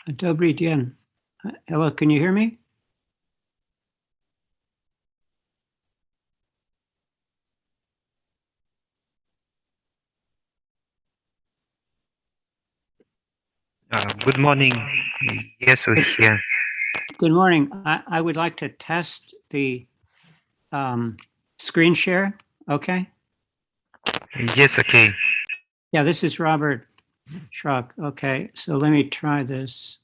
Dobry dien. Hello, can you hear me? Good morning. Yes, we're here. Good morning. I would like to test the screen share. Okay. Yes, okay. Yeah, this is Robert Schrock. Okay, so let me try this.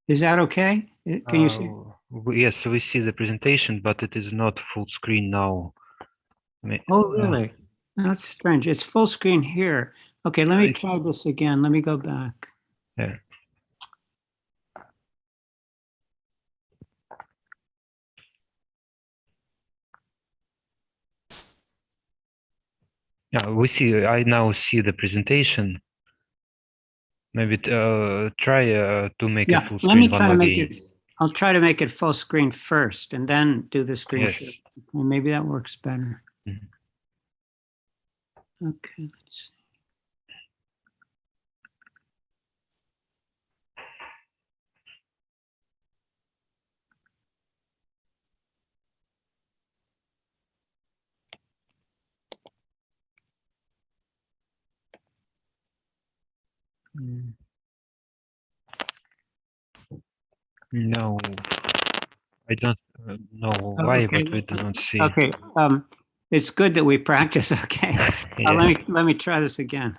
Is that okay? Can you see? Yes, we see the presentation, but it is not full screen now. Oh, really? That's strange. It's full screen here. Okay, let me try this again. Let me go back. Yeah. We see. I now see the presentation. Maybe try to make it full Let screen me one try to more make again. it. I'll try to make it full screen first and then do the screen Yes. share. Okay, maybe that works better. Mhm. Okay, let's see. No, I don't know why, Okay. but we do not see. Okay. It's good that we practice. Okay. Yeah. Let me try this again.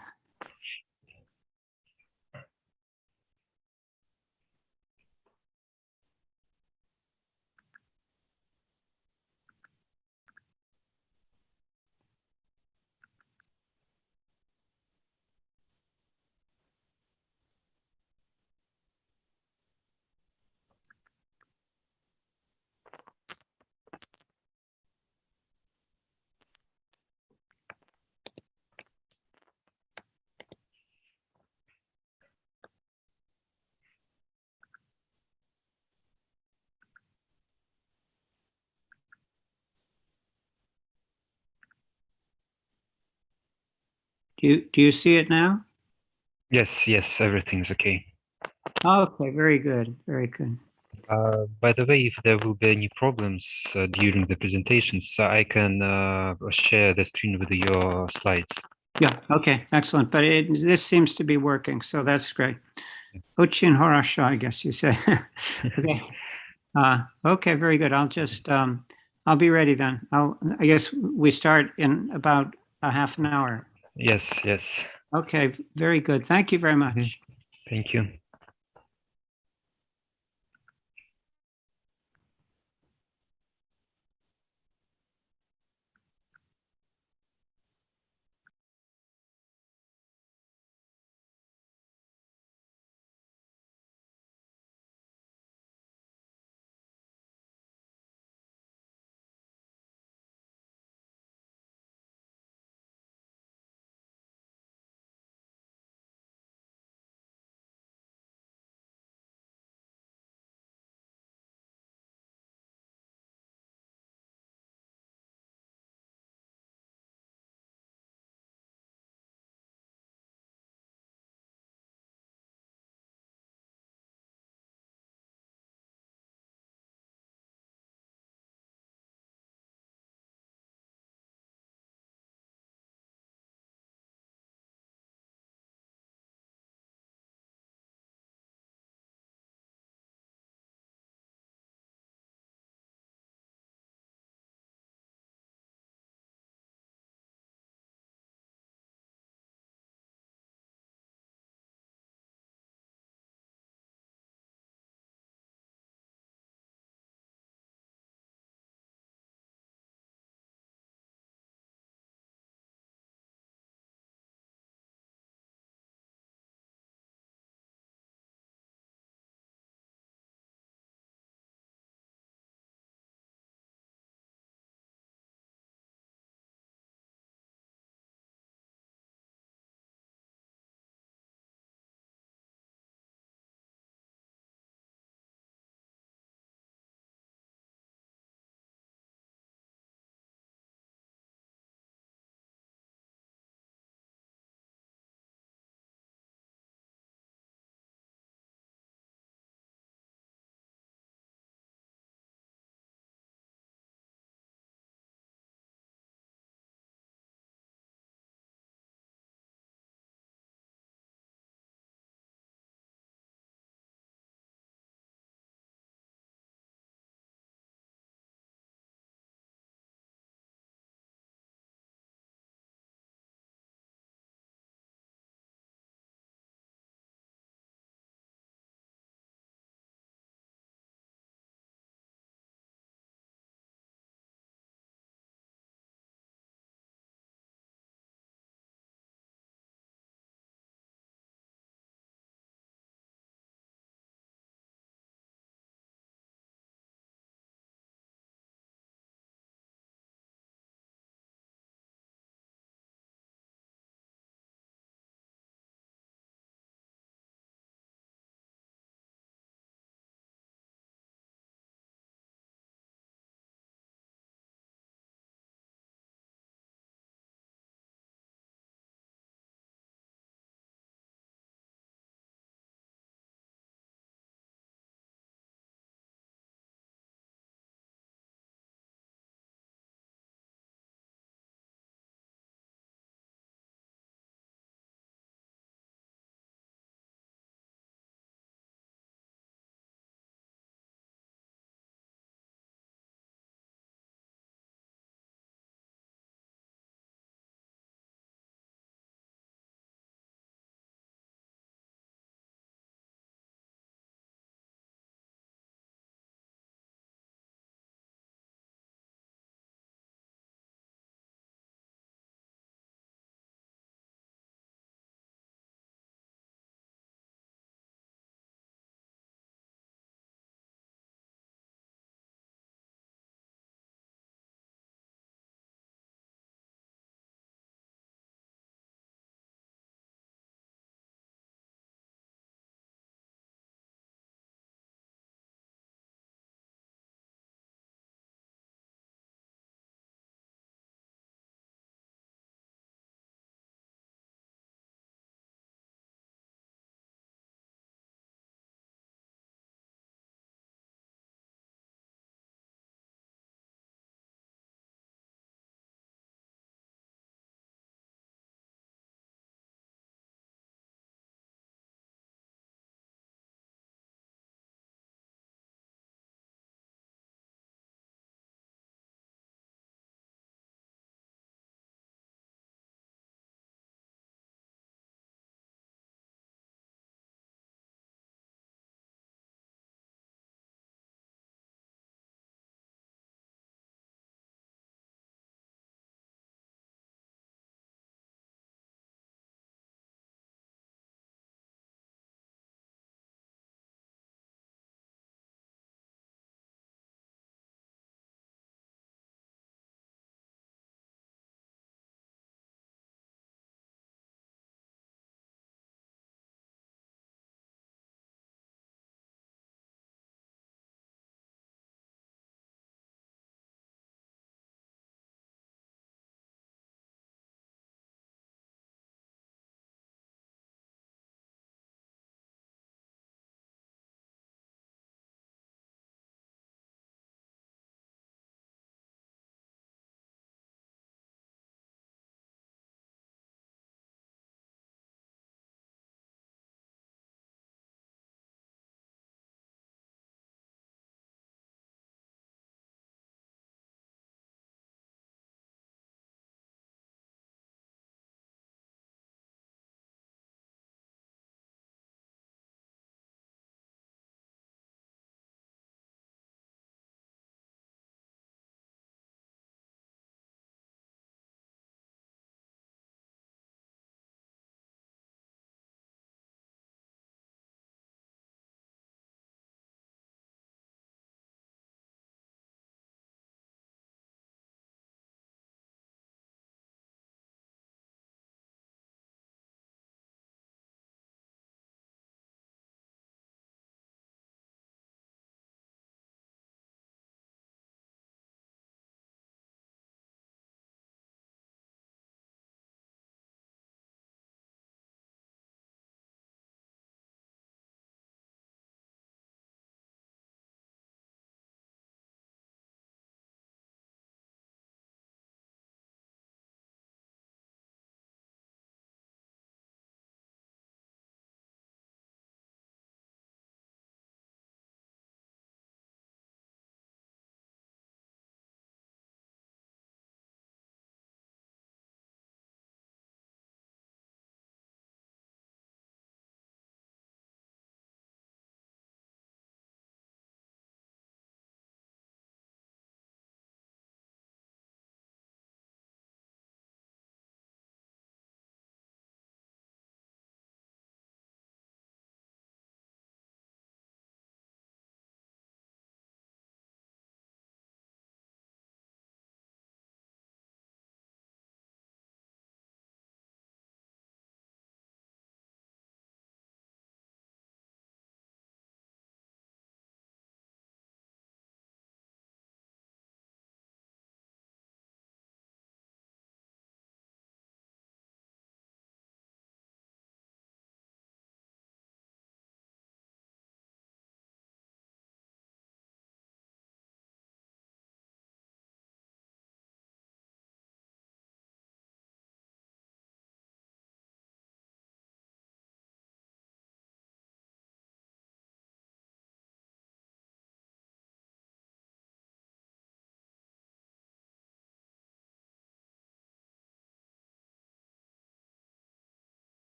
Do you see it now? Yes, everything's okay. Okay. Very good. Very good. By the way, if there will be any problems during the presentations, I can share the screen with your slides. Yeah. Okay. Excellent. But this seems to be working, so that's great. Uchin Horasha, I guess you say. Okay. Okay. Very good. I'll be ready then. I guess we start in about a half an hour. Yes. Okay. Very good. Thank you very much. Thank you.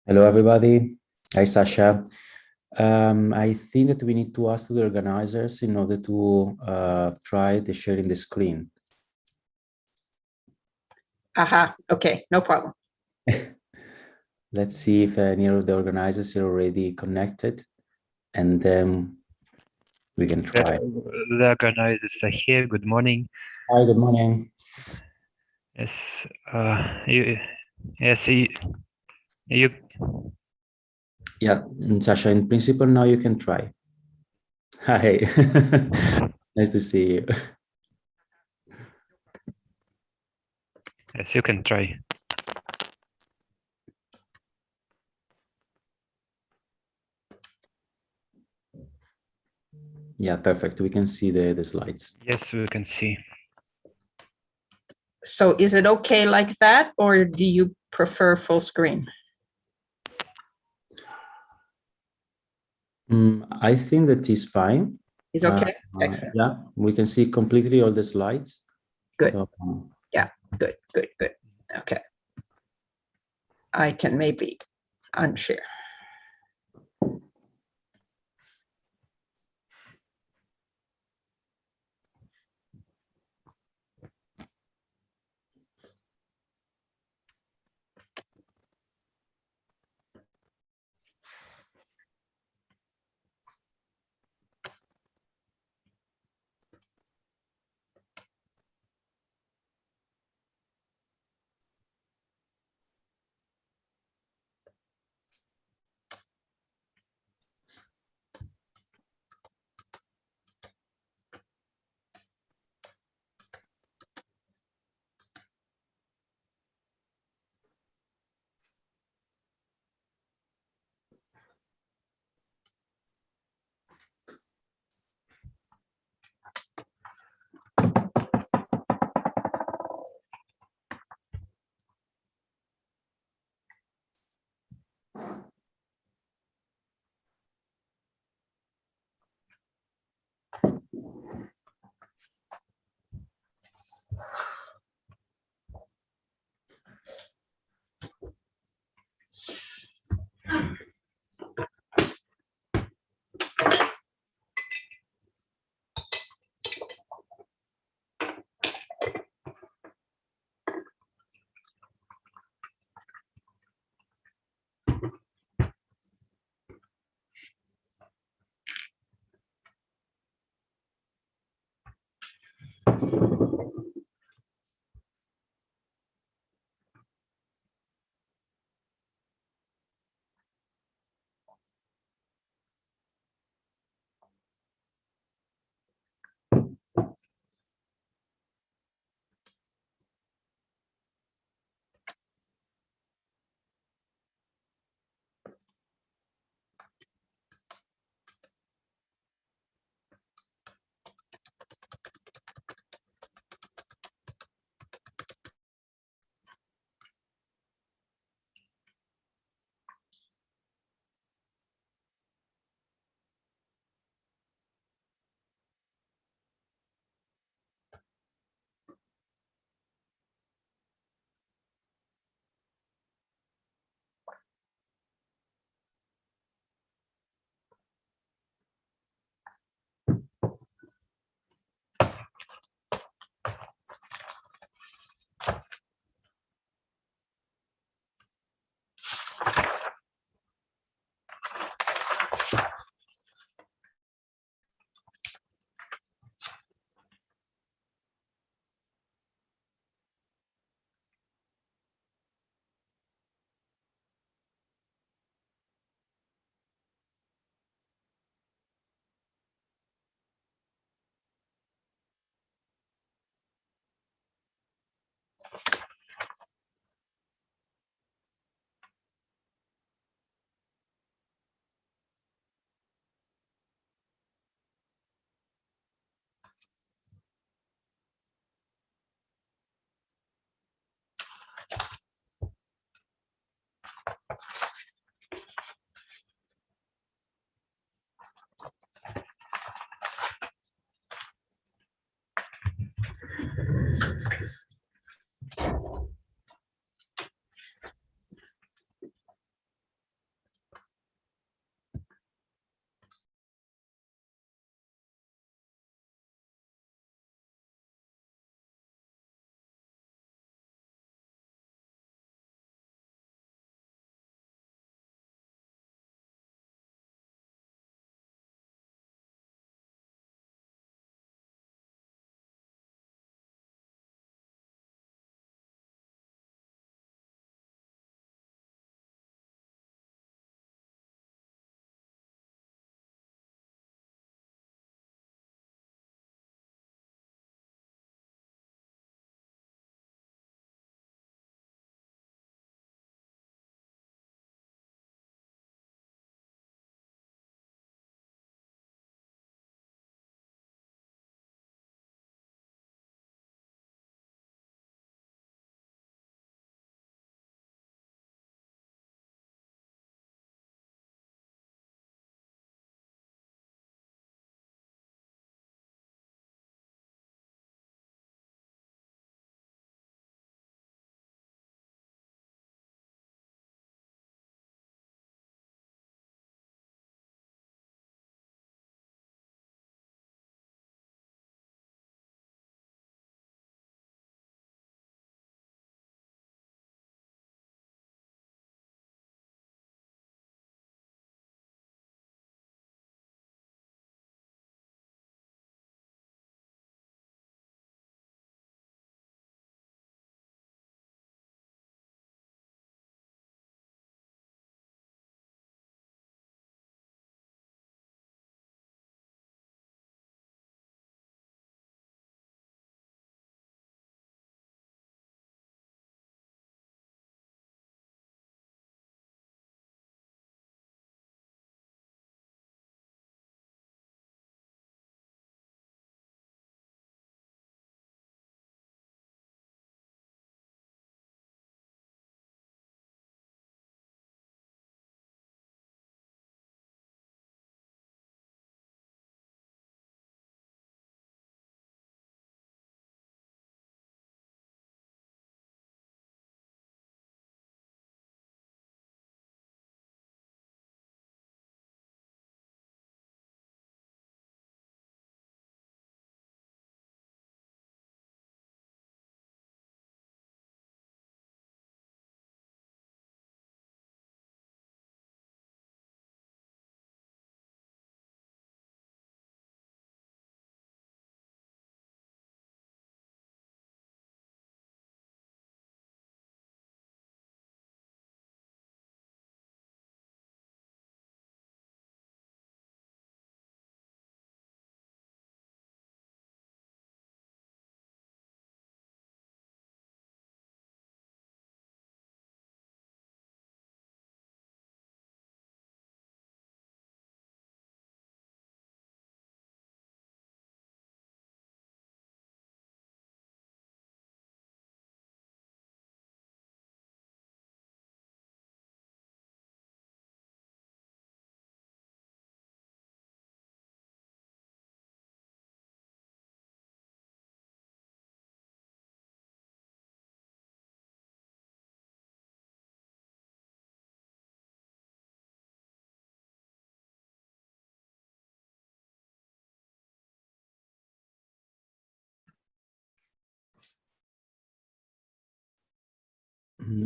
Hello, everybody. Hi, Sasha. I think that we need to ask to the organizers in order to try the sharing the screen. Aha, okay, no problem. Let's see if any of the organizers are already connected, and then we can try. The organizers are here. Good morning. Hi, good morning. Yes, yes, you Yeah, and Sasha, in principle, now you can try. Hi, nice to see you. yes, you can try. Yeah, perfect. We can see the slides. Yes, we can see. So is it okay like that, or do you prefer full screen? I think that is fine. Is okay? Excellent. Yeah, we can see completely all the slides. Good. So, Good, good, good. Okay. I can maybe unshare.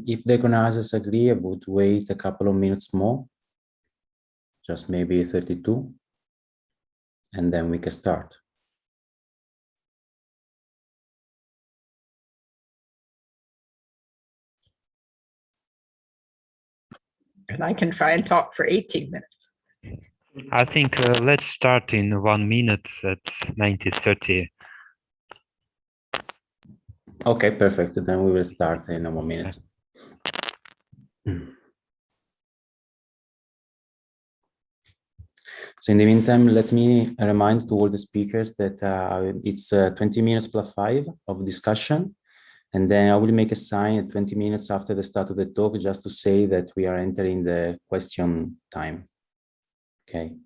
If the organizers agree, I would wait a couple of minutes more, just maybe 32, and then we can start. And I can try and talk for 18 minutes. I think let's start in 1 minute at 19:30. Okay, perfect. Then we will start in a 1 minute. So in the meantime, let me remind to all the speakers that it's 20 minutes plus 5 of discussion. And then I will make a sign at 20 minutes after the start of the talk, just to say that we are entering the question time. Okay.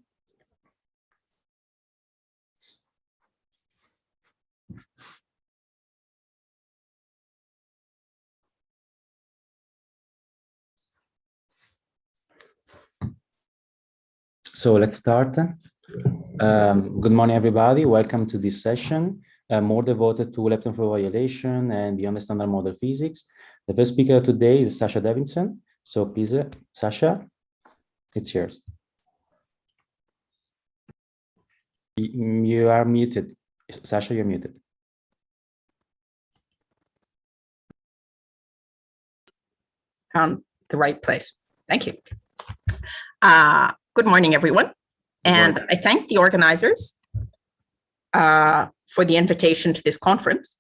So let's start. Good morning, everybody. Welcome to this session, more devoted to lepton flow violation and beyond the standard model physics. The first speaker today is Sasha Davidson. So please, Sasha, it's yours. You are muted. Sasha, you're muted. Found the right place. Thank you. Good morning, everyone. And I thank the organizers for the invitation to this conference.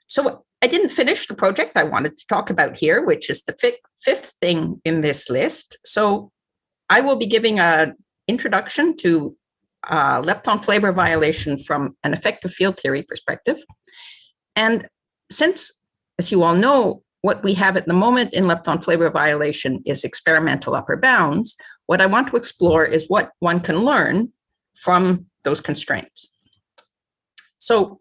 So I didn't finish the project I wanted to talk about here, which is the fifth thing in this list. So I will be giving an introduction to lepton flavor violation from an effective field theory perspective. And since, as you all know, what we have at the moment in lepton flavor violation is experimental upper bounds, what I want to explore is what one can learn from those constraints. So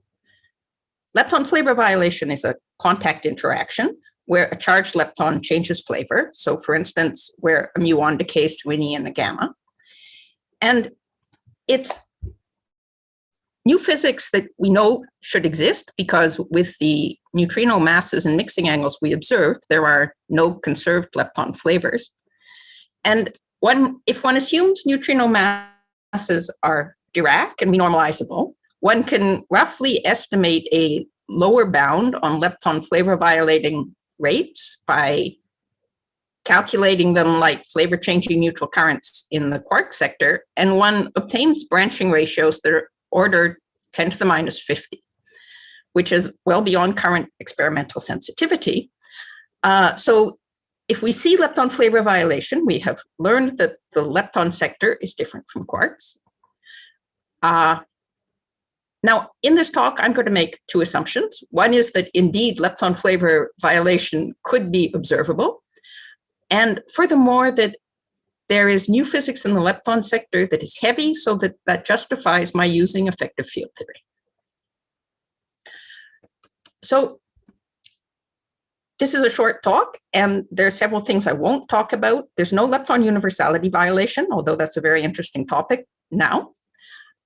lepton flavor violation is a contact interaction where a charged lepton changes flavor. So for instance, where a muon decays to an E and a gamma. And it's new physics that we know should exist because with the neutrino masses and mixing angles we observed, there are no conserved lepton flavors. And if one assumes neutrino masses are Dirac and renormalizable, one can roughly estimate a lower bound on lepton flavor violating rates by calculating them like flavor changing neutral currents in the quark sector, and one obtains branching ratios that are ordered 10 to the minus 50, which is well beyond current experimental sensitivity. So if we see lepton flavor violation, we have learned that the lepton sector is different from quarks. Now, in this talk, I'm going to make two assumptions. One is that indeed lepton flavor violation could be observable. And furthermore, that there is new physics in the lepton sector that is heavy, so that justifies my using effective field theory. So this is a short talk, and there are several things I won't talk about. There's no lepton universality violation, although that's a very interesting topic now.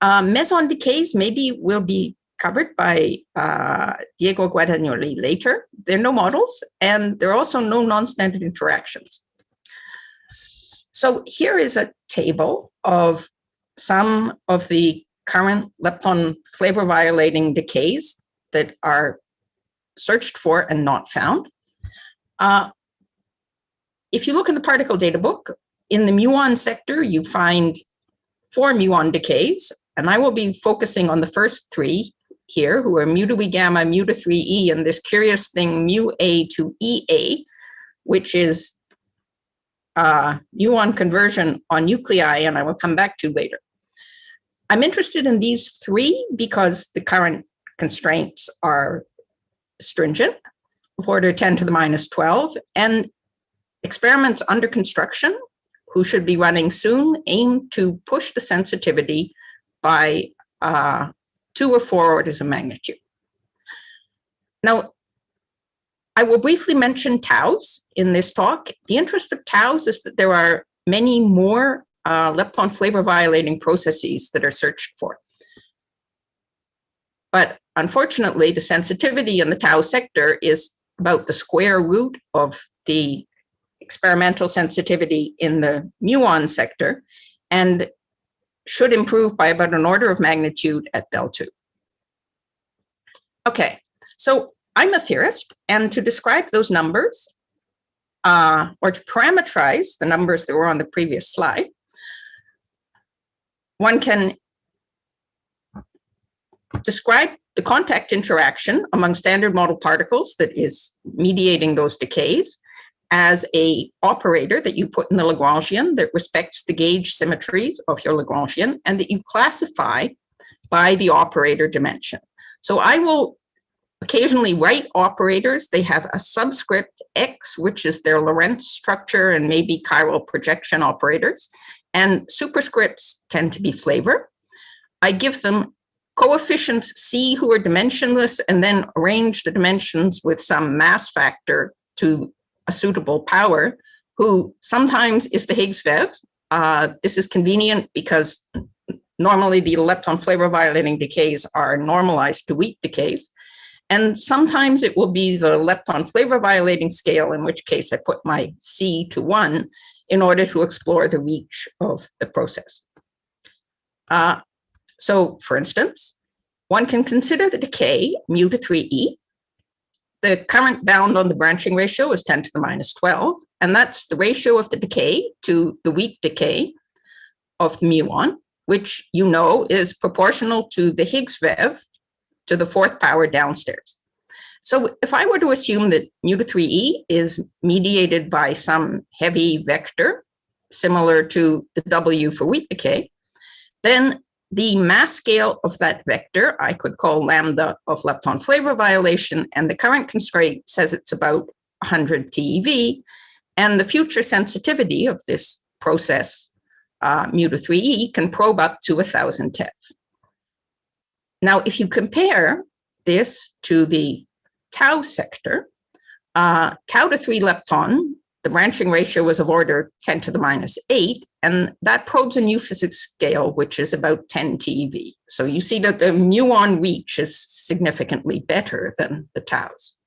Meson decays maybe will be covered by Diego Guadagnoli later. There are no models, and there are also no non-standard interactions. So here is a table of some of the current lepton flavor violating decays that are searched for and not found. If you look in the particle data book, in the muon sector, you find 4 muon decays, and I will be focusing on the first 3 here, who are mu to E gamma, mu to 3E, and this curious thing, mu A to EA, which is muon conversion on nuclei, and I will come back to later. I'm interested in these 3 because the current constraints are stringent, of order 10 to the minus 12, and experiments under construction, who should be running soon, aim to push the sensitivity by 2 or 4 orders of magnitude. Now, I will briefly mention taus in this talk. The interest of taus is that there are many more lepton flavor violating processes that are searched for. But unfortunately, the sensitivity in the tau sector is about the square root of the experimental sensitivity in the muon sector and should improve by about an order of magnitude at Bell 2. Okay, so I'm a theorist, and to describe those numbers, or to parameterize the numbers that were on the previous slide, one can describe the contact interaction among standard model particles that is mediating those decays as a operator that you put in the Lagrangian that respects the gauge symmetries of your Lagrangian and that you classify by the operator dimension. So I will occasionally write operators. They have a subscript X, which is their Lorentz structure and maybe chiral projection operators. And superscripts tend to be flavor. I give them coefficients C who are dimensionless and then arrange the dimensions with some mass factor to a suitable power, who sometimes is the Higgs Vev. This is convenient because normally the lepton flavor violating decays are normalized to weak decays. And sometimes it will be the lepton flavor violating scale, in which case I put my C to 1 in order to explore the reach of the process. So for instance, one can consider the decay mu to 3e. The current bound on the branching ratio is 10 to the minus 12, and that's the ratio of the decay to the weak decay of the muon, which you know is proportional to the Higgs Vev to the fourth power downstairs. So if I were to assume that mu to 3e is mediated by some heavy vector, similar to the W for weak decay, then the mass scale of that vector, I could call lambda of lepton flavor violation, and the current constraint says it's about 100 TeV, and the future sensitivity of this process, mu to 3e, can probe up to 1000 TeV. Now, if you compare this to the tau sector, tau to 3 lepton, the branching ratio was of order 10 to the minus 8, and that probes a new physics scale, which is about 10 TeV. So you see that the muon reach is significantly better than the taus.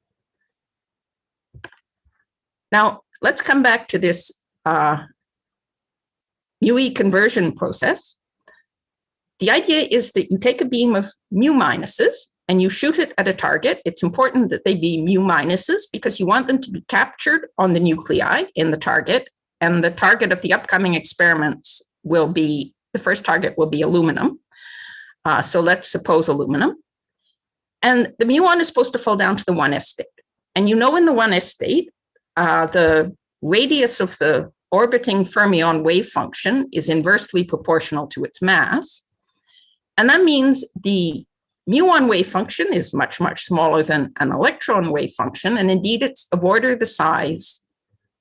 Now, let's come back to this mu-e conversion process. The idea is that you take a beam of mu minuses and you shoot it at a target. It's important that they be mu minuses because you want them to be captured on the nuclei in the target. And the target of the upcoming experiments will be, the first target will be aluminum. So let's suppose aluminum. And the muon is supposed to fall down to the 1s state. And you know in the 1s state, the radius of the orbiting fermion wave function is inversely proportional to its mass. And that means the muon wave function is much, much smaller than an electron wave function. And indeed, it's of order the size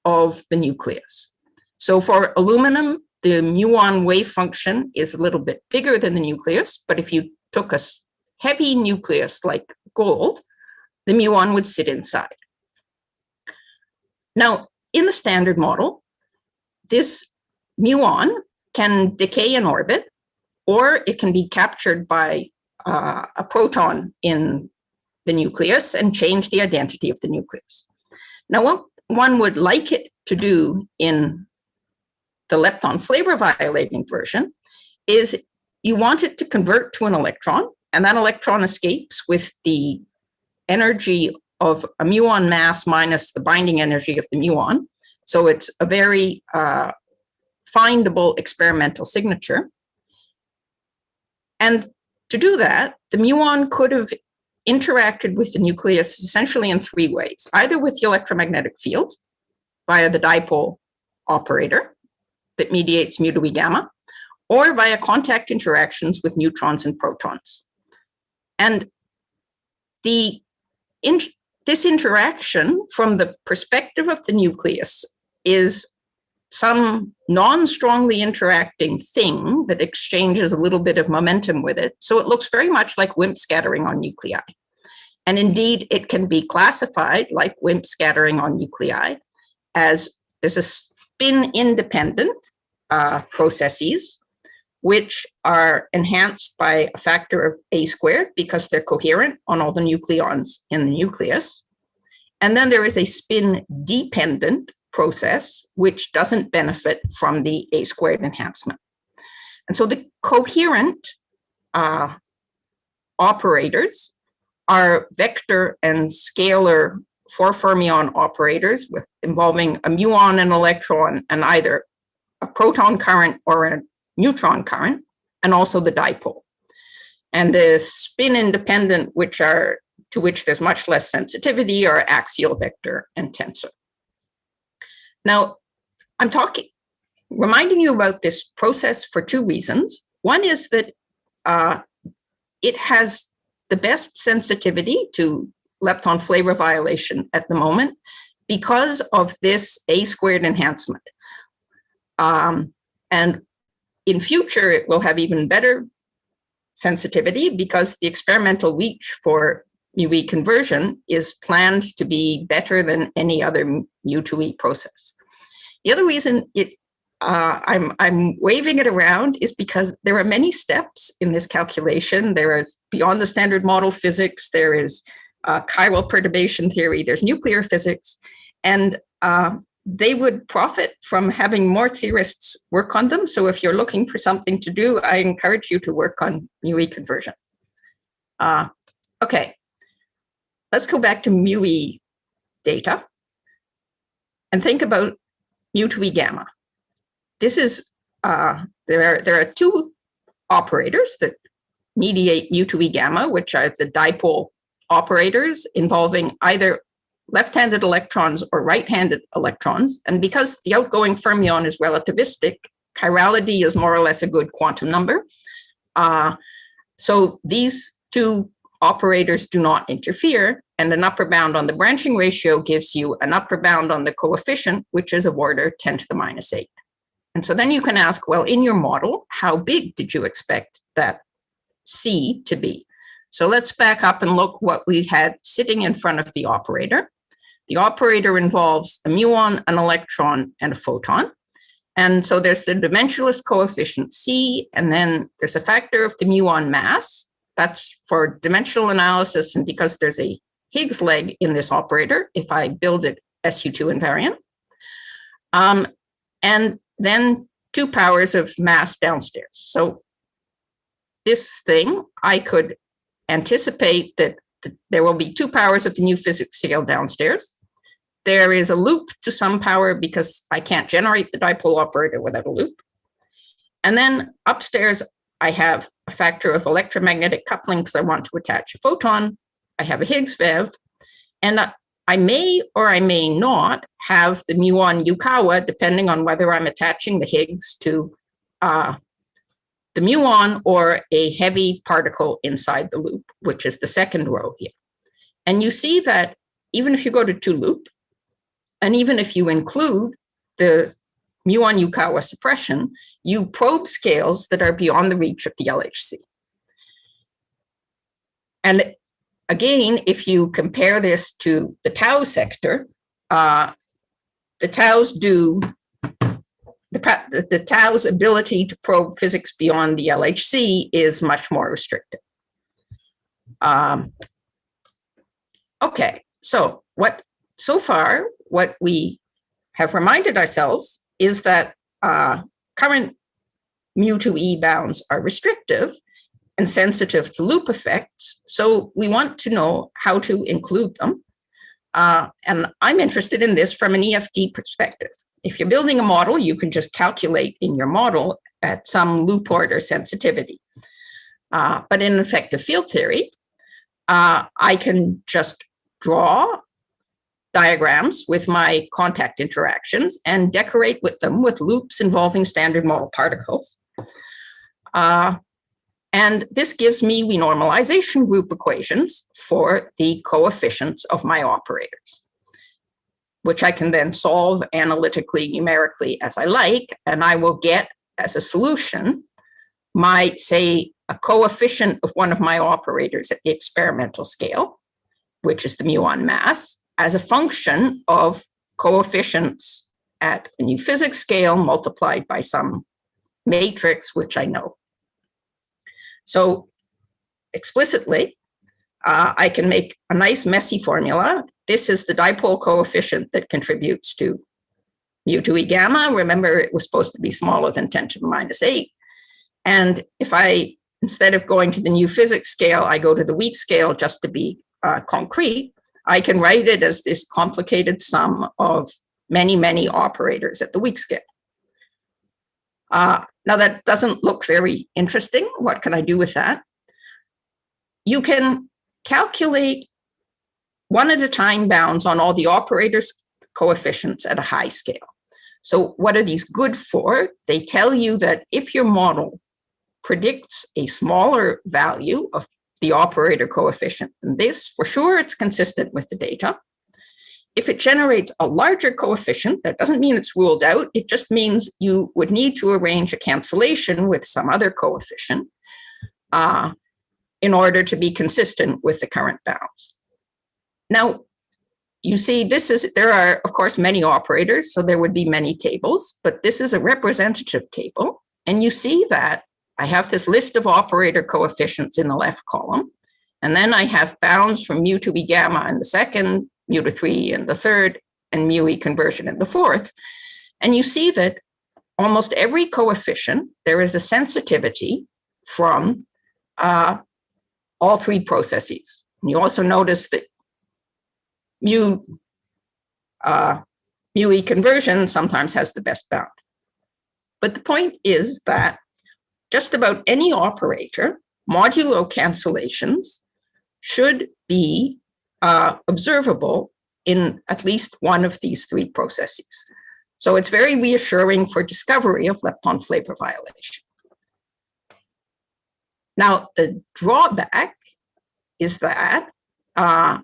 of the nucleus. So for aluminum, the muon wave function is a little bit bigger than the nucleus. But if you took a heavy nucleus like gold, the muon would sit inside. Now, in the standard model, this muon can decay in orbit, or it can be captured by a proton in the nucleus and change the identity of the nucleus. Now, what one would like it to do in the lepton flavor violating version is you want it to convert to an electron, and that electron escapes with the energy of a muon mass minus the binding energy of the muon. So it's a very findable experimental signature. And to do that, the muon could have interacted with the nucleus essentially in three ways, either with the electromagnetic field via the dipole operator that mediates mu to E gamma, or via contact interactions with neutrons and protons. And this interaction from the perspective of the nucleus is some non-strongly interacting thing that exchanges a little bit of momentum with it. So it looks very much like WIMP scattering on nuclei. And indeed, it can be classified like WIMP scattering on nuclei as there's a spin-independent processes which are enhanced by a factor of A squared because they're coherent on all the nucleons in the nucleus. And then there is a spin-dependent process, which doesn't benefit from the A-squared enhancement. And so the coherent operators are vector and scalar 4-fermion operators involving a muon and electron and either a proton current or a neutron current, and also the dipole. And the spin-independent, to which there's much less sensitivity, are axial vector and tensor. Now, I'm reminding you about this process for two reasons. One is that it has the best sensitivity to lepton flavor violation at the moment because of this A-squared enhancement. And in future, it will have even better sensitivity because the experimental reach for mu-E conversion is planned to be better than any other mu-to-E process. The other reason I'm waving it around is because there are many steps in this calculation. There is beyond the standard model physics, there is chiral perturbation theory, there's nuclear physics, and they would profit from having more theorists work on them. So if you're looking for something to do, I encourage you to work on mu-E conversion. Okay, let's go back to mu-E data and think about mu-to-E gamma. This is, there are two operators that mediate mu-to-E gamma, which are the dipole operators involving either left-handed electrons or right-handed electrons. And because the outgoing fermion is relativistic, chirality is more or less a good quantum number. So these two operators do not interfere, and an upper bound on the branching ratio gives you an upper bound on the coefficient, which is of order 10 to the minus 8. And so then you can ask, well, in your model, how big did you expect that C to be? So let's back up and look what we had sitting in front of the operator. The operator involves a muon, an electron, and a photon. And so there's the dimensionless coefficient C, and then there's a factor of the muon mass. That's for dimensional analysis, and because there's a Higgs leg in this operator, if I build it SU2 invariant. And then 2 powers of mass downstairs. So this thing, I could anticipate that there will be 2 powers of the new physics scale downstairs. There is a loop to some power because I can't generate the dipole operator without a loop. And then upstairs, I have a factor of electromagnetic coupling because I want to attach a photon. I have a Higgs VEV, and I may or I may not have the muon Yukawa, depending on whether I'm attaching the Higgs to the muon or a heavy particle inside the loop, which is the second row here. And you see that even if you go to 2 loop, and even if you include the muon Yukawa suppression, you probe scales that are beyond the reach of the LHC. And again, if you compare this to the tau sector, the tau's ability to probe physics beyond the LHC is much more restricted. Okay, so far, what we have reminded ourselves is that current mu-to-E bounds are restrictive and sensitive to loop effects. So we want to know how to include them. And I'm interested in this from an EFD perspective. If you're building a model, you can just calculate in your model at some loop order sensitivity. But in effective field theory, I can just draw diagrams with my contact interactions and decorate with them with loops involving standard model particles. And this gives me renormalization group equations for the coefficients of my operators, which I can then solve analytically, numerically as I like, and I will get as a solution my, say, a coefficient of one of my operators at the experimental scale, which is the muon mass, as a function of coefficients at a new physics scale multiplied by some matrix, which I know. So explicitly, I can make a nice messy formula. This is the dipole coefficient that contributes to mu 2e gamma. Remember, it was supposed to be smaller than 10 to the minus 8. And if I, instead of going to the new physics scale, I go to the weak scale just to be concrete, I can write it as this complicated sum of many, many operators at the weak scale. Now that doesn't look very interesting. What can I do with that? You can calculate one at a time bounds on all the operators' coefficients at a high scale. So what are these good for? They tell you that if your model predicts a smaller value of the operator coefficient than this, for sure it's consistent with the data. If it generates a larger coefficient, that doesn't mean it's ruled out. It just means you would need to arrange a cancellation with some other coefficient in order to be consistent with the current bounds. Now, you see, there are, of course, many operators, so there would be many tables, but this is a representative table. And you see that I have this list of operator coefficients in the left column, and then I have bounds from mu 2e gamma in the second, mu to 3 in the third, and mu e conversion in the fourth. And you see that almost every coefficient, there is a sensitivity from all three processes. And you also notice that mu e conversion sometimes has the best bound. But the point is that just about any operator, modulo cancellations should be observable in at least one of these three processes. So it's very reassuring for discovery of lepton flavor violation. Now, the drawback is that I'm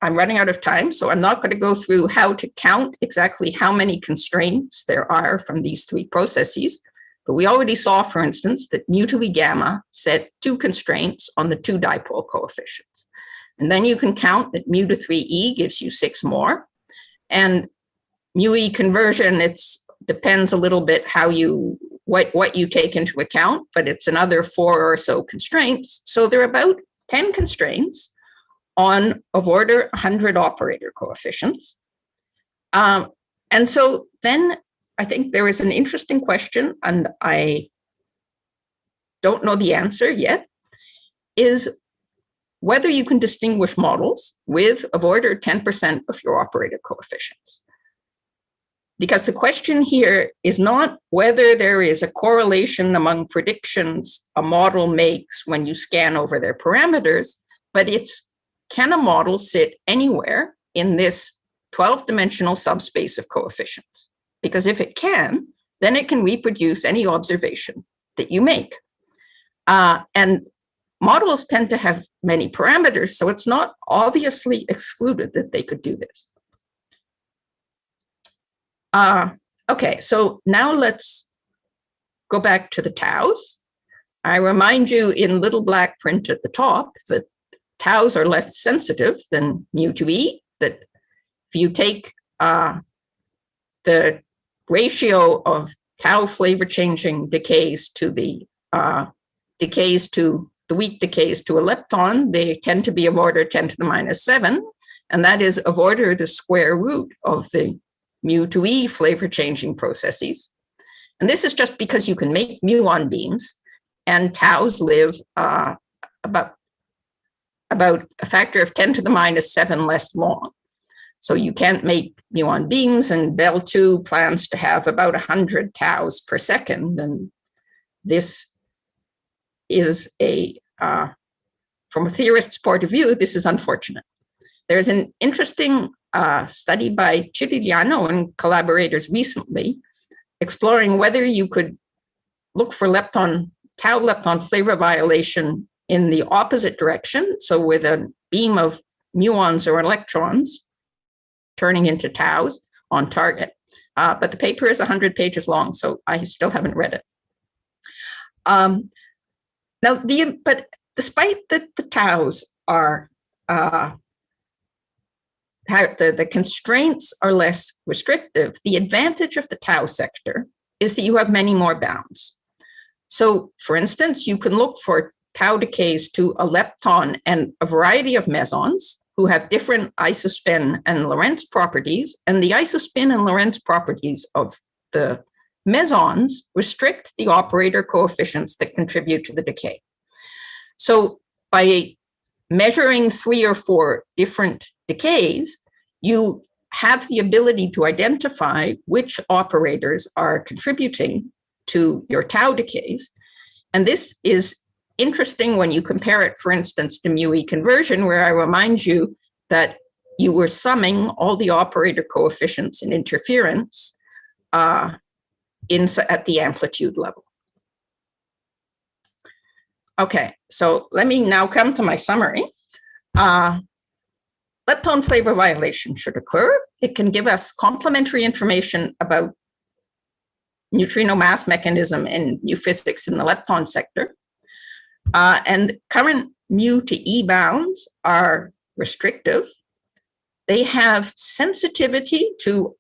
running out of time, so I'm not going to go through how to count exactly how many constraints there are from these three processes. But we already saw, for instance, that mu 2e gamma set 2 constraints on the 2 dipole coefficients. And then you can count that mu to 3e gives you 6 more. And mu e conversion, it depends a little bit how what you take into account, but it's another 4 or so constraints. So there are about 10 constraints on of order 100 operator coefficients. And so then I think there is an interesting question, and I don't know the answer yet, is whether you can distinguish models with of order 10% of your operator coefficients. Because the question here is not whether there is a correlation among predictions a model makes when you scan over their parameters, but it's, can a model sit anywhere in this 12-dimensional subspace of coefficients? Because if it can, then it can reproduce any observation that you make. And models tend to have many parameters, so it's not obviously excluded that they could do this. Okay, so now let's go back to the taus. I remind you in little black print at the top that taus are less sensitive than mu 2e, that if you take the ratio of tau flavor changing decays to the weak decays to a lepton, they tend to be of order 10 to the minus 7, and that is of order the square root of the mu 2e flavor changing processes. And this is just because you can make muon beams, and taus live about a factor of 10 to the minus 7 less long. So you can't make muon beams, and Bell 2 plans to have about 100 taus per second. And this is from a theorist's point of view, this is unfortunate. There's an interesting study by Cirigliano and collaborators recently exploring whether you could look for tau lepton flavor violation in the opposite direction. So with a beam of muons or electrons turning into taus on target. But the paper is 100 pages long, so I still haven't read it. Now, but despite that the taus are, the constraints are less restrictive, the advantage of the tau sector is that you have many more bounds. So for instance, you can look for tau decays to a lepton and a variety of mesons who have different isospin and Lorentz properties, and the isospin and Lorentz properties of the mesons restrict the operator coefficients that contribute to the decay. So by measuring 3 or 4 different decays, you have the ability to identify which operators are contributing to your tau decays. And this is interesting when you compare it, for instance, to mu-E conversion, where I remind you that you were summing all the operator coefficients and interference at the amplitude level. Okay, so let me now come to my summary. Lepton flavor violation should occur. It can give us complementary information about neutrino mass mechanism and new physics in the lepton sector. And current mu to E bounds are restrictive. They have sensitivity to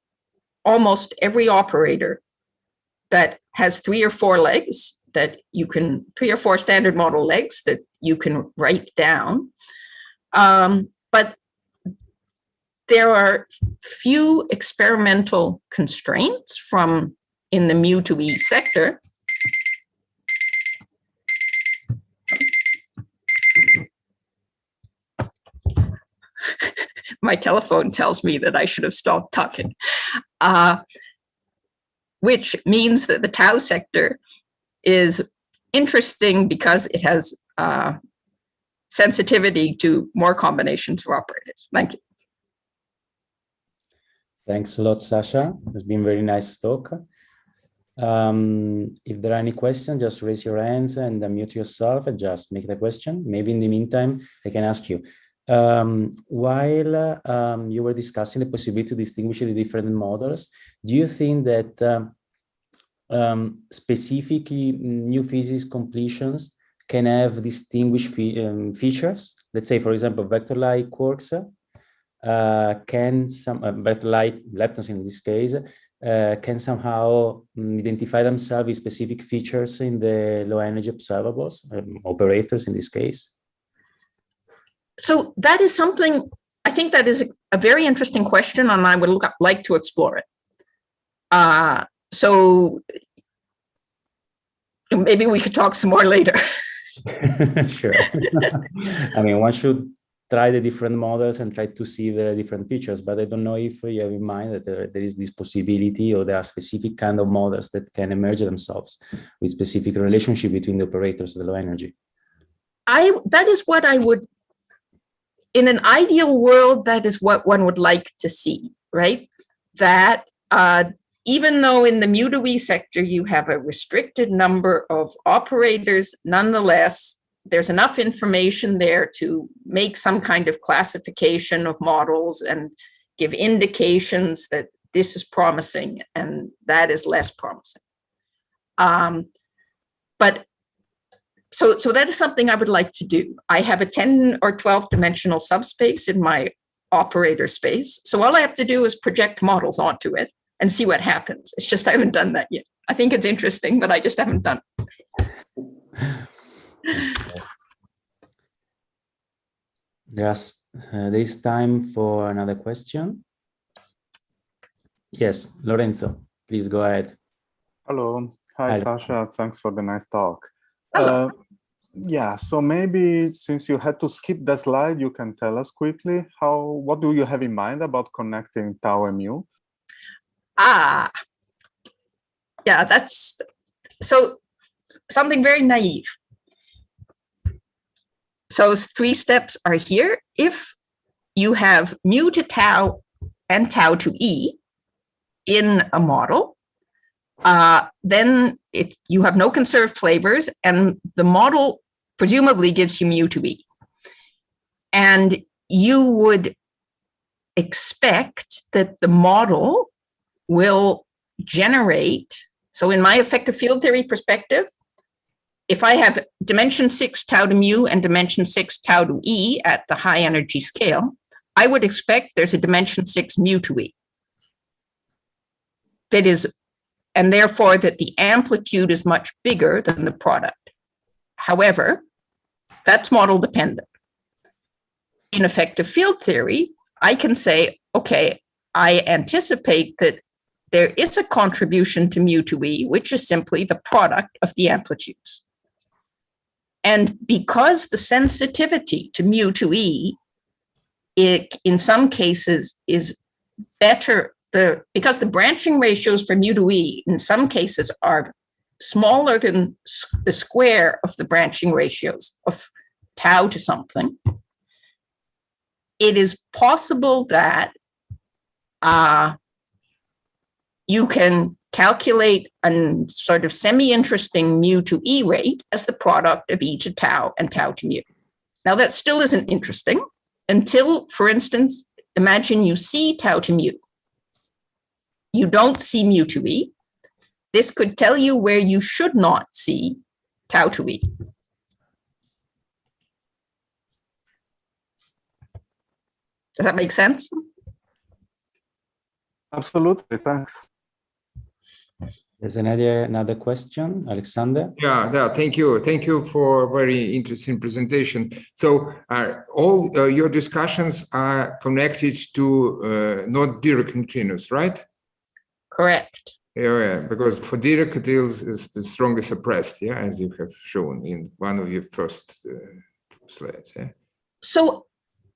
almost every operator that has 3 or 4 legs that you can, 3 or 4 standard model legs that you can write down. But there are few experimental constraints from in the mu to E sector. My telephone tells me that I should have stopped talking, which means that the tau sector is interesting because it has sensitivity to more combinations of operators. Thank you. Thanks a lot, Sasha. It's been very nice talk. If there are any questions, just raise your hands and unmute yourself and just make the question. Maybe in the meantime, I can ask you. While you were discussing the possibility to distinguish the different models, do you think that specific new physics completions can have distinguished features? Let's say, for example, vector-like quarks can some vector-like leptons in this case can somehow identify themselves with specific features in the low energy observables, operators in this case? So that is something, I think that is a very interesting question, and I would like to explore it. So maybe we could talk some more later. Sure. I mean, one should try the different models and try to see if there are different features, but I don't know if you have in mind that there is this possibility, or there are specific kind of models that can emerge themselves with specific relationship between the operators of the low energy. That is what I would, in an ideal world, that is what one would like to see, right? That even though in the mu to E sector you have a restricted number of operators, nonetheless, there's enough information there to make some kind of classification of models and give indications that this is promising and that is less promising. But so that is something I would like to do. I have a 10 or 12 dimensional subspace in my operator space. So all I have to do is project models onto it and see what happens. It's just I haven't done that yet. I think it's interesting, but I just haven't done it. There is time for another question. Yes, Lorenzo, please go ahead. Hello. Hi, Sasha. Thanks for the nice talk. Hello. Yeah, so maybe since you had to skip the slide, you can tell us quickly what do you have in mind about connecting tau and mu? Yeah, that's so something very naive. So 3 steps are here. If you have mu to tau and tau to E in a model, then you have no conserved flavors, and the model presumably gives you mu to E. And you would expect that the model will generate, so in my effective field theory perspective, if I have dimension 6 tau to mu and dimension 6 tau to E at the high energy scale, I would expect there's a dimension 6 mu to E. That is, and therefore that the amplitude is much bigger than the product. However, That's model dependent. In effective field theory, I can say, okay, I anticipate that there is a contribution to mu to E, which is simply the product of the amplitudes. And because the sensitivity to mu to E, it in some cases is better, because the branching ratios for mu to E in some cases are smaller than the square of the branching ratios of tau to something, it is possible that you can calculate a sort of semi-interesting mu to E rate as the product of E to tau and tau to mu. Now that still isn't interesting until, for instance, imagine you see tau to mu. You don't see mu to E. This could tell you where you should not see tau to E. Does that make sense? Absolutely, thanks. There's another question, Alexander. Yeah, thank you. Thank you for a very interesting presentation. So all your discussions are connected to not Dirac neutrinos, right? Correct. Yeah, because for Dirac it is strongly suppressed, yeah, as you have shown in one of your first slides. Yeah. So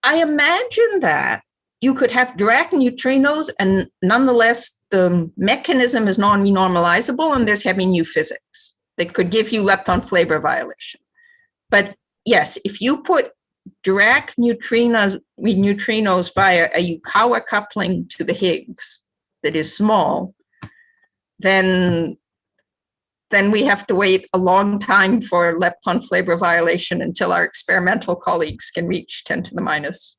I imagine that you could have Dirac neutrinos and nonetheless the mechanism is non-renormalizable and there's heavy nu physics that could give you lepton flavor violation. But yes, if you put Dirac neutrinos via a Yukawa coupling to the Higgs that is small, then we have to wait a long time for lepton flavor violation until our experimental colleagues can reach 10 to the minus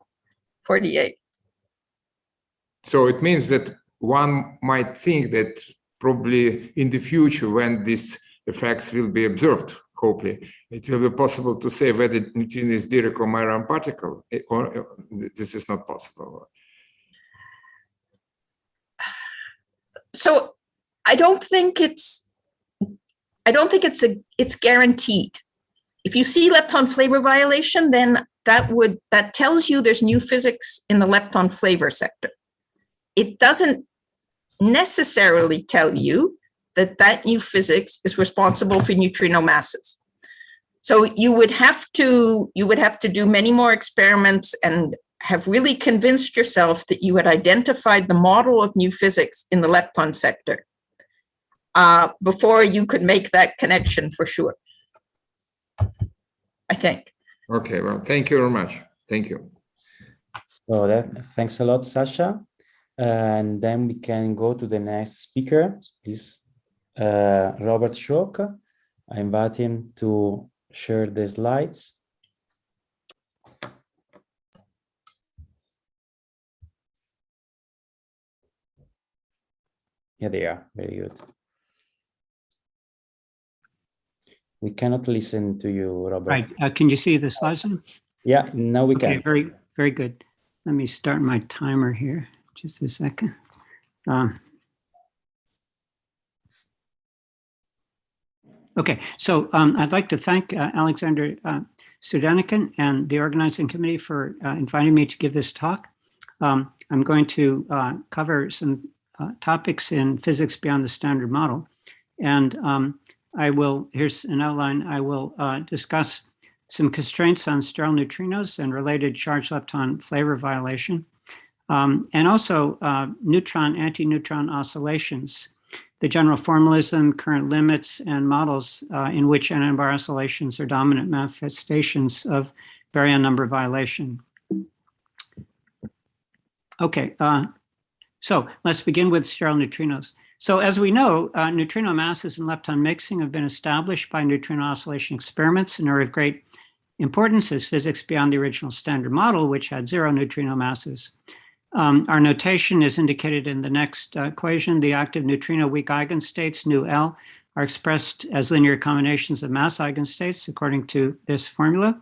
48. So it means that one might think that probably in the future, when these effects will be observed, hopefully, it will be possible to say whether neutrino is Dirac or Majorana particle, or this is not possible. So I don't think it's guaranteed. If you see lepton flavor violation, then that tells you there's new physics in the lepton flavor sector. It doesn't necessarily tell you that new physics is responsible for neutrino masses. So you would have to do many more experiments and have really convinced yourself that you had identified the model of new physics in the lepton sector before you could make that connection for sure, I think. Okay, well, thank you very much. Thank you. So thanks a lot, Sasha. And then we can go to the next speaker, please. Robert Schock. I invite him to share the slides. Yeah, they are. Very good. We cannot listen to you, Robert. Right. Can you see the slides? Yeah, now we can. Okay, very, very good. Let me start my timer here. Just a second. Okay, so I'd like to thank Alexander Studenikin and the organizing committee for inviting me to give this talk. I'm going to cover some topics in physics beyond the standard model. And here's an outline, I will discuss some constraints on sterile neutrinos and related charge lepton flavor violation. And also neutron, anti-neutron oscillations, the general formalism, current limits, and models in which n-bar oscillations are dominant manifestations of baryon number violation. Okay, so let's begin with sterile neutrinos. So as we know, neutrino masses and lepton mixing have been established by neutrino oscillation experiments and are of great importance as physics beyond the original standard model, which had 0 neutrino masses. Our notation is indicated in the next equation. The active neutrino weak eigenstates, nu L, are expressed as linear combinations of mass eigenstates according to this formula.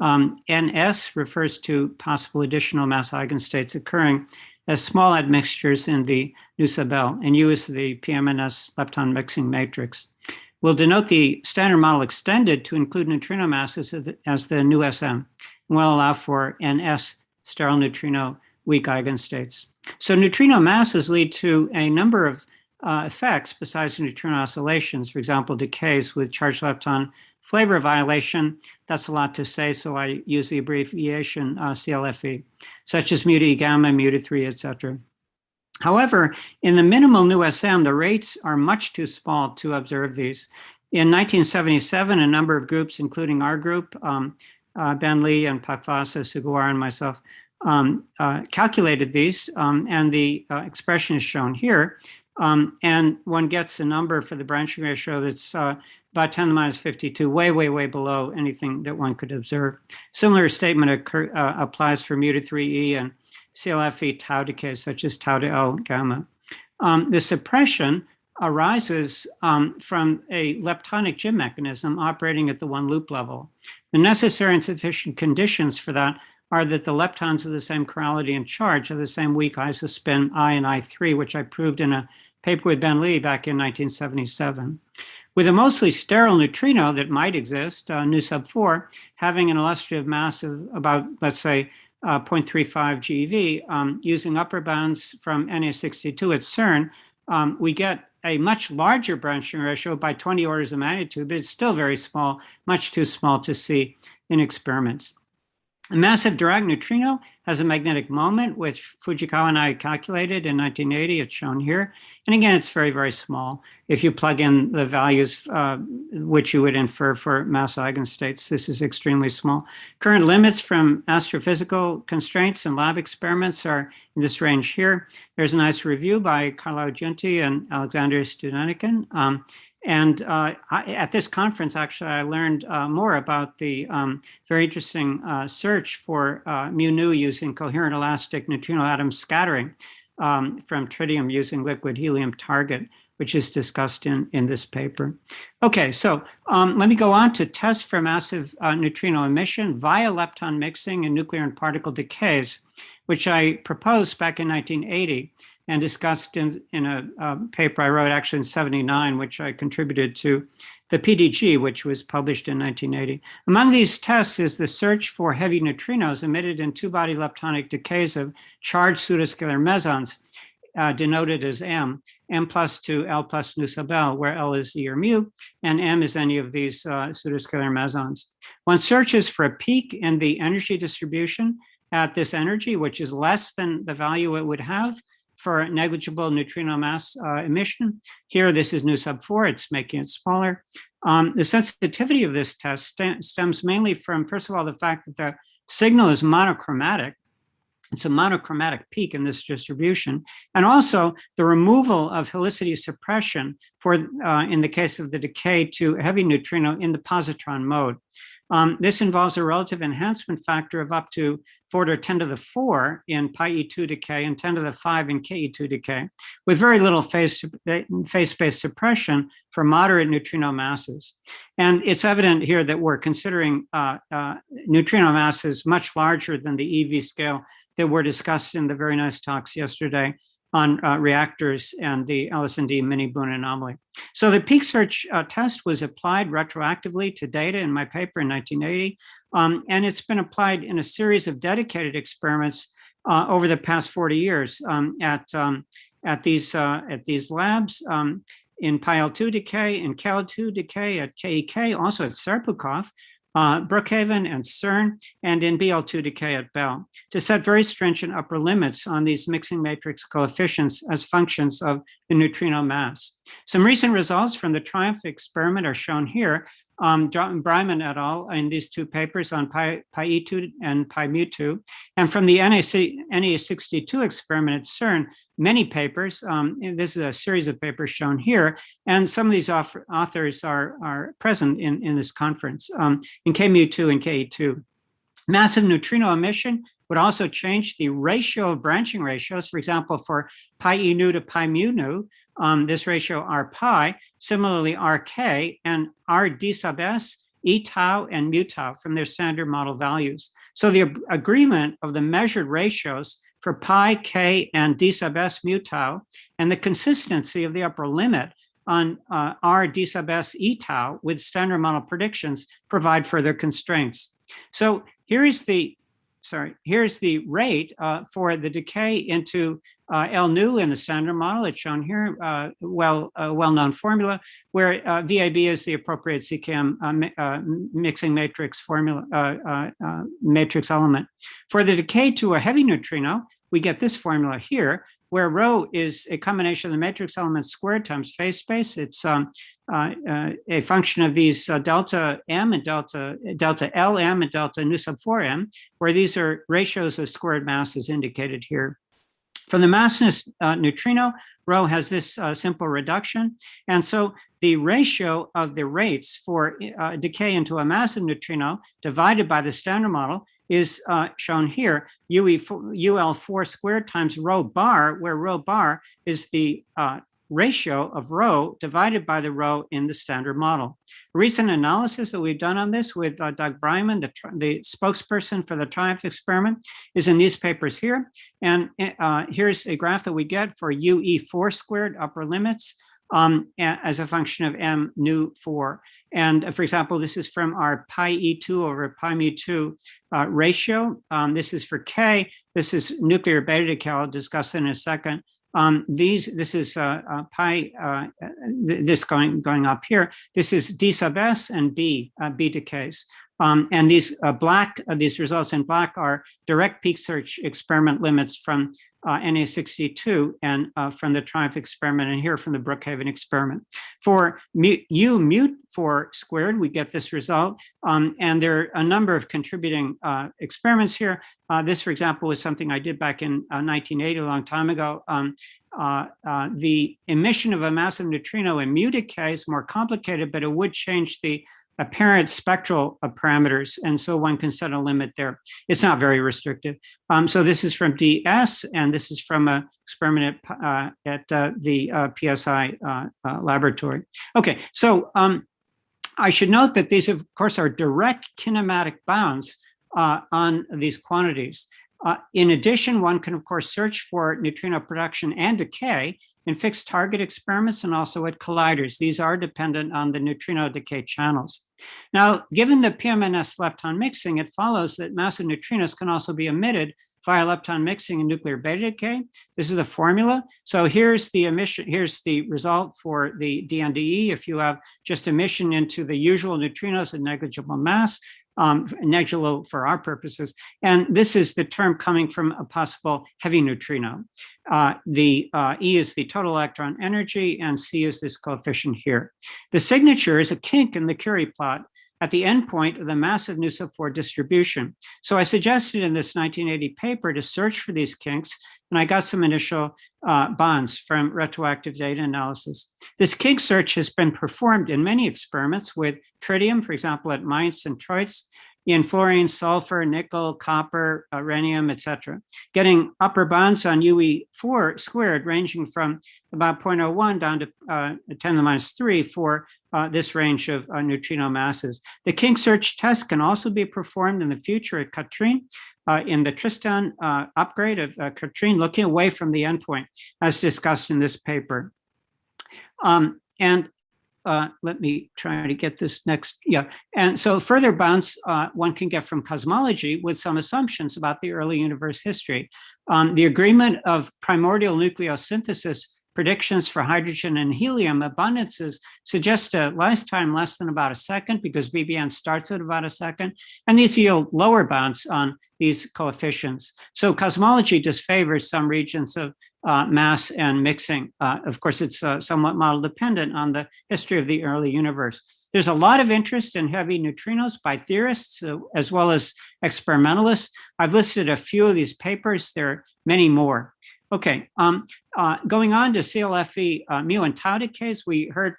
NS refers to possible additional mass eigenstates occurring as small admixtures in the nu sub L, and U is the PMNS lepton mixing matrix. We'll denote the standard model extended to include neutrino masses as the new SM, and we'll allow for NS sterile neutrino weak eigenstates. So neutrino masses lead to a number of effects besides neutrino oscillations, for example, decays with charged lepton flavor violation. That's a lot to say, so I use the abbreviation CLFE, such as mu to E gamma, mu to 3, etc. However, in the minimal new SM, the rates are much too small to observe these. In 1977, a number of groups, including our group, Ben Lee and Pakvasa, Sugawara, and myself, calculated these, and the expression is shown here. And one gets a number for the branching ratio that's about 10 to the minus 52, way, way, way below anything that one could observe. Similar statement applies for mu to 3e and CLFE tau decays, such as tau to L gamma. The suppression arises from a leptonic Jim mechanism operating at the one loop level. The necessary and sufficient conditions for that are that the leptons of the same chirality and charge have the same weak isospin I and I3, which I proved in a paper with Ben Lee back in 1977. With a mostly sterile neutrino that might exist, nu sub 4, having an illustrative mass of about, let's say, 0.35 GeV, using upper bounds from Na62 at CERN, we get a much larger branching ratio by 20 orders of magnitude, but it's still very small, much too small to see in experiments. A massive Dirac neutrino has a magnetic moment, which Fujikawa and I calculated in 1980. It's shown here. And again, it's very, very small. If you plug in the values which you would infer for mass eigenstates, this is extremely small. Current limits from astrophysical constraints and lab experiments are in this range here. There's a nice review by Carlo Giunti and Alexander Studenikin. And at this conference, actually, I learned more about the very interesting search for mu nu using coherent elastic neutrino atom scattering from tritium using liquid helium target, which is discussed in this paper. Okay, so let me go on to test for massive neutrino emission via lepton mixing and nuclear and particle decays, which I proposed back in 1980. And discussed in a paper I wrote actually in 79, which I contributed to the PDG, which was published in 1980. Among these tests is the search for heavy neutrinos emitted in two-body leptonic decays of charged pseudoscalar mesons, denoted as M plus to L plus nu sub L, where L is E or mu, and M is any of these pseudoscalar mesons. One searches for a peak in the energy distribution at this energy, which is less than the value it would have for negligible neutrino mass emission. Here, this is nu sub 4, it's making it smaller. The sensitivity of this test stems mainly from, first of all, the fact that the signal is monochromatic. It's a monochromatic peak in this distribution. And also the removal of helicity suppression for, in the case of the decay to heavy neutrino in the positron mode. This involves a relative enhancement factor of up to 4 to 10 to the 4 in pi E2 decay and 10 to the 5 in KE2 decay, with very little phase-space suppression for moderate neutrino masses. And it's evident here that we're considering neutrino masses much larger than the EV scale that were discussed in the very nice talks yesterday on reactors and the LSND mini-Boone anomaly. So the peak search test was applied retroactively to data in my paper in 1980, and it's been applied in a series of dedicated experiments over the past 40 years at these labs in PyL2 decay, in KL2 decay, at KEK, also at Serpukhov, Brookhaven and CERN, and in BL2 decay at Bell, to set very stringent upper limits on these mixing matrix coefficients as functions of the neutrino mass. Some recent results from the TRIUMPH experiment are shown here. Bryman et al. In these two papers on pi E2 and pi mu2, and from the Na62 experiment at CERN, many papers. This is a series of papers shown here, and some of these authors are present in this conference in K mu2 and Ke2. Massive neutrino emission would also change the ratio of branching ratios. For example, for pi E nu to pi mu nu, this ratio R pi, similarly RK and R d sub s, E tau and mu tau from their standard model values. So the agreement of the measured ratios for pi, k, and d sub s mu tau, and the consistency of the upper limit on R d sub s e tau with standard model predictions provide further constraints. So here's the rate for the decay into L nu in the standard model. It's shown here, well-known formula, where VAB is the appropriate CKM mixing matrix formula, matrix element. For the decay to a heavy neutrino, we get this formula here, where rho is a combination of the matrix element squared times phase space. It's a function of these delta m and delta Lm and delta nu sub 4m, where these are ratios of squared masses indicated here. For the massless neutrino, rho has this simple reduction. And so the ratio of the rates for decay into a massive neutrino divided by the standard model is shown here, UL4 squared times rho bar, where rho bar is the ratio of rho divided by the rho in the standard model. A recent analysis that we've done on this with Doug Bryman, the spokesperson for the TRIUMPH experiment, is in these papers here. And here's a graph that we get for UE4 squared upper limits as a function of m nu 4. And for example, this is from our pi E2 over pi mu2 ratio. This is for K. This is nuclear beta decay. I'll discuss in a second. This is pi, this going up here. This is D sub S and B decays. And these results in black are direct peak search experiment limits from NA62 and from the TRIUMPH experiment, and here from the Brookhaven experiment. For U mut 4 squared, we get this result. And there are a number of contributing experiments here. This, for example, was something I did back in 1980, a long time ago. The emission of a massive neutrino in mu decay is more complicated, but it would change the apparent spectral parameters, and so one can set a limit there. It's not very restrictive. So this is from DS, and this is from an experiment at the PSI laboratory. Okay, so I should note that these, of course, are direct kinematic bounds on these quantities. In addition, one can, of course, search for neutrino production and decay in fixed target experiments and also at colliders. These are dependent on the neutrino decay channels. Now, given the PMNS lepton mixing, it follows that massive neutrinos can also be emitted via lepton mixing and nuclear beta decay. This is the formula. So here's the emission, here's the result for the DNDE. If you have just emission into the usual neutrinos at negligible mass, negligible for our purposes. And this is the term coming from a possible heavy neutrino. The E is the total electron energy, and C is this coefficient here. The signature is a kink in the Curie plot at the endpoint of the massive nu sub 4 distribution. So I suggested in this 1980 paper to search for these kinks, and I got some initial bonds from retroactive data analysis. This kink search has been performed in many experiments with tritium, for example, at Mainz and Troitz, in fluorine, sulfur, nickel, copper, rhenium, etc., getting upper bounds on UE4 squared ranging from about 0.01 down to 10 to the minus 3 for this range of neutrino masses. The kink search test can also be performed in the future at Katrine in the Tristan upgrade of Katrine, looking away from the endpoint, as discussed in this paper. Let me try to get this next. Yeah. And so further bounds one can get from cosmology with some assumptions about the early universe history. The agreement of primordial nucleosynthesis predictions for hydrogen and helium abundances suggest a lifetime less than about a second because BBN starts at about a second, and these yield lower bounds on these coefficients. So cosmology disfavors some regions of mass and mixing. Of course, it's somewhat model dependent on the history of the early universe. There's a lot of interest in heavy neutrinos by theorists as well as experimentalists. I've listed a few of these papers. There are many more. Okay, going on to CLFE mu and tau decays, we heard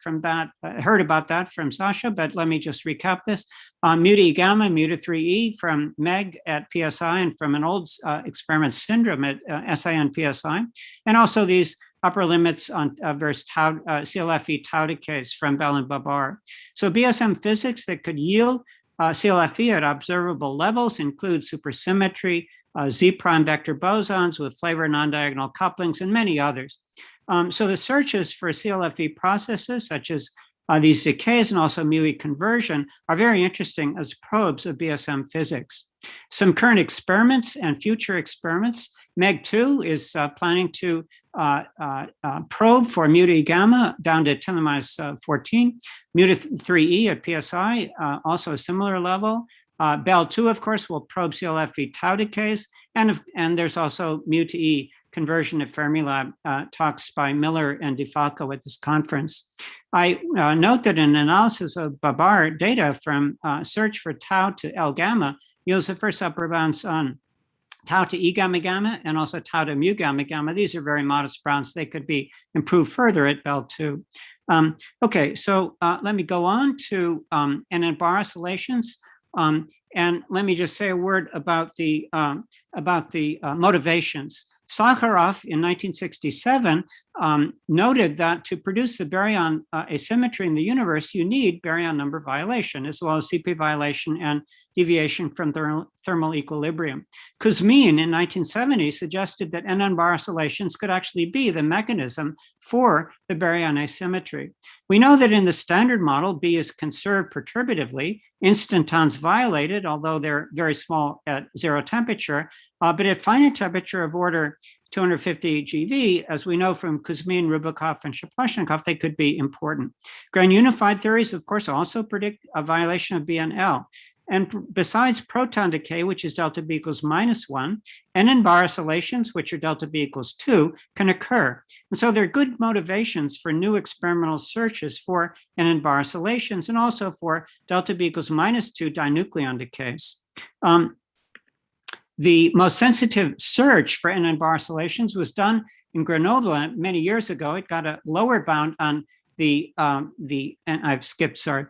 about that from Sasha, but let me just recap this. Mu to E gamma, mu to 3E from Meg at PSI and from an old experiment syndrome at SIN PSI, and also these upper limits on various tau, CLFE tau decays from Bell and Babar. So BSM physics that could yield CLFE at observable levels include supersymmetry, Z prime vector bosons with flavor non-diagonal couplings, and many others. So the searches for CLFE processes such as these decays and also mu-E conversion are very interesting as probes of BSM physics. Some current experiments and future experiments. MEG2 is planning to probe for mu-E gamma down to 10 to the minus 14, mu-3E at PSI, also a similar level. BEL2, of course, will probe CLFE tau decays, and there's also mu-E conversion at Fermilab, talks by Miller and DeFalco at this conference. I note that an analysis of Babar data from search for tau to L gamma yields the first upper bounds on tau to E gamma gamma and also tau to mu gamma gamma. These are very modest bounds. They could be improved further at BEL2. Okay, so let me go on to NN-bar oscillations. And let me just say a word about the motivations. Sakharov in 1967 noted that to produce the baryon asymmetry in the universe, you need baryon number violation, as well as CP violation and deviation from thermal equilibrium. Kuzmin in 1970 suggested that NN-bar oscillations could actually be the mechanism for the baryon asymmetry. We know that in the standard model, B is conserved perturbatively, instantons violated, although they're very small at zero temperature, but at finite temperature of order 250 GeV, as we know from Kuzmin, Rubikov, and Shaposhnikov, they could be important. Grand unified theories, of course, also predict a violation of BNL. And besides proton decay, which is delta B equals -1, NN-bar oscillations, which are delta B equals 2, can occur. And so there are good motivations for new experimental searches for NN-bar oscillations and also for delta B equals -2 dinucleon decays. The most sensitive search for NN-bar oscillations was done in Grenoble many years ago. It got a lower bound on the I've skipped, sorry.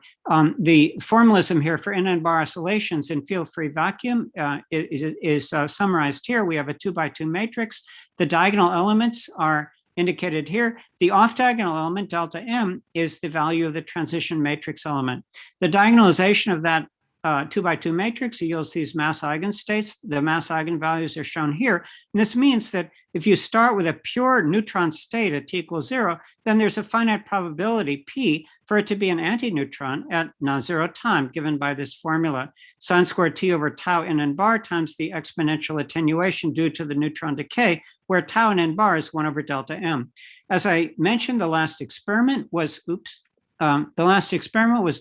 The formalism here for NN-bar oscillations in field-free vacuum is summarized here. We have a 2x2 matrix. The diagonal elements are indicated here. The off-diagonal element, delta M, is the value of the transition matrix element. The diagonalization of that 2x2 matrix yields these mass eigenstates. The mass eigenvalues are shown here. And this means that if you start with a pure neutron state at t equals 0, then there's a finite probability p for it to be an antineutron at non-zero time, given by this formula, sin squared t over tau NN-bar times the exponential attenuation due to the neutron decay, where tau NN-bar is 1 over delta m. As I mentioned, the last experiment was,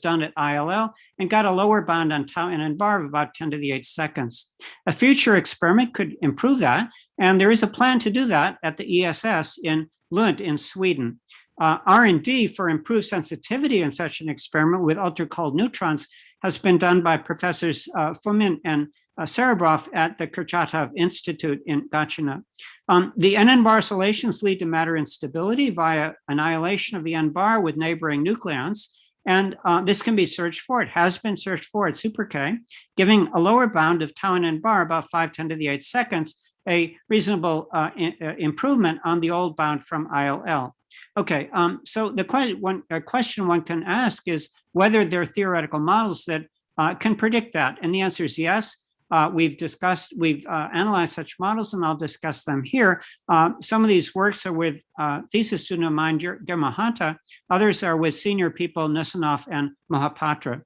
done at ILL and got a lower bound on tau NN-bar of about 10 to the 8 seconds. A future experiment could improve that, and there is a plan to do that at the ESS in Lund in Sweden. R&D for improved sensitivity in such an experiment with ultra-cold neutrons has been done by Professors Fomin and Serebrov at the Kurchatov Institute in Gatchina. The NN-bar oscillations lead to matter instability via annihilation of the N-bar with neighboring nucleons. And this can be searched for. It has been searched for at super K, giving a lower bound of tau N-bar about 5×10 to the 8 seconds, a reasonable improvement on the old bound from ILL. Okay, so the question one can ask is whether there are theoretical models that can predict that. And the answer is yes. We've analyzed such models, and I'll discuss them here. Some of these works are with thesis student of mine, Germahanta. Others are with senior people, Nusanov and Mohapatra.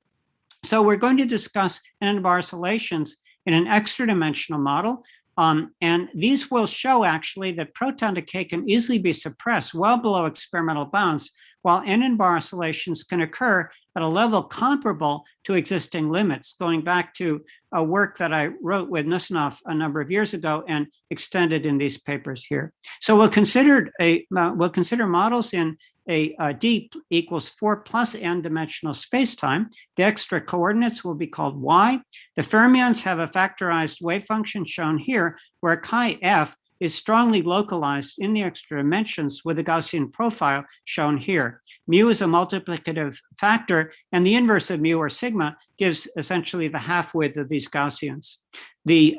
So we're going to discuss NN-bar oscillations in an extra dimensional model. And these will show actually that proton decay can easily be suppressed well below experimental bounds, while NN-bar oscillations can occur at a level comparable to existing limits, going back to a work that I wrote with Nusanov a number of years ago and extended in these papers here. So we'll consider models in a d equals 4 plus n dimensional spacetime. The extra coordinates will be called y. The fermions have a factorized wave function shown here, where chi f is strongly localized in the extra dimensions with a Gaussian profile shown here. Mu is a multiplicative factor, and the inverse of mu, or sigma, gives essentially the half width of these Gaussians. A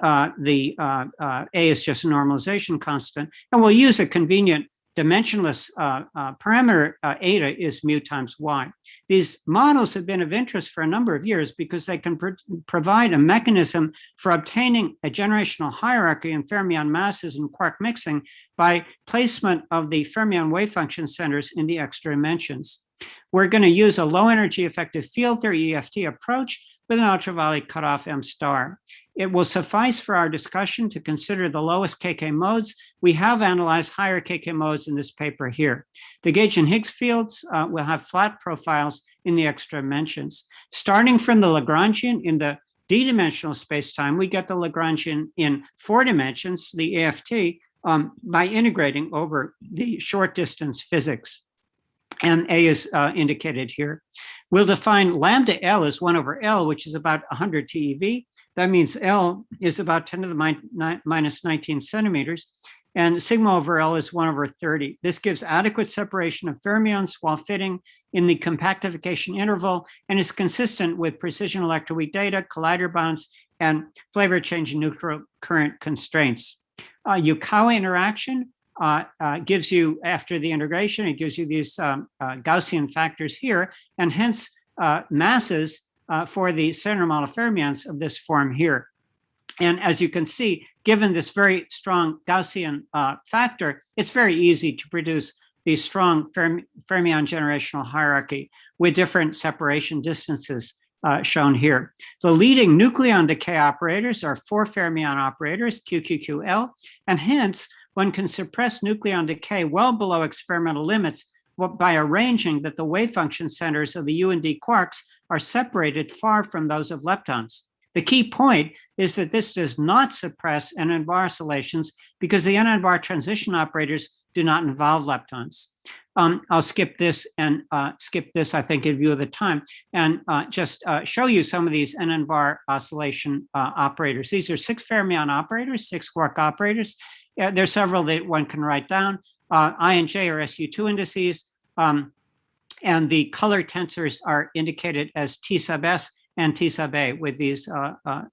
is just a normalization constant, and we'll use a convenient dimensionless parameter eta is mu times y. These models have been of interest for a number of years because they can provide a mechanism for obtaining a generational hierarchy in fermion masses and quark mixing by placement of the fermion wave function centers in the extra dimensions. We're going to use a low energy effective field theory EFT approach with an ultraviolet cutoff M star. It will suffice for our discussion to consider the lowest KK modes. We have analyzed higher KK modes in this paper here. The gauge and Higgs fields will have flat profiles in the extra dimensions. Starting from the Lagrangian in the d-dimensional spacetime, we get the Lagrangian in 4 dimensions, the AFT, by integrating over the short distance physics. And A is indicated here. We'll define lambda L as 1 over L, which is about 100 TeV. That means L is about 10 to the minus 19 centimeters, and sigma over L is 1 over 30. This gives adequate separation of fermions while fitting in the compactification interval and is consistent with precision electroweak data, collider bounds, and flavor change in neutral current constraints. Yukawa interaction gives you, after the integration, it gives you these Gaussian factors here, and hence masses for the standard model fermions of this form here. And as you can see, given this very strong Gaussian factor, it's very easy to produce the strong fermion generational hierarchy with different separation distances shown here. The leading nucleon decay operators are 4 fermion operators, QQQL, and hence one can suppress nucleon decay well below experimental limits by arranging that the wave function centers of the U and D quarks are separated far from those of leptons. The key point is that this does not suppress NN-bar oscillations because the NN-bar transition operators do not involve leptons. I'll skip this and skip this, I think, in view of the time, and just show you some of these NN-bar oscillation operators. These are 6 fermion operators, 6 quark operators. There's several that one can write down. I and J are SU2 indices, and the color tensors are indicated as T sub S and T sub A with these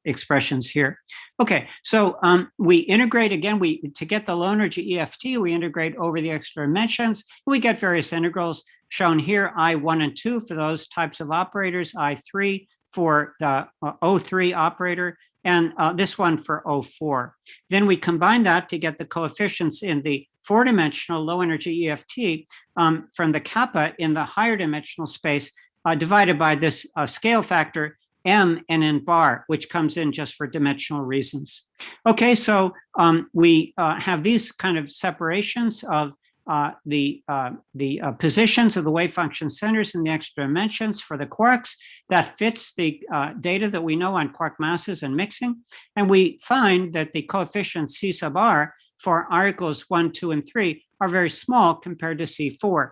expressions here. Okay, so we integrate again, to get the low energy EFT, we integrate over the extra dimensions. We get various integrals shown here, I1 and 2 for those types of operators, I3 for the O3 operator, and this one for O4. Then we combine that to get the coefficients in the 4-dimensional low energy EFT from the kappa in the higher dimensional space divided by this scale factor M NN bar, which comes in just for dimensional reasons. Okay, so we have these kind of separations of the positions of the wave function centers in the extra dimensions for the quarks. That fits the data that we know on quark masses and mixing. And we find that the coefficients C sub R for R equals 1, 2, and 3 are very small compared to C4.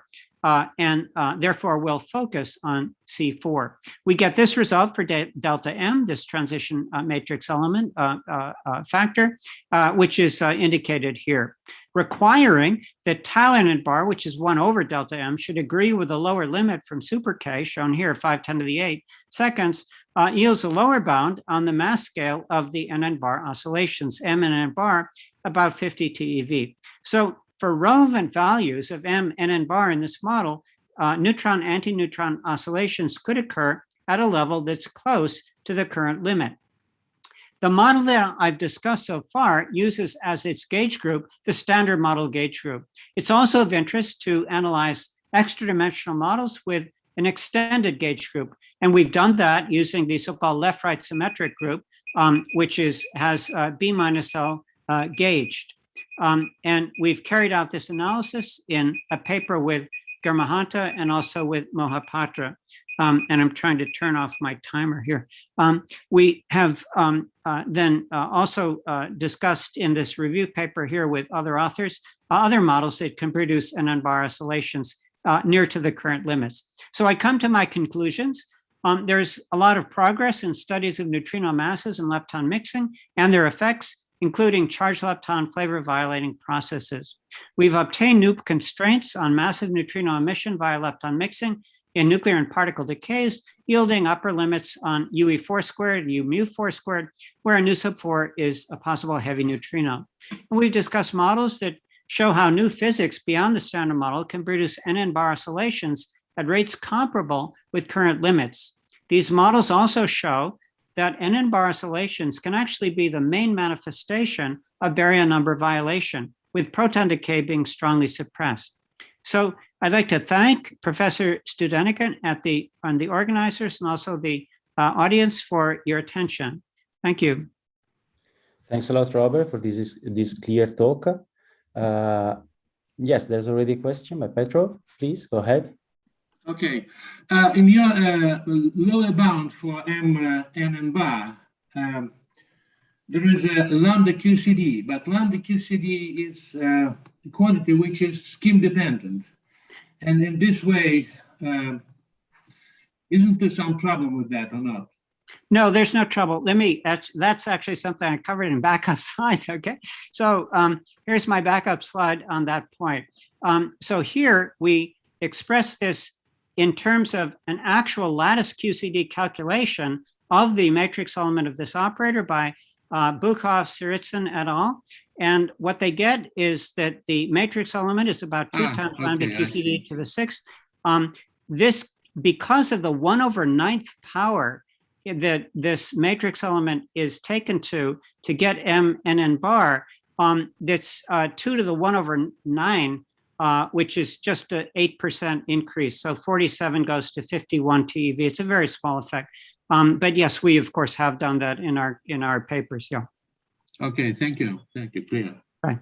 And therefore we'll focus on C4. We get this result for delta M, this transition matrix element factor, which is indicated here, requiring that tau NN bar, which is 1 over delta M, should agree with a lower limit from super K, shown here, 510 to the 8 seconds, yields a lower bound on the mass scale of the NN bar oscillations, M NN bar, about 50 TeV. So for relevant values of M NN bar in this model, neutron anti-neutron oscillations could occur at a level that's close to the current limit. The model that I've discussed so far uses as its gauge group the standard model gauge group. It's also of interest to analyze extra-dimensional models with an extended gauge group. And we've done that using the so-called left-right symmetric group, which has B minus L gauged. And we've carried out this analysis in a paper with Girmahanta and also with Mohapatra. And I'm trying to turn off my timer here. We have then also discussed in this review paper here with other authors, other models that can produce NN bar oscillations near to the current limits. So I come to my conclusions. There's a lot of progress in studies of neutrino masses and lepton mixing and their effects, including charged lepton flavor violating processes. We've obtained new constraints on massive neutrino emission via lepton mixing in nuclear and particle decays, yielding upper limits on UE4 squared and U mu 4 squared, where a nu sub 4 is a possible heavy neutrino. And we've discussed models that show how new physics beyond the standard model can produce NN-bar oscillations at rates comparable with current limits. These models also show that NN-bar oscillations can actually be the main manifestation of baryon number violation, with proton decay being strongly suppressed. So I'd like to thank Professor Studenica and the organizers and also the audience for your attention. Thank you. Thanks a lot, Robert, for this clear talk. Yes, there's already a question by Petro. Please go ahead. Okay. In your lower bound for NN bar, there is a lambda QCD, but lambda QCD is a quantity which is scheme dependent. And in this way, isn't there some problem with that or not? No, there's no trouble. That's actually something I covered in backup slides, okay? So here's my backup slide on that point. So here we express this in terms of an actual lattice QCD calculation of the matrix element of this operator by Bukov, Tsiritsyn et al. And what they get is that the matrix element is about 2 times lambda QCD to the 6th. This, because of the 1/9th power that this matrix element is taken to get MNN bar, that's 2 to the 1/9, which is just an 8% increase. So 47 goes to 51 TeV. It's a very small effect. But yes, we of course have done that in our papers. Yeah. Okay, thank you. Thank you. Clear. Right.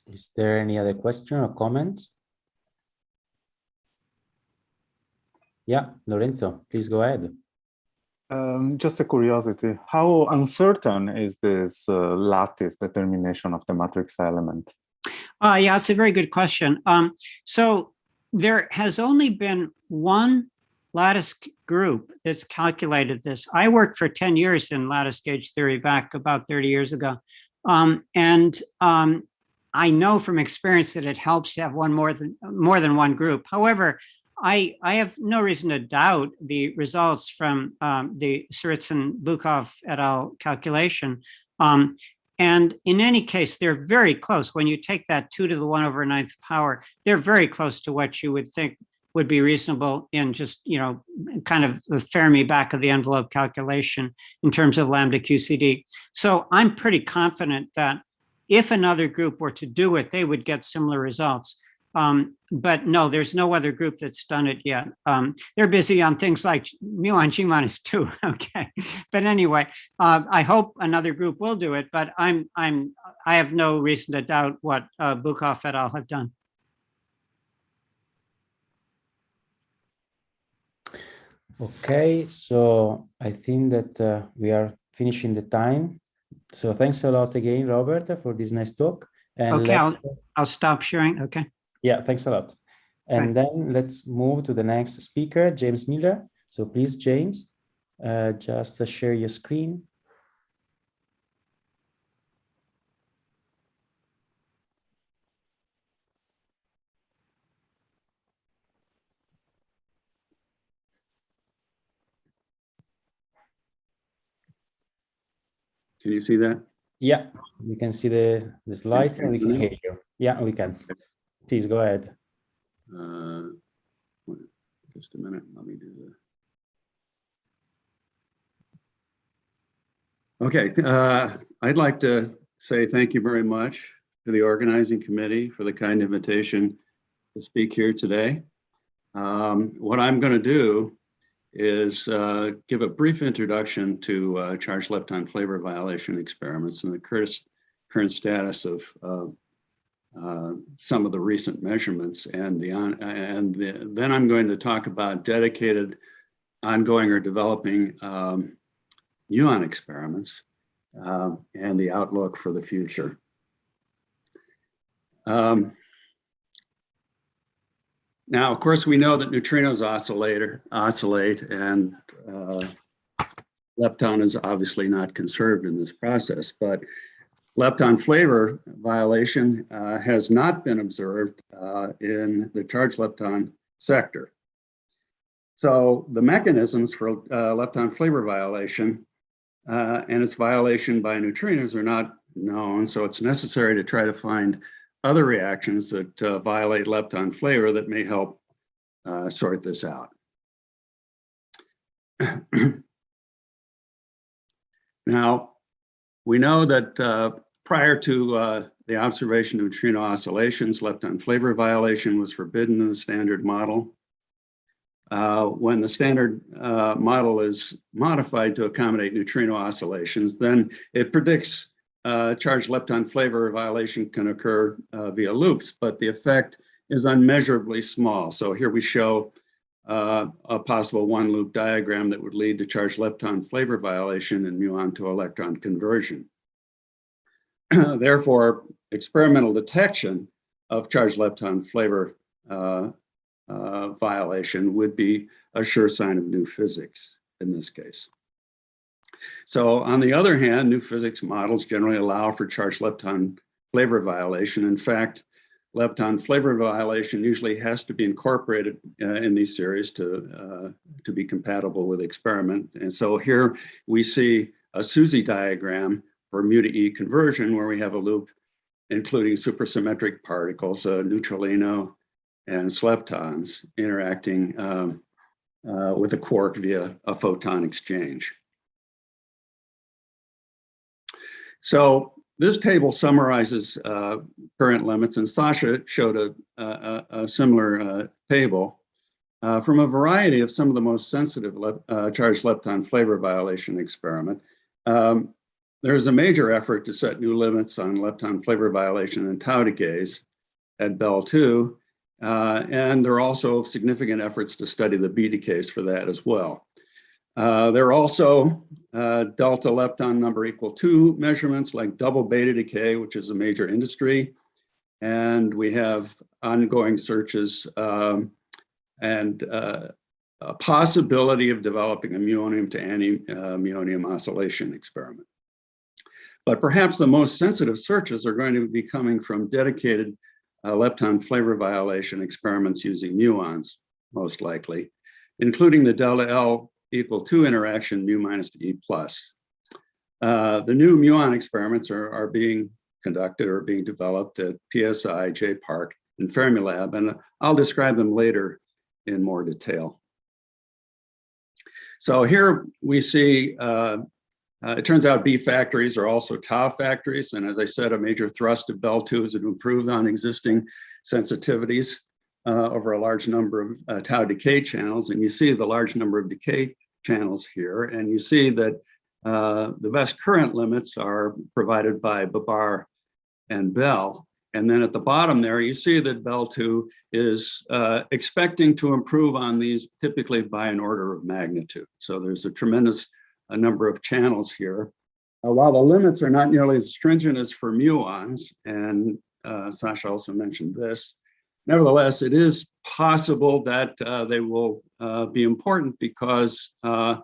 Is there any other question or comment? Yeah, Lorenzo, please go ahead. Just a curiosity, how uncertain is this lattice determination of the matrix element? Yeah, it's a very good question. So there has only been one lattice group that's calculated this. I worked for 10 years in lattice gauge theory back about 30 years ago. I know from experience that it helps to have more than one group. However, I have no reason to doubt the results from the Tsiritsyn-Bukov et al. Calculation. And in any case, they're very close. When you take that 2 to the 1/9th power, they're very close to what you would think would be reasonable in just, kind of a Fermi back of the envelope calculation in terms of lambda QCD. So I'm pretty confident that if another group were to do it, they would get similar results. But no, there's no other group that's done it yet. They're busy on things like mu-1 G-2, okay. But anyway, I hope another group will do it, but I have no reason to doubt what Bukov et al. Have done. Okay, so I think that we are finishing the time. So thanks a lot again, Robert, for this nice talk. And okay, I'll stop sharing, okay. Yeah, thanks a lot. And then let's move to the next speaker, James Miller. So please, James, just share your screen. Can you see that? Yeah, we can see the slides and we can hear you. Yeah, we can. Please go ahead. Just a minute, let me do that. Okay, I'd like to say thank you very much to the organizing committee for the kind invitation to speak here today. What I'm going to do is give a brief introduction to charged lepton flavor violation experiments and the current status of some of the recent measurements, and then I'm going to talk about dedicated, ongoing, or developing muon experiments and the outlook for the future. Now, of course, we know that neutrinos oscillate, and lepton is obviously not conserved in this process, but lepton flavor violation has not been observed in the charged lepton sector. So the mechanisms for lepton flavor violation and its violation by neutrinos are not known. So it's necessary to try to find other reactions that violate lepton flavor that may help sort this out. Now, we know that prior to the observation of neutrino oscillations, lepton flavor violation was forbidden in the standard model. When the standard model is modified to accommodate neutrino oscillations, then it predicts charged lepton flavor violation can occur via loops, but the effect is unmeasurably small. So here we show a possible one loop diagram that would lead to charged lepton flavor violation and muon to electron conversion. Therefore, experimental detection of charged lepton flavor violation would be a sure sign of new physics in this case. So on the other hand, new physics models generally allow for charged lepton flavor violation. In fact, lepton flavor violation usually has to be incorporated in these series to be compatible with experiment. And so here we see a SUSY diagram for mu to E conversion, where we have a loop including supersymmetric particles, neutralino and sleptons interacting with a quark via a photon exchange. So this table summarizes current limits, and Sasha showed a similar table from a variety of some of the most sensitive charged lepton flavor violation experiment. There's a major effort to set new limits on lepton flavor violation and tau decays at Bell 2, and there are also significant efforts to study the B decays for that as well. There are also delta lepton number equal 2 measurements like double beta decay, which is a major industry. And we have ongoing searches and a possibility of developing a muonium to anti-muonium oscillation experiment. But perhaps the most sensitive searches are going to be coming from dedicated lepton flavor violation experiments using muons, most likely, including the delta L equal 2 interaction mu minus to E plus. The new muon experiments are being conducted or being developed at PSI, JPark, and Fermilab, and I'll describe them later in more detail. So here we see, it turns out B factories are also tau factories, and as I said, a major thrust of Bell 2 is to improve on existing sensitivities over a large number of tau decay channels. And you see the large number of decay channels here. And you see that the best current limits are provided by Babar and Bell. And then at the bottom there, you see that Bell 2 is expecting to improve on these typically by an order of magnitude. So there's a tremendous number of channels here. While the limits are not nearly as stringent as for muons, and Sasha also mentioned this, nevertheless, it is possible that they will be important because some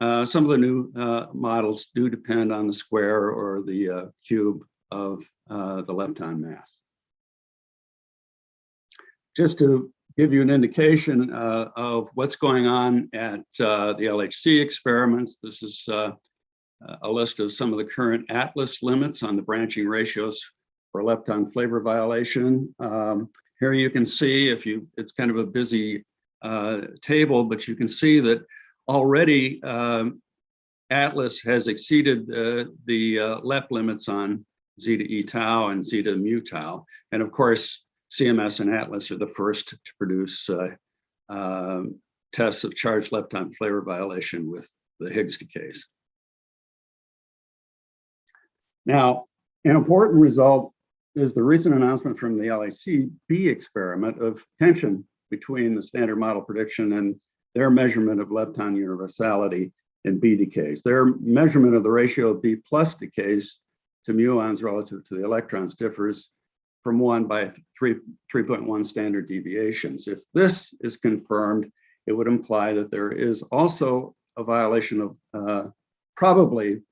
of the new models do depend on the square or the cube of the lepton mass. Just to give you an indication of what's going on at the LHC experiments, this is a list of some of the current ATLAS limits on the branching ratios for lepton flavor violation. Here you can see, it's kind of a busy table, but you can see that already ATLAS has exceeded the LEP limits on zeta E tau and zeta mu tau. And of course, CMS and ATLAS are the first to produce tests of charged lepton flavor violation with the Higgs decays. Now, an important result is the recent announcement from the LHC-B experiment of tension between the standard model prediction and their measurement of lepton universality in B decays. Their measurement of the ratio of B plus decays to muons relative to the electrons differs from 1 by 3.1 standard deviations. If this is confirmed, it would imply that there is also a violation of, probably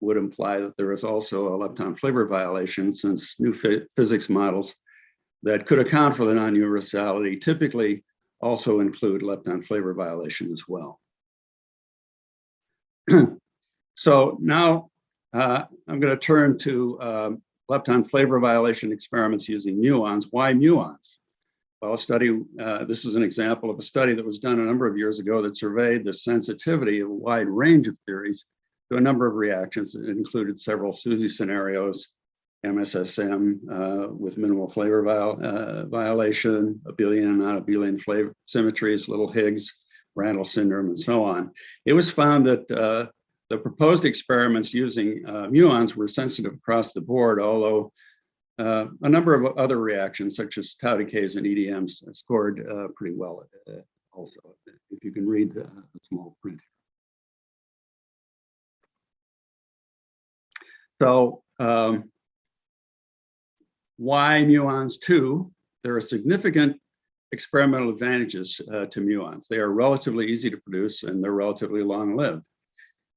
would imply that there is also a lepton flavor violation, since new physics models that could account for the non-universality typically also include lepton flavor violation as well. So now I'm going to turn to lepton flavor violation experiments using muons. Why muons? Well, this is an example of a study that was done a number of years ago that surveyed the sensitivity of a wide range of theories to a number of reactions. It included several SUSY scenarios, MSSM with minimal flavor violation, abelian and non-abelian flavor symmetries, little Higgs, Randall syndrome, and so on. It was found that the proposed experiments using muons were sensitive across the board, although a number of other reactions, such as tau decays and EDMs, scored pretty well also, if you can read the small print. So why muons too? There are significant experimental advantages to muons. They are relatively easy to produce and they're relatively long-lived.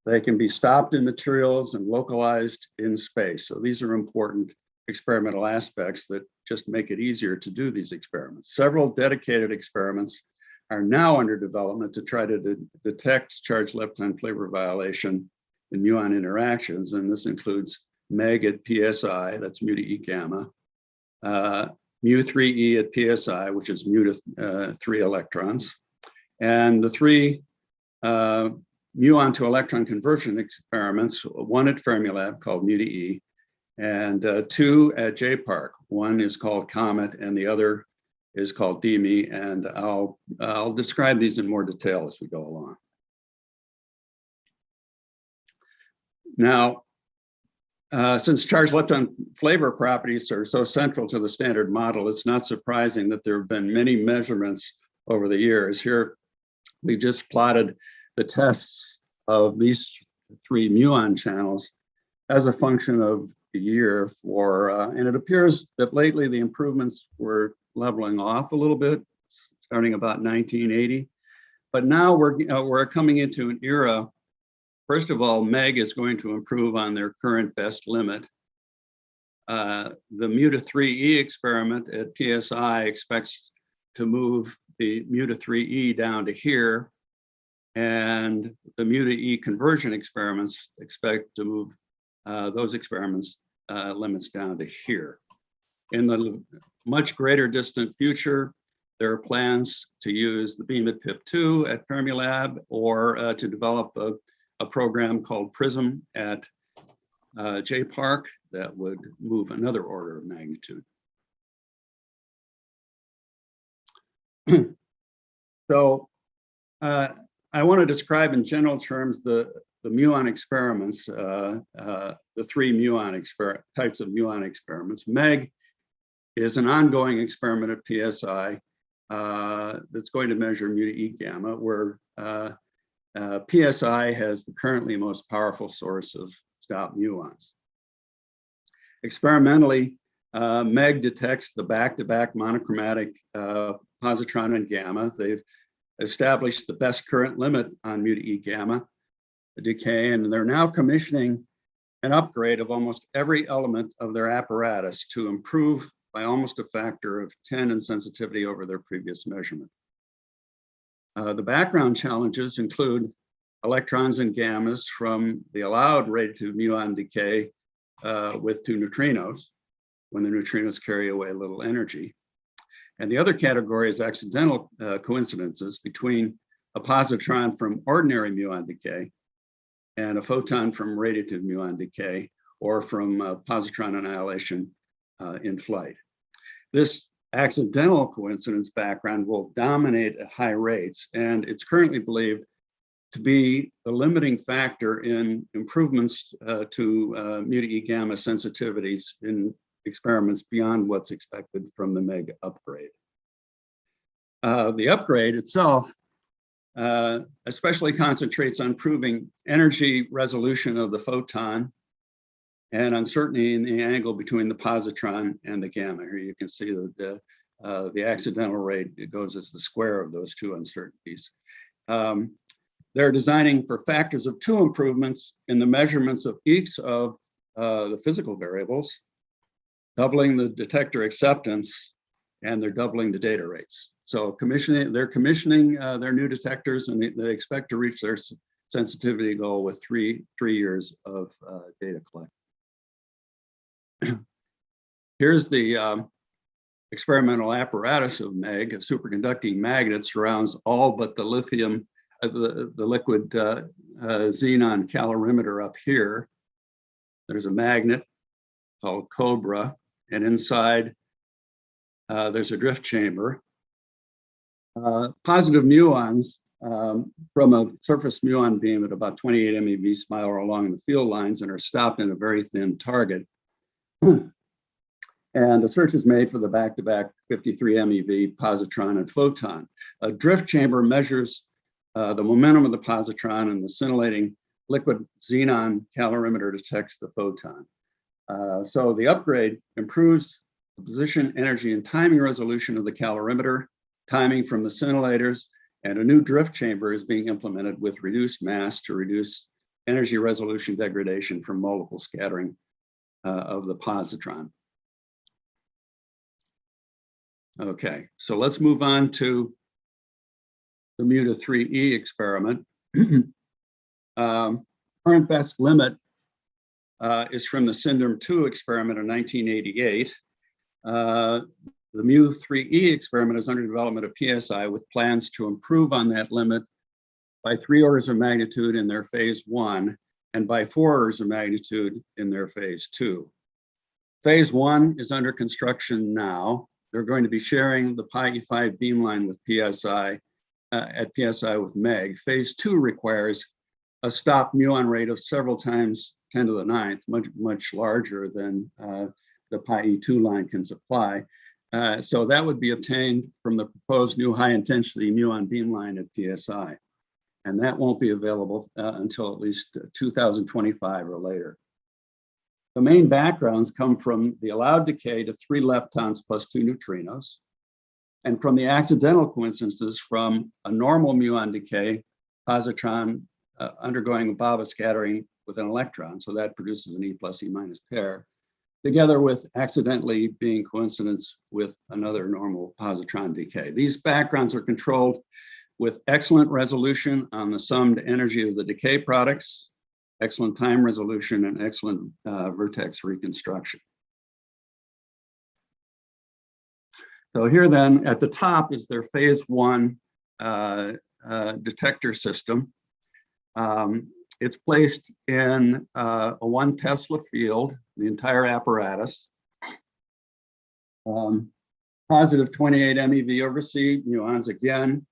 They can be stopped in materials and localized in space. So these are important experimental aspects that just make it easier to do these experiments. Several dedicated experiments are now under development to try to detect charged lepton flavor violation in muon interactions. And this includes MEG at PSI, that's mu to E gamma, mu3E at PSI, which is mu to 3 electrons, and the 3 muon to electron conversion experiments, one at Fermilab called mu to E, and 2 at JPark. One is called COMET and the other is called DME, and I'll describe these in more detail as we go along. Now, since charged lepton flavor properties are so central to the standard model, it's not surprising that there have been many measurements over the years. Here, we just plotted the tests of these 3 muon channels as a function of the year and it appears that lately the improvements were leveling off a little bit, starting about 1980. But now we're coming into an era. First of all, MEG is going to improve on their current best limit. The mu to 3E experiment at PSI expects to move the mu to 3E down to here, and the mu to E conversion experiments expect to move those experiments limits down to here. In the much greater distant future, there are plans to use the beam at PIP2 at Fermilab or to develop a program called PRISM at JPark that would move another order of magnitude. So I want to describe in general terms the muon experiments, the 3 muon types of muon experiments. MEG is an ongoing experiment at PSI that's going to measure mu to E gamma, where PSI has the currently most powerful source of stopped muons. Experimentally, MEG detects the back-to-back monochromatic positron and gamma. They've established the best current limit on mu to E gamma decay, and they're now commissioning an upgrade of almost every element of their apparatus to improve by almost a factor of 10 in sensitivity over their previous measurement. The background challenges include electrons and gammas from the allowed radiative muon decay with 2 neutrinos, when the neutrinos carry away little energy. And the other category is accidental coincidences between a positron from ordinary muon decay and a photon from radiative muon decay, or from positron annihilation in flight. This accidental coincidence background will dominate at high rates, and it's currently believed to be the limiting factor in improvements to mu to E gamma sensitivities in experiments beyond what's expected from the MEG upgrade. The upgrade itself especially concentrates on proving energy resolution of the photon and uncertainty in the angle between the positron and the gamma. Here you can see that the accidental rate, it goes as the square of those 2 uncertainties. They're designing for factors of 2 improvements in the measurements of each of the physical variables, doubling the detector acceptance, and they're doubling the data rates. So they're commissioning their new detectors, and they expect to reach their sensitivity goal with three years of data collection. Here's the experimental apparatus of MEG. A superconducting magnet surrounds all but the lithium, the liquid xenon calorimeter up here. There's a magnet called Cobra, and inside there's a drift chamber. Positive muons from a surface muon beam at about 28 MeV spiral along the field lines and are stopped in a very thin target. And a search is made for the back-to-back 53 MeV positron and photon. A drift chamber measures the momentum of the positron, and the scintillating liquid xenon calorimeter detects the photon. So the upgrade improves the position, energy, and timing resolution of the calorimeter, timing from the scintillators, and a new drift chamber is being implemented with reduced mass to reduce energy resolution degradation from multiple scattering of the positron. Okay, so let's move on to the mu-3e experiment. Current best limit is from the Syndrome-2 experiment in 1988. The mu-3e experiment is under development at PSI with plans to improve on that limit by 3 orders of magnitude in their phase 1 and by 4 orders of magnitude in their phase 2. Phase 1 is under construction now. They're going to be sharing the Pi-E5 beamline with PSI at PSI with MEG. Phase 2 requires a stop muon rate of several times 10 to the 9th, much larger than the Pi-E2 line can supply. So that would be obtained from the proposed new high-intensity muon beamline at PSI. And that won't be available until at least 2025 or later. The main backgrounds come from the allowed decay to 3 leptons plus 2 neutrinos, and from the accidental coincidences from a normal muon decay, positron undergoing Ababa scattering with an electron, so that produces an E plus E minus pair, together with accidentally being coincidence with another normal positron decay. These backgrounds are controlled with excellent resolution on the summed energy of the decay products, excellent time resolution, and excellent vertex reconstruction. So here then, at the top is their phase 1 detector system. It's placed in a 1 Tesla field, the entire apparatus. Positive 28 MeV over C muons again,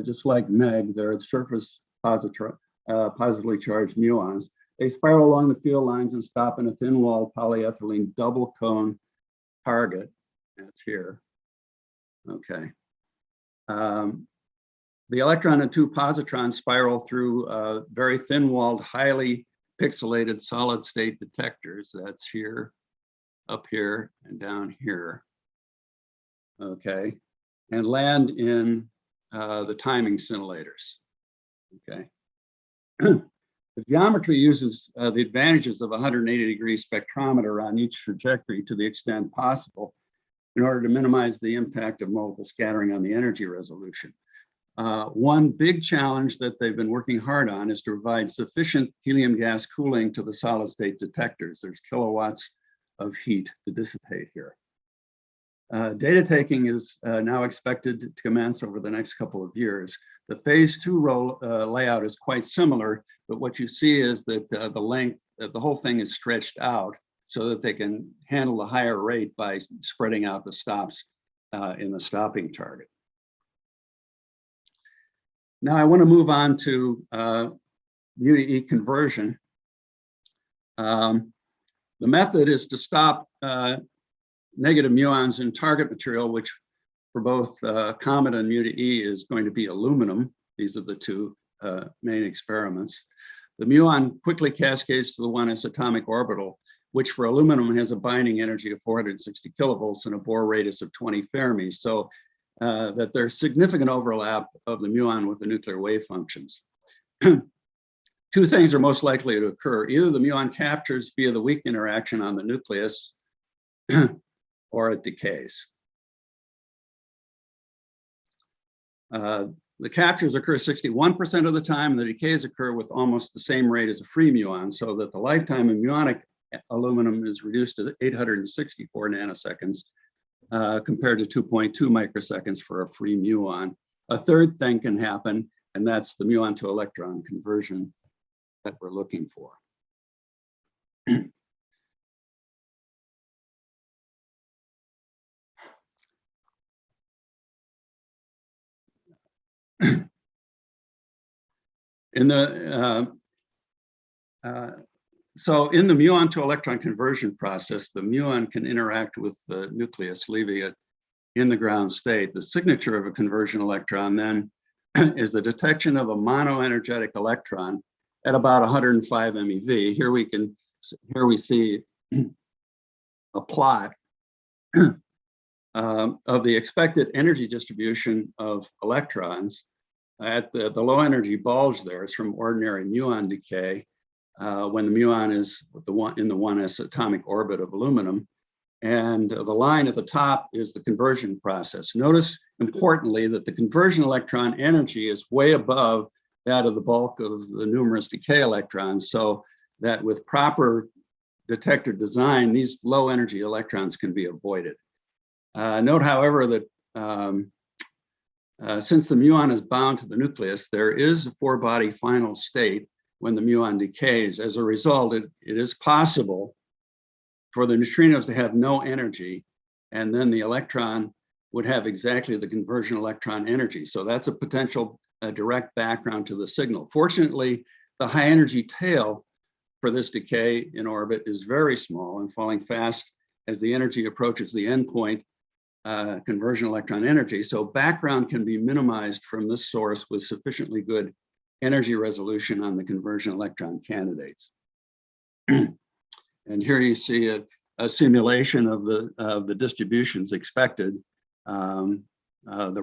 just like MEG, they're surface positively charged muons. They spiral along the field lines and stop in a thin-walled polyethylene double cone target. That's here. Okay. The electron and 2 positrons spiral through very thin-walled, highly pixelated solid-state detectors. That's here, up here, and down here. Okay, and land in the timing scintillators. Okay. The geometry uses the advantages of a 180-degree spectrometer on each trajectory to the extent possible in order to minimize the impact of multiple scattering on the energy resolution. One big challenge that they've been working hard on is to provide sufficient helium gas cooling to the solid state detectors. There's kilowatts of heat to dissipate here. Data taking is now expected to commence over the next couple of years. The phase 2 layout is quite similar, but what you see is that the length, the whole thing is stretched out so that they can handle the higher rate by spreading out the stops in the stopping target. Now I want to move on to mu-to-E conversion. The method is to stop negative muons in target material, which for both Comet and mu-to-E is going to be aluminum. These are the 2 main experiments. The muon quickly cascades to the 1s atomic orbital, which for aluminum has a binding energy of 460 kilovolts and a Bohr radius of 20 Fermi. So that there's significant overlap of the muon with the nuclear wave functions. 2 things are most likely to occur. Either the muon captures via the weak interaction on the nucleus or it decays. The captures occur 61% of the time, and the decays occur with almost the same rate as a free muon, so that the lifetime of muonic aluminum is reduced to 864 nanoseconds compared to 2.2 microseconds for a free muon. A third thing can happen, and that's the muon to electron conversion that we're looking for. In the in the muon to electron conversion process, the muon can interact with the nucleus, leaving it in the ground state. The signature of a conversion electron then is the detection of a monoenergetic electron at about 105 MeV. Here we see a plot of the expected energy distribution of electrons at the low energy bulge there is from ordinary muon decay when the muon is in the 1s atomic orbit of aluminum. And the line at the top is the conversion process. Notice, importantly, that the conversion electron energy is way above that of the bulk of the numerous decay electrons, so that with proper detector design, these low energy electrons can be avoided. Note, however, that since the muon is bound to the nucleus, there is a four-body final state when the muon decays. As a result, it is possible for the neutrinos to have no energy, and then the electron would have exactly the conversion electron energy. So that's a potential direct background to the signal. Fortunately, the high energy tail for this decay in orbit is very small and falling fast as the energy approaches the endpoint conversion electron energy. So background can be minimized from this source with sufficiently good energy resolution on the conversion electron candidates. And here you see a simulation of the distributions expected. The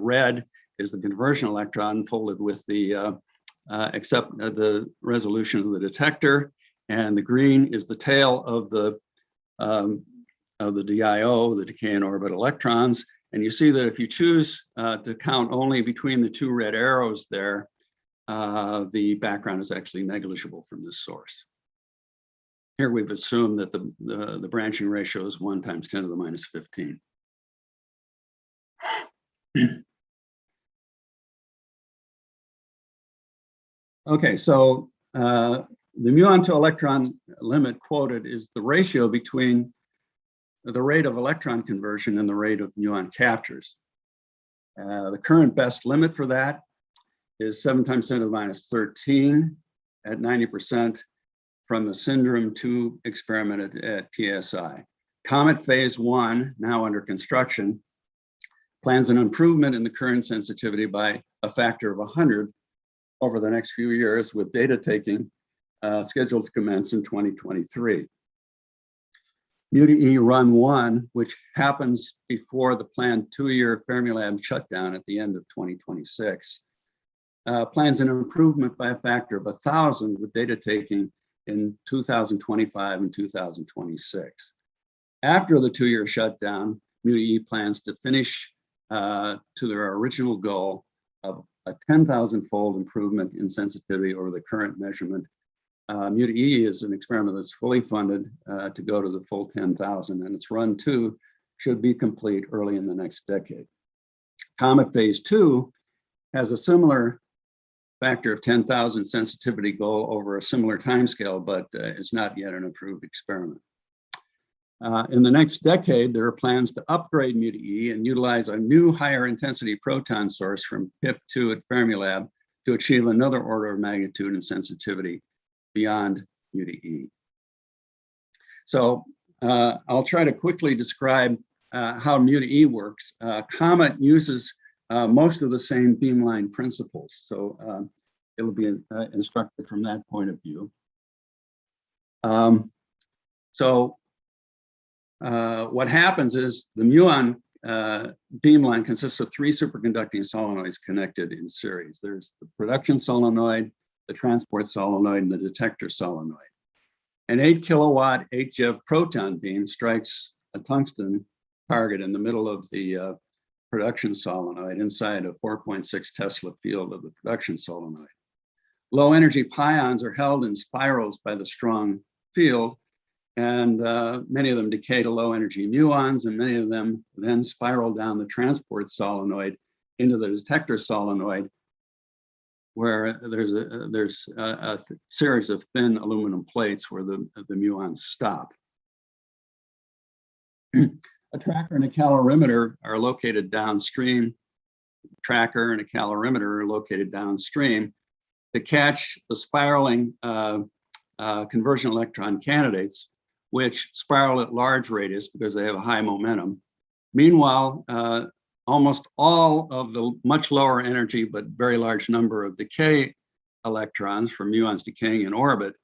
red is the conversion electron folded with the the resolution of the detector, and the green is the tail of the DIO, the decay in orbit electrons. And you see that if you choose to count only between the two red arrows there, the background is actually negligible from this source. Here we've assumed that the branching ratio is 1 × 10⁻15. Okay, so the muon to electron limit quoted is the ratio between the rate of electron conversion and the rate of muon captures. The current best limit for that is 7 × 10⁻13 at 90% from the Syndrome 2 experiment at PSI. Comet Phase 1, now under construction, plans an improvement in the current sensitivity by a factor of 100 over the next few years, with data taking scheduled to commence in 2023. MUTE Run 1, which happens before the planned 2-year Fermilab shutdown at the end of 2026, plans an improvement by a factor of 1,000 with data taking in 2025 and 2026. After the 2-year shutdown, MUTE plans to finish to their original goal of a 10,000-fold improvement in sensitivity over the current measurement. MUTE is an experiment that's fully funded to go to the full 10,000, and its Run 2 should be complete early in the next decade. Comet Phase 2 has a similar factor of 10,000 sensitivity goal over a similar timescale, but is not yet an approved experiment. In the next decade, there are plans to upgrade MUTE and utilize a new higher intensity proton source from PIP2 at Fermilab to achieve another order of magnitude in sensitivity beyond MUTE. So I'll try to quickly describe how MUTE works. Comet uses most of the same beamline principles, so it'll be instructive from that point of view. What happens is the muon beamline consists of 3 superconducting solenoids connected in series. There's the production solenoid, the transport solenoid, and the detector solenoid. An 8 kilowatt 8 GeV proton beam strikes a tungsten target in the middle of the production solenoid inside a 4.6 Tesla field of the production solenoid. Low energy pions are held in spirals by the strong field, and many of them decay to low energy muons, and many of them then spiral down the transport solenoid into the detector solenoid, where there's a series of thin aluminum plates where the muons stop. A tracker and a calorimeter are located downstream. Tracker and a calorimeter are located downstream to catch the spiraling conversion electron candidates, which spiral at large radius because they have a high momentum. Meanwhile, almost all of the much lower energy but very large number of decay electrons from muons decaying in orbit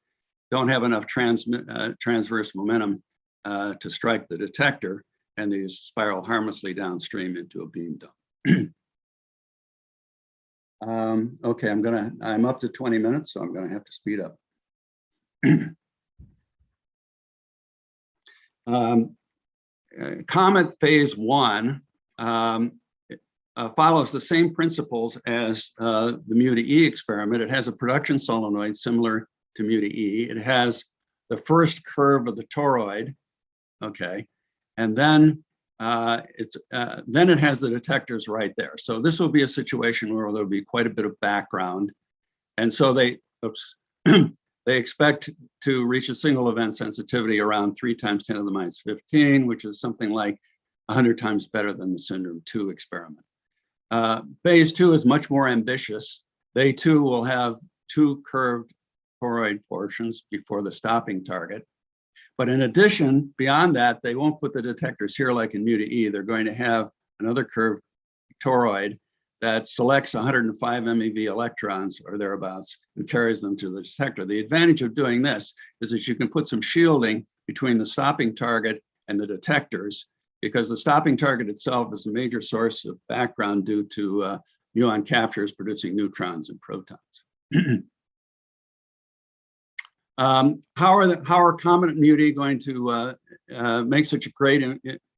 don't have enough transverse momentum to strike the detector, and these spiral harmlessly downstream into a beam dump. Okay, I'm up to 20 minutes, so I'm gonna have to speed up. Comet phase 1 follows the same principles as the mu to E experiment. It has a production solenoid similar to mu to E. It has the first curve of the toroid, okay, and then it has the detectors right there. So this will be a situation where there'll be quite a bit of background, and so they expect to reach a single event sensitivity around 3 × 10⁻⁵, which is something like 100 times better than the Syndrome 2 experiment. Phase 2 is much more ambitious. They too will have 2 curved toroid portions before the stopping target. But in addition, beyond that, they won't put the detectors here like in mu to E. They're going to have another curved toroid that selects 105 MeV electrons or thereabouts and carries them to the detector. The advantage of doing this is that you can put some shielding between the stopping target and the detectors, because the stopping target itself is a major source of background due to muon captures producing neutrons and protons. How are Comet and mu-D going to make such a great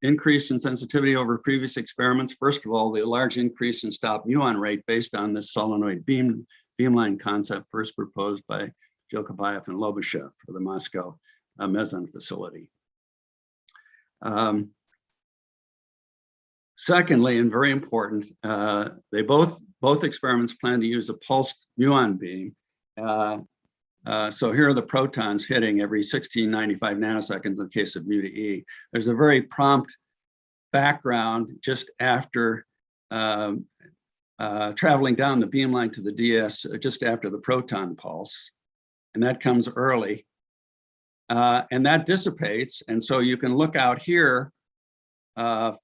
increase in sensitivity over previous experiments? First of all, the large increase in stop muon rate based on this solenoid beamline concept first proposed by Jokobayev and Lobashev for the Moscow meson facility. Secondly, and very important, both experiments plan to use a pulsed muon beam. So here are the protons hitting every 1695 nanoseconds in the case of mu to E. There's a very prompt background just after traveling down the beamline to the DS, just after the proton pulse, and that comes early. And that dissipates, and so you can look out here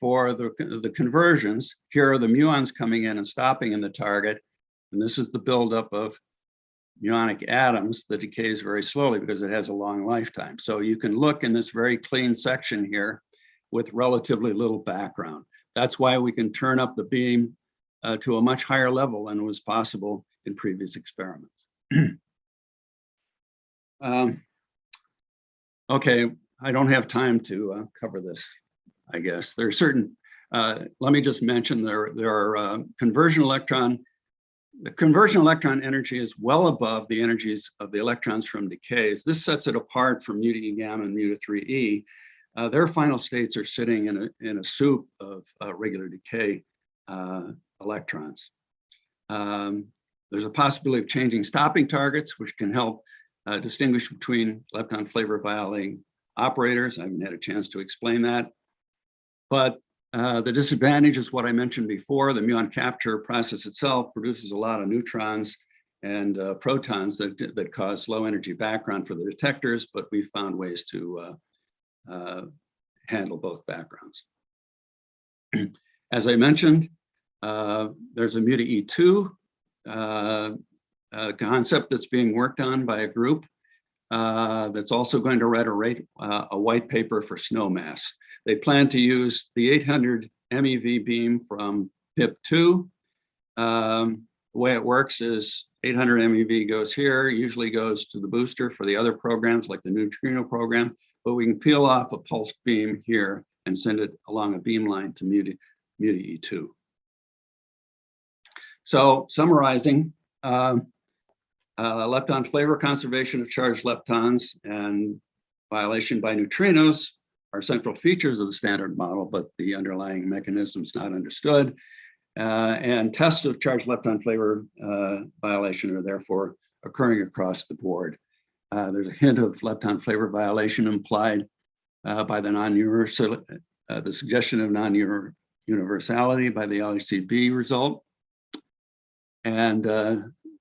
for the conversions. Here are the muons coming in and stopping in the target, and this is the buildup of muonic atoms that decays very slowly because it has a long lifetime. So you can look in this very clean section here with relatively little background. That's why we can turn up the beam to a much higher level than was possible in previous experiments. Okay, I don't have time to cover this, I guess. There are certain, let me just mention there are conversion electron. The conversion electron energy is well above the energies of the electrons from decays. This sets it apart from mu to E gamma and mu to 3E. Their final states are sitting in a soup of regular decay electrons. There's a possibility of changing stopping targets, which can help distinguish between lepton flavor violating operators. I haven't had a chance to explain that. But the disadvantage is what I mentioned before. The muon capture process itself produces a lot of neutrons and protons that cause low energy background for the detectors, but we've found ways to handle both backgrounds. As I mentioned, there's a mu to E2 concept that's being worked on by a group that's also going to write a white paper for snow mass. They plan to use the 800 MeV beam from PIP2. The way it works is 800 MeV goes here, usually goes to the booster for the other programs like the neutrino program, but we can peel off a pulsed beam here and send it along a beam line to mu to E2. So summarizing, lepton flavor conservation of charged leptons and violation by neutrinos are central features of the standard model, but the underlying mechanism is not understood. And tests of charged lepton flavor violation are therefore occurring across the board. There's a hint of lepton flavor violation implied by the non-universal, the suggestion of non-universality by the LHCb result. And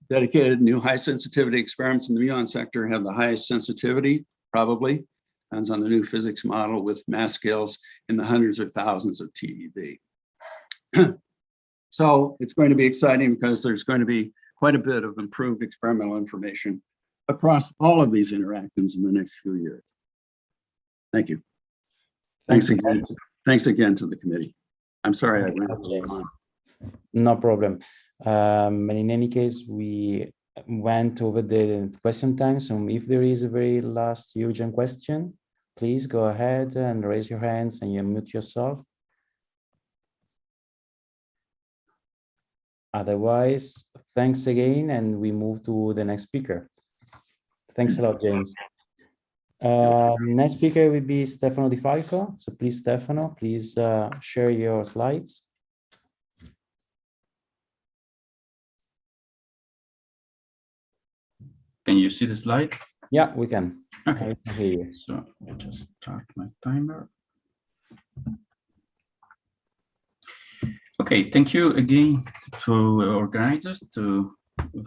dedicated new high sensitivity experiments in the muon sector have the highest sensitivity, probably, depends on the new physics model with mass scales in the hundreds of thousands of TeV. So it's going to be exciting because there's going to be quite a bit of improved experimental information across all of these interactions in the next few years. Thank you. Thanks again. Thanks again to the committee. I'm sorry I went on. No problem. And in any case, we went over the question time. So if there is a very last urgent question, please go ahead and raise your hands and you unmute yourself. Otherwise, thanks again, and we move to the next speaker. Thanks a lot, James. Next speaker will be Stefano Di Falco. So please, Stefano, please share your slides. Can you see the slides? Yeah, we can. Okay. I can hear you. So I just start my timer. Okay, thank you again to organizers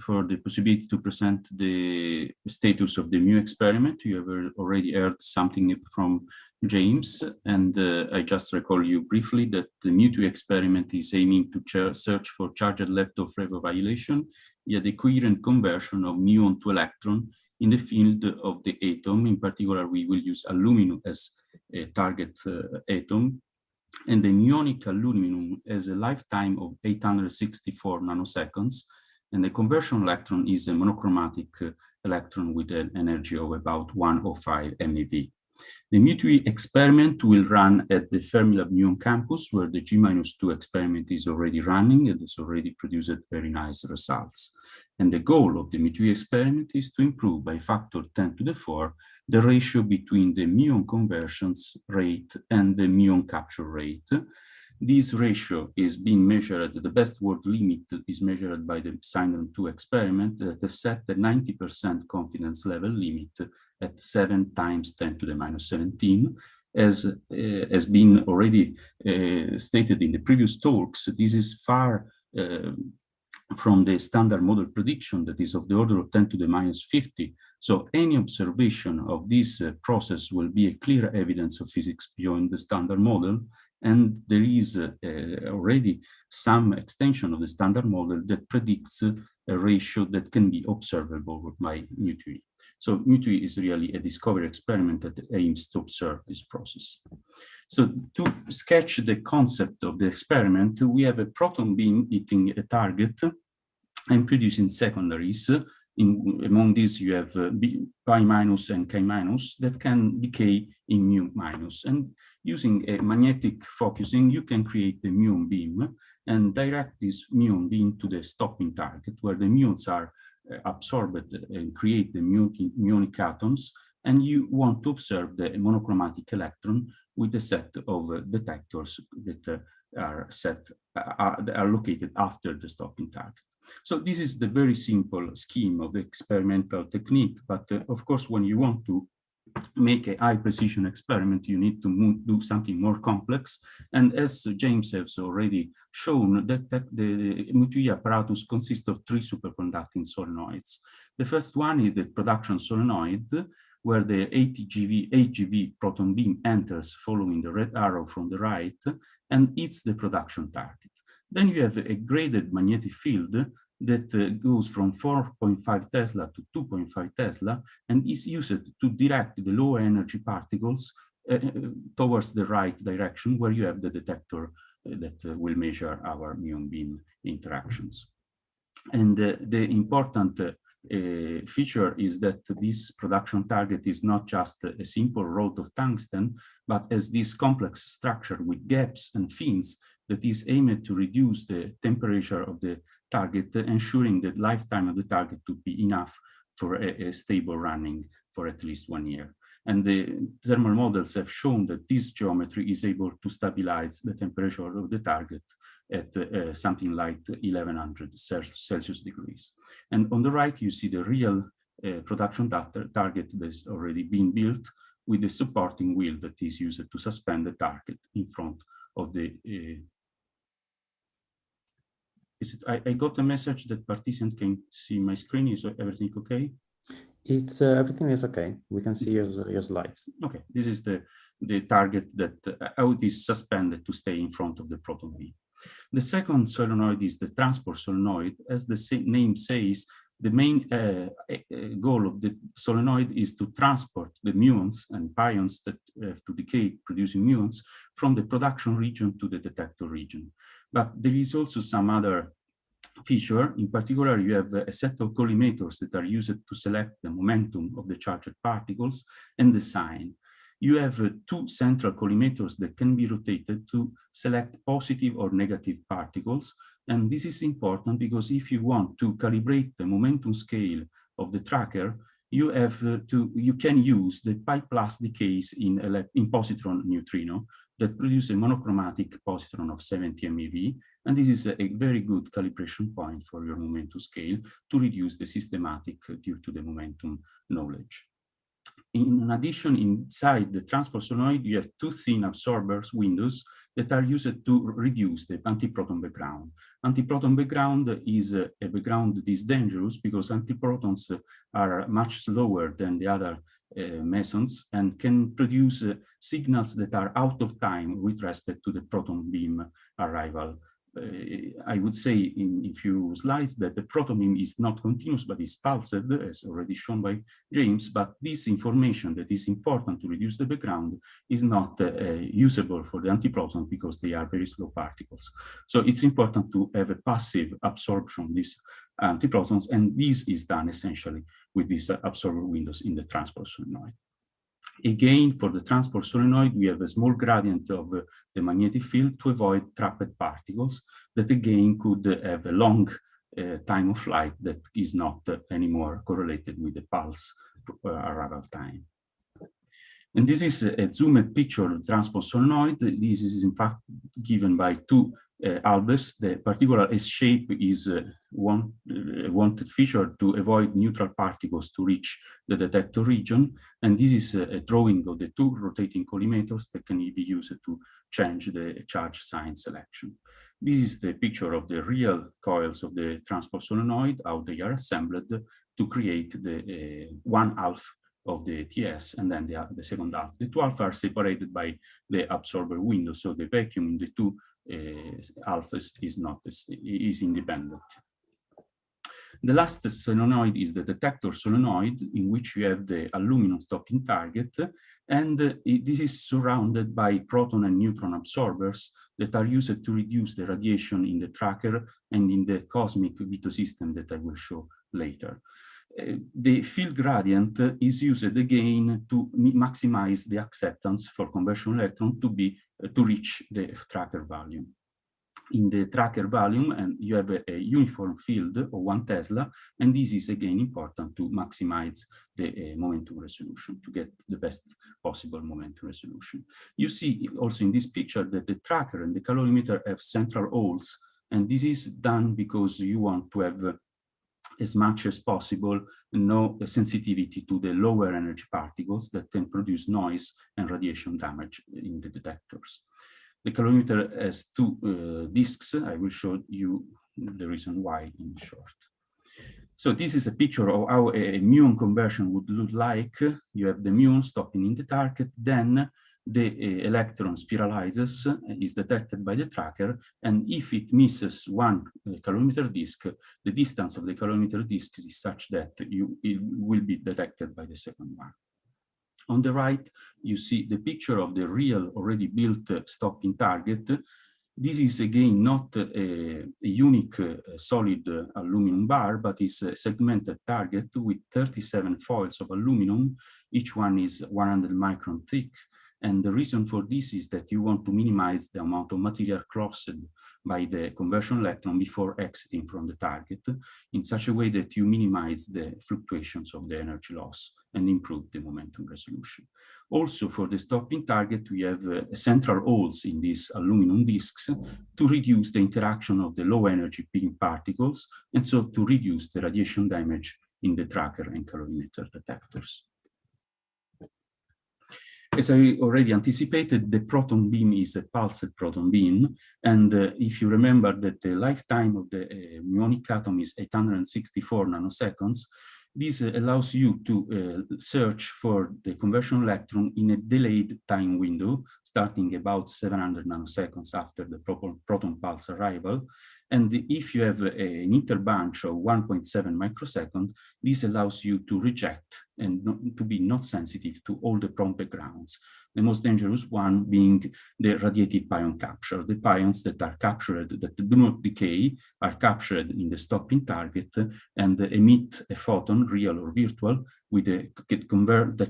for the possibility to present the status of the mu experiment. You have already heard something from James, and I just recall you briefly that the mu2 experiment is aiming to search for charged lepton flavor violation via the coherent conversion of muon to electron in the field of the atom. In particular, we will use aluminum as a target atom. And the muonic aluminum has a lifetime of 864 nanoseconds, and the conversion electron is a monochromatic electron with an energy of about 105 MeV. The mu2 experiment will run at the Fermilab muon campus, where the G-2 experiment is already running and has already produced very nice results. And the goal of the mu2 experiment is to improve by factor 10 to the 4 the ratio between the muon conversions rate and the muon capture rate. This ratio is being measured, the best word limit is measured by the Syndrome 2 experiment that is set at 90% confidence level limit at 7 times 10 to the minus 17. As has been already stated in the previous talks, this is far from the standard model prediction that is of the order of 10 to the minus 50. So any observation of this process will be a clear evidence of physics beyond the standard model. And there is already some extension of the standard model that predicts a ratio that can be observable by mu2. So mu2 is really a discovery experiment that aims to observe this process. So to sketch the concept of the experiment, we have a proton beam hitting a target and producing secondaries. Among these, you have pi minus and chi minus that can decay in mu minus. And using a magnetic focusing, you can create the muon beam and direct this muon beam to the stopping target, where the muons are absorbed and create the muonic atoms. And you want to observe the monochromatic electron with a set of detectors that are located after the stopping target. So this is the very simple scheme of the experimental technique. But of course, when you want to make a high precision experiment, you need to do something more complex. And as James has already shown, that the mu2 apparatus consists of 3 superconducting solenoids. The first one is the production solenoid, where the 8 GeV proton beam enters following the red arrow from the right, and it's the production target. Then you have a graded magnetic field that goes from 4.5 Tesla to 2.5 Tesla and is used to direct the low energy particles towards the right direction, where you have the detector that will measure our muon beam interactions. And the important feature is that this production target is not just a simple rod of tungsten, but as this complex structure with gaps and fins that is aimed to reduce the temperature of the target, ensuring the lifetime of the target to be enough for a stable running for at least 1 year. And the thermal models have shown that this geometry is able to stabilize the temperature of the target at something like 1100 Celsius degrees. And on the right, you see the real production target that's already been built with the supporting wheel that is used to suspend the target in front of the I got a message that participants can see my screen. Is everything okay? It's everything is okay. We can see your slides. Okay, this is the target that how it is suspended to stay in front of the proton beam. The second solenoid is the transport solenoid. As the name says, the main goal of the solenoid is to transport the muons and pions that have to decay producing muons from the production region to the detector region. But there is also some other feature. In particular, you have a set of collimators that are used to select the momentum of the charged particles and the sign. You have 2 central collimators that can be rotated to select positive or negative particles. And this is important because if you want to calibrate the momentum scale of the tracker, you can use the pi plus decays in positron neutrino that produce a monochromatic positron of 70 MeV. And this is a very good calibration point for your momentum scale to reduce the systematic due to the momentum knowledge. In addition, inside the transport solenoid, you have 2 thin absorbers windows that are used to reduce the antiproton background. Antiproton background is a background that is dangerous because antiprotons are much slower than the other mesons and can produce signals that are out of time with respect to the proton beam arrival. I would say in a few slides that the proton beam is not continuous, but is pulsed, as already shown by James, but this information that is important to reduce the background is not usable for the antiproton because they are very slow particles. So it's important to have a passive absorption of these antiprotons, and this is done essentially with these absorber windows in the transport solenoid. Again, for the transport solenoid, we have a small gradient of the magnetic field to avoid trapped particles that again could have a long time of flight that is not anymore correlated with the pulse arrival time. And this is a zoomed picture of the transport solenoid. This is in fact given by 2 albers. The particular S-shape is one wanted feature to avoid neutral particles to reach the detector region. And this is a drawing of the 2 rotating collimators that can be used to change the charge sign selection. This is the picture of the real coils of the transport solenoid, how they are assembled to create the 1/2 of the TS, and then the second half. The 2 halves are separated by the absorber window, so the vacuum in the 2 alphas is independent. The last solenoid is the detector solenoid, in which you have the aluminum stopping target, and this is surrounded by proton and neutron absorbers that are used to reduce the radiation in the tracker and in the cosmic Vito system that I will show later. The field gradient is used again to maximize the acceptance for conversion electron to reach the tracker volume. In the tracker volume, and you have a uniform field of 1 Tesla, and this is again important to maximize the momentum resolution, to get the best possible momentum resolution. You see also in this picture that the tracker and the calorimeter have central holes, and this is done because you want to have as much as possible no sensitivity to the lower energy particles that can produce noise and radiation damage in the detectors. The calorimeter has 2 disks. I will show you the reason why in short. So this is a picture of how a muon conversion would look like. You have the muon stopping in the target, then the electron spiralizes, is detected by the tracker, and if it misses 1 calorimeter disk, the distance of the calorimeter disk is such that it will be detected by the second one. On the right, you see the picture of the real already built stopping target. This is again not a unique solid aluminum bar, but is a segmented target with 37 foils of aluminum. Each one is 100 micron thick. And the reason for this is that you want to minimize the amount of material crossed by the conversion electron before exiting from the target in such a way that you minimize the fluctuations of the energy loss and improve the momentum resolution. Also, for the stopping target, we have central holes in these aluminum discs to reduce the interaction of the low energy beam particles, and so to reduce the radiation damage in the tracker and calorimeter detectors. As I already anticipated, the proton beam is a pulsed proton beam. And if you remember that the lifetime of the muonic atom is 864 nanoseconds, this allows you to search for the conversion electron in a delayed time window, starting about 700 nanoseconds after the proton pulse arrival. And if you have an interbunch of 1.7 microsecond, this allows you to reject and to be not sensitive to all the prompt backgrounds. The most dangerous one being the radiative pion capture. The pions that are captured, that do not decay, are captured in the stopping target and emit a photon, real or virtual, with that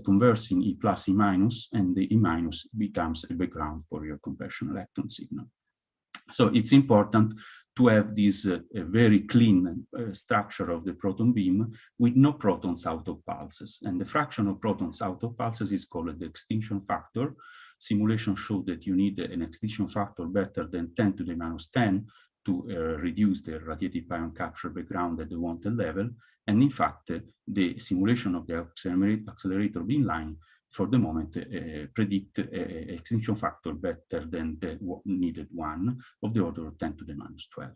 converts in E plus, E minus, and the E minus becomes a background for your conversion electron signal. So it's important to have this very clean structure of the proton beam with no protons out of pulses. And the fraction of protons out of pulses is called the extinction factor. Simulation showed that you need an extinction factor better than 10 to the minus 10 to reduce the radiative pion capture background at the wanted level. And in fact, the simulation of the accelerator beamline for the moment predict extinction factor better than the needed one of the order of 10 to the minus 12.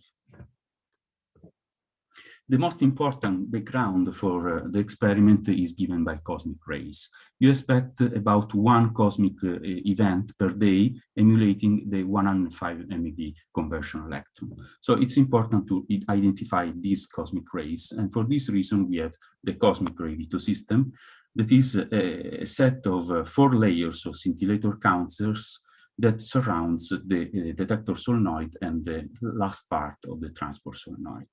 The most important background for the experiment is given by cosmic rays. You expect about one cosmic event per day emulating the 105 MeV conversion electron. So it's important to identify these cosmic rays. And for this reason, we have the cosmic ray veto system. That is a set of 4 layers of scintillator counters that surrounds the detector solenoid and the last part of the transport solenoid.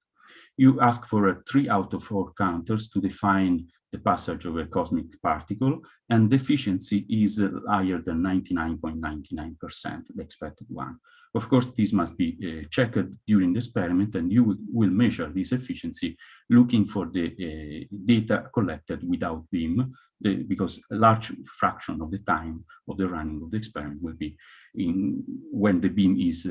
You ask for 3 out of 4 counters to define the passage of a cosmic particle, and the efficiency is higher than 99.99%, the expected one. Of course, this must be checked during the experiment, and you will measure this efficiency looking for the data collected without beam, because a large fraction of the time of the running of the experiment will be when the beam is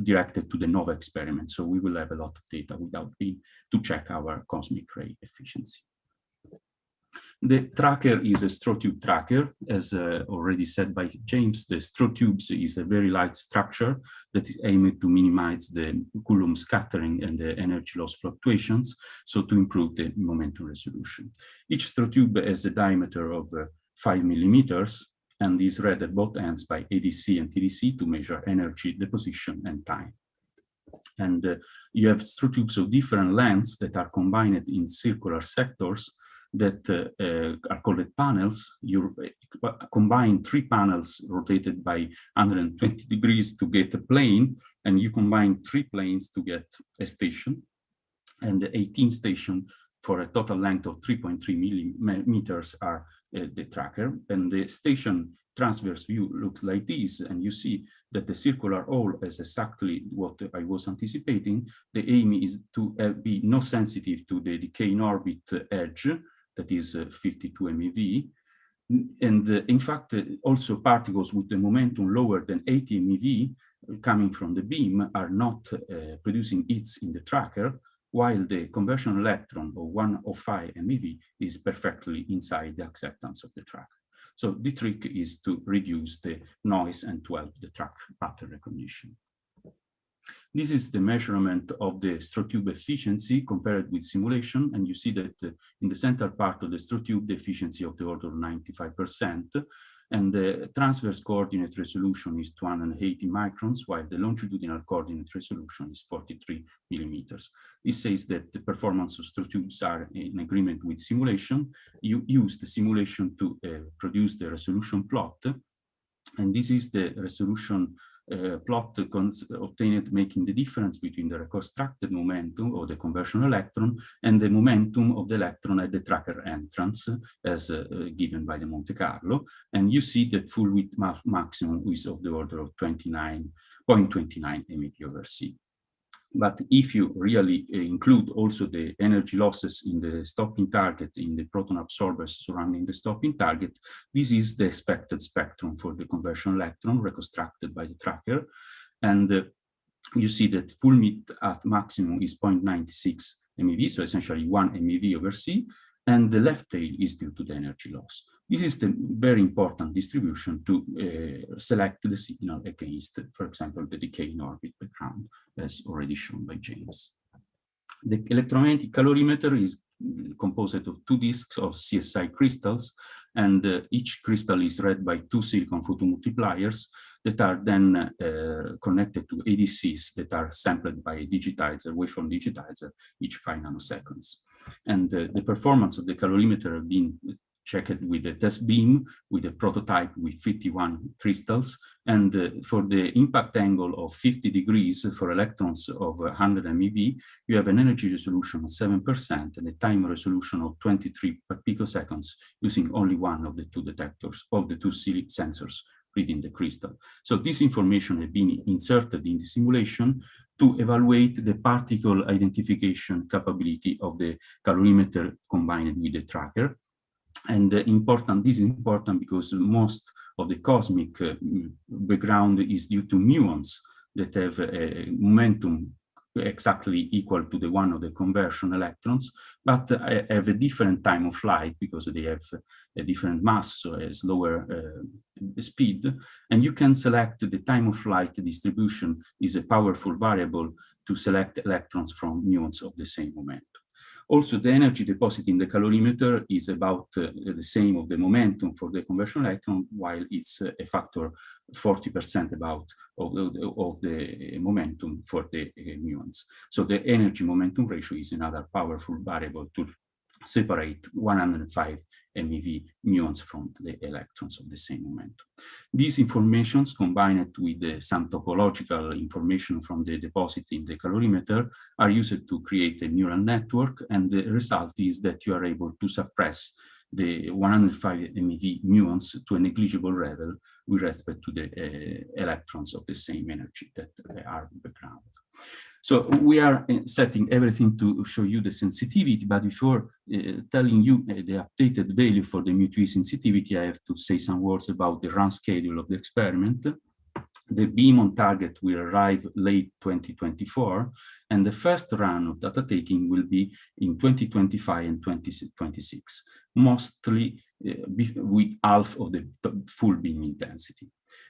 directed to the NOVA experiment. So we will have a lot of data without beam to check our cosmic ray efficiency. The tracker is a straw tube tracker. As already said by James, the straw tubes is a very light structure that is aimed to minimize the Coulomb scattering and the energy loss fluctuations, so to improve the momentum resolution. Each straw tube has a diameter of 5 millimeters and is read at both ends by ADC and TDC to measure energy, deposition, and time. And you have straw tubes of different lengths that are combined in circular sectors that are called panels. You combine 3 panels rotated by 120 degrees to get a plane, and you combine 3 planes to get a station, and 18 stations for a total length of 3.3 millimeters are the tracker. And the station transverse view looks like this, and you see that the circular hole is exactly what I was anticipating. The aim is to be not sensitive to the decay in orbit edge, that is 52 MeV. And in fact, also particles with the momentum lower than 80 MeV coming from the beam are not producing hits in the tracker, while the conversion electron of 105 MeV is perfectly inside the acceptance of the tracker. So the trick is to reduce the noise and to help the track pattern recognition. This is the measurement of the straw tube efficiency compared with simulation. And you see that in the center part of the straw tube, the efficiency of the order of 95%. And the transverse coordinate resolution is 280 microns, while the longitudinal coordinate resolution is 43 millimeters. This says that the performance of straw tubes are in agreement with simulation. You use the simulation to produce the resolution plot. And this is the resolution plot obtained making the difference between the reconstructed momentum of the conversion electron and the momentum of the electron at the tracker entrance as given by the Monte Carlo. And you see that full width maximum is of the order of 29 0.29 MeV/C. But if you really include also the energy losses in the stopping target, in the proton absorbers surrounding the stopping target, this is the expected spectrum for the conversion electron reconstructed by the tracker. And you see that full mid at maximum is 0.96 MeV, so essentially 1 MeV/C, and the left tail is due to the energy loss. This is the very important distribution to select the signal against, for example, the decay in orbit background, as already shown by James. The electromagnetic calorimeter is composed of 2 disks of CSI crystals, and each crystal is read by 2 silicon photomultipliers that are then connected to ADCs that are sampled by a digitizer, waveform digitizer, each 5 nanoseconds. And the performance of the calorimeter have been checked with a test beam with a prototype with 51 crystals, and for the impact angle of 50 degrees for electrons of 100 MeV, you have an energy resolution of 7% and a time resolution of 23 picoseconds using only one of the 2 detectors of the 2 sensors reading the crystal. So this information has been inserted in the simulation to evaluate the particle identification capability of the calorimeter combined with the tracker. And this is important because most of the cosmic background is due to muons that have a momentum exactly equal to the one of the conversion electrons, but have a different time of flight because they have a different mass, so a slower speed. And you can select the time of flight distribution is a powerful variable to select electrons from muons of the same momentum. Also, the energy deposit in the calorimeter is about the same of the momentum for the conversion electron, while it's a factor 40% about of the momentum for the muons. So the energy momentum ratio is another powerful variable to separate 105 MeV muons from the electrons of the same momentum. These informations combined with some topological information from the deposit in the calorimeter are used to create a neural network, and the result is that you are able to suppress the 105 MeV muons to a negligible level with respect to the electrons of the same energy that are background. So we are setting everything to show you the sensitivity, but before telling you the updated value for the mu2 sensitivity, I have to say some words about the run schedule of the experiment. The beam on target will arrive late 2024, and the first run of data taking will be in 2025 and 2026, mostly with half of the full beam intensity.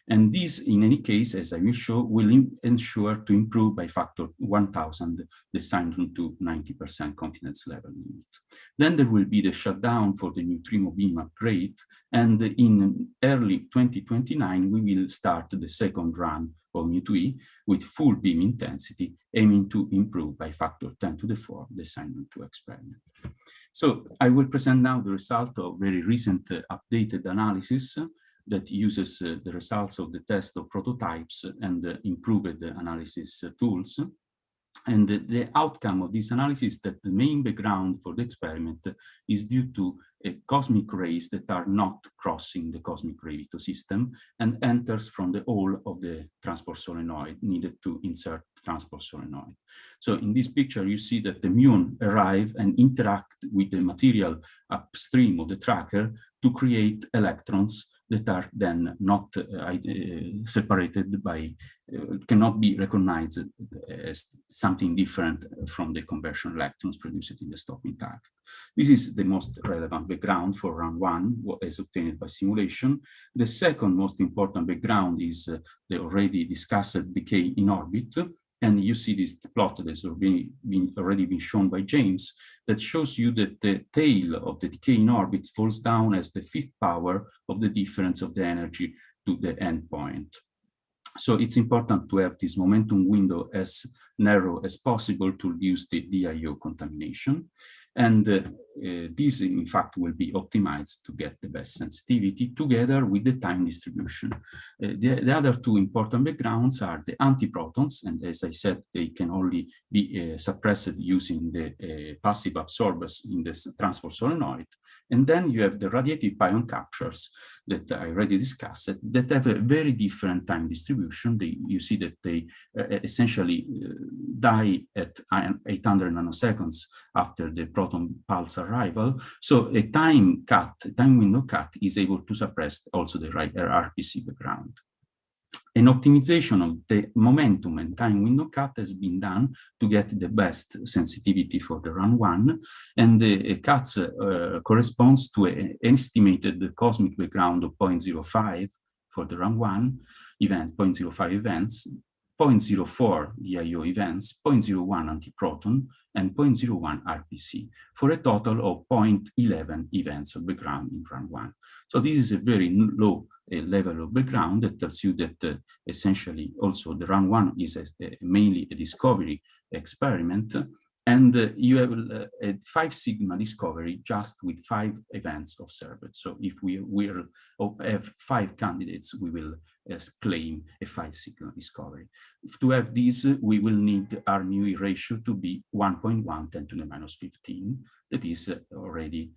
And this, in any case, as I will show, will ensure to improve by factor 1000 the signal to 90% confidence level limit. Then there will be the shutdown for the neutrino beam upgrade, and in early 2029 we will start the second run of mu2e with full beam intensity, aiming to improve by factor 10 to the 4 the signal to experiment. So I will present now the result of very recent updated analysis that uses the results of the test of prototypes and improved analysis tools. And the outcome of this analysis is that the main background for the experiment is due to cosmic rays that are not crossing the cosmic gravito system and enters from the hole of the transport solenoid needed to insert transport solenoid. So in this picture, you see that the muon arrive and interact with the material upstream of the tracker to create electrons that are then not separated by, cannot be recognized as something different from the conversion electrons produced in the stopping target. This is the most relevant background for round 1, what is obtained by simulation. The second most important background is the already discussed decay in orbit. And you see this plot that has already been shown by James that shows you that the tail of the decay in orbit falls down as the 5th power of the difference of the energy to the endpoint. So it's important to have this momentum window as narrow as possible to reduce the DIO contamination. And this, in fact, will be optimized to get the best sensitivity together with the time distribution. The other two important backgrounds are the antiprotons, and as I said, they can only be suppressed using the passive absorbers in the transport solenoid. And then you have the radiative pion captures that I already discussed that have a very different time distribution. You see that they essentially die at 800 nanoseconds after the proton pulse arrival. So a time window cut is able to suppress also the RPC background. An optimization of the momentum and time window cut has been done to get the best sensitivity for the run one, and the cuts corresponds to an estimated cosmic background of 0.05 for the run one event, 0.05 events, 0.04 DIO events, 0.01 antiproton, and 0.01 RPC, for a total of 0.11 events of background in run one. So this is a very low level of background that tells you that essentially also the run one is mainly a discovery experiment, and you have a 5 sigma discovery just with 5 events observed. So if we will have 5 candidates, we will claim a 5 sigma discovery. To have this, we will need our new ratio to be 1.1 10 to the minus 15. That is already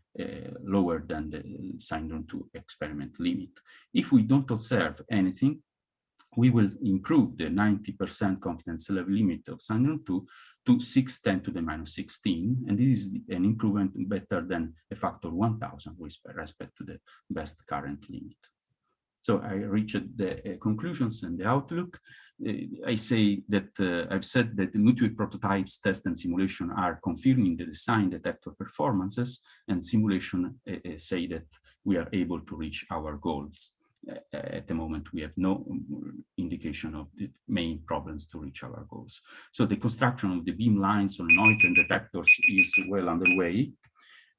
lower than the syndrome 2 experiment limit. If we don't observe anything, we will improve the 90% confidence level limit of syndrome 2 to 6 10 to the minus 16. And this is an improvement better than a factor 1000 with respect to the best current limit. So I reached the conclusions and the outlook. I say that I've said that the multiple prototypes, test and simulation are confirming the design detector performances, and simulation say that we are able to reach our goals. At the moment, we have no indication of the main problems to reach our goals. So the construction of the beam lines, solenoids, and detectors is well underway.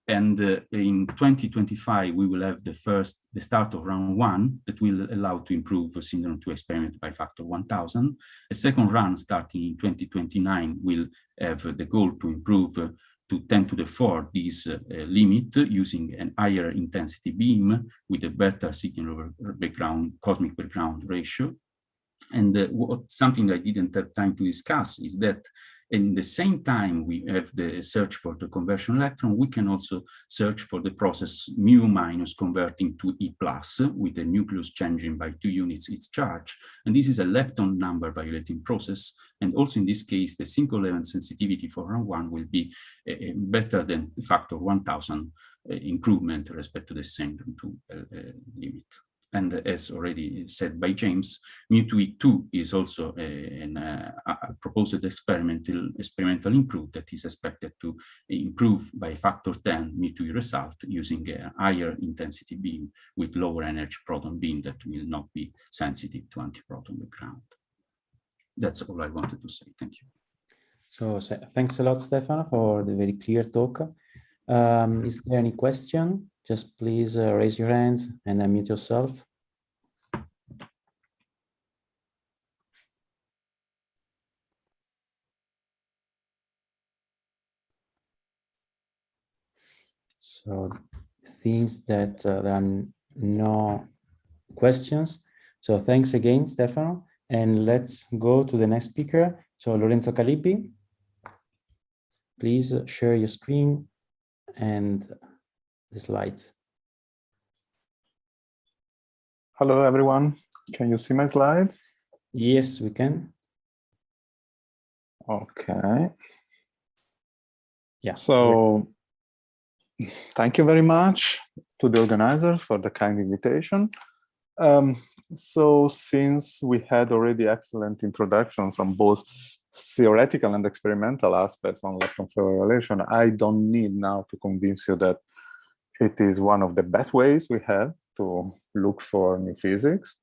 And in 2025, we will have the start of round 1 that will allow to improve the syndrome 2 experiment by factor 1000. A second run starting in 2029 will have the goal to improve to 10 to the 4 this limit using an higher intensity beam with a better signal background, cosmic background ratio. And something I didn't have time to discuss is that in the same time we have the search for the conversion electron, we can also search for the process mu minus converting to E plus with the nucleus changing by 2 units its charge. And this is a lepton number violating process. And also in this case, the single event sensitivity for round 1 will be better than factor 1000 improvement respect to the syndrome 2 limit. And as already said by James, mu2E2 is also a proposed experimental improve that is expected to improve by factor 10 mu2E result using a higher intensity beam with lower energy proton beam that will not be sensitive to antiproton background. That's all I wanted to say. Thank you. So thanks a lot, Stefano, for the very clear talk. Is there any question? Just please raise your hands and unmute yourself. So it seems that there are no questions. So thanks again, Stefano. And let's go to the next speaker. So Lorenzo Calippi, please share your screen and the slides. Hello, everyone. Can you see my slides? Yes, we can. Okay. Yeah. So thank you very much to the organizers for the kind invitation. So since we had already excellent introductions on both theoretical and experimental aspects on lepton flavor violation, I don't need now to convince you that it is one of the best ways we have to look for new physics.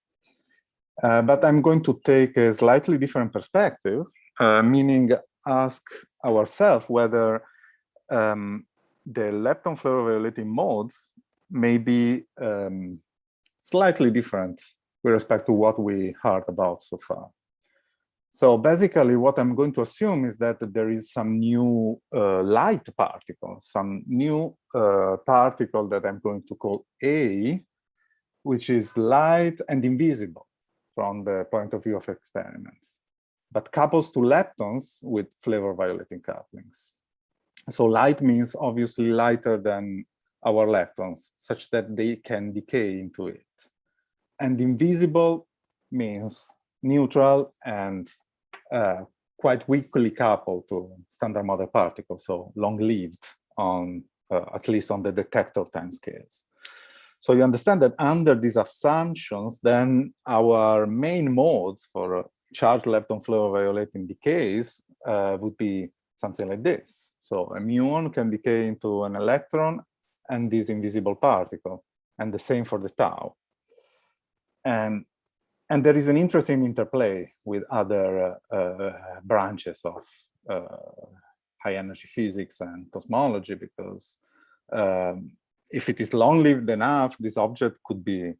But I'm going to take a slightly different perspective, meaning ask ourselves whether the lepton flavor violating modes may be slightly different with respect to what we heard about so far. So basically what I'm going to assume is that there is some new light particle, some new particle that I'm going to call A, which is light and invisible from the point of view of experiments, but couples to leptons with flavor violating couplings. So light means obviously lighter than our leptons, such that they can decay into it. And invisible means neutral and quite weakly coupled to standard model particles, so long-lived on at least on the detector timescales. So you understand that under these assumptions, then our main modes for charged lepton flavor violating decays would be something like this. So a muon can decay into an electron and this invisible particle, and the same for the tau. And there is an interesting interplay with other branches of high energy physics and cosmology, because if it is long-lived enough, this object could be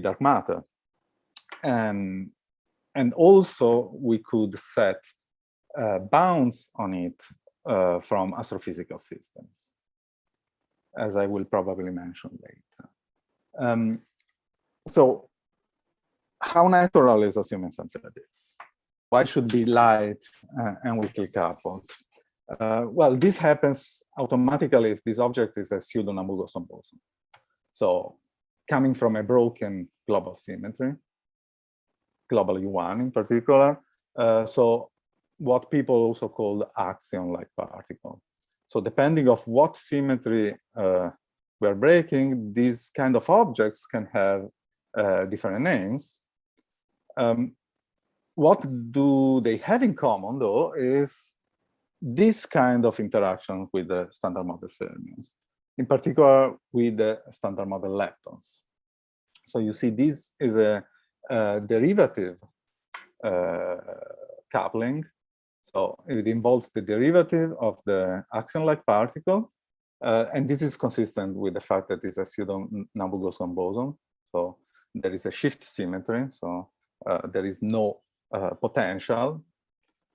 dark matter, and also we could set bounds on it from astrophysical systems, as I will probably mention later. So how natural is assuming something like this? Why should be light and weakly coupled? Well, this happens automatically if this object is a pseudo-Nabu-Gosson boson. So coming from a broken global symmetry, global U1 in particular, so what people also call the axion-like particle. So depending on what symmetry we're breaking, these kind of objects can have different names. What do they have in common, though, is this kind of interaction with the standard model fermions, in particular with the standard model leptons. So you see this is a derivative coupling. So it involves the derivative of the axion-like particle, and this is consistent with the fact that it's a pseudo-Nabu-Gosson boson. So there is a shift symmetry, so there is no potential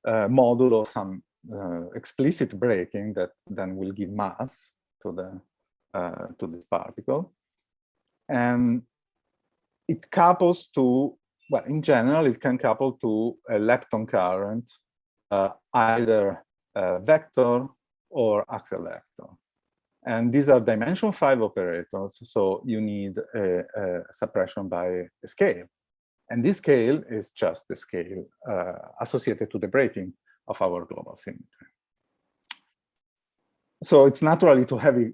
modulo some explicit breaking that then will give mass to this particle, and it couples to, well, in general, it can couple to a lepton current, either vector or axial vector. And these are dimension 5 operators, so you need a suppression by a scale. And this scale is just the scale associated to the breaking of our global symmetry. So it's naturally to have it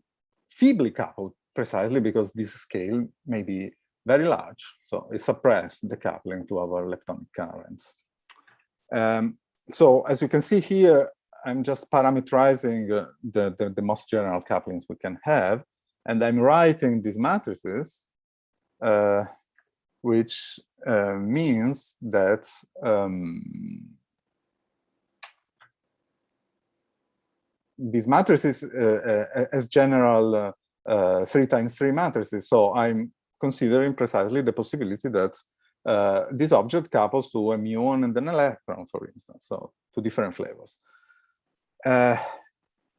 feebly coupled, precisely because this scale may be very large. So it suppresses the coupling to our leptonic currents. So as you can see here, I'm just parameterizing the most general couplings we can have. And I'm writing these matrices, which means that these matrices as general 3x3 matrices. So I'm considering precisely the possibility that this object couples to a muon and an electron, for instance, so two different flavors.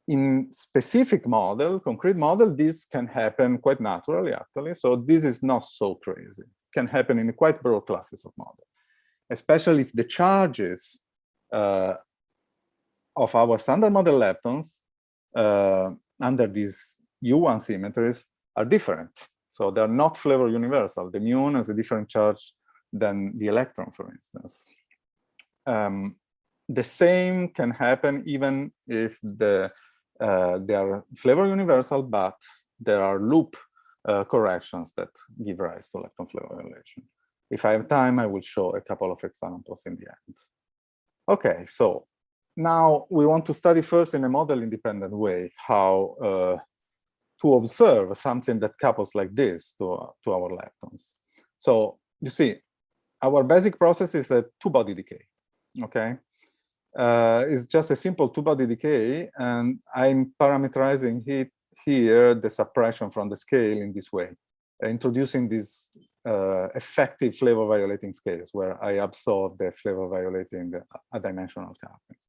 In specific model, concrete model, this can happen quite naturally, actually. So this is not so crazy. It can happen in quite broad classes of model, especially if the charges of our standard model leptons under these U1 symmetries are different. So they're not flavor universal. The muon has a different charge than the electron, for instance. The same can happen even if they are flavor universal, but there are loop corrections that give rise to lepton flavor violation. If I have time, I will show a couple of examples in the end. Okay, so now we want to study first in a model-independent way how to observe something that couples like this to our leptons. So you see, our basic process is a two-body decay, okay? It's just a simple two-body decay, and I'm parameterizing here the suppression from the scale in this way, introducing this effective flavor violating scales where I absorb the flavor violating adimensional couplings.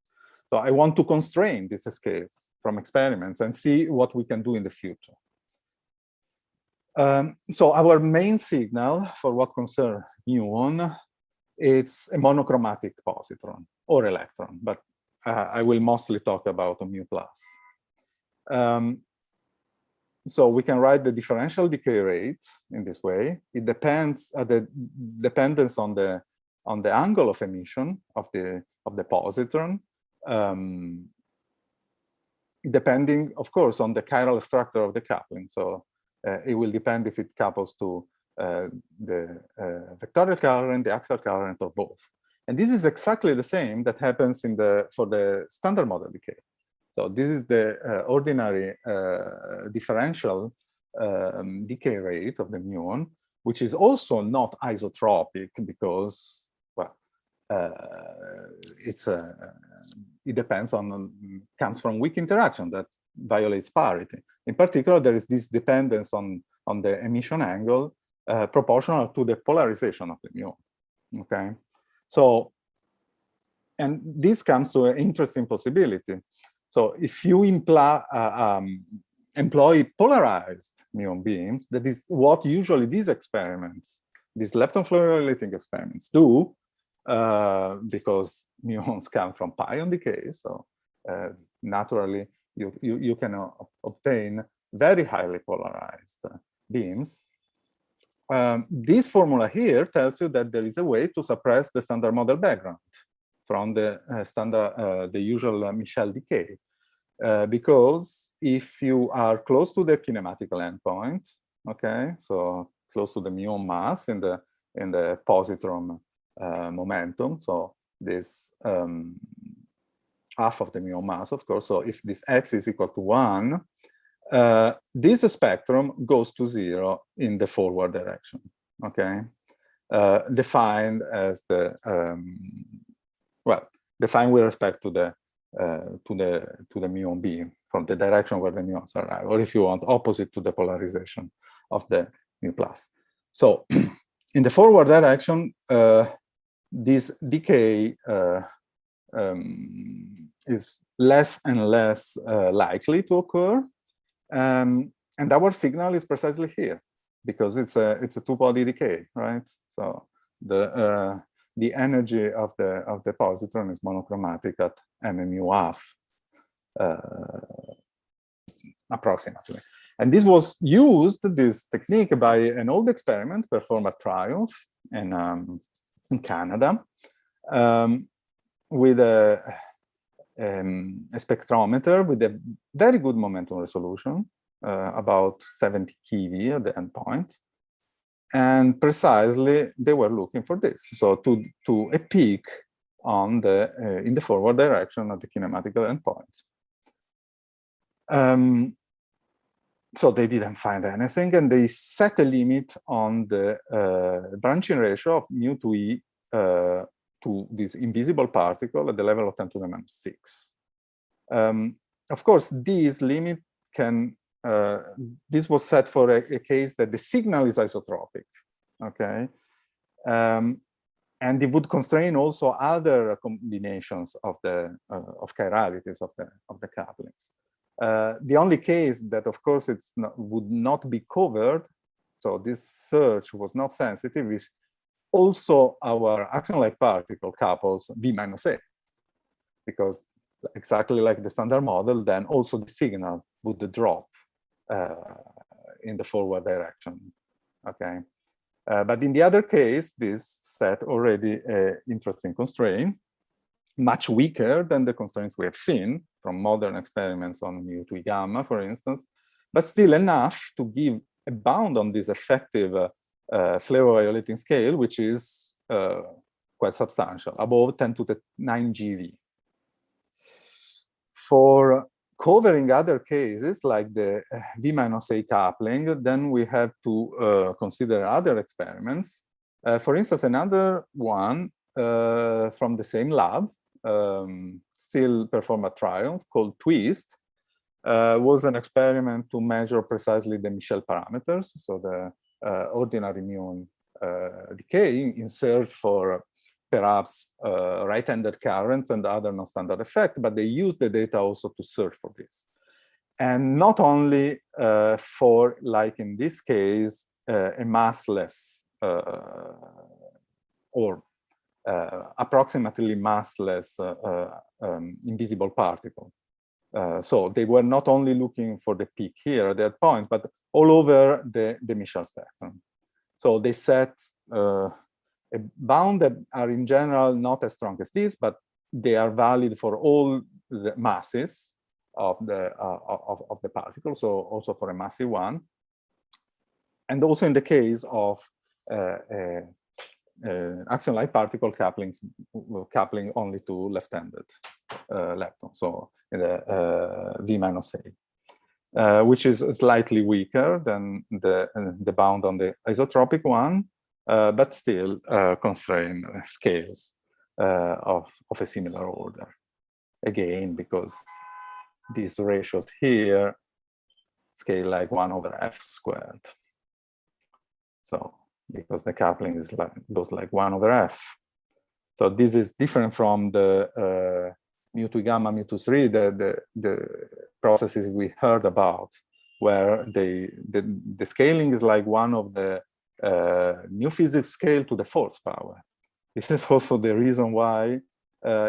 So I want to constrain these scales from experiments and see what we can do in the future. So our main signal for what concerns muon, it's a monochromatic positron or electron, but I will mostly talk about a mu plus. So we can write the differential decay rate in this way. It depends the dependence on the angle of emission of the positron, depending, of course, on the chiral structure of the coupling. So it will depend if it couples to the vectorial current, the axial current, or both. And this is exactly the same that happens for the standard model decay. So this is the ordinary differential decay rate of the muon, which is also not isotropic because, well, it depends on, comes from weak interaction that violates parity. In particular, there is this dependence on the emission angle proportional to the polarization of the muon. Okay, so, and this comes to an interesting possibility. So if you employ polarized muon beams, that is what usually these experiments, these lepton fluorinating experiments do, because muons come from pion decay. So naturally, you can obtain very highly polarized beams. This formula here tells you that there is a way to suppress the standard model background from the the usual Michel decay, because if you are close to the kinematical endpoint, okay, so close to the muon mass in the positron momentum, so this half of the muon mass, of course. So if this x is equal to 1, this spectrum goes to 0 in the forward direction. Okay, defined as the well, defined with respect to the muon beam from the direction where the muons arrive, or if you want, opposite to the polarization of the mu plus. So in the forward direction, this decay is less and less likely to occur, and our signal is precisely here because it's a two-body decay, right? So the energy of the positron is monochromatic at mu half, approximately. And this was used, this technique, by an old experiment performed at Triumph in Canada, with a spectrometer with a very good momentum resolution, about 70 keV at the endpoint. And precisely, they were looking for this. So to a peak on in the forward direction of the kinematical endpoint. So they didn't find anything, and they set a limit on the branching ratio of mu to e to this invisible particle at the level of 10 to the minus 6. Of course, this limit can, this was set for a case that the signal is isotropic, okay? And it would constrain also other combinations of the of chiralities of the couplings. The only case that, of course, would not be covered, so this search was not sensitive, is also our axion-like particle couples V minus A, because exactly like the standard model, then also the signal would drop in the forward direction. Okay, but in the other case, this set already an interesting constraint, much weaker than the constraints we have seen from modern experiments on mu to E gamma, for instance, but still enough to give a bound on this effective flavor violating scale, which is quite substantial, above 10 to the 9 GeV. For covering other cases like the V minus A coupling, then we have to consider other experiments. For instance, another one from the same lab, still performed at Triumph, called TWIST, was an experiment to measure precisely the Michel parameters, so the ordinary muon decay in search for perhaps right-handed currents and other non-standard effects, but they use the data also to search for this. And not only for, like in this case, a massless or approximately massless invisible particle. So they were not only looking for the peak here at that point, but all over the emission spectrum. So they set a bound that are in general not as strong as this, but they are valid for all the masses of the particle, so also for a massive one. And also in the case of axion-like particle coupling only to left-handed leptons, so in the V-A, which is slightly weaker than the bound on the isotropic one, but still constrained scales of a similar order. Again, because these ratios here scale like 1/f². So because the coupling is goes like 1/f. So this is different from the mu2 gamma, mu2 the processes we heard about, where the scaling is like one of the new physics scale to the 4th power. This is also the reason why,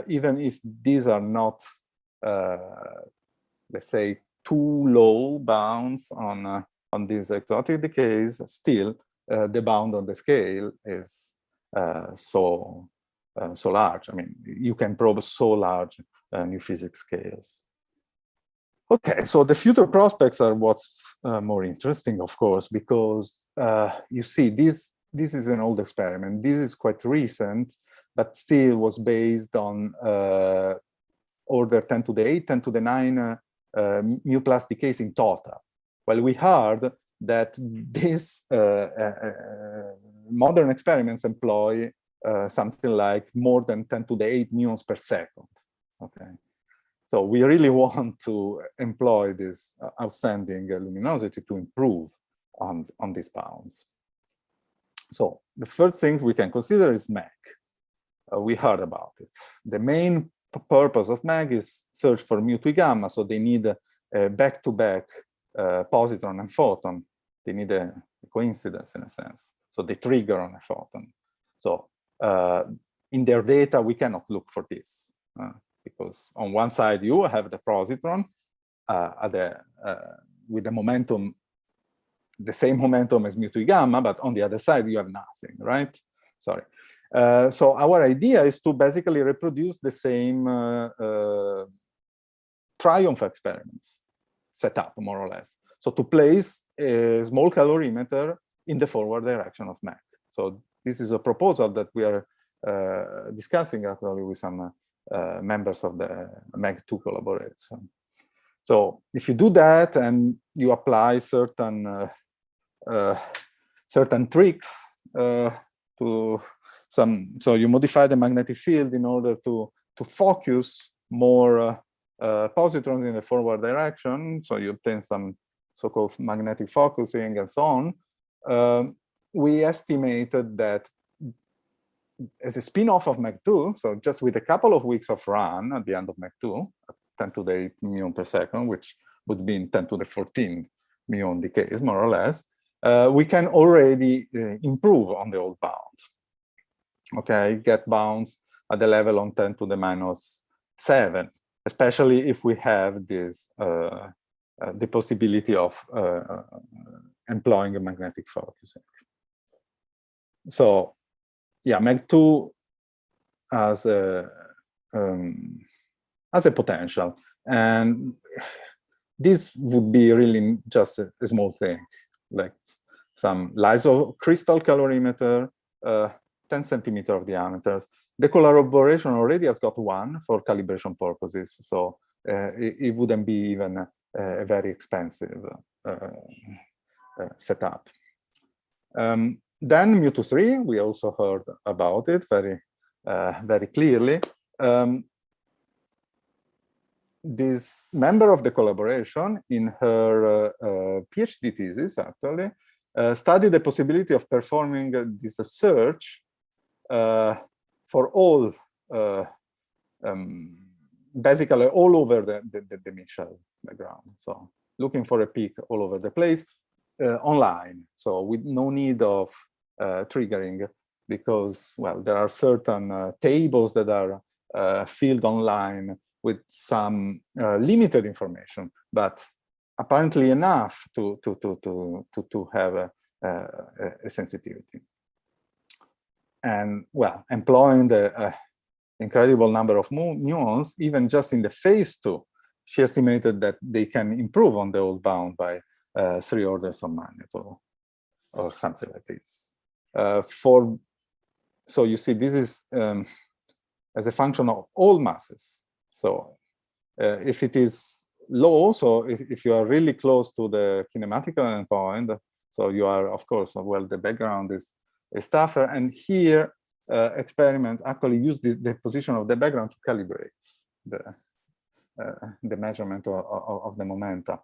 even if these are not, let's say, too low bounds on these exotic decays, still the bound on the scale is so large. I mean, you can probe so large new physics scales. Okay, so the future prospects are what's more interesting, of course, because you see, this is an old experiment. This is quite recent, but still was based on order 10 to the 8, 10 to the 9 mu plus decays in total. Well, we heard that these modern experiments employ something like more than 10 to the 8 muons per second. Okay, so we really want to employ this outstanding luminosity to improve on these bounds. So the first things we can consider is MAG. We heard about it. The main purpose of MAG is search for mu2 gamma, so they need a back-to-back positron and photon. They need a coincidence in a sense, so they trigger on a photon. So in their data, we cannot look for this because on one side you have the positron with the momentum, the same momentum as mu2 gamma, but on the other side you have nothing, right? Sorry. So our idea is to basically reproduce the same triumph experiments set up, more or less. So to place a small calorimeter in the forward direction of MAG. So this is a proposal that we are discussing actually with some members of the MAG2 collaboration. So if you do that and you apply certain tricks to so you modify the magnetic field in order to focus more positrons in the forward direction, so you obtain some so-called magnetic focusing and so on. We estimated that as a spin-off of MAG2, so just with a couple of weeks of run at the end of MAG2, 10 to the 8 muon per second, which would be in 10 to the 14 muon decays, more or less, we can already improve on the old bounds. Okay, get bounds at the level on 10 to the -7, especially if we have this the possibility of employing a magnetic focusing. So yeah, MAG2 has a potential, and this would be really just a small thing, like some LISO crystal calorimeter, 10 centimeter of diameters. The collaboration already has got one for calibration purposes, so it wouldn't be even a very expensive setup. Then mu2 we also heard about it very clearly. This member of the collaboration, in her PhD thesis, actually, study the possibility of performing this search for all, basically all over the Mitchell background. So looking for a peak all over the place online. So with no need of triggering, because, well, there are certain tables that are filled online with some limited information, but apparently enough to have a sensitivity. And, well, employing the incredible number of muons, even just in the phase 2, she estimated that they can improve on the old bound by 3 orders of magnitude or something like this. So you see, this is as a function of all masses. So if it is low, so if you are really close to the kinematical endpoint, so you are, of course, well, the background is tougher. And here, experiments actually use the position of the background to calibrate the measurement of the momenta.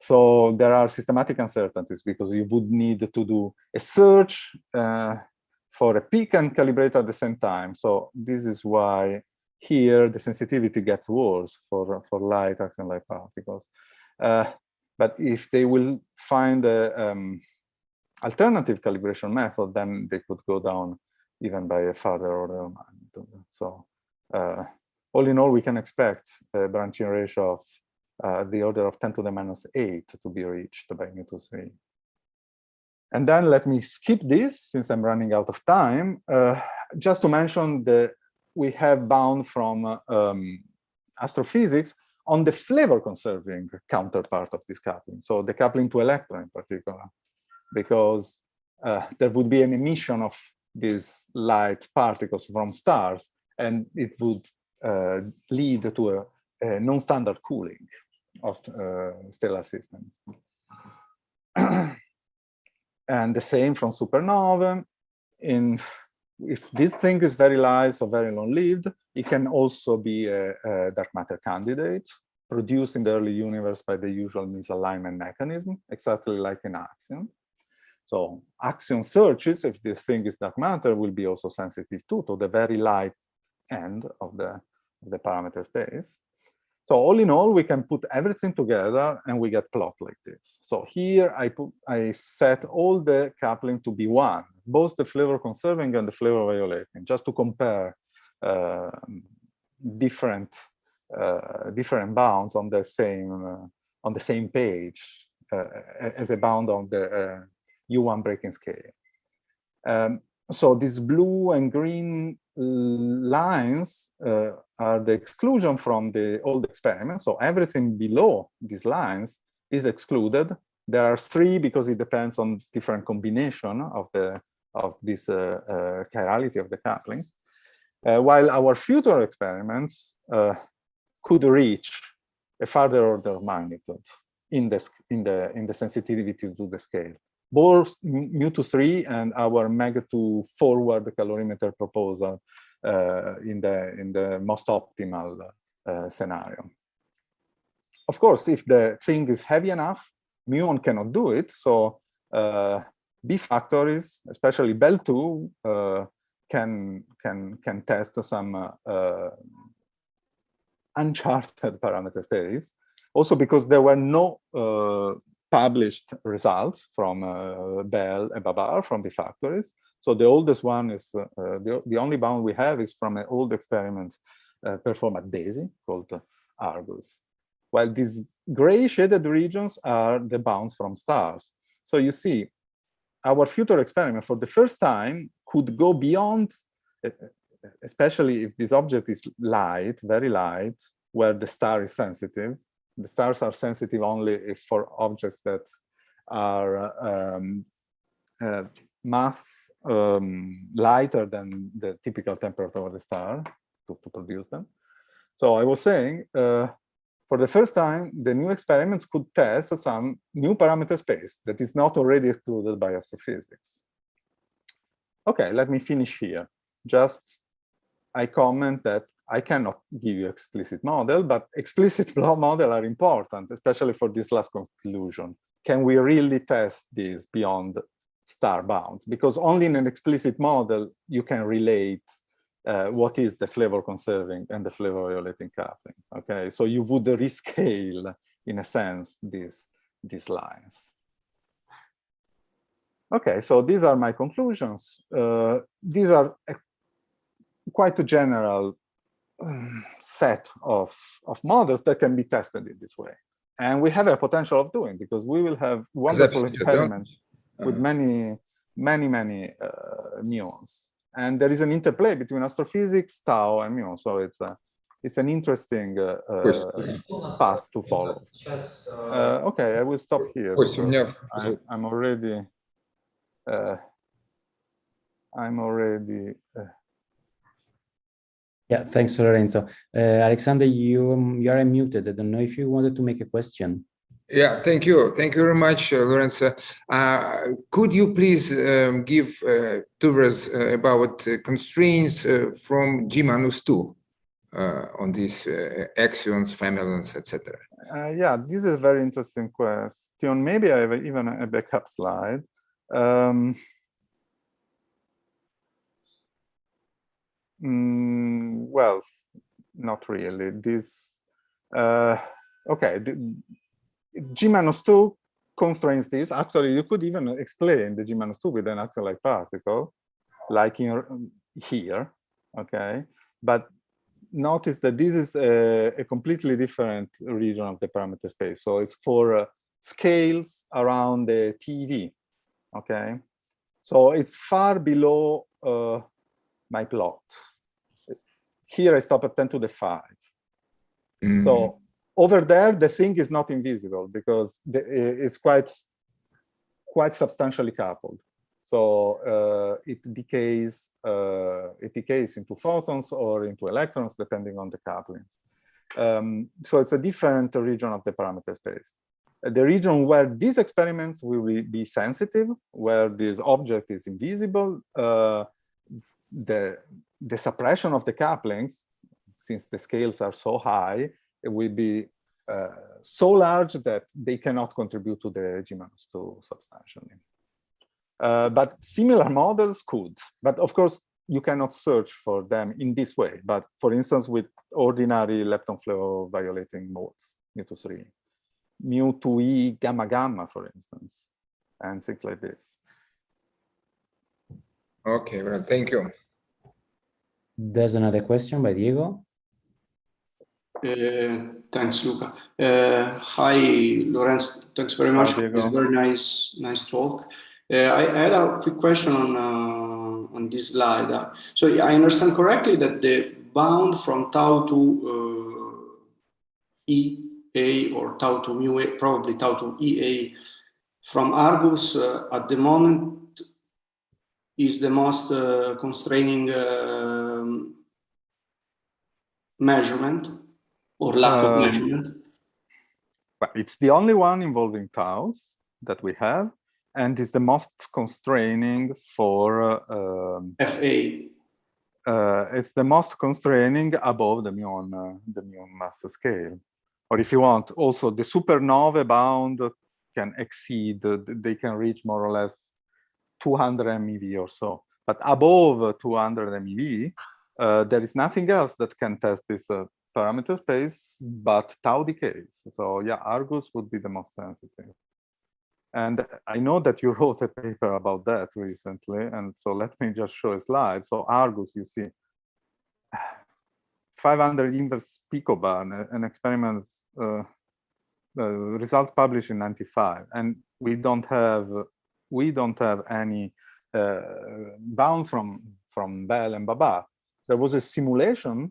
So there are systematic uncertainties because you would need to do a search for a peak and calibrate at the same time. So this is why here the sensitivity gets worse for light action light particles. But if they will find a alternative calibration method, then they could go down even by a further order of magnitude. So all in all, we can expect a branching ratio of the order of 10 to the minus 8 to be reached by μ2/3. And then let me skip this since I'm running out of time, just to mention that we have bound from astrophysics on the flavor conserving counterpart of this coupling. So the coupling to electron in particular, because there would be an emission of these light particles from stars, and it would lead to a non-standard cooling of stellar systems. And the same from supernova. If this thing is very light or very long-lived, it can also be a dark matter candidate produced in the early universe by the usual misalignment mechanism, exactly like an axion. So axion searches, if this thing is dark matter, will be also sensitive to the very light end of the parameter space. So all in all, we can put everything together and we get plot like this. So here I set all the coupling to be 1, both the flavor conserving and the flavor violating, just to compare different bounds on the same page as a bound on the U1 breaking scale. So these blue and green lines are the exclusion from the old experiment. So everything below these lines is excluded. There are 3 because it depends on different combination of this chirality of the coupling. While our future experiments could reach a further order of magnitude in the sensitivity to the scale. Both μ2/3 and our MEG2 forward calorimeter proposal in the most optimal scenario. Of course, if the thing is heavy enough, muon cannot do it. So B factories, especially BEL2, can test some uncharted parameter space. Also because there were no published results from Bell and Babar from the factories. So the oldest one is, the only bound we have is from an old experiment performed at DESY called Argus. While these gray shaded regions are the bounds from stars. So you see, our future experiment for the first time could go beyond, especially if this object is light, very light, where the star is sensitive. The stars are sensitive only if for objects that are mass lighter than the typical temperature of the star to produce them. So I was saying, for the first time, the new experiments could test some new parameter space that is not already excluded by astrophysics. Okay, let me finish here. Just I comment that I cannot give you explicit model, but explicit model are important, especially for this last conclusion. can we really test this beyond star bounds? Because only in an explicit model you can relate what is the flavor conserving and the flavor violating coupling. Okay, so you would rescale, in a sense, these lines. Okay, so these are my conclusions. These are quite a general set of models that can be tested in this way. And we have a potential of doing, because we will have wonderful experiments with many muons. And there is an interplay between astrophysics, tau, and muon. So it's an interesting path to follow. Okay, I will stop here. I'm already. Yeah, thanks, Lorenzo. Alexander, you are unmuted. I don't know if you wanted to make a question. Yeah, thank you. Thank you very much, Lorenzo. Could you please give 2 words about constraints from G-2 on these axions, families, etc.? Yeah, this is a very interesting question. Maybe I have even a backup slide. Well, not really. This, okay, G-2 constrains this. Actually, you could even explain the G-2 with an axial-like particle, like in here, okay? But notice that this is a completely different region of the parameter space. So it's for scales around the TeV, okay? So it's far below my plot. Here I stop at 10 to the 5. So over there, the thing is not invisible because it's quite substantially coupled. So it decays into photons or into electrons, depending on the coupling. So it's a different region of the parameter space. The region where these experiments will be sensitive, where this object is invisible, the suppression of the couplings, since the scales are so high, it will be so large that they cannot contribute to the G-2 substantially. But similar models could. But of course, you cannot search for them in this way. But for instance, with ordinary lepton flavor violating modes, mu2 mu2e gamma gamma, for instance, and things like this. Okay, well, thank you. There's another question by Diego. Thanks, Luca. Hi, Lorenzo. Thanks very much for this very nice talk. I had a quick question on this slide. So I understand correctly that the bound from tau to EA or tau to mu A, probably tau to EA from Argus at the moment is the most constraining measurement or lack of measurement? But it's the only one involving taus that we have, and it's the most constraining for FA. It's the most constraining above the muon mass scale. Or if you want, also the supernovae bound can exceed, they can reach more or less 200 MeV or so. But above 200 MeV, there is nothing else that can test this parameter space, but tau decays. So yeah, Argus would be the most sensitive. And I know that you wrote a paper about that recently, and so let me just show a slide. So Argus, you see, 500 inverse picobar, an experiment, result published in '95, and we don't have any bound from Bell and Baba. There was a simulation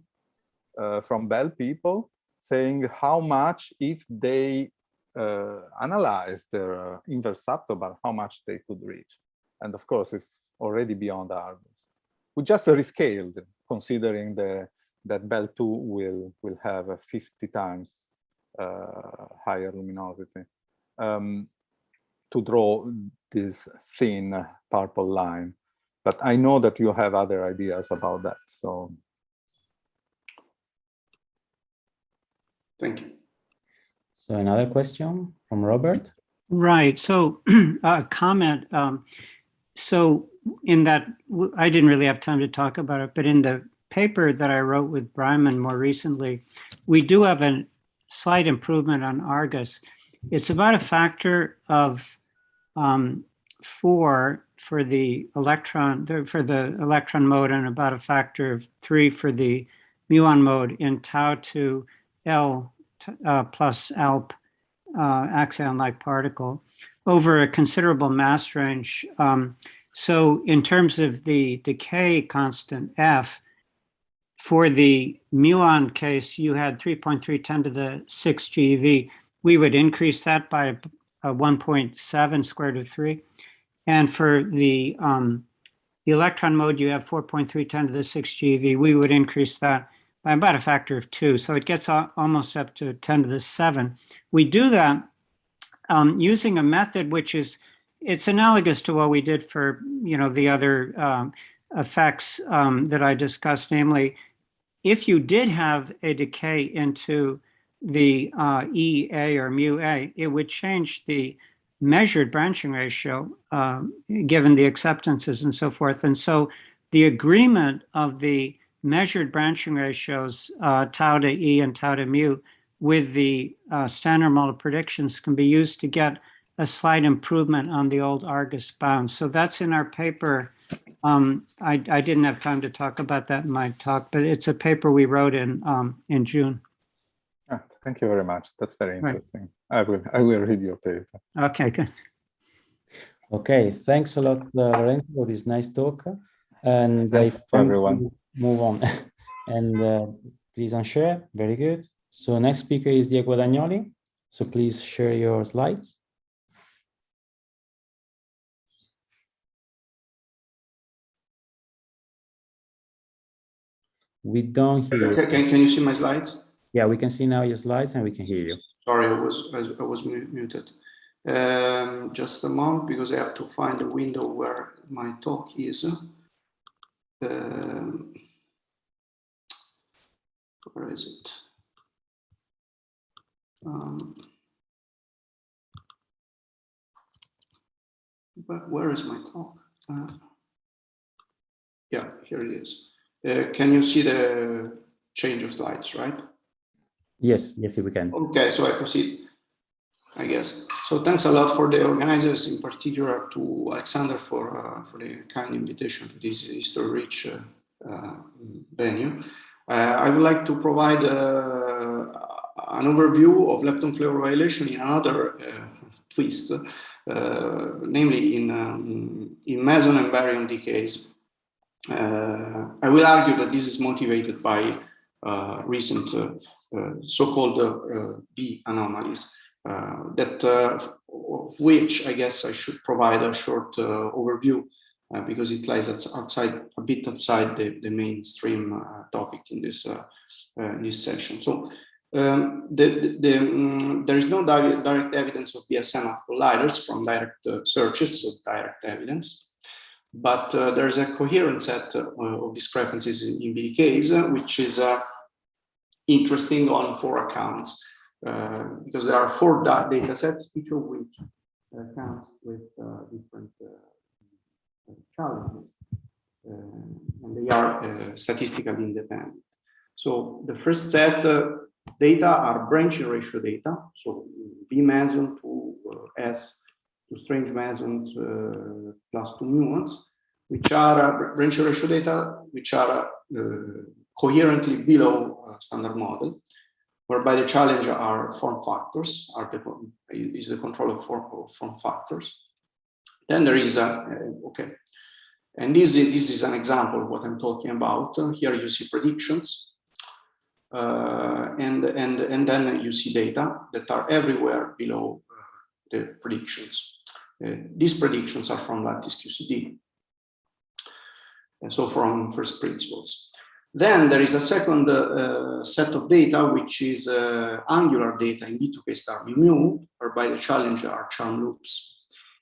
from Bell people saying how much, if they analyze their inverse subtobar, how much they could reach. And of course, it's already beyond Argus. We just rescaled, considering that Bell 2 will have a 50 times higher luminosity to draw this thin purple line. But I know that you have other ideas about that. So thank you. So another question from Robert. Right. So a comment. So in that, I didn't really have time to talk about it, but in the paper that I wrote with Bryman more recently, we do have a slight improvement on Argus. It's about a factor of 4 for the electron mode, and about a factor of 3 for the muon mode in tau to L plus ALP axion-like particle over a considerable mass range. So in terms of the decay constant F, for the muon case, you had 3.3 10 to the 6 GeV. We would increase that by a 1.7 square root of 3. And for the electron mode, you have 4.3 10 to the 6 GeV. We would increase that by about a factor of 2. So it gets almost up to 10 to the 7. We do that using a method which it's analogous to what we did for the other effects that I discussed, namely, if you did have a decay into the EA or mu A, it would change the measured branching ratio given the acceptances and so forth. And so the agreement of the measured branching ratios tau to E and tau to mu with the standard model predictions can be used to get a slight improvement on the old Argus bound. So that's in our paper. I didn't have time to talk about that in my talk, but it's a paper we wrote in June. Thank you very much. That's very interesting. Right. I will read your paper. Okay, good. Okay, thanks a lot, Lorenzo, for this nice talk. And thanks to everyone. Move on. And please unshare. Very good. So next speaker is Diego Dagnoli. So please share your slides. We don't hear you. Can you see my slides? Yeah, we can see now your slides and we can hear you. Sorry, I was muted. Just a moment, because I have to find the window where my talk is. Where is it? But where is my talk? Yeah, here it is. Can you see the change of slides, right? Yes, we can. Okay, so I proceed, I guess. So thanks a lot for the organizers, in particular to Alexander for the kind invitation to this history-rich venue. I would like to provide an overview of lepton flavor violation in another twist, namely in meson and baryon decays. I will argue that this is motivated by recent so-called B anomalies, of which I guess I should provide a short overview because it lies a bit outside the mainstream topic in this session. So there is no direct evidence of BSM colliders from direct searches, so direct evidence. But there's a coherent set of discrepancies in BDKs, which is interesting on 4 accounts, because there are 4 data sets, each of which counts with different challenges, and they are statistically independent. So the first set data are branching ratio data, so B meson to S to strange mesons plus 2 muons, which are branching ratio data, which are coherently below standard model, whereby the challenge are form factors, is the control of form factors. Then there is okay, and this is an example of what I'm talking about. Here you see predictions, and then you see data that are everywhere below the predictions. These predictions are from lattice QCD, and so from first principles. Then there is a second set of data, which is angular data in B2K star mu, whereby the challenge are charm loops.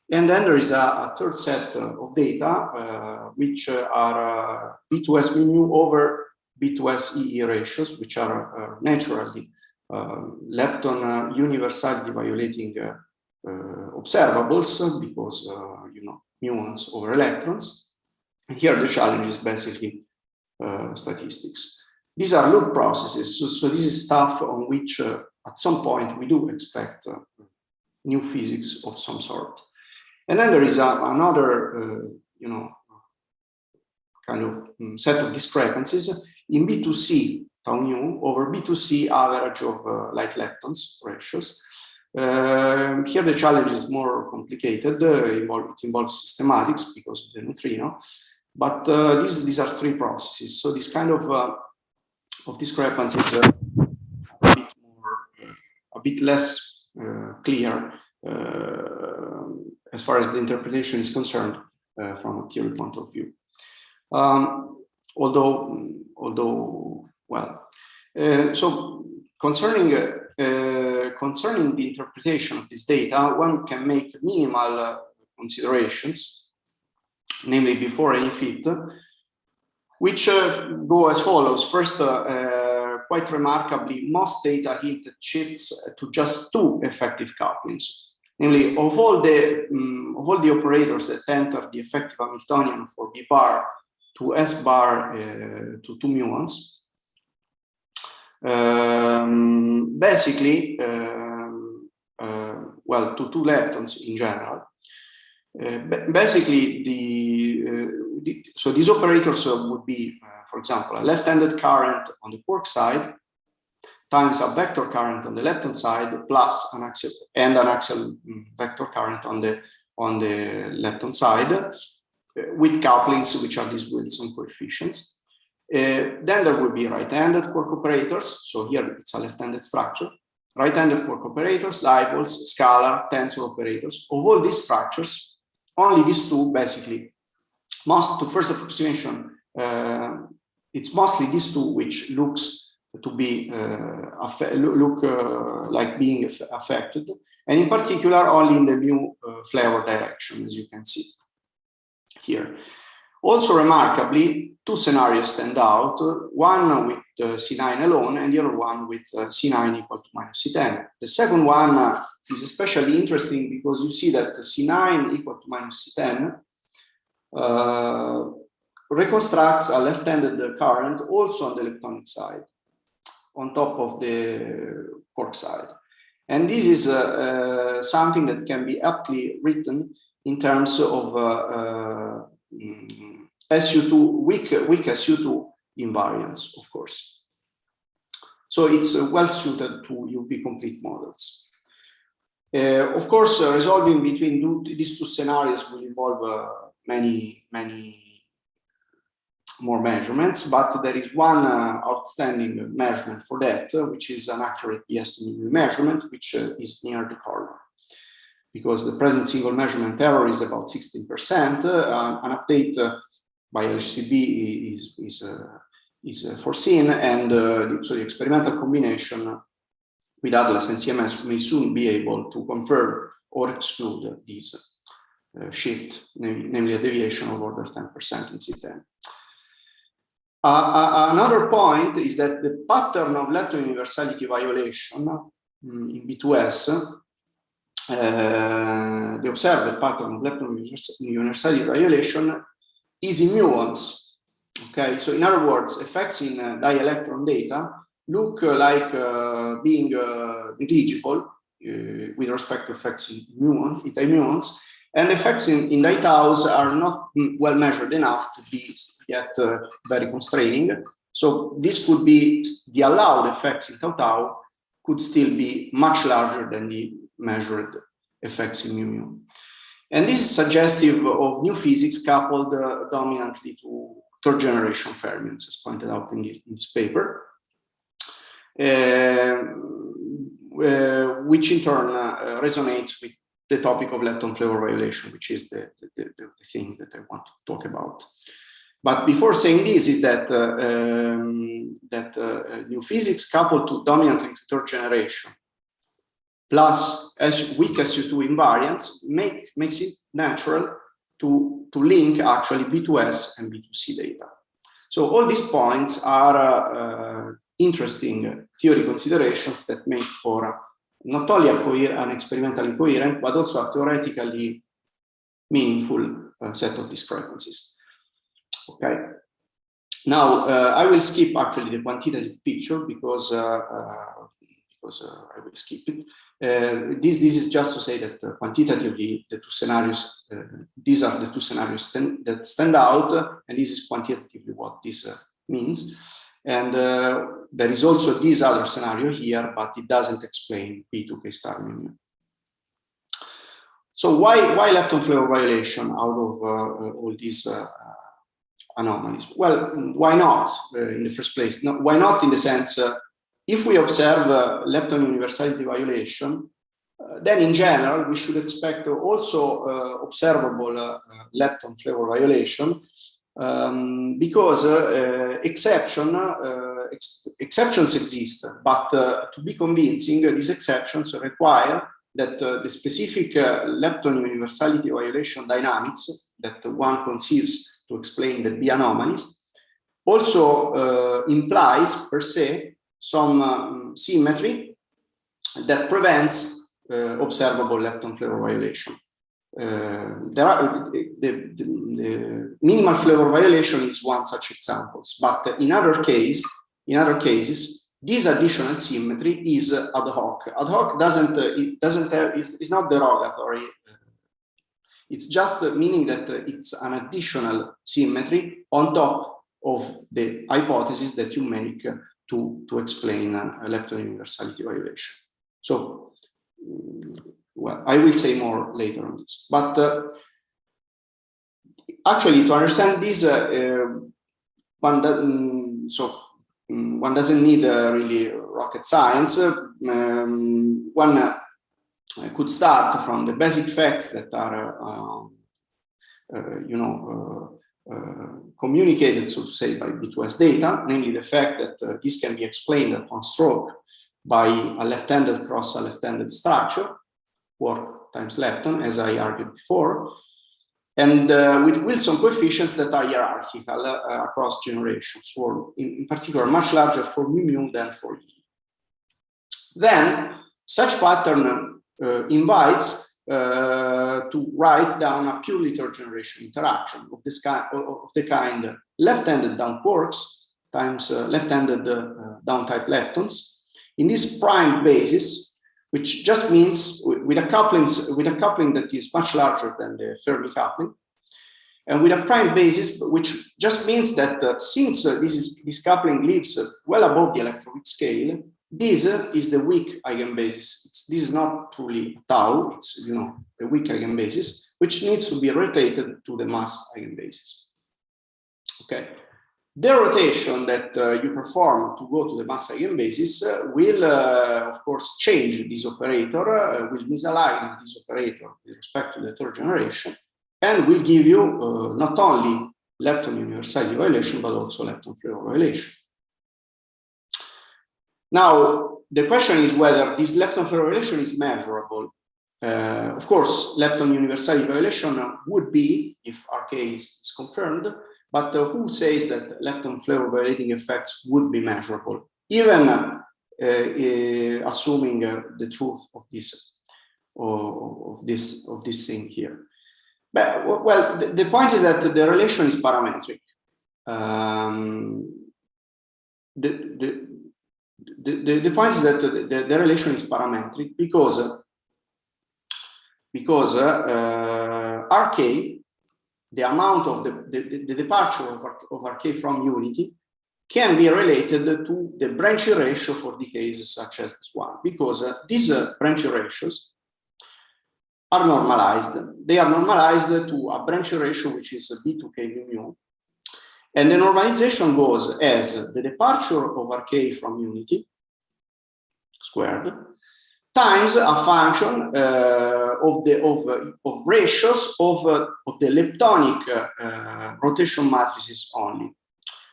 And then there is a third set of data, which are B2S mu over B2S EE ratios, which are naturally lepton universality violating observables because, you know, muons over electrons. And here the challenge is basically statistics. These are loop processes, so this is stuff on which at some point we do expect new physics of some sort. And then there is another, you know, kind of set of discrepancies in B2C tau nu over B2C average of light leptons ratios. Here the challenge is more complicated. It involves systematics because of the neutrino, but these are three processes. So this kind of discrepancies are a bit less clear as far as the interpretation is concerned from a theory point of view. Although well, so concerning the interpretation of this data, one can make minimal considerations, namely before any fit, which go as follows. First, quite remarkably, most data hint shifts to just two effective couplings. Namely, of all the operators that enter the effective Hamiltonian for B bar to S bar to 2 muons, basically, well, to 2 leptons in general. Basically, so these operators would be, for example, a left-handed current on the quark side times a vector current on the lepton side plus an axial vector current on the lepton side with couplings which are these Wilson coefficients. Then there will be right-handed quark operators. So here it's a left-handed structure. Right-handed quark operators, dipoles, scalar, tensor operators. Of all these structures, only these two basically, to first approximation, it's mostly these two which looks to be like being affected, and in particular only in the mu flavor direction, as you can see here. Also remarkably, two scenarios stand out, one with C9 alone and the other one with C9 equal to minus C10. The second one is especially interesting because you see that C9 equal to minus C10 reconstructs a left-handed current also on the electronic side, on top of the quark side. And this is something that can be aptly written in terms of SU2, weak SU2 invariance, of course. So it's well suited to UV complete models. Of course, resolving between these two scenarios will involve many more measurements, but there is one outstanding measurement for that, which is an accurate estimate measurement, which is near the corner. Because the present single measurement error is about 16%, an update by LHCb is foreseen, and so the experimental combination with Atlas and CMS may soon be able to confirm or exclude this shift, namely a deviation of order 10% in C10. Another point is that the pattern of lepton universality violation in B2S, the observed pattern of lepton universality violation is in muons. Okay, so in other words, effects in dielectron data look like being negligible with respect to effects in muons, and effects in ditaus are not well measured enough to be yet very constraining. So this could be the allowed effects in tau could still be much larger than the measured effects in mu. And this is suggestive of new physics coupled dominantly to third generation fermions, as pointed out in this paper, which in turn resonates with the topic of lepton flavor violation, which is the thing that I want to talk about. But before saying this is that new physics coupled to dominantly to third generation plus weak SU2 invariance makes it natural to link actually B2S and B2C data. So all these points are interesting theory considerations that make for not only an experimentally coherent, but also a theoretically meaningful set of discrepancies. Okay. Now I will skip actually the quantitative picture because I will skip it. This is just to say that quantitatively the two scenarios, these are the two scenarios that stand out, and this is quantitatively what this means. And there is also this other scenario here, but it doesn't explain P2K star mu. So why lepton flavor violation out of all these anomalies? Well, why not in the first place? No, why not in the sense, if we observe lepton universality violation, then in general we should expect also observable lepton flavor violation, because exceptions exist, but to be convincing, these exceptions require that the specific lepton universality violation dynamics that one conceives to explain the B anomalies also implies per se some symmetry that prevents observable lepton flavor violation. The minimal flavor violation is one such example, but in other cases, this additional symmetry is ad hoc. Ad hoc is not derogatory. It's just meaning that it's an additional symmetry on top of the hypothesis that you make to explain a lepton universality violation. So, well, I will say more later on this. But actually, to understand this, one doesn't need really rocket science. One could start from the basic facts that are, communicated, so to say, by B2S data, namely the fact that this can be explained upon stroke by a left-handed cross a left-handed structure, work times lepton, as I argued before, and with Wilson coefficients that are hierarchical across generations, or in particular much larger for mu than for E. Then such pattern invites to write down a purely third generation interaction of this kind, of the kind left-handed down quarks times left-handed down type leptons in this prime basis, which just means with a coupling that is much larger than the Fermi coupling, and with a prime basis, which just means that since this coupling lives well above the electroweak scale, this is the weak eigenbasis. This is not truly tau, it's a weak eigenbasis, which needs to be rotated to the mass eigenbasis. Okay. The rotation that you perform to go to the mass eigenbasis will, of course, change this operator, will misalign this operator with respect to the third generation, and will give you not only lepton universality violation, but also lepton flavor violation. Now, the question is whether this lepton flavor violation is measurable. Of course, lepton universality violation would be, if RK is confirmed, but who says that lepton flavor violating effects would be measurable, even assuming the truth of this thing here? But, well, the point is that the relation is parametric. The point is that the relation is parametric because RK, the amount of the departure of RK from unity, can be related to the Branchy ratio for decays such as this one, because these Branchy ratios are normalized. They are normalized to a Branchy ratio which is B2K mu. And the normalization goes as the departure of RK from unity squared times a function of ratios of the leptonic rotation matrices only,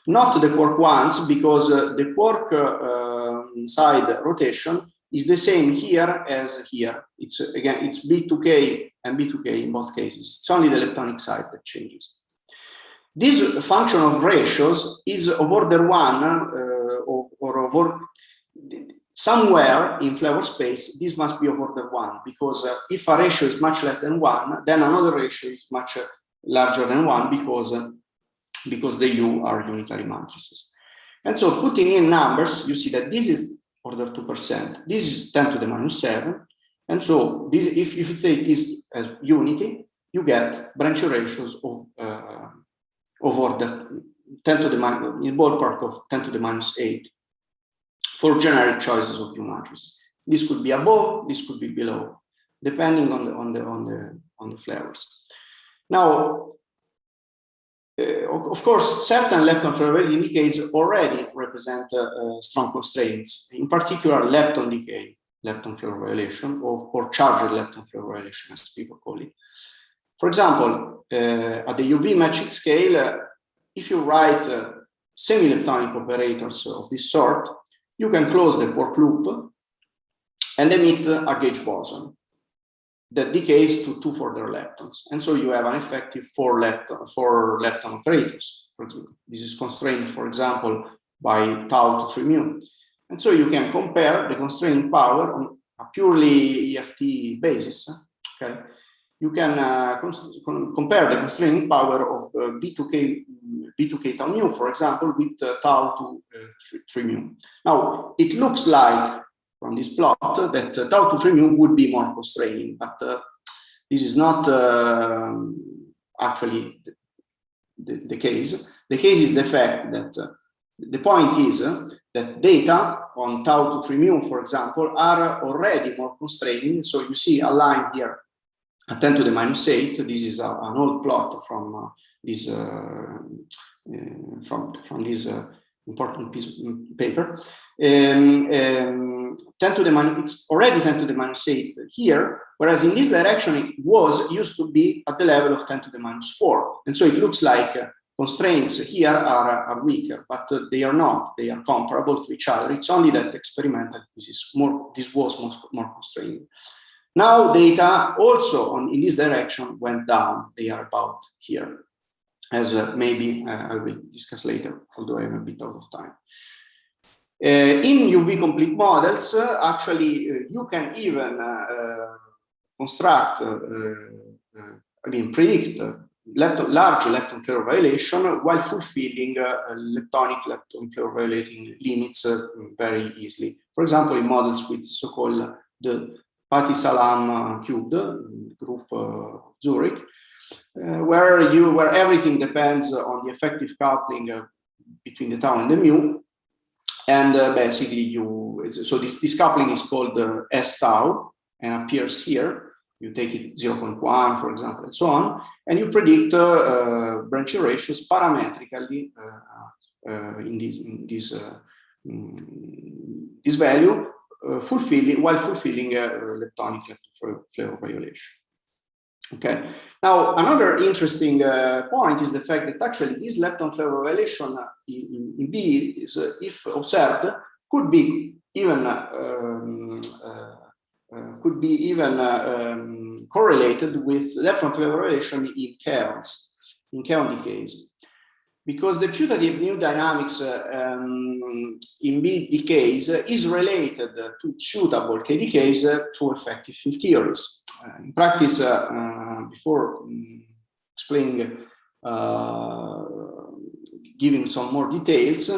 not the quark ones, because the quark side rotation is the same here as here. It's B2K and B2K in both cases. It's only the leptonic side that changes. This function of ratios is of order 1, somewhere in flavor space, this must be of order 1, because if a ratio is much less than 1, then another ratio is much larger than 1 because the U are unitary matrices. And so putting in numbers, you see that this is order 2%, this is 10 to the minus 7. And so this, if you take this as unity, you get branch ratios of order 10 to the minus, in ballpark of 10 to the minus 8 for generic choices of U matrices. This could be above, this could be below, depending on the flavors. Now, of course, certain lepton favorability decays already represent strong constraints, in particular lepton decay, lepton flavor violation, or charged lepton flavor violation, as people call it. For example, at the UV matching scale, if you write semi-leptonic operators of this sort, you can close the quark loop and emit a gauge boson that decays to 2 further leptons. And so you have an effective 4 lepton operators. This is constrained, for example, by tau to 3 mu. And so you can compare the constraining power on a purely EFT basis. Okay, you can compare the constraining power of B2K tau mu, for example, with tau to 3 mu. Now, it looks like from this plot that tau to 3 mu would be more constraining, but this is not actually the case. The case is the fact that the point is that data on tau to 3 mu, for example, are already more constraining. So you see a line here at 10 to the minus 8. This is an old plot from this important piece of paper. 10 to the minus, it's already 10 to the minus 8 here, whereas in this direction it used to be at the level of 10 to the minus 4. And so it looks like constraints here are weaker, but they are not. They are comparable to each other. It's only that experimental this was more constraining. Now data also in this direction went down. They are about here, as maybe I will discuss later, although I have a bit out of time. In UV complete models, actually, you can even construct, predict large lepton flavor violation while fulfilling leptonic lepton flavor violating limits very easily. For example, in models with so-called the Patti-Salam cubed group Zurich, where everything depends on the effective coupling between the tau and the mu, and basically so this coupling is called S tau and appears here. You take it 0.1, for example, and so on, and you predict branch ratios parametrically in this value, while fulfilling leptonic flavor violation. Okay. Now, another interesting point is the fact that actually this lepton flavor violation in B is, if observed, could be even correlated with lepton flavor violation in kaon decays, because the putative new dynamics in B decays is related to suitable K decays to effective field theories. In practice, before explaining, giving some more details,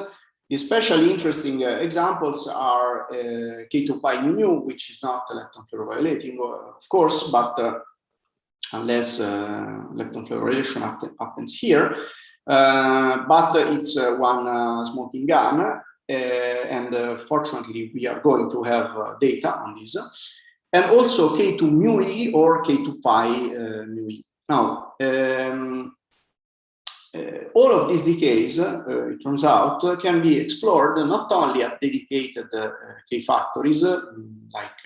especially interesting examples are K2 pi mu, which is not lepton flavor violating, of course, but unless lepton flavor violation happens here, but it's one smoking gun, and fortunately we are going to have data on this. And also K2 mu e or K2 pi mu e. Now, all of these decays, it turns out, can be explored not only at dedicated K factories, like,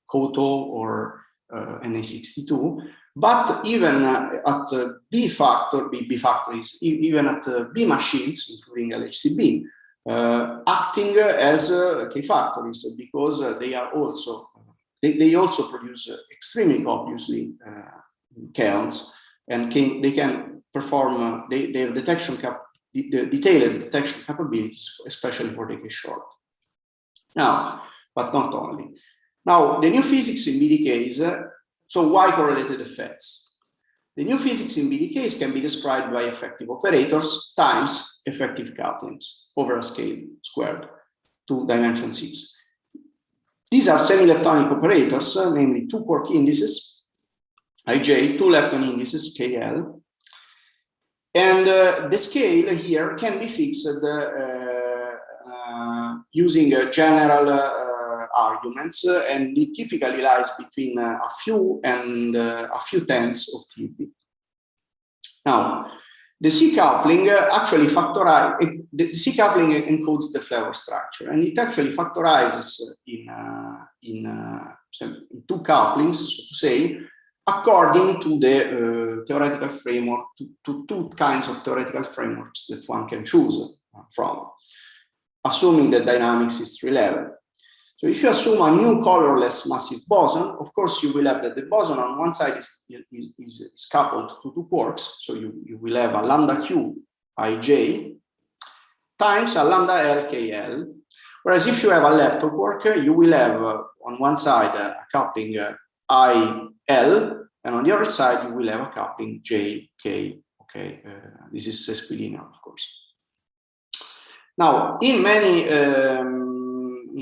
Koto or Na62, but even at B factories, even at B machines, including LHCb, acting as K factories, because they are also they also produce extremely obviously kaons, and they can perform their detection detailed detection capabilities, especially for decay short. Now, but not only. Now, the new physics in BDKs, so why correlated effects? The new physics in BDKs can be described by effective operators times effective couplings over a scale squared to dimension 6. These are semi-leptonic operators, namely 2 quark indices, ij, 2 lepton indices, kl, and the scale here can be fixed using general arguments, and it typically lies between a few and a few tenths of TeV. Now, the C coupling actually factorizes, the C coupling encodes the flavor structure, and it actually factorizes in 2 couplings, so to say, according to the theoretical framework, to 2 kinds of theoretical frameworks that one can choose from, assuming that dynamics is 3 level. So if you assume a new colorless massive boson, of course you will have that the boson on one side is coupled to 2 quarks, so you will have a lambda q ij times a lambda l kl, whereas if you have a leptoquark, you will have on one side a coupling il, and on the other side you will have a coupling j k. Okay, this is sesquilinear, of course. Now, in many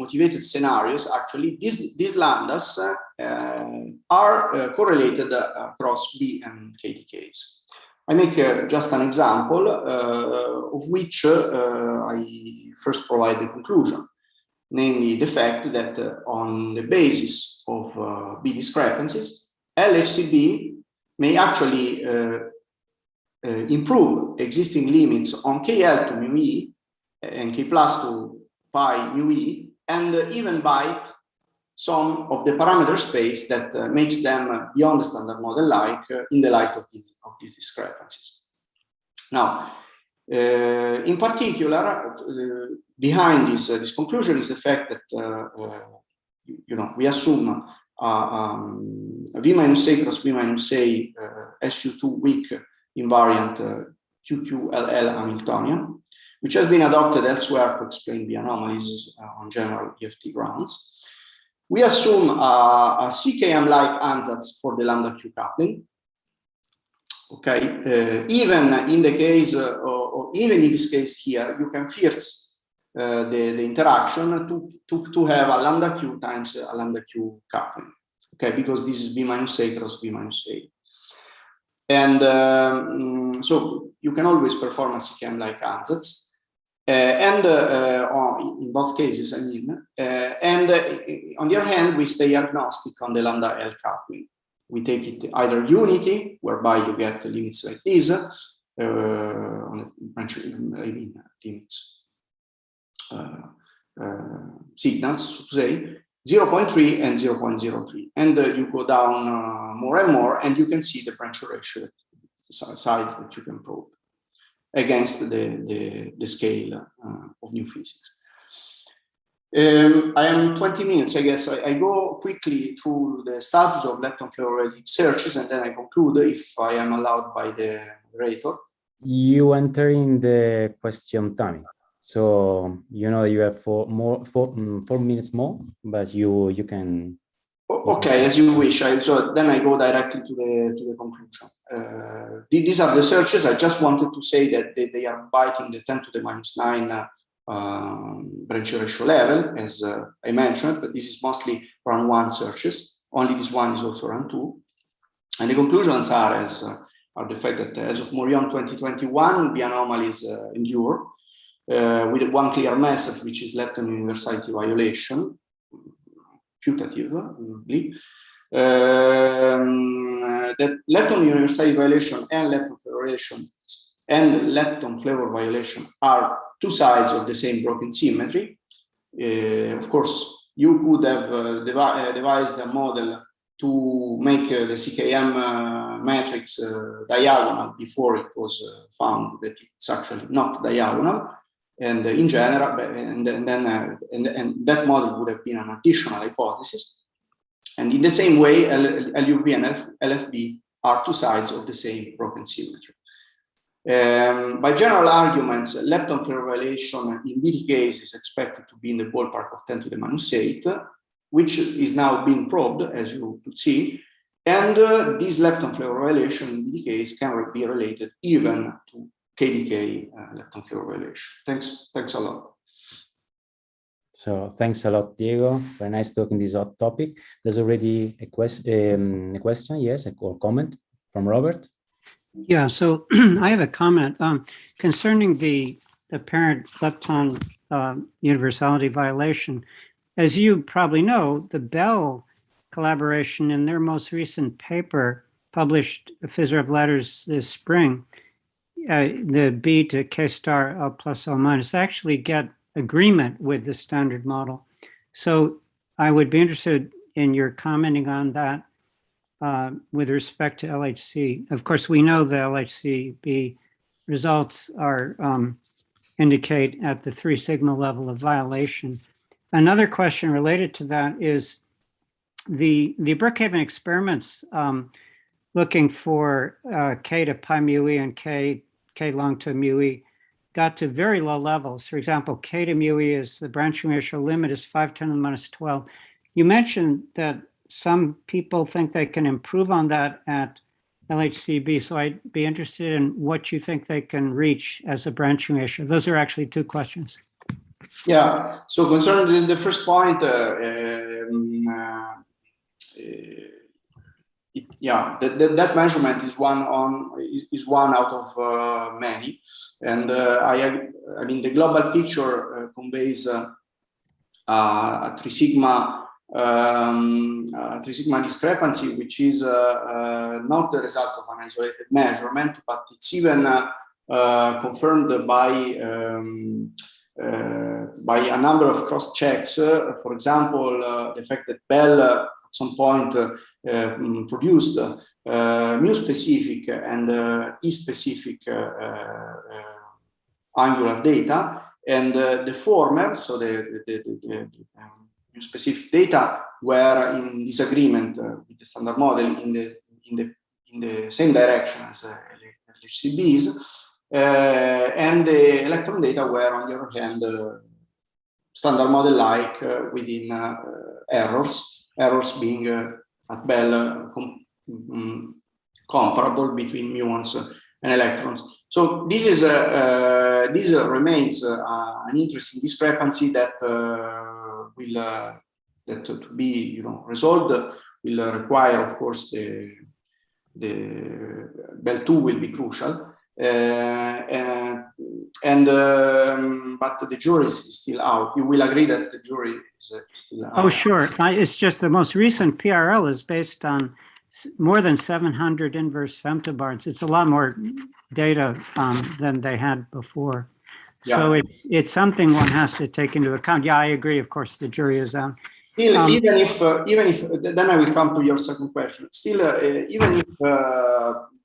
motivated scenarios, actually, these lambdas are correlated across B and KDKs. I make just an example of which I first provide the conclusion, namely the fact that on the basis of B discrepancies, LHCb may actually improve existing limits on KL to mu e and K plus to pi mu e, and even bite some of the parameter space that makes them beyond the standard model like in the light of these discrepancies. Now, in particular, behind this conclusion is the fact that we assume V minus A cross V minus A SU2 weak invariant QQLL Hamiltonian, which has been adopted elsewhere to explain the anomalies on general EFT grounds. We assume a CKM-like ansatz for the lambda Q coupling. Okay, even in the case, or even in this case here, you can fierce the interaction to have a lambda Q times a lambda Q coupling. Okay, because this is B minus A cross B minus A. And so you can always perform a CKM-like ansatz. In both cases, I mean, on the other hand, we stay agnostic on the lambda L coupling. We take it either unity, whereby you get limits like this, limits, signals, so to say, 0.3 and 0.03. And you go down more and more, and you can see the branch ratio size that you can probe against the scale of new physics. I am 20 minutes, I guess. I go quickly through the status of lepton fluoritic searches, and then I conclude if I am allowed by the moderator. You enter in the question time. So, you have 4 minutes more, but you can. Okay, as you wish. So then I go directly to the conclusion. These are the searches. I just wanted to say that they are biting the 10 to the minus 9 branch ratio level, as I mentioned, but this is mostly round 1 searches. Only this one is also round 2. And the conclusions are the fact that as of Morion 2021, the anomalies endure with one clear message, which is lepton universality violation, putatively. That lepton universality violation and lepton fluoridation and lepton flavor violation are 2 sides of the same broken symmetry. Of course, you could have devised a model to make the CKM matrix diagonal before it was found that it's actually not diagonal. And in general, and that model would have been an additional hypothesis. And in the same way, LUV and LFB are 2 sides of the same broken symmetry. By general arguments, lepton flare relation in BT case is expected to be in the ballpark of 10 to the minus 8, which is now being probed, as you could see. And this lepton flare relation in BT case can be related even to KDK lepton flare relation. Thanks a lot. So thanks a lot, Diego. Very nice talking this hot topic. There's already a question, yes, or comment from Robert. Yeah, so I have a comment concerning the apparent lepton universality violation. As you probably know, the Bell collaboration in their most recent paper published Phys-Rev Letters this spring, the B to K star L plus L minus actually get agreement with the standard model. So I would be interested in your commenting on that. With respect to LHC. Of course, we know the LHCb results are indicate at the 3 sigma level of violation. Another question related to that is the Brookhaven experiments looking for K to pi mu e and K long to mu e got to very low levels. For example, K to mu e is the branching ratio limit is 5 10 to the minus 12. You mentioned that some people think they can improve on that at LHCb. So I'd be interested in what you think they can reach as a branching ratio. Those are actually 2 questions. Yeah, so concerning the first point, that measurement is one out of many, and I mean the global picture conveys a 3 sigma. 3 sigma discrepancy, which is not the result of an isolated measurement, but it's even confirmed by a number of cross checks. For example, the fact that Bell at some point produced mu specific and E specific angular data, and the former, so the specific data were in disagreement with the standard model in the same direction as LHCb's, and the electron data were, on the other hand, standard model-like within errors being at Bell comparable between muons and electrons. So this is this remains an interesting discrepancy that will that to be resolved will require, of course, the Bell 2 will be crucial, but the jury is still out. You will agree that the jury is still out. Oh, sure. It's just the most recent PRL is based on more than 700 inverse femtobars. It's a lot more data than they had before. Yeah. So it's something one has to take into account. Yeah, I agree. Of course, the jury is out. Still, even if then I will come to your second question. Still, even if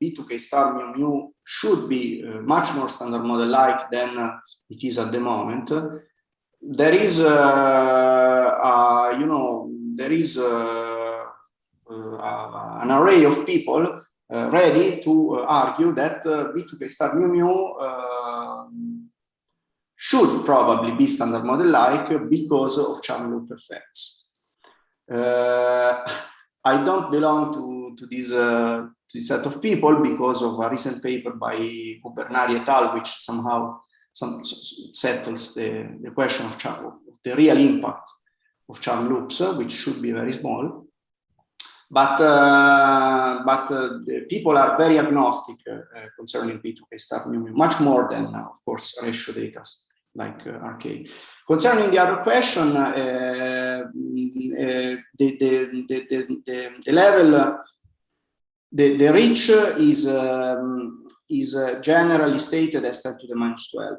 B2K star mu mu should be much more standard model-like than it is at the moment, there is there is an array of people ready to argue that B2K star mu mu should probably be standard model-like because of charm loop effects. I don't belong to this set of people because of a recent paper by Plenary et al., which somehow settles the question of the real impact of charm loops, which should be very small. But the people are very agnostic concerning B2K star mu, much more than, of course, ratio data like RK. Concerning the other question, the level, the reach is generally stated as 10 to the minus 12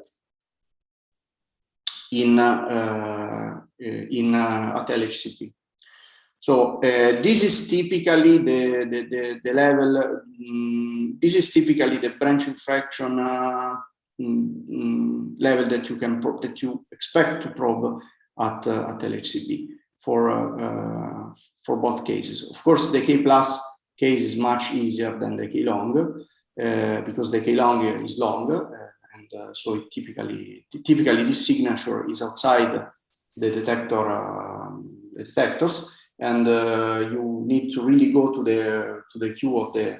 at LHCp. So this is typically the level. This is typically the branching fraction level that you can that you expect to probe at LHCp for both cases. Of course, the K plus case is much easier than the K long, because the key long is long, and so it typically this signature is outside the detectors, and you need to really go to the queue of the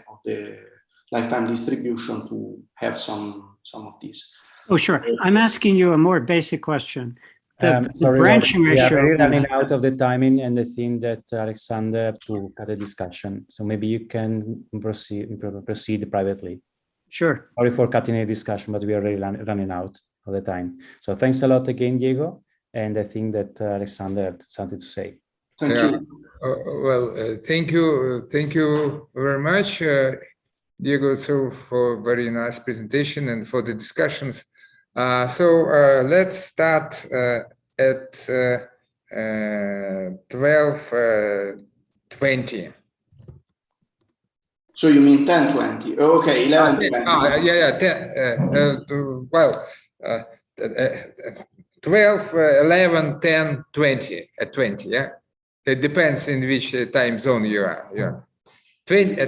lifetime distribution to have some of these. Oh, sure. I'm asking you a more basic question. The Sorry, branching we are ratio. really running out of the timing, and I think that Alexander have to cut the discussion. So maybe you can proceed privately. Sure. Sorry for cutting the discussion, but we are really running out of the time. So thanks a lot again, Diego. And I think that Alexander had something to say. Thank you. Thank you very much, Diego, so for very nice presentation and for the discussions. Let's start at 12:20. So you mean 10:20? Okay, 11:20. Yeah. 12, 11, 10, 20 at 20. Yeah, it depends in which time zone you are. Yeah, 20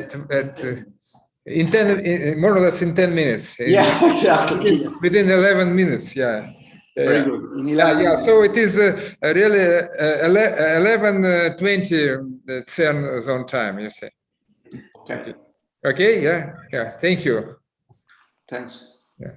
in 10, more or less in 10 minutes. Yeah, exactly. Within 11 minutes. Yeah. Very good. In 11 minutes. So it is really 11:20 CERN zone time. You say. Okay. Okay. Yeah. Thank you. Thanks. Yeah.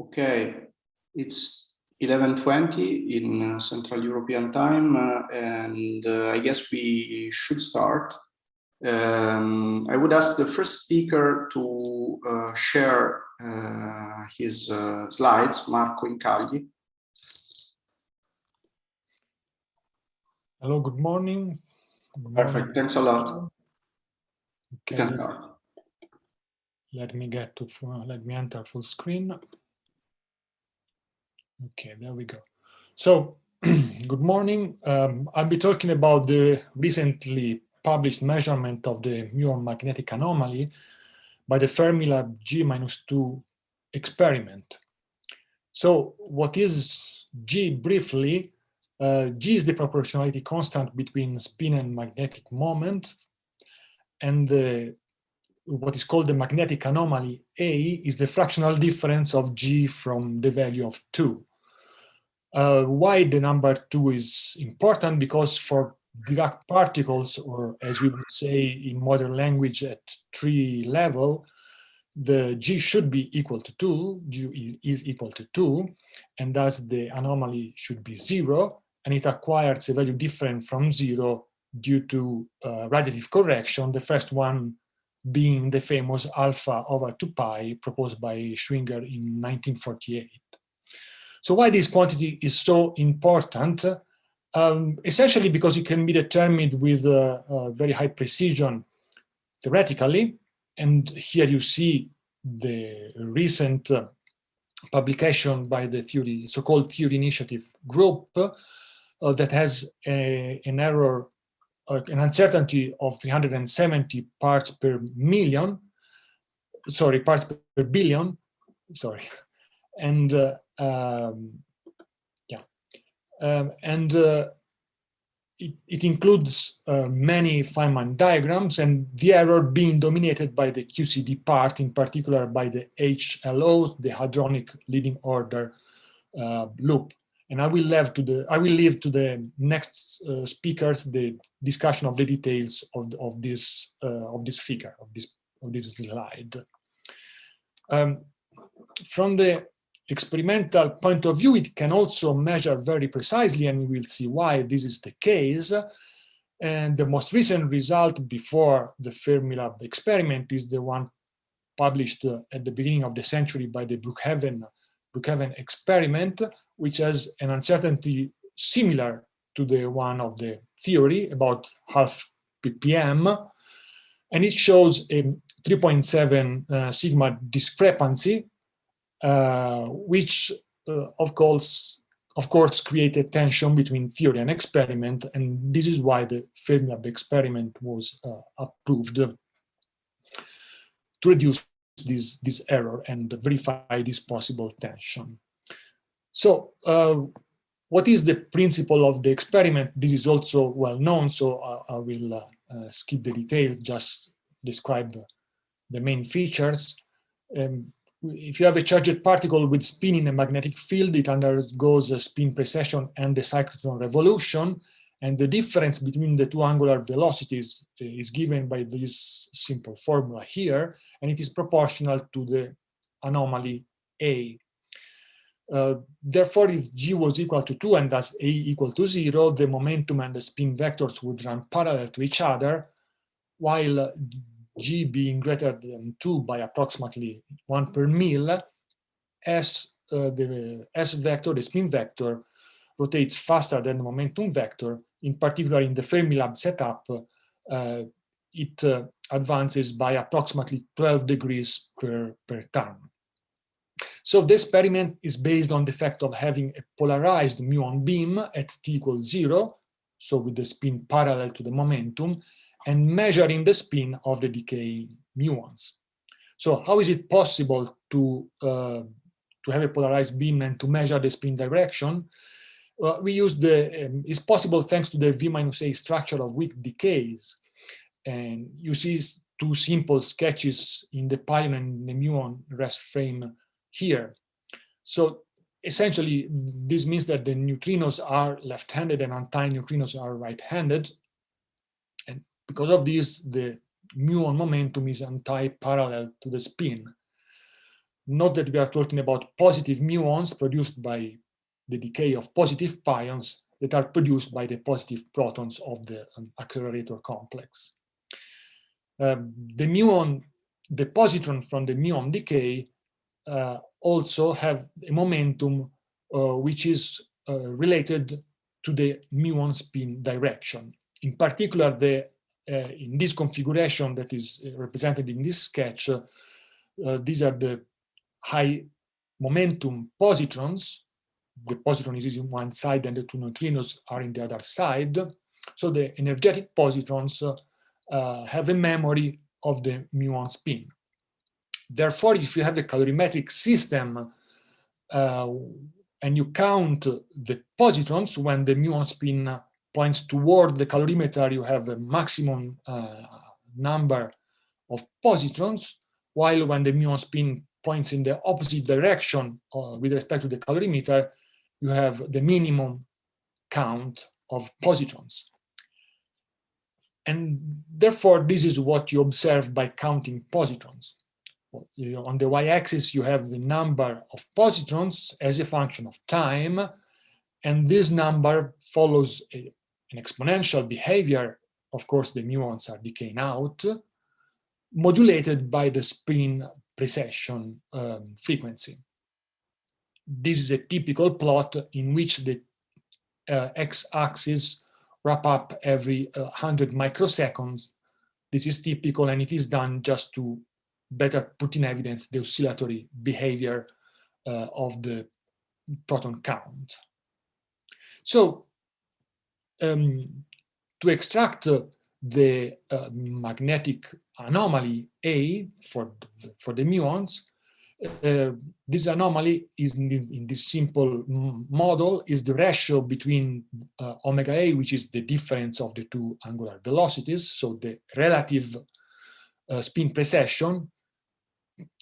Okay, it's 11:20 in Central European time, and I guess we should start. I would ask the first speaker to share his slides, Marco Incagli. Hello, good morning. Perfect, thanks a lot. Okay, You can start. let me enter full screen. Okay, there we go. So, good morning. I'll be talking about the recently published measurement of the muon magnetic anomaly by the Fermilab G-2 experiment. So, what is G briefly? G is the proportionality constant between spin and magnetic moment, and what is called the magnetic anomaly A is the fractional difference of G from the value of 2. Why the number 2 is important? Because for Dirac particles, or as we would say in modern language at 3 level, the G should be equal to 2, G is equal to 2, and thus the anomaly should be 0, and it acquires a value different from 0 due to radiative correction, the first one being the famous alpha over 2 pi proposed by Schwinger in 1948. So why this quantity is so important? Essentially because it can be determined with very high precision theoretically. And here you see the recent publication by the so-called theory initiative group that has an error, an uncertainty of 370 parts per million, parts per billion, and it includes many Feynman diagrams, and the error being dominated by the QCD part, in particular by the HLO, the hadronic leading order loop. And I will leave to the next speakers the discussion of the details of this figure, of this slide. From the experimental point of view, it can also measure very precisely, and we will see why this is the case. And the most recent result before the Fermilab experiment is the one published at the beginning of the century by the Brookhaven experiment, which has an uncertainty similar to the one of the theory, about half ppm, and it shows a 3.7 sigma discrepancy, which of course created tension between theory and experiment, and this is why the Fermilab experiment was approved to reduce this error and verify this possible tension. So what is the principle of the experiment? This is also well known, so I will skip the details, just describe the main features. If you have a charged particle with spin in a magnetic field, it undergoes a spin precession and a cyclotron revolution, and the difference between the two angular velocities is given by this simple formula here, and it is proportional to the anomaly A. Therefore, if G was equal to 2 and thus A equal to 0, the momentum and the spin vectors would run parallel to each other, while G being greater than 2 by approximately 1 per mil, as the S vector, the spin vector, rotates faster than the momentum vector. In particular, in the Fermilab setup, it advances by approximately 12 degrees per turn. So the experiment is based on the fact of having a polarized muon beam at t equals 0, so with the spin parallel to the momentum, and measuring the spin of the decaying muons. So how is it possible to have a polarized beam and to measure the spin direction? We use it's possible thanks to the V-A structure of weak decays. And you see two simple sketches in the pion and the muon rest frame here. So essentially, this means that the neutrinos are left-handed and antineutrinos are right-handed. And because of this, the muon momentum is anti-parallel to the spin. Note that we are talking about positive muons produced by the decay of positive pions that are produced by the positive protons of the accelerator complex. The positron from the muon decay also have a momentum which is related to the muon spin direction. In particular, in this configuration that is represented in this sketch, these are the high momentum positrons. The positron is in one side and the two neutrinos are in the other side. So the energetic positrons have a memory of the muon spin. Therefore, if you have a calorimetric system and you count the positrons when the muon spin points toward the calorimeter, you have a maximum number of positrons, while when the muon spin points in the opposite direction with respect to the calorimeter, you have the minimum count of positrons. And therefore, this is what you observe by counting positrons. On the y-axis, you have the number of positrons as a function of time, and this number follows an exponential behavior. Of course, the muons are decaying out, modulated by the spin precession frequency. This is a typical plot in which the x-axis wrap up every 100 microseconds. This is typical, and it is done just to better put in evidence the oscillatory behavior of the proton count. So to extract the magnetic anomaly A for the muons, this anomaly is in this simple model is the ratio between omega A, which is the difference of the two angular velocities, so the relative spin precession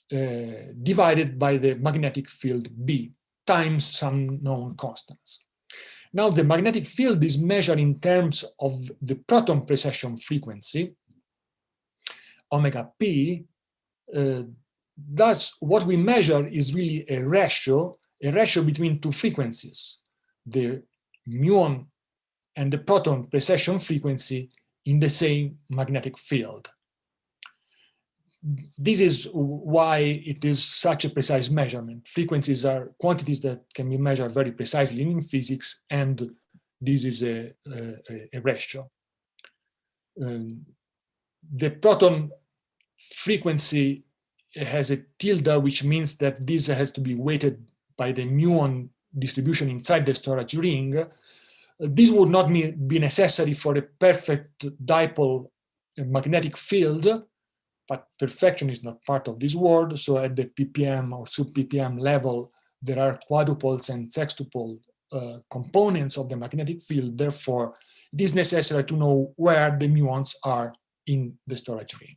divided by the magnetic field B times some known constants. Now the magnetic field is measured in terms of the proton precession frequency, omega P. Thus, what we measure is really a ratio between two frequencies, the muon and the proton precession frequency in the same magnetic field. This is why it is such a precise measurement. Frequencies are quantities that can be measured very precisely in physics, and this is a ratio. The proton frequency has a tilde, which means that this has to be weighted by the muon distribution inside the storage ring. This would not be necessary for a perfect dipole magnetic field, but perfection is not part of this world. So at the ppm or sub-ppm level, there are quadrupoles and sextupole components of the magnetic field. Therefore, it is necessary to know where the muons are in the storage ring.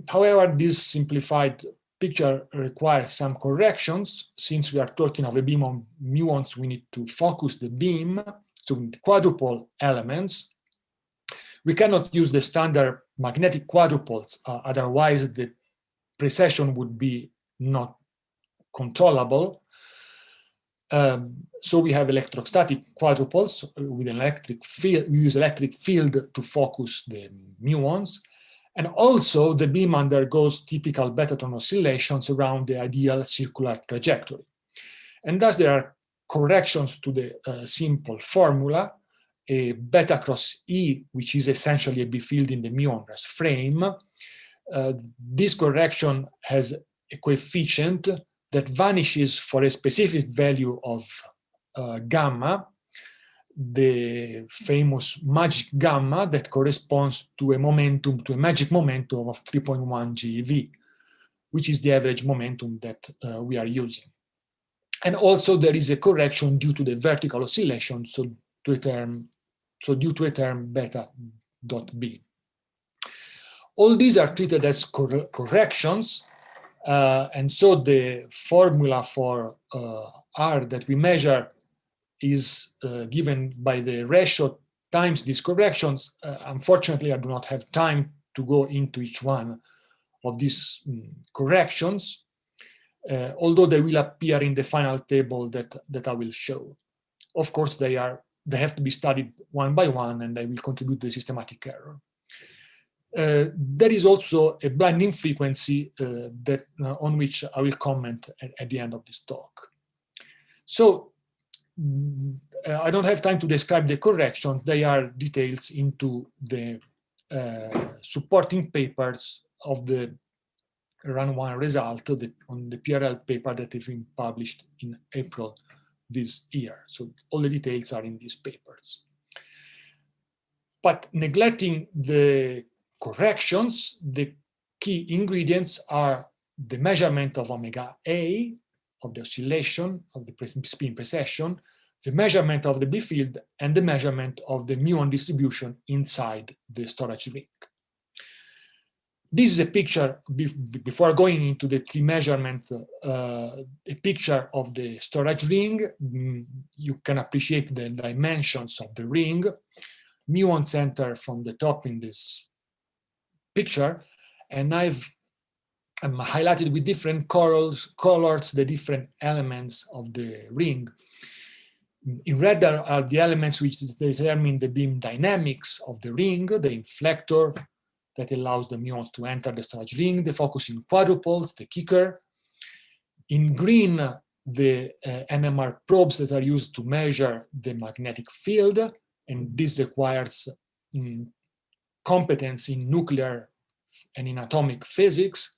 However, this simplified picture requires some corrections. Since we are talking of a beam of muons, we need to focus the beam to quadrupole elements. We cannot use the standard magnetic quadrupoles, otherwise the precession would be not controllable. So we have electrostatic quadrupoles with an electric field. We use electric field to focus the muons. And also the beam undergoes typical betatron oscillations around the ideal circular trajectory. And thus there are corrections to the simple formula, a beta cross E, which is essentially a B field in the muon rest frame. This correction has a coefficient that vanishes for a specific value of gamma, the famous magic gamma that corresponds to a momentum, to a magic momentum of 3.1 GeV, which is the average momentum that we are using. And also there is a correction due to the vertical oscillation, so due to a term beta dot B. All these are treated as corrections, and so the formula for R that we measure is given by the ratio times these corrections. Unfortunately, I do not have time to go into each one of these corrections, although they will appear in the final table that I will show. Of course, they have to be studied one by one, and they will contribute to the systematic error. There is also a blinding frequency on which I will comment at the end of this talk. So I don't have time to describe the corrections. They are details into the supporting papers of the Run 1 result on the PRL paper that has been published in April this year. So all the details are in these papers. But neglecting the corrections, the key ingredients are the measurement of omega A, of the oscillation of the spin precession, the measurement of the B field, and the measurement of the muon distribution inside the storage ring. This is a picture, before going into the tree measurement, a picture of the storage ring. You can appreciate the dimensions of the ring. Muon center from the top in this picture, and I've highlighted with different colors the different elements of the ring. In red are the elements which determine the beam dynamics of the ring, the inflector that allows the muons to enter the storage ring, the focusing quadruples, the kicker. In green, the NMR probes that are used to measure the magnetic field, and this requires competence in nuclear and in atomic physics.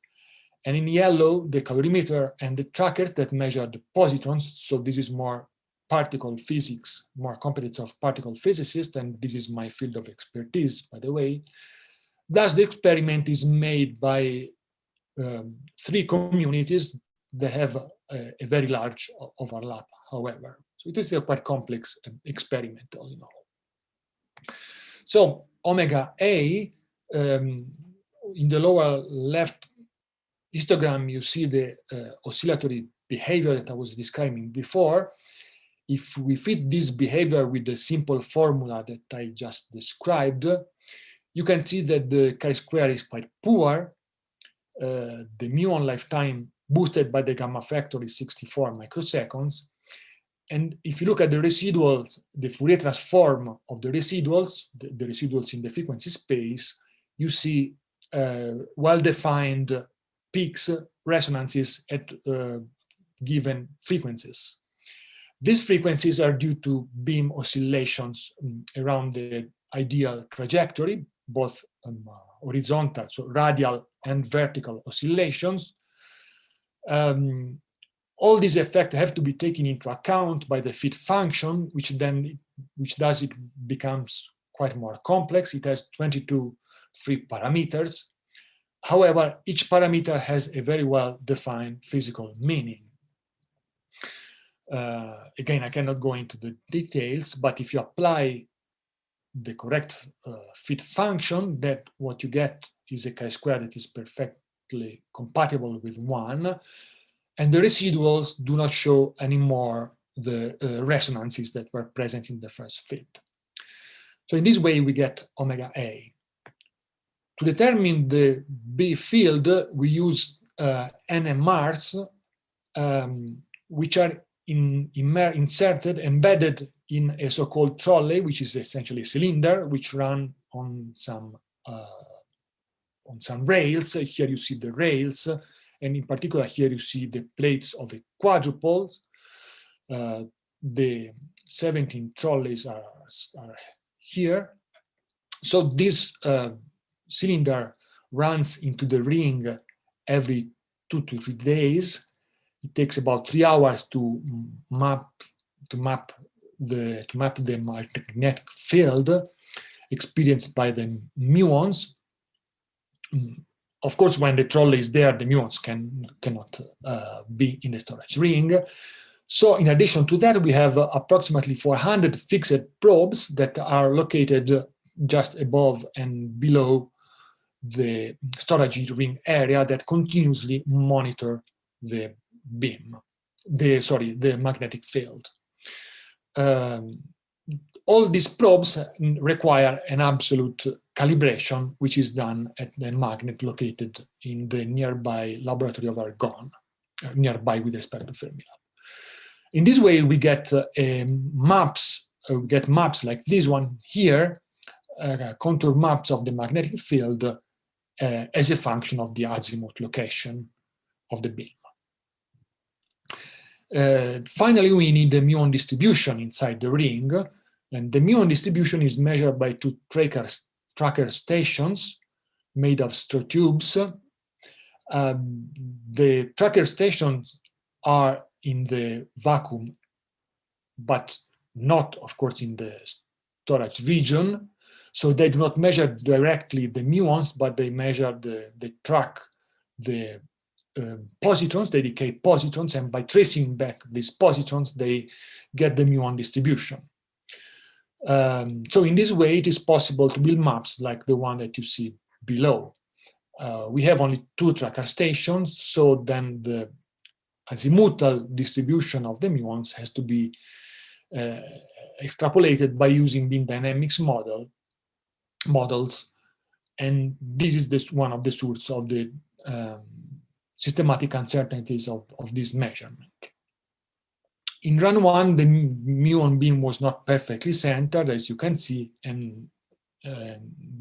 And in yellow, the calorimeter and the trackers that measure the positrons. So this is more particle physics, more competence of particle physicists, and this is my field of expertise, by the way. Thus, the experiment is made by 3 communities that have a very large overlap, however. So it is a quite complex experiment, all in all. So omega A, in the lower left histogram, you see the oscillatory behavior that I was describing before. If we fit this behavior with the simple formula that I just described, you can see that the chi-square is quite poor. The muon lifetime boosted by the gamma factor is 64 microseconds. And if you look at the residuals, the Fourier transform of the residuals, the residuals in the frequency space, you see well-defined peaks, resonances at given frequencies. These frequencies are due to beam oscillations around the ideal trajectory, both horizontal, so radial and vertical oscillations. All these effects have to be taken into account by the fit function, which does it becomes quite more complex. It has 22 free parameters. However, each parameter has a very well-defined physical meaning. Again, I cannot go into the details, but if you apply the correct fit function, that what you get is a chi-square that is perfectly compatible with 1, and the residuals do not show anymore the resonances that were present in the first fit. So in this way, we get omega A. To determine the B field, we use NMRs, which are embedded in a so-called trolley, which is essentially a cylinder, which run on some rails. Here you see the rails, and in particular here you see the plates of a quadrupole. The 17 trolleys are here. So this cylinder runs into the ring every 2 to 3 days. It takes about 3 hours to map the magnetic field experienced by the muons. Of course, when the trolley is there, the muons cannot be in the storage ring. So in addition to that, we have approximately 400 fixed probes that are located just above and below the storage ring area that continuously monitor the beam, the magnetic field. All these probes require an absolute calibration, which is done at the magnet located in the nearby laboratory of Argonne, nearby with respect to Fermilab. In this way, we get maps like this one here, contour maps of the magnetic field as a function of the azimuth location of the beam. Finally, we need the muon distribution inside the ring, and the muon distribution is measured by two tracker stations made of straw tubes. The tracker stations are in the vacuum, but not, of course, in the storage region. So they do not measure directly the muons, but they measure they track the positrons, they decay positrons, and by tracing back these positrons, they get the muon distribution. So in this way, it is possible to build maps like the one that you see below. We have only two tracker stations, so then the azimuthal distribution of the muons has to be extrapolated by using beam dynamics models, and this is one of the sources of the systematic uncertainties of this measurement. In run one, the muon beam was not perfectly centered, as you can see, and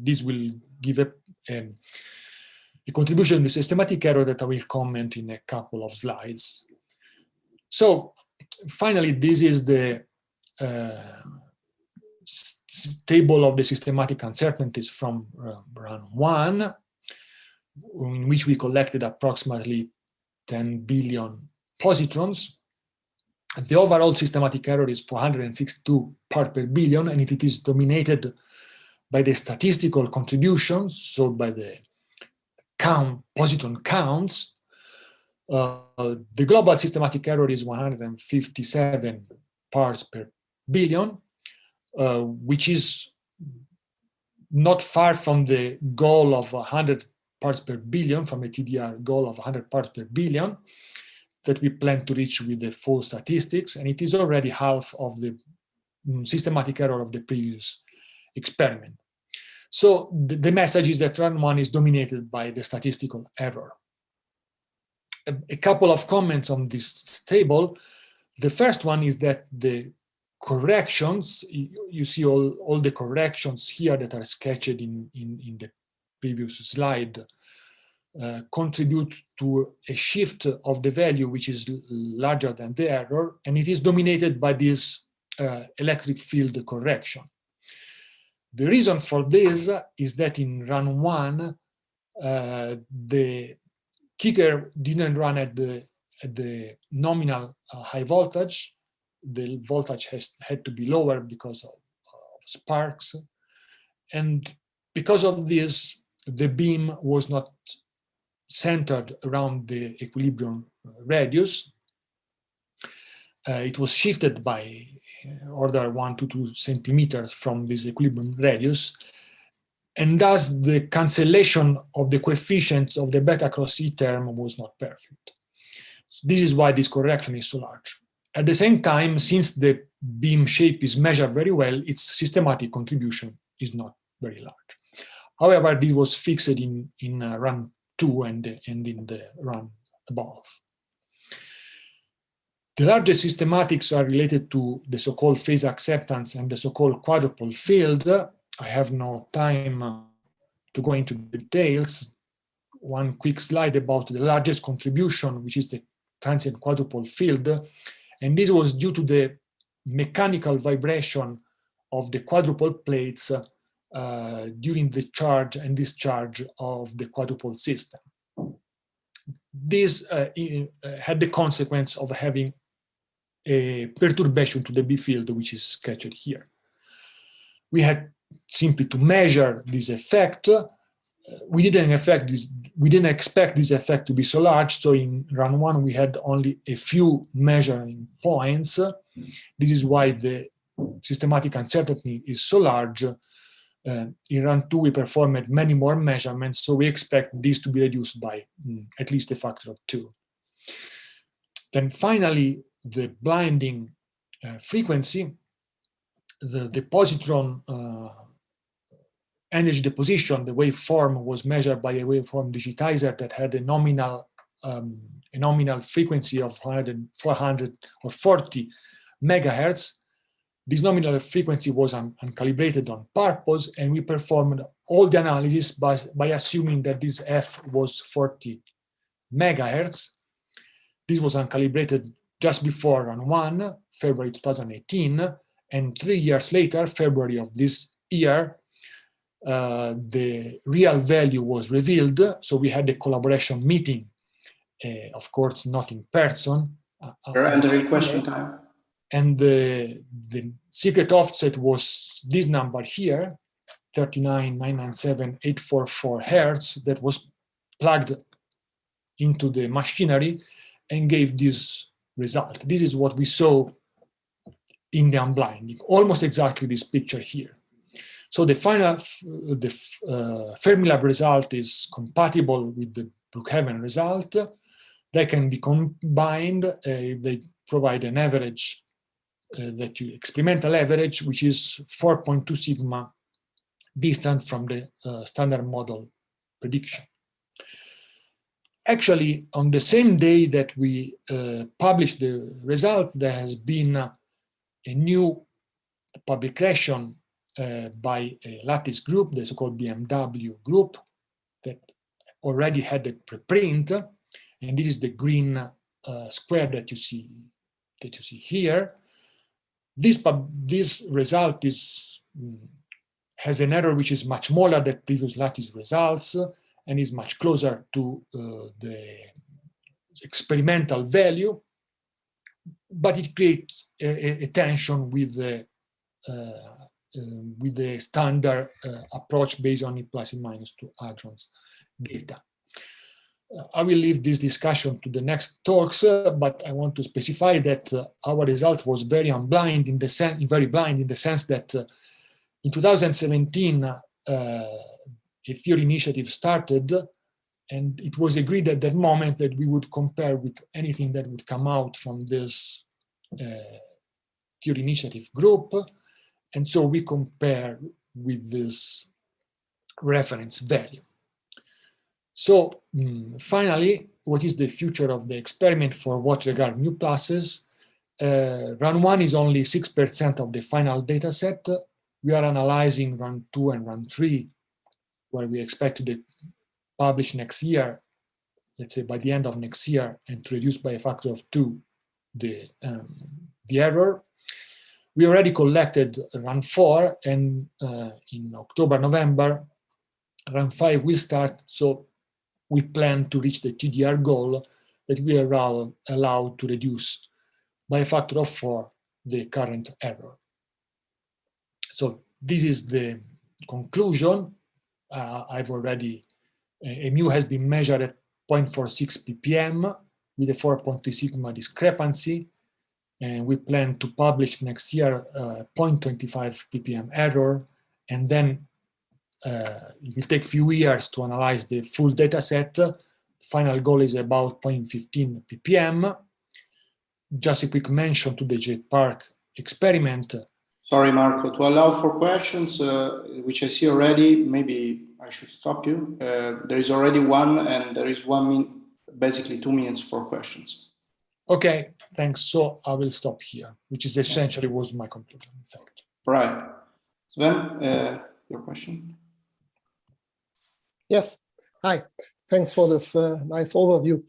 this will give a contribution to systematic error that I will comment in a couple of slides. So finally, this is the table of the systematic uncertainties from run one, in which we collected approximately 10 billion positrons. The overall systematic error is 462 parts per billion, and it is dominated by the statistical contributions, so by the positron counts. The global systematic error is 157 parts per billion, which is not far from the goal of 100 parts per billion, from a TDR goal of 100 parts per billion that we plan to reach with the full statistics, and it is already half of the systematic error of the previous experiment. So the message is that run one is dominated by the statistical error. A couple of comments on this table. The first one is that the corrections, you see all the corrections here that are sketched in the previous slide, contribute to a shift of the value which is larger than the error, and it is dominated by this electric field correction. The reason for this is that in run one, the kicker didn't run at the nominal high voltage. The voltage had to be lower because of sparks. And because of this, the beam was not centered around the equilibrium radius. It was shifted by order 1 to 2 centimeters from this equilibrium radius, and thus the cancellation of the coefficients of the beta cross E term was not perfect. So this is why this correction is so large. At the same time, since the beam shape is measured very well, its systematic contribution is not very large. However, this was fixed in run 2 and in the run above. The largest systematics are related to the so-called phase acceptance and the so-called quadrupole field. I have no time to go into details. One quick slide about the largest contribution, which is the transient quadrupole field. And this was due to the mechanical vibration of the quadrupole plates during the charge and discharge of the quadrupole system. This had the consequence of having a perturbation to the B field, which is sketched here. We had simply to measure this effect. We didn't expect this effect to be so large, so in run 1 we had only a few measuring points. This is why the systematic uncertainty is so large. In run 2 we performed many more measurements, so we expect this to be reduced by at least a factor of 2. Then finally, the blinding frequency, the positron energy deposition, the waveform was measured by a waveform digitizer that had a nominal frequency of 440 megahertz. This nominal frequency was uncalibrated on purpose, and we performed all the analysis by assuming that this F was 40 megahertz. This was uncalibrated just before run 1, February 2018, and 3 years later, February of this year, the real value was revealed. So we had a collaboration meeting, of course, not in person. You're entering question time. And the secret offset was this number here, 39,997,844 hertz, that was plugged into the machinery and gave this result. This is what we saw in the unblinding, almost exactly this picture here. So the final, Fermilab result is compatible with the Brookhaven result. They can be combined. They provide an average, experimental average, which is 4.2 sigma distant from the standard model prediction. Actually, on the same day that we published the result, there has been a new publication by a lattice group, the so-called BMW group, that already had a preprint, and this is the green square that you see here. This result has an error which is much smaller than previous lattice results and is much closer to the experimental value, but it creates a tension with the standard approach based on E plus E minus 2 hadrons data. I will leave this discussion to the next talks, but I want to specify that our result was very blind in the sense that in 2017 a theory initiative started, and it was agreed at that moment that we would compare with anything that would come out from this theory initiative group, and so we compare with this reference value. So finally, what is the future of the experiment for what regard mu pluses? Run 1 is only 6% of the final data set. We are analyzing run 2 and run 3, where we expect to publish next year, let's say by the end of next year, and to reduce by a factor of 2 the error. We already collected run 4, and in October, November, run 5 will start. So we plan to reach the TDR goal that we are allowed to reduce by a factor of 4 the current error. So this is the conclusion. I've already, mu has been measured at 0.46 ppm with a 4.2 sigma discrepancy. And we plan to publish next year 0.25 ppm error. And then it will take a few years to analyze the full data set. Final goal is about 0.15 ppm. Just a quick mention to the JPark experiment. Sorry, Marco, to allow for questions, which I see already, maybe I should stop you. There is already one, and there is basically 2 minutes for questions. Okay, thanks. So I will stop here, which is essentially was my conclusion, in fact. Right. Sven, your question? Yes. Hi. Thanks for this nice overview.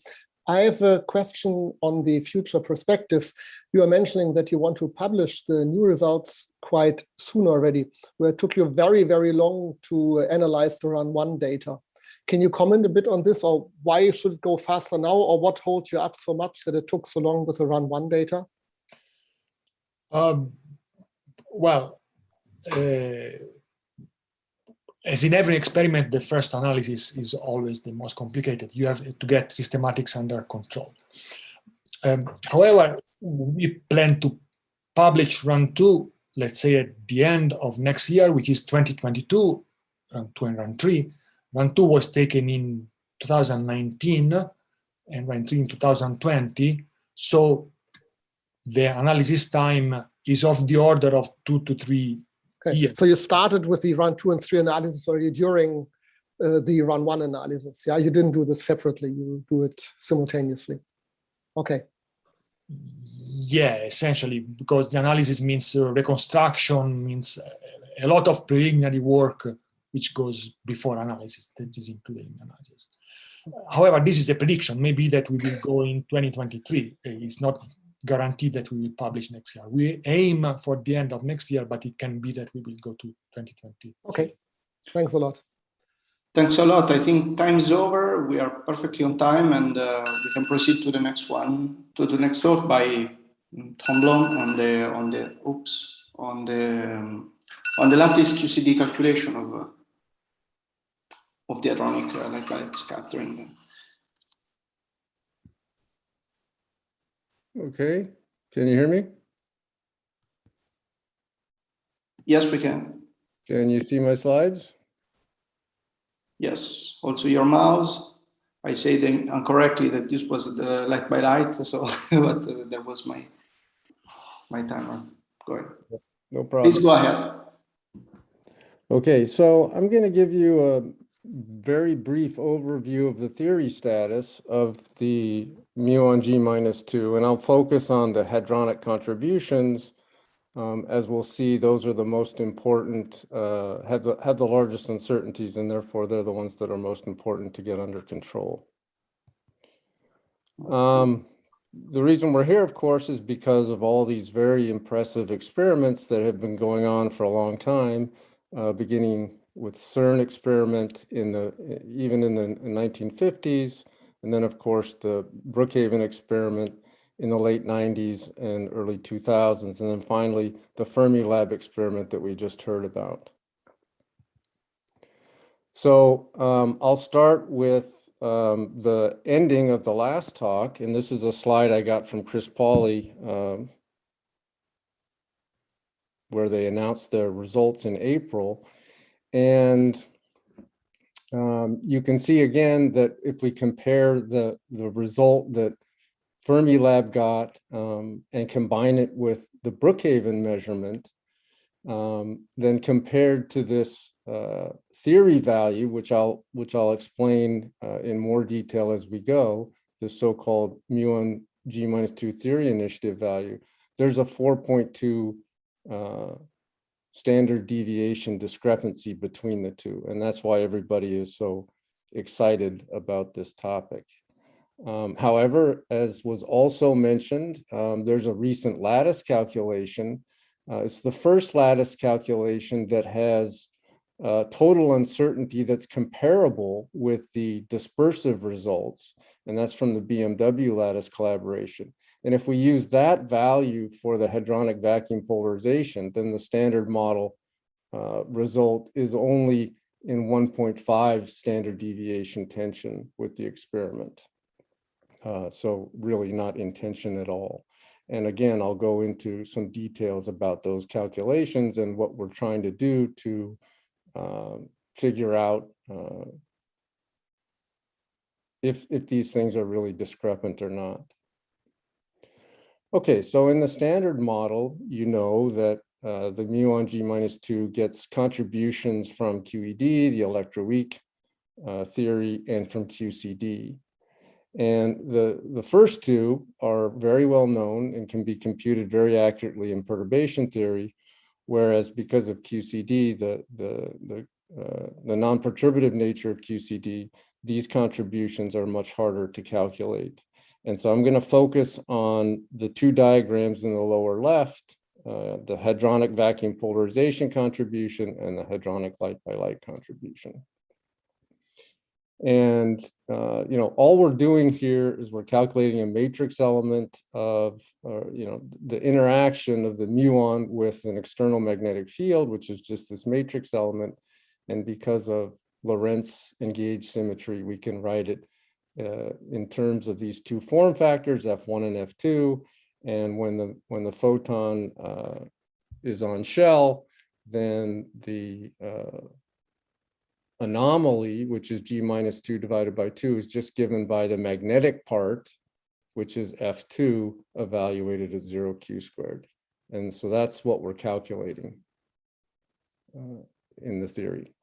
I have a question on the future perspectives. You are mentioning that you want to publish the new results quite soon already, where it took you very, very long to analyze the run 1 data. Can you comment a bit on this, or why should it go faster now, or what holds you up so much that it took so long with the run 1 data? As in every experiment, the first analysis is always the most complicated. You have to get systematics under control. However, we plan to publish run 2, let's say at the end of next year, which is 2022, run 2 and run 3. Run 2 was taken in 2019 and run 3 in 2020. So the analysis time is of the order of 2 to 3 Okay, Yeah. so you started with the run 2 and 3 analysis already during the run 1 analysis. Yeah, you didn't do this separately, you do it simultaneously. Okay. Yeah, essentially, because the analysis means reconstruction, means a lot of preliminary work which goes before analysis, that is included in analysis. However, this is a prediction. Maybe that we will go in 2023. It's not guaranteed that we will publish next year. We aim for the end of next year, but it can be that we will go to 2020. Okay, thanks a lot. Thanks a lot. I think time is over. We are perfectly on time, and we can proceed to the next one, to the next talk by Tom Blom on the lattice QCD calculation of the hadronic light scattering. Okay, can you hear me? Yes, we can. Can you see my slides? Yes, also your mouse. I say them incorrectly that this was the light by light, so but that was my timer. Go ahead. No problem. Please go ahead. Okay, so I'm going to give you a very brief overview of the theory status of the muon G minus 2, and I'll focus on the hadronic contributions. As we'll see, those are the most important, have the largest uncertainties, and therefore they're the ones that are most important to get under control. The reason we're here, of course, is because of all these very impressive experiments that have been going on for a long time, beginning with CERN experiment even in the 1950s, and then, of course, the Brookhaven experiment in the late 90s and early 2000s, and then finally the Fermilab experiment that we just heard about. So I'll start with the ending of the last talk, and this is a slide I got from Chris Pauly, where they announced their results in April. And you can see again that if we compare the result that Fermilab got and combine it with the Brookhaven measurement, then compared to this theory value, which I'll explain in more detail as we go, the so-called muon G minus 2 theory initiative value, there's a 4.2 standard deviation discrepancy between the two, and that's why everybody is so excited about this topic. However, as was also mentioned, there's a recent lattice calculation. It's the first lattice calculation that has total uncertainty that's comparable with the dispersive results, and that's from the BMW lattice collaboration. And if we use that value for the hadronic vacuum polarization, then the standard model result is only in 1.5 standard deviation tension with the experiment. So really not in tension at all. And again, I'll go into some details about those calculations and what we're trying to do to figure out if these things are really discrepant or not. Okay, so in the standard model, you know that the muon G minus 2 gets contributions from QED, the electroweak theory, and from QCD. And the first two are very well known and can be computed very accurately in perturbation theory, whereas because of QCD, the non-perturbative nature of QCD, these contributions are much harder to calculate. And so I'm going to focus on the two diagrams in the lower left, the hadronic vacuum polarization contribution and the hadronic light by light contribution. And all we're doing here is we're calculating a matrix element of the interaction of the muon with an external magnetic field, which is just this matrix element. And because of Lorentz engaged symmetry, we can write it in terms of these two form factors, F1 and F2. And when the photon is on shell, then the anomaly, which is G minus 2 divided by 2, is just given by the magnetic part, which is F2 evaluated as 0 Q squared. And so that's what we're calculating. in the theory.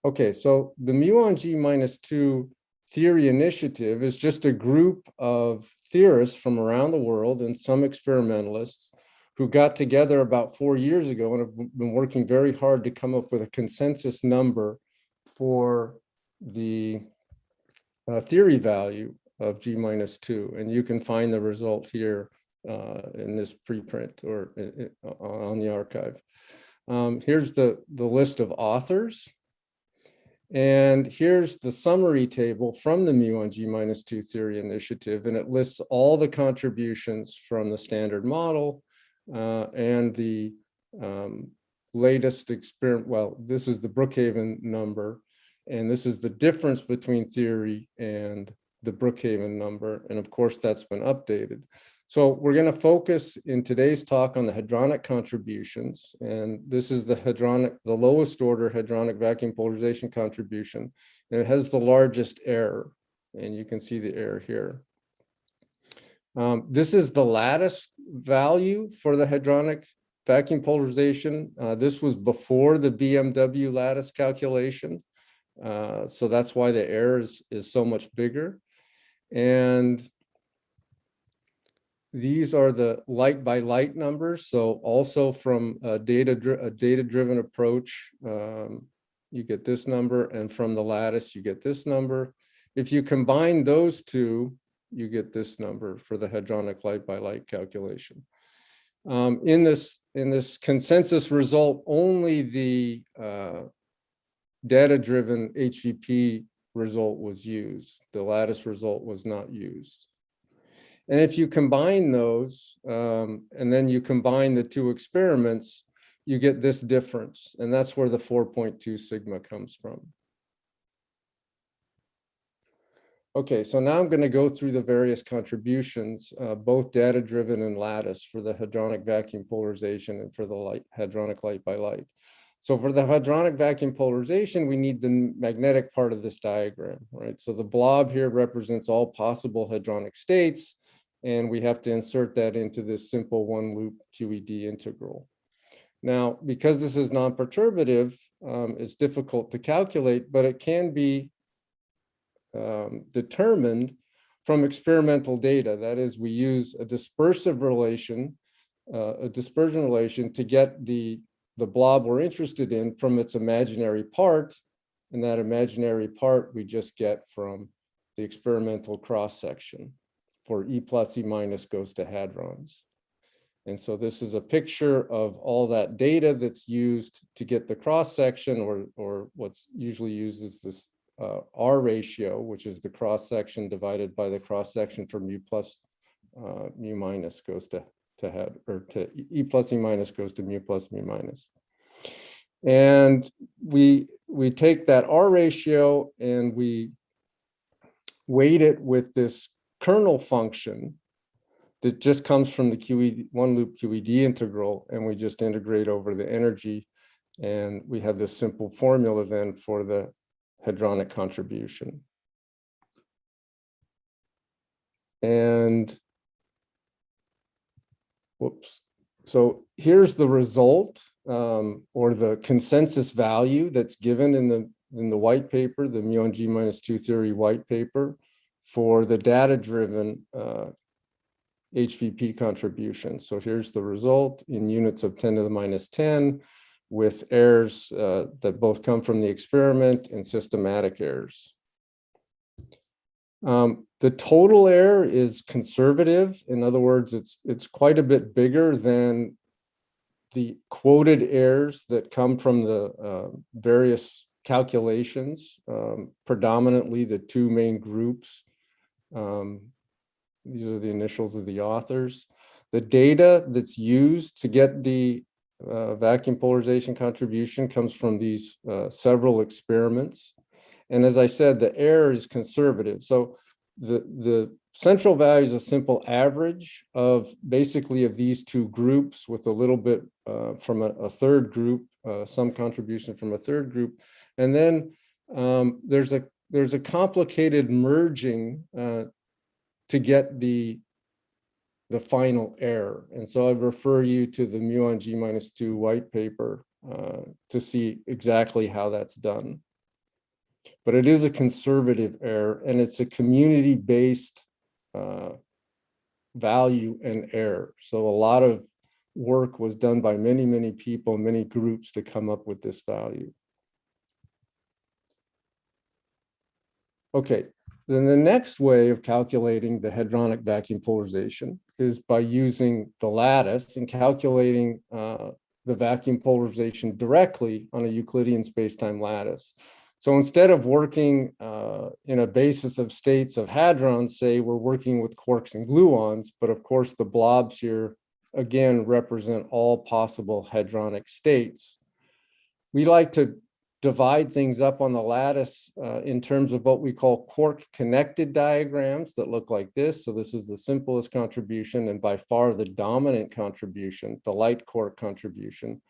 Okay, so the mu on G minus 2 theory initiative is just a group of theorists from around the world and some experimentalists who got together about 4 years ago and have been working very hard to come up with a consensus number for the theory value of G minus 2. And you can find the result here in this preprint or on the archive. Here's the list of authors. And here's the summary table from the mu on G minus 2 theory initiative. And it lists all the contributions from the standard model and the latest experiment. Well, this is the Brookhaven number. And this is the difference between theory and the Brookhaven number. And of course, that's been updated. So we're going to focus in today's talk on the hadronic contributions. And this is the lowest order hadronic vacuum polarization contribution. And it has the largest error. And you can see the error here. This is the lattice value for the hadronic vacuum polarization. This was before the BMW lattice calculation. So that's why the error is so much bigger. And these are the light by light numbers. So also from a data-driven approach, you get this number, and from the lattice, you get this number. If you combine those two, you get this number for the hadronic light by light calculation. In this consensus result, only the data-driven HVP result was used. The lattice result was not used. And if you combine those, and then you combine the two experiments, you get this difference. And that's where the 4.2 sigma comes from. Okay, so now I'm going to go through the various contributions, both data-driven and lattice, for the hadronic vacuum polarization and for the hadronic light by light. So for the hadronic vacuum polarization, we need the magnetic part of this diagram, right? So the blob here represents all possible hadronic states, and we have to insert that into this simple one-loop QED integral. Now, because this is non-perturbative, it's difficult to calculate, but it can be determined from experimental data. That is, we use a dispersion relation to get the blob we're interested in from its imaginary part, and that imaginary part we just get from the experimental cross-section for E plus E minus goes to hadrons. And so this is a picture of all that data that's used to get the cross-section, or what's usually used is this R ratio, which is the cross-section divided by the cross-section for mu plus mu minus goes to E plus E minus goes to mu plus mu minus. And we take that R ratio and we weight it with this kernel function that just comes from the QED, one loop QED integral, and we just integrate over the energy, and we have this simple formula then for the hadronic contribution. And whoops. So here's the result, or the consensus value that's given in the white paper, the mu on G minus 2 theory white paper, for the data-driven HVP contribution. So here's the result in units of 10 to the minus 10 with errors that both come from the experiment and systematic errors. The total error is conservative. In other words, it's quite a bit bigger than the quoted errors that come from the various calculations, predominantly the two main groups. These are the initials of the authors. The data that's used to get the vacuum polarization contribution comes from these several experiments. And as I said, the error is conservative. So the central value is a simple average of basically of these two groups with a little bit from a third group, some contribution from a third group. And then there's a complicated merging to get the final error. And so I refer you to the mu on G minus 2 white paper to see exactly how that's done. But it is a conservative error, and it's a community-based value and error. So a lot of work was done by many, many people, many groups to come up with this value. Okay, then the next way of calculating the hadronic vacuum polarization is by using the lattice and calculating the vacuum polarization directly on a Euclidean spacetime lattice. So instead of working in a basis of states of hadrons, say we're working with quarks and gluons, but of course the blobs here again represent all possible hadronic states. We like to divide things up on the lattice in terms of what we call quark connected diagrams that look like this. So this is the simplest contribution and by far the dominant contribution, the light quark contribution.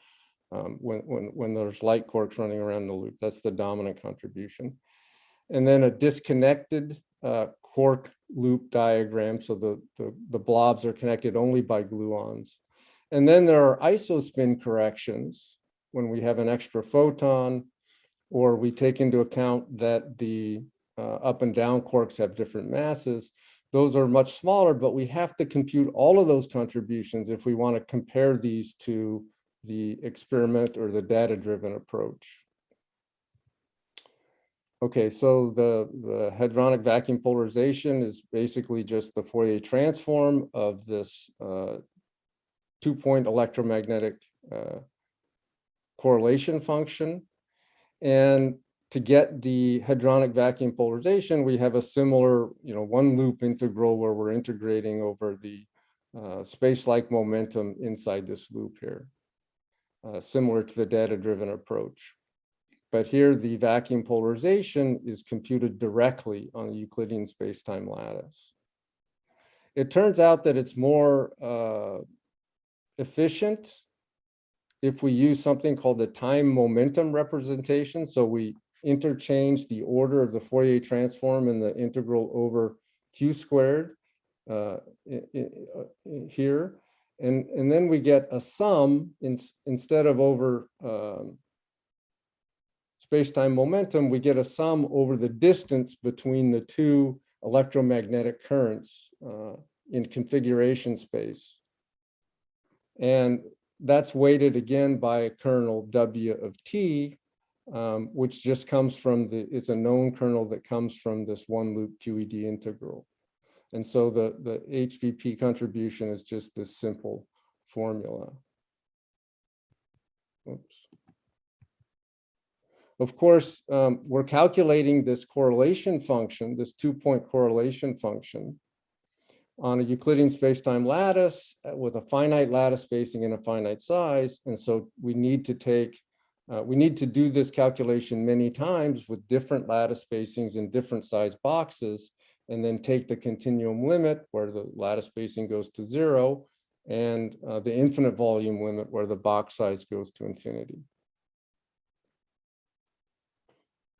When there's light quarks running around the loop, that's the dominant contribution. And then a disconnected quark loop diagram. So the blobs are connected only by gluons. And then there are isospin corrections when we have an extra photon, or we take into account that the up and down quarks have different masses. Those are much smaller, but we have to compute all of those contributions if we want to compare these to the experiment or the data-driven approach. Okay, so the hadronic vacuum polarization is basically just the Fourier transform of this two-point electromagnetic correlation function. And to get the hadronic vacuum polarization, we have a similar, one loop integral where we're integrating over the space-like momentum inside this loop here, similar to the data-driven approach. But here, the vacuum polarization is computed directly on the Euclidean spacetime lattice. It turns out that it's more efficient if we use something called the time momentum representation. So we interchange the order of the Fourier transform and the integral over q squared here. And then we get a sum instead of over space-time momentum, we get a sum over the distance between the two electromagnetic currents in configuration space. And that's weighted again by a kernel W of t, which just comes from it's a known kernel that comes from this one loop QED integral. And so the HVP contribution is just this simple formula. Oops. Of course, we're calculating this correlation function, this two-point correlation function on a Euclidean spacetime lattice with a finite lattice spacing and a finite size. And so we need to do this calculation many times with different lattice spacings in different size boxes, and then take the continuum limit where the lattice spacing goes to 0 and the infinite volume limit where the box size goes to infinity.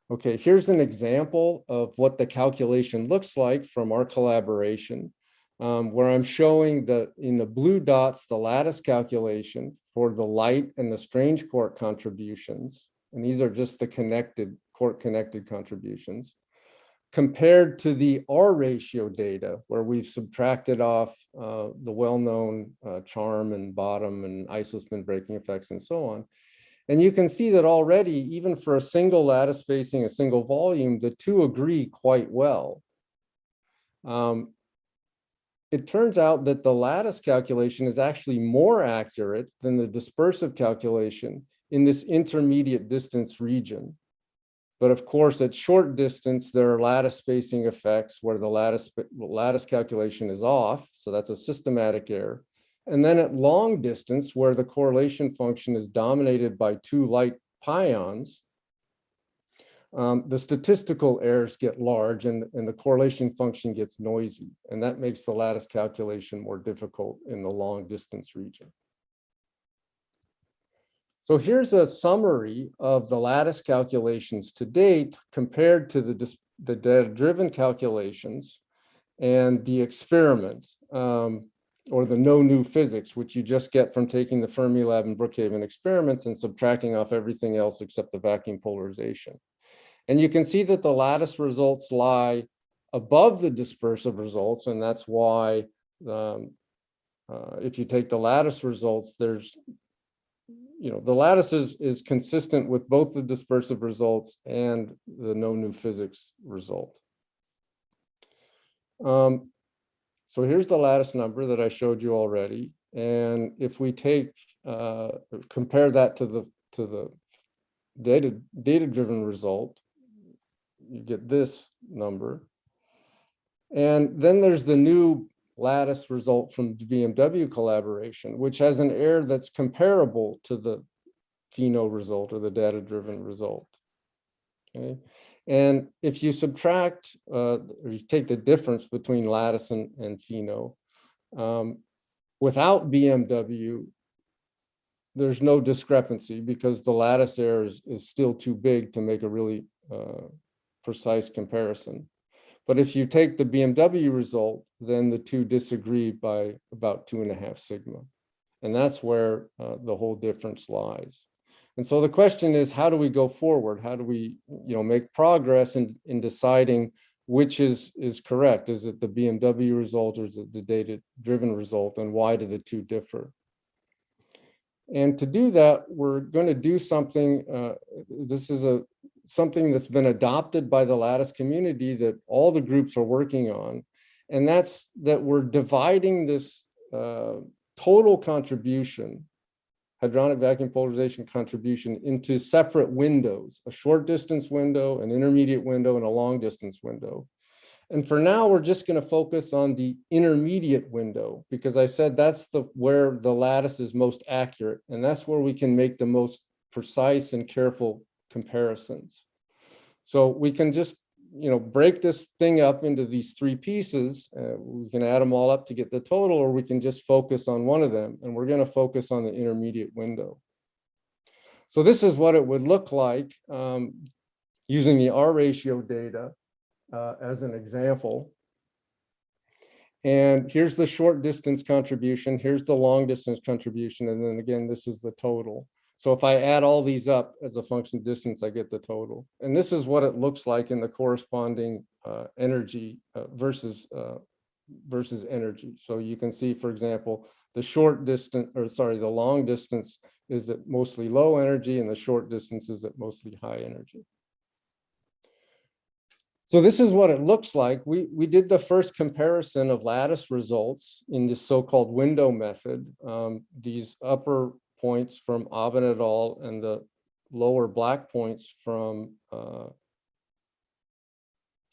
Okay, here's an example of what the calculation looks like from our collaboration, where I'm showing in the blue dots, the lattice calculation for the light and the strange quark contributions. And these are just the quark connected contributions, compared to the R ratio data, where we've subtracted off the well-known charm and bottom and isospin breaking effects and so on. And you can see that already, even for a single lattice spacing, a single volume, the two agree quite well. It turns out that the lattice calculation is actually more accurate than the dispersive calculation in this intermediate distance region. But of course, at short distance, there are lattice spacing effects where the lattice calculation is off. So that's a systematic error. And then at long distance, where the correlation function is dominated by two light pions, the statistical errors get large and the correlation function gets noisy. And that makes the lattice calculation more difficult in the long distance region. So here's a summary of the lattice calculations to date compared to the data-driven calculations and the experiment. or the no new physics, which you just get from taking the Fermilab and Brookhaven experiments and subtracting off everything else except the vacuum polarization. And you can see that the lattice results lie above the dispersive results, and that's why if you take the lattice results, there's, the lattice is consistent with both the dispersive results and the no new physics result. So here's the lattice number that I showed you already. And if we take, compare that to the data-driven result, you get this number. And then there's the new lattice result from the BMW collaboration, which has an error that's comparable to the pheno result or the data-driven result. Okay. And if you subtract, or you take the difference between lattice and pheno, without BMW, there's no discrepancy because the lattice error is still too big to make a really precise comparison. But if you take the BMW result, then the two disagree by about 2.5 sigma. And that's where the whole difference lies. And so the question is, how do we go forward? How do we, make progress in deciding which is correct? Is it the BMW result or is it the data-driven result? And why do the two differ? And to do that, we're going to do something. This is something that's been adopted by the lattice community that all the groups are working on. And that's that we're dividing this total contribution, hadronic vacuum polarization contribution, into separate windows, a short distance window, an intermediate window, and a long distance window. And for now, we're just going to focus on the intermediate window, because I said that's where the lattice is most accurate, and that's where we can make the most precise and careful comparisons. So we can just, break this thing up into these three pieces. We can add them all up to get the total, or we can just focus on one of them, and we're going to focus on the intermediate window. So this is what it would look like using the R ratio data as an example. And here's the short distance contribution, here's the long distance contribution, and then again, this is the total. So if I add all these up as a function of distance, I get the total. And this is what it looks like in the corresponding energy versus energy. So you can see, for example, the long distance is at mostly low energy and the short distance is at mostly high energy. So this is what it looks like. We did the first comparison of lattice results in this so-called window method. These upper points from Abin et al. And the lower black points from the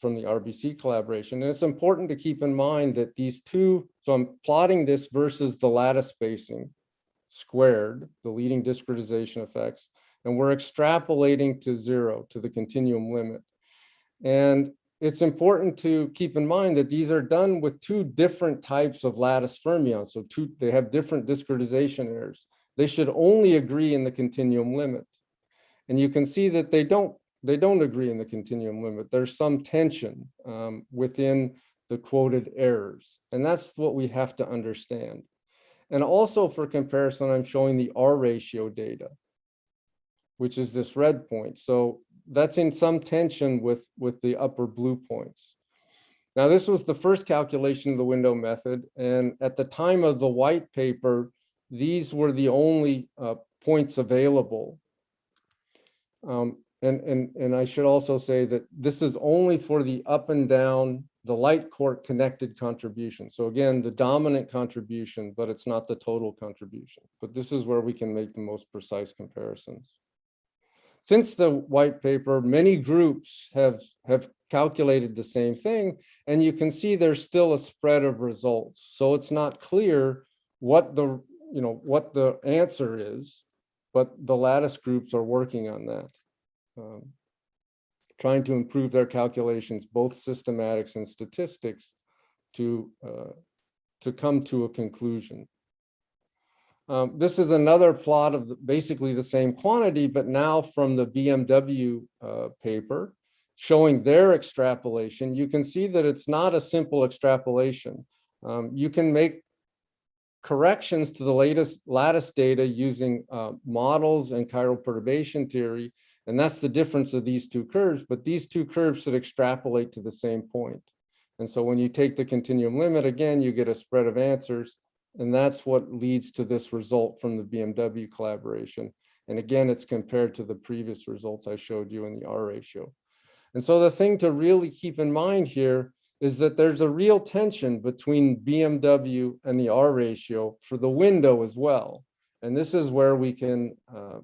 RBC collaboration. And it's important to keep in mind that these two, so I'm plotting this versus the lattice spacing squared, the leading discretization effects, and we're extrapolating to 0, to the continuum limit. And it's important to keep in mind that these are done with two different types of lattice fermions. So they have different discretization errors. They should only agree in the continuum limit. And you can see that they don't agree in the continuum limit. There's some tension within the quoted errors. And that's what we have to understand. And also for comparison, I'm showing the R ratio data, which is this red point. So that's in some tension with the upper blue points. Now, this was the first calculation of the window method. And at the time of the white paper, these were the only points available. And I should also say that this is only for the up and down, the light quark connected contribution. So again, the dominant contribution, but it's not the total contribution. But this is where we can make the most precise comparisons. Since the white paper, many groups have calculated the same thing, and you can see there's still a spread of results. So it's not clear what the answer is, but the lattice groups are working on that, trying to improve their calculations, both systematics and statistics, to come to a conclusion. This is another plot of basically the same quantity, but now from the BMW paper, showing their extrapolation. You can see that it's not a simple extrapolation. You can make corrections to the latest lattice data using models and chiral perturbation theory. And that's the difference of these two curves, but these two curves should extrapolate to the same point. And so when you take the continuum limit, again, you get a spread of answers, and that's what leads to this result from the BMW collaboration. And again, it's compared to the previous results I showed you in the R ratio. And so the thing to really keep in mind here is that there's a real tension between BMW and the R ratio for the window as well. And this is where we can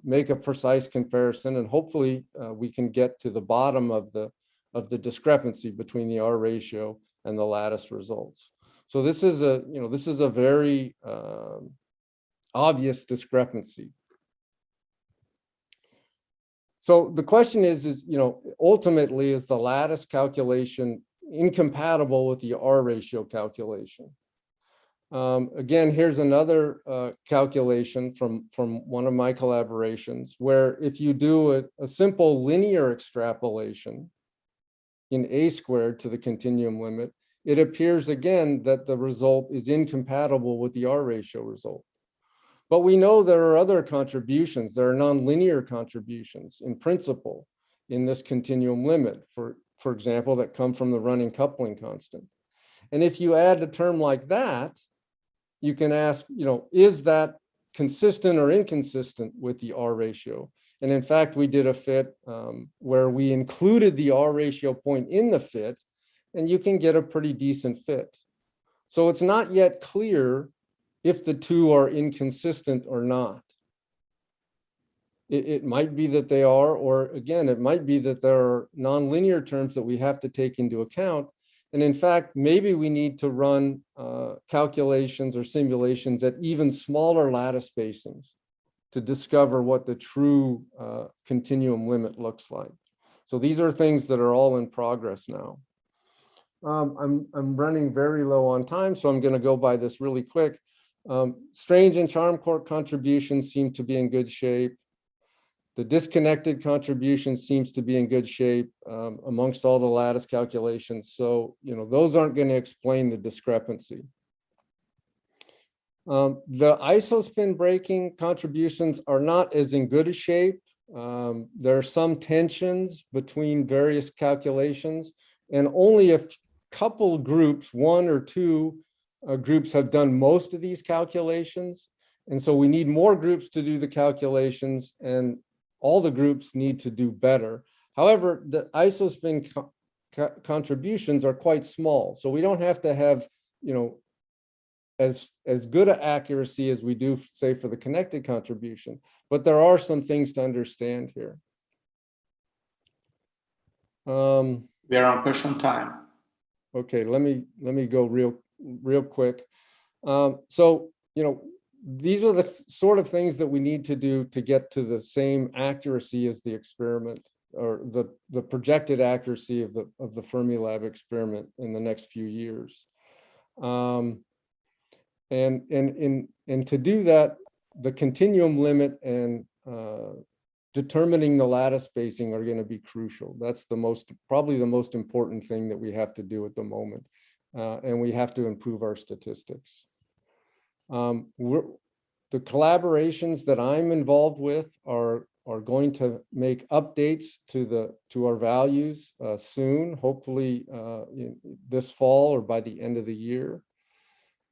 make a precise comparison, and hopefully we can get to the bottom of the discrepancy between the R ratio and the lattice results. So this is a very obvious discrepancy. So the question is, ultimately, is the lattice calculation incompatible with the R ratio calculation? Again, here's another calculation from one of my collaborations, where if you do a simple linear extrapolation in A squared to the continuum limit, it appears again that the result is incompatible with the R ratio result. But we know there are other contributions, there are nonlinear contributions in principle in this continuum limit, for example, that come from the running coupling constant. And if you add a term like that, you can ask, is that consistent or inconsistent with the R ratio? And in fact, we did a fit where we included the R ratio point in the fit, and you can get a pretty decent fit. So it's not yet clear if the two are inconsistent or not. It might be that they are, or again, it might be that there are nonlinear terms that we have to take into account. And in fact, maybe we need to run calculations or simulations at even smaller lattice spacings to discover what the true continuum limit looks like. So these are things that are all in progress now. I'm running very low on time, so I'm going to go by this really quick. Strange and charm court contributions seem to be in good shape. The disconnected contribution seems to be in good shape amongst all the lattice calculations. So, those aren't going to explain the discrepancy. The isospin breaking contributions are not as in good a shape. There are some tensions between various calculations, and only a couple groups, one or two groups, have done most of these calculations. And so we need more groups to do the calculations, and all the groups need to do better. However, the isospin contributions are quite small. So we don't have to have, as good an accuracy as we do, say, for the connected contribution, but there are some things to understand here. We are on question time. Okay, let me go real quick. So, these are the sort of things that we need to do to get to the same accuracy as the experiment, or the projected accuracy of the Fermilab experiment in the next few years. And to do that, the continuum limit and determining the lattice spacing are going to be crucial. That's probably the most important thing that we have to do at the moment, and we have to improve our statistics. The collaborations that I'm involved with are going to make updates to our values soon, hopefully this fall or by the end of the year.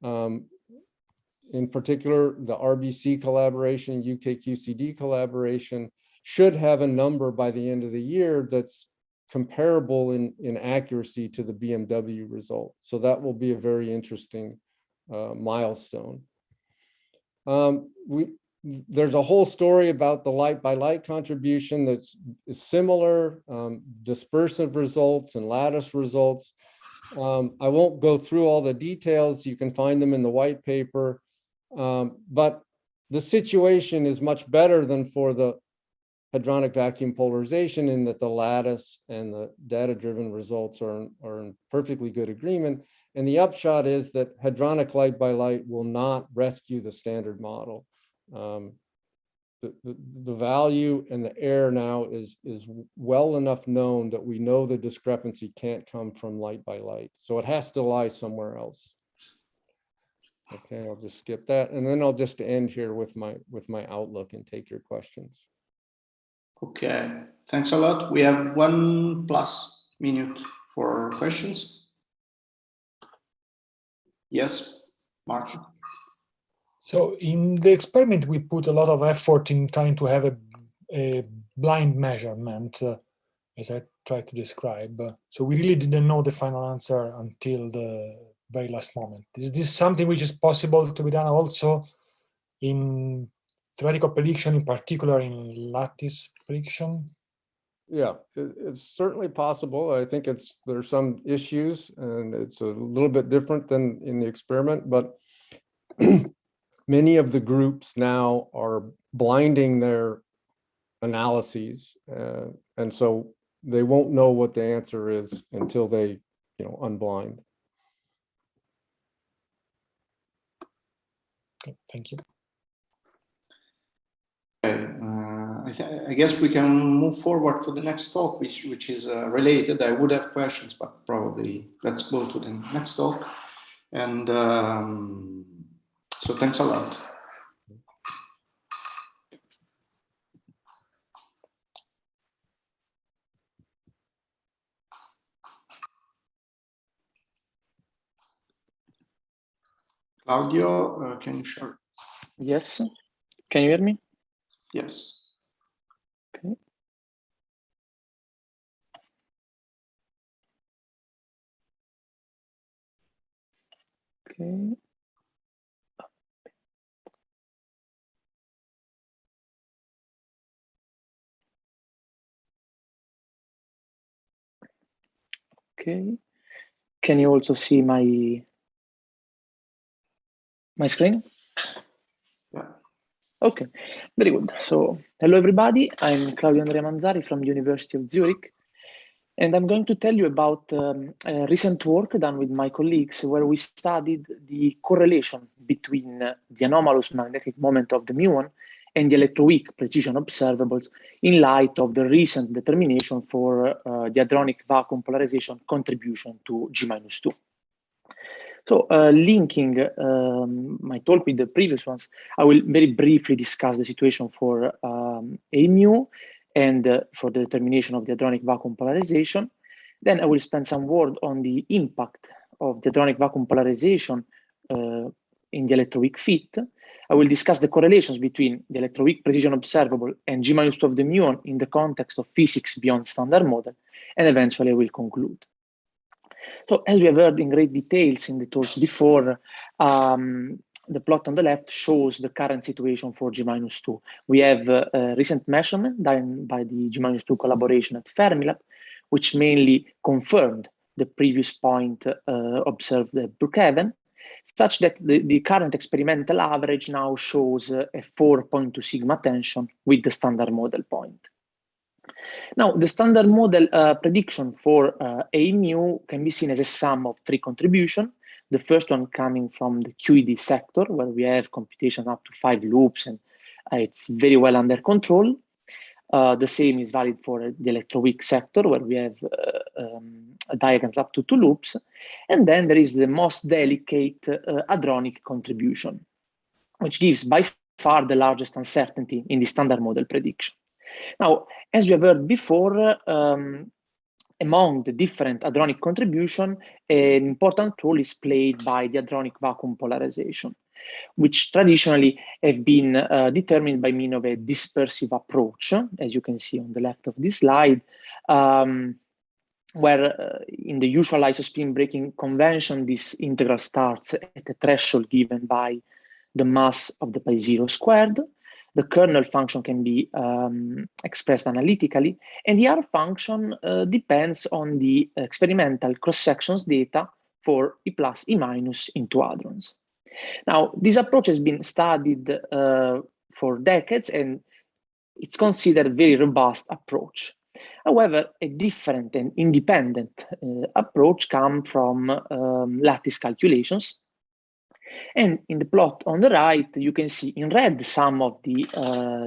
In particular, the RBC collaboration, UKQCD collaboration should have a number by the end of the year that's comparable in accuracy to the BMW result. So that will be a very interesting milestone. There's a whole story about the light by light contribution that's similar, dispersive results and lattice results. I won't go through all the details. You can find them in the white paper, but the situation is much better than for the hadronic vacuum polarization, in that the lattice and the data-driven results are in perfectly good agreement. And the upshot is that hadronic light by light will not rescue the standard model. The value and the error now is well enough known that we know the discrepancy can't come from light by light. So it has to lie somewhere else. Okay, I'll just skip that, and then I'll just end here with my outlook and take your questions. Okay, thanks a lot. We have 1+ minute for questions. Yes, Mark. So in the experiment, we put a lot of effort in trying to have a blind measurement, as I tried to describe. So we really didn't know the final answer until the very last moment. Is this something which is possible to be done also in theoretical prediction, in particular in lattice prediction? Yeah, it's certainly possible. I think there's some issues, and it's a little bit different than in the experiment, but many of the groups now are blinding their analyses, and so they won't know what the answer is until they, unblind. Okay, thank you. Okay, I guess we can move forward to the next talk, which is related. I would have questions, but probably let's go to the next talk. And so thanks a lot. Claudio, can you share? Yes. Can you hear me? Yes. Okay. Okay. Okay. Can you also see my screen? Yeah. Okay, very good. So, hello everybody. I'm Claudio Andrea Manzari from the University of Zurich, and I'm going to tell you about a recent work done with my colleagues where we studied the correlation between the anomalous magnetic moment of the muon and the electroweak precision observables in light of the recent determination for the hadronic vacuum polarization contribution to G-2. So linking my talk with the previous ones, I will very briefly discuss the situation for A mu and for the determination of the hadronic vacuum polarization. Then I will spend some word on the impact of the hadronic vacuum polarization in the electroweak fit. I will discuss the correlations between the electroweak precision observable and G-2 of the muon in the context of physics beyond standard model, and eventually I will conclude. So as we have heard in great details in the talks before, the plot on the left shows the current situation for G-2. We have a recent measurement done by the G-2 collaboration at Fermilab, which mainly confirmed the previous point observed at Brookhaven, such that the current experimental average now shows a 4.2 sigma tension with the standard model point. Now, the standard model prediction for A mu can be seen as a sum of 3 contributions. The first one coming from the QED sector, where we have computation up to 5 loops, and it's very well under control. The same is valid for the electroweak sector, where we have diagrams up to 2 loops. And then there is the most delicate hadronic contribution, which gives by far the largest uncertainty in the standard model prediction. Now, as we have heard before, among the different hadronic contribution, an important role is played by the hadronic vacuum polarization, which traditionally have been determined by means of a dispersive approach, as you can see on the left of this slide, where in the usual isospin breaking convention, this integral starts at a threshold given by the mass of the pi0 squared. The kernel function can be expressed analytically, and the R function depends on the experimental cross-sections data for E plus, E minus into hadrons. Now, this approach has been studied for decades, and it's considered a very robust approach. However, a different and independent approach comes from lattice calculations. And in the plot on the right, you can see in red some of the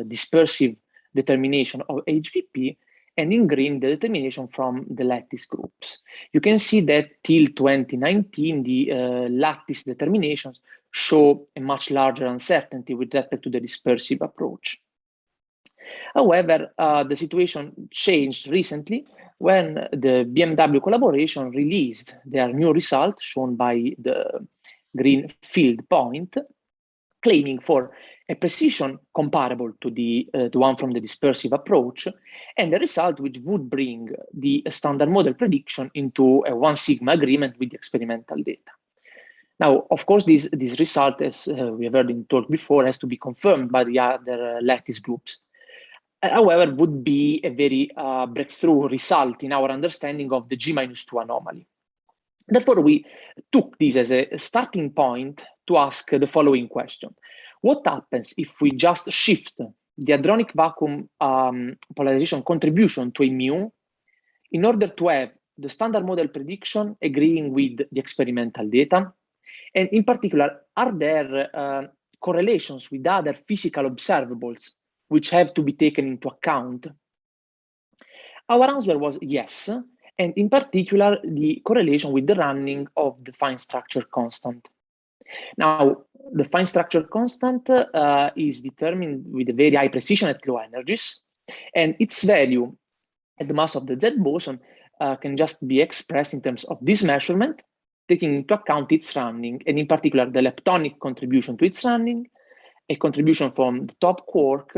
dispersive determination of HVP, and in green the determination from the lattice groups. You can see that till 2019, the lattice determinations show a much larger uncertainty with respect to the dispersive approach. However, the situation changed recently when the BMW collaboration released their new result, shown by the green field point, claiming for a precision comparable to the one from the dispersive approach, and a result which would bring the standard model prediction into a 1 sigma agreement with the experimental data. Now, of course, this result, as we have heard in talk before, has to be confirmed by the other lattice groups. However, would be a very breakthrough result in our understanding of the G-2 anomaly. Therefore, we took this as a starting point to ask the following question. What happens if we just shift the hadronic vacuum polarization contribution to a mu in order to have the standard model prediction agreeing with the experimental data? And in particular, are there correlations with other physical observables which have to be taken into account? Our answer was yes, and in particular, the correlation with the running of the fine structure constant. Now, the fine structure constant is determined with a very high precision at low energies, and its value at the mass of the Z boson can just be expressed in terms of this measurement, taking into account its running, and in particular, the leptonic contribution to its running, a contribution from the top quark,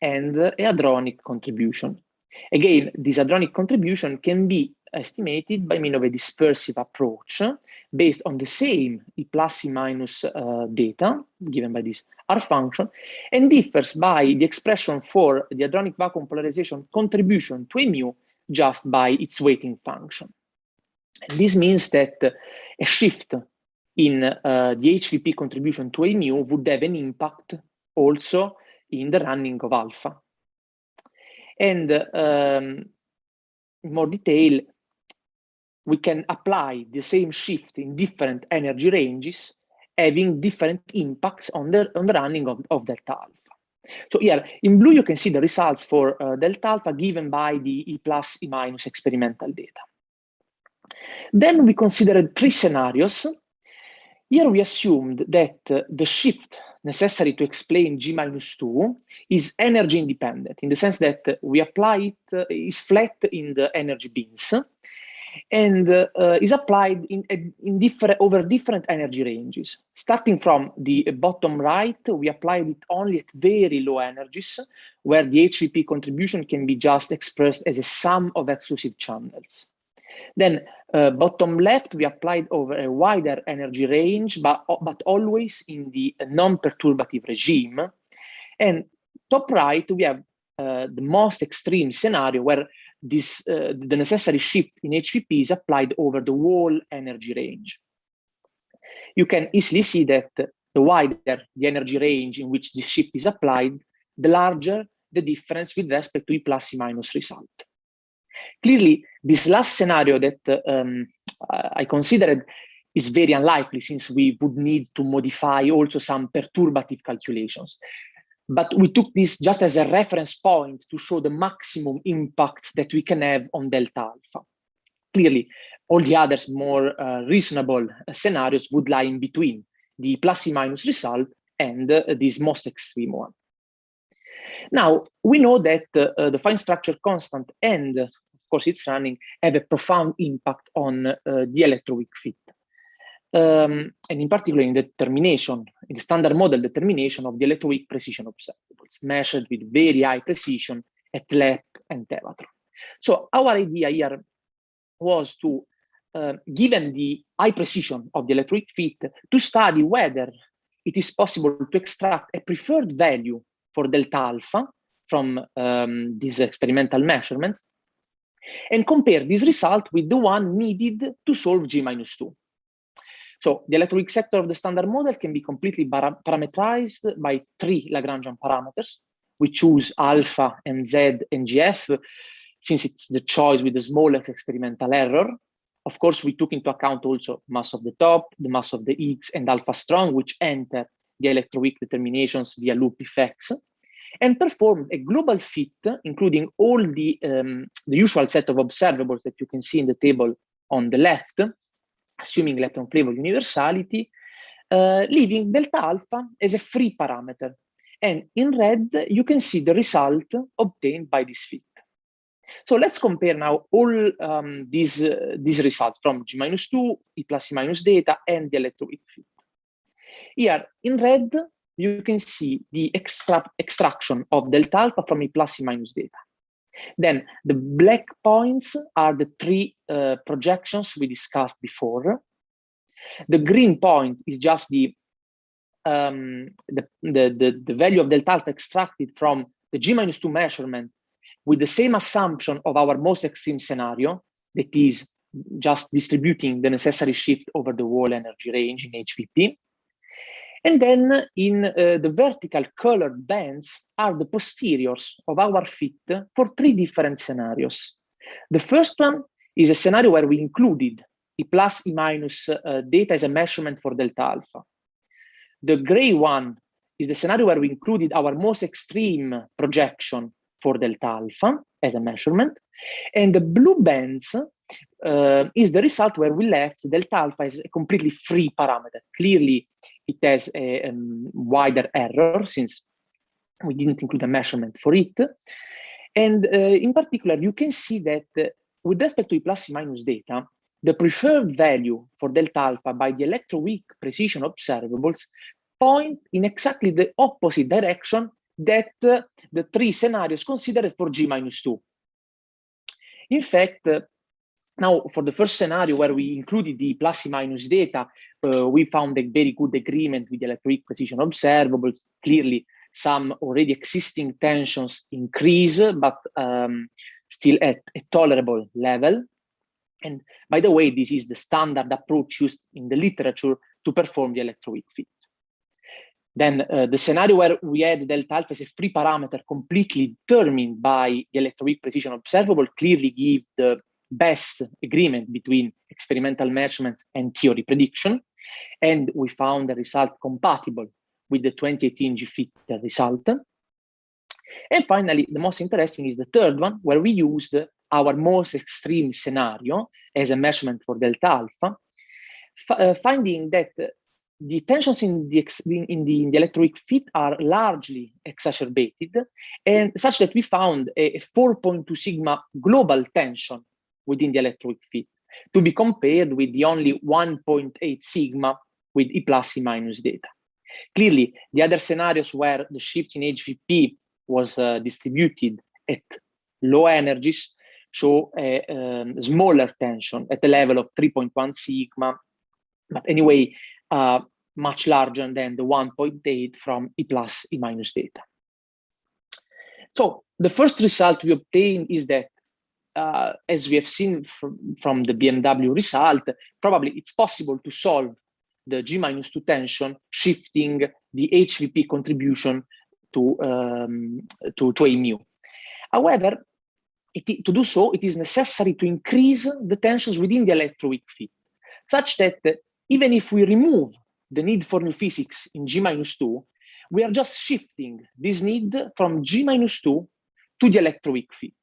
and a hadronic contribution. Again, this hadronic contribution can be estimated by means of a dispersive approach based on the same E plus E minus data given by this R function, and differs by the expression for the hadronic vacuum polarization contribution to a mu just by its weighting function. And this means that a shift in the HVP contribution to a mu would have an impact also in the running of alpha. And in more detail, we can apply the same shift in different energy ranges, having different impacts on the running of delta alpha. So here in blue, you can see the results for delta alpha given by the E plus E minus experimental data. Then we considered 3 scenarios. Here we assumed that the shift necessary to explain G-2 is energy independent, in the sense that we apply it, is flat in the energy bins, and is applied over different energy ranges. Starting from the bottom right, we applied it only at very low energies, where the HVP contribution can be just expressed as a sum of exclusive channels. Then bottom left, we applied over a wider energy range, but always in the non-perturbative regime. And top right, we have the most extreme scenario where this the necessary shift in HVP is applied over the whole energy range. You can easily see that the wider the energy range in which this shift is applied, the larger the difference with respect to E plus E minus result. Clearly, this last scenario that I considered is very unlikely, since we would need to modify also some perturbative calculations. But we took this just as a reference point to show the maximum impact that we can have on delta alpha. Clearly, all the others more reasonable scenarios would lie in between the plus E minus result and this most extreme one. Now, we know that the fine structure constant and, of course, its running have a profound impact on the electroweak fit. And in particular in the determination, in the standard model determination of the electroweak precision observables, measured with very high precision at LEP and Tevatron. So our idea here was to, given the high precision of the electroweak fit, to study whether it is possible to extract a preferred value for delta alpha from these experimental measurements, and compare this result with the one needed to solve G-2. So the electroweak sector of the standard model can be completely parameterized by 3 Lagrangian parameters. We choose alpha and Z and GF, since it's the choice with the smallest experimental error. Of course, we took into account also mass of the top, the mass of the Higgs, and alpha strong, which enter the electroweak determinations via loop effects, and performed a global fit, including all the usual set of observables that you can see in the table on the left, assuming lepton flavor universality, leaving delta alpha as a free parameter. And in red, you can see the result obtained by this fit. So let's compare now all these results from G-2, E plus E minus data, and the electroweak fit. Here in red, you can see the extraction of delta alpha from E plus E minus data. Then the black points are the three projections we discussed before. The green point is just the value of delta alpha extracted from the G-2 measurement with the same assumption of our most extreme scenario, that is just distributing the necessary shift over the whole energy range in HVP. And then in the vertical colored bands are the posteriors of our fit for three different scenarios. The first one is a scenario where we included E plus E minus data as a measurement for delta alpha. The gray one is the scenario where we included our most extreme projection for delta alpha as a measurement. And the blue bands is the result where we left delta alpha as a completely free parameter. Clearly, it has a wider error since we didn't include a measurement for it. And in particular, you can see that with respect to E plus E minus data, the preferred value for delta alpha by the electroweak precision observables point in exactly the opposite direction that the three scenarios considered for G-2. In fact, now for the first scenario where we included the plus E minus data, we found a very good agreement with the electroweak precision observables. Clearly, some already existing tensions increase, but still at a tolerable level. And by the way, this is the standard approach used in the literature to perform the electroweak fit. Then the scenario where we had delta alpha as a free parameter completely determined by the electroweak precision observable clearly give the best agreement between experimental measurements and theory prediction. And we found the result compatible with the 2018 G-fit result. And finally, the most interesting is the third one, where we used our most extreme scenario as a measurement for delta alpha, finding that the tensions in the electroweak fit are largely exacerbated, and such that we found a 4.2 sigma global tension within the electroweak fit, to be compared with the only 1.8 sigma with E plus E minus data. Clearly, the other scenarios where the shift in HVP was distributed at low energies show a smaller tension at the level of 3.1 sigma, but anyway, much larger than the 1.8 from E plus E minus data. So the first result we obtained is that, as we have seen from the BMW result, probably it's possible to solve the G-2 tension, shifting the HVP contribution to a mu. However, to do so, it is necessary to increase the tensions within the electroweak fit, such that even if we remove the need for new physics in G-2, we are just shifting this need from G-2 to the electroweak fit.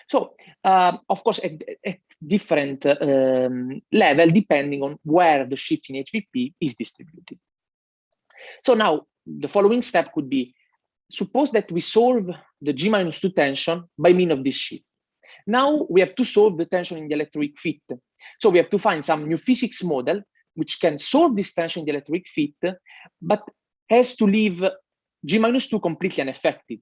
So, of course, at different level, depending on where the shift in HVP is distributed. So now, the following step could be, suppose that we solve the G-2 tension by means of this shift. Now we have to solve the tension in the electroweak fit. So we have to find some new physics model which can solve this tension in the electroweak fit, but has to leave G-2 completely unaffected.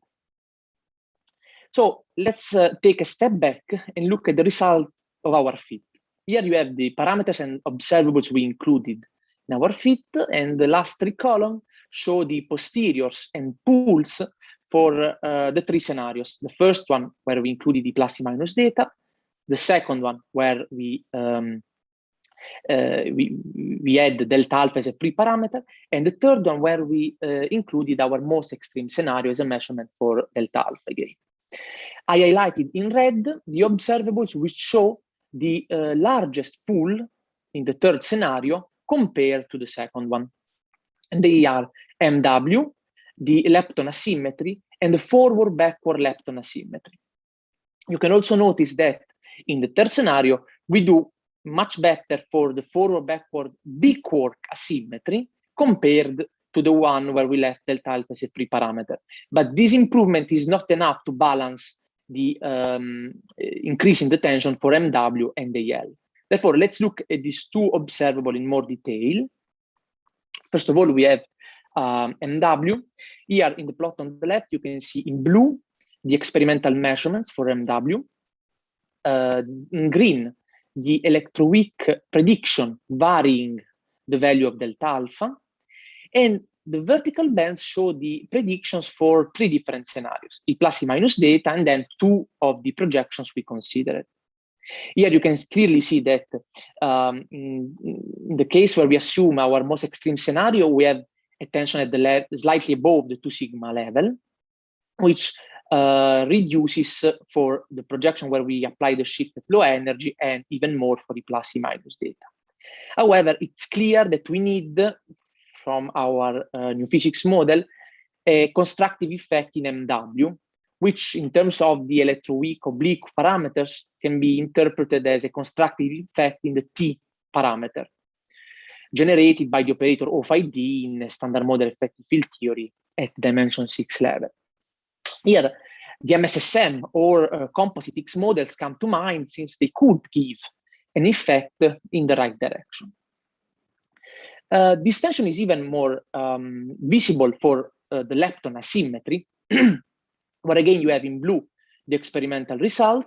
So let's take a step back and look at the result of our fit. Here you have the parameters and observables we included in our fit, and the last three columns show the posteriors and pools for the three scenarios. The first one where we included the plus E minus data, the second one where we had the delta alpha as a free parameter, and the third one where we included our most extreme scenario as a measurement for delta alpha again. I highlighted in red the observables which show the largest pool in the third scenario compared to the second one. And they are MW, the lepton asymmetry, and the forward-backward lepton asymmetry. You can also notice that in the third scenario, we do much better for the forward-backward big quark asymmetry compared to the one where we left delta alpha as a free parameter. But this improvement is not enough to balance the increase in the tension for MW and AL. Therefore, let's look at these two observable in more detail. First of all, we have MW. Here in the plot on the left, you can see in blue the experimental measurements for MW. In green, the electroweak prediction varying the value of delta alpha. And the vertical bands show the predictions for three different scenarios, the plus and minus data, and then two of the projections we considered. Here you can clearly see that in the case where we assume our most extreme scenario, we have a tension at the level slightly above the 2 sigma level, which reduces for the projection where we apply the shift at low energy, and even more for the plus and minus data. However, it's clear that we need, from our new physics model, a constructive effect in MW, which in terms of the electroweak oblique parameters can be interpreted as a constructive effect in the T parameter, generated by the operator O phi D in a standard model effective field theory at dimension 6 level. Here, the MSSM or composite X models come to mind since they could give an effect in the right direction. This tension is even more visible for the lepton asymmetry, where again you have in blue the experimental result,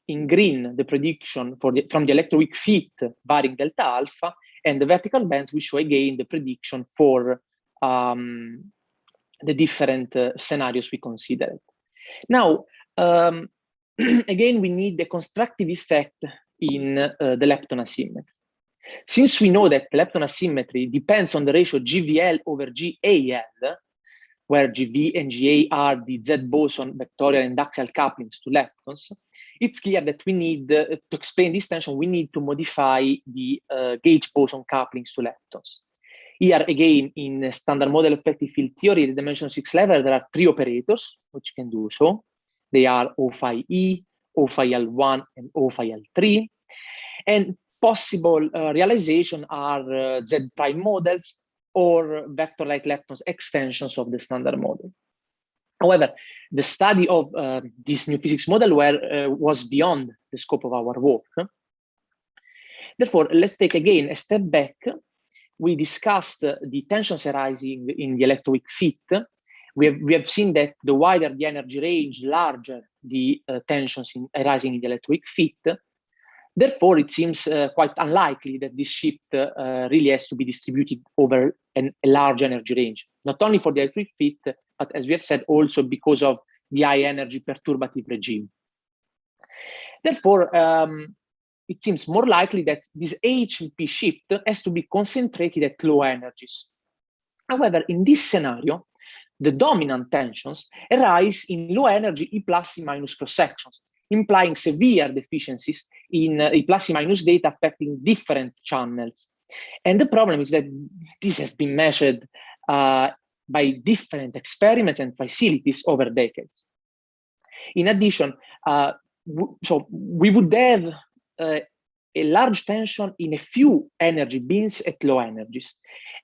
in green the prediction for from the electroweak fit varying delta alpha, and the vertical bands we show again the prediction for the different scenarios we considered. Now, again, we need the constructive effect in the lepton asymmetry. Since we know that lepton asymmetry depends on the ratio GVL over GAL, where GV and GA are the Z boson vectorial and axial couplings to leptons, it's clear that we need, to explain this tension, we need to modify the gauge boson couplings to leptons. Here, again, in standard model effective field theory, at the dimension 6 level, there are three operators which can do so. They are O phi E, O phi L1, and O phi L3. And possible realization are Z prime models or vector-like leptons extensions of the standard model. However, the study of this new physics model was beyond the scope of our work. Therefore, let's take again a step back. We discussed the tensions arising in the electroweak fit. We have seen that the wider the energy range, larger the tensions arising in the electroweak fit. Therefore, it seems quite unlikely that this shift really has to be distributed over a large energy range, not only for the electroweak fit, but as we have said, also because of the high energy perturbative regime. Therefore, it seems more likely that this HVP shift has to be concentrated at low energies. However, in this scenario, the dominant tensions arise in low energy E plus and minus cross sections, implying severe deficiencies in E plus and minus data affecting different channels. And the problem is that these have been measured by different experiments and facilities over decades. In addition, so we would have a large tension in a few energy bins at low energies.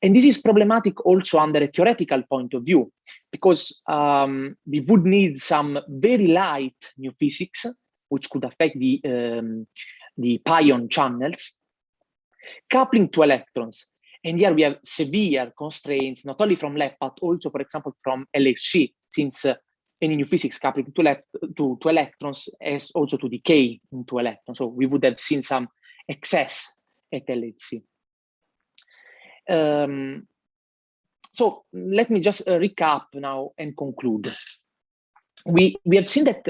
And this is problematic also under a theoretical point of view, because we would need some very light new physics, which could affect the pion channels, coupling to electrons. And here we have severe constraints, not only from LEP, but also, for example, from LHC, since any new physics coupling to electrons has also to decay into electrons. So we would have seen some excess at LHC. So let me just recap now and conclude. We have seen that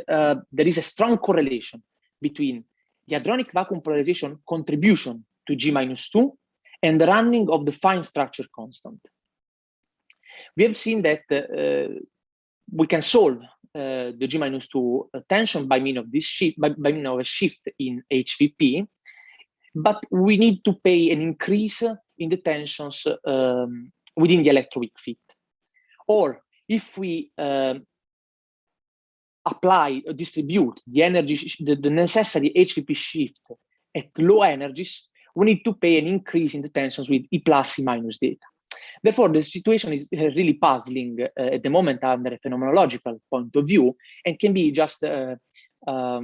there is a strong correlation between the hadronic vacuum polarization contribution to G-2 and the running of the fine structure constant. We have seen that we can solve the G-2 tension by means of this shift, by means of a shift in HVP, but we need to pay an increase in the tensions within the electroweak fit. Or if we apply or distribute the energy, the necessary HVP shift at low energies, we need to pay an increase in the tensions with E plus, E minus data. Therefore, the situation is really puzzling at the moment under a phenomenological point of view, and can be just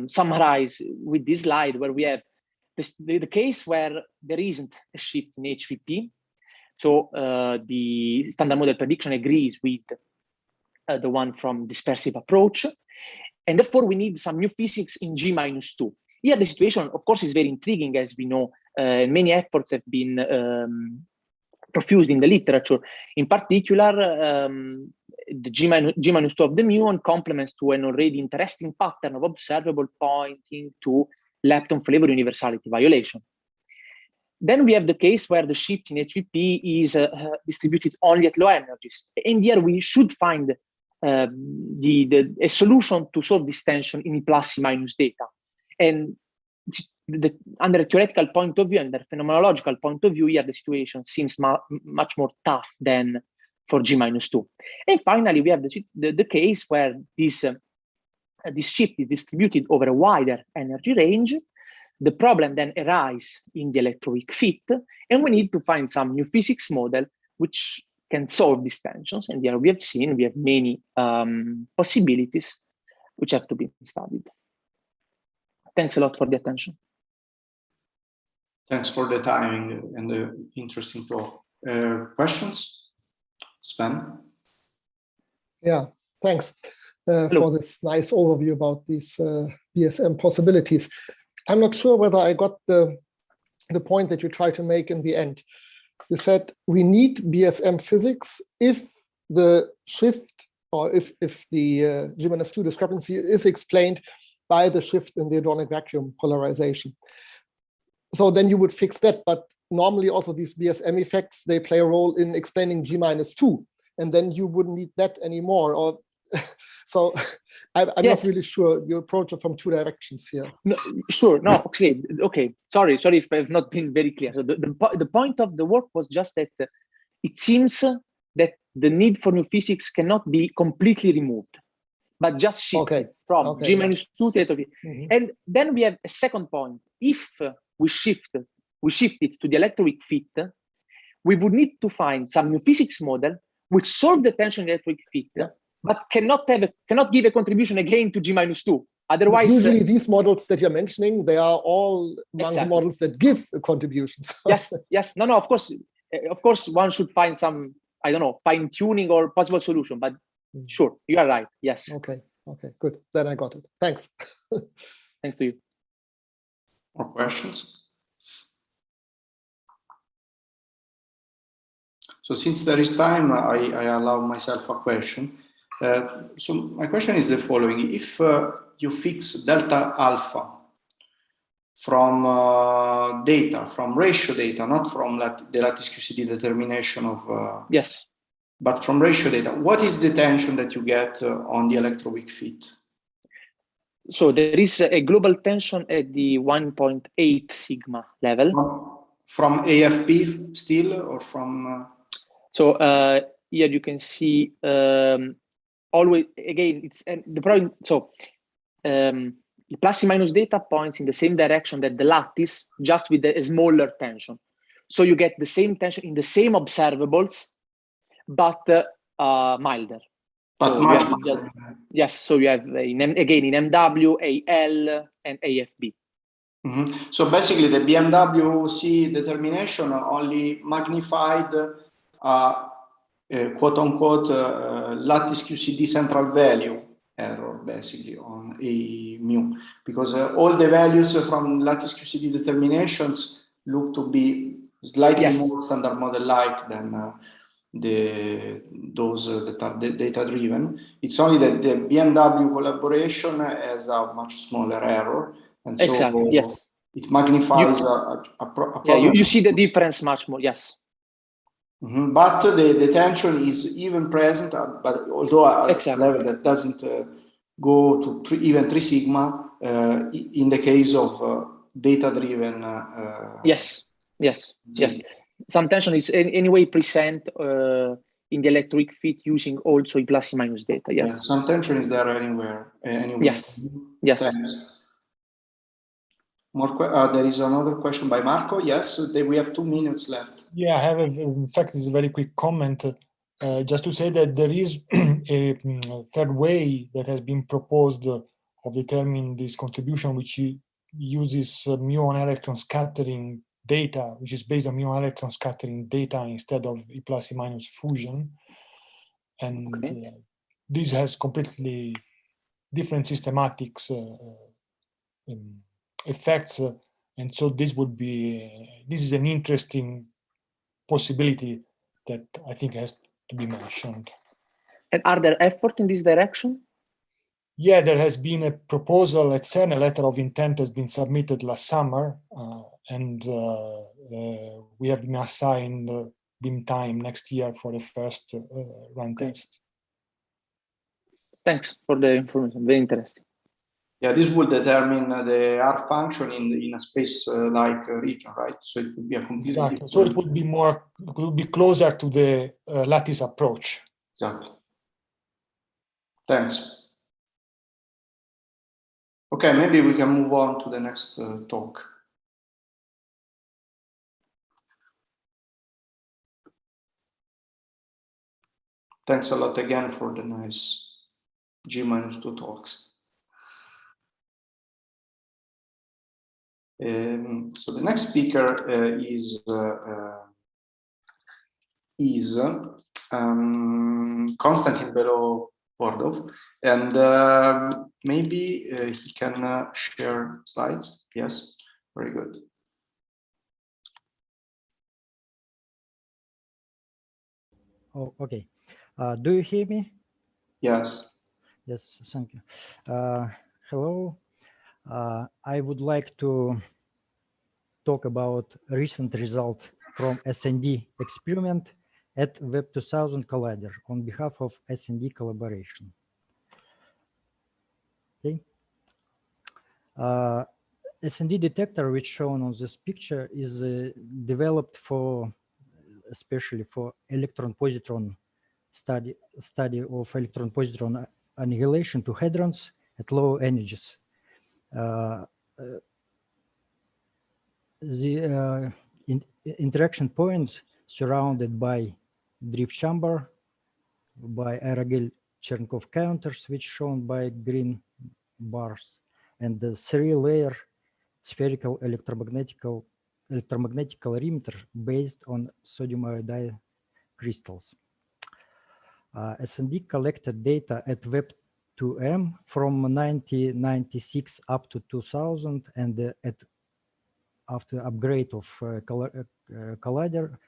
summarized with this slide, where we have the case where there isn't a shift in HVP. So the standard model prediction agrees with the one from dispersive approach. And therefore, we need some new physics in G minus 2. Here, the situation, of course, is very intriguing, as we know. Many efforts have been profused in the literature. In particular, the G minus 2 of the muon complements to an already interesting pattern of observable pointing to lepton flavor universality violation. Then we have the case where the shift in HVP is distributed only at low energies. And here we should find a solution to solve this tension in E plus, E minus data. And under a theoretical point of view, and a phenomenological point of view, here the situation seems much more tough than for G minus 2. And finally, we have the case where this shift is distributed over a wider energy range. The problem then arises in the electroweak fit, and we need to find some new physics model which can solve these tensions. And here we have many possibilities which have to be studied. Thanks a lot for the attention. Thanks for the timing and the interesting talk. Questions? Sven? Yeah, thanks for this nice overview about these BSM possibilities. I'm not sure whether I got the point that you tried to make in the end. You said we need BSM physics if the shift, or if the G-2 discrepancy is explained by the shift in the hadronic vacuum polarization. So then you would fix that, but normally also these BSM effects, they play a role in explaining G-2, and then you wouldn't need that anymore. Or so I'm not really sure. You approach it from two directions here. No, sure. No, actually, okay. Sorry if I've not been very clear. So the point of the work was just that it seems that the need for new physics cannot be completely removed, but just shift from G-2 to theta. And then we have a second point. If we shift it to the electroweak fit, we would need to find some new physics model which solve the tension in electroweak fit, but cannot give a contribution again to G-2. Otherwise, usually these models that you're mentioning, they are all among the models that give contributions. Yes. No, of course, one should find some, I don't know, fine tuning or possible solution. But sure, you are right. Yes. Okay, good. Then I got it. Thanks. Thanks to you. More questions? So since there is time, I allow myself a question. So my question is the following. If you fix delta alpha from data, from ratio data, not from the lattice QCD determination of... yes. But from ratio data, what is the tension that you get on the electroweak fit? So there is a global tension at the 1.8 sigma level. From AFP still, or from... So here you can see always, again, it's the problem. So the plus and minus data points in the same direction that the lattice, just with a smaller tension. So you get the same tension in the same observables, but milder. But so yes, so you have again in MW, AL, and AFB. So basically the BMWC determination only magnified quote unquote lattice QCD central value error basically on A mu, because all the values from lattice QCD determinations look to be slightly more standard model like than those that are data driven. It's only that the BMW collaboration has a much smaller error, and so it magnifies a problem. You see the difference much more. Yes. But the tension is even present, but although at a level that doesn't go to even 3 sigma in the case of data-driven. Yes. Some tension is anyway present in the electroweak fit using also E plus E minus data. Yes. Yeah, some tension is there anywhere. Anyway. Yes. Thanks. There is another question by Marco. Yes, we have 2 minutes left. Yeah, I have, in fact, this very quick comment, just to say that there is a third way that has been proposed of determining this contribution, which uses muon electron scattering data, which is based on muon electron scattering data instead of E plus E minus fusion. And this has completely different systematics effects. And so this is an interesting possibility that I think has to be mentioned. And are there efforts in this direction? Yeah, there has been a proposal at CERN, a letter of intent has been submitted last summer, and we have been assigned beam time next year for the first run test. Thanks for the information, very interesting. Yeah, this will determine the R function in a space-like region, right? So it would be a completely different... So it would be closer to the lattice approach. Exactly. Thanks. Okay, maybe we can move on to the next talk. Thanks a lot again for the nice G-2 talks. So the next speaker is Konstantin Belobordov, and maybe he can share slides. Yes, very good. Oh, okay. Do you hear me? Yes. Yes, thank you. Hello. I would like to talk about recent result from SND experiment at Web 2000 Collider on behalf of SND collaboration. Okay. SND detector, which shown on this picture, is developed especially for electron-positron study of electron-positron annihilation to hadrons at low energies. The interaction points surrounded by drift chamber, by Aragel-Cherenkov counters, which shown by green bars, and the 3-layer spherical electromagnetic emitter based on sodium iodide crystals. SND collected data at Web 2M from 1996 up to 2000, and after upgrade of Collider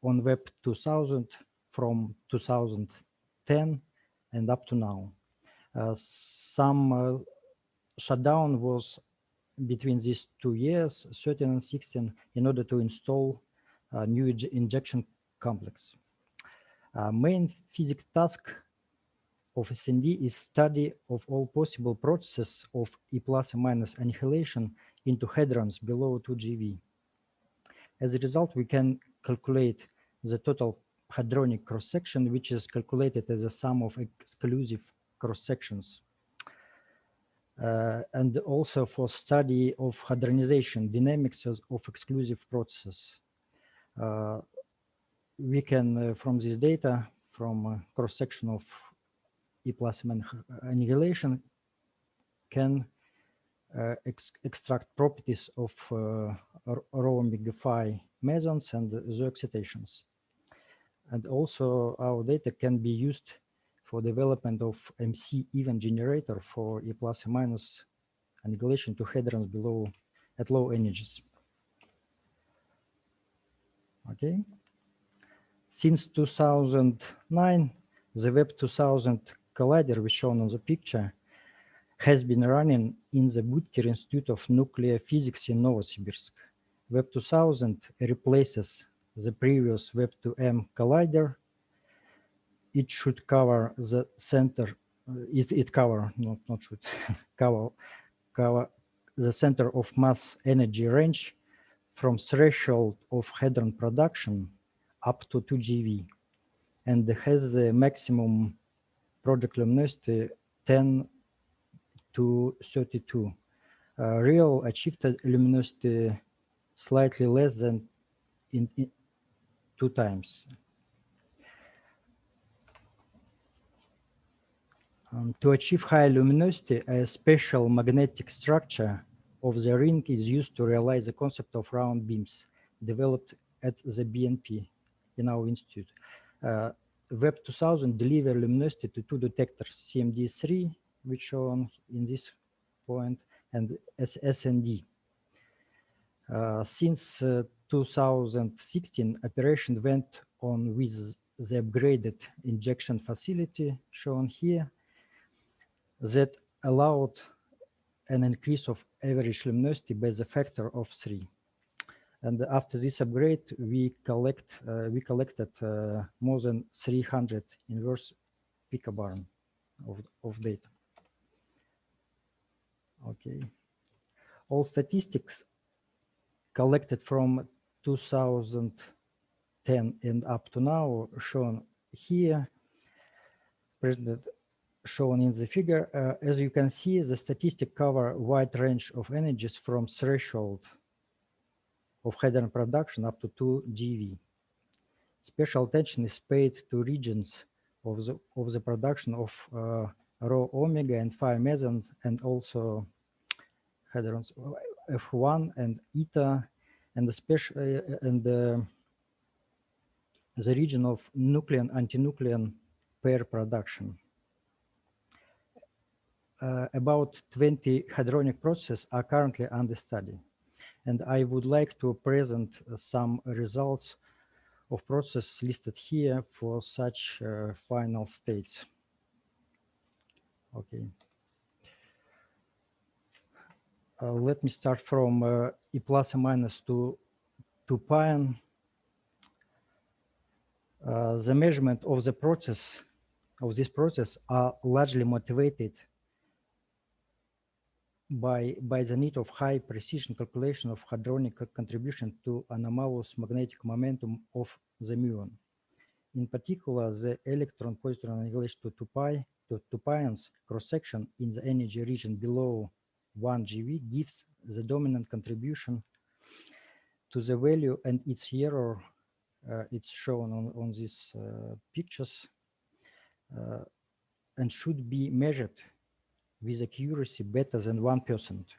on Web 2000 from 2010 and up to now. Some shutdown was between these 2 years, 13 and 16, in order to install a new injection complex. Main physics task of SND is study of all possible processes of E plus and minus annihilation into hadrons below 2 GeV. As a result, we can calculate the total hadronic cross-section, which is calculated as a sum of exclusive cross-sections. And also for study of hadronization, dynamics of exclusive processes. We can, from this data, from cross-section of E plus annihilation, can extract properties of rho-omega-phi mesons and the excitations. And also our data can be used for development of MC event generator for E plus and minus annihilation to hadrons at low energies. Okay. Since 2009, the Web 2000 Collider, which shown on the picture, has been running in the Butker Institute of Nuclear Physics in Novosibirsk. Web 2000 replaces the previous Web 2M Collider. It should cover the center. Cover the center of mass energy range from threshold of hadron production up to 2 GeV, and has the maximum project luminosity 10 to 32. real achieved luminosity slightly less than in 2 times. To achieve high luminosity, a special magnetic structure of the ring is used to realize the concept of round beams developed at the BNP in our institute. Web 2000 deliver luminosity to 2 detectors, CMD3, which shown in this point, and SND. Since 2016, operation went on with the upgraded injection facility shown here that allowed an increase of average luminosity by the factor of 3. And after this upgrade, we collected more than 300 inverse picobarn of data. Okay. All statistics collected from 2010 and up to now shown here, presented shown in the figure. As you can see, the statistics cover a wide range of energies from threshold of hadron production up to 2 GeV. Special attention is paid to regions of the production of rho omega and phi meson, and also hadrons F1 and eta, and the region of nucleon antinucleon pair production. About 20 hadronic processes are currently under study, and I would like to present some results of process listed here for such final states. Okay. Let me start from E plus and minus to pion. The measurement of the process, of this process, are largely motivated by the need of high precision calculation of hadronic contribution to anomalous magnetic momentum of the muon. In particular, the electron-positron annihilation to 2 pions cross-section in the energy region below 1 GeV gives the dominant contribution to the value, and its error, it's shown on these pictures, and should be measured with accuracy better than 1%.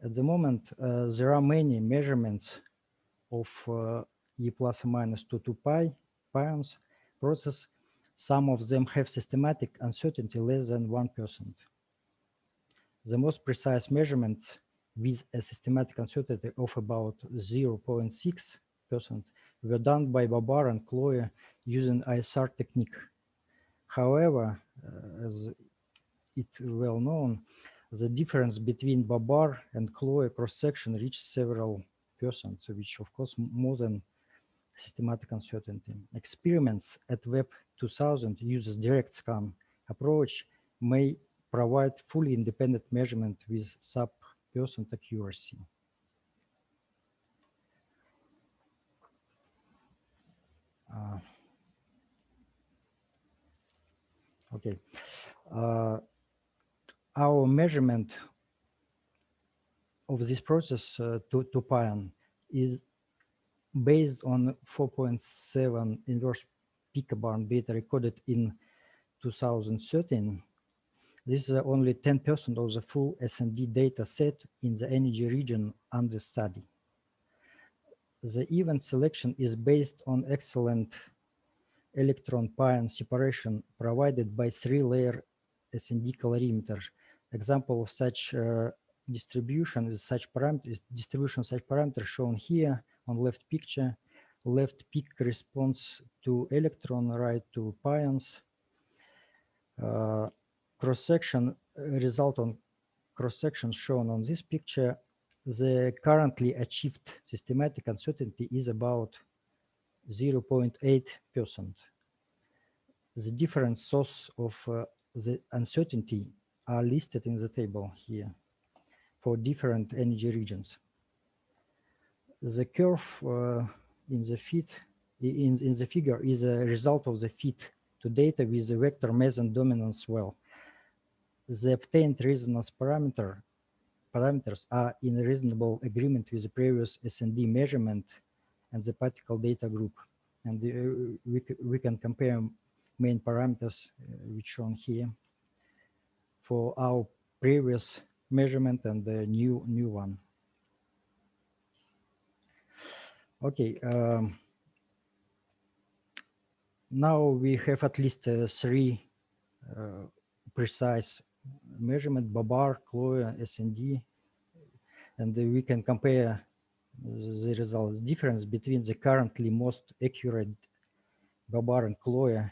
At the moment, there are many measurements of E plus and minus to 2 pions process. Some of them have systematic uncertainty less than 1%. The most precise measurements with a systematic uncertainty of about 0.6% were done by Babar and Chloe using ISR technique. However, as it's well known, the difference between Babar and Chloe cross-section reached several percent, which of course more than systematic uncertainty. Experiments at Web 2000 uses direct scan approach may provide fully independent measurement with sub-percent accuracy. Okay. Our measurement of this process to pion is based on 4.7 inverse picobarn data recorded in 2013. This is only 10% of the full SND data set in the energy region under study. The event selection is based on excellent electron-pion separation provided by 3-layer SND colorimeter. Example of such distribution is such parameter shown here on left picture. Left peak corresponds to electron, right to pions. Cross-section result on cross-section shown on this picture. The currently achieved systematic uncertainty is about 0.8%. The different source of the uncertainty are listed in the table here for different energy regions. The curve in the figure is a result of the fit to data with the vector meson dominance well. The obtained resonance parameter parameters are in reasonable agreement with the previous SND measurement and the particle data group. And we can compare main parameters, which shown here, for our previous measurement and the new one. Okay. Now we have at least 3 precise measurement: Babar, Chloe, SND, and we can compare the results. Difference between the currently most accurate Babar and Chloe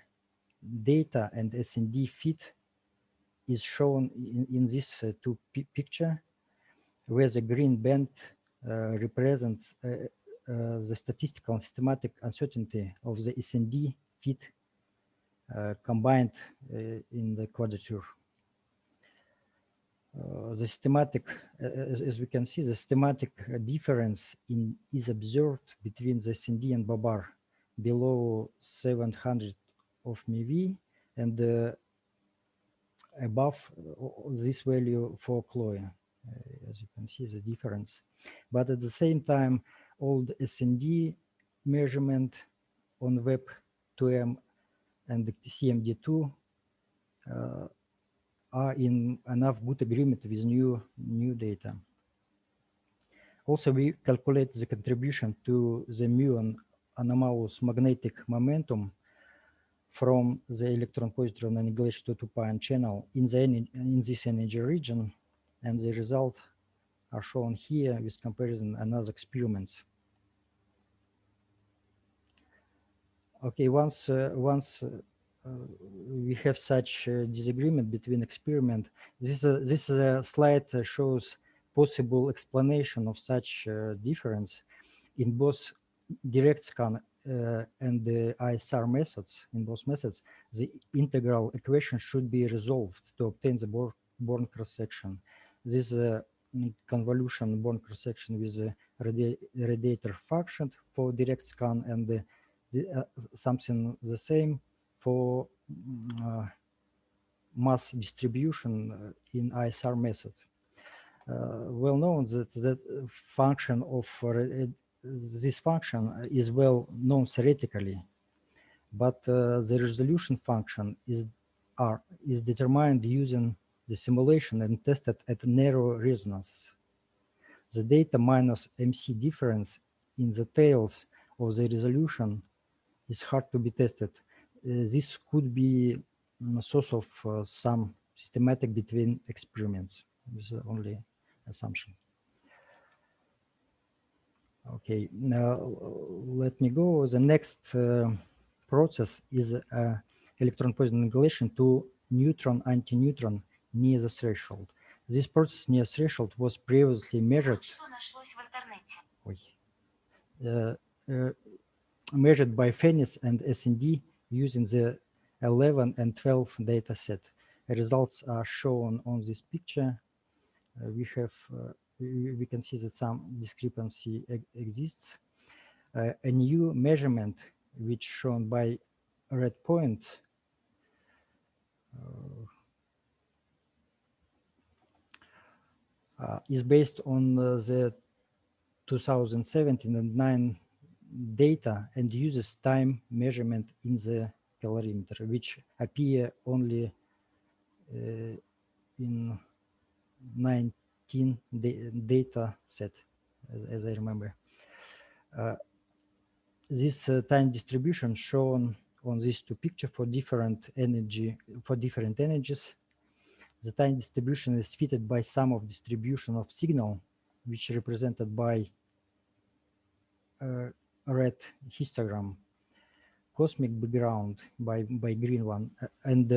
data and SND fit is shown in this two picture, where the green band represents the statistical and systematic uncertainty of the SND fit combined in the quadrature. The systematic, as we can see, the systematic difference is observed between the SND and Babar below 700 of MeV and above this value for Chloe. As you can see, the difference. But at the same time, all the SND measurement on Web2M and the CMD2 are in enough good agreement with new data. Also, we calculate the contribution to the muon anomalous magnetic momentum from the electron positron annihilation to 2 pi channel in this energy region, and the results are shown here with comparison and other experiments. Okay, once we have such disagreement between experiment, this slide shows possible explanation of such difference in both direct scan and the ISR methods. In both methods, the integral equation should be resolved to obtain the Born cross-section. This convolution Born cross-section with the radiator function for direct scan and something the same for mass distribution in ISR method. Well known that the function of this function is well known theoretically, but the resolution function is determined using the simulation and tested at narrow resonances. The data minus MC difference in the tails of the resolution is hard to be tested. This could be a source of some systematic between experiments. This is only assumption. Okay, now let me go. The next process is electron positron annihilation to neutron anti-neutron near the threshold. This process near threshold was previously measured. Measured by Fennis and SND using the 11 and 12 data set. The results are shown on this picture. We can see that some discrepancy exists. A new measurement, which shown by red point, is based on the 2017 and 9 data and uses time measurement in the calorimeter, which appear only in 19 data set, as I remember. This time distribution shown on these two pictures for different energies. The time distribution is fitted by sum of distribution of signal, which represented by red histogram, cosmic background by green one, and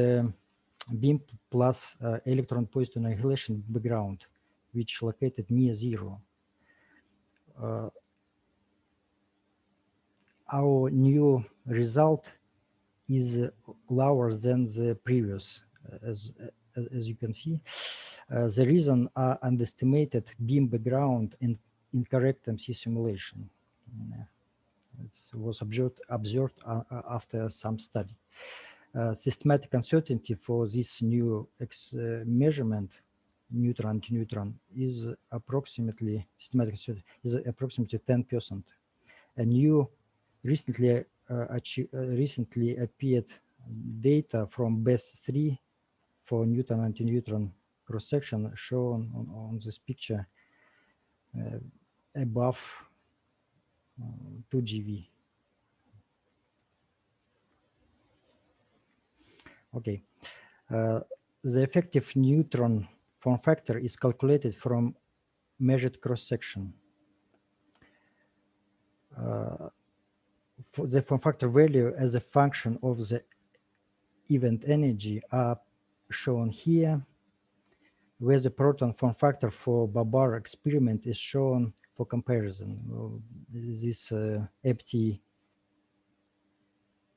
beam plus electron positron annihilation background, which located near zero. Our new result is lower than the previous, as you can see. The reason are underestimated beam background and incorrect MC simulation. It was observed after some study. Systematic uncertainty for this new measurement neutron to neutron is approximately systematic is approximately 10%. A new recently recently appeared data from BESS3 for neutron anti-neutron cross-section shown on this picture above 2 GeV. Okay, the effective neutron form factor is calculated from measured cross-section. For the form factor value as a function of the event energy are shown here, where the proton form factor for Babar experiment is shown for comparison. This empty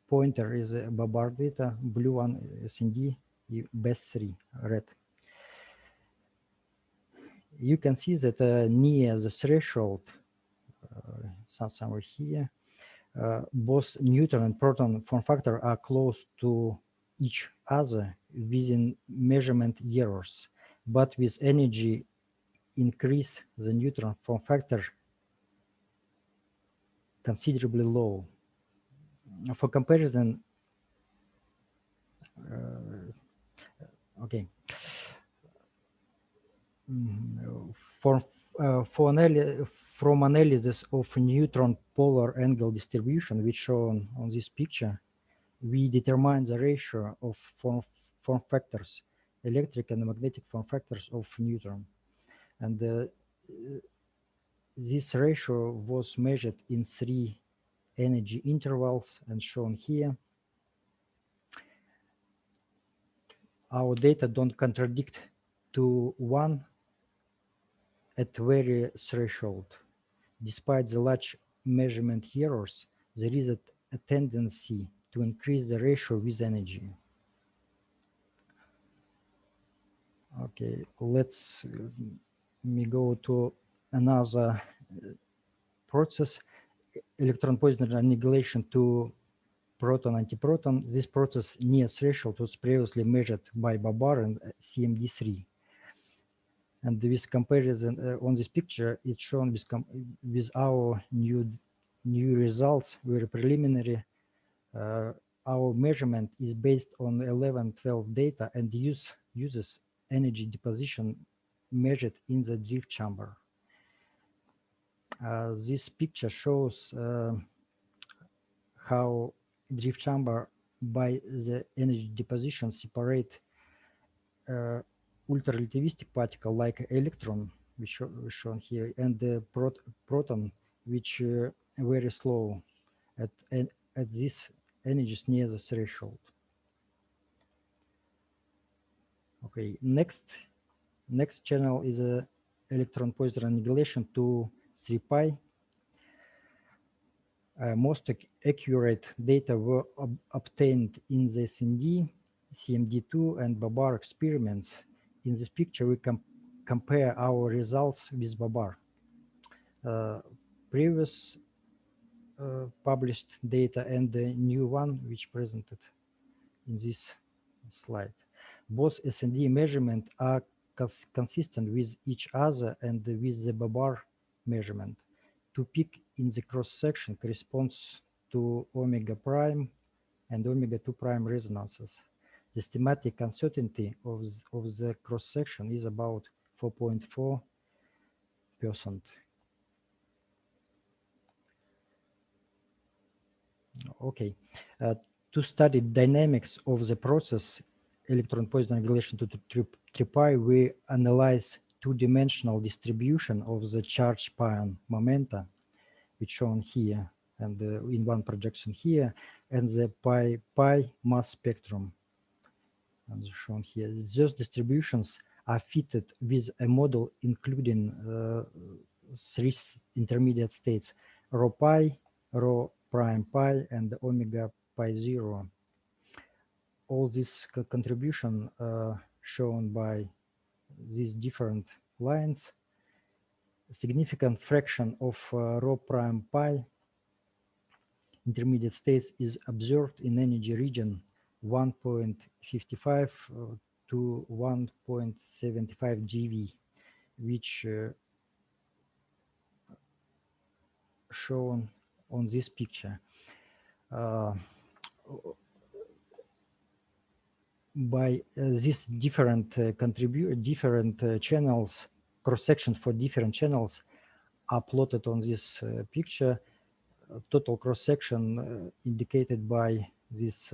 pointer is a Babar data, blue one SND, BESS3, red. You can see that near the threshold, somewhere here, both neutron and proton form factor are close to each other within measurement errors, but with energy increase, the neutron form factor considerably low. For comparison, okay, from analysis of neutron polar angle distribution, which shown on this picture, we determine the ratio of form factors, electric and magnetic form factors of neutron. And this ratio was measured in 3 energy intervals and shown here. Our data don't contradict to 1 at very threshold. Despite the large measurement errors, there is a tendency to increase the ratio with energy. Okay, let's me go to another process, electron position annihilation to proton antiproton. This process near threshold was previously measured by Babar and CMD3. And this comparison on this picture, it's shown with our new results, very preliminary. Our measurement is based on 11-12 data and uses energy deposition measured in the drift chamber. This picture shows how drift chamber by the energy deposition separate ultra-relativistic particle like electron, which is shown here, and the proton, which very slow at this energies near the threshold. Okay, next channel is a electron position annihilation to 3 pi. Most accurate data were obtained in the SND, CMD2, and Babar experiments. In this picture, we compare our results with Babar. Previous published data and the new one, which presented in this slide. Both SND measurement are consistent with each other and with the Babar measurement. To peak in the cross-section corresponds to omega prime and omega 2 prime resonances. The systematic uncertainty of the cross-section is about 4.4%. Okay, to study dynamics of the process electron position annihilation to 3 pi, we analyze two-dimensional distribution of the charge pion momenta, which shown here and in one projection here, and the pi mass spectrum, as shown here. Those distributions are fitted with a model including 3 intermediate states: rho pi, rho prime pi, and omega pi 0. All this contribution shown by these different lines. A significant fraction of rho prime pi intermediate states is observed in energy region 1.55 to 1.75 GV, which shown on this picture. By these different channels, cross sections for different channels are plotted on this picture. Total cross section indicated by this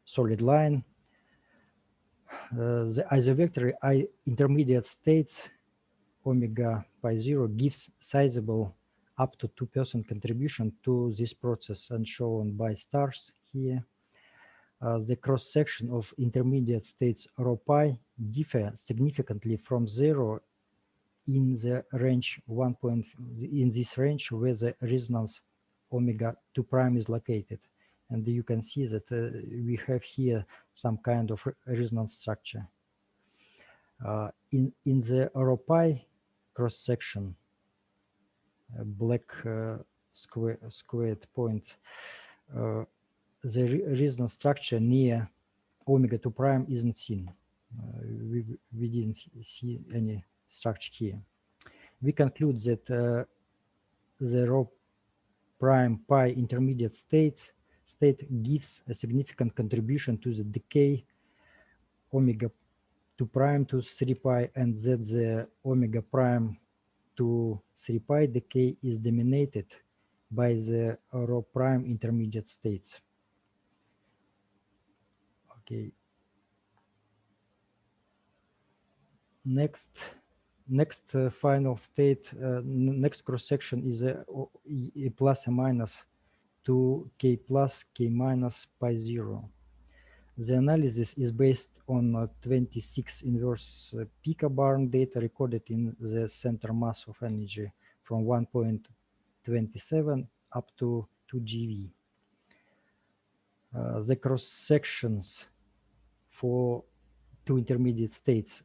solid line. The isovector intermediate states omega pi 0 gives sizable up to 2% contribution to this process, and shown by stars here. The cross-section of intermediate states rho pi differ significantly from 0 in the range in this range where the resonance omega 2 prime is located. And you can see that we have here some kind of resonance structure. In the rho pi cross-section, black squared points, the resonance structure near omega 2 prime isn't seen. We didn't see any structure here. We conclude that the rho prime pi intermediate state gives a significant contribution to the decay omega 2 prime to 3 pi, and that the omega prime to 3 pi decay is dominated by the rho prime intermediate states. Okay. Next final state, next cross section is a plus or minus 2k plus k minus pi 0. The analysis is based on 26 inverse picobarn data recorded in the center mass of energy from 1.27 up to 2 GeV. The cross sections for two intermediate states,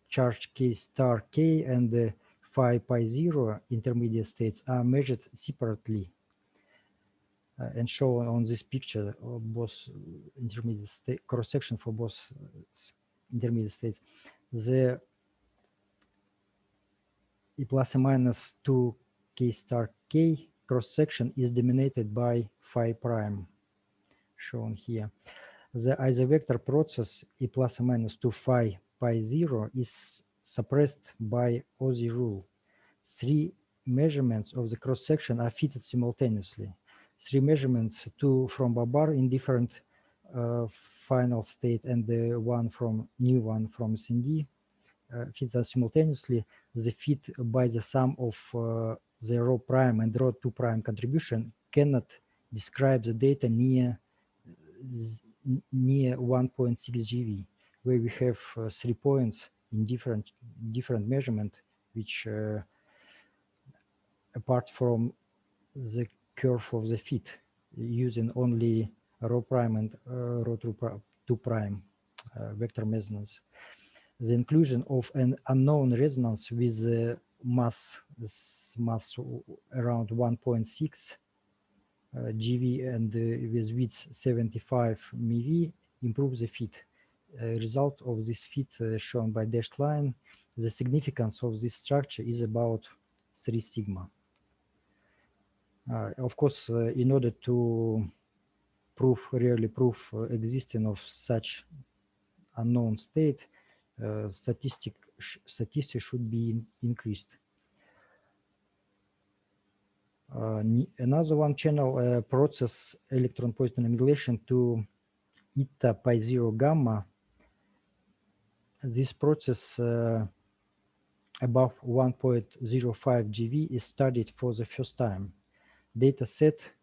charge k star k and phi pi 0 intermediate states, are measured separately and shown on this picture of both intermediate state cross section for both intermediate states. The plus or minus 2 k star k cross section is dominated by phi prime, shown here. The isovector process E plus or minus 2 phi pi 0 is suppressed by Aussie rule. 3 measurements of the cross section are fitted simultaneously. 3 measurements, 2 from Babar in different final state and the one from new one from SND fitted simultaneously. The fit by the sum of the rho prime and rho 2 prime contribution cannot describe the data near 1.6 GeV, where we have 3 points in different measurement, which apart from the curve of the fit, using only rho prime and rho 2 prime vector resonance. The inclusion of an unknown resonance with mass around 1.6 GeV and with width 75 MeV improves the fit. Result of this fit shown by dashed line. The significance of this structure is about 3 sigma. Of course, in order to really prove existence of such unknown state, statistics should be increased. Another one channel process electron position annihilation to eta pi 0 gamma. This process above 1.05 GeV is studied for the first time. Data set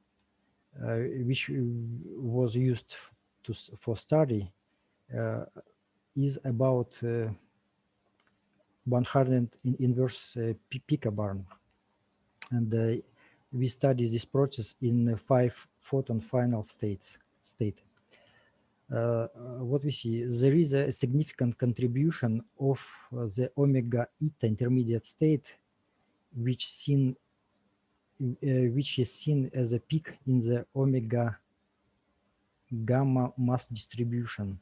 which was used for study is about 100 in inverse picobarn, and we study this process in 5 photon final state. What we see, there is a significant contribution of the omega eta intermediate state, which is seen as a peak in the omega gamma mass distribution.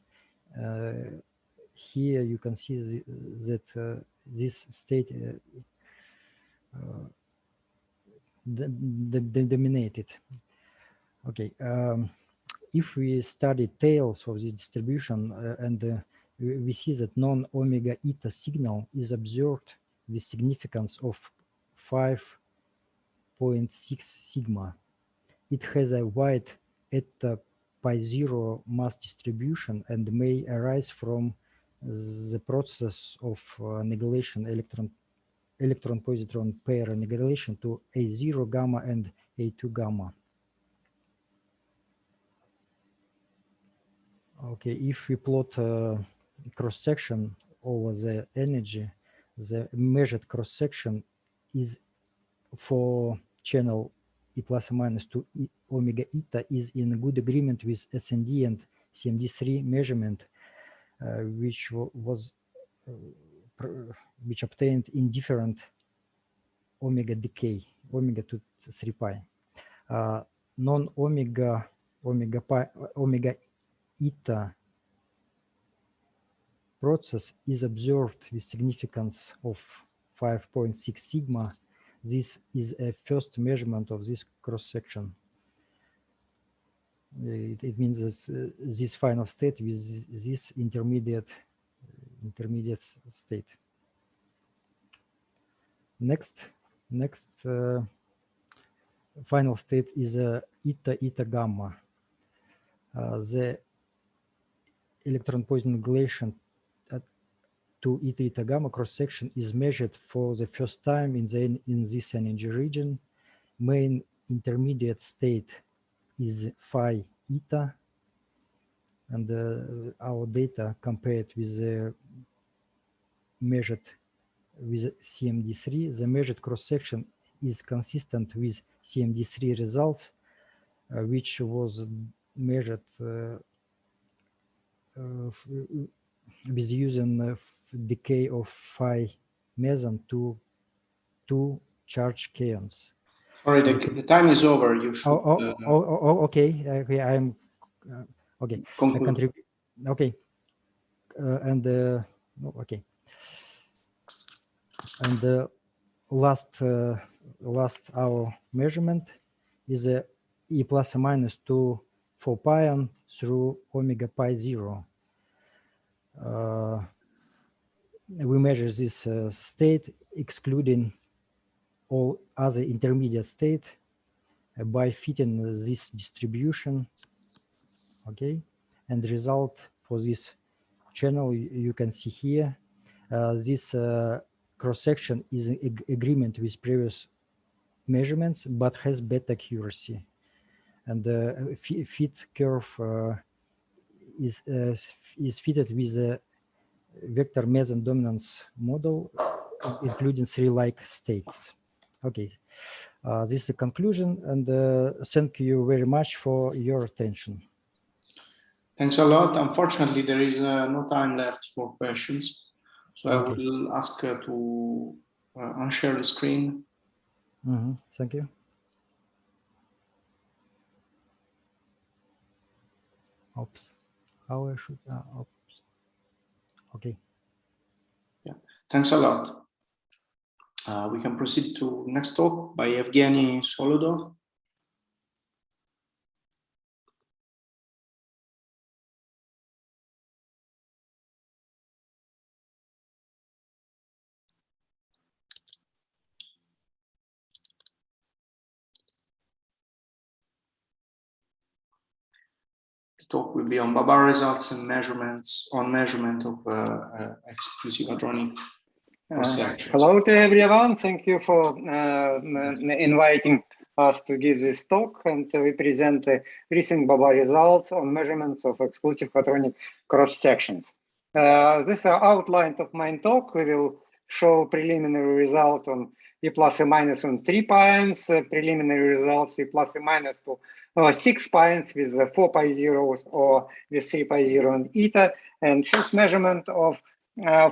here you can see that this state dominated. Okay, if we study tails of this distribution and we see that non-omega eta signal is observed with significance of 5.6 sigma. It has a wide eta pi zero mass distribution and may arise from the process of negation electron-positron pair negation to A0 gamma and A2 gamma. Okay, if we plot cross-section over the energy, the measured cross-section is for channel E plus or minus 2 omega eta is in good agreement with SND and CMD3 measurement, which obtained in different omega decay, omega to 3 pi. Non-omega omega eta process is observed with significance of 5.6 sigma. This is a first measurement of this cross-section. It means that this final state with this intermediate state. Next final state is eta gamma. The electron-positron negation to eta gamma cross-section is measured for the first time in this energy region. Main intermediate state is phi eta, and our data compared with the measured with CMD3. The measured cross-section is consistent with CMD3 results, which was measured with using decay of phi meson to 2 charge kaons. Sorry, the time is over. You should. Okay. Okay, I'm okay. Conclude. Okay, and okay, and the last our measurement is a E plus or minus 2 4 pion through omega pi 0. We measure this state excluding all other intermediate state by fitting this distribution. Okay, and the result for this channel you can see here. This cross-section is in agreement with previous measurements but has better accuracy, and the fit curve is fitted with a vector meson dominance model, including 3 like states. Okay, this is the conclusion, and thank you very much for your attention. Thanks a lot. Unfortunately, there is no time left for questions, so I will ask to unshare the screen. Thank you. Oops. How I should? Oops. Okay. Yeah. Thanks a lot. We can proceed to next talk by Evgeny Solodov. The talk will be on Babar results and measurements on measurement of exclusive hadronic cross-sections. Hello to everyone. Thank you for inviting us to give this talk, and we present recent Babar results on measurements of exclusive hadronic cross-sections. This is an outline of my talk. We will show preliminary result on E plus or minus on 3 pions, preliminary results E plus or minus to 6 pions with 4 pi zeros or with 3 pi zero and eta, and first measurement of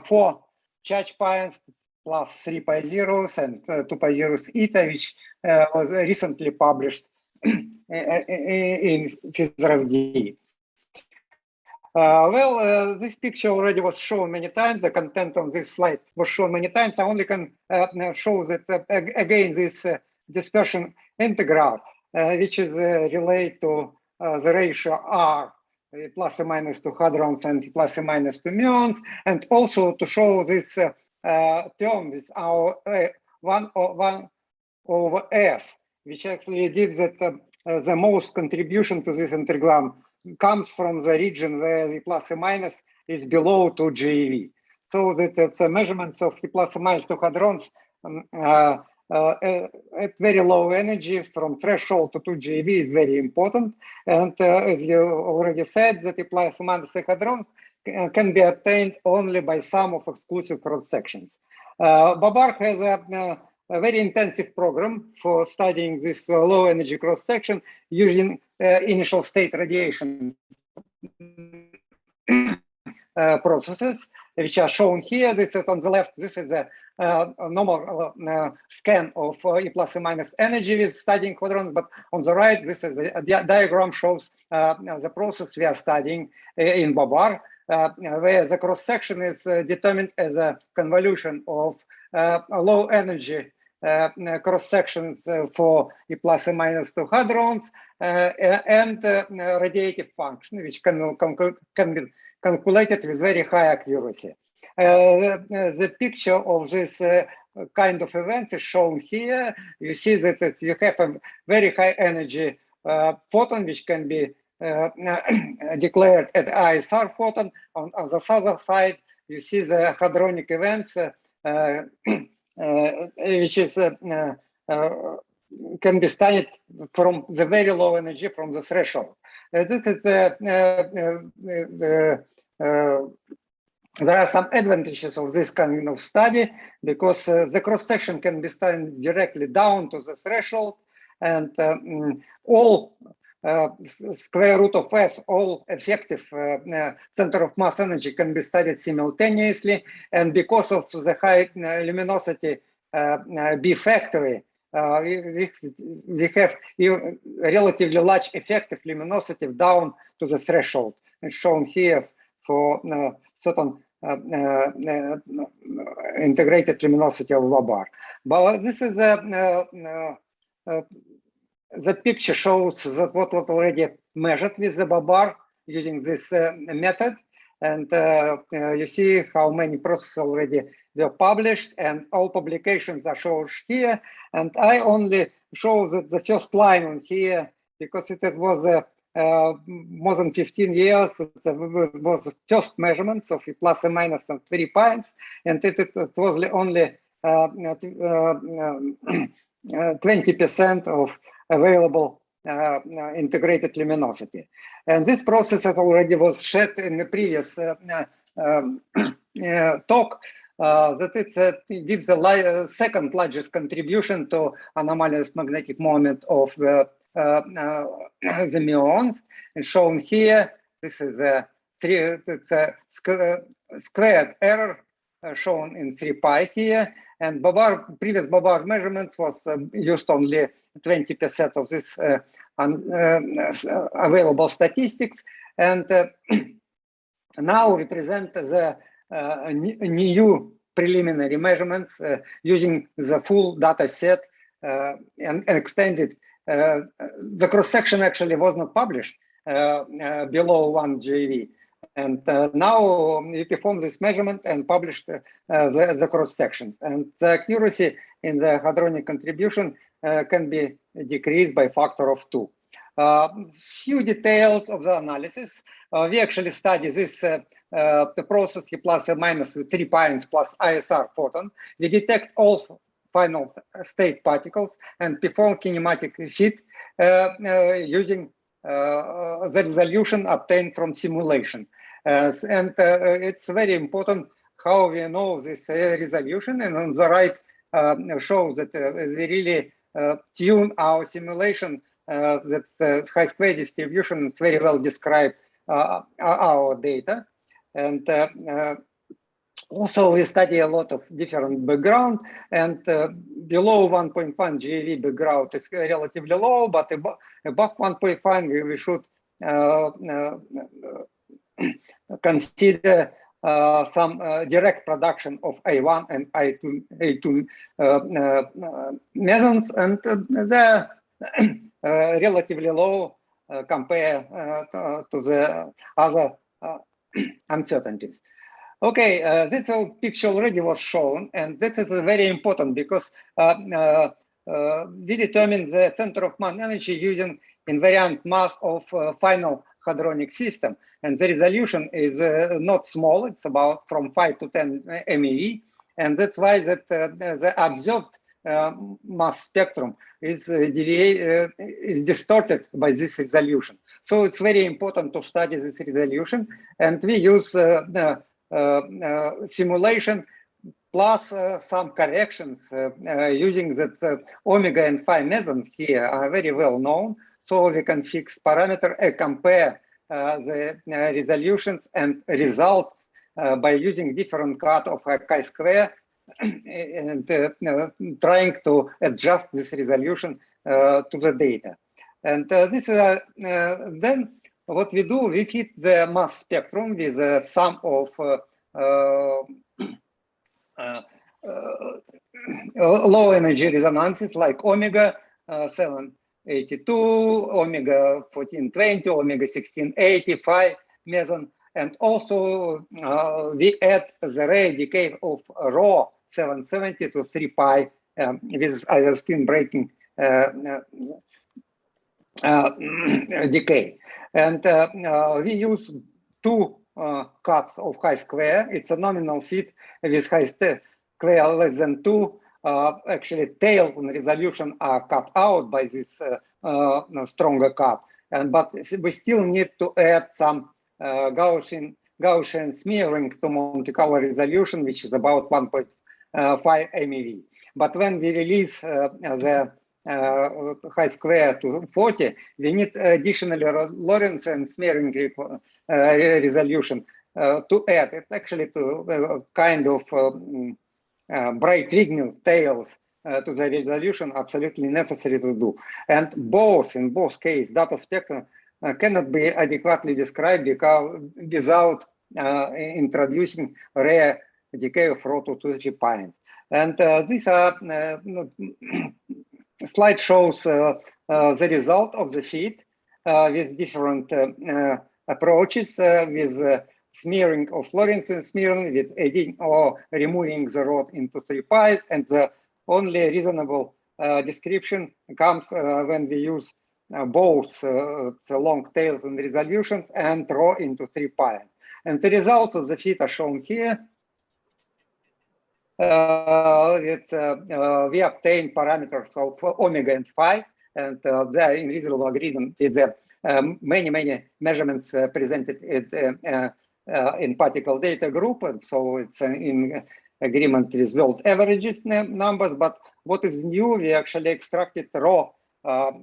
4 charge pions plus 3 pi zeros and 2 pi zeros eta, which was recently published in PhysRFD. This picture already was shown many times. The content on this slide was shown many times. I only can show that again this dispersion integral, which is related to the ratio R, plus or minus 2 hadrons and plus or minus 2 muons, and also to show this term with our 1 over S, which actually gives that the most contribution to this integral comes from the region where the plus or minus is below 2 GeV. So that it's measurements of the plus or minus 2 hadrons at very low energy from threshold to 2 GeV is very important. And as you already said, that the plus or minus 2 hadrons can be obtained only by sum of exclusive cross sections. Babar has a very intensive program for studying this low energy cross section using initial state radiation processes, which are shown here. This is on the left. This is a normal scan of E plus or minus energy with studying hadrons, but on the right, this is a diagram shows the process we are studying in Babar, where the cross section is determined as a convolution of low energy cross sections for E plus or minus 2 hadrons and radiative function, which can be calculated with very high accuracy. The picture of this kind of event is shown here. You see that you have a very high energy photon, which can be declared at ISR photon. On the other side, you see the hadronic events, which is can be studied from the very low energy from the threshold. This is there are some advantages of this kind of study because the cross section can be studied directly down to the threshold, and all square root of S, all effective center of mass energy can be studied simultaneously. And because of the high luminosity B factory, we have relatively large effective luminosity down to the threshold. It's shown here for certain integrated luminosity of Babar. But this is the picture shows that what already measured with the Babar using this method, and you see how many processes already were published, and all publications are shown here. And I only show that the first line on here because it was more than 15 years. It was the first measurements of the plus or minus 3 pints, and it was only 20% of available integrated luminosity. And this process already was shared in the previous talk, that it gives the second largest contribution to anomalous magnetic moment of the muons. And shown here, this is a squared error shown in 3 pi here. And previous Babar measurements was used only 20% of this available statistics. And now we present the new preliminary measurements using the full data set and extended. The cross-section actually was not published below 1 GeV. And now we perform this measurement and published the cross-sections. And the accuracy in the hadronic contribution can be decreased by a factor of 2. Few details of the analysis. We actually study this the process plus or minus with 3 pines plus ISR photon. We detect all final state particles and perform kinematic fit using the resolution obtained from simulation. And it's very important how we know this resolution. And on the right shows that we really tune our simulation, that high square distribution is very well described our data. And also we study a lot of different background, and below 1.1 GeV background is relatively low, but above 1.5 we should consider some direct production of A1 and A2 mesons, and they're relatively low compared to the other uncertainties. Okay, this picture already was shown, and this is very important because we determine the center of mass energy using invariant mass of final hadronic system, and the resolution is not small. It's about from 5 to 10 MeV, and that's why that the observed mass spectrum is distorted by this resolution. So it's very important to study this resolution, and we use simulation plus some corrections using that omega and phi mesons here are very well known. So we can fix parameter and compare the resolutions and result by using different cut of chi-square and trying to adjust this resolution to the data. And this is then what we do, we fit the mass spectrum with the sum of low energy resonances like omega 782, omega 1420, omega 1685 meson, and also we add the rate decay of rho 770 to 3 pi with either spin breaking decay. And we use two cuts of chi-square. It's a nominal fit with chi-square less than 2. Actually, tail and resolution are cut out by this stronger cut. But we still need to add some Gaussian smearing to Monte Carlo resolution, which is about 1.5 MeV. But when we release the chi-square to 40, we need additionally Lorentz and smearing resolution to add. It's actually to kind of bright Wigner tails to the resolution absolutely necessary to do. And in both cases, data spectrum cannot be adequately described because without introducing rare decay of rho to 2 pi. And these are slide shows the result of the fit with different approaches with smearing of Lorentz smearing with adding or removing the rod into 3 pi, and the only reasonable description comes when we use both the long tails and resolutions and rho into 3 pi. And the results of the fit are shown here. We obtain parameters of omega and phi, and they are in reasonable agreement with the many measurements presented in particle data group, and so it's in agreement with world averages numbers. But what is new, we actually extracted rho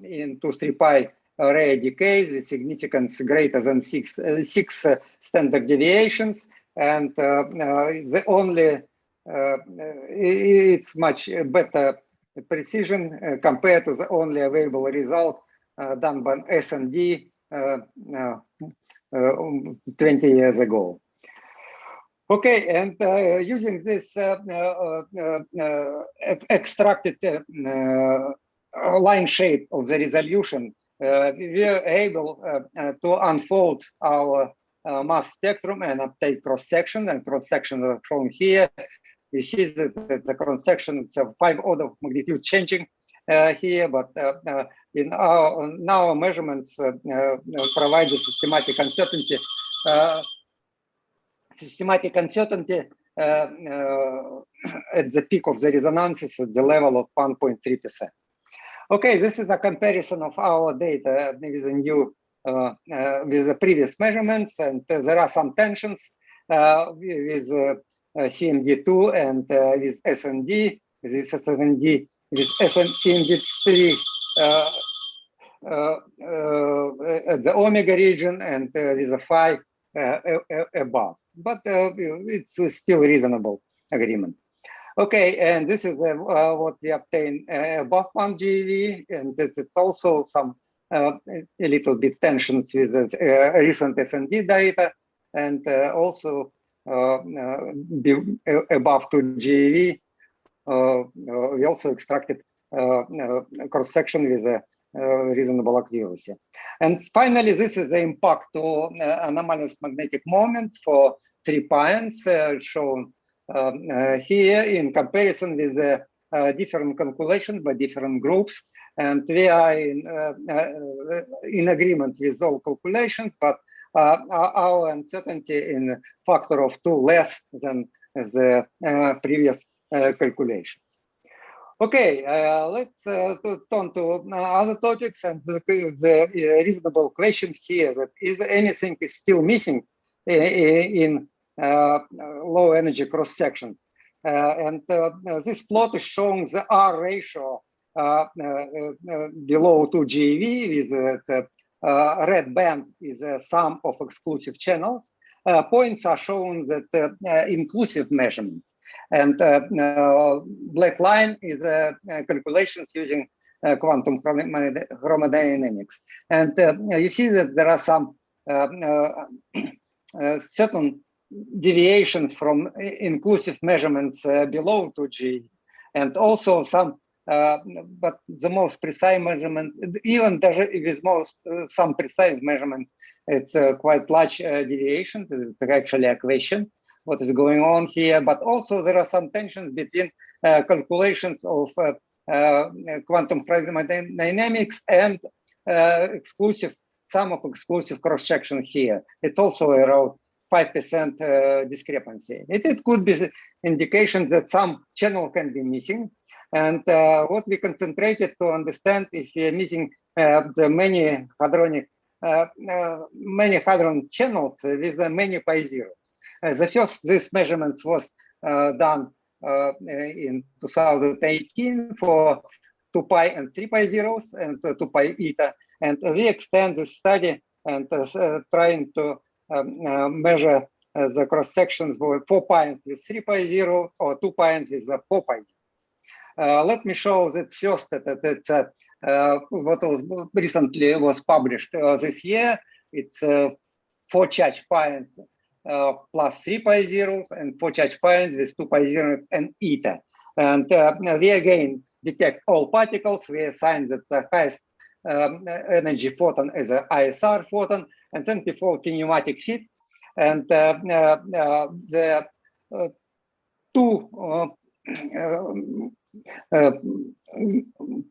into 3 pi array decays with significance greater than six standard deviations, and the only it's much better precision compared to the only available result done by S&D 20 years ago. Okay, and using this extracted line shape of the resolution, we are able to unfold our mass spectrum and obtain cross-section, and cross-section are shown here. You see that the cross-section is 5 order of magnitude changing here, but in our measurements provide the systematic uncertainty. At the peak of the resonances at the level of 1.3%. Okay, this is a comparison of our data with the new with the previous measurements, and there are some tensions with CMD2 and with SND, with SND, with CMD3 at the omega region and with a phi above. But it's still reasonable agreement. Okay, and this is what we obtain above 1 GeV, and it's also some a little bit tensions with the recent SND data. and also above 2 GeV. We also extracted cross-section with a reasonable accuracy. And finally, this is the impact to anomalous magnetic moment for 3 pions shown here in comparison with different calculations by different groups. And we are in agreement with all calculations, but our uncertainty in factor of 2 less than the previous calculations. Okay, let's turn to other topics, and the reasonable questions here: that is anything is still missing in low energy cross sections? And this plot is showing the R ratio below 2 GeV, with the red band is a sum of exclusive channels. Points are shown that inclusive measurements. And black line is calculations using quantum chromodynamics. And you see that there are some certain deviations from inclusive measurements below 2G, and also some, but the most precise measurement, even with some precise measurements, it's quite large deviation. It's actually a question what is going on here, but also there are some tensions between calculations of quantum chromodynamics and sum of exclusive cross-section here. It's also around 5% discrepancy. It could be indication that some channel can be missing. And what we concentrated to understand if we are missing the many hadron channels with many pi zeros. The first, this measurements was done in 2018 for 2 pi and 3 pi zeros and 2 pi eta. And we extend the study and trying to measure the cross sections for 4 pi with 3 pi zeros or 2 pi with 4 pi. Let me show that first that what recently was published this year. It's 4 charge pions plus 3 pi zeros and 4 charge pions with 2 pi zeros and eta. And we again detect all particles. We assign that the highest energy photon is an ISR photon, and then default kinematic fit. And the two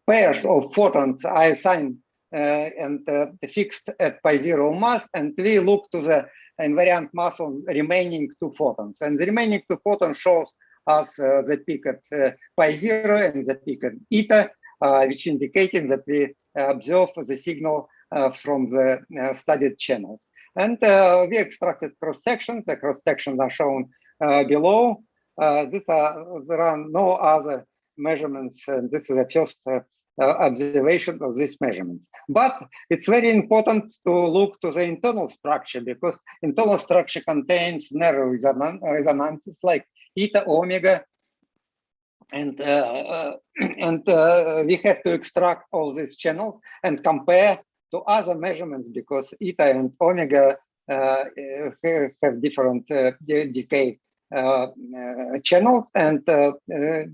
pairs of photons I assigned and fixed at pi zero mass, and we look to the invariant mass on remaining 2 photons. And the remaining 2 photons shows us the peak at pi zero and the peak at eta, which indicating that we observe the signal from the studied channels. And we extracted cross sections. The cross sections are shown below. There are no other measurements, and this is the first observation of these measurements. But it's very important to look to the internal structure, because internal structure contains narrow resonances like eta, omega, and we have to extract all these channels and compare to other measurements, because eta and omega have different decay channels, and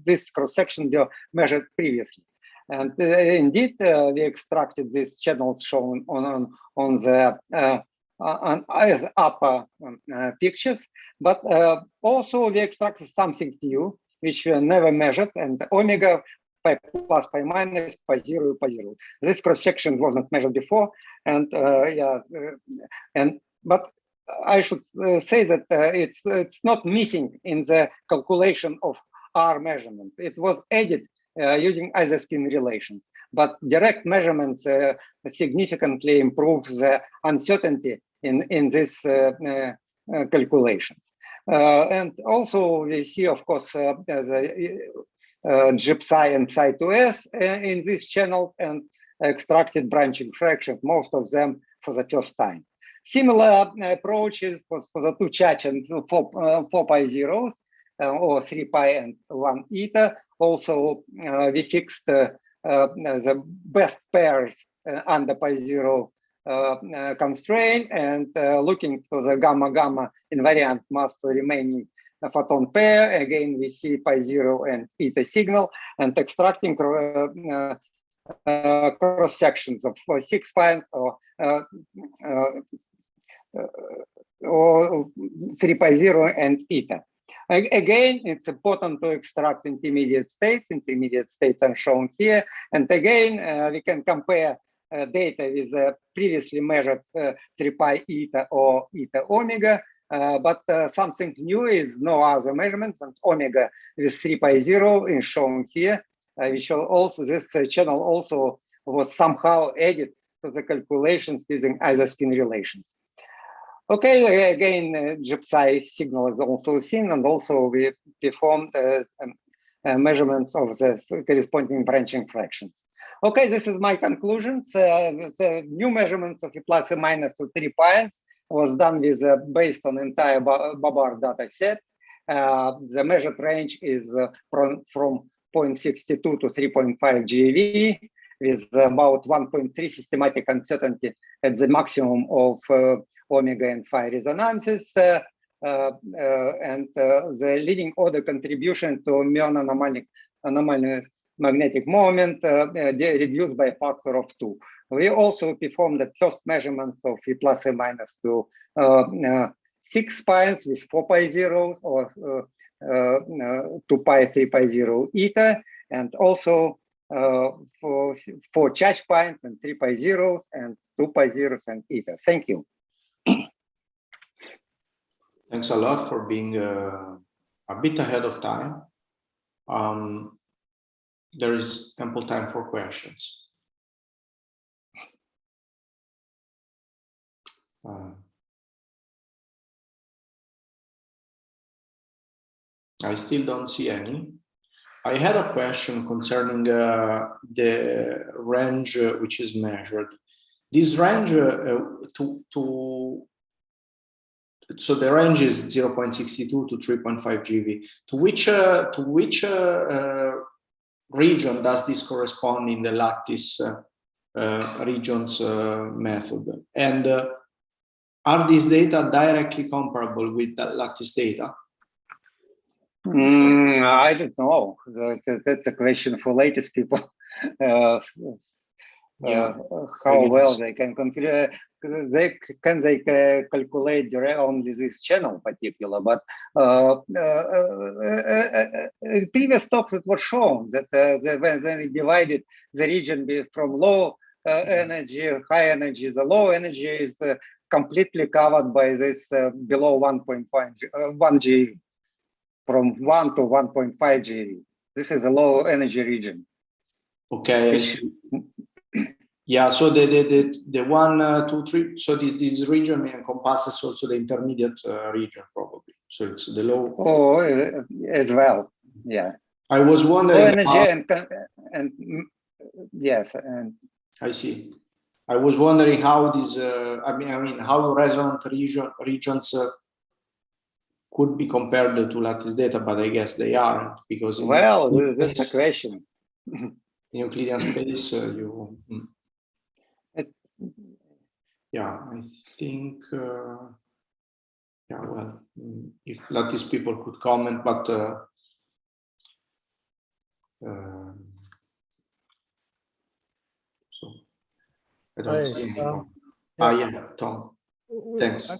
this cross-section were measured previously. And indeed, we extracted these channels shown on the upper pictures, but also we extracted something new, which we never measured, and omega, pi plus, pi minus, pi zero, pi zero. This cross-section was not measured before, and but I should say that it's not missing in the calculation of R measurement. It was added using isospin relations, but direct measurements significantly improve the uncertainty in these calculations. And also we see, of course, the G-psi and psi2s in this channel, and extracted branching fractions, most of them for the first time. Similar approaches for the 2 charge and 4 pi zeros, or 3 pi and 1 eta. Also, we fixed the best pairs under pi zero constraint, and looking for the gamma-gamma invariant mass for remaining photon pair. Again, we see pi 0 and eta signal, and extracting cross sections of 6 pi or 3 pi 0 and eta. Again, it's important to extract intermediate states. Intermediate states are shown here. And again, we can compare data with previously measured 3 pi eta or eta omega. But something new is no other measurements, and omega with 3 pi 0 is shown here. We show also this channel also was somehow added to the calculations using isospin relations. Okay, again, GPSI signal is also seen, and also we performed measurements of the corresponding branching fractions. Okay, this is my conclusions. The new measurements of a plus and minus of 3 pi was done with based on entire Babar data set. The measured range is from 0.62 to 3.5 GeV, with about 1.3 systematic uncertainty at the maximum of omega and phi resonances, and the leading order contribution to muon anomaly magnetic moment reduced by a factor of 2. We also performed the first measurements of E plus and minus to 6 pi with 4 pi zeros, or 2 pi 3 pi 0 eta, and also for charge points and 3 pi zeros and 2 pi zeros and eta. Thank you. Thanks a lot for being a bit ahead of time. There is ample time for questions. I still don't see any. I had a question concerning the range which is measured. This range so the range is 0.62 to 3.5 GeV. To which region does this correspond in the lattice regions method? And are these data directly comparable with the lattice data? I don't know. That's a question for lattice people. How well they can configure, they calculate only this channel particular, but in previous talks it was shown that when they divided the region from low energy, high energy, the low energy is completely covered by this below 1.1 GeV, from 1 to 1.5 GeV. This is a low energy region. Okay, I see. Yeah, so the 1, 2, 3. So this region encompasses also the intermediate region, probably. So it's the low. Oh, as well. Yeah. I was wondering. Low energy and yes, and I see. I was wondering how these. I mean, how resonant regions could be compared to lattice data, but I guess they aren't, because. Well, that's a question. In Euclidean space, you. Yeah, I think, yeah, well, if lattice people could comment, but so I don't see anyone. Yeah, Tom. Thanks.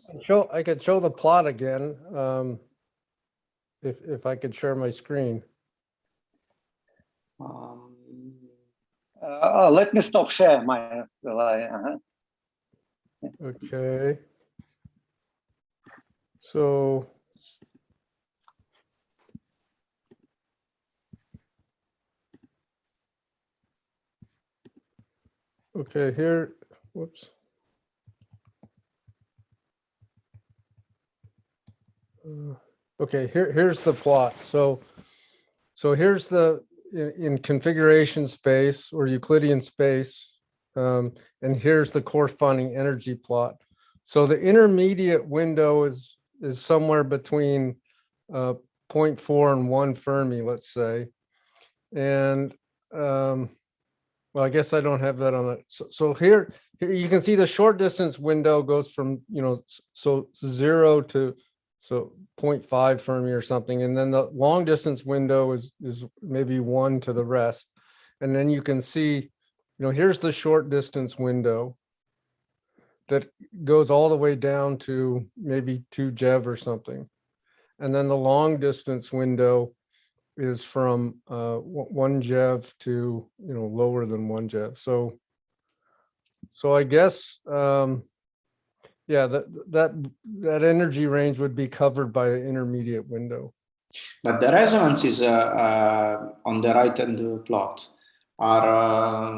I could show the plot again, if I could share my screen. Let me stop share my. Okay. So. Okay, here, whoops. Okay, here's the plot. So here's the in configuration space or Euclidean space, and here's the corresponding energy plot. So the intermediate window is somewhere between 0.4 and 1 Fermi, let's say. And well, I guess I don't have that on that. So here's here you can see the short distance window goes from, so 0 to 0.5 Fermi or something. And then the long distance window is maybe 1 to the rest. And then you can see, here's the short distance window that goes all the way down to maybe 2 JeV or something. And then the long distance window is from 1 JeV to, lower than 1 JeV. So I guess, yeah, that energy range would be covered by the intermediate window. But the resonances on the right-hand plot are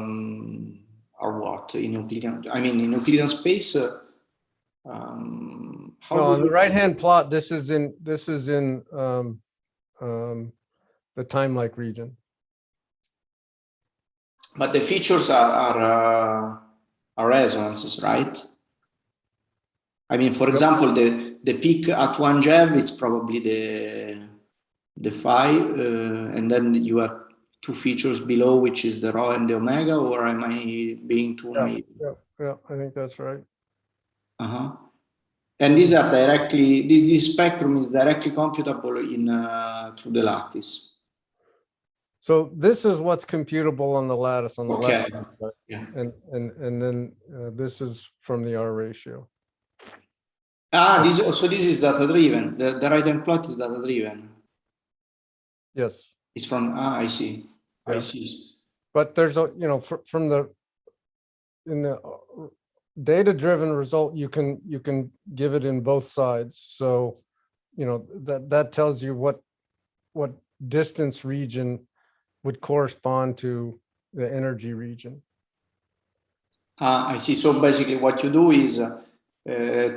what in Euclidean? I mean, in Euclidean space. How on the right-hand plot, this is in the time-like region. But the features are resonances, right? I mean, for example, the peak at 1 JeV, it's probably the phi, and then you have 2 features below, which is the rho and the omega, or am I being too naive? Yeah, I think that's right. And these are directly, this spectrum is directly computable in through the lattice. So this is what's computable on the lattice on the left, yeah. and then this is from the R ratio. So this is data driven. The right-hand plot is data driven. Yes. It's from I see. Yeah. I see. But there's a from the in the data-driven result, you can give it in both sides. So that tells you what distance region would correspond to the energy region. I see. So basically, what you do is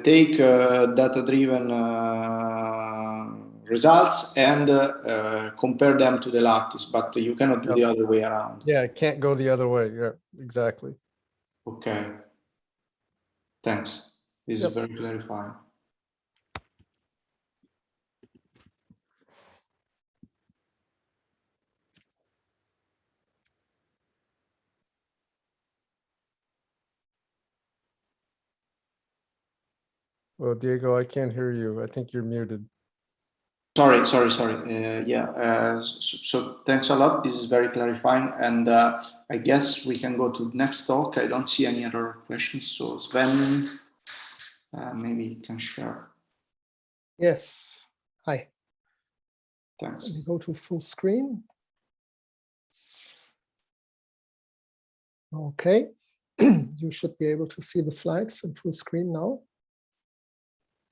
take data-driven results and compare them to the lattice, but you cannot do the other way around. Yeah, it can't go the other way. Yeah, exactly. Okay. Thanks. This is very clarifying. Well, Diego, I can't hear you. I think you're muted. Sorry. So thanks a lot. This is very clarifying. And I guess we can go to the next talk. I don't see any other questions. So Sven, maybe you can share. Yes. Hi. Thanks. Let me go to full screen. Okay. You should be able to see the slides in full screen now.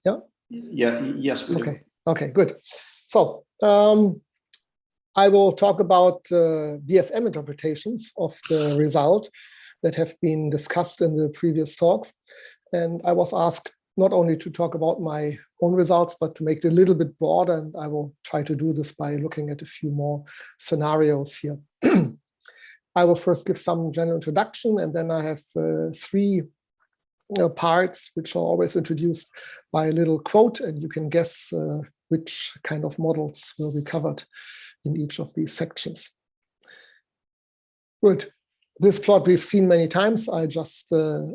Yeah. Yes, we do. Okay, good. So I will talk about BSM interpretations of the result that have been discussed in the previous talks. And I was asked not only to talk about my own results, but to make it a little bit broader. And I will try to do this by looking at a few more scenarios here. I will first give some general introduction, and then I have 3 parts which are always introduced by a little quote, and you can guess which kind of models will be covered in each of these sections. Good. This plot we've seen many times. I just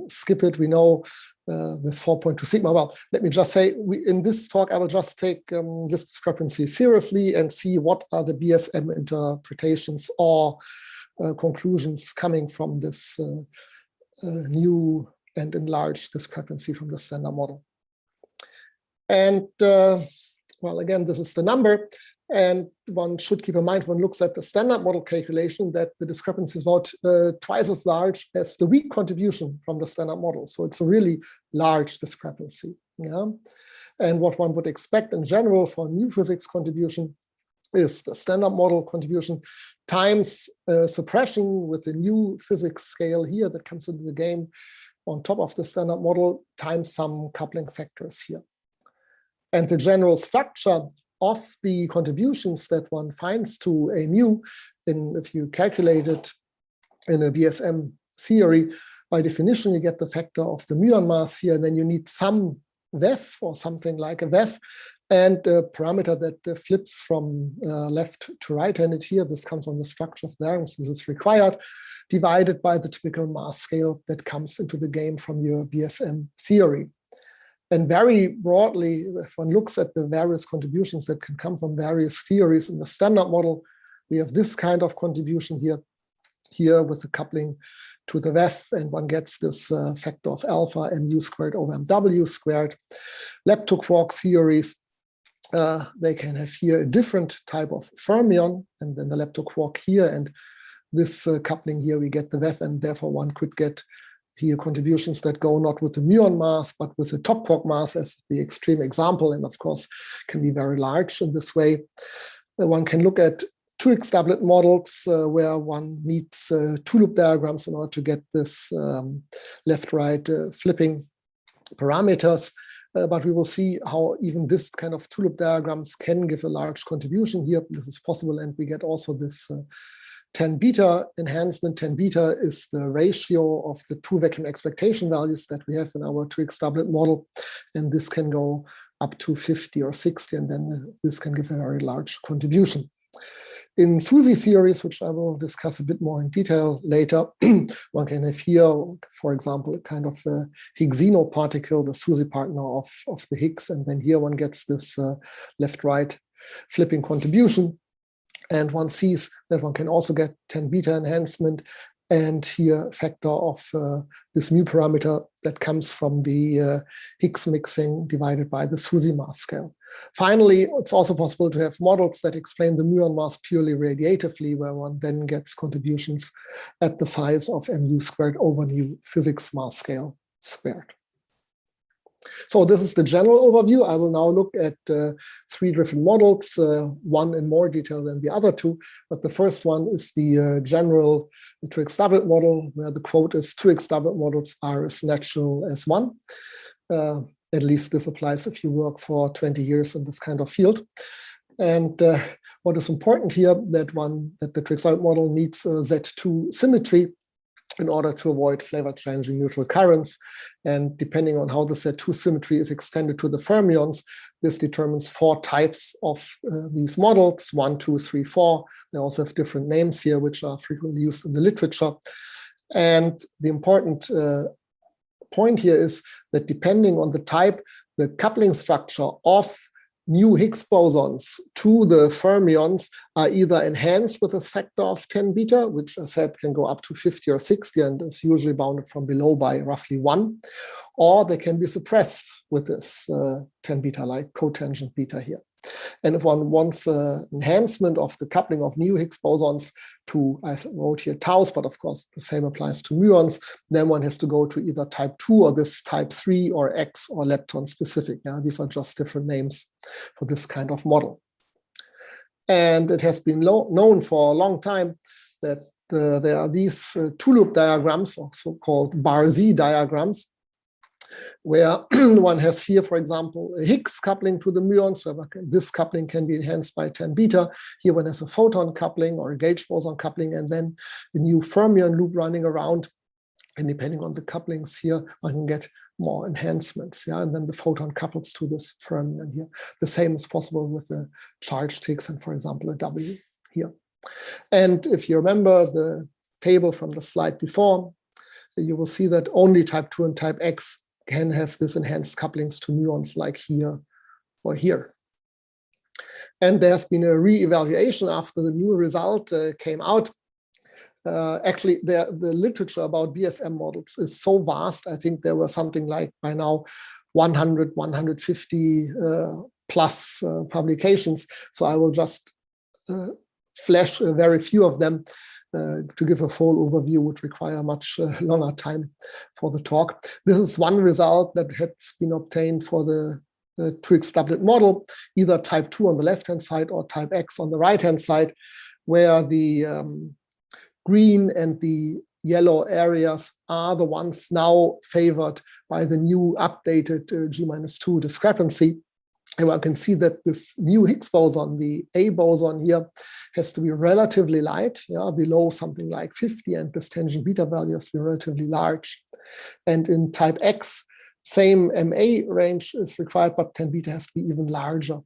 skip it. We know this 4.2 sigma. Well, let me just say, in this talk, I will just take this discrepancy seriously and see what are the BSM interpretations or conclusions coming from this new and enlarged discrepancy from the standard model. And well, again, this is the number. And one should keep in mind when one looks at the standard model calculation that the discrepancy is about twice as large as the weak contribution from the standard model. So it's a really large discrepancy. Yeah. And what one would expect in general for new physics contribution is the standard model contribution times suppression with the new physics scale here that comes into the game on top of the standard model times some coupling factors here. And the general structure of the contributions that one finds to a mu, if you calculate it in a BSM theory, by definition, you get the factor of the muon mass here, and then you need some VEF or something like a VEF and a parameter that flips from left to right-handed here. This comes on the structure of the diagrams. This is required, divided by the typical mass scale that comes into the game from your BSM theory. And very broadly, if one looks at the various contributions that can come from various theories in the standard model, we have this kind of contribution here with the coupling to the VEF, and one gets this factor of alpha mu squared over mw squared. Leptoquark theories, they can have here a different type of fermion, and then the leptoquark here, and this coupling here, we get the VEF, and therefore one could get here contributions that go not with the muon mass, but with the top quark mass as the extreme example, and of course can be very large in this way. One can look at 2x doublet models where one needs 2-loop diagrams in order to get this left-right flipping parameters. But we will see how even this kind of 2-loop diagrams can give a large contribution here. This is possible, and we get also this 10 beta enhancement. 10 beta is the ratio of the 2 vacuum expectation values that we have in our 2x doublet model, and this can go up to 50 or 60, and then this can give a very large contribution. In SUSY theories, which I will discuss a bit more in detail later, one can have here, for example, a kind of a Higgsino particle, the SUSY partner of the Higgs, and then here one gets this left-right flipping contribution. And one sees that one can also get 10 beta enhancement, and here factor of this mu parameter that comes from the Higgs mixing divided by the SUSY mass scale. Finally, it's also possible to have models that explain the muon mass purely radiatively, where one then gets contributions at the size of mu squared over nu physics mass scale squared. So this is the general overview. I will now look at 3 different models, one in more detail than the other 2. But the first one is the general 2x doublet model, where the quote is 2x doublet models are as natural as 1. At least this applies if you work for 20 years in this kind of field. And what is important here, that the 2x doublet model needs Z2 symmetry in order to avoid flavor changing neutral currents. And depending on how the Z2 symmetry is extended to the fermions, this determines 4 types of these models, 1, 2, 3, 4. They also have different names here, which are frequently used in the literature. And the important point here is that depending on the type, the coupling structure of new Higgs bosons to the fermions are either enhanced with a factor of 10 beta, which I said can go up to 50 or 60 and is usually bounded from below by roughly 1, or they can be suppressed with this 10 beta like cotangent beta here. And if one wants enhancement of the coupling of new Higgs bosons to, I wrote here taus, but of course the same applies to muons, then one has to go to either type 2 or this type 3 or X or lepton specific. Yeah, these are just different names for this kind of model. And it has been known for a long time that there are these 2-loop diagrams, or so-called bar-Z diagrams, where one has here, for example, a Higgs coupling to the muons, where this coupling can be enhanced by 10 beta. Here one has a photon coupling or a gauge boson coupling, and then the new fermion loop running around. And depending on the couplings here, one can get more enhancements. Yeah, and then the photon couples to this fermion here. The same is possible with the charged Higgs and, for example, a W here. And if you remember the table from the slide before, you will see that only type 2 and type X can have this enhanced couplings to muons like here or here. And there's been a re-evaluation after the new result came out. Actually, the literature about BSM models is so vast. I think there were something like by now 100, 150 plus publications. So I will just flash very few of them. To give a full overview would require much longer time for the talk. This is one result that has been obtained for the 2x doublet model, either type 2 on the left-hand side or type X on the right-hand side, where the green and the yellow areas are the ones now favored by the new updated G-2 discrepancy. And one can see that this new Higgs boson, the A boson here, has to be relatively light, yeah, below something like 50, and this tangent beta value has to be relatively large. And in type X, Same MA range is required, but 10 beta has to be even larger.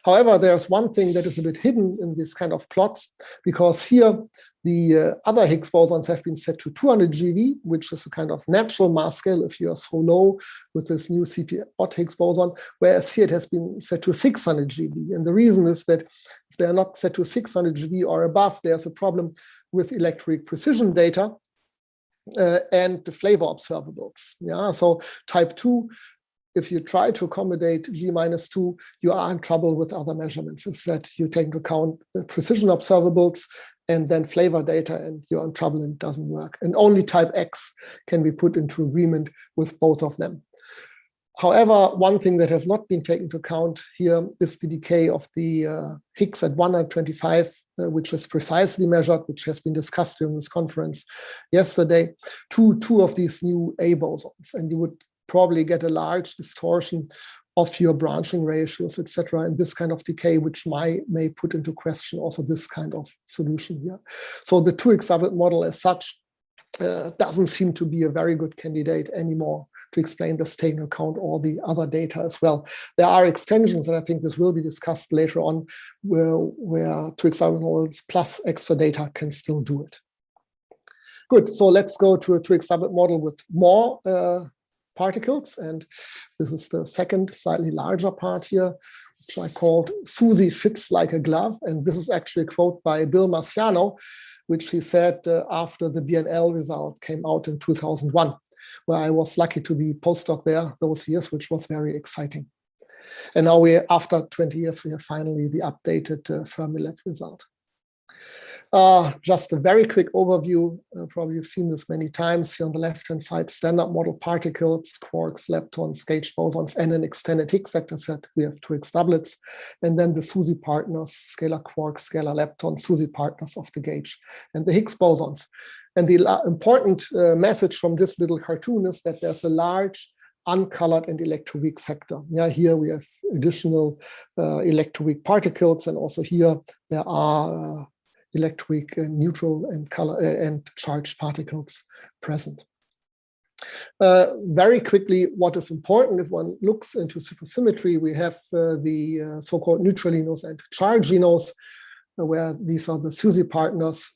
However, there's one thing that is a bit hidden in this kind of plots, because here the other Higgs bosons have been set to 200 GeV, which is a kind of natural mass scale if you are so low with this new CP odd Higgs boson, whereas here it has been set to 600 GeV. And the reason is that if they are not set to 600 GeV or above, there's a problem with electric precision data and the flavor observables. Yeah, so type 2, if you try to accommodate G-2, you are in trouble with other measurements. Is that you take into account precision observables and then flavor data, and you're in trouble and it doesn't work. And only type X can be put into agreement with both of them. However, one thing that has not been taken into account here is the decay of the Higgs at 125, which is precisely measured, which has been discussed during this conference yesterday, to two of these new A bosons. And you would probably get a large distortion of your branching ratios, etc., and this kind of decay, which may put into question also this kind of solution here. So the 2x doublet model as such doesn't seem to be a very good candidate anymore to explain this, taking into account all the other data as well. There are extensions, and I think this will be discussed later on, where 2x doublet models plus extra data can still do it. Good, so let's go to a 2x doublet model with more particles, and this is the second slightly larger part here, which I called "Susie fits like a glove," and this is actually a quote by Bill Marciano, which he said after the BNL result came out in 2001, where I was lucky to be postdoc there those years, which was very exciting. And now after 20 years, we have finally the updated Fermilab result. Just a very quick overview. Probably you've seen this many times. Here on the left-hand side, standard model particles, quarks, leptons, gauge bosons, and an extended Higgs sector set. We have 2x doublets. And then the SUSY partners, scalar quarks, scalar leptons, SUSY partners of the gauge, and the Higgs bosons. And the important message from this little cartoon is that there's a large uncolored and electroweak sector. Yeah, here we have additional electroweak particles, and also here there are electroweak neutral and color and charged particles present. Very quickly, what is important if one looks into supersymmetry, we have the so-called neutralinos and charginos, where these are the SUSY partners,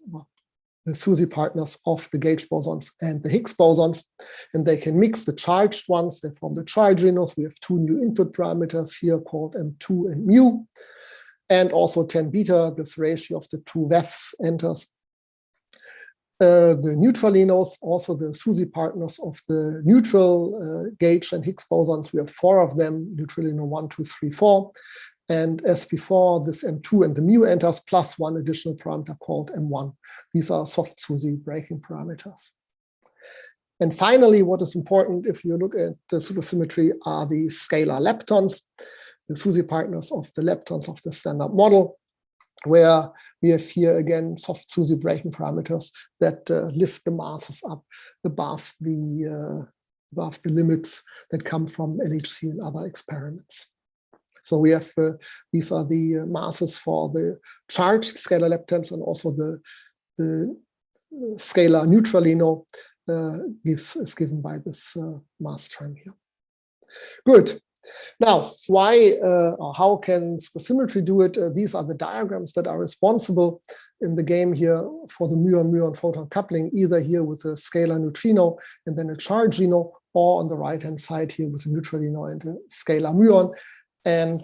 of the gauge bosons and the Higgs bosons, and they can mix the charged ones. They form the charginos. We have two new input parameters here called M2 and mu. And also 10 beta, this ratio of the two VEFs enters. The neutralinos, also the SUSY partners of the neutral gauge and Higgs bosons. We have 4 of them, neutralino 1, 2, 3, 4. And as before, this M2 and the mu enters, plus one additional parameter called M1. These are soft SUSY breaking parameters. And finally, what is important if you look at the supersymmetry are the scalar leptons, the SUSY partners of the leptons of the standard model, where we have here again soft SUSY breaking parameters that lift the masses up above the limits that come from LHC and other experiments. So we have these are the masses for the charged scalar leptons, and also the scalar neutralino is given by this mass term here. Good. Now, why or how can supersymmetry do it? These are the diagrams that are responsible in the game here for the muon-muon photon coupling, either here with a scalar neutrino and then a chargino, or on the right-hand side here with a neutralino and a scalar muon. And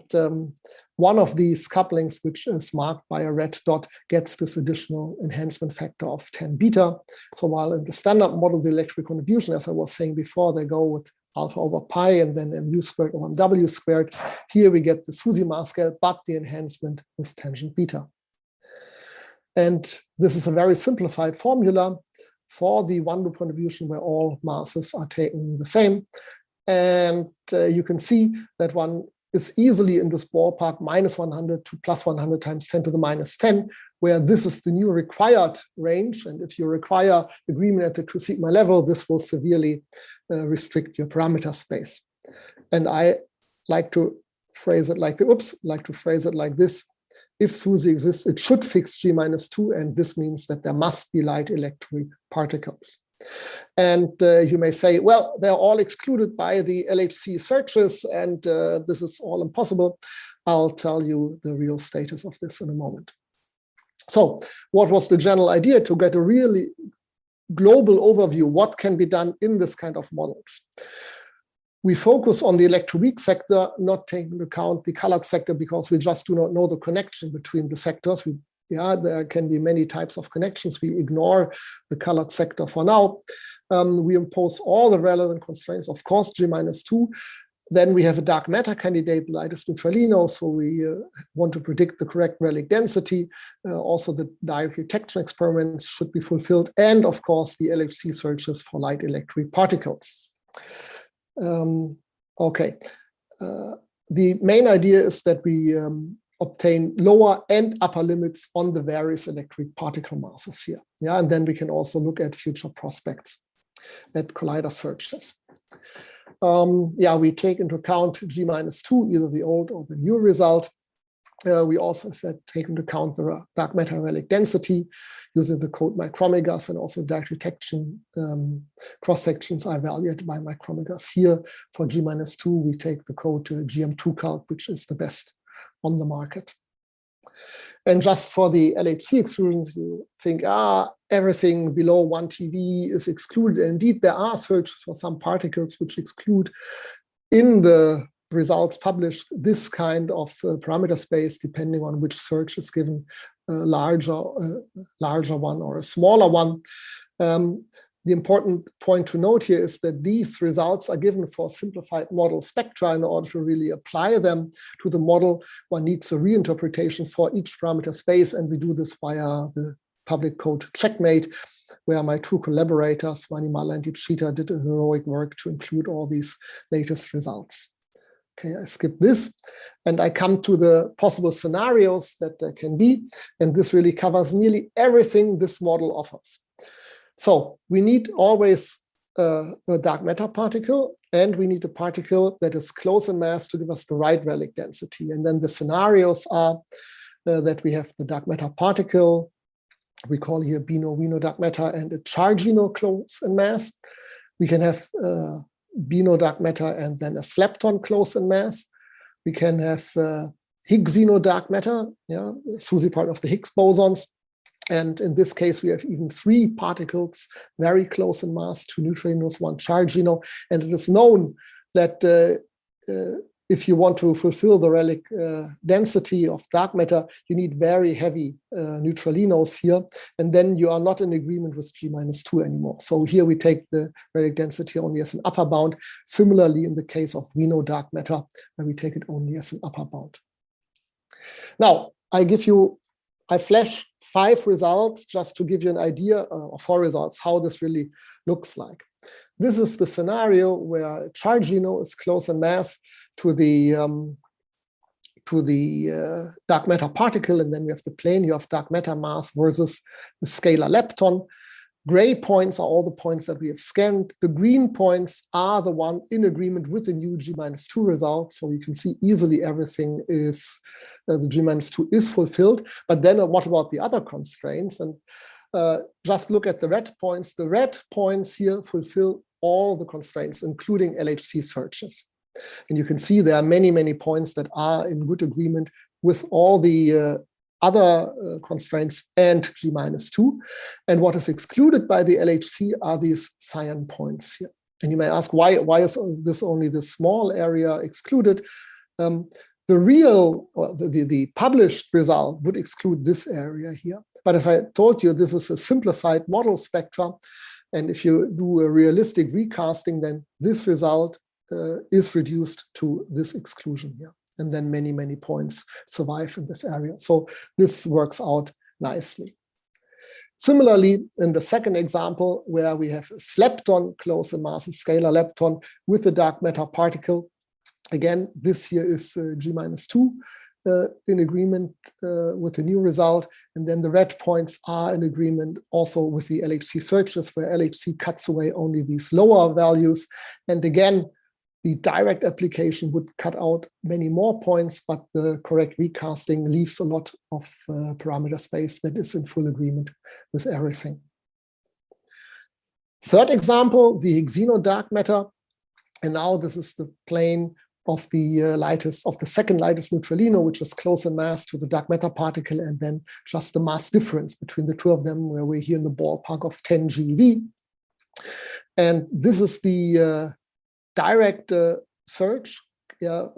one of these couplings, which is marked by a red dot, gets this additional enhancement factor of 10 beta. So while in the standard model, the electric contribution, as I was saying before, they go with alpha over pi and then mu squared over w squared. Here we get the SUSY mass scale, but the enhancement with tangent beta. And this is a very simplified formula for the one loop contribution where all masses are taken the same. And you can see that one is easily in this ballpark -100 to +100 times 10 to the -10, where this is the new required range. And if you require agreement at the 2 sigma level, this will severely restrict your parameter space. And I like to phrase it like this. If SUSY exists, it should fix G-2, and this means that there must be light electric particles. And you may say, well, they're all excluded by the LHC searches, and this is all impossible. I'll tell you the real status of this in a moment. So what was the general idea? To get a really global overview, what can be done in this kind of models. We focus on the electroweak sector, not taking into account the colored sector, because we just do not know the connection between the sectors. There can be many types of connections. We ignore the colored sector for now. We impose all the relevant constraints, of course, G-2. Then we have a dark matter candidate, the lightest neutralino. So we want to predict the correct relic density. Also, the direct detection experiments should be fulfilled. And of course, the LHC searches for light electric particles. Okay. The main idea is that we obtain lower and upper limits on the various electric particle masses here. Yeah, and then we can also look at future prospects at collider searches. We take into account G-2, either the old or the new result. We also take into account the dark matter relic density using the code micromegas, and also direct detection cross sections are evaluated by micromegas. Here for G-2, we take the code GM2 calc, which is the best on the market. And just for the LHC exclusions, you think, everything below 1 TeV is excluded. Indeed, there are searches for some particles which exclude in the results published this kind of parameter space, depending on which search is given, a larger one or a smaller one. The important point to note here is that these results are given for simplified model spectra. In order to really apply them to the model, one needs a reinterpretation for each parameter space, and we do this via the public code Checkmate, where my two collaborators, Vanimala and Deepshita, did a heroic work to include all these latest results. Okay, I skip this, and I come to the possible scenarios that there can be, and this really covers nearly everything this model offers. So we need always a dark matter particle, and we need a particle that is close in mass to give us the right relic density. And then the scenarios are that we have the dark matter particle, we call here Bino dark matter, and a chargino close in mass. We can have Bino dark matter and then a Slepton close in mass. We can have Higgsino dark matter, SUSY part of the Higgs bosons. And in this case, we have even 3 particles very close in mass, 2 neutrinos, 1 chargino. And it is known that if you want to fulfill the relic density of dark matter, you need very heavy neutralinos here. And then you are not in agreement with G-2 anymore. So here we take the relic density only as an upper bound. Similarly, in the case of Vino dark matter, where we take it only as an upper bound. Now, I flash 5 results just to give you an idea, or 4 results, how this really looks like. This is the scenario where chargino is close in mass to the dark matter particle, and then we have the plane, you have dark matter mass versus the scalar lepton. Gray points are all the points that we have scanned. The green points are the one in agreement with the new G-2 result. So you can see easily everything is, the G-2 is fulfilled. But then what about the other constraints? And just look at the red points. The red points here fulfill all the constraints, including LHC searches. And you can see there are many, many points that are in good agreement with all the other constraints and G-2. And what is excluded by the LHC are these cyan points here. And you may ask, why is this only the small area excluded? The real, or the published result would exclude this area here. But as I told you, this is a simplified model spectra. And if you do a realistic recasting, then this result is reduced to this exclusion here. And then many, many points survive in this area. So this works out nicely. Similarly, in the second example, where we have a Slepton close in mass, a scalar lepton with a dark matter particle, again, this here is G-2 in agreement with the new result. And then the red points are in agreement also with the LHC searches, where LHC cuts away only these lower values. And again, the direct application would cut out many more points, but the correct recasting leaves a lot of parameter space that is in full agreement with everything. Third example, the Higgs-Xeno dark matter. And now this is the plane of the second lightest neutralino, which is close in mass to the dark matter particle, and then just the mass difference between the two of them, where we're here in the ballpark of 10 GeV. And this is the direct search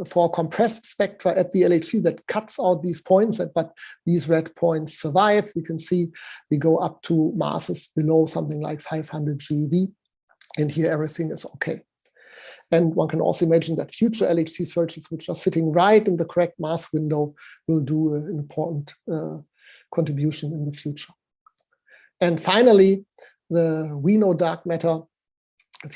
for compressed spectra at the LHC that cuts out these points, but these red points survive. We can see we go up to masses below something like 500 GeV, and here everything is okay. And one can also imagine that future LHC searches, which are sitting right in the correct mass window, will do an important contribution in the future. And finally, the Reno dark matter,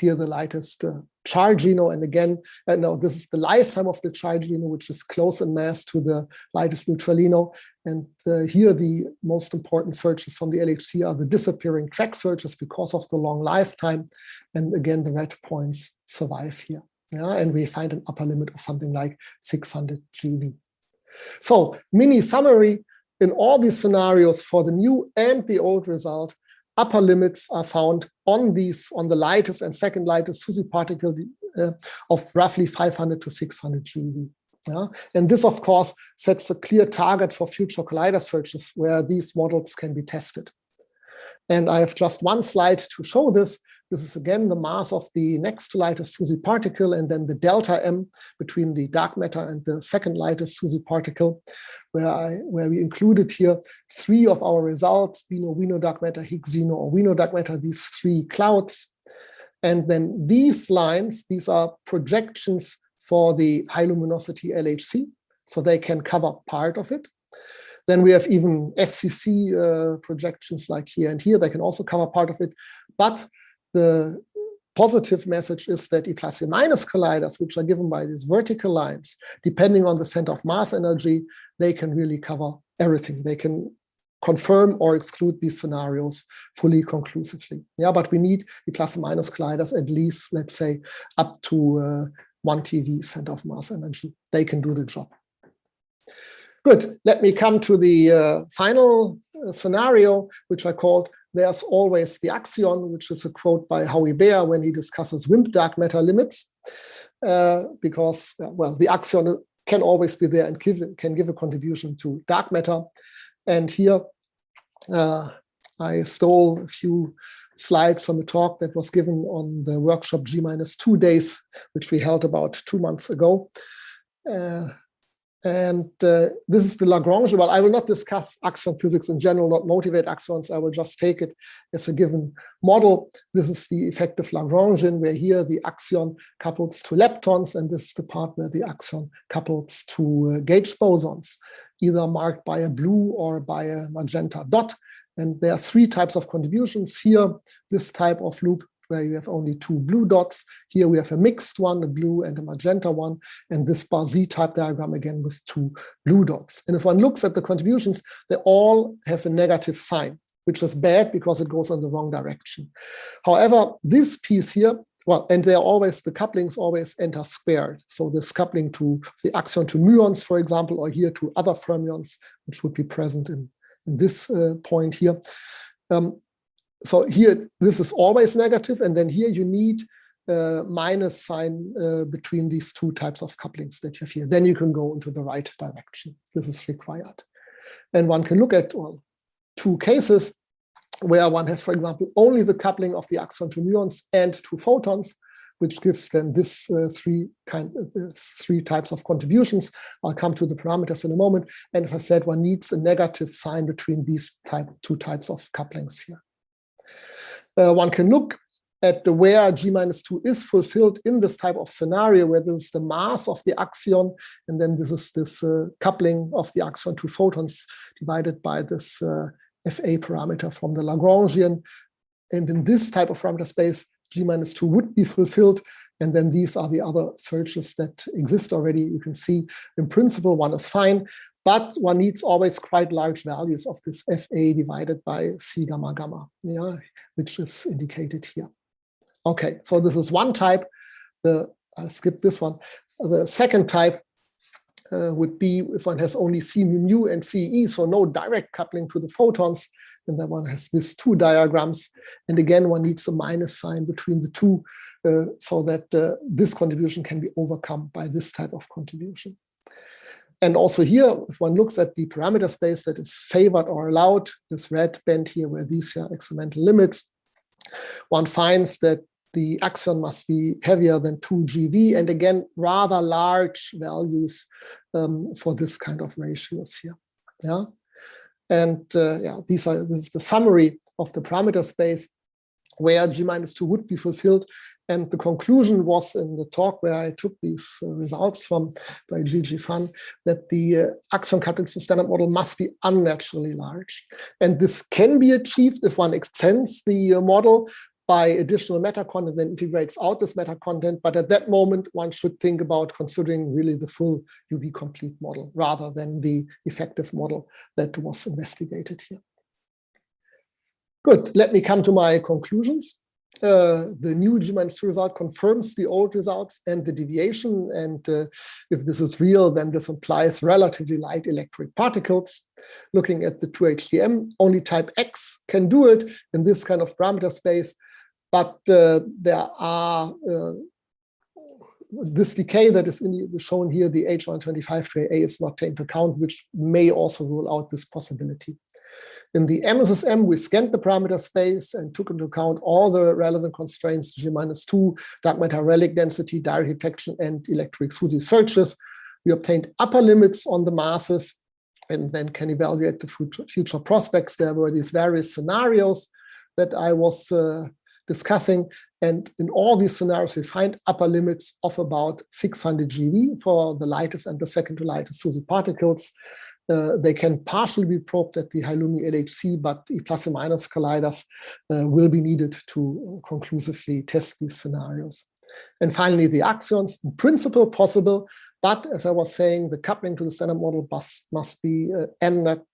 here the lightest Chargino, and again, no, this is the lifetime of the Chargino, which is close in mass to the lightest neutralino. And here the most important searches from the LHC are the disappearing track searches because of the long lifetime. And again, the red points survive here. Yeah, and we find an upper limit of something like 600 GeV. So mini summary, in all these scenarios for the new and the old result, upper limits are found on the lightest and second lightest SUSY particle of roughly 500 to 600 GeV. Yeah? And this, of course, sets a clear target for future collider searches where these models can be tested. And I have just one slide to show this. This is again the mass of the next to lightest SUSY particle, and then the delta M between the dark matter and the second lightest SUSY particle, where we included here three of our results: Reno dark matter, Higgs-Xeno, or Reno dark matter, these three clouds. And then these lines, these are projections for the high luminosity LHC, so they can cover part of it. Then we have even FCC projections like here and here, they can also cover part of it. But the positive message is that E+ and minus colliders, which are given by these vertical lines, depending on the center of mass energy, they can really cover everything. They can confirm or exclude these scenarios fully conclusively. Yeah, but we need E+ and minus colliders at least, let's say, up to 1 TeV center of mass energy. They can do the job. Good. Let me come to the final scenario, which I called "There's always the axion," which is a quote by Howie Baer when he discusses WIMP dark matter limits, because, well, the axion can always be there and can give a contribution to dark matter. And here I stole a few slides from a talk that was given on the workshop G-2 days, which we held about 2 months ago. This is the Lagrange. Well, I will not discuss axion physics in general, not motivate axions. I will just take it as a given model. This is the effective Lagrangian, where here the axion couples to leptons, and this is the part where the axion couples to gauge bosons, either marked by a blue or by a magenta dot. And there are three types of contributions here. This type of loop, where you have only 2 blue dots. Here we have a mixed one, a blue and a magenta one, and this bar Z type diagram again with 2 blue dots. And if one looks at the contributions, they all have a negative sign, which is bad because it goes in the wrong direction. However, this piece here, well, and they're always, the couplings always enter squared. So this coupling to the axion to muons, for example, or here to other fermions, which would be present in this point here. So here, this is always negative, and then here you need a minus sign between these two types of couplings that you have here. Then you can go into the right direction. This is required. And one can look at, well, 2 cases where one has, for example, only the coupling of the axion to muons and to photons, which gives then this 3 types of contributions. I'll come to the parameters in a moment. And as I said, one needs a negative sign between these 2 types of couplings here. One can look at where G-2 is fulfilled in this type of scenario, where this is the mass of the axion, and then this is this coupling of the axion to photons divided by this FA parameter from the Lagrangian. And in this type of parameter space, G-2 would be fulfilled. And then these are the other searches that exist already. You can see in principle, one is fine, but one needs always quite large values of this FA divided by C gamma gamma, yeah, which is indicated here. Okay, so this is one type. I'll skip this one. The second type would be if one has only C mu and CE, so no direct coupling to the photons, and then one has these two diagrams. And again, one needs a minus sign between the two so that this contribution can be overcome by this type of contribution. And also here, if one looks at the parameter space that is favored or allowed, this red band here where these are experimental limits, one finds that the axion must be heavier than 2 GeV, and again, rather large values for this kind of ratios here. Yeah, and yeah, this is the summary of the parameter space where G-2 would be fulfilled. And the conclusion was in the talk where I took these results from by Gigi Fan, that the axion couplings to standard model must be unnaturally large. And this can be achieved if one extends the model by additional meta content, then integrates out this meta content. But at that moment, one should think about considering really the full UV complete model rather than the effective model that was investigated here. Good, let me come to my conclusions. The new G-2 result confirms the old results and the deviation. And if this is real, then this implies relatively light electric particles. Looking at the 2HDM, only type X can do it in this kind of parameter space. But there are this decay that is shown here, the H125 A is not taken into account, which may also rule out this possibility. In the MSSM, we scanned the parameter space and took into account all the relevant constraints, G-2, dark matter relic density, direct detection, and electric SUSY searches. We obtained upper limits on the masses and then can evaluate the future prospects. There were these various scenarios that I was discussing. And in all these scenarios, we find upper limits of about 600 GeV for the lightest and the second to lightest SUSY particles. They can partially be probed at the Halumi LHC, but E+ and minus colliders will be needed to conclusively test these scenarios. And finally, the axions, in principle possible, but as I was saying, the coupling to the standard model must be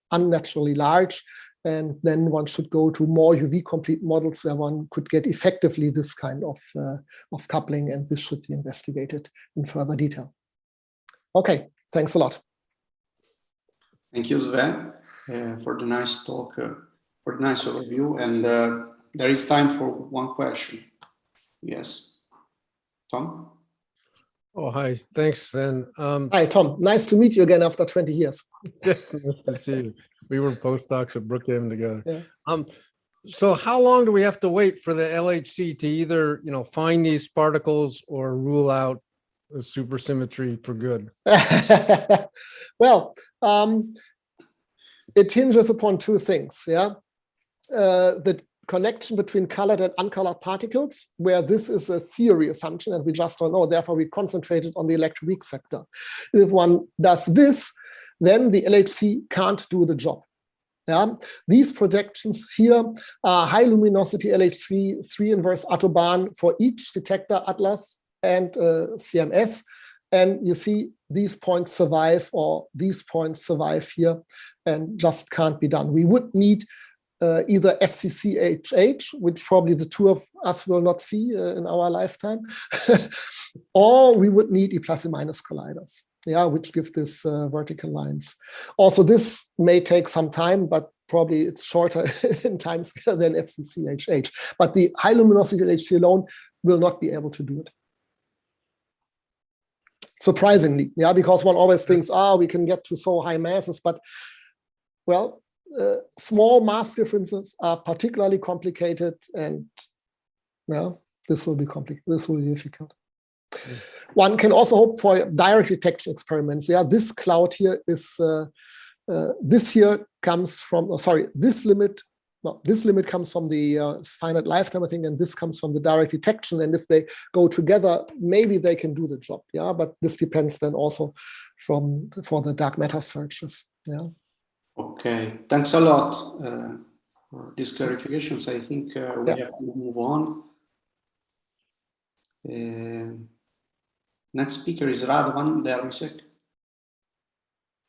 unnaturally large. And then one should go to more UV complete models where one could get effectively this kind of coupling, and this should be investigated in further detail. Okay, thanks a lot. Thank you, Sven, for the nice talk, for the nice overview. And there is time for one question. Yes, Tom? Oh, hi. Thanks, Sven. Hi, Tom. Nice to meet you again after 20 years. Nice to see you. We were postdocs at Brookhaven together. Yeah. So how long do we have to wait for the LHC to either, find these particles or rule out the supersymmetry for good? Well, it hinges upon two things. Yeah, the connection between colored and uncolored particles, where this is a theory assumption and we just don't know. Therefore, we concentrated on the electroweak sector. If one does this, then the LHC can't do the job. Yeah, these projections here are high luminosity LHC 3 inverse autobahn for each detector, Atlas and CMS. And you see these points survive, or these points survive here and just can't be done. We would need either FCCHH, which probably the two of us will not see in our lifetime, or we would need E+ and minus colliders, yeah, which give this vertical lines. Also, this may take some time, but probably it's shorter in time scale than FCCHH. But the high luminosity LHC alone will not be able to do it. Surprisingly, yeah, because one always thinks, we can get to so high masses, but well, small mass differences are particularly complicated, and well, this will be complicated. This will be difficult. One can also hope for direct detection experiments. Yeah, this cloud here is this here comes from. This limit. No, this limit comes from the finite lifetime, I think, and this comes from the direct detection. And if they go together, maybe they can do the job. Yeah, but this depends then also for the dark matter searches. Yeah. Okay, thanks a lot for these clarifications. I think we have to move on. Next speaker is Radovan Dermisek,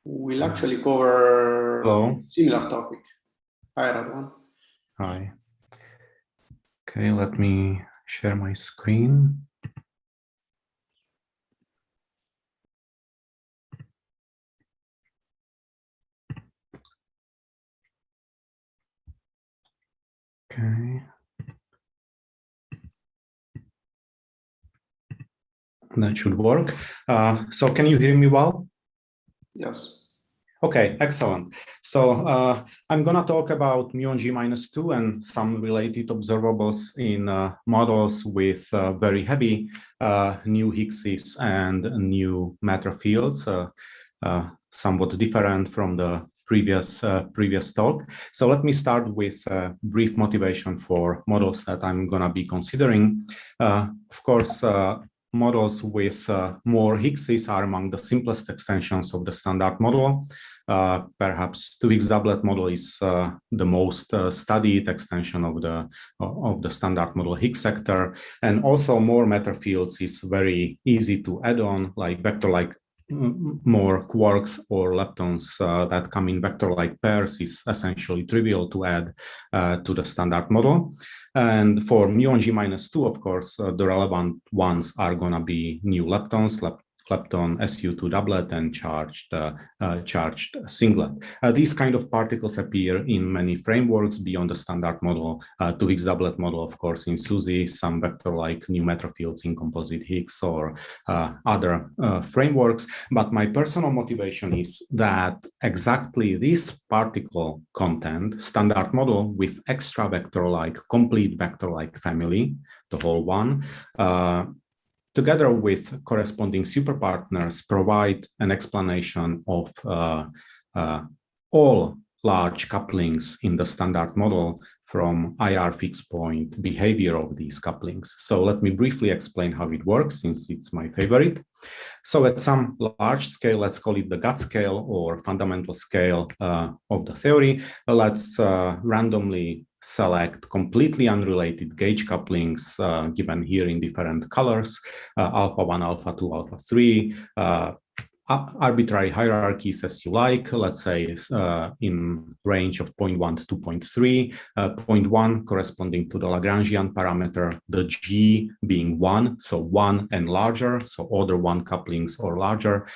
who will actually cover a similar topic. Hi, Radovan. Hi. Okay, let me share my screen. Okay. That should work. So can you hear me well? Yes. Okay, excellent. So I'm going to talk about muon G-2 and some related observables in models with very heavy new Higgses and new matter fields, somewhat different from the previous talk. So let me start with a brief motivation for models that I'm going to be considering. Of course, models with more Higgses are among the simplest extensions of the standard model. Perhaps 2x doublet model is the most studied extension of the standard model Higgs sector, and also more matter fields is very easy to add on, like vector-like more quarks or leptons that come in vector-like pairs is essentially trivial to add to the standard model. And for muon G-2, of course, the relevant ones are going to be new leptons, lepton SU2 doublet and charged singlet. These kind of particles appear in many frameworks beyond the standard model. 2x doublet model, of course, in SUSY, some vector-like new matter fields in composite Higgs or other frameworks. But my personal motivation is that exactly this particle content, standard model with extra vector-like, complete vector-like family, the whole one, together with corresponding superpartners, provide an explanation of all large couplings in the standard model from IR fixed point behavior of these couplings. So let me briefly explain how it works, since it's my favorite. So at some large scale, let's call it the gut scale or fundamental scale of the theory, let's randomly select completely unrelated gauge couplings given here in different colors, alpha 1, alpha 2, alpha 3, arbitrary hierarchies as you like, let's say in range of 0.1 to 2.3, 0.1 corresponding to the Lagrangian parameter, the G being 1, so 1 and larger, so order 1 couplings or larger.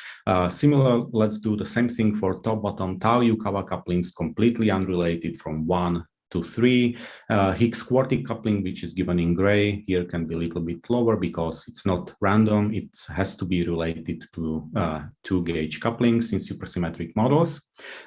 Similar, let's do the same thing for top-bottom tau Yukawa couplings, completely unrelated from 1 to 3. Higgs quartic coupling, which is given in gray, here can be a little bit lower because it's not random. It has to be related to two gauge couplings in supersymmetric models.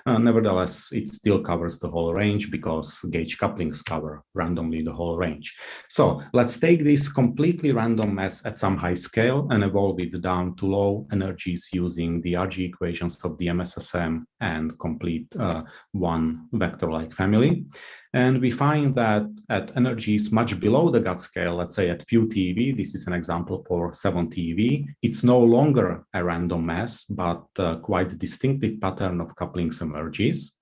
Nevertheless, it still covers the whole range because gauge couplings cover randomly the whole range. So let's take this completely random mess at some high scale and evolve it down to low energies using the RG equations of the MSSM and complete one vector-like family. And we find that at energies much below the gut scale, let's say at few TeV, this is an example for 7 TeV, it's no longer a random mass, but quite a distinctive pattern of couplings emerges.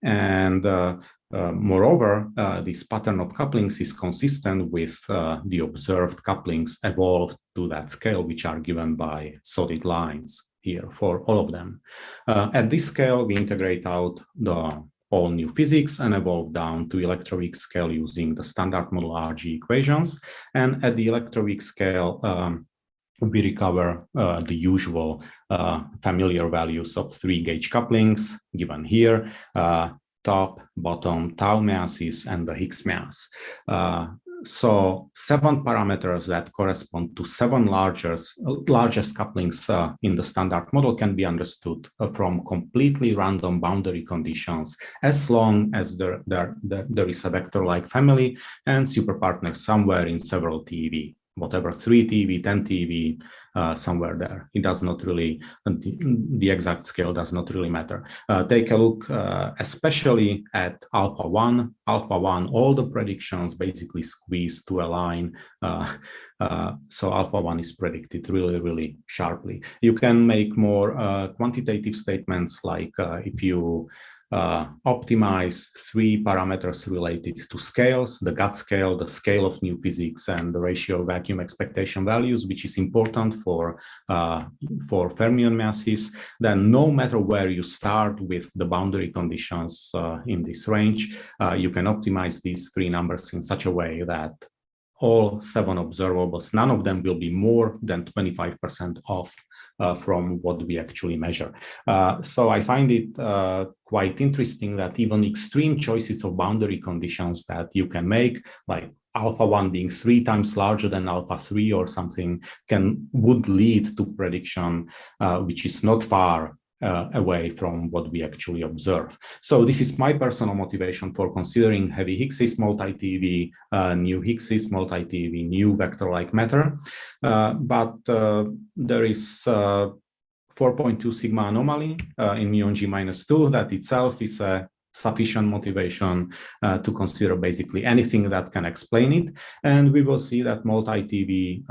And moreover, this pattern of couplings is consistent with the observed couplings evolved to that scale, which are given by solid lines here for all of them. At this scale, we integrate out all new physics and evolve down to electroweak scale using the standard model RG equations. And at the electroweak scale, we recover the usual familiar values of 3 gauge couplings given here, top, bottom, tau masses, and the Higgs mass. So 7 parameters that correspond to 7 largest couplings in the standard model can be understood from completely random boundary conditions, as long as there is a vector-like family and superpartners somewhere in several TeV, whatever 3 TeV, 10 TeV, somewhere there. It does not really, the exact scale does not really matter. Take a look especially at alpha 1. Alpha 1, all the predictions basically squeeze to a line. So alpha 1 is predicted really, really sharply. You can make more quantitative statements like if you optimize 3 parameters related to scales, the gut scale, the scale of new physics, and the ratio of vacuum expectation values, which is important for fermion masses, then no matter where you start with the boundary conditions in this range, you can optimize these 3 numbers in such a way that all 7 observables, none of them will be more than 25% off from what we actually measure. So I find it quite interesting that even extreme choices of boundary conditions that you can make, like alpha 1 being 3 times larger than alpha 3 or something, would lead to prediction which is not far away from what we actually observe. So this is my personal motivation for considering heavy Higgs's multi-TeV, new Higgs's multi-TeV, new vector-like matter. But there is 4.2 sigma anomaly in muon G-2 that itself is a sufficient motivation to consider basically anything that can explain it. And we will see that multi-TeV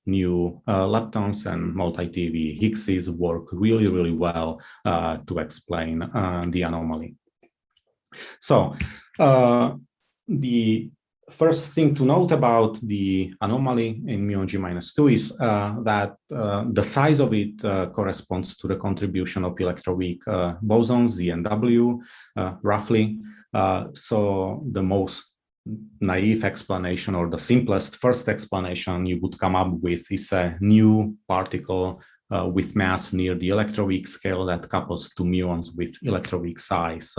new leptons and multi-TeV Higgses work really, really well to explain the anomaly. So the first thing to note about the anomaly in muon G-2 is that the size of it corresponds to the contribution of electroweak bosons, Z and W, roughly. So the most naive explanation, or the simplest first explanation you would come up with, is a new particle with mass near the electroweak scale that couples to muons with electroweak size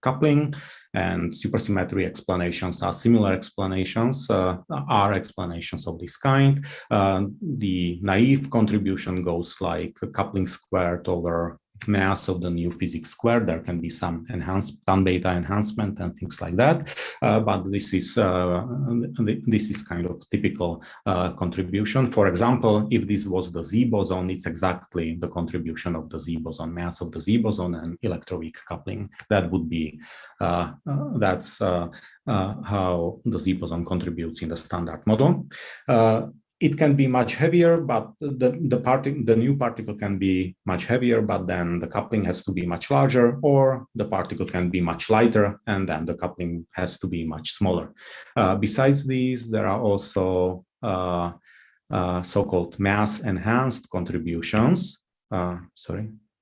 coupling. And supersymmetry explanations are similar explanations, are explanations of this kind. The naive contribution goes like coupling squared over mass of the new physics squared. There can be some tan beta enhancement and things like that, but this is kind of typical contribution. For example, if this was the Z boson, it's exactly the contribution of the Z boson, mass of the Z boson and electroweak coupling. That would be that's how the Z boson contributes in the standard model. It can be much heavier, but the new particle can be much heavier, but then the coupling has to be much larger, or the particle can be much lighter, and then the coupling has to be much smaller. Besides these, there are also so-called mass-enhanced contributions.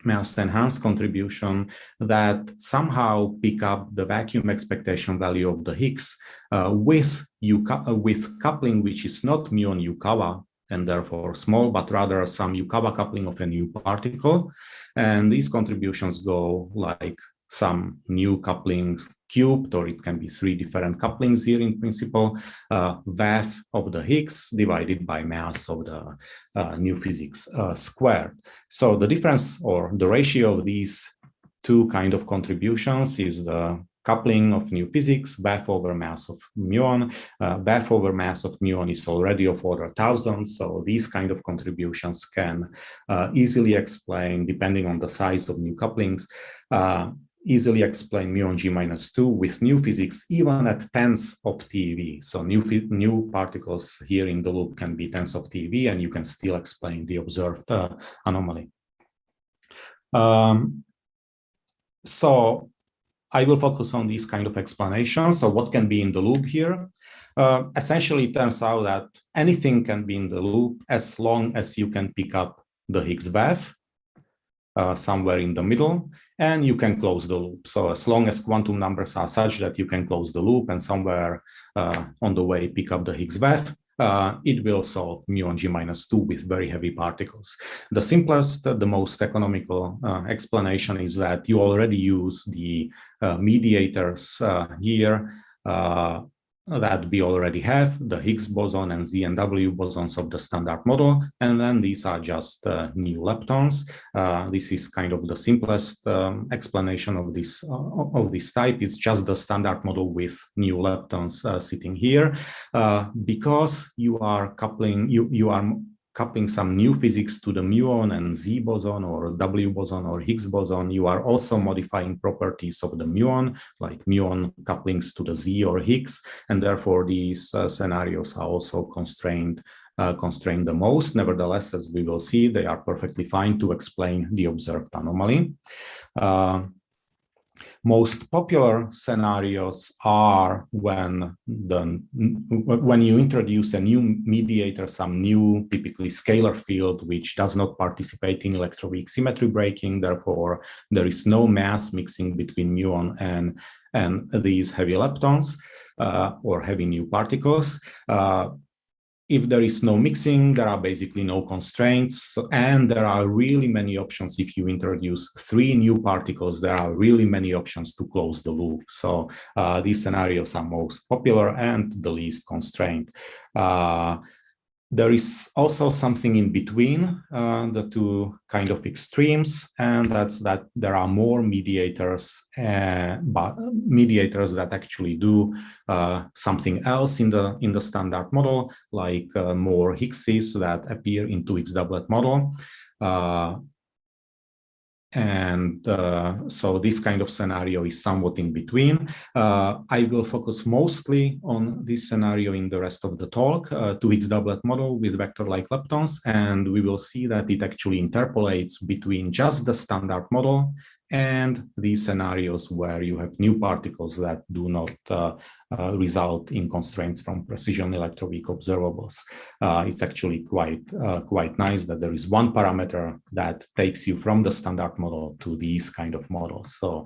Mass-enhanced contribution that somehow pick up the vacuum expectation value of the Higgs with coupling which is not muon Yukawa and therefore small, but rather some Yukawa coupling of a new particle. And these contributions go like some new couplings cubed, or it can be 3 different couplings here in principle, VAF of the Higgs divided by mass of the new physics squared. So the difference, or the ratio of these two kind of contributions, is the coupling of new physics, VAF over mass of muon. VAF over mass of muon is already of order 1000, so these kind of contributions can easily explain, depending on the size of new couplings, easily explain muon G-2 with new physics, even at tens of TeV. So new particles here in the loop can be tens of TeV, and you can still explain the observed anomaly. So I will focus on these kind of explanations. So what can be in the loop here? Essentially, it turns out that anything can be in the loop as long as you can pick up the Higgs VAF somewhere in the middle, and you can close the loop. So as long as quantum numbers are such that you can close the loop and somewhere on the way pick up the Higgs VAF, it will solve muon G-2 with very heavy particles. The simplest, the most economical explanation is that you already use the mediators here that we already have, the Higgs boson and Z and W bosons of the standard model, and then these are just new leptons. This is kind of the simplest explanation of this type. It's just the standard model with new leptons sitting here, because you are coupling coupling some new physics to the muon and Z boson or W boson or Higgs boson. You are also modifying properties of the muon, like muon couplings to the Z or Higgs, and therefore these scenarios are also constrained the most. Nevertheless, as we will see, they are perfectly fine to explain the observed anomaly. Most popular scenarios are when you introduce a new mediator, some new typically scalar field which does not participate in electroweak symmetry breaking. Therefore, there is no mass mixing between muon and these heavy leptons or heavy new particles. if there is no mixing, there are basically no constraints, and there are really many options. If you introduce 3 new particles, there are really many options to close the loop. So these scenarios are most popular and the least constrained. There is also something in between the two kind of extremes, and that's that there are more mediators, but mediators that actually do something else in the standard model, like more Higgses that appear in 2x doublet model. So this kind of scenario is somewhat in between. I will focus mostly on this scenario in the rest of the talk, 2x doublet model with vector-like leptons, and we will see that it actually interpolates between just the standard model and these scenarios where you have new particles that do not result in constraints from precision electroweak observables. It's actually quite nice that there is one parameter that takes you from the standard model to these kind of models. So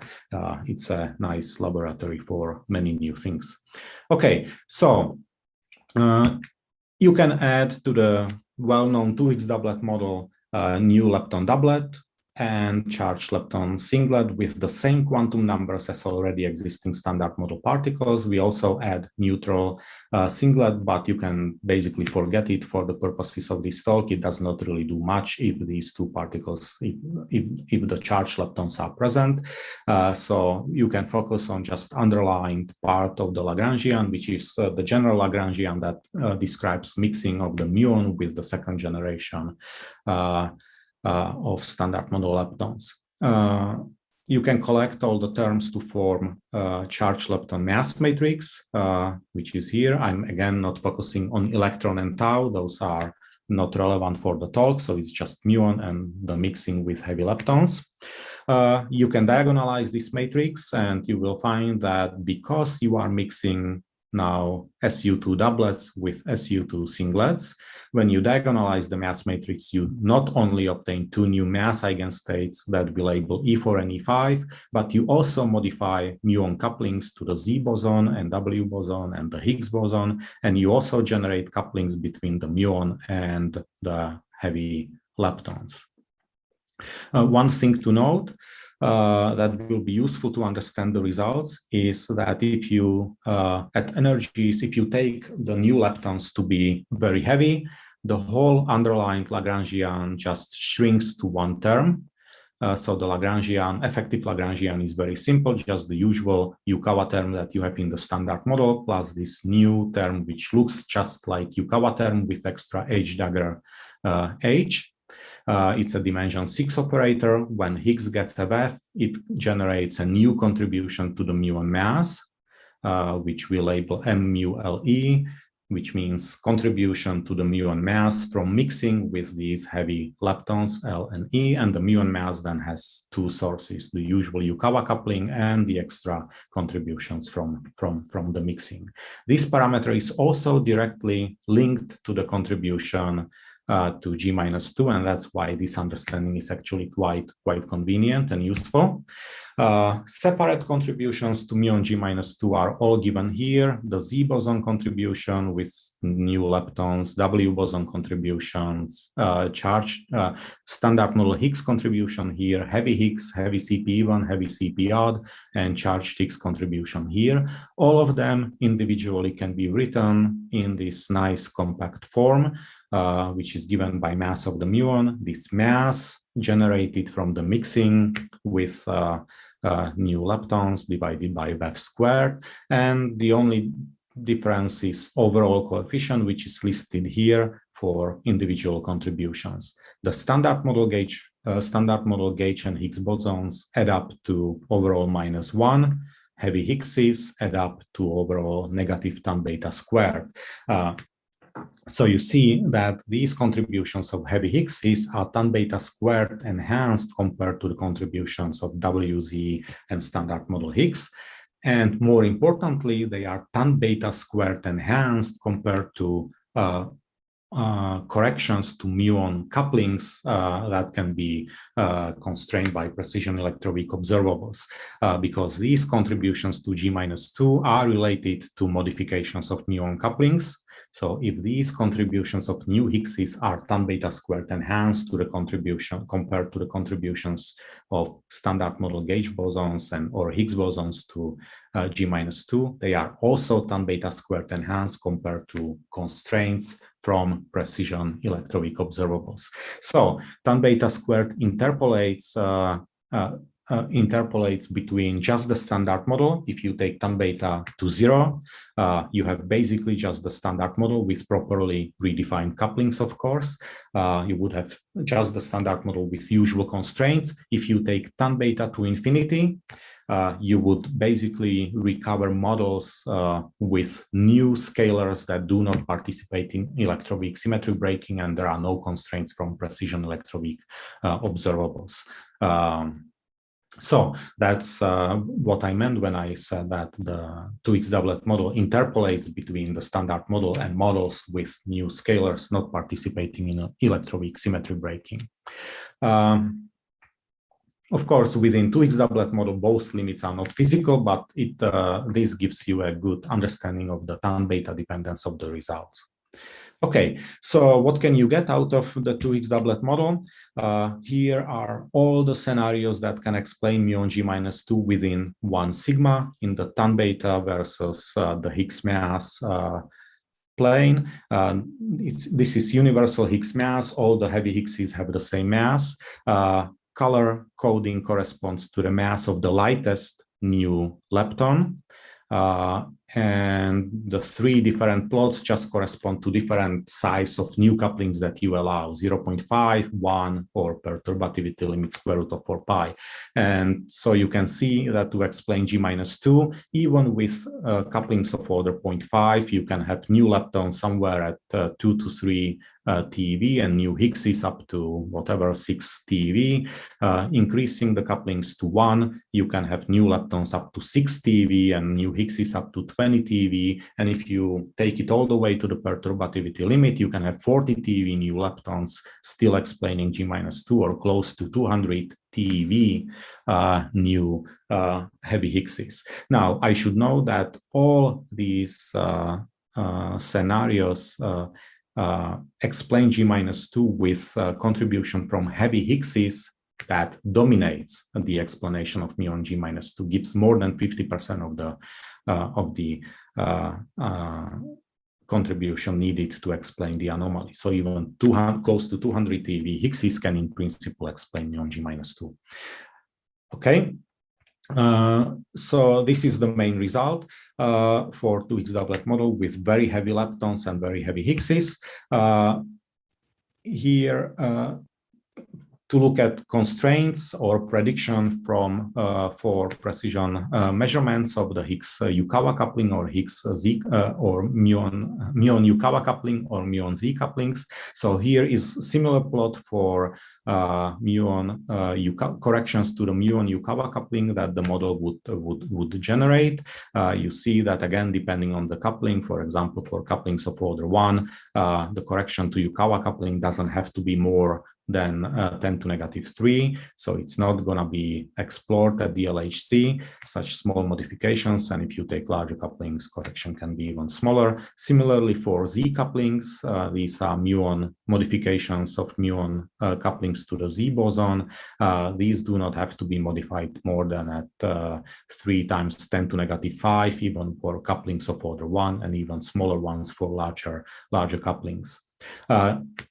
it's a nice laboratory for many new things. Okay, so you can add to the well-known 2x doublet model new lepton doublet and charged lepton singlet with the same quantum numbers as already existing standard model particles. We also add neutral singlet, but you can basically forget it for the purposes of this talk. It does not really do much if these two particles, if the charged leptons are present. So you can focus on just underlying part of the Lagrangian, which is the general Lagrangian that describes mixing of the muon with the second generation of standard model leptons. You can collect all the terms to form charged lepton mass matrix, which is here. I'm again not focusing on electron and tau. Those are not relevant for the talk, so it's just muon and the mixing with heavy leptons. You can diagonalize this matrix, and you will find that because you are mixing now SU2 doublets with SU2 singlets, when you diagonalize the mass matrix, you not only obtain 2 new mass eigenstates that we label E4 and E5, but you also modify muon couplings to the Z boson and W boson and the Higgs boson, and you also generate couplings between the muon and the heavy leptons. One thing to note that will be useful to understand the results is that if you, at energies, if you take the new leptons to be very heavy, the whole underlying Lagrangian just shrinks to one term. So the Lagrangian, effective Lagrangian is very simple, just the usual Yukawa term that you have in the standard model, plus this new term, which looks just like Yukawa term with extra H dagger H. It's a dimension 6 operator. When Higgs gets a F, it generates a new contribution to the muon mass, which we label MMu-LE, which means contribution to the muon mass from mixing with these heavy leptons, L and E, and the muon mass then has 2 sources, the usual Yukawa coupling and the extra contributions from the mixing. This parameter is also directly linked to the contribution to G-2, and that's why this understanding is actually quite convenient and useful. Separate contributions to muon G-2 are all given here. The Z boson contribution with new leptons, W boson contributions, charged standard model Higgs contribution here, heavy Higgs, heavy CP1, heavy CP odd, and charged Higgs contribution here. All of them individually can be written in this nice compact form, which is given by mass of the muon. This mass generated from the mixing with new leptons divided by VEF squared, and the only difference is overall coefficient, which is listed here for individual contributions. The standard model gauge and Higgs bosons add up to overall -1. Heavy Higgses add up to overall negative tan beta squared. So you see that these contributions of heavy Higgses are tan beta squared enhanced compared to the contributions of WZ and standard model Higgs. And more importantly, they are tan beta squared enhanced compared to corrections to muon couplings that can be constrained by precision electroweak observables, because these contributions to G-2 are related to modifications of muon couplings. So if these contributions of new Higgses are tan beta squared enhanced to the contribution compared to the contributions of standard model gauge bosons and or Higgs bosons to G-2, they are also tan beta squared enhanced compared to constraints from precision electroweak observables. So tan beta squared interpolates between just the standard model. If you take tan beta to 0, you have basically just the standard model with properly redefined couplings, of course. You would have just the standard model with usual constraints. If you take tan beta to infinity, you would basically recover models with new scalars that do not participate in electroweak symmetry breaking, and there are no constraints from precision electroweak observables. So that's what I meant when I said that the 2x doublet model interpolates between the standard model and models with new scalars not participating in electroweak symmetry breaking. Of course, within 2x doublet model, both limits are not physical, but this gives you a good understanding of the tan beta dependence of the results. Okay, so what can you get out of the 2x doublet model? Here are all the scenarios that can explain muon G-2 within 1 sigma in the tan beta versus the Higgs mass plane. This is universal Higgs mass. All the heavy Higgses have the same mass. Color coding corresponds to the mass of the lightest new lepton. And the 3 different plots just correspond to different size of new couplings that you allow, 0.5, 1, or perturbativity limit square root of 4 pi. And so you can see that to explain G-2, even with couplings of order 0.5, you can have new leptons somewhere at 2 to 3 TeV and new Higgses up to whatever 6 TeV. Increasing the couplings to 1, you can have new leptons up to 6 TeV and new Higgses up to 20 TeV. And if you take it all the way to the perturbativity limit, you can have 40 TeV new leptons, still explaining G-2 or close to 200 TeV new heavy Higgses. Now, I should know that all these scenarios explain G-2 with contribution from heavy Higgses that dominates the explanation of muon G-2, gives more than 50% of the contribution needed to explain the anomaly. So even close to 200 TeV Higgses can in principle explain muon G-2. Okay. So this is the main result for 2x doublet model with very heavy leptons and very heavy Higgses. Here, to look at constraints or prediction from for precision measurements of the Higgs Yukawa coupling or Higgs Z or muon Yukawa coupling or muon Z couplings. So here is similar plot for muon corrections to the muon Yukawa coupling that the model would generate. You see that again, depending on the coupling, for example, for couplings of order 1, the correction to Yukawa coupling doesn't have to be more than 10 to negative 3. So it's not going to be explored at the LHC, such small modifications. And if you take larger couplings, correction can be even smaller. Similarly, for Z couplings, these are muon modifications of muon couplings to the Z boson. These do not have to be modified more than at 3 times 10 to negative 5, even for couplings of order 1, and even smaller ones for larger couplings.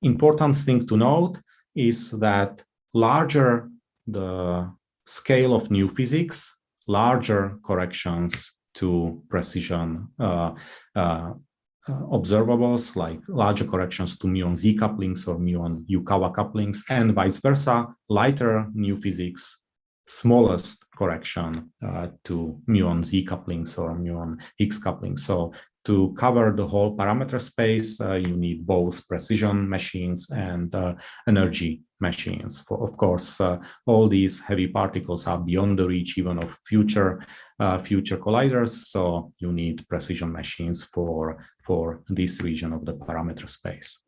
Important thing to note is that larger the scale of new physics, larger corrections to precision observables, like larger corrections to muon Z couplings or muon Yukawa couplings, and vice versa, lighter new physics, smallest correction to muon Z couplings or muon Higgs couplings. So to cover the whole parameter space, you need both precision machines and energy machines. Of course, all these heavy particles are beyond the reach even of future colliders, so you need precision machines for this region of the parameter space.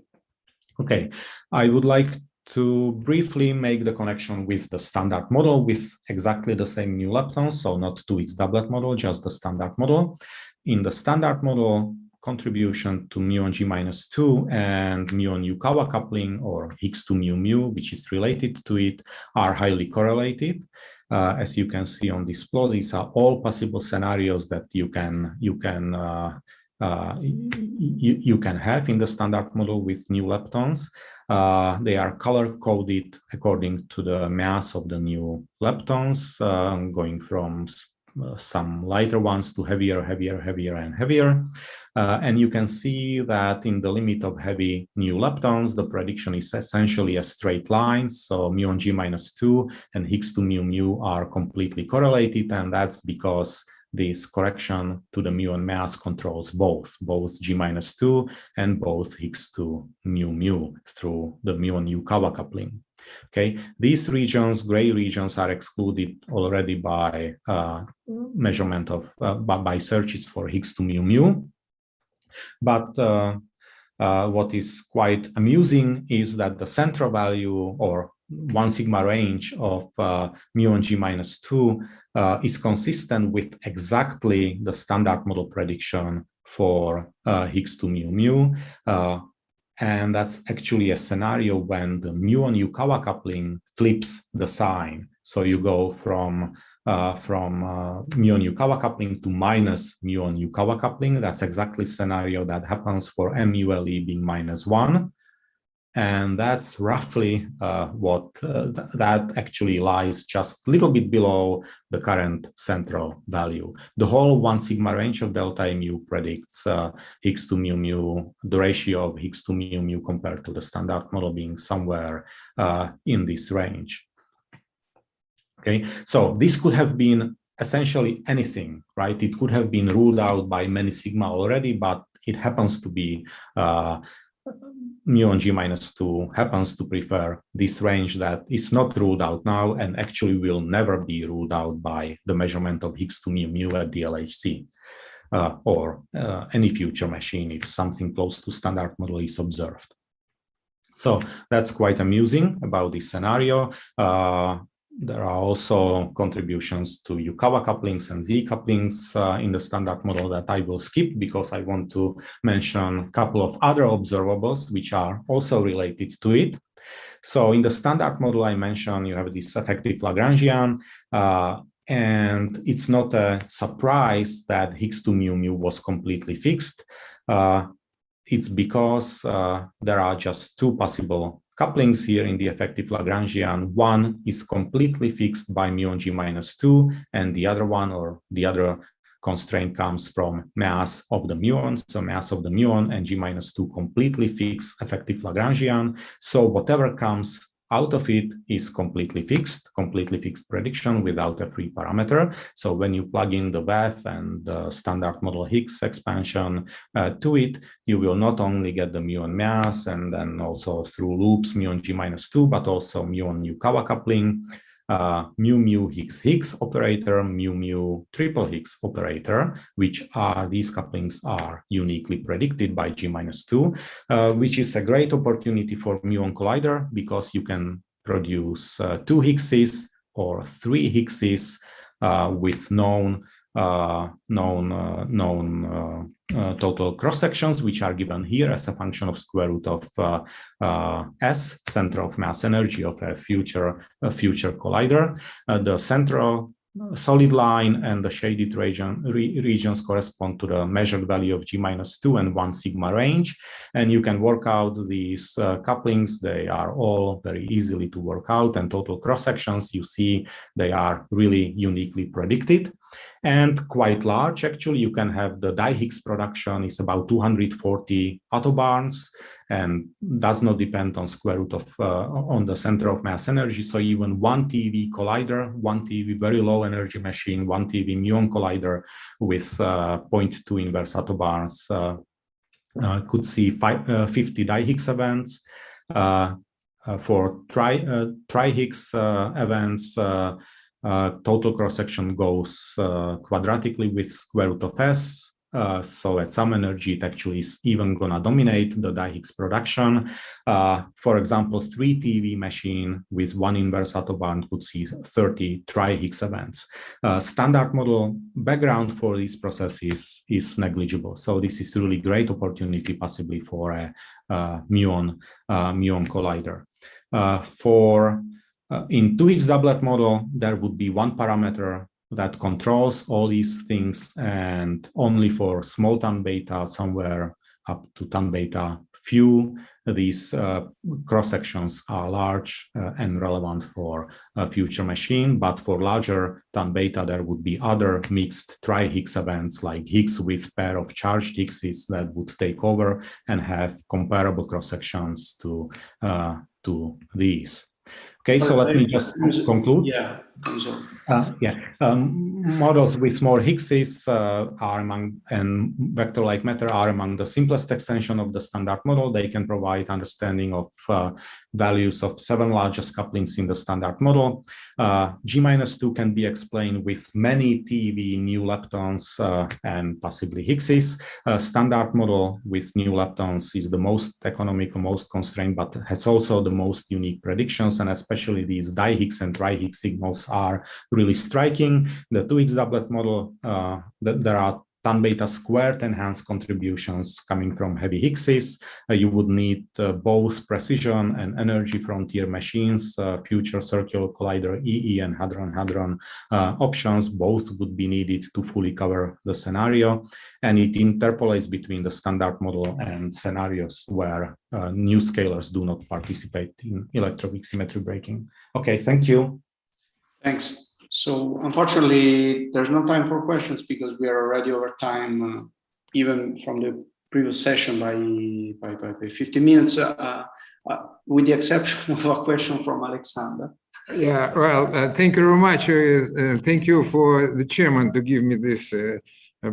Okay, I would like to briefly make the connection with the standard model with exactly the same new leptons, so not 2x doublet model, just the standard model. In the standard model, contribution to muon G minus 2 and muon Yukawa coupling, or Higgs 2 mu mu, which is related to it, are highly correlated. As you can see on this plot, these are all possible scenarios that you can have in the standard model with new leptons. They are color-coded according to the mass of the new leptons, going from some lighter ones to heavier, and heavier. And you can see that in the limit of heavy new leptons, the prediction is essentially a straight line. So muon G minus 2 and Higgs 2 mu mu are completely correlated, and that's because this correction to the muon mass controls both G minus 2 and both Higgs 2 mu mu through the muon Yukawa coupling. Okay, these regions, gray regions, are excluded already by measurement of by searches for Higgs 2 mu mu. But what is quite amusing is that the central value, or 1 sigma range of muon G minus 2 is consistent with exactly the standard model prediction for Higgs 2 mu mu. And that's actually a scenario when the muon Yukawa coupling flips the sign. So you go from muon Yukawa coupling to minus muon Yukawa coupling. That's exactly the scenario that happens for MULE being -1. And that's roughly what that actually lies just a little bit below the current central value. The whole 1 sigma range of delta mu predicts Higgs 2 mu mu, the ratio of Higgs 2 mu mu compared to the standard model being somewhere in this range. Okay, so this could have been essentially anything, right? It could have been ruled out by many sigma already, but it happens to be muon G minus 2 happens to prefer this range that is not ruled out now and actually will never be ruled out by the measurement of Higgs 2 mu mu at the LHC or any future machine if something close to standard model is observed. So that's quite amusing about this scenario. There are also contributions to Yukawa couplings and Z couplings in the standard model that I will skip because I want to mention a couple of other observables which are also related to it. So in the standard model I mentioned you have this effective Lagrangian, and it's not a surprise that Higgs 2 mu mu was completely fixed. It's because there are just two possible couplings here in the effective Lagrangian. One is completely fixed by muon G minus 2, and the other one, or the other constraint, comes from mass of the muon. So mass of the muon and G minus 2 completely fixed effective Lagrangian. So whatever comes out of it is completely fixed prediction without a free parameter. So when you plug in the WEF and the standard model Higgs expansion to it, you will not only get the muon mass and then also through loops muon G minus 2, but also muon Yukawa coupling, mu mu Higgs Higgs operator, mu mu triple Higgs operator, which are, these couplings are uniquely predicted by G minus 2, which is a great opportunity for muon collider because you can produce 2 Higgses or 3 Higgses with known total cross sections, which are given here as a function of square root of S, center of mass energy of a future collider. The central solid line and the shaded regions correspond to the measured value of G minus 2 and 1 sigma range. And you can work out these couplings. They are all very easily to work out, and total cross sections, you see, they are really uniquely predicted and quite large. Actually, you can have the di-Higgs production is about 240 attobarns and does not depend on square root of on the center of mass energy. So even 1 TeV collider, 1 TeV very low energy machine, 1 TeV muon collider with 0.2 inverse attobarns could see 50 di-Higgs events. For tri-Higgs events, total cross-section goes quadratically with square root of S, So at some energy, it actually is even gonna dominate the di-Higgs production. For example, 3 TeV machine with 1 inverse autobahn could see 30 tri-Higgs events. Standard model background for these processes is negligible. So this is really great opportunity possibly for a muon collider. In 2X doublet model, there would be one parameter that controls all these things, and only for small tan beta, somewhere up to tan beta few, these cross sections are large and relevant for a future machine. But for larger tan beta, there would be other mixed tri-Higgs events like Higgs with pair of charged Higgses that would take over and have comparable cross sections to these. Okay, so let me just conclude. Yeah. Models with more Higgses are among, and vector-like matter are among the simplest extension of the standard model. They can provide understanding of values of 7 largest couplings in the standard model. G-2 can be explained with many TeV new leptons and possibly Higgses. Standard model with new leptons is the most economical, most constrained, but has also the most unique predictions, and especially these di-Higgs and tri-Higgs signals are really striking. The 2X doublet model, there are tan beta squared enhanced contributions coming from heavy Higgses. You would need both precision and energy frontier machines, future circular collider EE and hadron-hadron options. Both would be needed to fully cover the scenario, and it interpolates between the standard model and scenarios where new scalars do not participate in electroweak symmetry breaking. Okay, thank you. Thanks. So unfortunately, there's no time for questions because we are already over time, even from the previous session by 50 minutes, with the exception of a question from Alexander. Yeah, well, thank you very much. Thank you for the chairman to give me this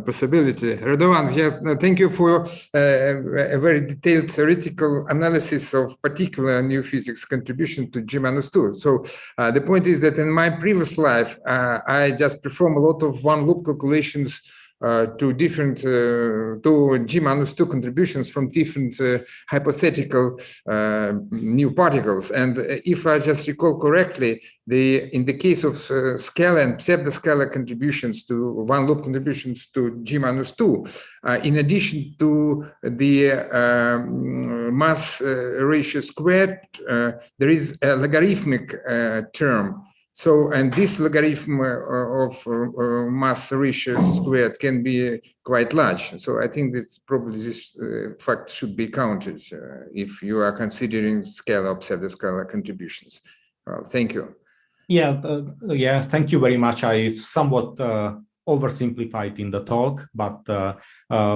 possibility. Radovan, thank you for a very detailed theoretical analysis of particular new physics contribution to G-2. So the point is that in my previous life, I just perform a lot of one-loop calculations to different to G-2 contributions from different hypothetical new particles. And if I just recall correctly, in the case of scalar and pseudoscalar contributions to one-loop contributions to G-2, in addition to the mass ratio squared, there is a logarithmic term. So, and this logarithm of mass ratio squared can be quite large. So I think that probably this fact should be counted if you are considering scalar or pseudoscalar contributions. Well, thank you. Yeah, thank you very much. I somewhat oversimplified in the talk, but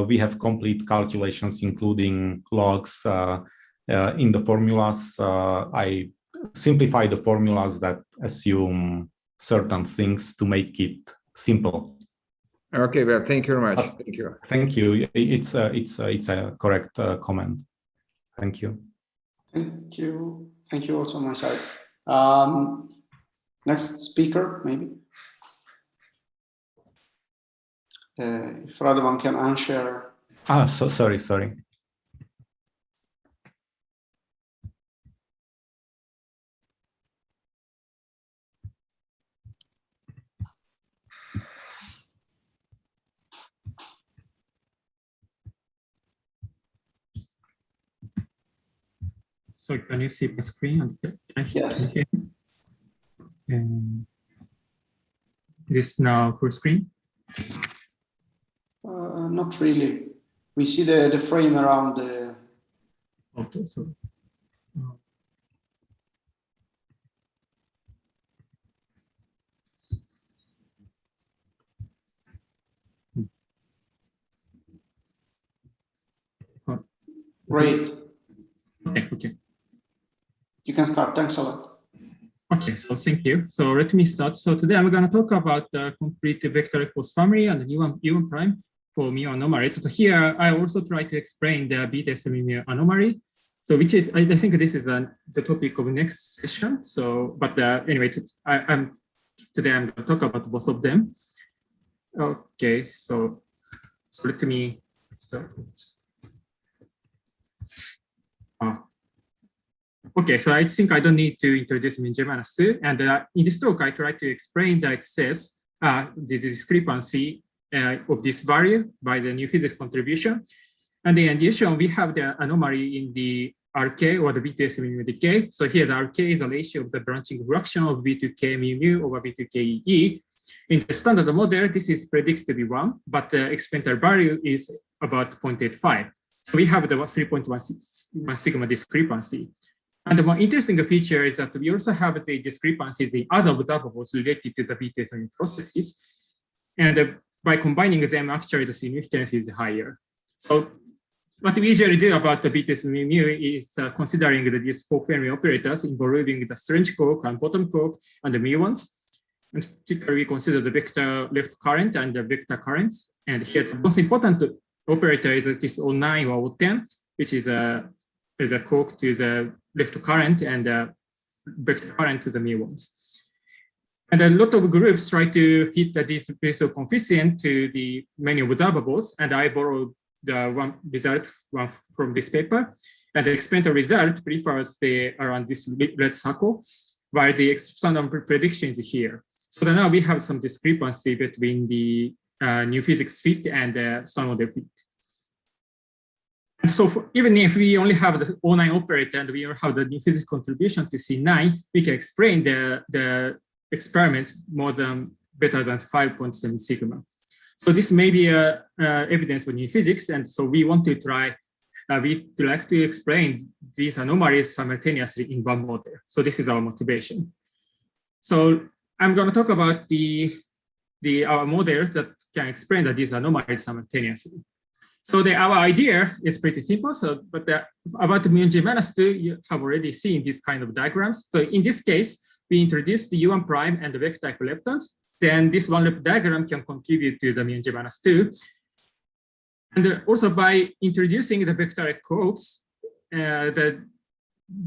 we have complete calculations, including logs in the formulas. I simplify the formulas that assume certain things to make it simple. Okay, well, thank you very much. Thank you. Thank you. It's a correct comment. Thank you. Thank you. Thank you also on my side. Next speaker, maybe. If Radovan can unshare. Sorry. So can you see my screen? Yes. Okay. This now full screen? Not really. We see the frame around the. Okay, so. Great. Okay. You can start. Thanks a lot. Okay, so thank you. So let me start. So today I'm going to talk about the complete vector equals family and the U1 prime for muon anomalies. So here I also try to explain the beta semi-mu anomaly. So which is, I think this is the topic of next session. So, but anyway, today I'm going to talk about both of them. Okay, so So let me start. Okay, so I think I don't need to introduce Min-J-2. And in this talk, I try to explain the excess, the discrepancy of this value by the new physics contribution. And in addition, we have the anomaly in the RK or the BTS mu decay. So here the RK is a ratio of the branching fraction of B2K mu over B2KE. In the standard model, this is predicted to be 1, but the experimental value is about 0.85. So we have the 3.1 sigma discrepancy. And the more interesting feature is that we also have the discrepancies in other observables related to the BTS processes. And by combining them, actually the significance is higher. So what we usually do about the BTS mu is considering these 4 Fermi operators involving the strange quark and bottom quark and the muons. And particularly we consider the vector left current and the vector currents. And here the most important operator is this O9 or O10, which is the quark to the left current and vector current to the muons. And a lot of groups try to fit this Peso coefficient to the many observables, and I borrowed the one result from this paper. And the experimental result prefers around this red circle, while the standard prediction is here. So now we have some discrepancy between the new physics fit and the standard model fit. And so even if we only have the O9 operator and we don't have the new physics contribution to C9, we can explain the experiment better than 5.7 sigma. So this may be evidence for new physics, and so we want to try. We'd like to explain these anomalies simultaneously in one model. So this is our motivation. So I'm going to talk about our model that can explain these anomalies simultaneously. So our idea is pretty simple. So, but about Min-J-2, you have already seen this kind of diagrams. So in this case, we introduce the U1 prime and the vector equileptons. Then this one loop diagram can contribute to the Min-J-2. And also by introducing the vector quarks, the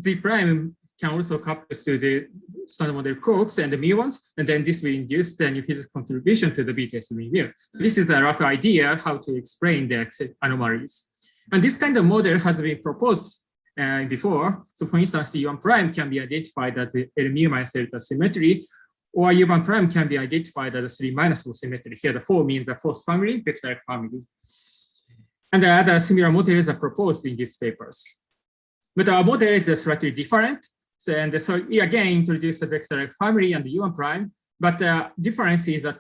Z prime can also couple to the standard model quarks and the muons, and then this will induce the new physics contribution to the BTS mu. So this is a rough idea how to explain the anomalies. And this kind of model has been proposed before. So for instance, U1 prime can be identified as the L mu minus delta symmetry, or U1 prime can be identified as a 3 minus 4 symmetry. Here the 4 means the fourth family, vector family. And the other similar models are proposed in these papers. But our model is slightly different. So we again introduce the vector family and the U1 prime, but the difference is that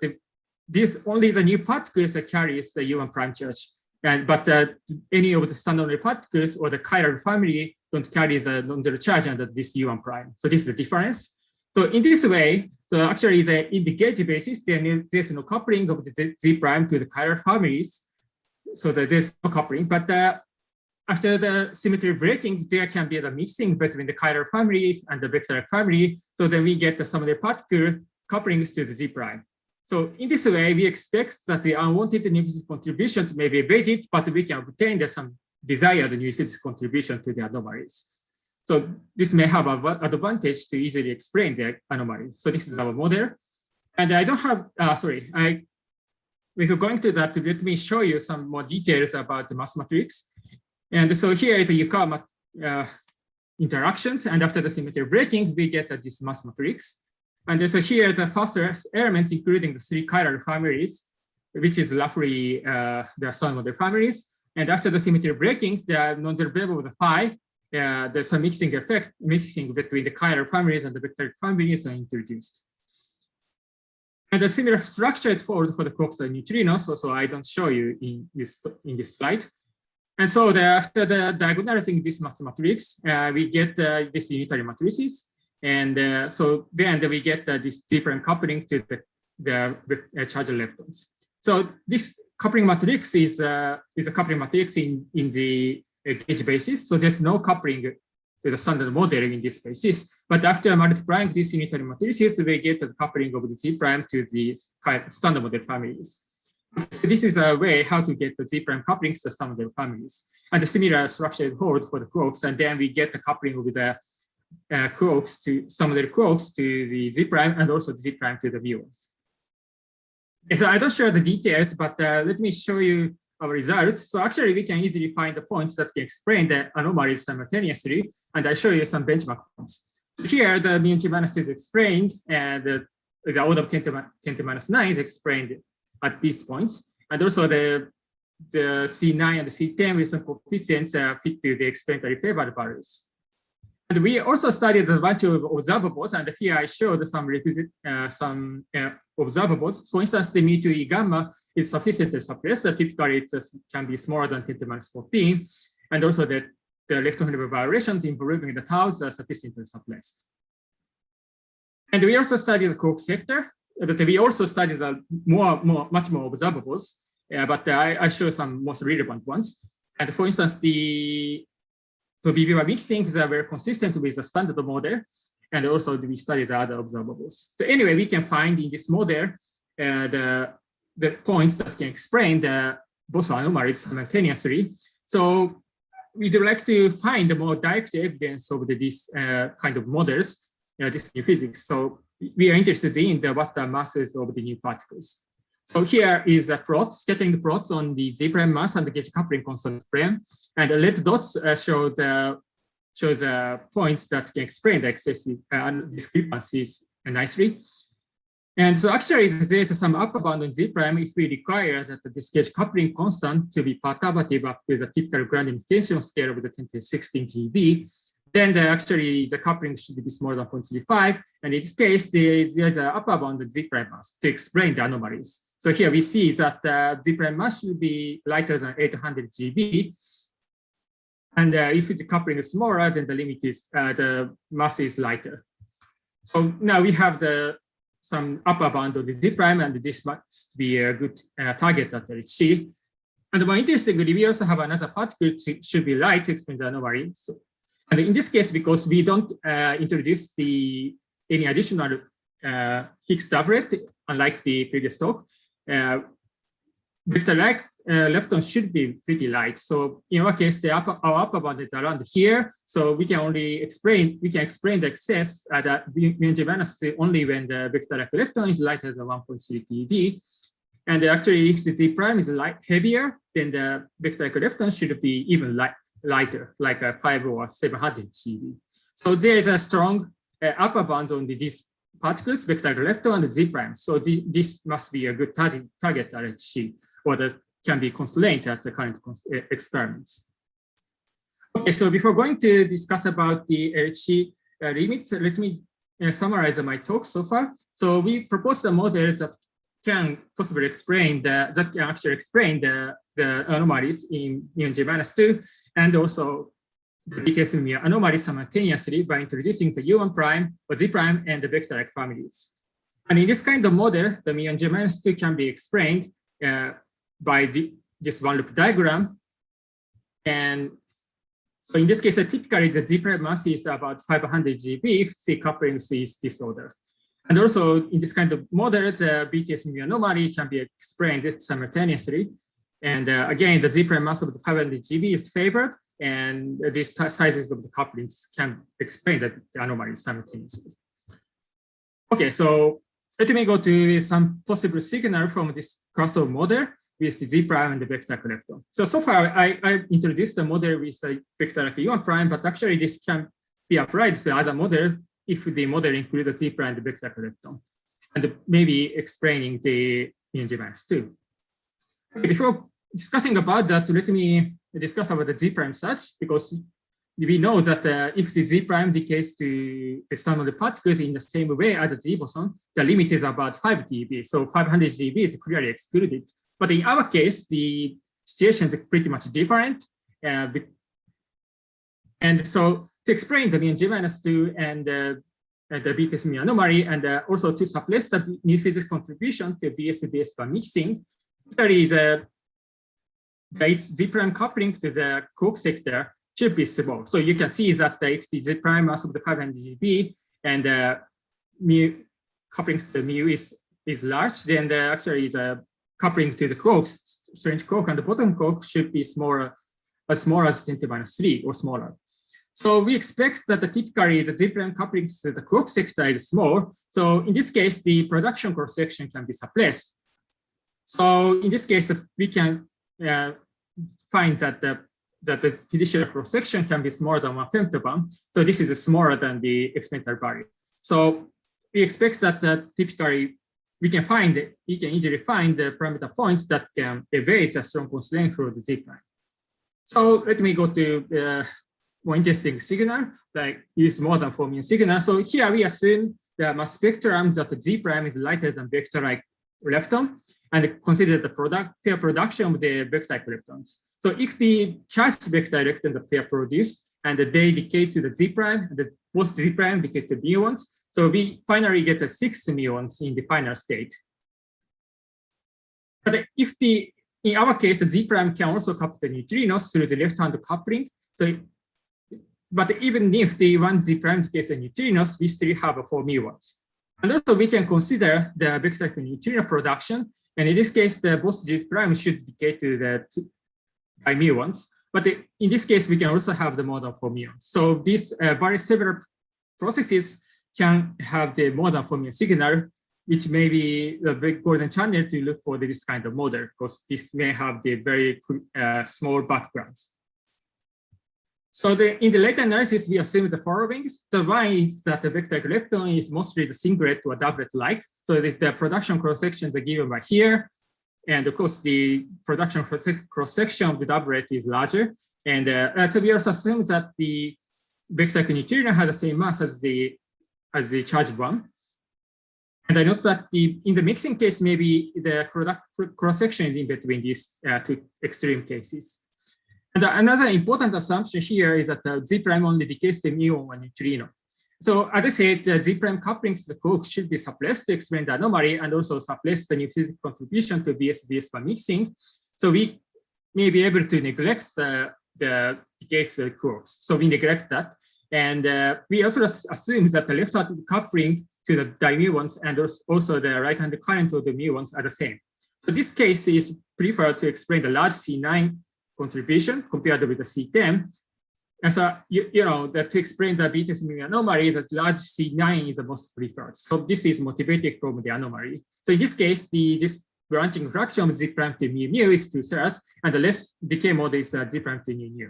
only the new particles carries the U1 prime charge, but any of the standard particles or the chiral family don't carry the non-zero charge under this U1 prime. So this is the difference. So in this way, so actually in the gauge basis, there's no coupling of the Z prime to the chiral families. So that there's no coupling, but after the symmetry breaking, there can be the mixing between the chiral families and the vector family. So then we get some of the particle couplings to the Z prime. So in this way, we expect that the unwanted new physics contributions may be evaded, but we can obtain some desired new physics contribution to the anomalies. So this may have an advantage to easily explain the anomalies. So this is our model. And I don't have, if you're going to that, let me show you some more details about the mass matrix. And so here is the Yukawa interactions. And after the symmetry breaking, we get this mass matrix. And so here the first elements, including the 3 chiral families, which is roughly the standard model families. And after the symmetry breaking, the non-derivable of the phi, there's a mixing effect, mixing between the chiral families and the vector families are introduced. And the similar structure is for the quarks and neutrinos, so I don't show you in this slide. And so after the diagonalizing this mass matrix, we get this unitary matrices. And so then we get this different coupling to the charged leptons. So this coupling matrix is a coupling matrix in the gauge basis. So there's no coupling to the standard model in this basis. But after multiplying these unitary matrices, we get the coupling of the Z prime to the standard model families. So this is a way how to get the Z prime couplings to standard model families. And the similar structure holds for the quarks. And then we get the coupling of the quarks to standard quarks to the Z prime and also the Z prime to the muons. So I don't show the details, but let me show you our result. So actually, we can easily find the points that can explain the anomalies simultaneously. And I show you some benchmark points. Here, the mean G minus 2 is explained, and the order of 10 to minus 9 is explained at these points. And also the C9 and the C10 with some coefficients fit to the explanatory favored values. And we also studied a bunch of observables, and here I showed some observables. For instance, the mu2e gamma is sufficiently suppressed. Typically, it can be smaller than 10 to minus 14, and also that the left-hand variations involving the taus are sufficiently suppressed. And we also studied the Cook sector, but we also studied much more observables, but I show some most relevant ones. And for instance, so BBY mixing is very consistent with the standard model, and also we studied other observables. So anyway, we can find in this model the points that can explain the both anomalies simultaneously. So we'd like to find the more direct evidence of this kind of models, this new physics. So we are interested in what the masses of the new particles. So here is a plot, scattering plots on the Z prime mass and the gauge coupling constant plane. And the red dots show the points that can explain the excessive discrepancies nicely. And so actually there is some upper bound on Z prime if we require that this gauge coupling constant to be perturbative up to the typical grand intention scale of the 10 to 16 GeV. Then actually the coupling should be smaller than 0.35. And in this case, there's an upper bound of Z prime mass to explain the anomalies. So here we see that the Z prime mass should be lighter than 800 GeV. And if the coupling is smaller, then the limit is the mass is lighter. So now we have some upper bound of the Z prime, and this must be a good target at LHC. And more interestingly, we also have another particle should be light to explain the anomaly. So, and in this case, because we don't introduce any additional Higgs doublet, unlike the previous talk, vector-like leptons should be pretty light. So in our case, our upper bound is around here. So we can explain the excess that G- only when the vector-like lepton is lighter than 1.3 TeV. And actually, if the Z prime is heavier, then the vector-like lepton should be even lighter, like 5 or 700 GeV. So there is a strong upper bound on these particles, vector lepton and Z prime. So this must be a good target at LHC, or that can be constrained at the current experiments. Okay, so before going to discuss about the LHC limits, let me summarize my talk so far. So we proposed a model that can possibly explain the anomalies in G-2, and also the BTS anomaly simultaneously by introducing the U1 prime or Z prime and the vector-like families. And in this kind of model, the mu G-2 can be explained by this one loop diagram. And so in this case, typically the Z prime mass is about 500 GeV if the coupling is this order. And also in this kind of model, the BTS mu anomaly can be explained simultaneously. And again, the Z prime mass of the 500 GeV is favored, and these sizes of the couplings can explain the anomaly simultaneously. Okay, so let me go to some possible signal from this crossover model with the Z prime and the vector-like lepton. So far, I introduced the model with a vector-like U1 prime, but actually this can be applied to other model if the model includes the Z prime and the vector-like lepton, and maybe explaining the G-2. Before discussing about that, let me discuss about the Z prime search, because we know that if the Z prime decays to the sum of the particles in the same way as the Z boson, the limit is about 5 TeV. So 500 GeV is clearly excluded. But in our case, the situation is pretty much different. And so to explain the G-2 and the BTS mu anomaly, and also to suppress the new physics contribution to BS by mixing, actually the Z prime coupling to the Cook sector should be small. So you can see that if the Z prime mass of the 500 GeV and mu couplings to mu is large, then actually the coupling to the Cooks, strange Cook and the bottom Cook should be smaller, as small as 10 to minus 3 or smaller. So we expect that typically the Z prime couplings to the Cook sector is small. So in this case, the production cross section can be suppressed. So in this case, we can find that the fiduciary cross-section can be smaller than 1/5. So this is smaller than the experimental value. So we expect that typically we can easily find the parameter points that can evade the strong constraint through the Z prime. So let me go to the more interesting signal, like use more than 4 million signal. So here we assume the mass spectrum that the Z prime is lighter than vector-like lepton, and consider the pair production of the vector-like leptons. So if the charged vector leptons are pair produced and they decay to the Z prime, and both Z prime decay to muons, so we finally get 6 muons in the final state. But if in our case, the Z prime can also couple the neutrinos through the left-hand coupling. So, but even if the one Z prime decays the neutrinos, we still have 4 muons. And also we can consider the vector neutrino production. And in this case, both Z prime should decay to the by muons. But in this case, we can also have the more than 4 muons. So these several processes can have the more than 4 muon signal, which may be the very golden channel to look for this kind of model, because this may have the very small backgrounds. So in the later analysis, we assume the following. The one is that the vector lepton is mostly the singlet or doublet-like. So the production cross-sections are given by here. And of course, the production cross-section of the doublet is larger. And so we also assume that the vector neutrino has the same mass as the charged one. And I note that in the mixing case, maybe the cross-section is in between these two extreme cases. And another important assumption here is that Z prime only decays the muon or neutrino. So as I said, Z prime couplings to the quarks should be suppressed to explain the anomaly and also suppress the new physics contribution to BS by mixing. So we may be able to neglect the decays to the quarks. So we neglect that. And we also assume that the left-hand coupling to the dimuons and also the right-hand current of the muons are the same. So this case is preferred to explain the large C9 contribution compared with the C10. And so, that to explain the BTS anomaly, that large C9 is the most preferred. So this is motivated from the anomaly. So in this case, this branching fraction of Z prime to mu mu is 2/3, and the less decay mode is Z prime to mu mu.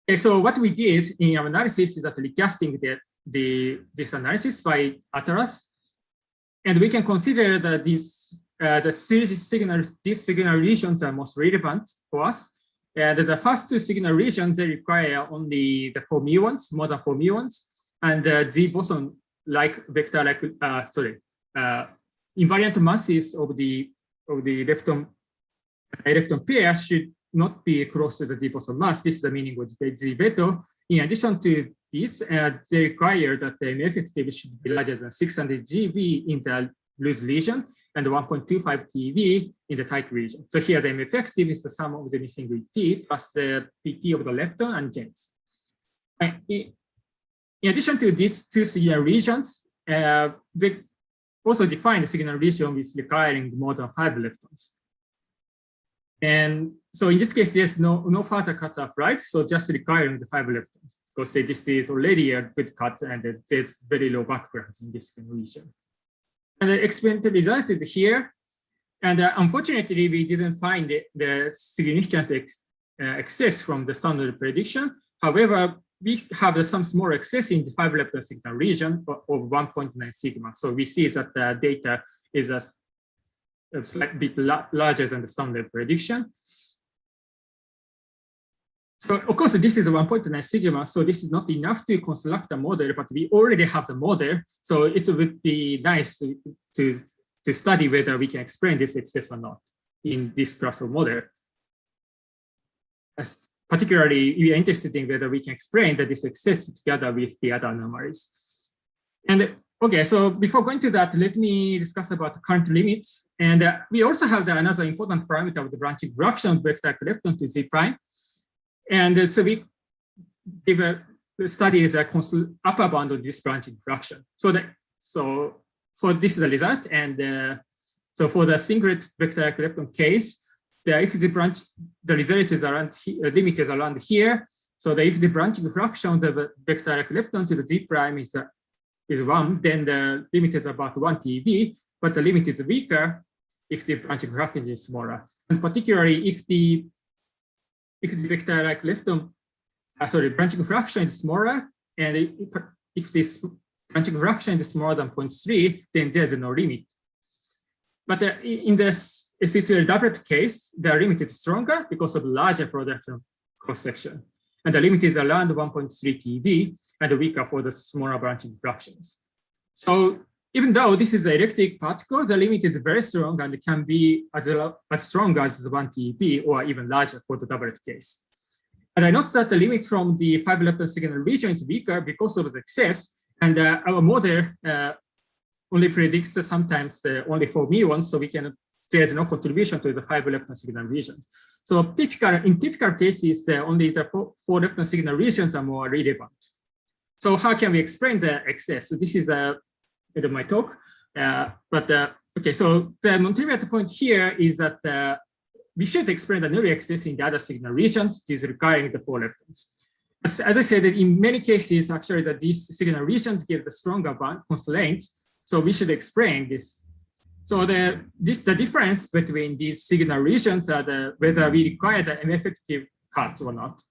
Okay, so what we did in our analysis is that recasting this analysis by Atlas, and we can consider that these signal regions are most relevant for us. And the first two signal regions, they require only the 4 muons, more than 4 muons, and the boson-like vector-like, invariant masses of the lepton pair should not be close to the Z boson mass. This is the meaning of the Z veto. In addition to this, they require that the M effective should be larger than 600 GeV in the loose region and 1.25 TeV in the tight region. So here the M effective is the sum of the missing ET plus the PT of the lepton and gens. In addition to these two signal regions, they also define the signal region with requiring more than 5 leptons. And so in this case, there's no further cuts applied, so just requiring the 5 leptons, because this is already a good cut and there's very low background in this region. And the experimental result is here. And unfortunately, we didn't find the significant excess from the standard prediction. However, we have some small excess in the 5 lepton signal region of 1.9 sigma. So we see that the data is a slight bit larger than the standard prediction. So of course, this is 1.9 sigma, so this is not enough to construct a model, but we already have the model. So it would be nice to study whether we can explain this excess or not in this class of model. Particularly, we are interested in whether we can explain that this excess together with the other anomalies. And okay, so before going to that, let me discuss about the current limits. And we also have another important parameter of the branching fraction vector lepton to Z prime. And so we give a study the upper bound of this branching fraction. So for this is the result. And so for the singlet vector lepton case, if the result is around limit is around here. So if the branching fraction of the vector lepton to the Z prime is 1, then the limit is about 1 TeV, but the limit is weaker if the branching fraction is smaller, and particularly if the vector like lepton, branching fraction is smaller, and if this branching fraction is smaller than 0.3, then there's no limit. But in this SC2L doublet case, the limit is stronger because of larger product cross-section. And the limit is around 1.3 TeV and weaker for the smaller branching fractions. So even though this is an elliptic particle, the limit is very strong and it can be as strong as the 1 TeV or even larger for the doublet case. And I noticed that the limit from the 5 lepton signal region is weaker because of the excess. And our model only predicts sometimes only for muons, so there's no contribution to the 5 lepton signal region. So in typical cases, only the 4 lepton signal regions are more relevant. So how can we explain the excess? So this is my talk. Okay, so the non-trivial point here is that we should explain the null excess in the other signal regions disregarding the 4 leptons. As I said, that in many cases, actually, that these signal regions give the stronger constraints. So we should explain this. So the difference between these signal regions are whether we require the M-effective cut or not.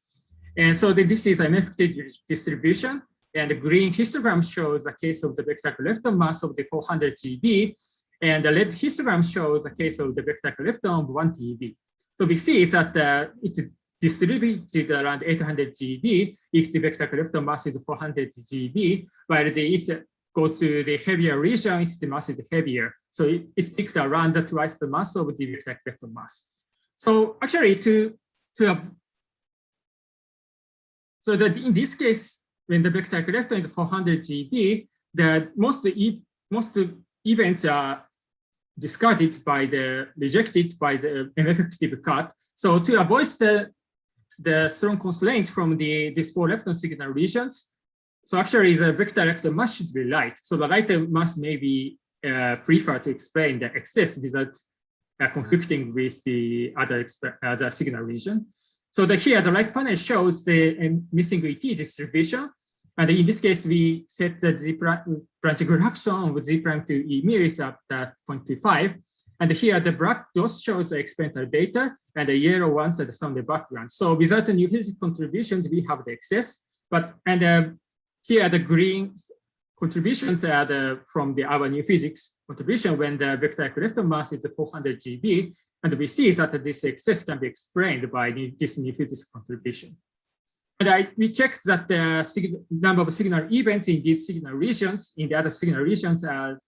And so this is an effective distribution. And the green histogram shows a case of the vector lepton mass of the 400 GeV. And the red histogram shows a case of the vector lepton of 1 TeV. So we see that it's distributed around 800 GeV if the vector lepton mass is 400 GeV, while it goes to the heavier region if the mass is heavier. So it picked around twice the mass of the vector lepton mass. So actually, so that in this case, when the vector lepton is 400 GeV, most events are rejected by the M-effective cut. So to avoid the strong constraint from these 4 lepton signal regions, so actually the vector lepton mass should be light. So the lighter mass may be preferred to explain the excess without conflicting with the other signal region. So here the right panel shows the missing ET distribution. And in this case, we set the branching fraction with Z prime to E mu is at 0.25. And here the black dots shows the experimental data, and the yellow ones are the standard background. So without the new physics contributions, we have the excess. Here the green contributions are from our new physics contribution when the vector lepton mass is 400 GeV, and we see that this excess can be explained by this new physics contribution. And we checked that the number of signal events in these signal regions, in the other signal regions, are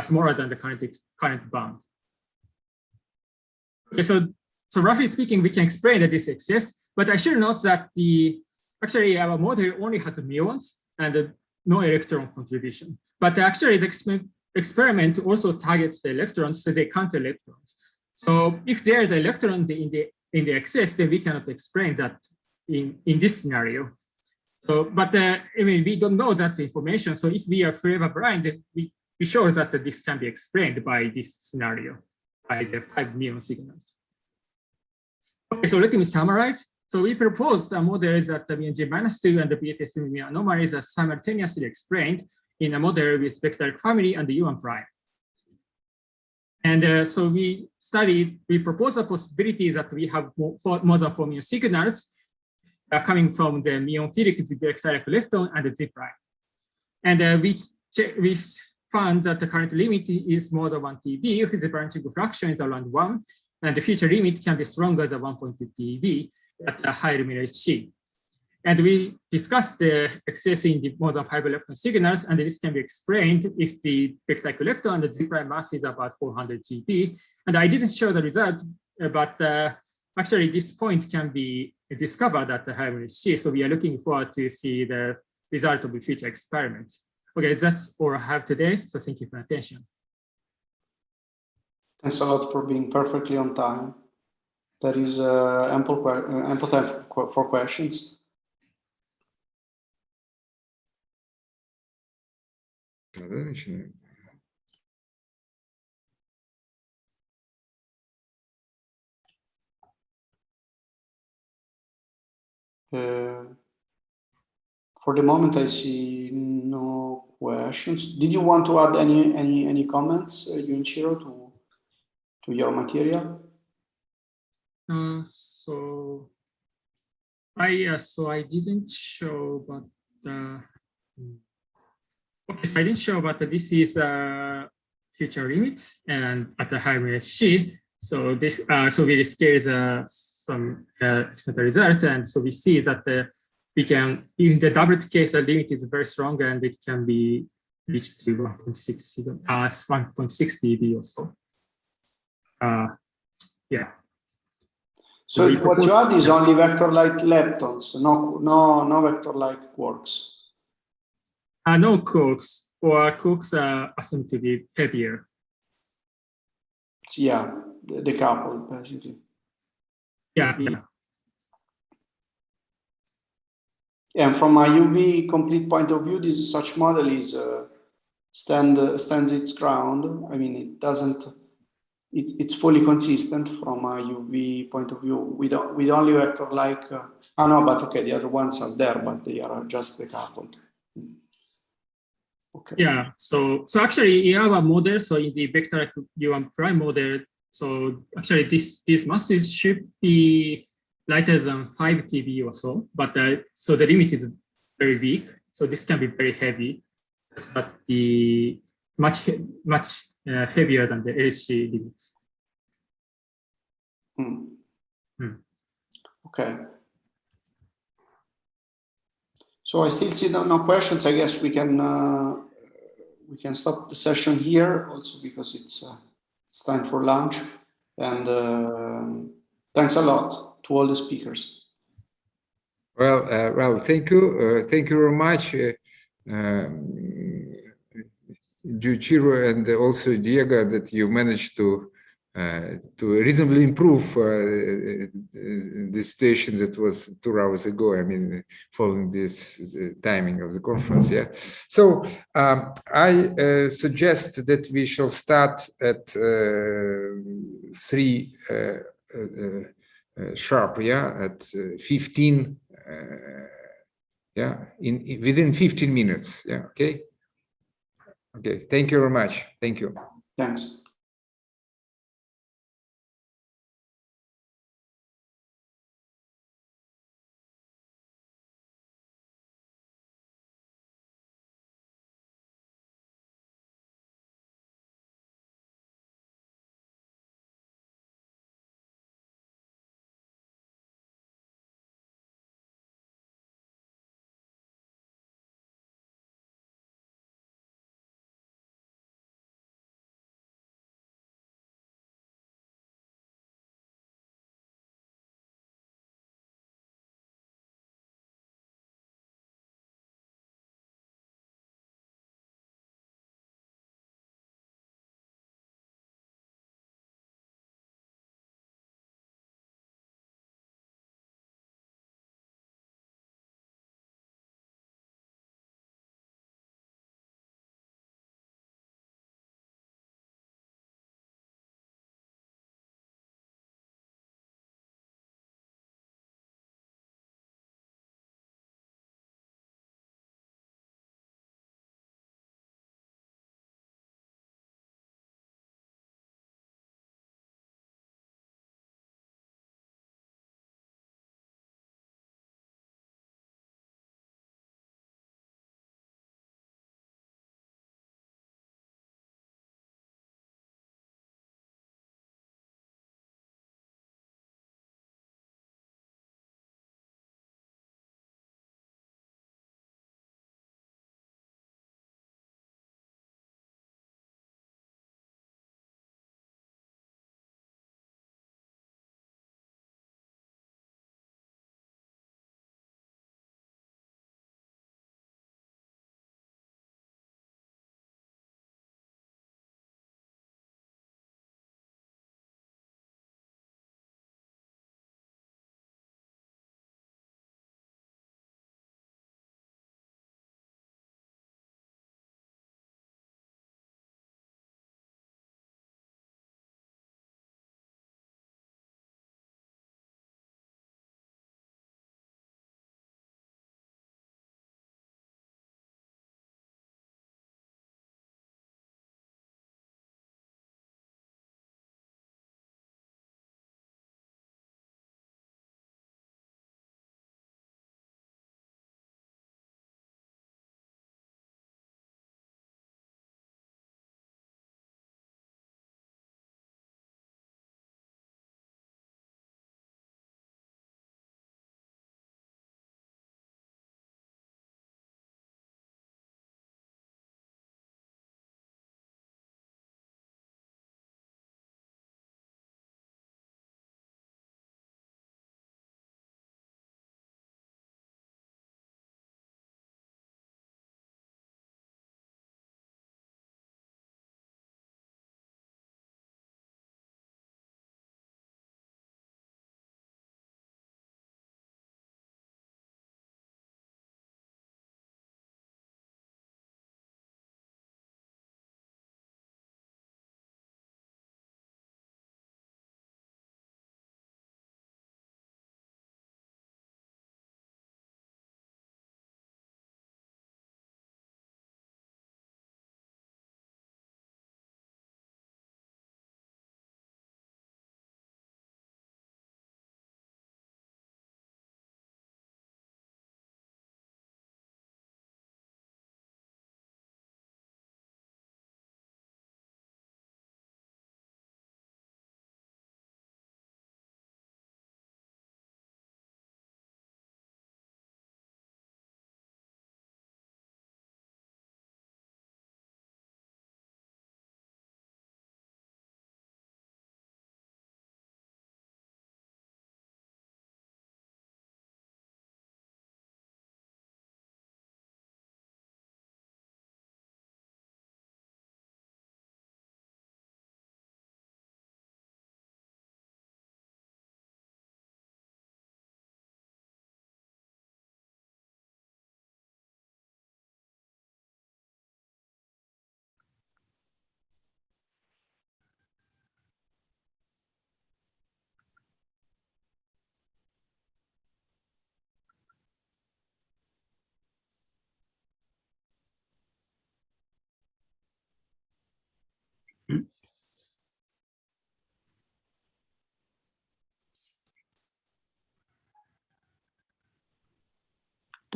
smaller than the current bound. Okay, so roughly speaking, we can explain this excess, but I should note that actually our model only has muons and no electron contribution. But actually the experiment also targets the electrons, so they count electrons. So if there is an electron in the excess, then we cannot explain that in this scenario. So, but I mean, we don't know that information. So if we are forever blind, we show that this can be explained by this scenario, by the 5 muon signals. Okay, so let me summarize. So we proposed a model that the G-2 and the BTS anomalies are simultaneously explained in a model with vector family and the U1 prime. And so we proposed a possibility that we have more than 4 muon signals coming from the muon Felix vector lepton and the Z prime. And we found that the current limit is more than 1 TeV if the branching fraction is around 1, and the future limit can be stronger than 1.2 TeV at a high luminance C. And we discussed the excess in the more than 5 lepton signals, and this can be explained if the vector lepton and the Z prime mass is about 400 GeV. And I didn't show the result, but actually this point can be discovered at the high luminance C. So we are looking forward to see the result of the future experiments. Okay, that's all I have today. So thank you for your attention. Thanks a lot for being perfectly on time. There is ample time for questions. For the moment, I see no questions. Did you want to add any comments, Junichiro, to to your material? So I didn't show, but okay, so I didn't show, but this is future limit and at the high MSC. So this so we scale some result, and so we see that we can, in the doublet case, the limit is very strong and it can be reached to 1.6 dB or so. Yeah. So what you add is only vector-like leptons, no vector-like quarks. No quarks, or quarks are assumed to be heavier. Yeah, decoupled, basically. Yeah. And from a UV complete point of view, this such model is stands its ground. I mean, it doesn't. It's fully consistent from a UV point of view with only vector like. Oh no, but okay, the other ones are there, but they are just decoupled. Okay. Yeah. So actually, in our model, so in the vector U1 prime model, so actually these masses should be lighter than 5 TB or so, but so the limit is very weak. So this can be very heavy, but the much heavier than the LC limits. Okay. So I still see no questions. I guess we can stop the session here also because it's time for lunch. And thanks a lot to all the speakers. Well, thank you very much, Juichiro, and also Diego, that you managed to reasonably improve the situation that was 2 hours ago. I mean, following this timing of the conference. Yeah. So I suggest that we shall start at 3 sharp. Yeah, at 15. Yeah, within 15 minutes. Yeah. Okay. Okay. Thank you very much. Thank you. Thanks.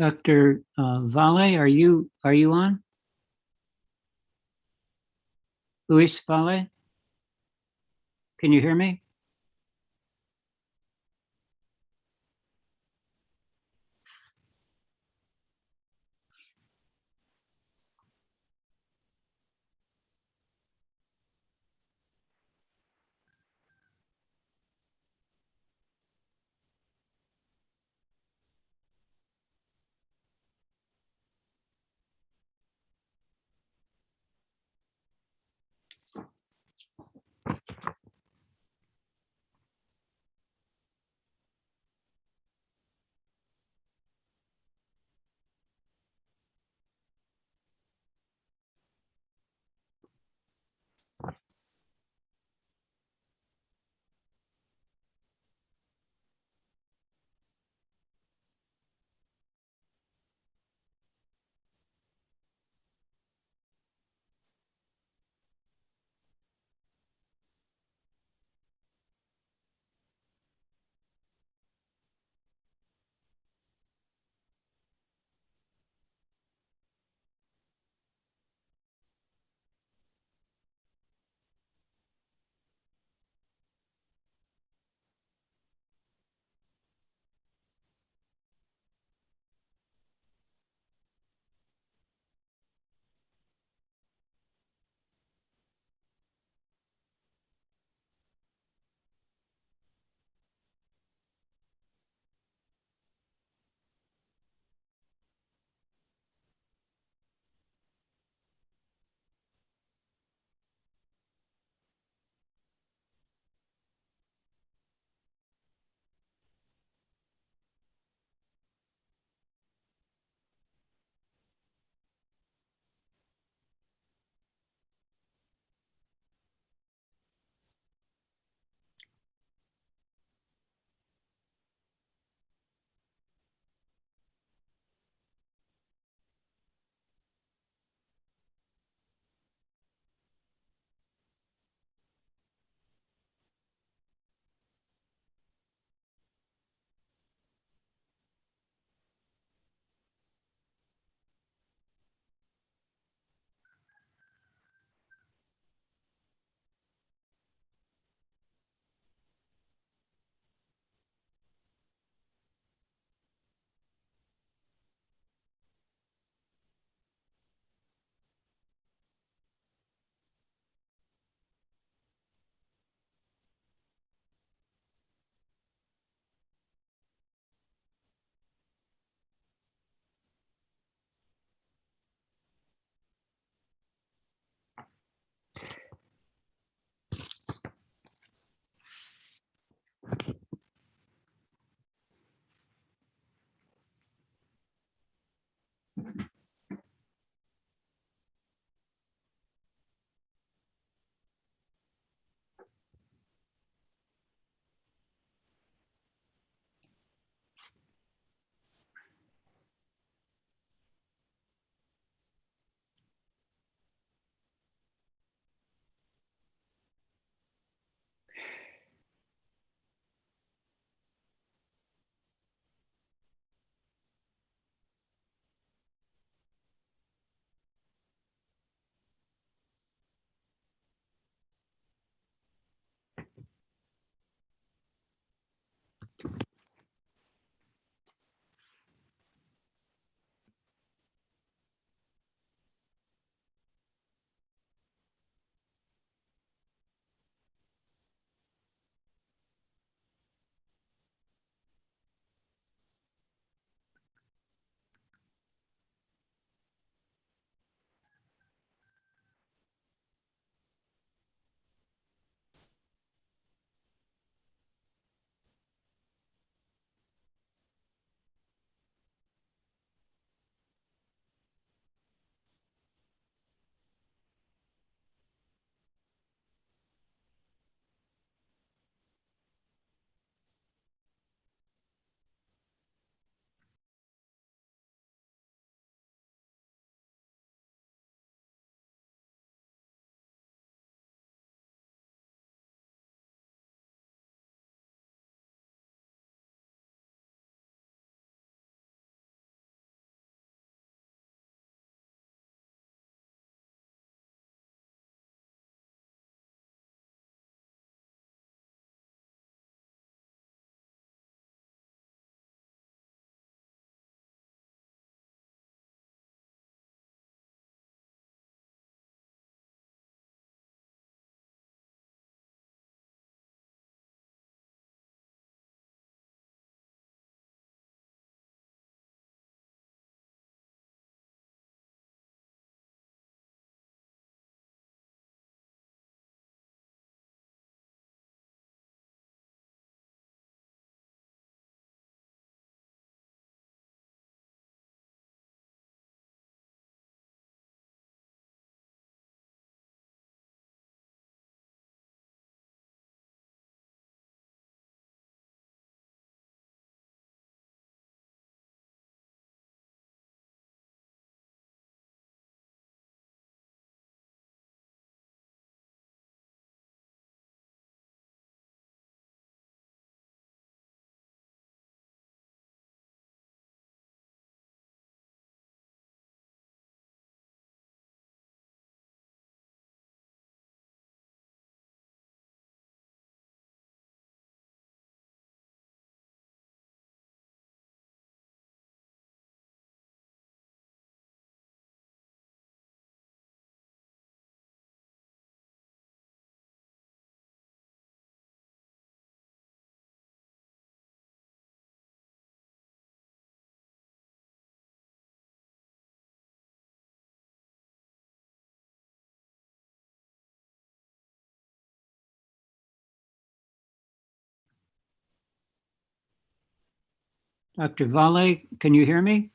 Dr. Vale, are you on? Luis Vale? Can you hear me? Dr. Vale, can you hear me?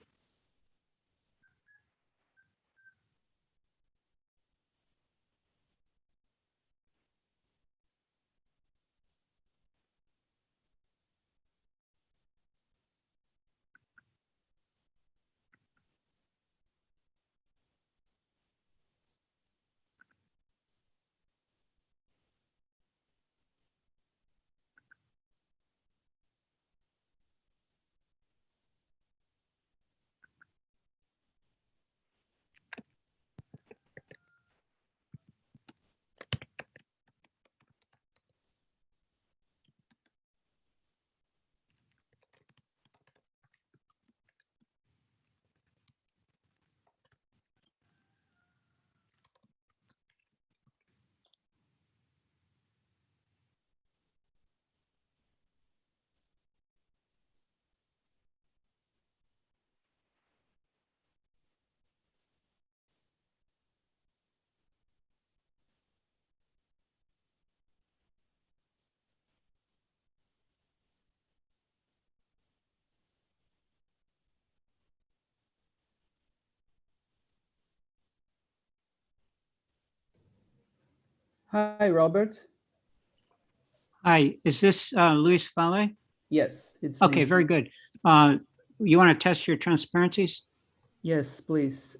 Hi, Robert. Hi, is this Luis Vale? Yes, it's Okay, me. very good. You want to test your transparencies? Yes, please.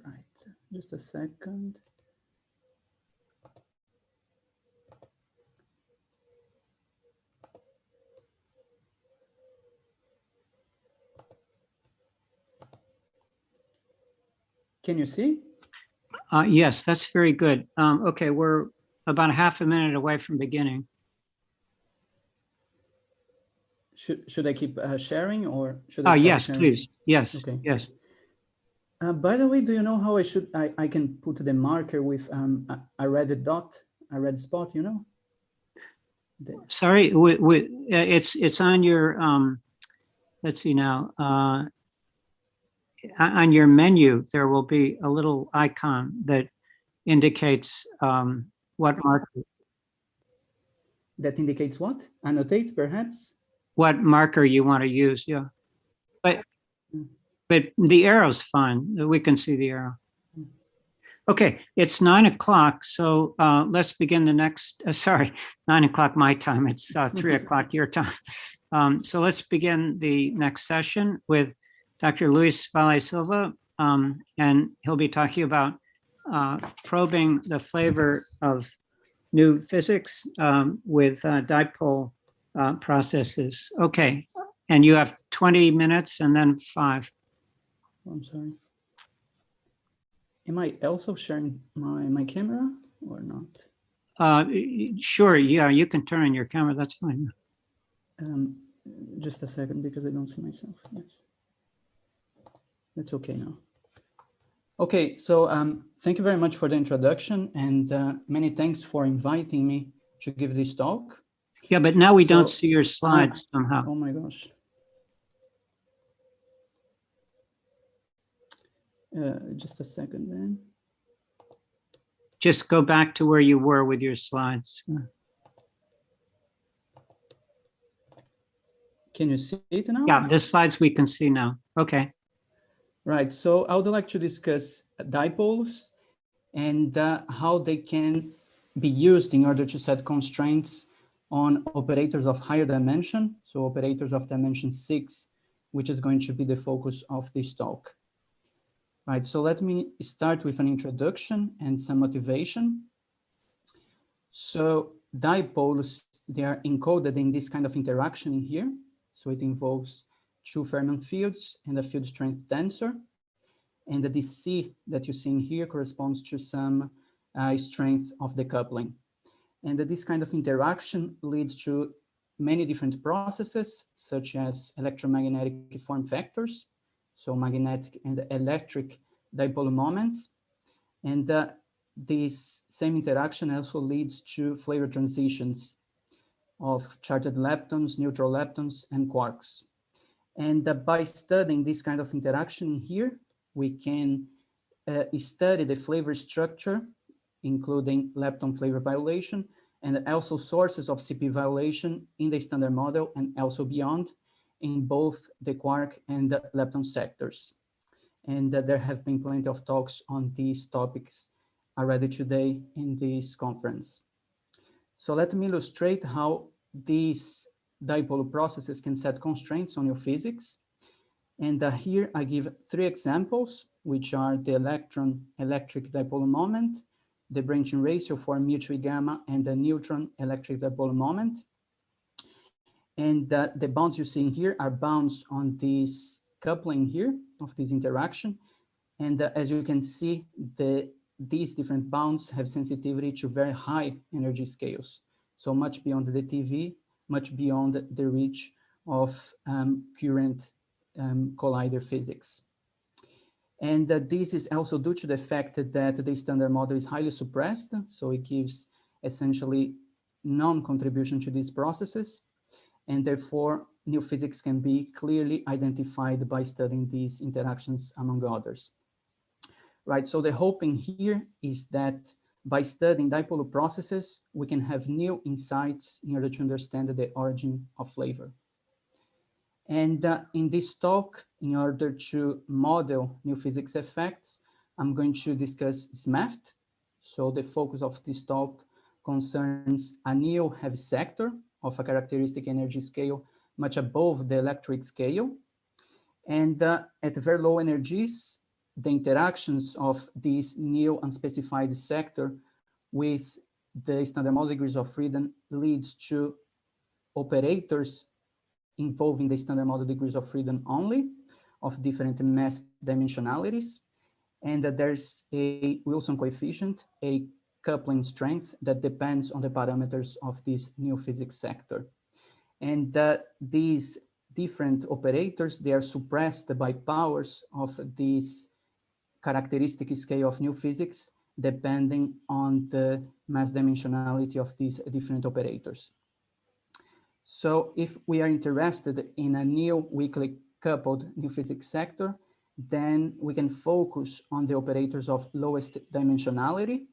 Right, just a second. Can you see? Yes, that's very good. Okay, we're about a half a minute away from beginning. Should I keep sharing or should I stop Yes, sharing? please. Yes, Okay. yes. By the way, do you know how I can put the marker with a red dot, a red spot, you know? Sorry, it's on your, let's see now, on your menu, there will be a little icon that indicates what marker. That indicates what? Annotate, perhaps? What marker you want to use, yeah. But the arrow's fine. We can see the arrow. Okay, it's 9 o'clock, so let's begin the next, sorry, 9 o'clock my time, it's 3 o'clock your time. So let's begin the next session with Dr. Luis Vale Silva, and he'll be talking about probing the flavor of new physics with dipole processes. Okay, and you have 20 minutes and then 5. I'm sorry. Am I also sharing my camera or not? Sure, yeah, you can turn on your camera, that's fine. Just a second, because I don't see myself. Yes. That's okay now. Okay, so thank you very much for the introduction, and many thanks for inviting me to give this talk. Yeah, but now we don't see your slides somehow. Oh my gosh. Just a second then. Just go back to where you were with your slides. Can you see it now? Yeah, the slides we can see now. Okay. Right, so I would like to discuss dipoles and how they can be used in order to set constraints on operators of higher dimension, so operators of dimension 6, which is going to be the focus of this talk. Right, so let me start with an introduction and some motivation. So dipoles, they are encoded in this kind of interaction in here. So it involves two Fermat fields and a field strength tensor. And the DC that you see in here corresponds to some strength of the coupling. And this kind of interaction leads to many different processes, such as electromagnetic form factors, so magnetic and electric dipole moments. And this same interaction also leads to flavor transitions of charged leptons, neutral leptons, and quarks. And by studying this kind of interaction here, we can study the flavor structure, including lepton flavor violation, and also sources of CP violation in the standard model and also beyond in both the quark and the lepton sectors. And there have been plenty of talks on these topics already today in this conference. So let me illustrate how these dipole processes can set constraints on your physics. And here I give 3 examples, which are the electron electric dipole moment, the branching ratio for mu gamma, and the neutron electric dipole moment. And the bounds you see here are bounds on this coupling here of this interaction. And as you can see, these different bounds have sensitivity to very high energy scales. So much beyond the TV, much beyond the reach of current collider physics. And this is also due to the fact that the standard model is highly suppressed. So it gives essentially non-contribution to these processes. And therefore, new physics can be clearly identified by studying these interactions among others. Right, so the hope in here is that by studying dipole processes, we can have new insights in order to understand the origin of flavor. And in this talk, in order to model new physics effects, I'm going to discuss SMAFT. So the focus of this talk concerns a new heavy sector of a characteristic energy scale much above the electric scale. And at very low energies, the interactions of this new unspecified sector with the standard model degrees of freedom leads to operators involving the standard model degrees of freedom only of different mass dimensionalities. And there's a Wilson coefficient, a coupling strength that depends on the parameters of this new physics sector. And these different operators, they are suppressed by powers of this characteristic scale of new physics, depending on the mass dimensionality of these different operators. So if we are interested in a new weakly coupled new physics sector, then we can focus on the operators of lowest dimensionality.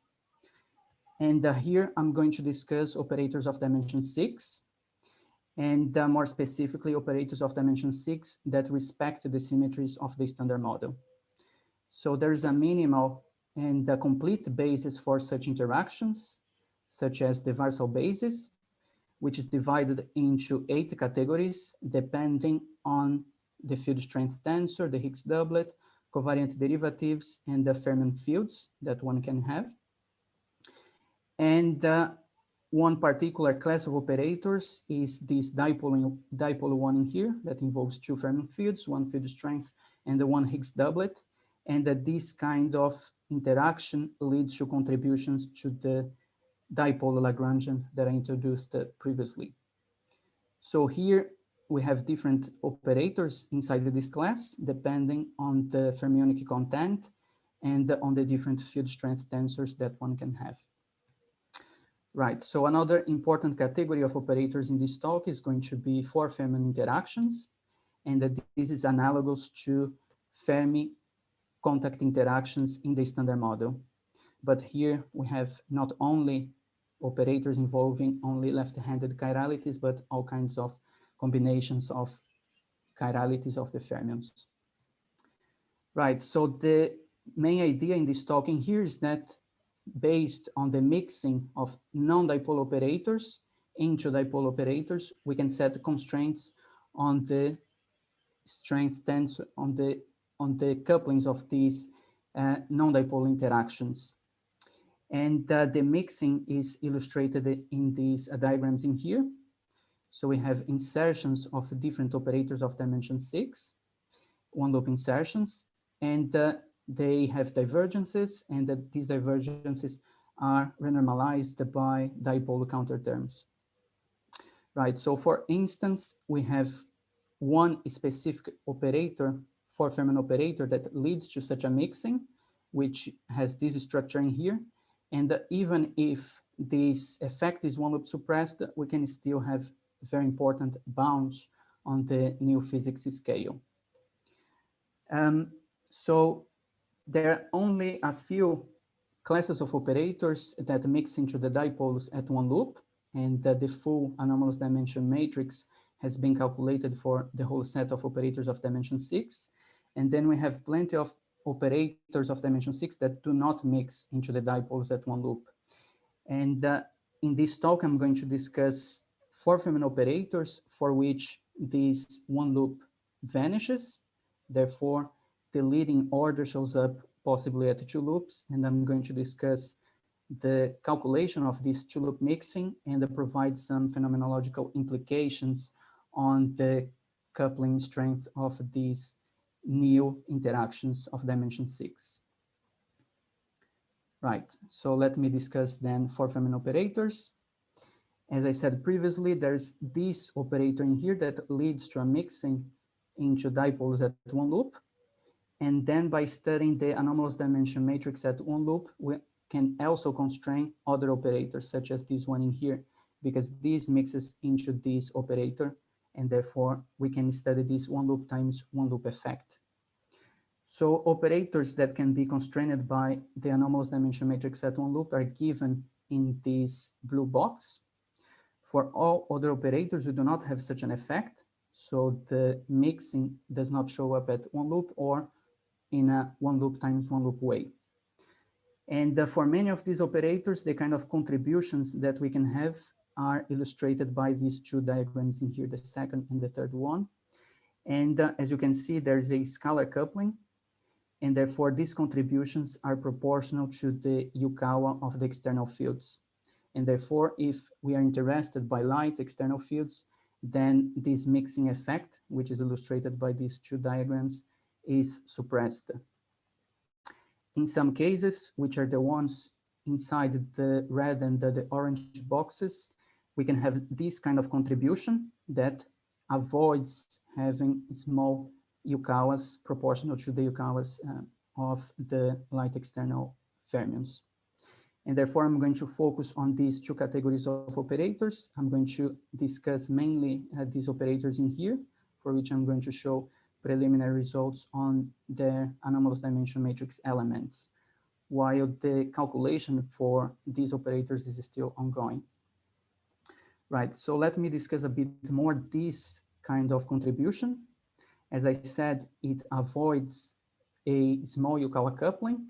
And here I'm going to discuss operators of dimension 6, and more specifically operators of dimension 6 that respect the symmetries of the standard model. So there's a minimal and a complete basis for such interactions, such as the Varsal basis, which is divided into 8 categories, depending on the field strength tensor, the Higgs doublet, covariant derivatives, and the Fermion fields that one can have. And one particular class of operators is this dipole one in here that involves 2 Fermion fields, 1 field strength, and the 1 Higgs doublet. And that this kind of interaction leads to contributions to the dipole Lagrangian that I introduced previously. So here we have different operators inside this class, depending on the fermionic content and on the different field strength tensors that one can have. Right, so another important category of operators in this talk is going to be 4 Fermion interactions, and that this is analogous to Fermi contact interactions in the standard model. But here we have not only operators involving only left-handed chiralities, but all kinds of combinations of chiralities of the fermions. Right, so the main idea in this talk in here is that based on the mixing of non-dipole operators into dipole operators, we can set constraints on the strength tensor, on the couplings of these non-dipole interactions. And the mixing is illustrated in these diagrams in here. So we have insertions of different operators of dimension 6, one-loop insertions, and they have divergences, and that these divergences are renormalized by dipole counter terms. Right, so for instance, we have one specific operator, 4 Fermion operator, that leads to such a mixing, which has this structure in here. And even if this effect is one loop suppressed, we can still have very important bounds on the new physics scale. So there are only a few classes of operators that mix into the dipoles at one loop, and that the full anomalous dimension matrix has been calculated for the whole set of operators of dimension 6. And then we have plenty of operators of dimension 6 that do not mix into the dipoles at one loop. And in this talk, I'm going to discuss 4 Feynman operators for which this one loop vanishes. Therefore, the leading order shows up possibly at 2 loops. And I'm going to discuss the calculation of this 2-loop mixing and provide some phenomenological implications on the coupling strength of these new interactions of dimension 6. Right, so let me discuss then 4 Feynman operators. As I said previously, there's this operator in here that leads to a mixing into dipoles at one loop. And then by studying the anomalous dimension matrix at one loop, we can also constrain other operators, such as this one in here, because this mixes into this operator, and therefore we can study this one loop times one loop effect. So operators that can be constrained by the anomalous dimension matrix at one loop are given in this blue box. For all other operators, we do not have such an effect. So the mixing does not show up at one loop or in a one loop times one loop way. And for many of these operators, the kind of contributions that we can have are illustrated by these 2 diagrams in here, the second and the third one. And as you can see, there's a scalar coupling, and therefore these contributions are proportional to the Yukawa of the external fields. And therefore, if we are interested by light external fields, then this mixing effect, which is illustrated by these 2 diagrams, is suppressed. In some cases, which are the ones inside the red and the orange boxes, we can have this kind of contribution that avoids having small Yukawas proportional to the Yukawas of the light external fermions. And therefore, I'm going to focus on these 2 categories of operators. I'm going to discuss mainly these operators in here, for which I'm going to show preliminary results on their anomalous dimension matrix elements, while the calculation for these operators is still ongoing. Right, so let me discuss a bit more this kind of contribution. As I said, it avoids a small Yukawa coupling,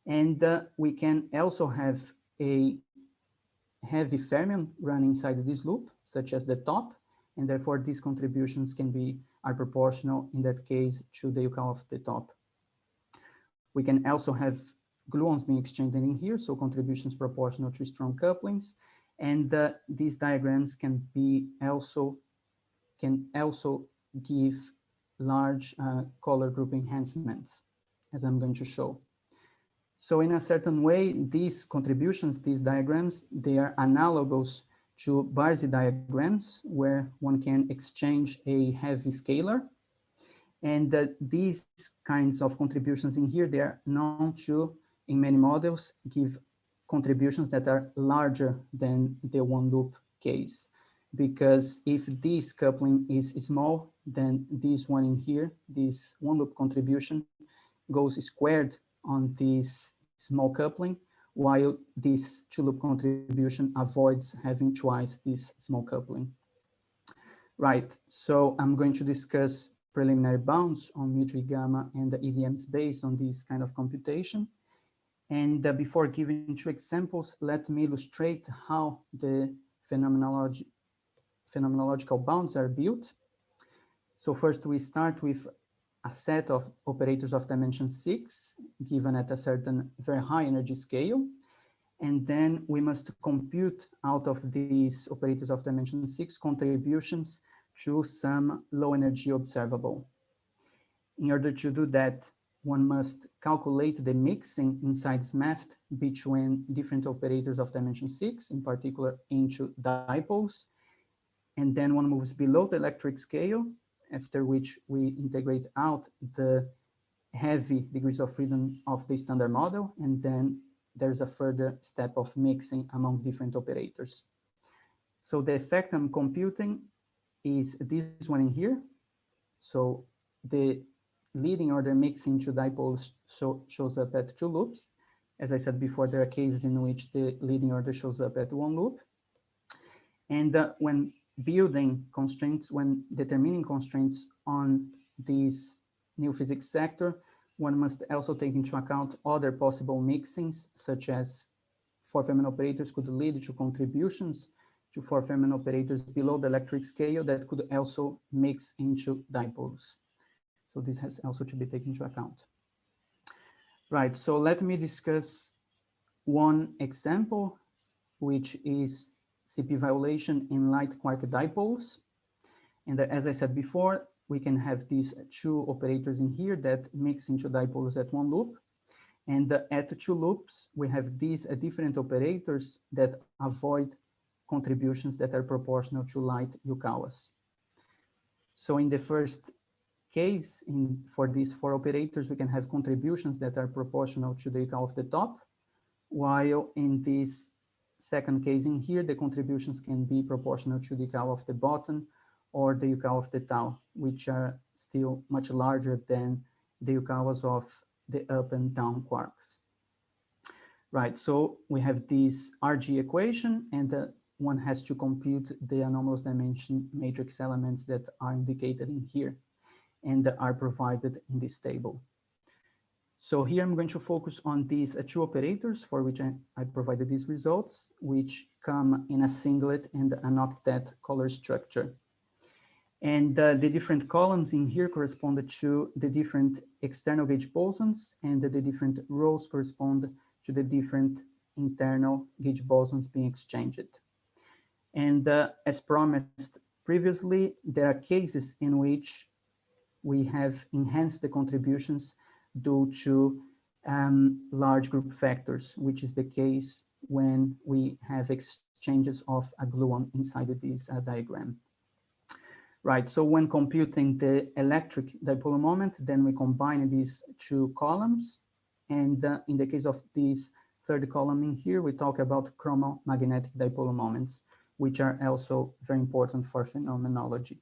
and we can also have a heavy fermion running inside this loop, such as the top, and therefore these contributions are proportional in that case to the Yukawa of the top. We can also have gluons being exchanged in here, so contributions proportional to strong couplings, and these diagrams can also give large color group enhancements, as I'm going to show. So in a certain way, these contributions, these diagrams, they are analogous to Barsi diagrams, where one can exchange a heavy scalar. And these kinds of contributions in here, they are known to, in many models, give contributions that are larger than the one loop case. Because if this coupling is small, then this one in here, this one loop contribution goes squared on this small coupling, while this 2-loop contribution avoids having twice this small coupling. Right, so I'm going to discuss preliminary bounds on mu3 gamma and the EDMs based on this kind of computation. And before giving 2 examples, let me illustrate how the phenomenological bounds are built. So first we start with a set of operators of dimension 6 given at a certain very high energy scale. And then we must compute out of these operators of dimension 6 contributions to some low energy observable. In order to do that, one must calculate the mixing inside SMAFT between different operators of dimension 6, in particular into dipoles. And then one moves below the electric scale, after which we integrate out the heavy degrees of freedom of the standard model. And then there's a further step of mixing among different operators. So the effect I'm computing is this one in here. So the leading order mixing to dipoles shows up at 2 loops. As I said before, there are cases in which the leading order shows up at one loop. And when building constraints, when determining constraints on this new physics sector, one must also take into account other possible mixings, such as four-Feynman operators could lead to contributions to four-Feynman operators below the electric scale that could also mix into dipoles. So this has also to be taken into account. Right, so let me discuss one example, which is CP violation in light quark dipoles. And as I said before, we can have these two operators in here that mix into dipoles at one loop. And at two loops, we have these different operators that avoid contributions that are proportional to light Yukawas. So in the first case, for these four operators, we can have contributions that are proportional to the Yukawa of the top, while in this second case in here, the contributions can be proportional to the Yukawa of the bottom or the Yukawa of the tau, which are still much larger than the Yukawas of the up and down quarks. Right, so we have this RG equation, and one has to compute the anomalous dimension matrix elements that are indicated in here and are provided in this table. So here I'm going to focus on these two operators for which I provided these results, which come in a singlet and an octet color structure. And the different columns in here correspond to the different external gauge bosons, and the different rows correspond to the different internal gauge bosons being exchanged. And as promised previously, there are cases in which we have enhanced the contributions due to large group factors, which is the case when we have exchanges of a gluon inside this diagram. Right, so when computing the electric dipole moment, then we combine these two columns. And in the case of this third column in here, we talk about chromomagnetic dipole moments, which are also very important for phenomenology.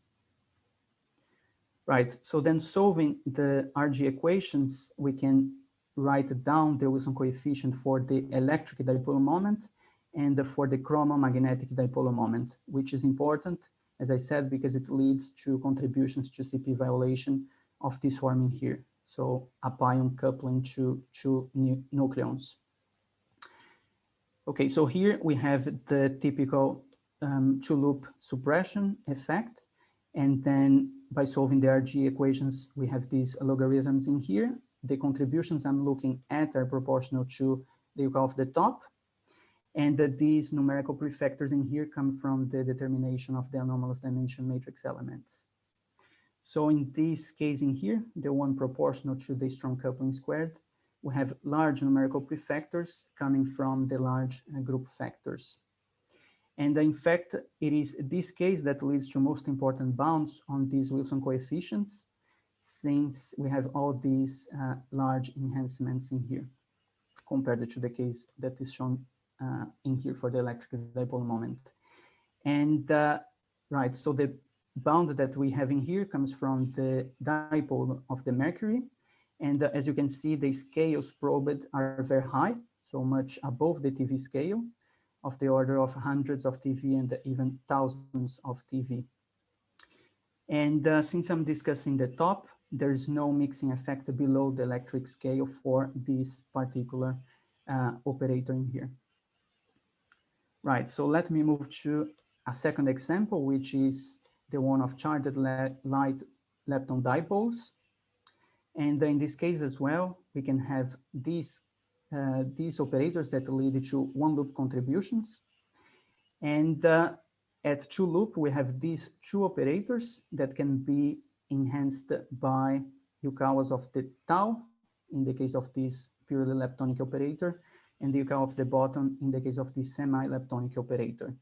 Right, so then solving the RG equations, we can write down the Wilson coefficient for the electric dipole moment and for the chromomagnetic dipole moment, which is important, as I said, because it leads to contributions to CP violation of this forming here. So a pion coupling to two nucleons. Okay, so here we have the typical two-loop suppression effect. And then by solving the RG equations, we have these logarithms in here. The contributions I'm looking at are proportional to the Yukawa of the top. And these numerical prefactors in here come from the determination of the anomalous dimension matrix elements. So in this case in here, the one proportional to the strong coupling squared, we have large numerical prefactors coming from the large group factors. And in fact, it is this case that leads to most important bounds on these Wilson coefficients, since we have all these large enhancements in here, compared to the case that is shown in here for the electric dipole moment. And right, so the bound that we have in here comes from the dipole of the mercury. And as you can see, the scales probed are very high, so much above the TV scale, of the order of hundreds of TV and even thousands of TV. And since I'm discussing the top, there's no mixing effect below the electric scale for this particular operator in here. Right, so let me move to a second example, which is the one of charged light lepton dipoles. And in this case as well, we can have these operators that lead to one loop contributions. And at two loop, we have these two operators that can be enhanced by Yukawas of the tau, in the case of this purely leptonic operator, and the Yukawa of the bottom in the case of the semi-leptonic operator.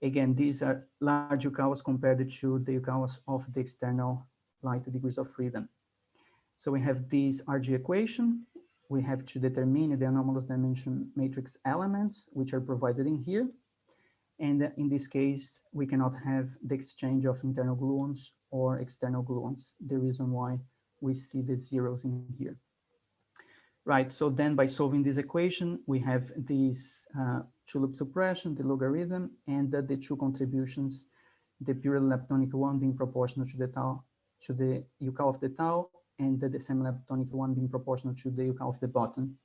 Again, these are large Yukawas compared to the Yukawas of the external light degrees of freedom. So we have this RG equation. We have to determine the anomalous dimension matrix elements, which are provided in here. And in this case, we cannot have the exchange of internal gluons or external gluons, the reason why we see the zeros in here. Right, so then by solving this equation, we have this two-loop suppression, the logarithm, and the two contributions, the purely leptonic one being proportional to the tau, to the UCAL of the tau, and the semi-leptonic one being proportional to the UCAL of the bottom.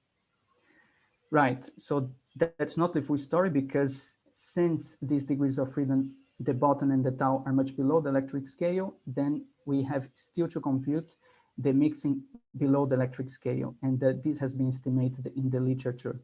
Right, so that's not the full story, because since these degrees of freedom, the bottom and the tau are much below the electric scale, then we have still to compute the mixing below the electric scale, and this has been estimated in the literature.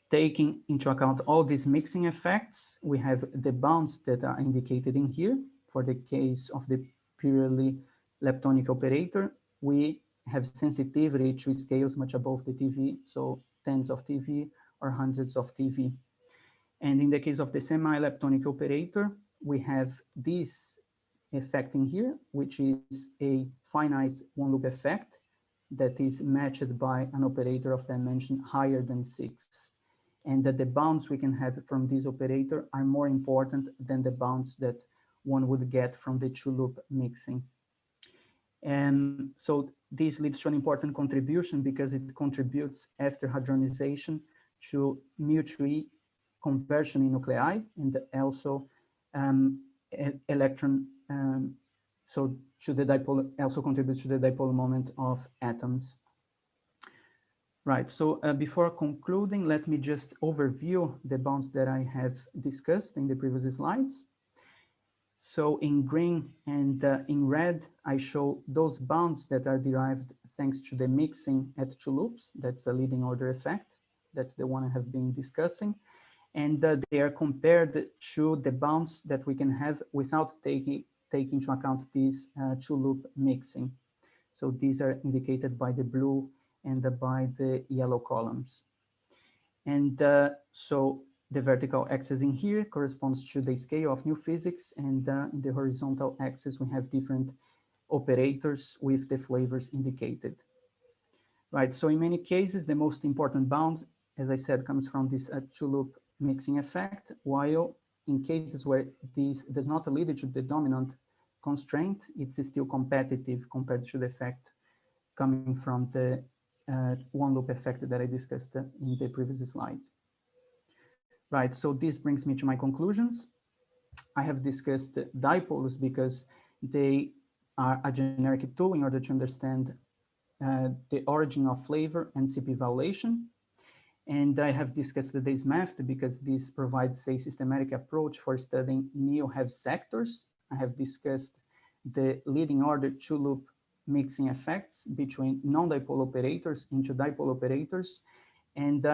Taking into account all these mixing effects, we have the bounds that are indicated in here. For the case of the purely leptonic operator, we have sensitivity to scales much above the TV, so tens of TV or hundreds of TV. And in the case of the semi-leptonic operator, we have this effect in here, which is a finite one-loop effect that is matched by an operator of dimension higher than 6. And that the bounds we can have from this operator are more important than the bounds that one would get from the two-loop mixing. And so this leads to an important contribution, because it contributes after hadronization to mu-3 conversion in nuclei, and also electron, so to the dipole, also contributes to the dipole moment of atoms. Right, so before concluding, let me just overview the bounds that I have discussed in the previous slides. So in green and in red, I show those bounds that are derived thanks to the mixing at two loops. That's a leading order effect. That's the one I have been discussing. And they are compared to the bounds that we can have without taking into account this two-loop mixing. So these are indicated by the blue and by the yellow columns. And so the vertical axis in here corresponds to the scale of new physics, and in the horizontal axis we have different operators with the flavors indicated. Right, so in many cases, the most important bound, as I said, comes from this two-loop mixing effect, while in cases where this does not lead to the dominant constraint, it's still competitive compared to the effect coming from the one-loop effect that I discussed in the previous slide. Right, so this brings me to my conclusions. I have discussed dipoles because they are a generic tool in order to understand the origin of flavor and CP violation. And I have discussed this math because this provides a systematic approach for studying neo-heavy sectors. I have discussed the leading order two-loop mixing effects between non-dipole operators into dipole operators. And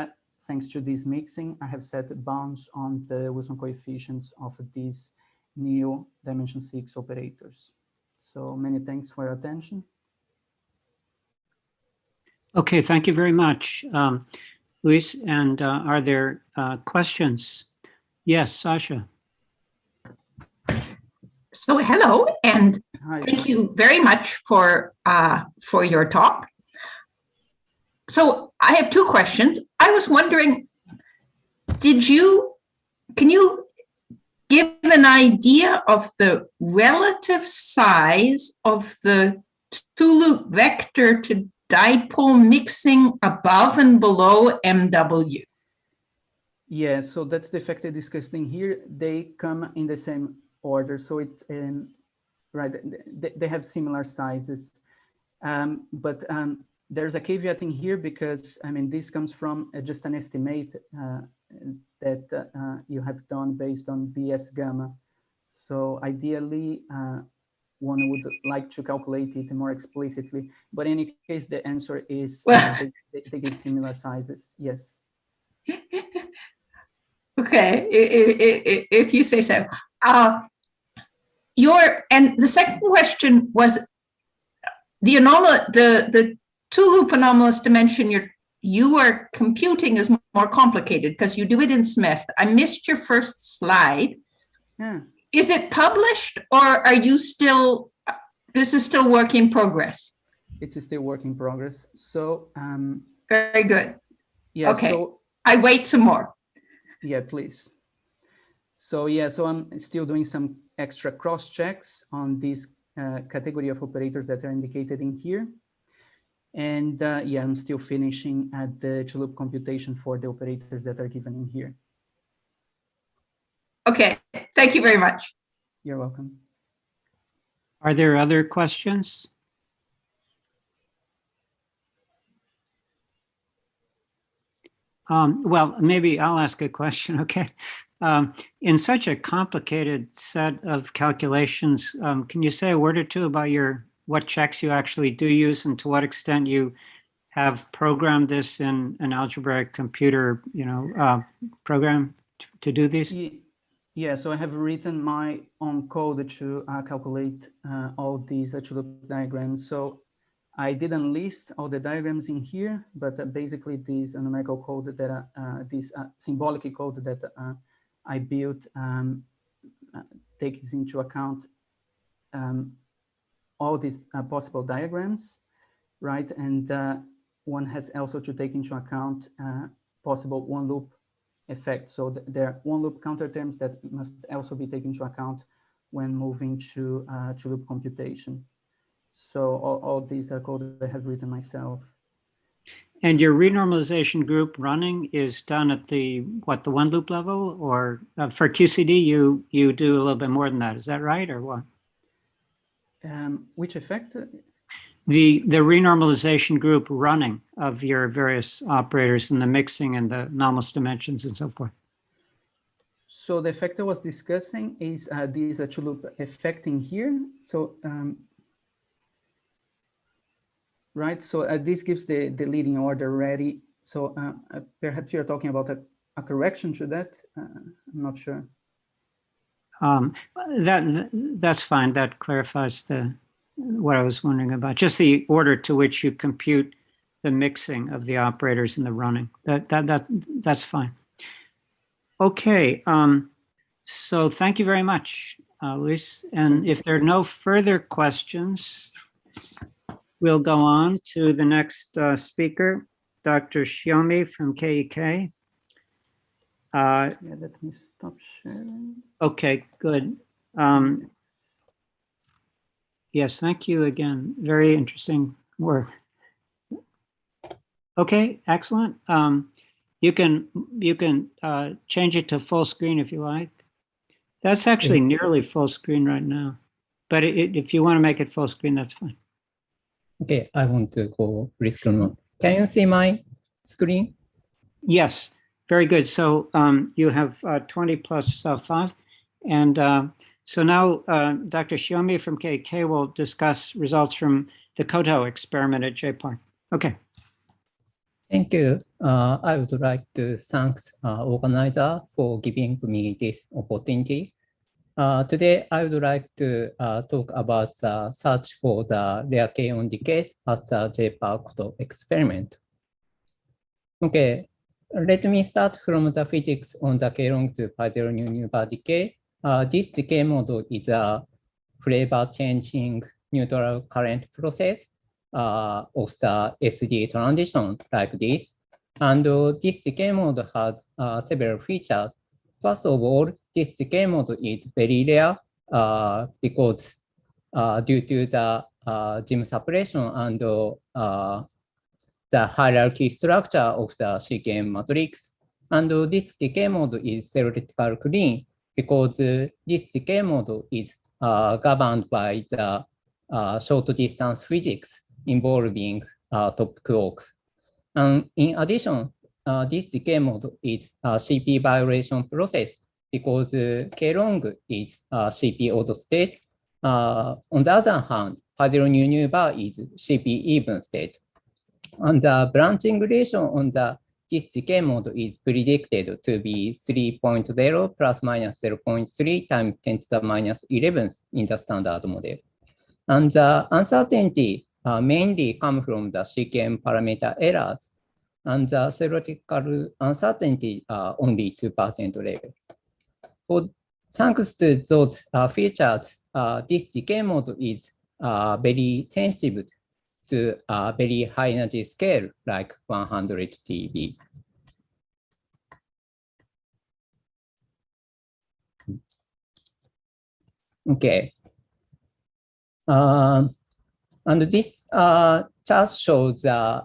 thanks to this mixing, I have set bounds on the Wilson coefficients of these new dimension 6 operators. So many thanks for your attention. Okay, thank you very much, Luis. And are there questions? Yes, Sasha. So hello, and thank you very much for your talk. So I have two questions. I was wondering, can you give an idea of the relative size of the two-loop vector to dipole mixing above and below MW? Yeah, so that's the effect I discussed in here. They come in the same order, so it's right. They have similar sizes, but there's a caveat in here because I mean this comes from just an estimate that you have done based on BS gamma. So ideally, one would like to calculate it more explicitly, but in any case, the answer is they give similar sizes. Yes. Okay, if you say so. And the second question was the two-loop anomalous dimension you are computing is more complicated because you do it in Smith. I missed your first slide. Yeah. Is it published, or are you still? This is still work in progress. It's still work in progress. So very good. Yeah. Okay. So I wait some more. Yeah, please. So yeah, so I'm still doing some extra cross checks on this category of operators that are indicated in here. And yeah, I'm still finishing at the two-loop computation for the operators that are given in here. Okay, thank you very much. You're welcome. Are there other questions? Well, maybe I'll ask a question, okay? In such a complicated set of calculations, can you say a word or two about what checks you actually do use and to what extent you have programmed this in an algebraic computer, program to do these? Yeah, so I have written my own code to calculate all these two-loop diagrams. So I didn't list all the diagrams in here, but basically this numerical code that this symbolic code that I built takes into account all these possible diagrams, right? And one has also to take into account possible one loop effect. So there are one loop counter terms that must also be taken into account when moving to loop computation. So all these are code I have written myself. And your renormalization group running is done at the one loop level, or for QCD you do a little bit more than that. Is that right, or what? Which effect? The renormalization group running of your various operators and the mixing and the anomalous dimensions and so forth. So the effect I was discussing is this two-loop effect in here. So right, so this gives the leading order ready. So perhaps you're talking about a correction to that. I'm not sure. That's fine. That clarifies what I was wondering about. Just the order to which you compute the mixing of the operators and the running. That's fine. Okay. So thank you very much, Luis. And if there are no further questions, we'll go on to the next speaker, Dr. Shiomi from KEK. Yeah, let me stop sharing. Okay, good. Yes, thank you again. Very interesting work. Okay, excellent. You can change it to full screen if you like. That's actually nearly full screen right now, but if you want to make it full screen, that's fine. Okay, I want to go full mode. Can you see my screen? Yes, very good. So you have 20 plus 5. And so now Dr. Shiomi from KK will discuss results from the Koto experiment at JPAR. Okay. Thank you. I would like to thank organizer for giving me this opportunity. Today, I would like to talk about the search for the rare K-on decays at the JPAR Koto experiment. Okay, let me start from the physics on the K-long to pi0 bar decay. This decay model is a flavor changing neutral current process of the SD transition like this. And this decay mode has several features. First of all, this decay mode is very rare because due to the gem separation and the hierarchy structure of the CKM matrix. And this decay mode is theoretical clean because this decay mode is governed by the short distance physics involving top quarks. And in addition, this decay mode is a CP violation process because K-long is CP odd state. On the other hand, pi0 bar is CP even state. And the branching ratio on this decay mode is predicted to be 3.0 plus minus 0.3 times 10 to the minus 11 in the standard model. And the uncertainty mainly come from the CKM parameter errors. And the theoretical uncertainty only 2% level. Thanks to those features, this decay mode is very sensitive to a very high energy scale like 100 TeV. Okay. And this chart shows the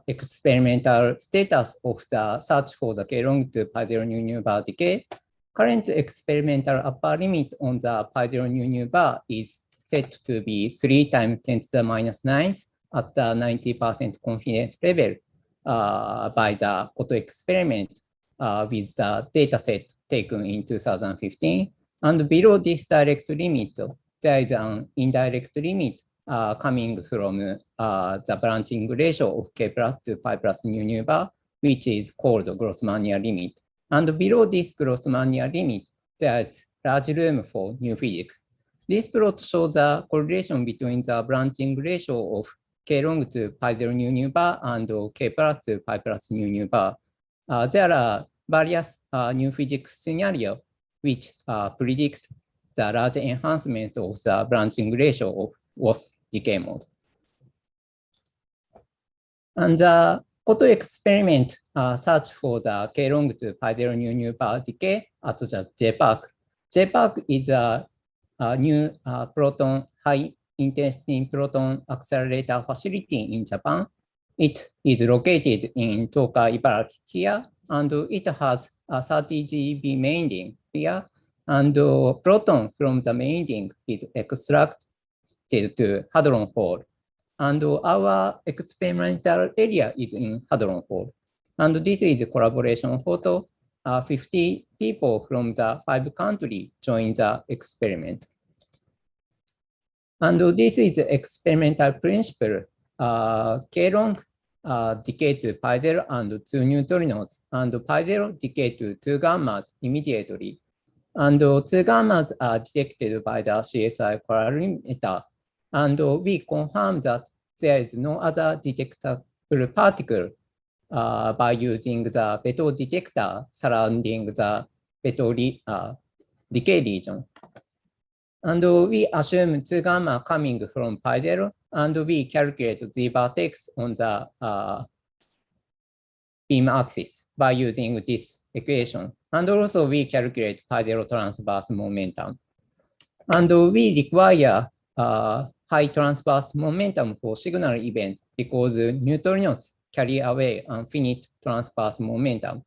experimental status of the search for the k-long to pi0 nu nu bar decay. Current experimental upper limit on the pi0 nu nu bar is set to be 3 times 10 to the minus 9 at the 90% confidence level by the Koto experiment with the data set taken in 2015. And below this direct limit, there is an indirect limit coming from the branching ratio of k plus to pi plus nu nu bar, which is called Grossmania limit. And below this Grossmania limit, there is large room for new physics. This plot shows the correlation between the branching ratio of k long to pi0 nu nu bar and k plus to pi plus nu nu bar. There are various new physics scenarios which predict the large enhancement of the branching ratio of Woth decay mode. And the Koto experiment search for the k long to pi0 nu nu bar decay at the JPARC. JPARC is a new proton high intensity proton accelerator facility in Japan. It is located in Toka, Ibaraki here, and it has a 30 GeV main ring here, and proton from the main ring is extracted to hadron hole. And our experimental area is in hadron hole. And this is a collaboration photo. 50 people from the 5 countries joined the experiment. And this is the experimental principle. K-long decay to pi0 and 2 neutrinos, and pi0 decay to 2 gammas immediately. And 2 gammas are detected by the CSI calorimeter. And we confirm that there is no other detectable particle by using the Beto detector surrounding the Beto decay region. And we assume 2 gamma coming from pi0, and we calculate the vertex on the beam axis by using this equation. And also we calculate pi0 transverse momentum. And we require high transverse momentum for signal events because neutrinos carry away infinite transverse momentum.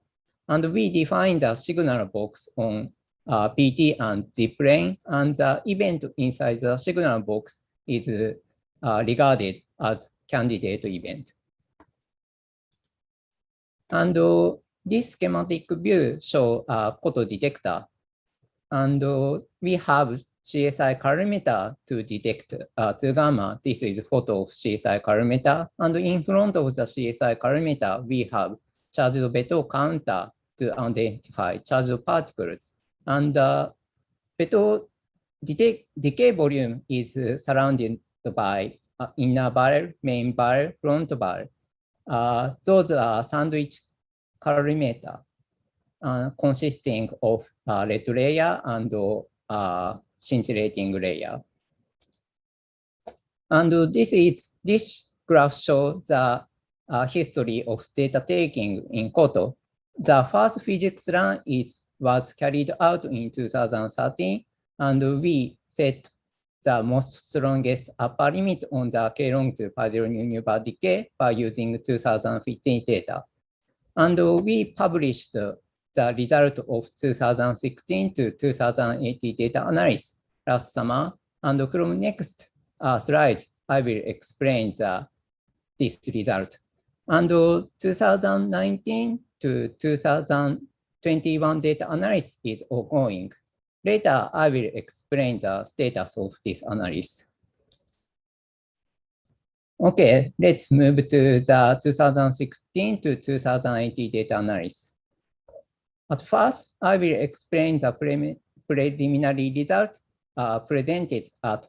And we define the signal box on PT and Z plane, and the event inside the signal box is regarded as candidate event. And this schematic view shows a Koto detector. And we have CSI calorimeter to detect 2 gamma. This is a photo of CSI calorimeter. And in front of the CSI calorimeter, we have charged Beto counter to identify charged particles. And Beto decay volume is surrounded by inner barrel, main barrel, front barrel. Those are sandwich calorimeter consisting of red layer and scintillating layer. And this graph shows the history of data taking in Koto. The first physics run was carried out in 2013, and we set the most strongest upper limit on the k-long to pi0 nu nu bar decay by using 2015 data. And we published the result of 2016 to 2018 data analysis last summer. And from next slide, I will explain this result. And 2019 to 2021 data analysis is ongoing. Later, I will explain the status of this analysis. Okay, let's move to the 2016 to 2018 data analysis. At first, I will explain the preliminary result presented at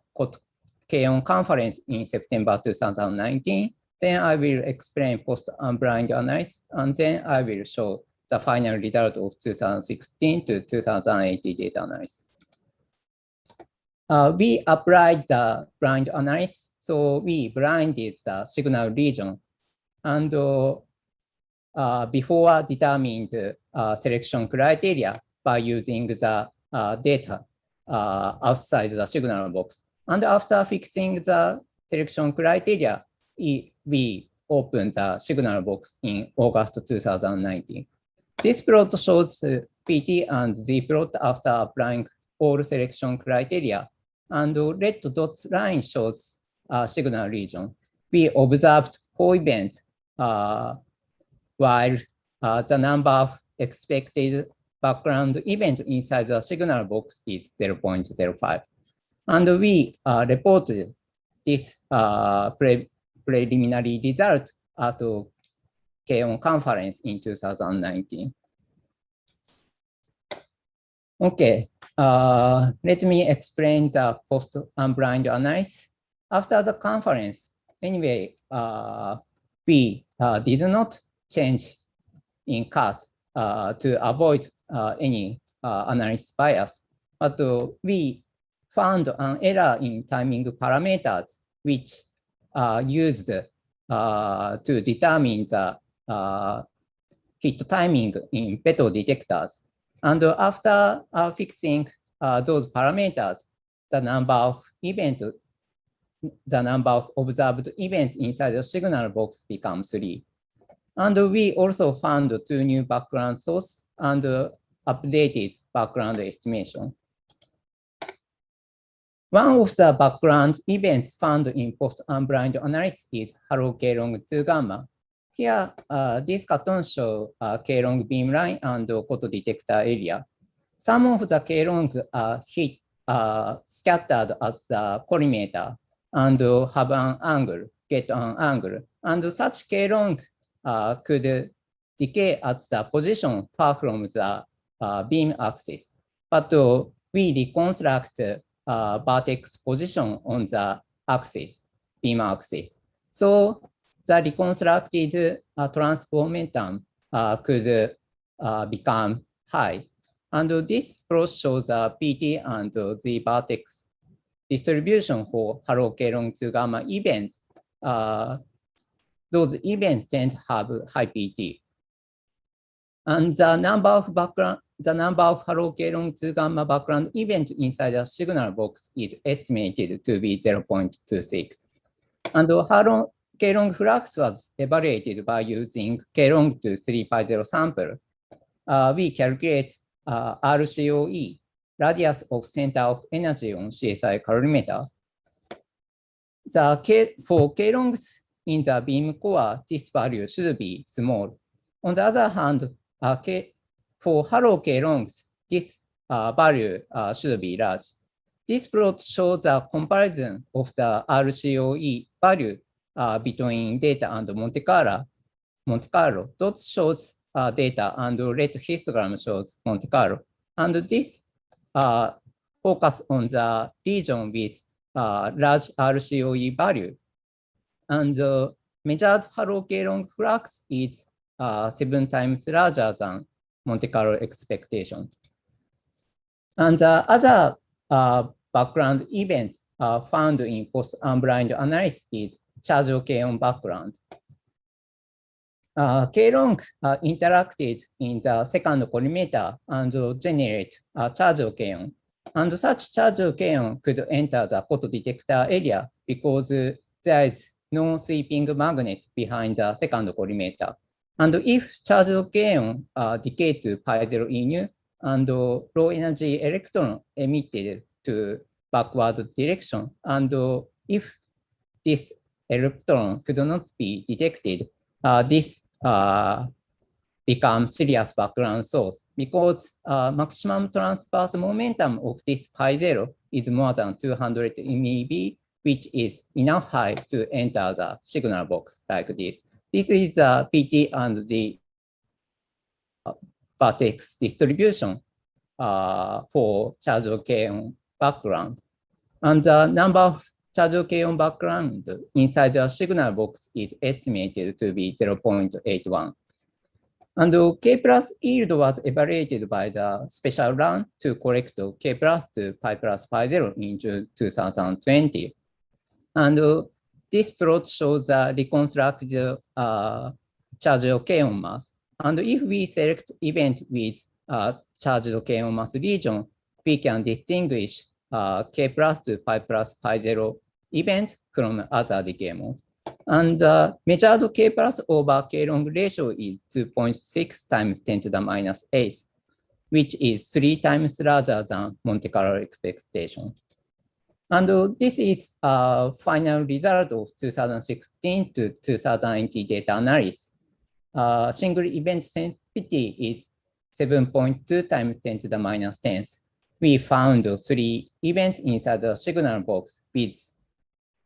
K-on conference in September 2019. Then I will explain post-unblind analysis, and then I will show the final result of 2016 to 2018 data analysis. We applied the blind analysis, so we blinded the signal region, and before determined selection criteria by using the data outside the signal box. And after fixing the selection criteria, we opened the signal box in August 2019. This plot shows the PT and Z plot after applying all selection criteria, and the red dots line shows signal region. We observed 4 events while the number of expected background event inside the signal box is 0.05. And we reported this preliminary result at the KON conference in 2019. Okay, let me explain the post-unblind analysis. After the conference, anyway, we did not change in cut to avoid any analysis bias, but we found an error in timing parameters, which used to determine the hit timing in peto detectors. And after fixing those parameters, the number of observed events inside the signal box becomes 3. And we also found 2 new background sources and updated background estimation. One of the background events found in post-unblind analysis is hello K-long 2 gamma. Here, this cartoon shows K-long beamline and photo detector area. Some of the K-long hit scattered as the collimator and have an angle, get an angle. And such K-long could decay at the position far from the beam axis. But we reconstruct vertex position on the axis, beam axis. So the reconstructed transport momentum could become high. And this plot shows the PT and the vertex distribution for hello K-long 2 gamma event. Those events tend to have high PT. And the number of hello K-long 2 gamma background event inside the signal box is estimated to be 0.26. And hello K-long flux was evaluated by using K-long to 3pi0 sample. We calculate RCOE, radius of center of energy on CSI calorimeter. For K-longs in the beam core, this value should be small. On the other hand, for hello K-longs, this value should be large. This plot shows a comparison of the RCOE value between data and Monte Carlo. Dots shows data and red histogram shows Monte Carlo. And this focus on the region with large RCOE value. And the measured hello K-long flux is 7 times larger than Monte Carlo expectation. And the other background event found in post-unblind analysis is charge K-on background. K-long interacted in the second collimator and generate charge K-on. And such charge K-on could enter the photo detector area because there is no sweeping magnet behind the second collimator. And if charge K-on decay to pi0 E nu and low energy electron emitted to backward direction, and if this electron could not be detected, this becomes serious background source because maximum transverse momentum of this pi0 is more than 200 MeV, which is enough high to enter the signal box like this. This is the PT and the vertex distribution for charge K-on background. And the number of charge K-on background inside the signal box is estimated to be 0.81. And K plus yield was evaluated by the special run to correct K plus to pi plus pi0 in June 2020. And this plot shows the reconstructed charge K-on mass. And if we select event with charge K-on mass region, we can distinguish K plus to pi plus pi0 event from other decay modes. And the measured K plus over K long ratio is 2.6 times 10 to the minus 8, which is 3 times larger than Monte Carlo expectation. And this is a final result of 2016 to 2019 data analysis. Single event sensitivity is 7.2 times 10 to the minus 10. We found 3 events inside the signal box with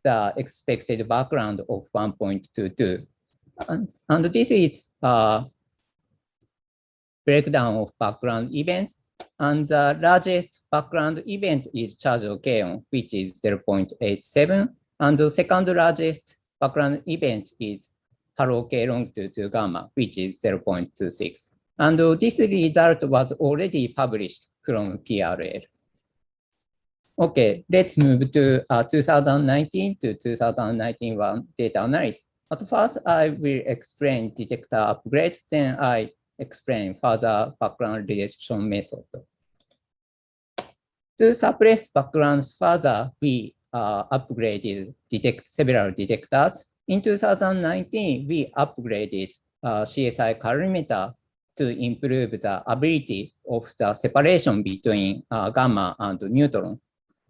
the expected background of 1.22. And this is a breakdown of background events. And the largest background event is charge of K-on, which is 0.87. And the second largest background event is halo K long to gamma, which is 0.26. And this result was already published from PRL. Okay, let's move to 2019 to 2019 data analysis. At first, I will explain detector upgrade, then I explain further background rejection method. To suppress backgrounds further, we upgraded several detectors. In 2019, we upgraded CSI calorimeter to improve the ability of the separation between gamma and neutron.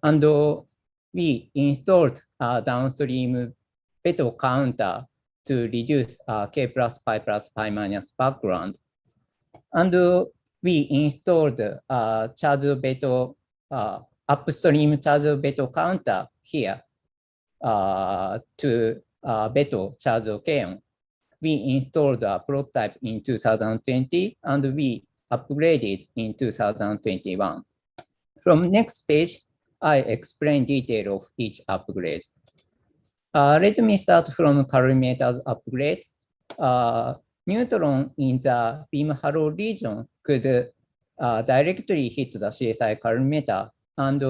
And we installed a downstream beto counter to reduce K plus pi minus background. And we installed charge beto upstream charge beto counter here to beto charge K-on. We installed a prototype in 2020 and we upgraded in 2021. From next page, I explain detail of each upgrade. Let me start from calorimeter's upgrade. Neutron in the beam halo region could directly hit the CSI calorimeter and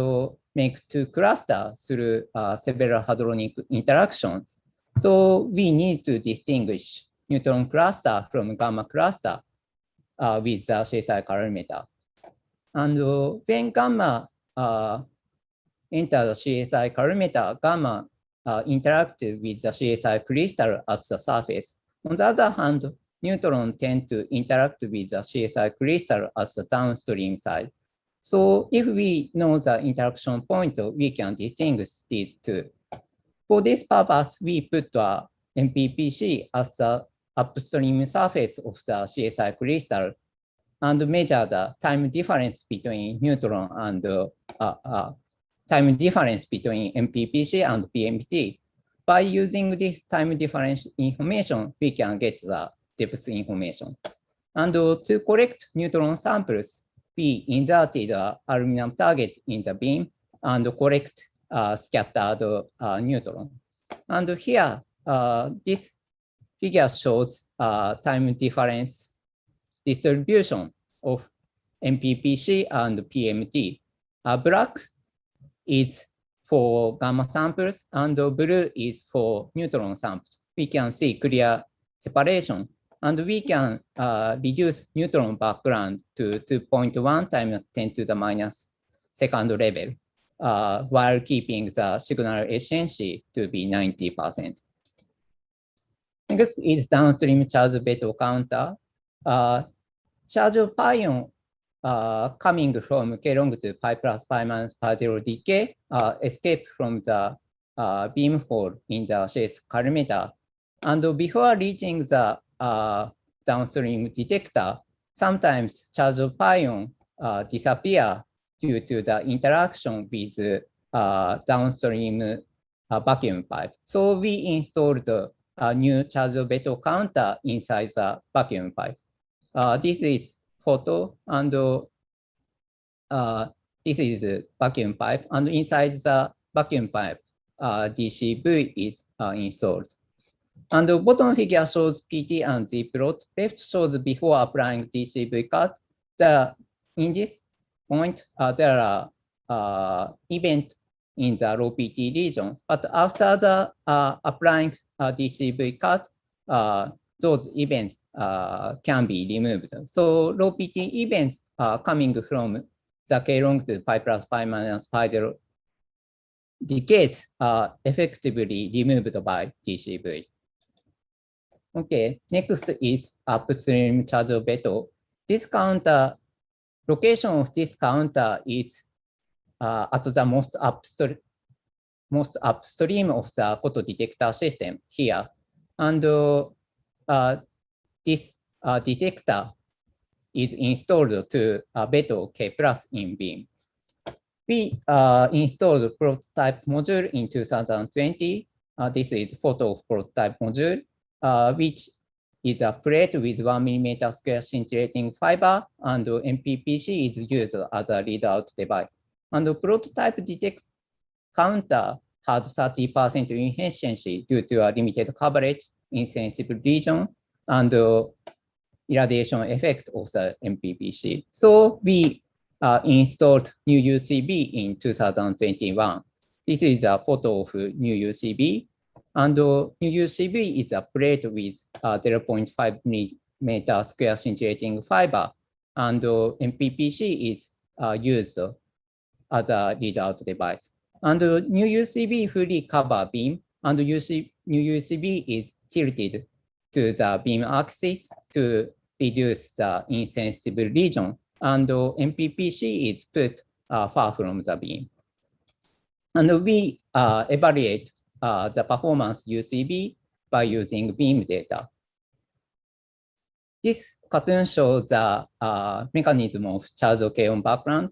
make 2 clusters through several hadronic interactions. So we need to distinguish neutron cluster from gamma cluster with the CSI calorimeter. And when gamma enter the CSI calorimeter, gamma interact with the CSI crystal at the surface. On the other hand, neutron tend to interact with the CSI crystal at the downstream side. So if we know the interaction point, we can distinguish these two. For this purpose, we put a MPPC as the upstream surface of the CSI crystal and measure the time difference between neutron and time difference between MPPC and PMT. By using this time difference information, we can get the depth information. And to collect neutron samples, we inserted an aluminum target in the beam and collect scattered neutron. And here, this figure shows time difference distribution of MPPC and PMT. Black is for gamma samples and blue is for neutron samples. We can see clear separation and we can reduce neutron background to 2.1 times 10 to the minus second level while keeping the signal efficiency to be 90%. Next is downstream charge beto counter. Charge of pion coming from K long to pi plus pi minus pi 0 decay escape from the beam hole in the CS calorimeter. And before reaching the downstream detector, sometimes charge of pion disappear due to the interaction with downstream vacuum pipe. So we installed a new charge beto counter inside the vacuum pipe. This is photo and this is the vacuum pipe, and inside the vacuum pipe, DCV is installed. And the bottom figure shows PT and Z plot. Left shows before applying DCV cut. In this point, there are events in the low PT region, but after the applying DCV cut, those events can be removed. So low PT events are coming from the K long to pi plus pi minus pi 0 decays are effectively removed by TCV. Okay, next is upstream charge of Beto. This counter, location of this counter is at the most upstream of the photodetector system here. And this detector is installed to Beto K+ in beam. We installed prototype module in 2020. This is photo of prototype module, which is a plate with 1 mm square scintillating fiber, and MPPC is used as a readout device. And the prototype detect counter had 30% inefficiency due to a limited coverage in sensitive region and irradiation effect of the MPPC. So we installed new UCB in 2021. This is a photo of new UCB. And new UCB is a plate with 0.5 mm square scintillating fiber. And MPPC is used as a readout device. And new UCB fully cover beam, and new UCB is tilted to the beam axis to reduce the insensitive region, and MPPC is put far from the beam. And we evaluate the performance UCB by using beam data. This cartoon shows the mechanism of charge on background.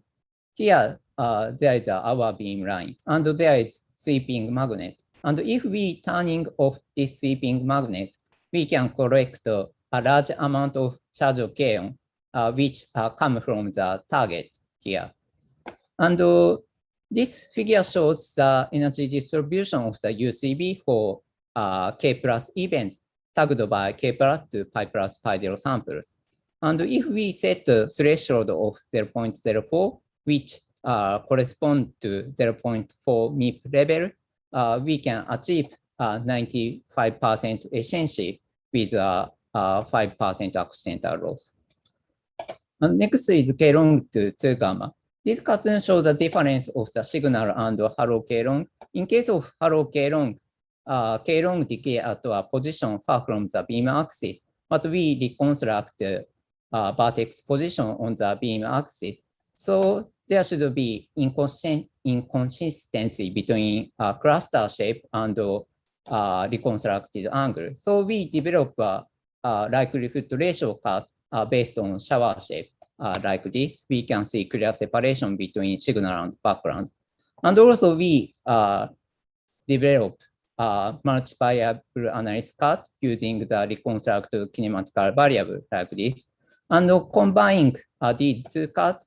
Here, there is our beam line, and there is sweeping magnet. And if we turning off this sweeping magnet, we can collect a large amount of charge of kaon, which come from the target here. And this figure shows the energy distribution of the UCB for K+ event tagged by K+ to pi plus pi 0 samples. And if we set the threshold of 0.04, which correspond to 0.4 MIP level, we can achieve 95% efficiency with 5% accidental loss. And next is K-long to 2 gamma. This cartoon shows the difference of the signal and halo K-long. In case of halo K-long, K-long decay at a position far from the beam axis, but we reconstruct the vertex position on the beam axis. So there should be inconsistency between cluster shape and reconstructed angle. So we develop a likelihood ratio cut based on shower shape like this. We can see clear separation between signal and background. And also we develop multi-variable analysis cut using the reconstructed kinematical variable like this. And combining these two cuts,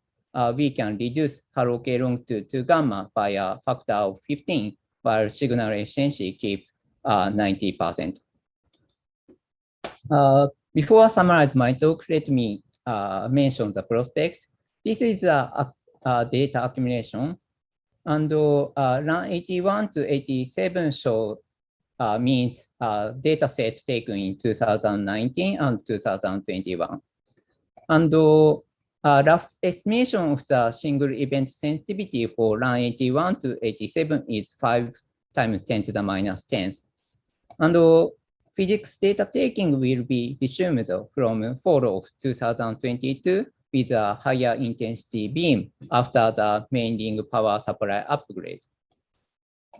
we can reduce halo K-long to 2 gamma by a factor of 15, while signal efficiency keep 90%. Before I summarize my talk, let me mention the prospect. This is a data accumulation, and run 81 to 87 show means data set taken in 2019 and 2021. And rough estimation of the single event sensitivity for run 81 to 87 is 5 times 10 to the minus 10. And physics data taking will be resumed from fall of 2022 with a higher intensity beam after the main ring power supply upgrade.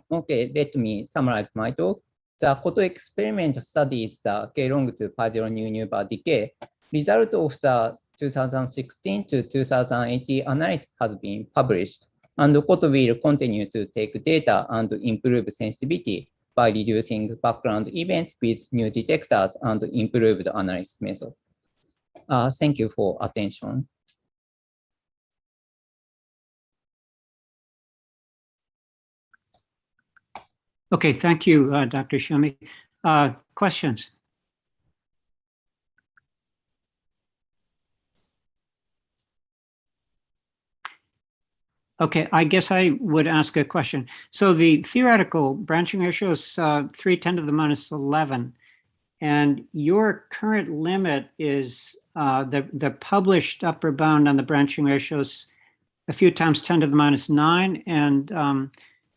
Okay, let me summarize my talk. The Koto experiment studies the K-long to pi 0 nu bar decay. Result of the 2016 to 2018 analysis has been published, and Koto will continue to take data and improve sensitivity by reducing background events with new detectors and improved analysis method. Thank you for attention. Okay, thank you, Dr. Shumi. Questions? Okay, I guess I would ask a question. So the theoretical branching ratio is 310 to the minus 11, and your current limit is the published upper bound on the branching ratios a few times 10 to the minus 9, and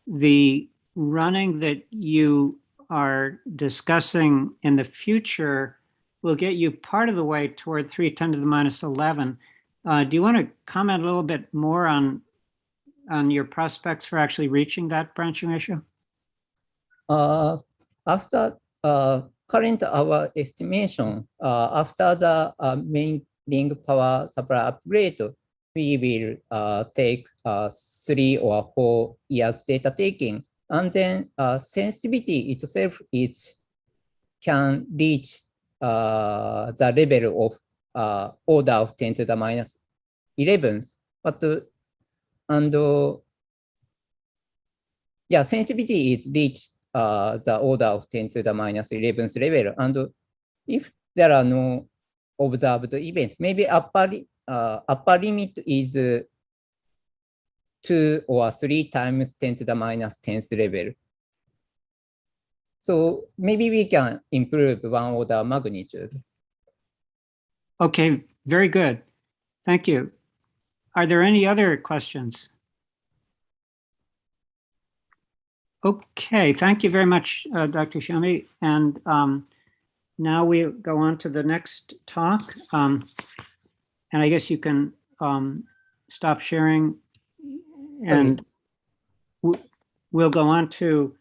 the running that you are discussing in the future will get you part of the way toward 310 to the minus 11. Do you want to comment a little bit more on your prospects for actually reaching that branching ratio? After current our estimation, after the main ring power supply upgrade, we will take 3 or 4 years data taking, and then sensitivity itself can reach the level of order of 10 to the minus 11. But yeah, sensitivity is reach the order of 10 to the minus 11th level. And if there are no observed events, maybe upper limit is 2 or 3 times 10 to the minus 10th level. So maybe we can improve 1 order magnitude. Okay, very good. Thank you. Are there any other questions? Okay, thank you very much, Dr. Shami. And now we go on to the next talk. And I guess you can stop sharing, and we'll go on to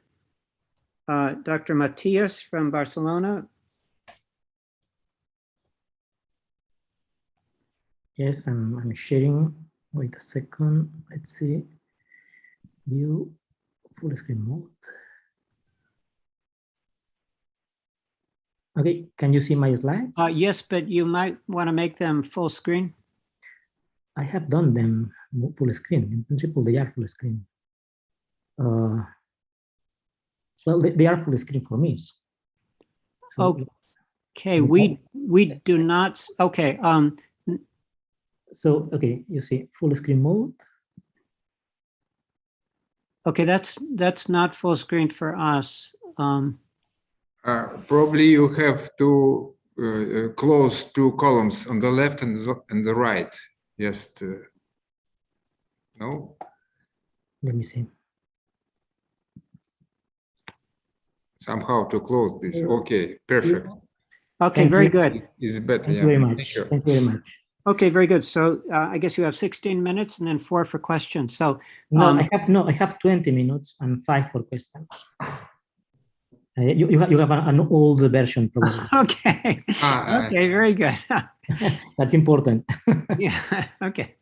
Dr. Matias from Barcelona. Yes, I'm sharing. Wait a second. Let's see. View full screen mode. Okay, can you see my slides? Yes, but you might want to make them full screen. I have done them full screen. In principle, they are full screen. Well, they are full screen for me. So, okay, we do not. Okay. So okay, you see full screen mode. Okay, that's not full screen for us. Probably you have to close 2 columns on the left and the right. Yes. No. Let me see. Somehow to close this. Okay, perfect. Okay, very good. It's better. Thank you very much. Thank you very much. Okay, very good. So I guess you have 16 minutes and then 4 for questions. So no, I have 20 minutes and 5 for questions. You have an old version probably. Okay. Okay, very good. That's important. Yeah. Okay.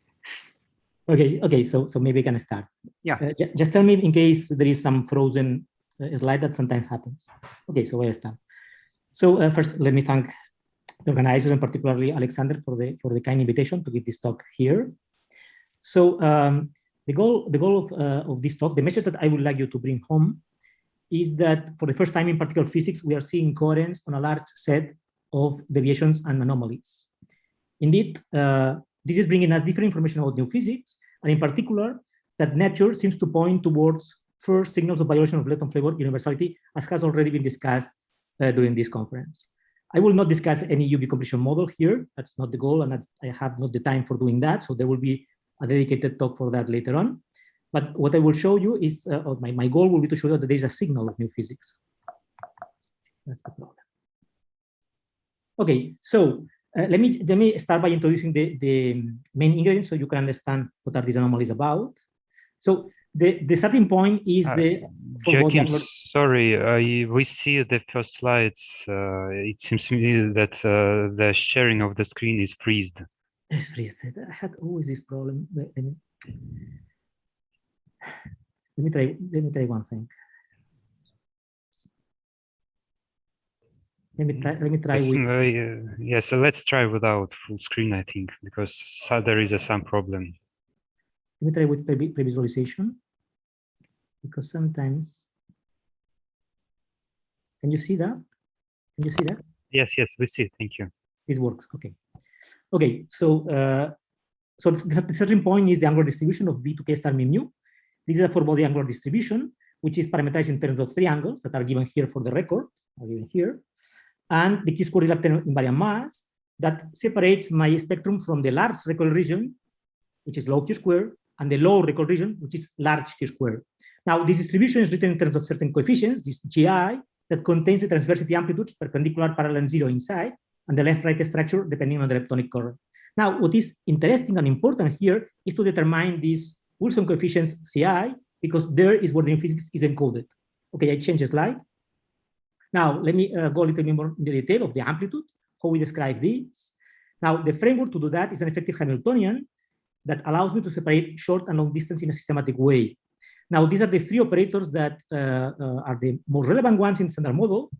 Okay. So maybe we can start. Yeah. Just tell me in case there is some frozen slide that sometimes happens. Okay, so I start. So first, let me thank the organizers and particularly Alexander for the kind invitation to give this talk here. So the goal of this talk, the message that I would like you to bring home, is that for the first time in particle physics, we are seeing coherence on a large set of deviations and anomalies. Indeed, this is bringing us different information about new physics, and in particular, that nature seems to point towards first signals of violation of Lepton-Flavor universality, as has already been discussed during this conference. I will not discuss any UV compression model here. That's not the goal, and I have not the time for doing that. So there will be a dedicated talk for that later on. But what I will show you is, my goal will be to show you that there is a signal of new physics. That's the problem. Okay, so let me start by introducing the main ingredients so you can understand what are these anomalies about. So the starting point is Joachim, sorry, we see the first slides. It seems to me that the sharing of the screen is freezed. It's freezed. I had always this problem. Let me try one thing. Let me try with. Yeah, so let's try without full screen, I think, because there is some problem. Let me try with pre-visualization, because sometimes. Can you see that? Can you see that? Yes, we see. Thank you. This works. Okay. Okay. So the starting point is the angular distribution of V to K star mu. This is a four-body angular distribution, which is parameterized in terms of 3 angles that are given here for the record, are given here, and the Q-score invariant mass that separates my spectrum from the large recoil region, which is log Q squared, and the low record region, which is large T-squared. Now, this distribution is written in terms of certain coefficients, this GI, that contains the transversity amplitudes perpendicular, parallel, and zero inside, and the left-right structure depending on the leptonic current. Now, what is interesting and important here is to determine these Wilson coefficients CI, because there is where the new physics is encoded. Okay, I change the slide. Now, let me go a little bit more in the detail of the amplitude, how we describe this. Now, the framework to do that is an effective Hamiltonian that allows me to separate short and long distance in a systematic way. Now, these are the three operators that are the most relevant ones in the standard model.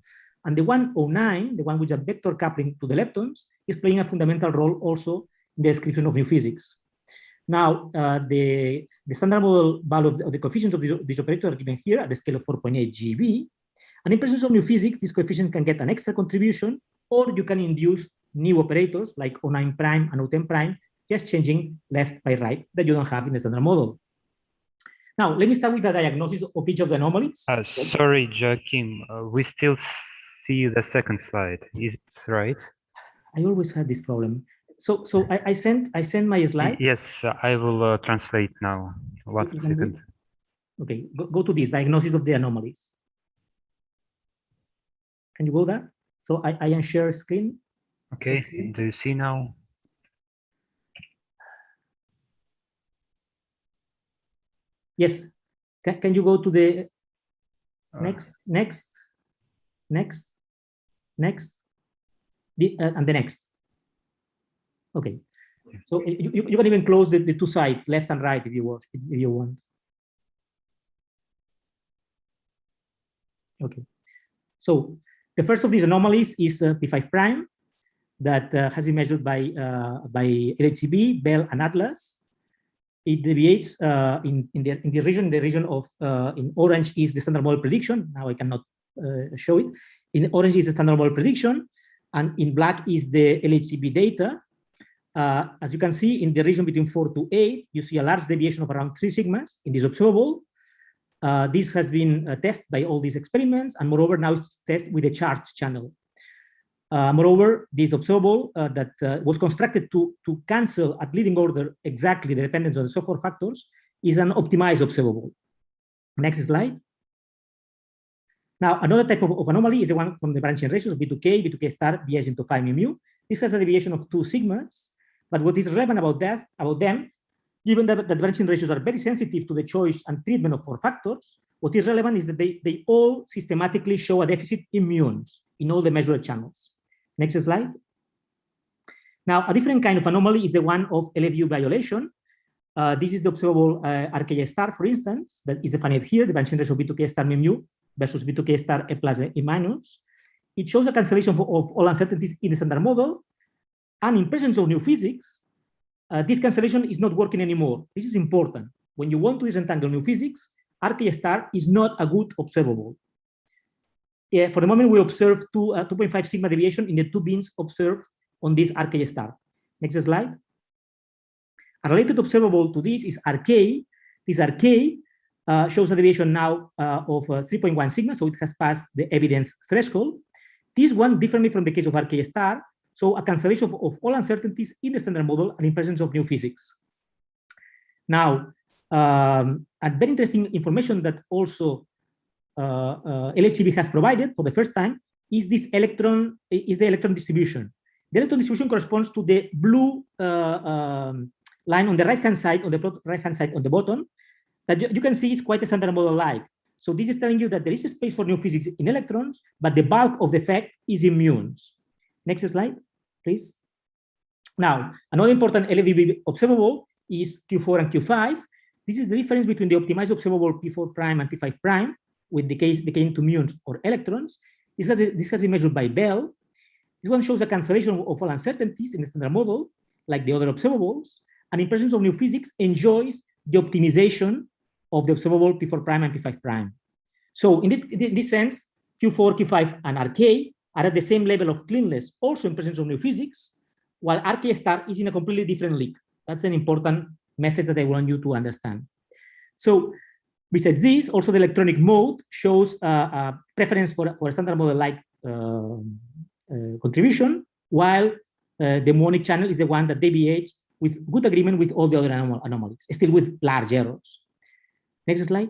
And the 109, the one with a vector coupling to the leptons, is playing a fundamental role also in the description of new physics. Now, the standard model value of the coefficients of these operators are given here at the scale of 4.8 GeV. And in presence of new physics, this coefficient can get an extra contribution, or you can induce new operators like O9 prime and O10 prime, just changing left by right that you don't have in the standard model. Now, let me start with the diagnosis of each of the anomalies. Sorry, Joachim, we still see the second slide. Is it right? I always had this problem. So I sent my slides. Yes, I will translate now. 1 second. Okay, go to this diagnosis of the anomalies. Can you go there? So I unshare screen. Okay, do you see now? Yes. Can you go to the next, and the next? Okay. So you can even close the two sides, left and right, if you want. Okay. So the first of these anomalies is P5 prime that has been measured by LHCb, Bell, and Atlas. It deviates in the region of in orange is the standard model prediction. Now I cannot show it. In orange is the standard model prediction, and in black is the LHCb data. As you can see, in the region between 4 to 8, you see a large deviation of around 3 sigmas in this observable. This has been tested by all these experiments, and moreover, now it's tested with a charged channel. Moreover, this observable that was constructed to cancel at leading order exactly the dependence on the software factors is an optimized observable. Next slide. Now, another type of anomaly is the one from the branching ratios, B2K star, BS into 5 mu. This has a deviation of 2 sigmas, but what is relevant about them, given that the branching ratios are very sensitive to the choice and treatment of 4 factors, what is relevant is that they all systematically show a deficit in muons in all the measured channels. Next slide. Now, a different kind of anomaly is the one of LFU violation. This is the observable RK star, for instance, that is defined here, the branching ratio B2K star mu versus B2K star A plus A minus. It shows a cancellation of all uncertainties in the standard model. And in presence of new physics, this cancellation is not working anymore. This is important. When you want to disentangle new physics, RK star is not a good observable. For the moment, we observe 2.5 sigma deviation in the 2 beams observed on this RK star. Next slide. A related observable to this is RK. This RK shows a deviation now of 3.1 sigma, so it has passed the evidence threshold. This one, differently from the case of RK star, so a cancellation of all uncertainties in the standard model and in presence of new physics. Now, a very interesting information that also LHCb has provided for the first time is the electron distribution. The electron distribution corresponds to the blue line on the right-hand side, on the plot right-hand side on the bottom, that you can see is quite a standard model-like. So this is telling you that there is a space for new physics in electrons, but the bulk of the effect is in muons. Next slide, please. Now, another important LFV observable is Q4 and Q5. This is the difference between the optimized observable P4 prime and P5 prime, with decay into muons or electrons. This has been measured by Bell. This one shows a cancellation of all uncertainties in the standard model, like the other observables, and in presence of new physics, enjoys the optimization of the observable P4 prime and P5 prime. So in this sense, Q4, Q5, and RK are at the same level of cleanness, also in presence of new physics, while RK star is in a completely different league. That's an important message that I want you to understand. So besides this, also the electronic mode shows a preference for a standard model-like contribution, while the muonic channel is the one that deviates with good agreement with all the other anomalies, still with large errors. Next slide.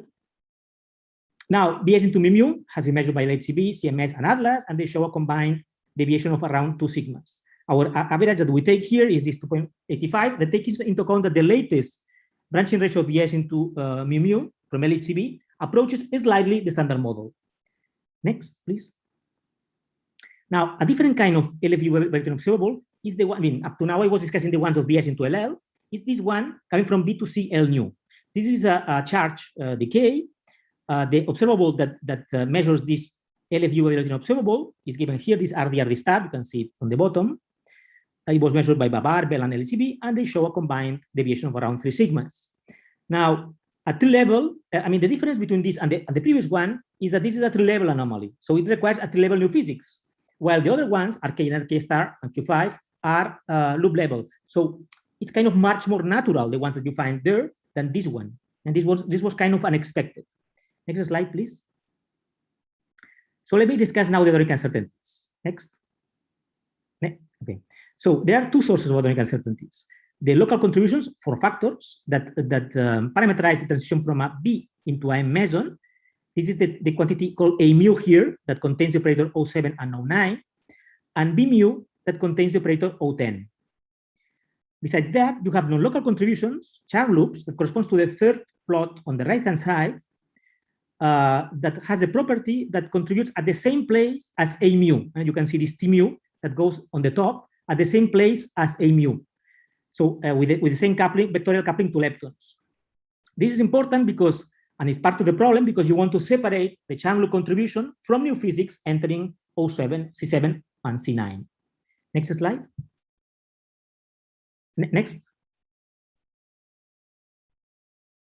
Now, Bayes into mu has been measured by LHCb, CMS, and Atlas, and they show a combined deviation of around 2 sigmas. Our average that we take here is this 2.85 that takes into account that the latest branching ratio of Bayes into mu from LHCb approaches slightly the standard model. Next, please. Now, a different kind of LFU variation observable is the one, I mean, up to now I was discussing the ones of Bayes into LL, is this one coming from B to C L nu. This is a charge decay. The observable that measures this LFU variation observable is given here, this RDRD stab, you can see it on the bottom. It was measured by Babar, Bell, and LHCb, and they show a combined deviation of around 3 sigmas. Now, at tree level, I mean, the difference between this and the previous one is that this is a tree level anomaly. So it requires a tree level new physics, while the other ones, RK and RK star and Q5, are loop level. So it's kind of much more natural, the ones that you find there, than this one. And this was kind of unexpected. Next slide, please. So let me discuss now the Odoric uncertainties. Next. Okay. So there are two sources of Odoric uncertainties. The local contributions for factors that parameterize the transition from a B into a meson. This is the quantity called A mu here that contains the operator O7 and O9, and B mu that contains the operator O10. Besides that, you have non-local contributions, charm loops, that corresponds to the third plot on the right-hand side, that has a property that contributes at the same place as A mu. And you can see this T mu that goes on the top at the same place as A mu. So with the same coupling, vectorial coupling to leptons. This is important because, and it's part of the problem, because you want to separate the charm loop contribution from new physics entering O7, C7, and C9. Next slide. Next.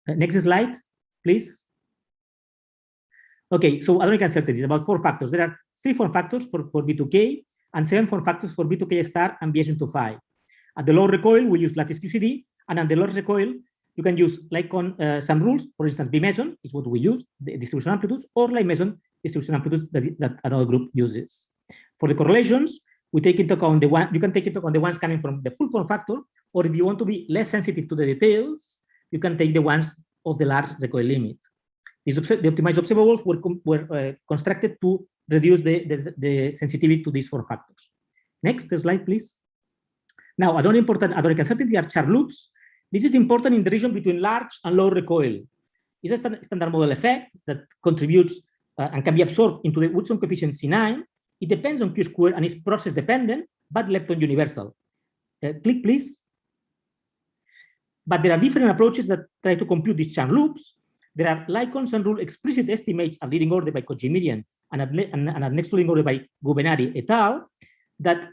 Next slide, please. Okay, so Odoric uncertainty is about 4 factors. There are 3 form factors for B2K and 7 form factors for B2K star and Bayes into phi. At the low recoil, we use lattice QCD, and at the low recoil, you can use like on some rules. For instance, B meson is what we use, the distribution amplitudes, or like meson distribution amplitudes that another group uses. For the correlations, we take into account the one. You can take into account the ones coming from the full form factor, or if you want to be less sensitive to the details, you can take the ones of the large recoil limit. The optimized observables were constructed to reduce the sensitivity to these 4 factors. Next slide, please. Now, another important Odoric uncertainty are charm loops. This is important in the region between large and low recoil. It's a standard model effect that contributes and can be absorbed into the Woodson coefficient C9. It depends on Q squared and is process dependent, but lepton universal. Click, please. But there are different approaches that try to compute these charm loops. There are Lycons and rule explicit estimates at leading order by Kojimirian and at next leading order by Gubenari et al. That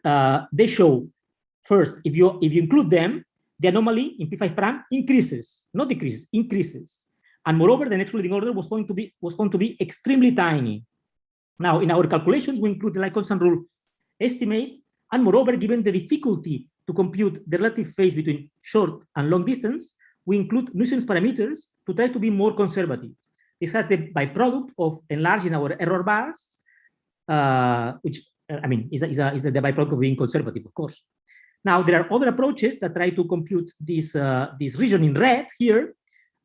they show first, if you include them, the anomaly in P5 prime increases, not decreases, increases. And moreover, the next leading order was found to be extremely tiny. Now, in our calculations, we include the Lycons and rule estimate, and moreover, given the difficulty to compute the relative phase between short and long distance, we include nuisance parameters to try to be more conservative. This has the byproduct of enlarging our error bars, which I mean is the byproduct of being conservative, of course. Now there are other approaches that try to compute this region in red here.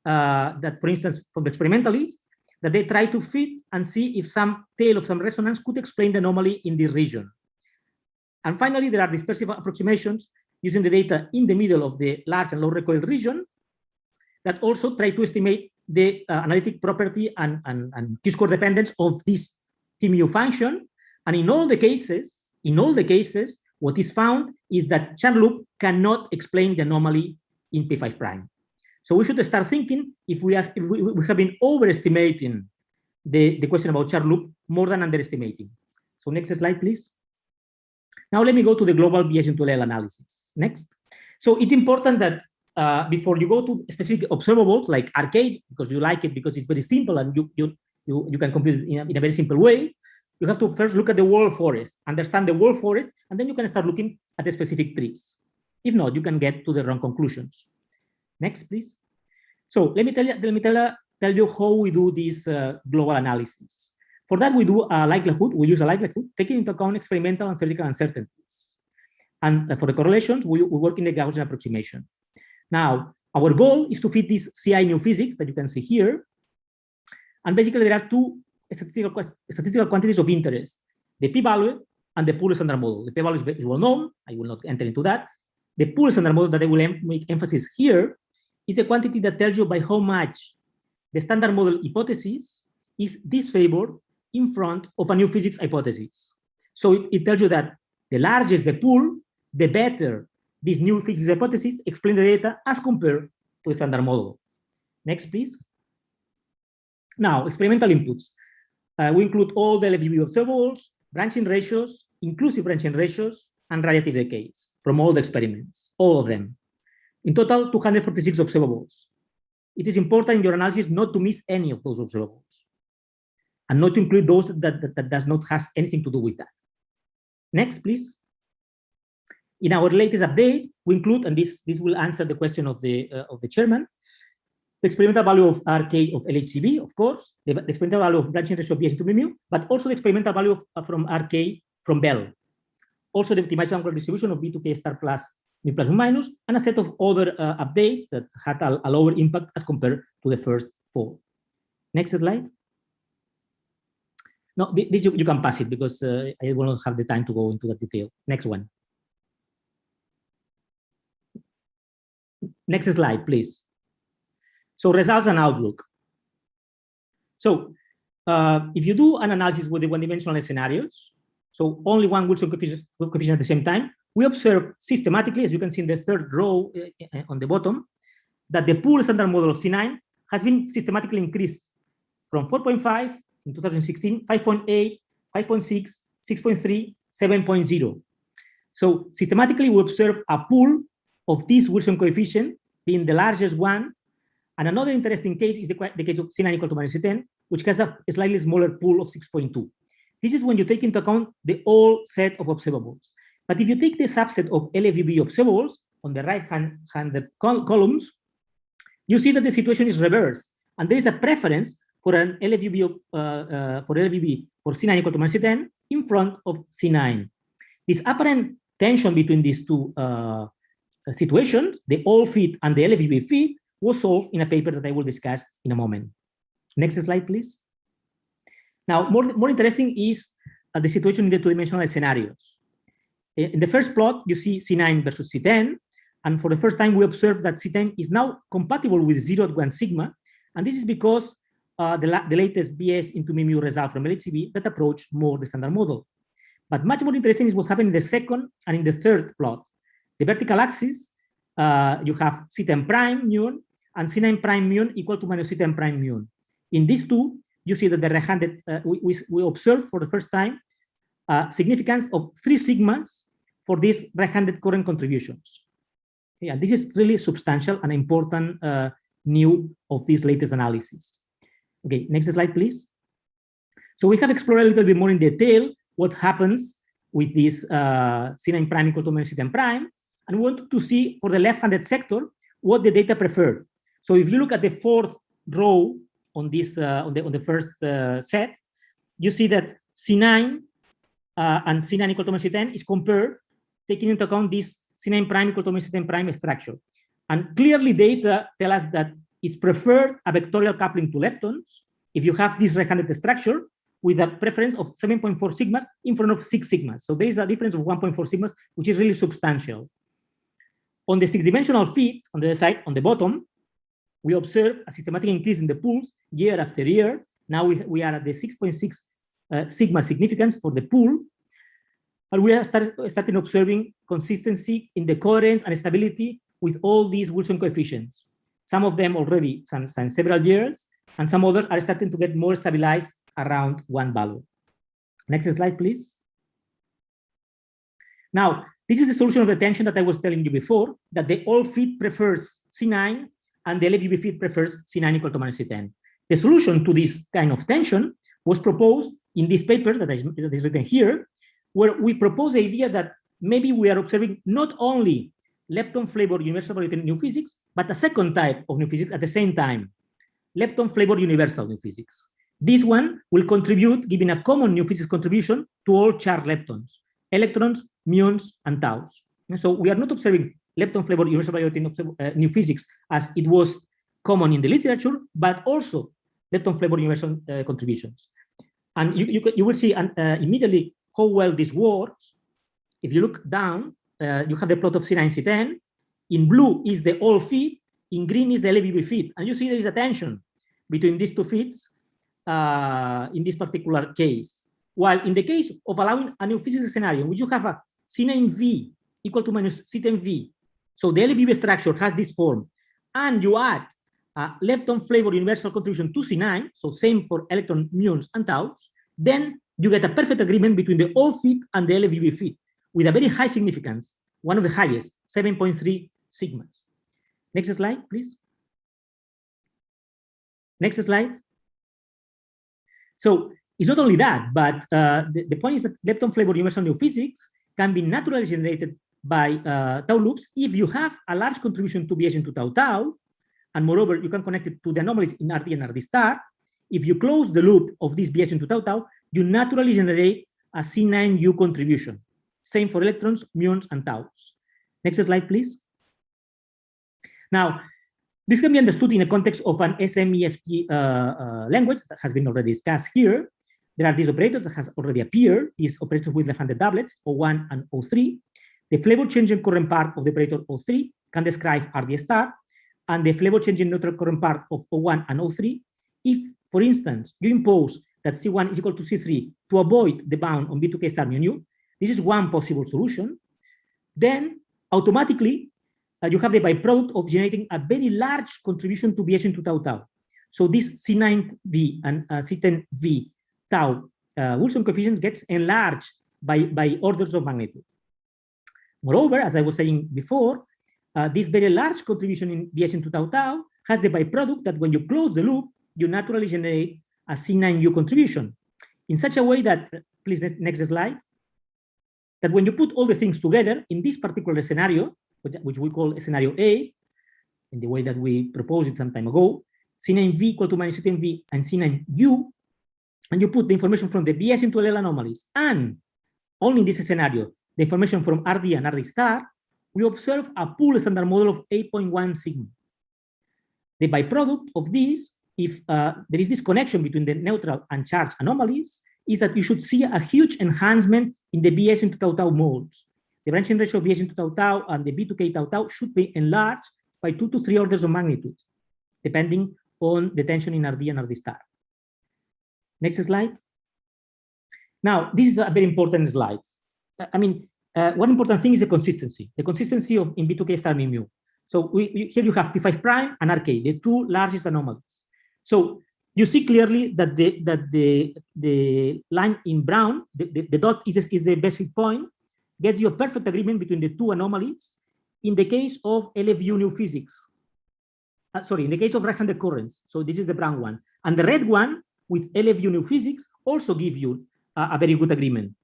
That, for instance, from the experimentalists, that they try to fit and see if some tail of some resonance could explain the anomaly in this region. And finally, there are dispersive approximations using the data in the middle of the large and low recoil region that also try to estimate the analytic property and Q-score dependence of this TMU function. And in all the cases, what is found is that charm loop cannot explain the anomaly in P5 prime. So we should start thinking if we have been overestimating the question about charm loop more than underestimating. So next slide, please. Now let me go to the global Bayes into LL analysis. Next. So it's important that before you go to specific observables like arcade, because you like it because it's very simple and you can compute it in a very simple way, you have to first look at the world forest, understand the world forest, and then you can start looking at the specific trees. If not, you can get to the wrong conclusions. Next, please. So let me tell you how we do this global analysis. For that, we do a likelihood. We use a likelihood, taking into account experimental and theoretical uncertainties. And for the correlations, we work in the Gaussian approximation. Now, our goal is to fit this CI new physics that you can see here. And basically, there are two statistical quantities of interest, the p-value and the pool standard model. The p-value is well known. I will not enter into that. The pool standard model that I will make emphasis here is a quantity that tells you by how much the standard model hypothesis is disfavored in front of a new physics hypothesis. So it tells you that the larger the pool, the better this new physics hypothesis explain the data as compared to the standard model. Next, please. Now, experimental inputs. We include all the LFGB observables, branching ratios, inclusive branching ratios, and radiative decays from all the experiments, all of them. In total, 246 observables. It is important in your analysis not to miss any of those observables and not to include those that does not have anything to do with that. Next, please. In our latest update, we include, and this will answer the question of the chairman, the experimental value of RK of LHCb, of course, the experimental value of branching ratio BS into mu, but also the experimental value of, from RK from Bell. Also the optimized angular distribution of B2K star plus mu plus mu minus, and a set of other updates that had a lower impact as compared to the first four. Next slide. No, this you can pass it because I will not have the time to go into that detail. Next one. Next slide, please. So results and outlook. So if you do an analysis with the one-dimensional scenarios, so only one Wilson coefficient at the same time, we observe systematically, as you can see in the third row on the bottom, that the pool standard model of C9 has been systematically increased from 4.5 in 2016, 5.8, 5.6, 6.3, 7.0. So systematically, we observe a pool of this Wilson coefficient being the largest one. And another interesting case is the case of C9 equal to minus C10, which has a slightly smaller pool of 6.2. This is when you take into account the whole set of observables. But if you take the subset of LFVB observables on the right-hand columns, you see that the situation is reversed. And there is a preference for an LFVB for C9 equal to minus C10 in front of C9. This apparent tension between these two situations, the all fit and the LFVB fit, was solved in a paper that I will discuss in a moment. Next slide, please. Now, more interesting is the situation in the two-dimensional scenarios. In the first plot, you see C9 versus C10. And for the first time, we observe that C10 is now compatible with 0 at 1 sigma. And this is because the latest BS into mu result from LHCb that approach more the standard model. But much more interesting is what happened in the second and in the third plot. The vertical axis, you have C10 prime muon and C9 prime muon equal to minus C10 prime muon. In these two, you see that the right-handed, we observe for the first time significance of 3 sigmas for these right-handed current contributions. Yeah, this is really substantial and important new of this latest analysis. Okay, next slide, please. So we have explored a little bit more in detail what happens with this C9 prime equal to minus C10 prime, and we wanted to see for the left-handed sector what the data preferred. So if you look at the fourth row on this on the first set, you see that C9 and C9 equal to minus C10 is compared taking into account this C9 prime equal to minus C10 prime structure. And clearly data tell us that it's preferred a vectorial coupling to leptons if you have this right-handed structure with a preference of 7.4 sigmas in front of 6 sigmas. So there is a difference of 1.4 sigmas, which is really substantial. On the 6-dimensional fit, on the other side, on the bottom, we observe a systematic increase in the pools year after year. Now we are at the 6.6 sigma significance for the pool. And we are starting observing consistency in the coherence and stability with all these Wilson coefficients. Some of them already since several years, and some others are starting to get more stabilized around 1 value. Next slide, please. Now, this is the solution of the tension that I was telling you before, that the all fit prefers C9 and the LFVB fit prefers C9 equal to minus C10. The solution to this kind of tension was proposed in this paper that is written here, where we propose the idea that maybe we are observing not only lepton-flavored universal value new physics, but a second type of new physics at the same time, lepton-flavored universal new physics. This one will contribute, giving a common new physics contribution to all charged leptons, electrons, muons, and taus. And so we are not observing lepton flavor universal variability in new physics as it was common in the literature, but also lepton flavor universal contributions. And you will see immediately how well this works. If you look down, you have the plot of C9, C10. In blue is the all fit, in green is the LVB fit. And you see there is a tension between these two fits in this particular case. While in the case of allowing a new physics scenario, in which you have a C9V equal to minus C10V, so the LVB structure has this form, and you add a lepton flavor universal contribution to C9, so same for electron, muons, and taus, then you get a perfect agreement between the all fit and the LVB fit with a very high significance, one of the highest, 7.3 sigmas. Next slide, please. Next slide. So it's not only that, but the point is that lepton flavor universal new physics can be naturally generated by tau loops if you have a large contribution to BS into tau tau, and moreover, you can connect it to the anomalies in RD and RD star. If you close the loop of this BS into tau tau, you naturally generate a C9U contribution. Same for electrons, muons, and taus. Next slide, please. Now, this can be understood in the context of an SMEFT language that has been already discussed here. There are these operators that has already appeared, these operators with left-handed doublets, O1 and O3. The flavor changing current part of the operator O3 can describe RD star, and the flavor changing neutral current part of O1 and O3, if, for instance, you impose that C1 is equal to C3 to avoid the bound on B2K star mu nu, this is one possible solution, then automatically you have the byproduct of generating a very large contribution to BS into tau tau. So this C9V and C10V tau Wilson coefficient gets enlarged by orders of magnitude. Moreover, as I was saying before, this very large contribution in BS into tau tau has the byproduct that when you close the loop, you naturally generate a C9U contribution in such a way that, please, next slide, that when you put all the things together in this particular scenario, which we call scenario 8, in the way that we proposed it some time ago, C9V equal to minus C10V and C9U, and you put the information from the BS into LL anomalies, and only in this scenario, the information from RD and RD star, we observe a pool standard model of 8.1 sigma. The byproduct of this, if there is this connection between the neutral and charged anomalies, is that you should see a huge enhancement in the BS into tau tau modes. The branching ratio of BS into tau tau and the B2K tau tau should be enlarged by 2 to 3 orders of magnitude, depending on the tension in RD and RD star. Next slide. Now, this is a very important slide. I mean, one important thing is the consistency of in B2K star mu. So here you have P5 prime and RK, the two largest anomalies. So you see clearly that the line in brown, the dot is the best fit point, gets you a perfect agreement between the two anomalies in the case of LFU new physics. Sorry, in the case of right-handed currents. So this is the brown one. And the red one with LFU new physics also give you a very good agreement.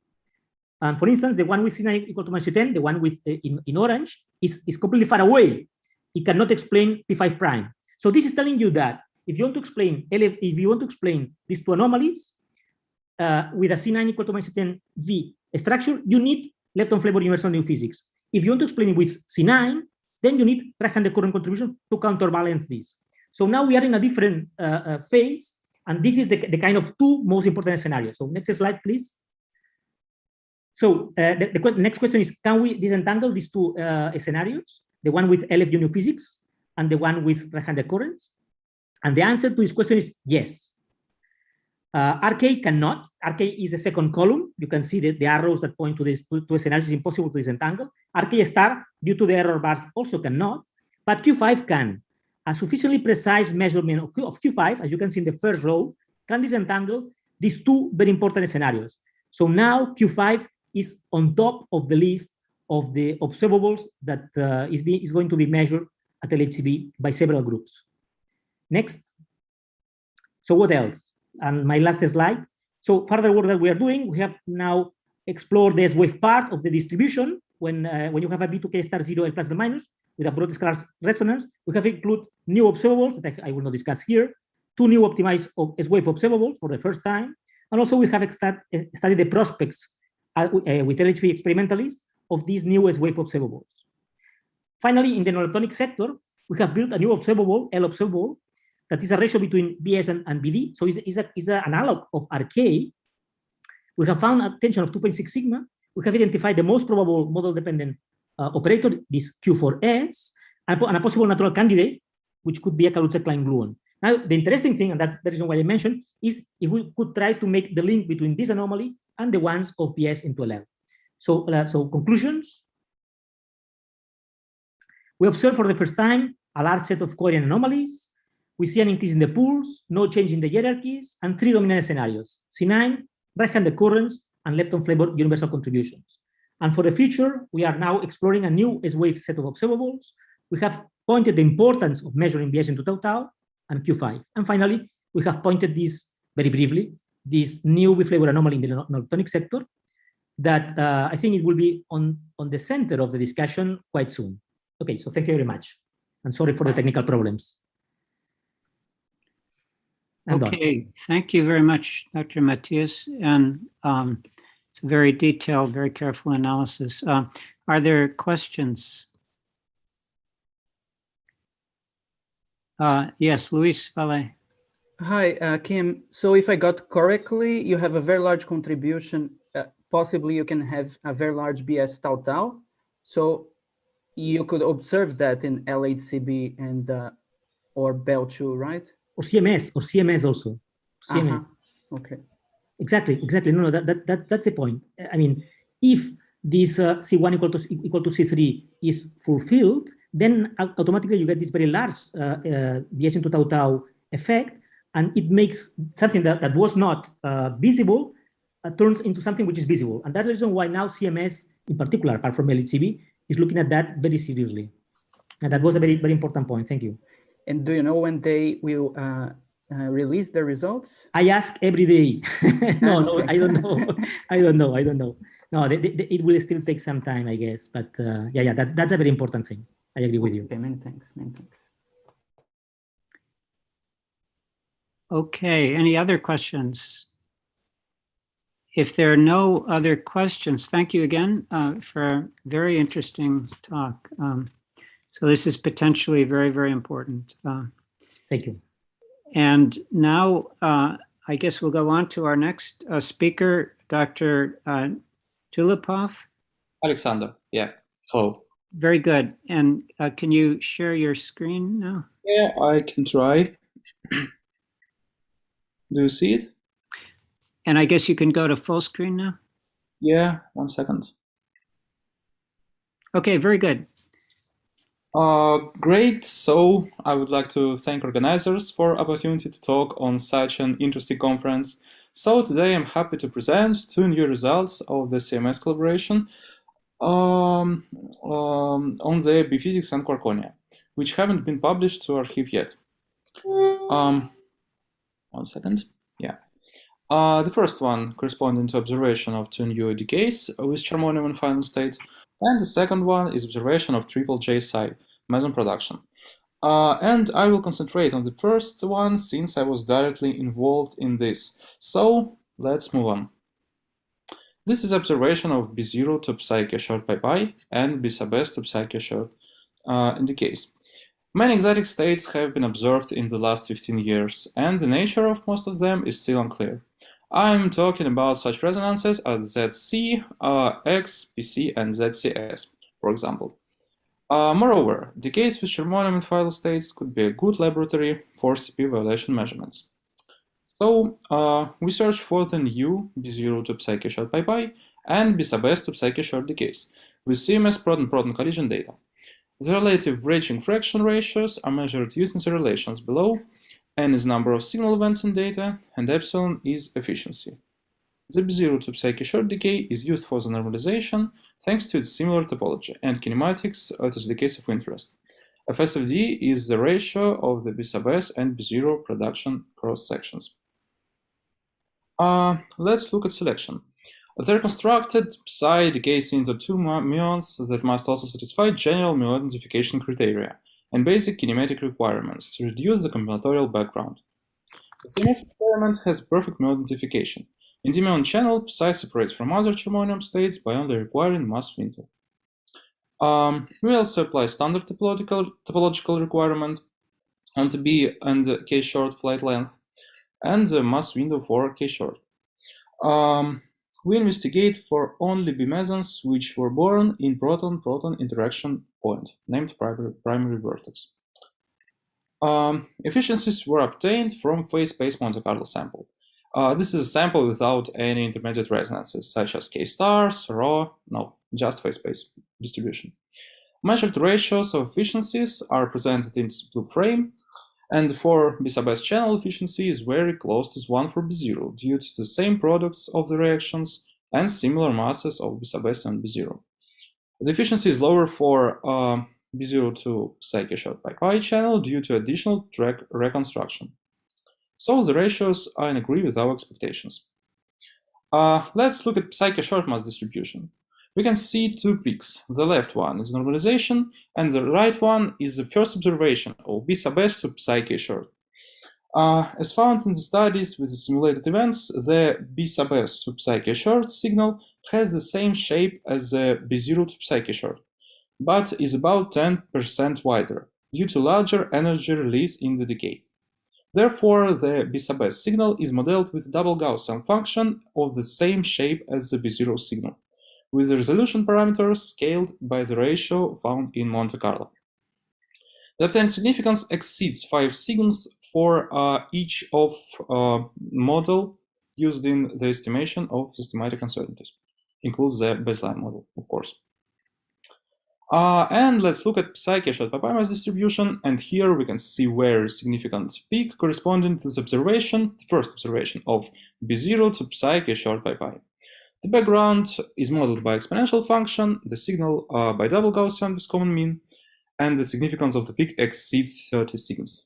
And for instance, the one with C9 equal to minus C10, the one with in orange, is completely far away. It cannot explain P5 prime. So this is telling you that if you want to explain these two anomalies with a C9 equal to minus C10 V structure, you need lepton flavor universal new physics. If you want to explain it with C9, then you need right-handed current contribution to counterbalance this. So now we are in a different phase, and this is the kind of two most important scenarios. So next slide, please. So the next question is, can we disentangle these two scenarios, the one with LFU new physics and the one with right-handed currents? And the answer to this question is yes. RK cannot. RK is the second column. You can see the arrows that point to this to a scenario. It's impossible to disentangle. RK star, due to the error bars, also cannot. But Q5 can. A sufficiently precise measurement of Q5, as you can see in the first row, can disentangle these two very important scenarios. So now Q5 is on top of the list of the observables that is going to be measured at LHCb by several groups. Next. So what else? And my last slide. So further work that we are doing, we have now explored the S-wave part of the distribution when you have a B2K star 0 L plus or minus with a broad scalar resonance. We have included new observables that I will not discuss here, 2 new optimized S-wave observables for the first time, and also we have studied the prospects with LHP experimentalists of these new S-wave observables. Finally, in the non-electronic sector, we have built a new observable, L observable, that is a ratio between BS and BD. So it's an analog of RK. We have found a tension of 2.6 sigma. We have identified the most probable model-dependent operator, this Q4S, and a possible natural candidate, which could be a Kaluza-Klein gluon. Now, the interesting thing, and that's the reason why I mentioned, is if we could try to make the link between this anomaly and the ones of BS into LL. So conclusions. We observe for the first time a large set of covariant anomalies. We see an increase in the pools, no change in the hierarchies, and 3 dominant scenarios: C9, right-hand occurrence, and lepton-flavored universal contributions. And for the future, we are now exploring a new S-wave set of observables. We have pointed the importance of measuring BS into tau-tau and Q5. And finally, we have pointed this very briefly, this new B-flavor anomaly in the non-electronic sector that I think it will be on the center of the discussion quite soon. Okay, so thank you very much. And sorry for the technical problems. Okay, thank you very much, Dr. Matthias. And it's a very detailed, very careful analysis. Are there questions? Yes, Luis Valle. Hi, Kim. So if I got correctly, you have a very large contribution. Possibly you can have a very large BS tau-tau. So you could observe that in LHCb and or BEL2, right? Or CMS also. CMS. Okay. Exactly. No, that's the point. I mean, if this C1 equal to C3 is fulfilled, then automatically you get this very large BS into tau-tau effect, and it makes something that was not visible turns into something which is visible. And that's the reason why now CMS, in particular, apart from LHCb, is looking at that very seriously. And that was a very, very important point. Thank you. And do you know when they will release the results? I ask every day. No, I don't know. I don't know. No, it will still take some time, I guess. But yeah, that's a very important thing. I agree with you. Okay, many thanks. Okay, any other questions? If there are no other questions, thank you again for a very interesting talk. So this is potentially very, very important. Thank you. And now I guess we'll go on to our next speaker, Dr. Tulipov. Alexander, yeah, hello. Very good. And can you share your screen now? Yeah, I can try. Do you see it? And I guess you can go to full screen now? Yeah, 1 second. Okay, very good. Great. So I would like to thank organizers for opportunity to talk on such an interesting conference. So today I'm happy to present 2 new results of the CMS collaboration on the B-physics and quarkonia, which haven't been published to arXiv yet. 1 second. Yeah. The first one corresponding to observation of 2 new decays with charmonium in final state, and the second one is observation of triple J psi meson production. And I will concentrate on the first one since I was directly involved in this. So let's move on. This is observation of B0 to psi short pi pi and B sub s to psi short decays. Many exotic states have been observed in the last 15 years, and the nature of most of them is still unclear. I'm talking about such resonances as ZC, X, PC, and ZCS, for example. Moreover, decays with charmonium in final states could be a good laboratory for CP violation measurements. So we search for the new B0 to psi short pi pi and B sub s to psi short decays with CMS proton-proton collision data. The relative breaching fraction ratios are measured using the relations below. N is number of signal events in data, and epsilon is efficiency. The B0 to psi short decay is used for the normalization thanks to its similar topology and kinematics to the case of interest. FSFD is the ratio of the B sub s and B0 production cross sections. Let's look at selection. They're constructed psi decays into 2 muons that must also satisfy general muon identification criteria and basic kinematic requirements to reduce the combinatorial background. The CMS experiment has perfect muon identification. In the muon channel, psi separates from other charmonium states by only requiring mass window. We also apply standard topological requirement on the B and K-short flight length and the mass window for K-short. We investigate for only B mesons which were born in proton-proton interaction point, named primary vertex. Efficiencies were obtained from phase space Monte Carlo sample. This is a sample without any intermediate resonances, such as K-stars, ρ, no, just phase space distribution. Measured ratios of efficiencies are presented in this blue frame, and for B sub S channel efficiency is very close to 1 for B0 due to the same products of the reactions and similar masses of B sub S and B0. The efficiency is lower for B0 to Psi short by pi channel due to additional track reconstruction. So the ratios are in agree with our expectations. Let's look at Psi short mass distribution. We can see two peaks. The left one is normalization, and the right one is the first observation of B sub S to Psi short. As found in the studies with the simulated events, the B sub S to Psi short signal has the same shape as the B0 to Psi short, but is about 10% wider due to larger energy release in the decay. Therefore, the B sub S signal is modeled with a double Gaussian function of the same shape as the B0 signal, with the resolution parameters scaled by the ratio found in Monte Carlo. The obtained significance exceeds 5 sigms for each of model used in the estimation of systematic uncertainties. Includes the baseline model, of course. And let's look at Psi short by pi mass distribution, and here we can see very significant peak corresponding to the observation, the first observation of B0 to Psi short by pi. The background is modeled by exponential function, the signal by double Gaussian with common mean, and the significance of the peak exceeds 30 sigms.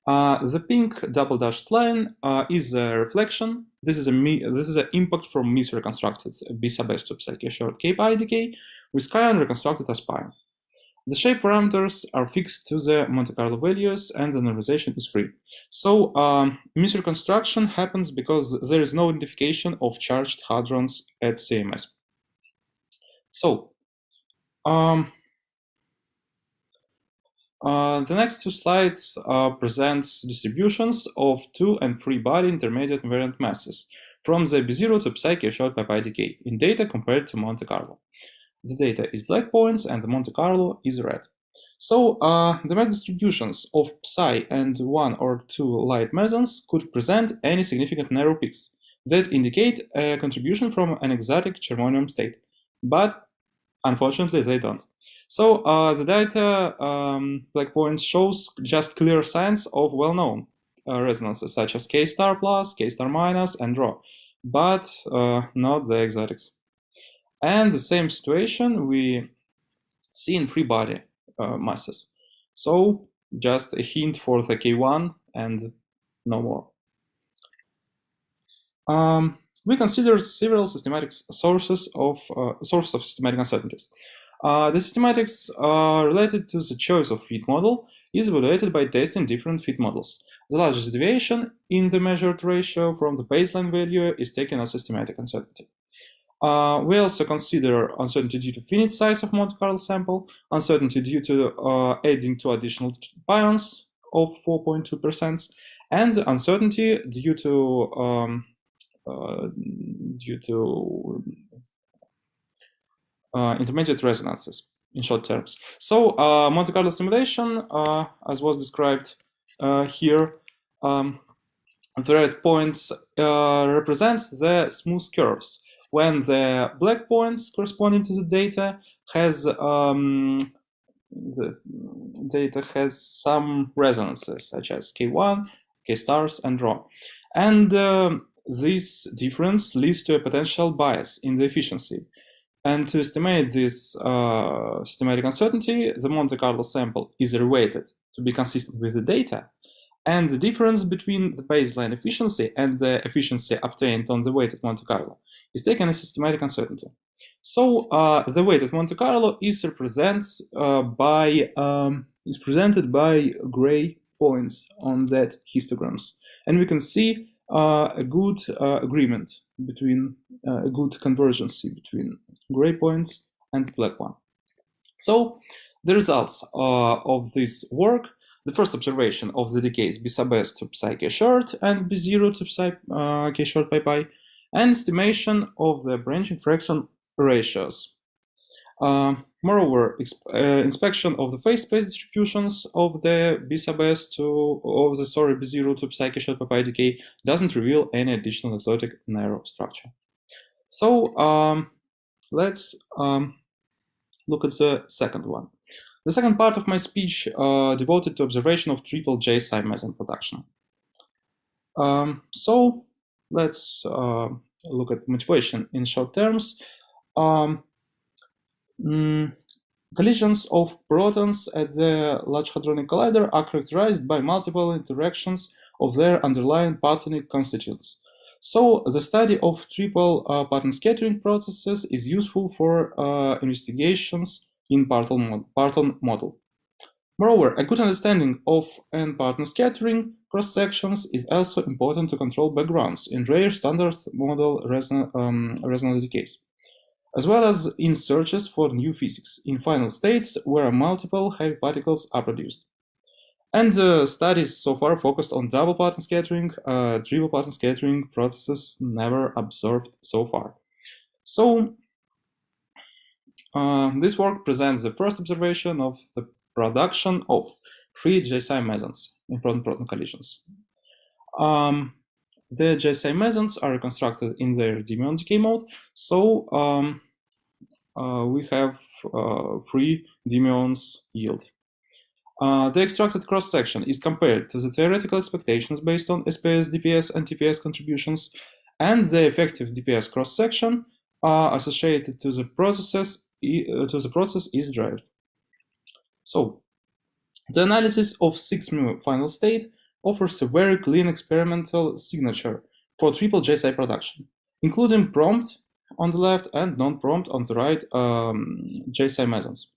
The pink double dashed line is a reflection. This is an impact from misreconstructed B sub S to Psi short K pi decay with cation reconstructed as pi. The shape parameters are fixed to the Monte Carlo values and the normalization is free. So misreconstruction happens because there is no identification of charged hadrons at CMS. So the next two slides presents distributions of two and three body intermediate invariant masses from the B0 to Psi short by pi decay in data compared to Monte Carlo. The data is black points and the Monte Carlo is red. So the mass distributions of Psi and one or two light mesons could present any significant narrow peaks that indicate a contribution from an exotic germanium state, but unfortunately they don't. So the data black points shows just clear signs of well-known resonances such as K star plus, K star minus, and ρ, but not the exotics. And the same situation we see in free body masses. So just a hint for the K1 and no more. We consider several systematic sources of systematic uncertainties. The systematics related to the choice of fit model is evaluated by testing different fit models. The largest deviation in the measured ratio from the baseline value is taken as systematic uncertainty. We also consider uncertainty due to finite size of Monte Carlo sample, uncertainty due to adding two additional pions of 4.2%, and uncertainty due to intermediate resonances in short terms. So Monte Carlo simulation, as was described here, the red points represents the smooth curves, when the black points corresponding to the data has some resonances such as K1, K stars, and ρ. And this difference leads to a potential bias in the efficiency. And to estimate this systematic uncertainty, the Monte Carlo sample is reweighted to be consistent with the data. And the difference between the baseline efficiency and the efficiency obtained on the weighted Monte Carlo is taken as systematic uncertainty. So the weighted Monte Carlo is presented by gray points on that histograms, and we can see a good agreement between a good convergence between gray points and black one. So the results of this work: the first observation of the decays B sub s to psi k short and B0 to psi k short pi pi, and estimation of the branching fraction ratios. Moreover, inspection of the phase space distributions of the B sub s to B0 to psi k short pi pi decay doesn't reveal any additional exotic narrow structure. So let's look at the second one. The second part of my speech devoted to observation of triple J psi meson production. So let's look at motivation in short terms. Collisions of protons at the Large Hadronic Collider are characterized by multiple interactions of their underlying partonic constituents. So the study of triple parton scattering processes is useful for investigations in parton model. Moreover, a good understanding of n-parton scattering cross-sections is also important to control backgrounds in rare standard model resonance decays, as well as in searches for new physics in final states where multiple heavy particles are produced. And studies so far focused on double parton scattering, triple parton scattering processes never observed so far. So this work presents the first observation of the production of free J psi mesons in proton-proton collisions. The J psi mesons are reconstructed in their d-muon decay mode, so we have free d-muons yield. The extracted cross-section is compared to the theoretical expectations based on SPS, DPS, and TPS contributions, and the effective DPS cross-section associated to the process is derived. So, the analysis of 6μ final state offers a very clean experimental signature for triple J psi production, including prompt on the left and non-prompt on the right J psi mesons.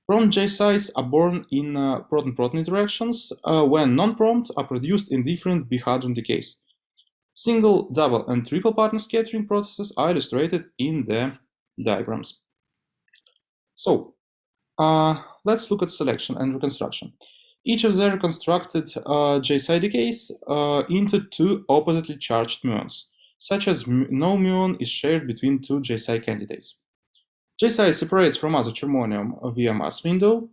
Prompt J psis are born in proton-proton interactions, when non-prompt are produced in different B-hadron decays. Single, double, and triple parton scattering processes are illustrated in the diagrams. So, let's look at selection and reconstruction. Each of the reconstructed J psi decays into two oppositely charged muons, such as no muon is shared between two J psi candidates. J psi separates from other germanium via mass window.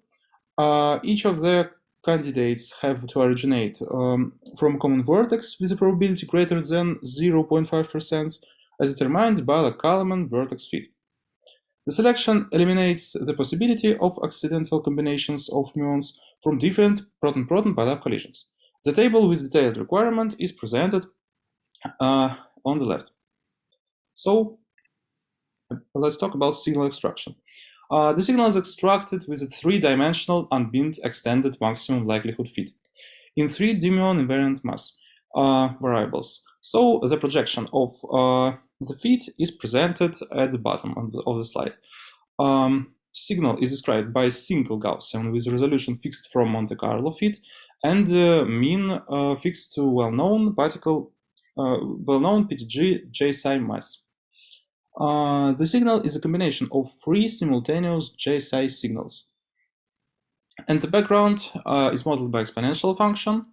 Each of the candidates have to originate from a common vertex with a probability greater than 0.5%, as determined by the Kalman vertex fit. The selection eliminates the possibility of accidental combinations of muons from different proton-proton bilateral collisions. The table with detailed requirement is presented on the left. So, let's talk about signal extraction. The signal is extracted with a three-dimensional unbinned extended maximum likelihood fit in three d-muon invariant mass variables. So the projection of the fit is presented at the bottom of the slide. Signal is described by a single Gaussian with resolution fixed from Monte Carlo fit and mean fixed to well-known PTG J psi mass. The signal is a combination of three simultaneous J psi signals. And the background is modeled by exponential function.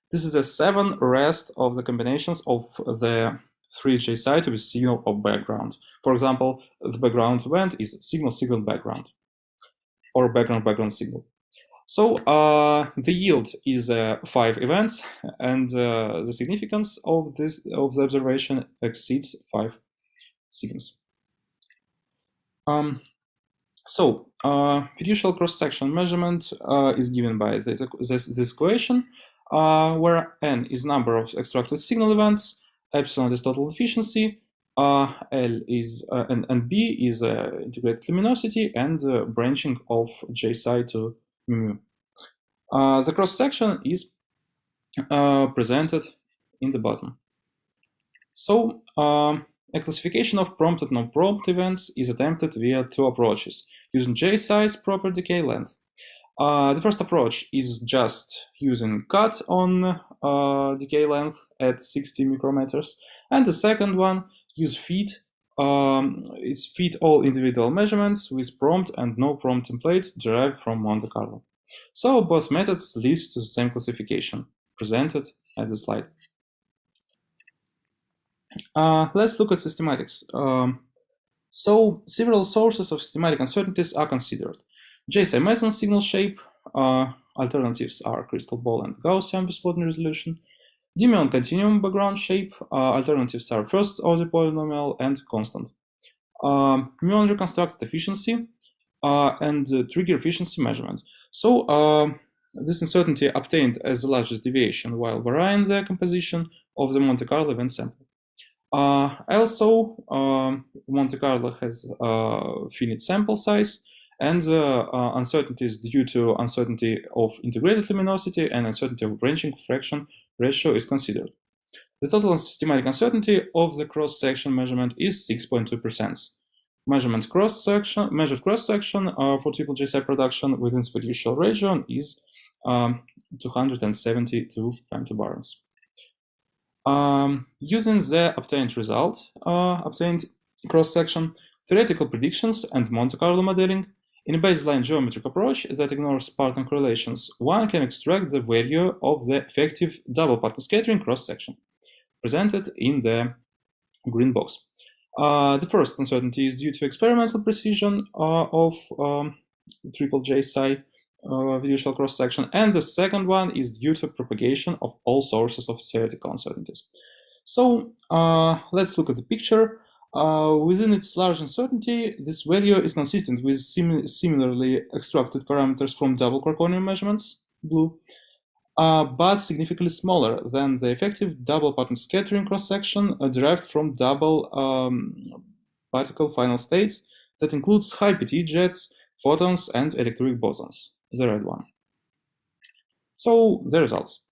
This is a 7 rest of the combinations of the three J psi to the signal of background. For example, the background event is signal background or background signal. So the yield is 5 events, and the significance of the observation exceeds 5 sigmas. So fiducial cross-section measurement is given by this equation, where n is number of extracted signal events, epsilon is total efficiency, L is and B is integrated luminosity and branching of J psi to mu. The cross-section is presented in the bottom. So a classification of prompt and non-prompt events is attempted via two approaches, using J size proper decay length. The first approach is just using cut on decay length at 60 micrometers, and the second one use feed it's feed all individual measurements with prompt and no prompt templates derived from Monte Carlo. So both methods lead to the same classification presented at the slide. Let's look at systematics. So several sources of systematic uncertainties are considered. JSI Mason signal shape, alternatives are crystal ball and Gaussian with floating resolution. Dimeon continuum background shape, alternatives are first order polynomial and constant. Muon reconstructed efficiency and trigger efficiency measurement. So this uncertainty obtained as the largest deviation while varying the composition of the Monte Carlo event sample. Also, Monte Carlo has finite sample size, and uncertainties due to uncertainty of integrated luminosity and uncertainty of branching fraction ratio is considered. The total systematic uncertainty of the cross-section measurement is 6.2%. Measured cross-section for triple JSI production within the fiducial region is 272 femtobarons. Using the obtained result, obtained cross-section, theoretical predictions, and Monte Carlo modeling, in a baseline geometric approach that ignores pattern correlations, one can extract the value of the effective double pattern scattering cross-section, presented in the green box. The first uncertainty is due to experimental precision of triple JSI fiducial cross-section, and the second one is due to propagation of all sources of theoretical uncertainties. So let's look at the picture. Within its large uncertainty, this value is consistent with similarly extracted parameters from double Quarkonian measurements, blue, but significantly smaller than the effective double pattern scattering cross-section derived from double particle final states that includes high PT jets, photons, and electroweak bosons, the red one. So the results.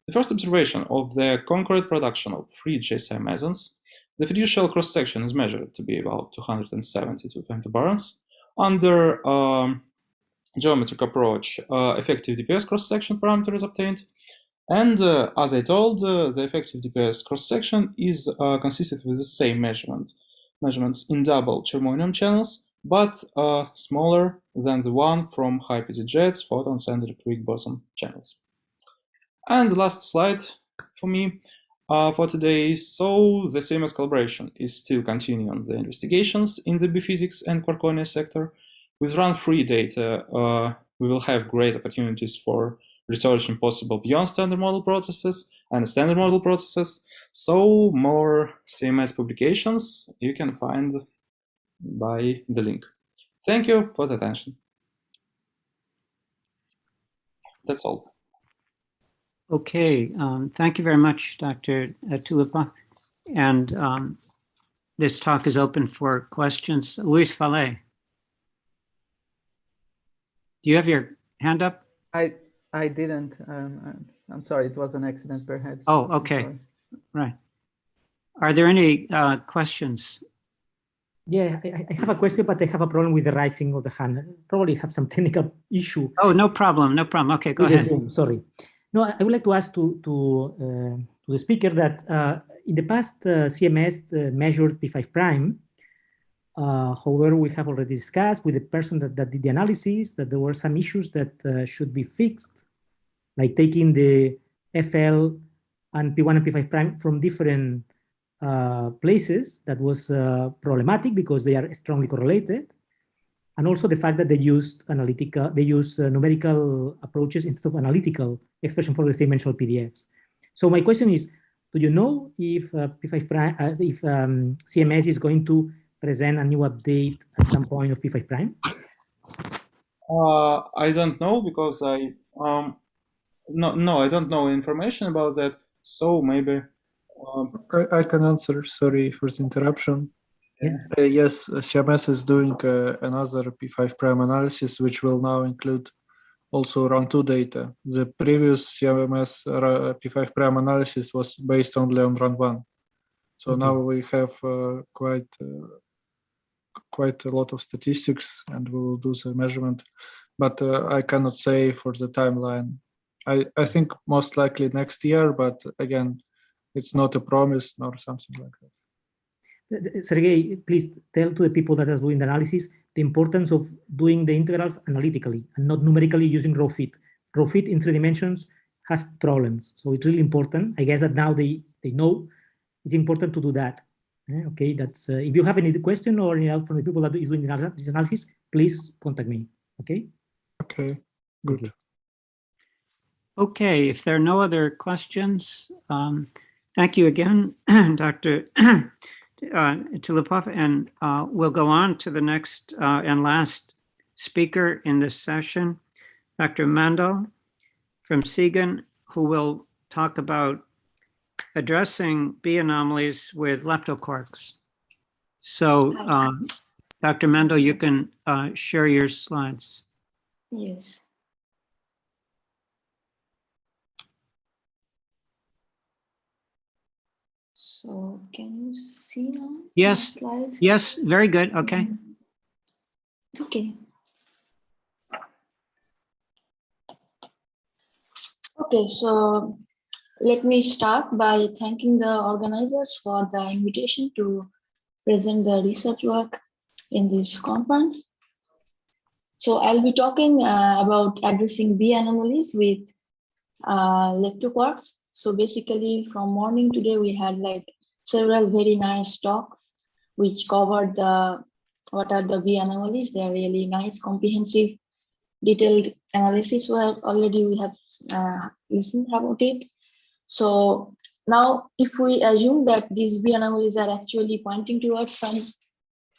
The first observation of the concurrent production of free JSI mesons, the fiducial cross-section is measured to be about 272 femtobarons. Under geometric approach, effective DPS cross-section parameter is obtained. And as I told, the effective DPS cross-section is consistent with the same measurements in double germanium channels, but smaller than the one from high PT jets, photons, and electroweak boson channels. And the last slide for me for today. So the CMS collaboration is still continuing the investigations in the B-physics and Quarkonia sector. With run-free data, we will have great opportunities for researching possible beyond standard model processes and standard model processes. So more CMS publications you can find by the link. Thank you for the attention. That's all. Okay, thank you very much, Dr. Tulipa. And this talk is open for questions. Luis Valle, do you have your hand up? I didn't. I'm sorry, it was an accident perhaps. Oh, okay, right. Are there any questions? Yeah, I have a question, but I have a problem with the raising of the hand. Probably have some technical issue. Oh, no problem, no problem. Okay, go ahead. Zoom, sorry. No, I would like to ask to the speaker that in the past CMS measured P5 prime. However, we have already discussed with the person that did the analysis that there were some issues that should be fixed, like taking the FL and P1 and P5 prime from different places. That was problematic because they are strongly correlated. And also the fact that they used numerical approaches instead of analytical expression for the three-dimensional PDFs. So my question is, do you know if P5 prime, if CMS is going to present a new update at some point of P5 prime? I don't know because I I don't know information about that. So maybe I can answer. Sorry for the interruption. Yes. Yes, CMS is doing another P5 prime analysis, which will now include also round 2 data. The previous CMS P5 prime analysis was based only on round 1. So now we have quite a lot of statistics, and we will do the measurement. But I cannot say for the timeline. I think most likely next year, but again, it's not a promise nor something like that. Sergey, please tell to the people that are doing the analysis the importance of doing the integrals analytically and not numerically using raw fit. Raw fit in 3 dimensions has problems. So it's really important. I guess that now they know it's important to do that. Okay, that's if you have any question or any help from the people that is doing this analysis, please contact me. Okay. Okay. Good. Okay. If there are no other questions, thank you again, Dr. Tulipov, and we'll go on to the next and last speaker in this session, Dr. Mandel from Siegen, who will talk about addressing B anomalies with leptoquarks. So, Dr. Mandel, you can share your slides. Yes. So can you see now? Yes. Slides? Yes. Very good. Okay. Okay. Okay, so let me start by thanking the organizers for the invitation to present the research work in this conference. So I'll be talking about addressing B anomalies with leptoquarks. So basically from morning today, we had like several very nice talks which covered what are the B anomalies. They're really nice, comprehensive, detailed analysis where already we have listened about it. So now if we assume that these B anomalies are actually pointing towards some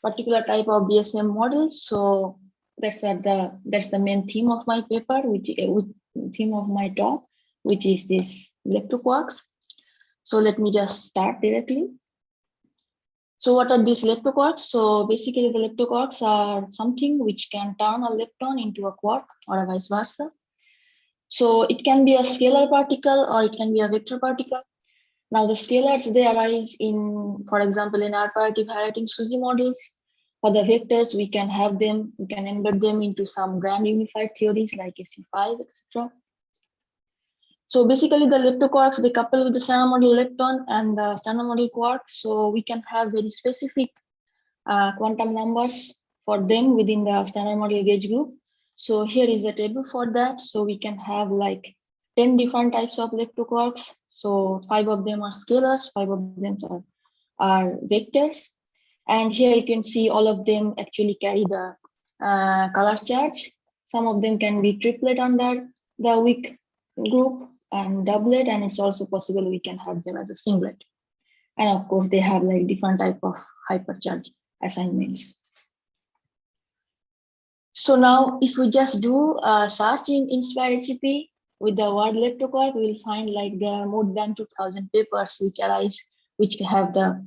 particular type of BSM models, so that's the main theme of my paper, which theme of my talk, which is this leptoquarks. So let me just start directly. So what are these leptoquarks? So basically the leptoquarks are something which can turn a lepton into a quark or vice versa. So it can be a scalar particle or it can be a vector particle. Now the scalars, they arise in, for example, in R parity highlighting SUSY models. For the vectors, we can have them, we can embed them into some grand unified theories like SU5, etc. So basically the leptoquarks, they couple with the standard model lepton and the standard model quark. So we can have very specific quantum numbers for them within the standard model gauge group. So here is a table for that. So we can have like 10 different types of leptoquarks. So 5 of them are scalars, 5 of them are vectors. And here you can see all of them actually carry the color charge. Some of them can be triplet under the weak group and doublet, and it's also possible we can have them as a singlet. And of course, they have like different type of hypercharge assignments. So now if we just do a search in Inspire HCP with the word leptoquark, we will find like there are more than 2,000 papers which arise, which have the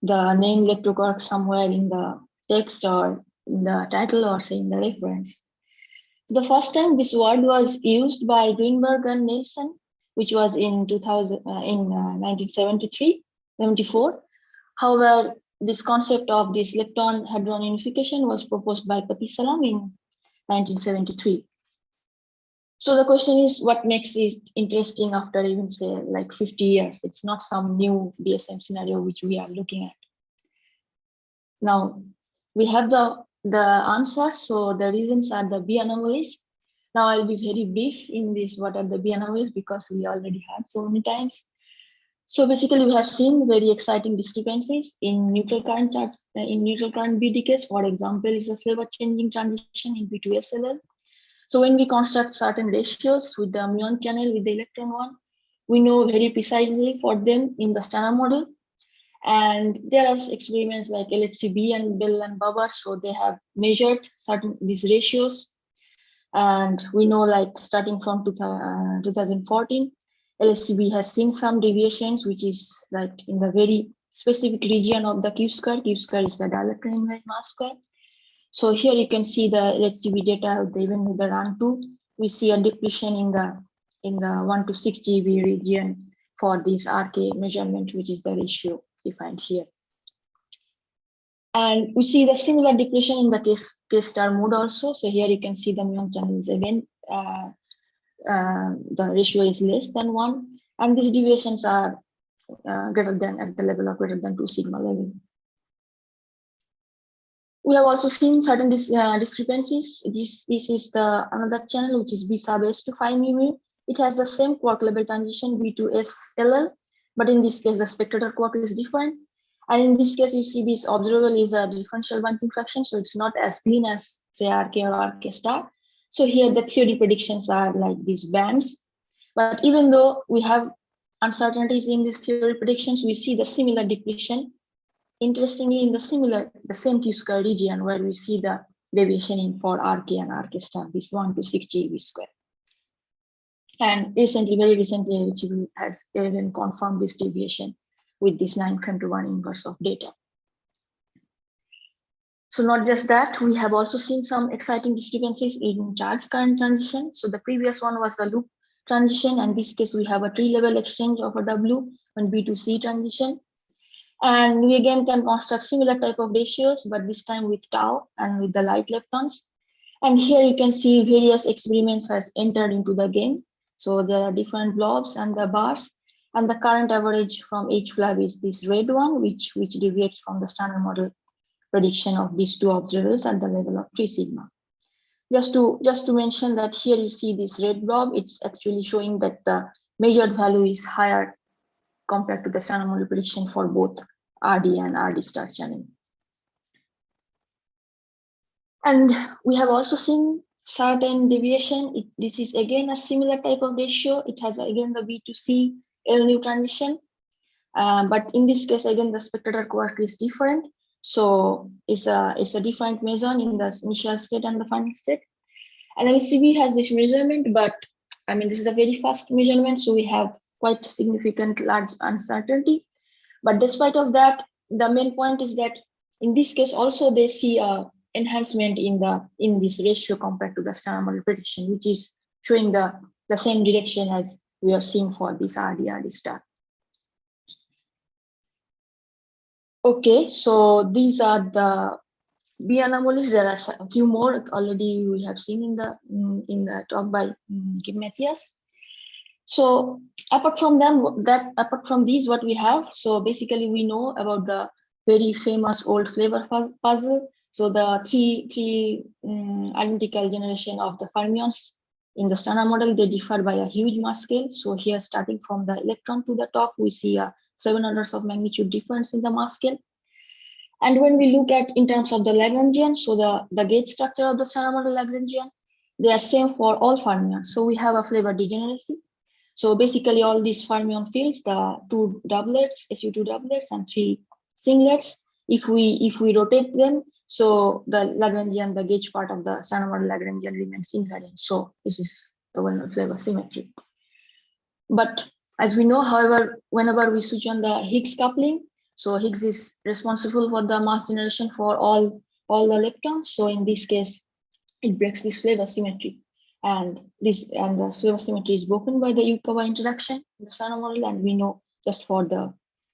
name leptoquark somewhere in the text or in the title or say in the reference. So the first time this word was used by Greenberg and Nielsen, which was in 1973-74. However, this concept of this lepton hadron unification was proposed by Patisalam in 1973. So the question is, what makes it interesting after even say like 50 years? It's not some new BSM scenario which we are looking at. Now we have the answer. So the reasons are the B anomalies. Now I'll be very brief in this, what are the B anomalies, because we already had so many times. So basically we have seen very exciting discrepancies in neutral current charge, in neutral current B decays. For example, is a favor changing transition in B2SLL. So when we construct certain ratios with the muon channel with the electron one, we know very precisely for them in the standard model. And there are experiments like LHCb and Bell and Babar, so they have measured certain these ratios. And we know like starting from 2014, LHCb has seen some deviations, which is like in the very specific region of the Q-square. Q-square is the dielectron image mass square. So here you can see the LHCb data, even with the run 2, we see a depletion in the 1 to 6 GB region for this RK measurement, which is the ratio defined here. And we see the similar depletion in the K-star mode also. So here you can see the muon channels again, the ratio is less than 1. And these deviations are greater than at the level of greater than 2 sigma level. We have also seen certain discrepancies. This is the another channel, which is B sub S to 5 mu. It has the same quark level transition B to SLL, but in this case, the spectator quark is different. And in this case, you see this observable is a differential bunching fraction, so it's not as clean as say RK or RK star. So here the theory predictions are like these bands. But even though we have uncertainties in these theory predictions, we see the similar depletion. Interestingly, in the same Q-square region where we see the deviation in for RK and RK star, this 1 to 6 GeV square. And very recently, HEV has even confirmed this deviation with this 9'1 inverse of data. So not just that, we have also seen some exciting discrepancies in charge current transition. So the previous one was the loop transition, and in this case we have a tree-level exchange of a W and B to C transition. And we again can construct similar type of ratios, but this time with tau and with the light leptons. And here you can see various experiments has entered into the game. So there are different blobs and the bars, and the current average from H flag is this red one, which deviates from the standard model prediction of these two observables at the level of 3 sigma. Just to mention that here you see this red blob, it's actually showing that the measured value is higher compared to the standard model prediction for both RD and RD star channel. And we have also seen certain deviation. This is again a similar type of ratio. It has again the B to C L nu transition. But in this case, again, the spectator quark is different. So it's a different meson in the initial state and the final state. And LCB has this measurement, but I mean, this is a very fast measurement. So we have quite significant large uncertainty. But despite of that, the main point is that in this case also they see a enhancement in this ratio compared to the standard model prediction, which is showing the same direction as we are seeing for this RD star. Okay, so these are the B anomalies. There are a few more already we have seen in the talk by Kim Matthias. So apart from these, what we have, so basically we know about the very famous old flavor puzzle. So the three identical generation of the fermions in the standard model, they differ by a huge mass scale. So here, starting from the electron to the top, we see a 7 orders of magnitude difference in the mass scale. And when we look at in terms of the Lagrangian, so the gauge structure of the standard model Lagrangian, they are same for all fermions. So we have a flavor degeneracy. So basically all these fermion fields, the 2 doublets, SU2 doublets and 3 singlets, if we rotate them, so the Lagrangian, the gauge part of the standard model Lagrangian remains invariant. So this is the well-known flavor symmetry. But as we know, however, whenever we switch on the Higgs coupling, so Higgs is responsible for the mass generation for all the leptons. So in this case, it breaks this flavor symmetry. And the flavor symmetry is broken by the Yukawa interaction in the standard model. And we know just for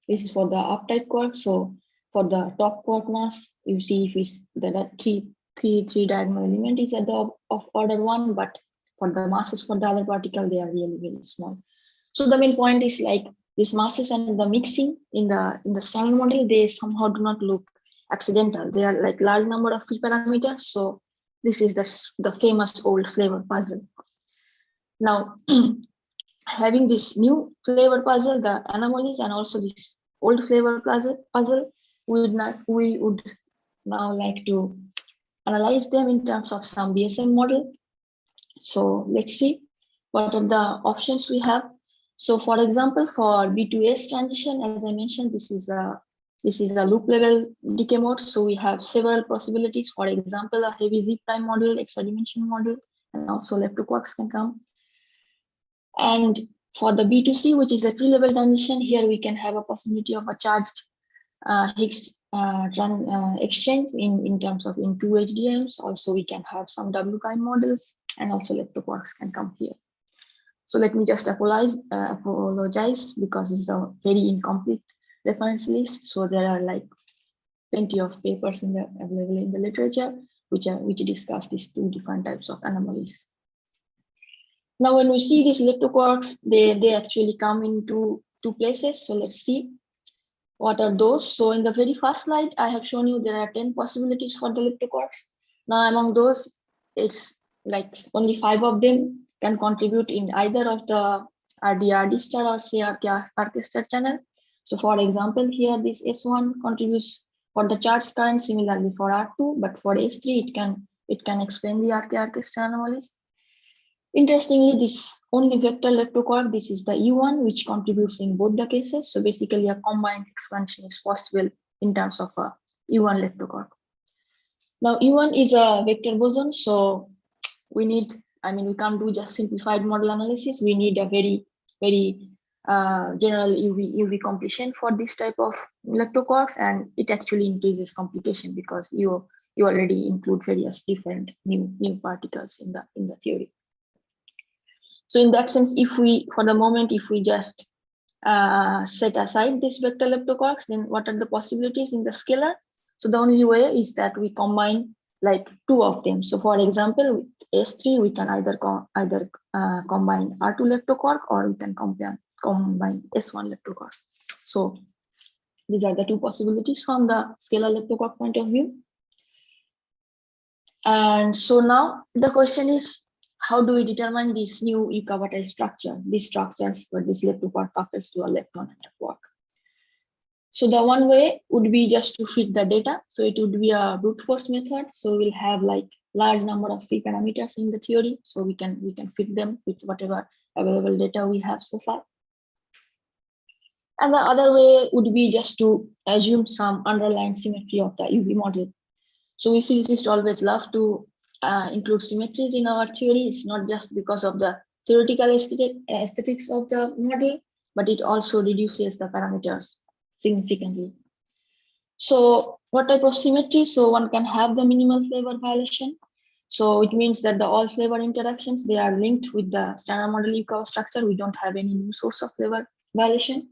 this is for the uptight quark. So for the top quark mass, you see if it's the three diagonal element is at the of order 1, but for the masses for the other particle, they are really, really small. So the main point is like these masses and the mixing in the standard model, they somehow do not look accidental. They are like large number of p parameters. So this is the famous old flavor puzzle. Now, having this new flavor puzzle, the anomalies, and also this old flavor puzzle, we would now like to analyze them in terms of some BSM model. So let's see what are the options we have. So for example, for B2S transition, as I mentioned, this is a loop level decay mode. So we have several possibilities. For example, a heavy Z prime model, extra dimension model, and also leptoquarks can come. And for the B2C, which is a tree-level transition, here we can have a possibility of a charged Higgs exchange in terms of in 2 HDMs. Also, we can have some W kind models, and also leptoquarks can come here. So let me just apologize because it's a very incomplete reference list. So there are like plenty of papers available in the literature which discuss these 2 different types of anomalies. Now, when we see these leptoquarks, they actually come into 2 places. So let's see what are those? So in the very first slide, I have shown you there are 10 possibilities for the leptoquarks. Now among those, it's like only 5 of them can contribute in either of the RD star or say RK star channel. So for example, here this S1 contributes for the charge current, similarly for R2, but for S3 it can explain the RK star anomalies. Interestingly, this only vector leptoquark, this is the E1, which contributes in both the cases. So basically a combined expansion is possible in terms of a E1 leptoquark. Now E1 is a vector boson, so we need, we can't do just simplified model analysis. We need a very general UV completion for this type of leptoquarks, and it actually increases complication because you already include various different new particles in the theory. So in that sense, if we just set aside this vector leptoquarks, then what are the possibilities in the scalar? So the only way is that we combine like 2 of them. So for example, with S3, we can either combine R2 leptoquark, or we can combine S1 leptoquark. So these are the 2 possibilities from the scalar leptoquark point of view. And so now the question is, how do we determine this new Yukawa structure, these structures where this leptoquark couples to a lepton and a quark? So the one way would be just to fit the data. So it would be a brute force method. So we'll have like large number of free parameters in the theory. So we can fit them with whatever available data we have so far. And the other way would be just to assume some underlying symmetry of the UV model. So we physicists always love to include symmetries in our theory. It's not just because of the theoretical aesthetics of the model, but it also reduces the parameters significantly. So what type of symmetry? So one can have the minimal flavor violation. So it means that the all flavor interactions, they are linked with the standard model Yukawa structure. We don't have any new source of flavor violation.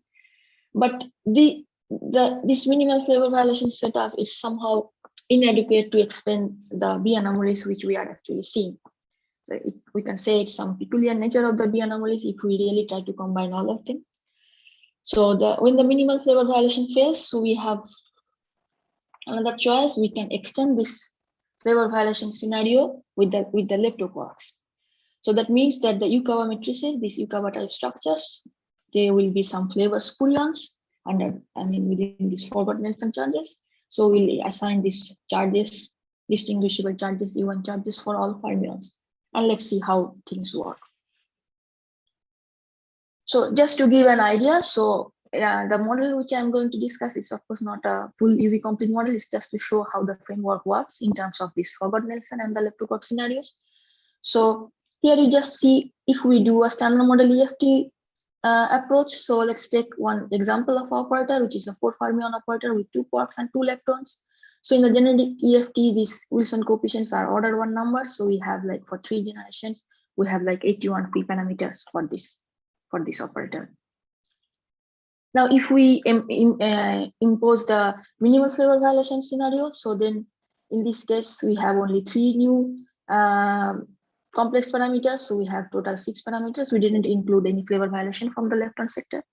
But this minimal flavor violation setup is somehow inadequate to explain the B anomalies which we are actually seeing. We can say it's some peculiar nature of the B anomalies if we really try to combine all of them. So when the minimal flavor violation fails, so we have another choice. We can extend this flavor violation scenario with the leptoquarks. So that means that the Yukawa matrices, these Yukawa type structures, there will be some flavor spurions within these forward Nelson charges. So we'll assign these charges, distinguishable charges, E1 charges for all fermions, and let's see how things work. So just to give an idea, so the model which I'm going to discuss is of course not a full UV complete model. It's just to show how the framework works in terms of this forward Nelson and the leptoquark scenarios. So here you just see if we do a standard model EFT approach. So let's take one example of operator, which is a 4 fermion operator with 2 quarks and 2 leptons. So in the generic EFT, these Wilson coefficients are order 1 number. So we have like for 3 generations, we have like 81 free parameters for this operator. Now, if we impose the minimal flavor violation scenario, so then in this case, we have only 3 new complex parameters. So we have total 6 parameters. We didn't include any flavor violation from the lepton sector.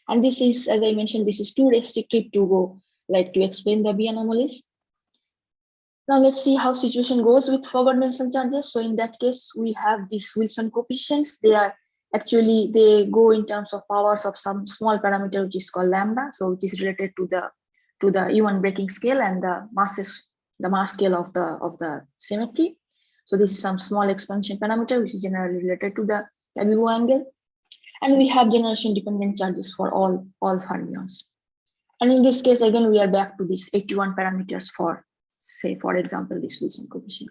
And this is, as I mentioned, this is too restrictive to go to explain the B anomalies. Now let's see how situation goes with forward Nelson charges. So in that case, we have these Wilson coefficients. They go in terms of powers of some small parameter which is called lambda, so which is related to the E1 breaking scale and the mass scale of the symmetry. So this is some small expansion parameter which is generally related to the Cabibbo angle, and we have generation dependent charges for all fermions. And in this case, again, we are back to these 81 parameters for, say, for example, this Wilson coefficient.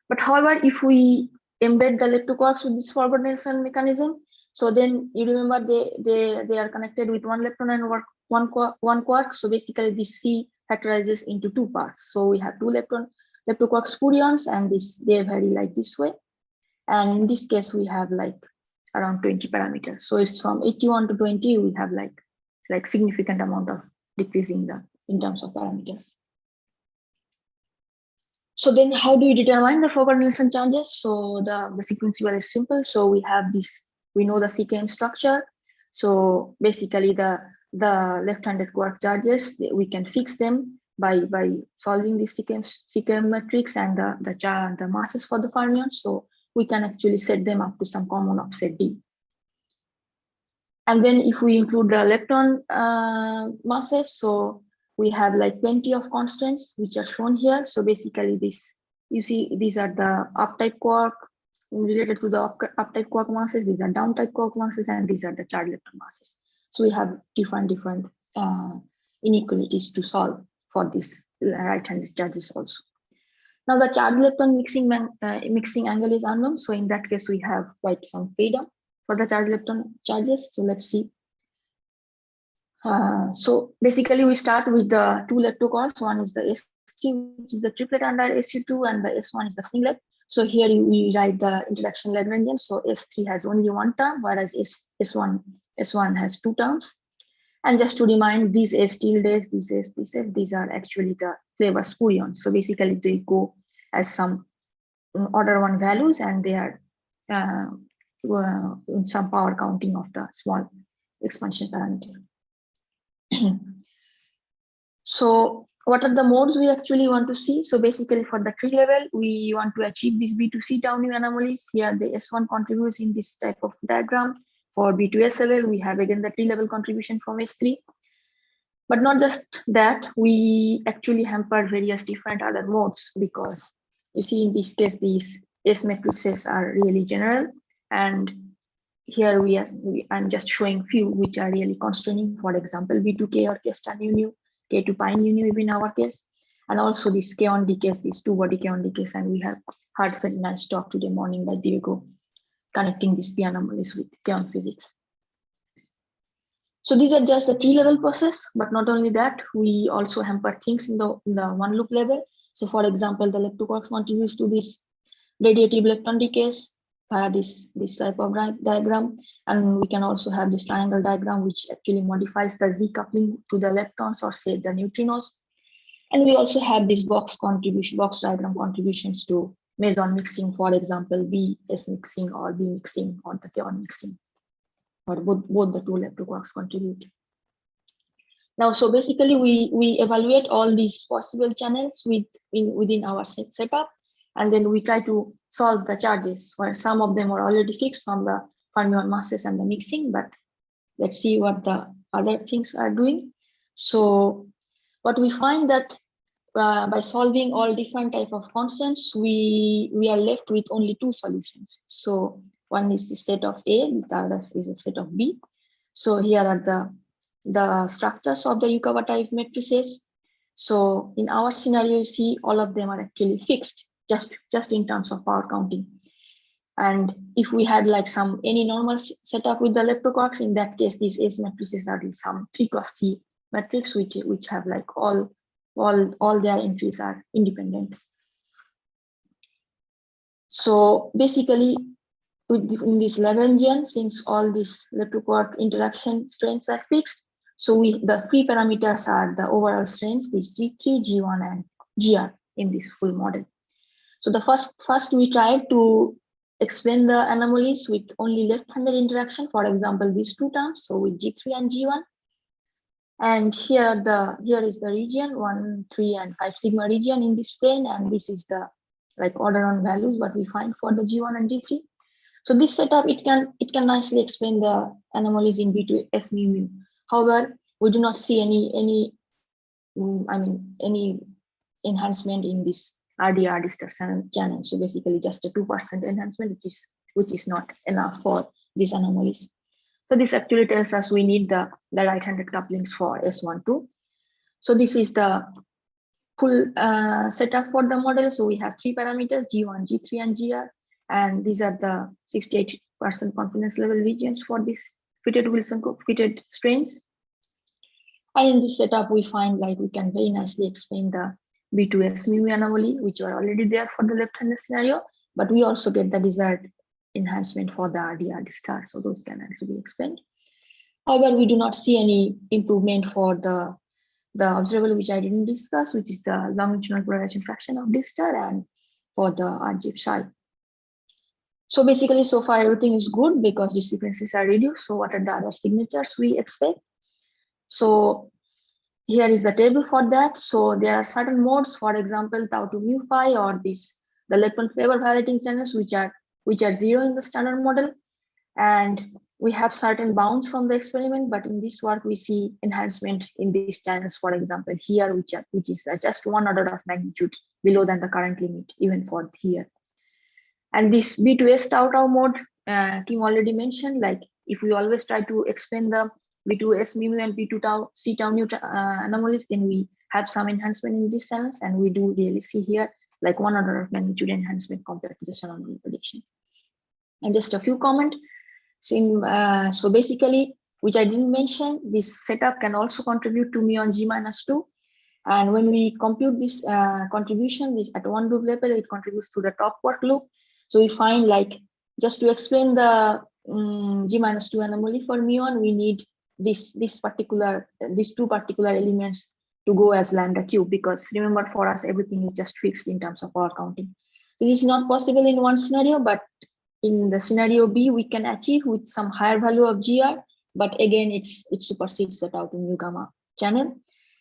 But however, if we embed the leptoquarks with this forward Nelson mechanism, so then you remember they are connected with 1 lepton and 1 quark. So basically this C factorizes into 2 parts. So we have 2 leptoquark spurions, and they vary like this way. And in this case, we have like around 20 parameters. So it's from 81 to 20, we have like significant amount of decrease in terms of parameters. So then how do we determine the forward Nelson charges? So the sequence is simple. So we have we know the CKM structure. So basically the the left-handed quark charges, we can fix them by solving the CKM matrix and the masses for the fermions. So we can actually set them up to some common offset D. And then if we include the lepton masses, so we have like plenty of constants which are shown here. So basically this, you see, these are the up-type quark related to the up-type quark masses, these are down-type quark masses, and these are the charged lepton masses. So we have different inequalities to solve for this right-handed charges also. Now the charged lepton mixing angle is unknown. So in that case, we have quite some freedom for the charged lepton charges. So let's see. So basically we start with the two leptoquarks. One is the S3, which is the triplet under SU2, and the S1 is the singlet. So here we write the interaction Lagrangian. So S3 has only one term, whereas S1 has two terms. And just to remind, these S tildes, these S, these are actually the flavor spurions. So basically they go as some order 1 values, and they are in some power counting of the small expansion parameter. So what are the modes we actually want to see? So basically for the tree level, we want to achieve these B2C tau nu anomalies. Here the S1 contributes in this type of diagram. For B2S level, we have again the tree level contribution from S3. But not just that, we actually hamper various different other modes, because you see in this case, these S matrices are really general. And here I'm just showing few which are really constraining. For example, B2K or K star nu, K2 pi nu in our case. And also this K on decays, these two body K on decays. And we have heard very nice talk today morning by Diego, connecting these P anomalies with K-on physics. So these are just the tree level process, but not only that, we also hamper things in the one loop level. So for example, the leptoquarks contributes to this radiative lepton decays via this type of diagram. And we can also have this triangle diagram, which actually modifies the Z coupling to the leptons, or say the neutrinos. And we also have this box diagram contributions to meson mixing, for example, BS mixing or B mixing or the K-on mixing, or both the two leptoquarks contribute. Now, so basically we evaluate all these possible channels within our setup, and then we try to solve the charges, where some of them are already fixed from the fermion masses and the mixing, but let's see what the other things are doing. So what we find that by solving all different type of constants, we are left with only two solutions. So one is the set of A, the other is a set of B. So here are the structures of the Yukawa type matrices. So in our scenario, you see all of them are actually fixed, just in terms of power counting. And if we had like any normal setup with the leptoquarks, in that case, these S matrices are some 3x3 matrix, which have like all their entries are independent. So basically, in this Lagrangian, since all these leptoquark interaction strengths are fixed, so the free parameters are the overall strengths, these G3, G1, and GR in this full model. So the first we tried to explain the anomalies with only left-handed interaction, for example, these two terms, so with G3 and G1. And here is the region 1, 3, and 5 sigma region in this plane, and this is the like order on values what we find for the G1 and G3. So this setup, it can nicely explain the anomalies in B2S mu. However, we do not see any enhancement in this RDR distortion channel. So basically just a 2% enhancement, which is not enough for these anomalies. So this actually tells us we need the right-handed couplings for S12. So this is the full setup for the model. So we have three parameters, G1, G3, and GR. And these are the 68% confidence level regions for this fitted strains. And in this setup, we find like we can very nicely explain the B2S mu anomaly, which are already there for the left-handed scenario, but we also get the desired enhancement for the RDR star. So those can also be explained. However, we do not see any improvement for the observable, which I didn't discuss, which is the longitudinal polarization fraction of this star, and for the RGF psi. So basically, so far everything is good because these frequencies are reduced. So what are the other signatures we expect? So here is the table for that. So there are certain modes, for example, tau to mu phi, or the lepton favor violating channels, which are 0 in the standard model. And we have certain bounds from the experiment, but in this work we see enhancement in these channels, for example, here, which is just 1 order of magnitude below than the current limit, even for here. And this B2S tau tau mode, Kim already mentioned, like if we always try to explain the B2S mu and B2 tau C tau nu anomalies, then we have some enhancement in these channels, and we do really see here like 1 order of magnitude enhancement compared to the standard model prediction. And just a few comments. So basically, which I didn't mention, this setup can also contribute to mu on G-2. And when we compute this contribution, this at 1 loop level, it contributes to the top quark loop. So we find, like, just to explain the G-2 anomaly for muon, we need these two particular elements to go as lambda cube, because remember, for us everything is just fixed in terms of power counting. So this is not possible in one scenario, but in the scenario B, we can achieve with some higher value of GR, but again, it supersedes the tau to mu gamma channel.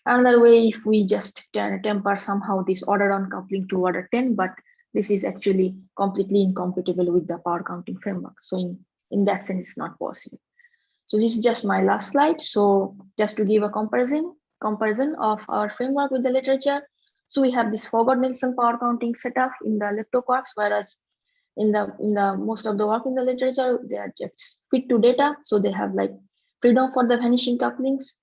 Another way, if we just temper somehow this order on coupling to order 10, but this is actually completely incompatible with the power counting framework. So in that sense, it's not possible. So this is just my last slide. So just to give a comparison of our framework with the literature. So we have this forward Nelson power counting setup in the leptoquarks, whereas in the most of the work in the literature, they are just fit to data. So they have like freedom for the vanishing couplings.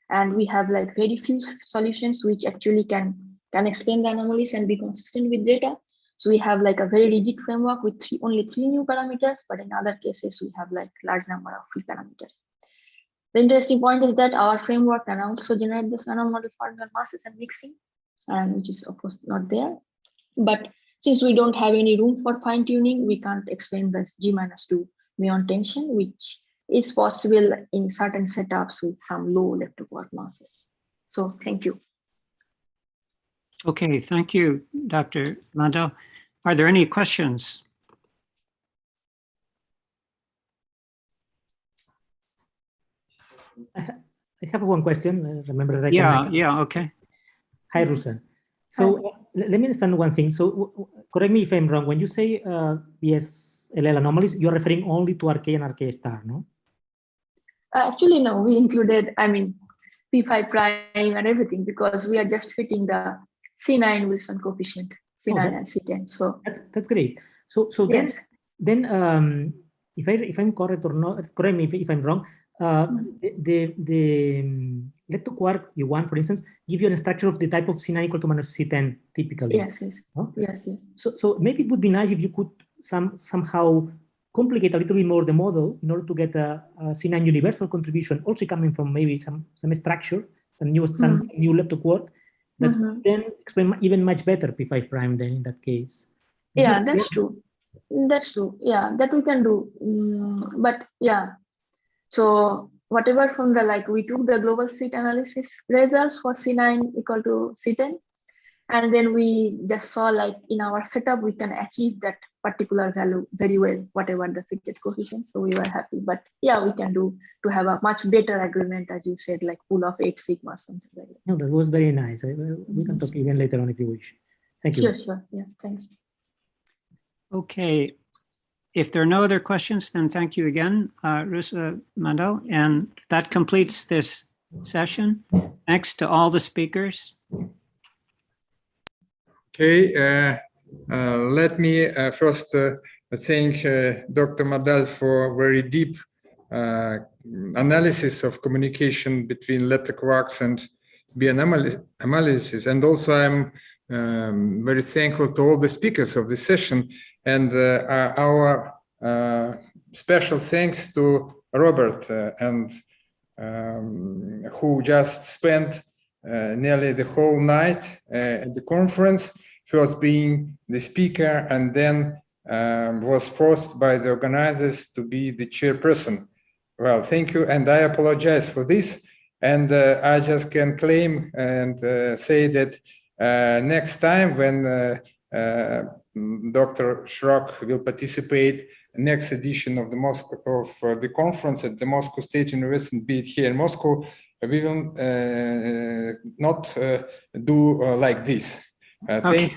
And we have like very few solutions which actually can explain the anomalies and be consistent with data. So we have like a very rigid framework with only 3 new parameters, but in other cases, we have like large number of free parameters. The interesting point is that our framework can also generate the standard model formula masses and mixing, and which is of course not there. But since we don't have any room for fine tuning, we can't explain this G-2 muon tension, which is possible in certain setups with some low leptoquark masses. So thank you. Okay, thank you, Dr. Mandel. Are there any questions? I have one question. Remember that. Yeah, okay. Hi, Ruslan. So let me understand one thing. So correct me if I'm wrong. When you say BSLL anomalies, you're referring only to RK and RK star, no? Actually, no. We included, P5 prime and everything, because we are just fitting the C9 Wilson coefficient, C9 and C10. So that's great. So yes. then if I'm correct or not, correct me if I'm wrong. The leptoquark you want, for instance, give you a structure of the type of C9 equal to minus C10 typically. Yes, yes. Huh? Yes. So maybe it would be nice if you could somehow complicate a little bit more the model in order to get a C9 universal contribution, also coming from maybe some structure, some new leptoquark that then explain even much better P5 prime than in that case. Yeah, that's true. That's true. Yeah, that we can do. But yeah. So whatever from the, we took the global fit analysis results for C9 equal to C10. And then we just saw in our setup, we can achieve that particular value very well, whatever the fitted coefficient. So we were happy, but yeah, we can do to have a much better agreement, as you said, like pool of 8 sigma or something like that. No, that was very nice. We can talk even later on if you wish. Thank you. Sure. Yeah, thanks. Okay. If there are no other questions, then thank you again, Rusa Mandel. And that completes this session. Thanks to all the speakers. Okay, let me first thank Dr. Mandel for very deep analysis of communication between leptoquarks and B analysis. And also I'm very thankful to all the speakers of this session, and our special thanks to Robert and who just spent nearly the whole night at the conference, first being the speaker and then was forced by the organizers to be the chairperson. Well, thank you, and I apologize for this. And I just can claim and say that next time when Dr. Schrock will participate next edition of the conference at the Moscow State University, be it here in Moscow, we will not do like this. Okay.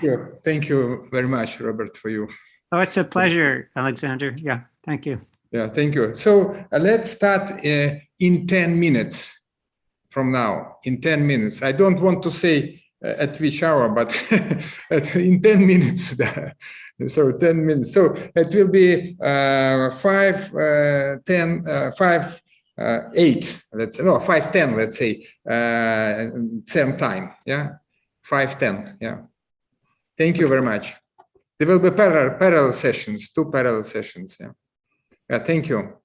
Thank you very much, Robert, for you. Oh, it's a pleasure, Alexander. Yeah, thank you. Yeah, thank you. So let's start in 10 minutes from now. In 10 minutes. I don't want to say at which hour, but in 10 minutes. So 10 minutes. So it will be 8. Let's no 5:10. Let's say same time. Yeah, 5:10. Yeah. Thank you very much. There will be parallel sessions, 2 parallel sessions. Yeah. Yeah. Thank you.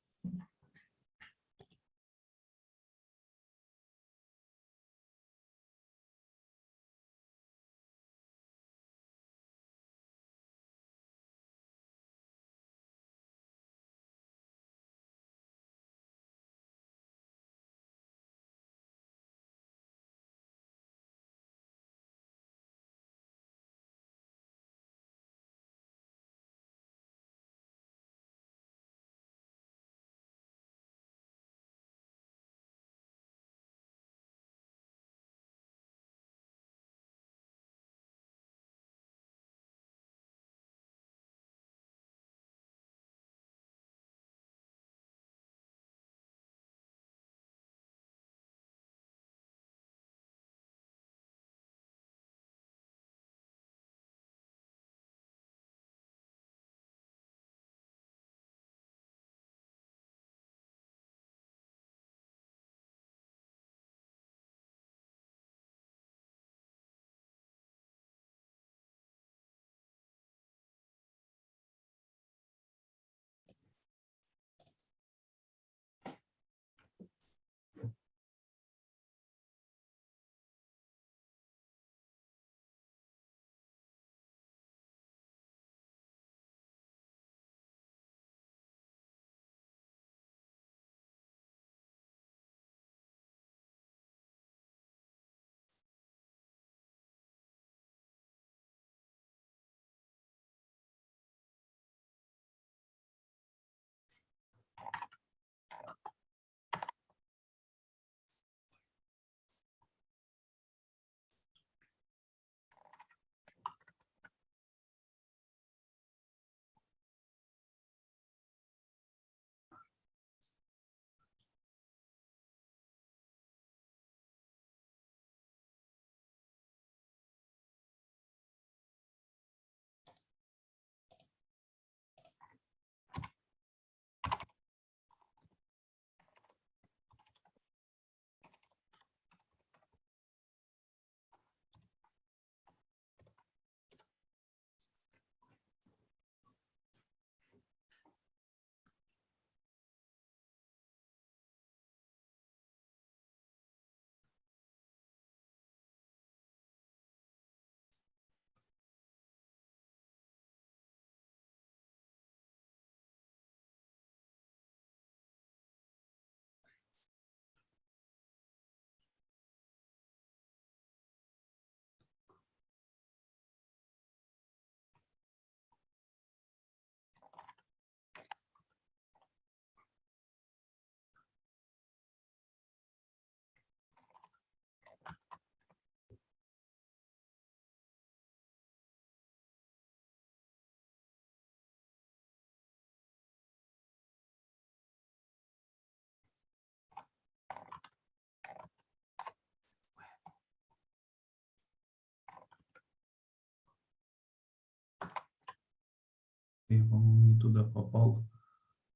Я, по-моему, не туда попал,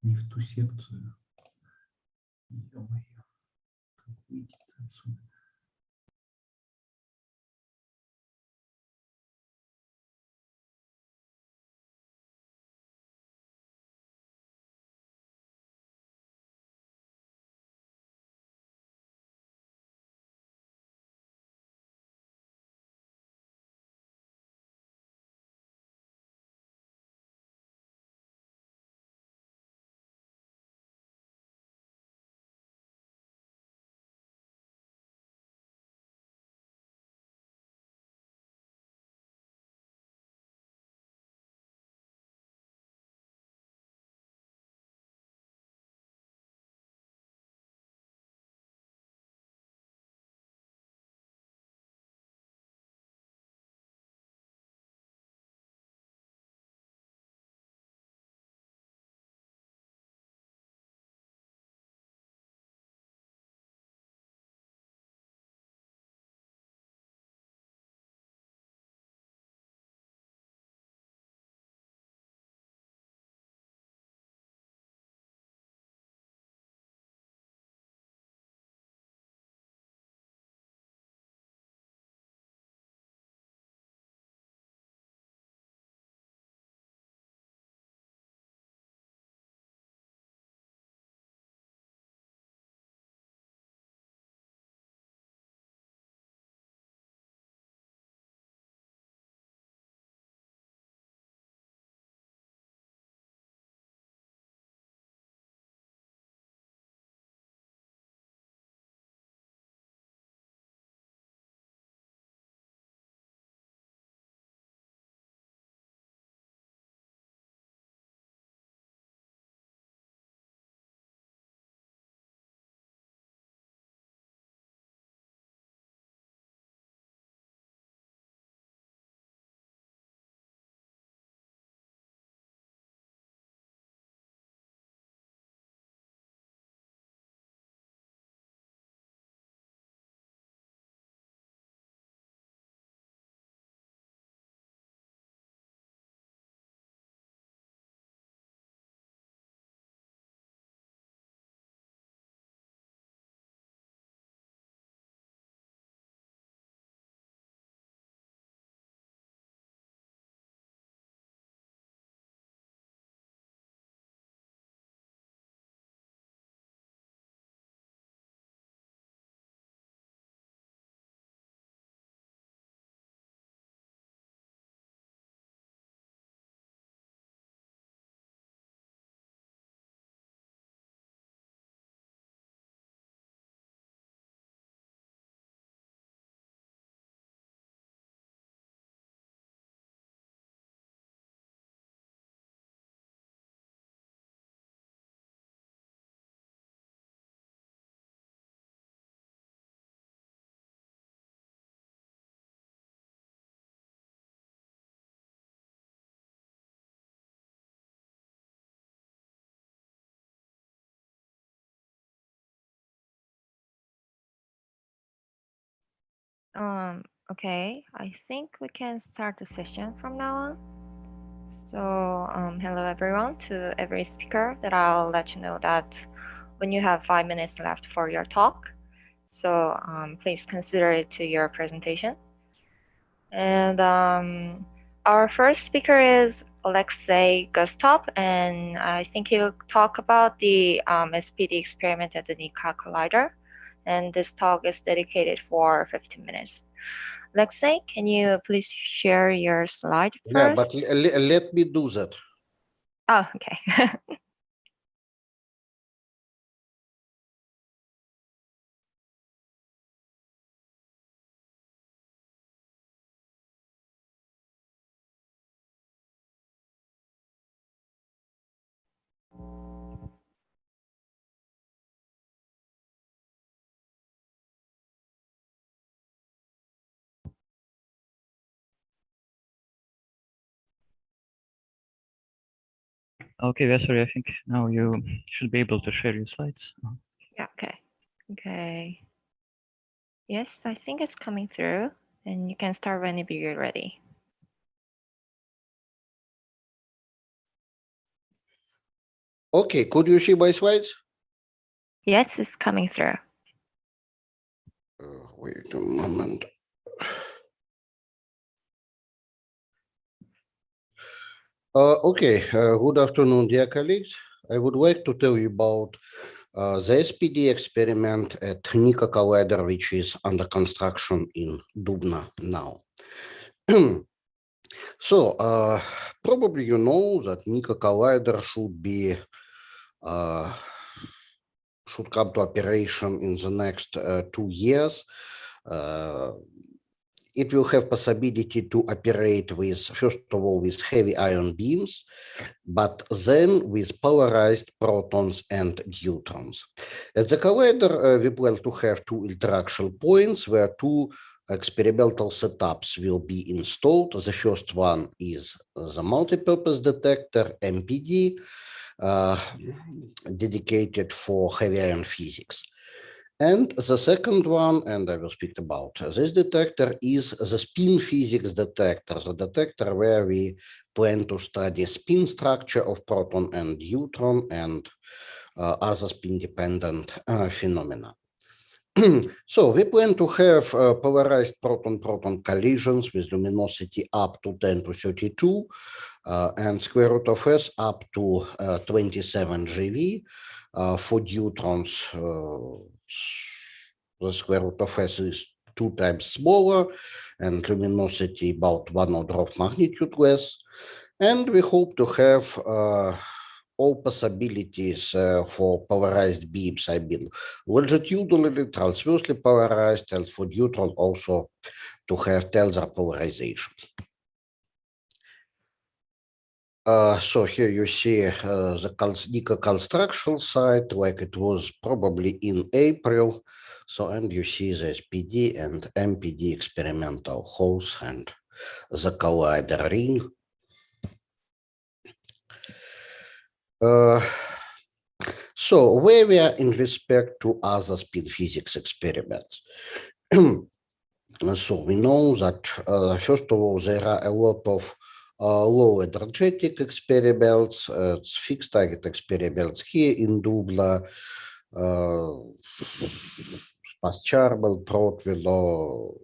не в ту секцию. Ё-моё, как выйти отсюда? Okay, I think we can start the session from now on. So, hello everyone, to every speaker that I'll let you know that when you have 5 minutes left for your talk. So please consider it to your presentation. And our first speaker is Alexei Gustov, and I think he will talk about the SPD experiment at the Nika Collider. And this talk is dedicated for 15 minutes. Alexei, can you please share your slide first? Yeah, but let me do that. Oh, okay. Okay, Vasily, I think now you should be able to share your slides. Yeah, okay. Okay. Yes, I think it's coming through, and you can start whenever you're ready. Okay, could you see my slides? Yes, it's coming through. Wait a moment. Okay, good afternoon, dear colleagues. I would like to tell you about the SPD experiment at Nika Collider, which is under construction in Dubna now. So, probably you know that Nika Collider should come to operation in the next 2 years. It will have possibility to operate with, first of all, with heavy ion beams, but then with polarized protons and neutrons. At the collider, we plan to have 2 interaction points where 2 experimental setups will be installed. The first one is the multipurpose detector, MPD, dedicated for heavy ion physics. And the second one, and I will speak about this detector, is the spin physics detector, the detector where we plan to study spin structure of proton and neutron and other spin-dependent phenomena. So we plan to have polarized proton-proton collisions with luminosity up to 10 to 32 and square root of S up to 27 GeV. For neutrons, the square root of S is 2 times smaller and luminosity about 1 order of magnitude less. And we hope to have all possibilities for polarized beams, I mean, longitudinally, transversely polarized, and for neutron also to have tensor polarization. So here you see the Nika construction site, like it was probably in April. So, and you see the SPD and MPD experimental holes and the collider ring. So where we are in respect to other spin physics experiments. So we know that, first of all, there are a lot of low energetic experiments, fixed target experiments here in Dubna, Spascharbel, Trotwilo,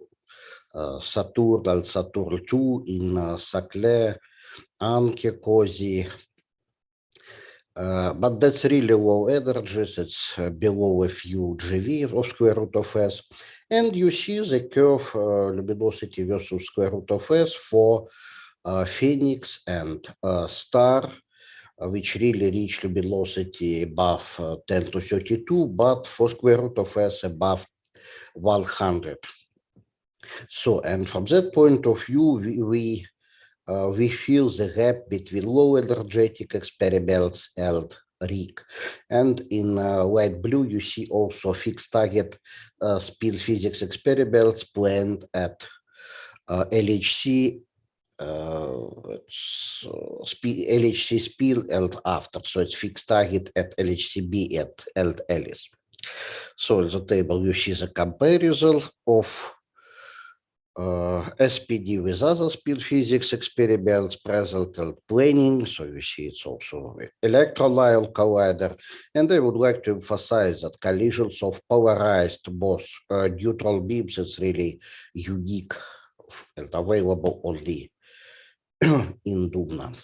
Saturn and Saturn II in Saclay, Anke, Cosi. But that's really low energies, it's below a few GeV of square root of S. And you see the curve luminosity versus square root of S for Phoenix and Star, which really reach luminosity above 10 to 32, but for square root of S above 100. So, and from that point of view, we feel the gap between low energetic experiments and RIG. And in light blue, you see also fixed target spin physics experiments planned at LHC, LHC spin and after. So it's fixed target at LHCb and Alice. So in the table, you see the comparison of SPD with other speed physics experiments present at planning. So you see it's also electrolyte collider. And I would like to emphasize that collisions of polarized both neutral beams is really unique and available only in Dubna.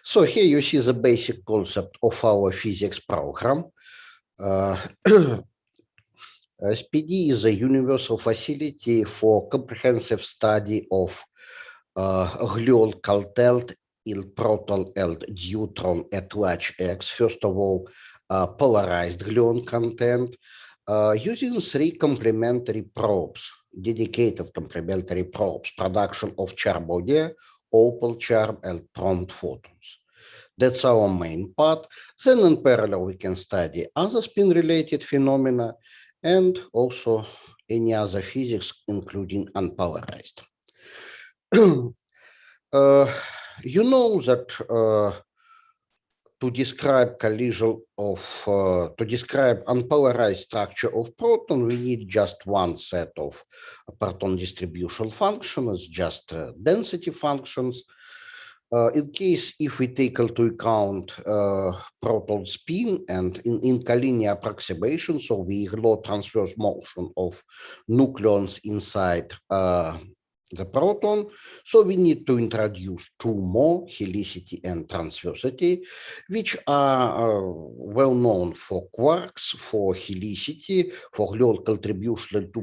So here you see the basic concept of our physics program. SPD is a universal facility for comprehensive study of gluon content in proton and neutron at large X. First of all, polarized gluon content using 3 complementary probes, dedicated complementary probes, production of charm body, opal charm, and prompt photons. That's our main part. Then in parallel, we can study other spin-related phenomena and also any other physics, including unpolarized. You know that to describe collision of, to describe unpolarized structure of proton, we need just one set of proton distribution functions, just density functions. In case if we take into account proton spin and in collinear approximation, so we ignore transverse motion of nucleons inside the proton, so we need to introduce 2 more, helicity and transversity, which are well known for quarks, for helicity, for gluon contribution to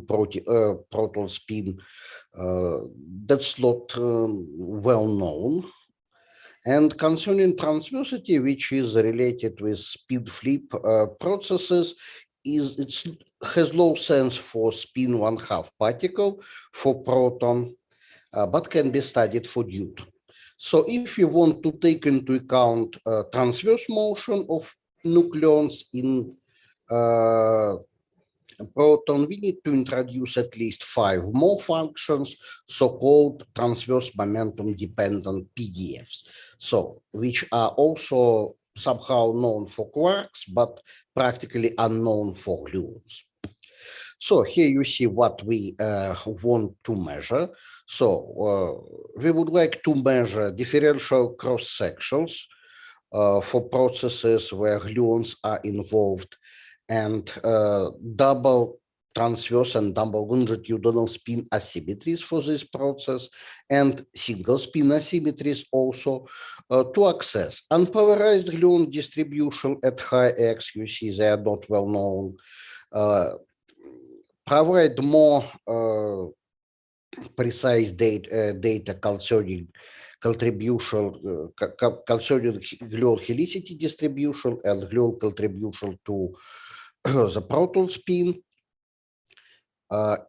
proton spin. That's not well known. And concerning transversity, which is related with speed flip processes, it has low sense for spin 1/2 particle for proton, but can be studied for neutron. So if you want to take into account transverse motion of nucleons in proton, we need to introduce at least 5 more functions, so-called transverse momentum dependent PDFs, so which are also somehow known for quarks, but practically unknown for gluons. So here you see what we want to measure. So we would like to measure differential cross sections for processes where gluons are involved, and double transverse and double longitudinal spin asymmetries for this process, and single spin asymmetries also to access unpolarized gluon distribution at high X. You see they are not well known. Provide more precise data concerning contribution, concerning gluon helicity distribution and gluon contribution to the proton spin.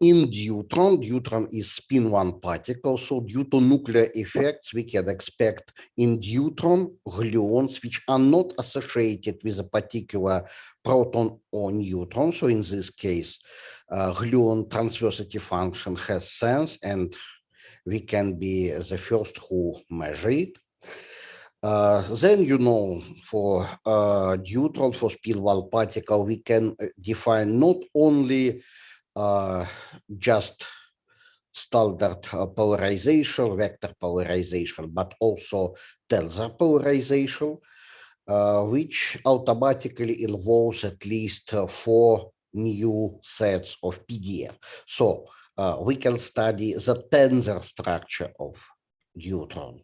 In deuteron is spin 1 particle, so due to nuclear effects, we can expect in deuteron gluons which are not associated with a particular proton or neutron. So in this case, gluon transversity function has sense, and we can be the first who measure it. Then, you know, for neutron, for spin 1 particle, we can define not only just standard polarization, vector polarization, but also tensor polarization, which automatically involves at least 4 new sets of PDF. So we can study the tensor structure of neutron.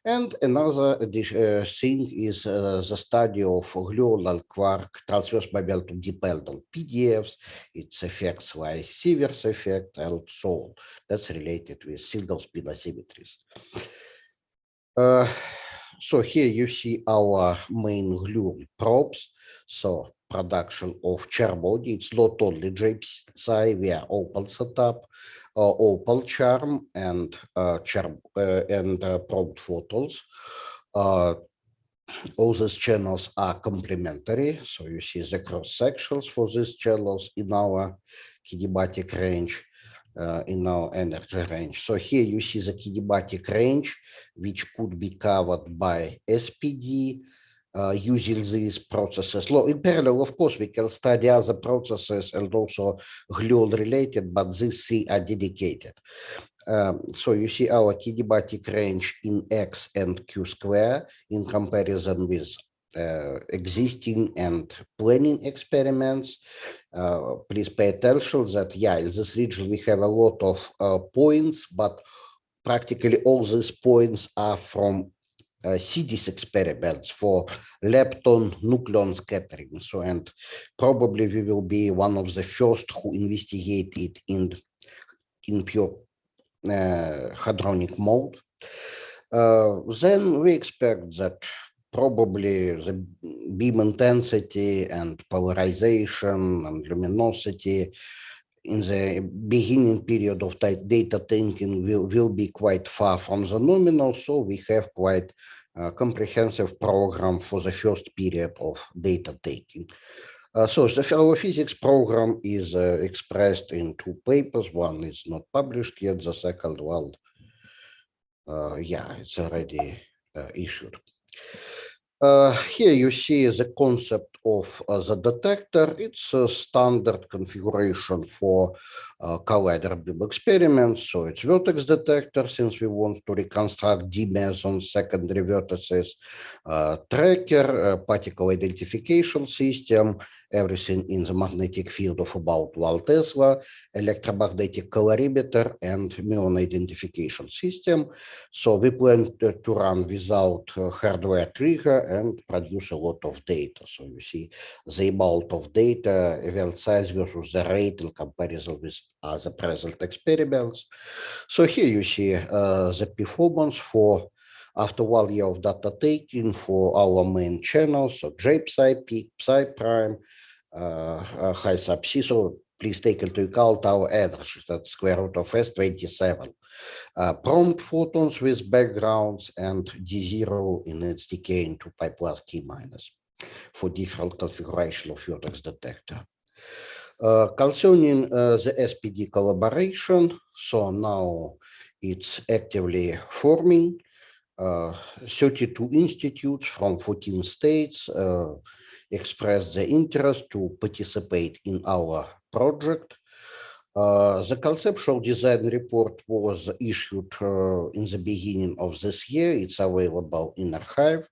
And another thing is the study of gluon quark transverse momentum dependent PDFs, its effects like Sievert's effect, and so on. That's related with single spin asymmetries. So here you see our main gluon probes. So production of charm body. It's not only JPSI, we are opal setup, opal charm and prompt photons. All these channels are complementary. So you see the cross sections for these channels in our kinematic range, in our energy range. So here you see the kinematic range, which could be covered by SPD, using these processes. In parallel, of course, we can study other processes and also GLUOL related, but these three are dedicated. So you see our kinematic range in X and Q square in comparison with existing and planning experiments. Please pay attention that, yeah, in this region we have a lot of points, but practically all these points are from CDIS experiments for lepton nucleon scattering. So, and probably we will be one of the first who investigate it in pure hadronic mode. Then we expect that probably the beam intensity and polarization and luminosity in the beginning period of data taking will be quite far from the nominal, so we have quite a comprehensive program for the first period of data taking. So our physics program is expressed in two papers. One is not published yet, the second one, yeah, it's already issued. Here you see the concept of the detector. It's a standard configuration for collider beam experiments. So it's vertex detector, since we want to reconstruct D meson secondary vertices, tracker, particle identification system, everything in the magnetic field of about 1 Tesla, electromagnetic colorimeter, and muon identification system. So we plan to run without hardware trigger and produce a lot of data. So you see the amount of data, event size versus the rate in comparison with other present experiments. So here you see the performance for after 1 year of data taking for our main channels, so J psi, P psi prime, high sub C. So please take into account our average, that's square root of S27. Prompt photons with backgrounds and D0 in its decay into pi plus T minus for different configuration of vertex detector. Concerning the SPD collaboration, so now it's actively forming. 32 institutes from 14 states expressed the interest to participate in our project. The conceptual design report was issued in the beginning of this year. It's available in archive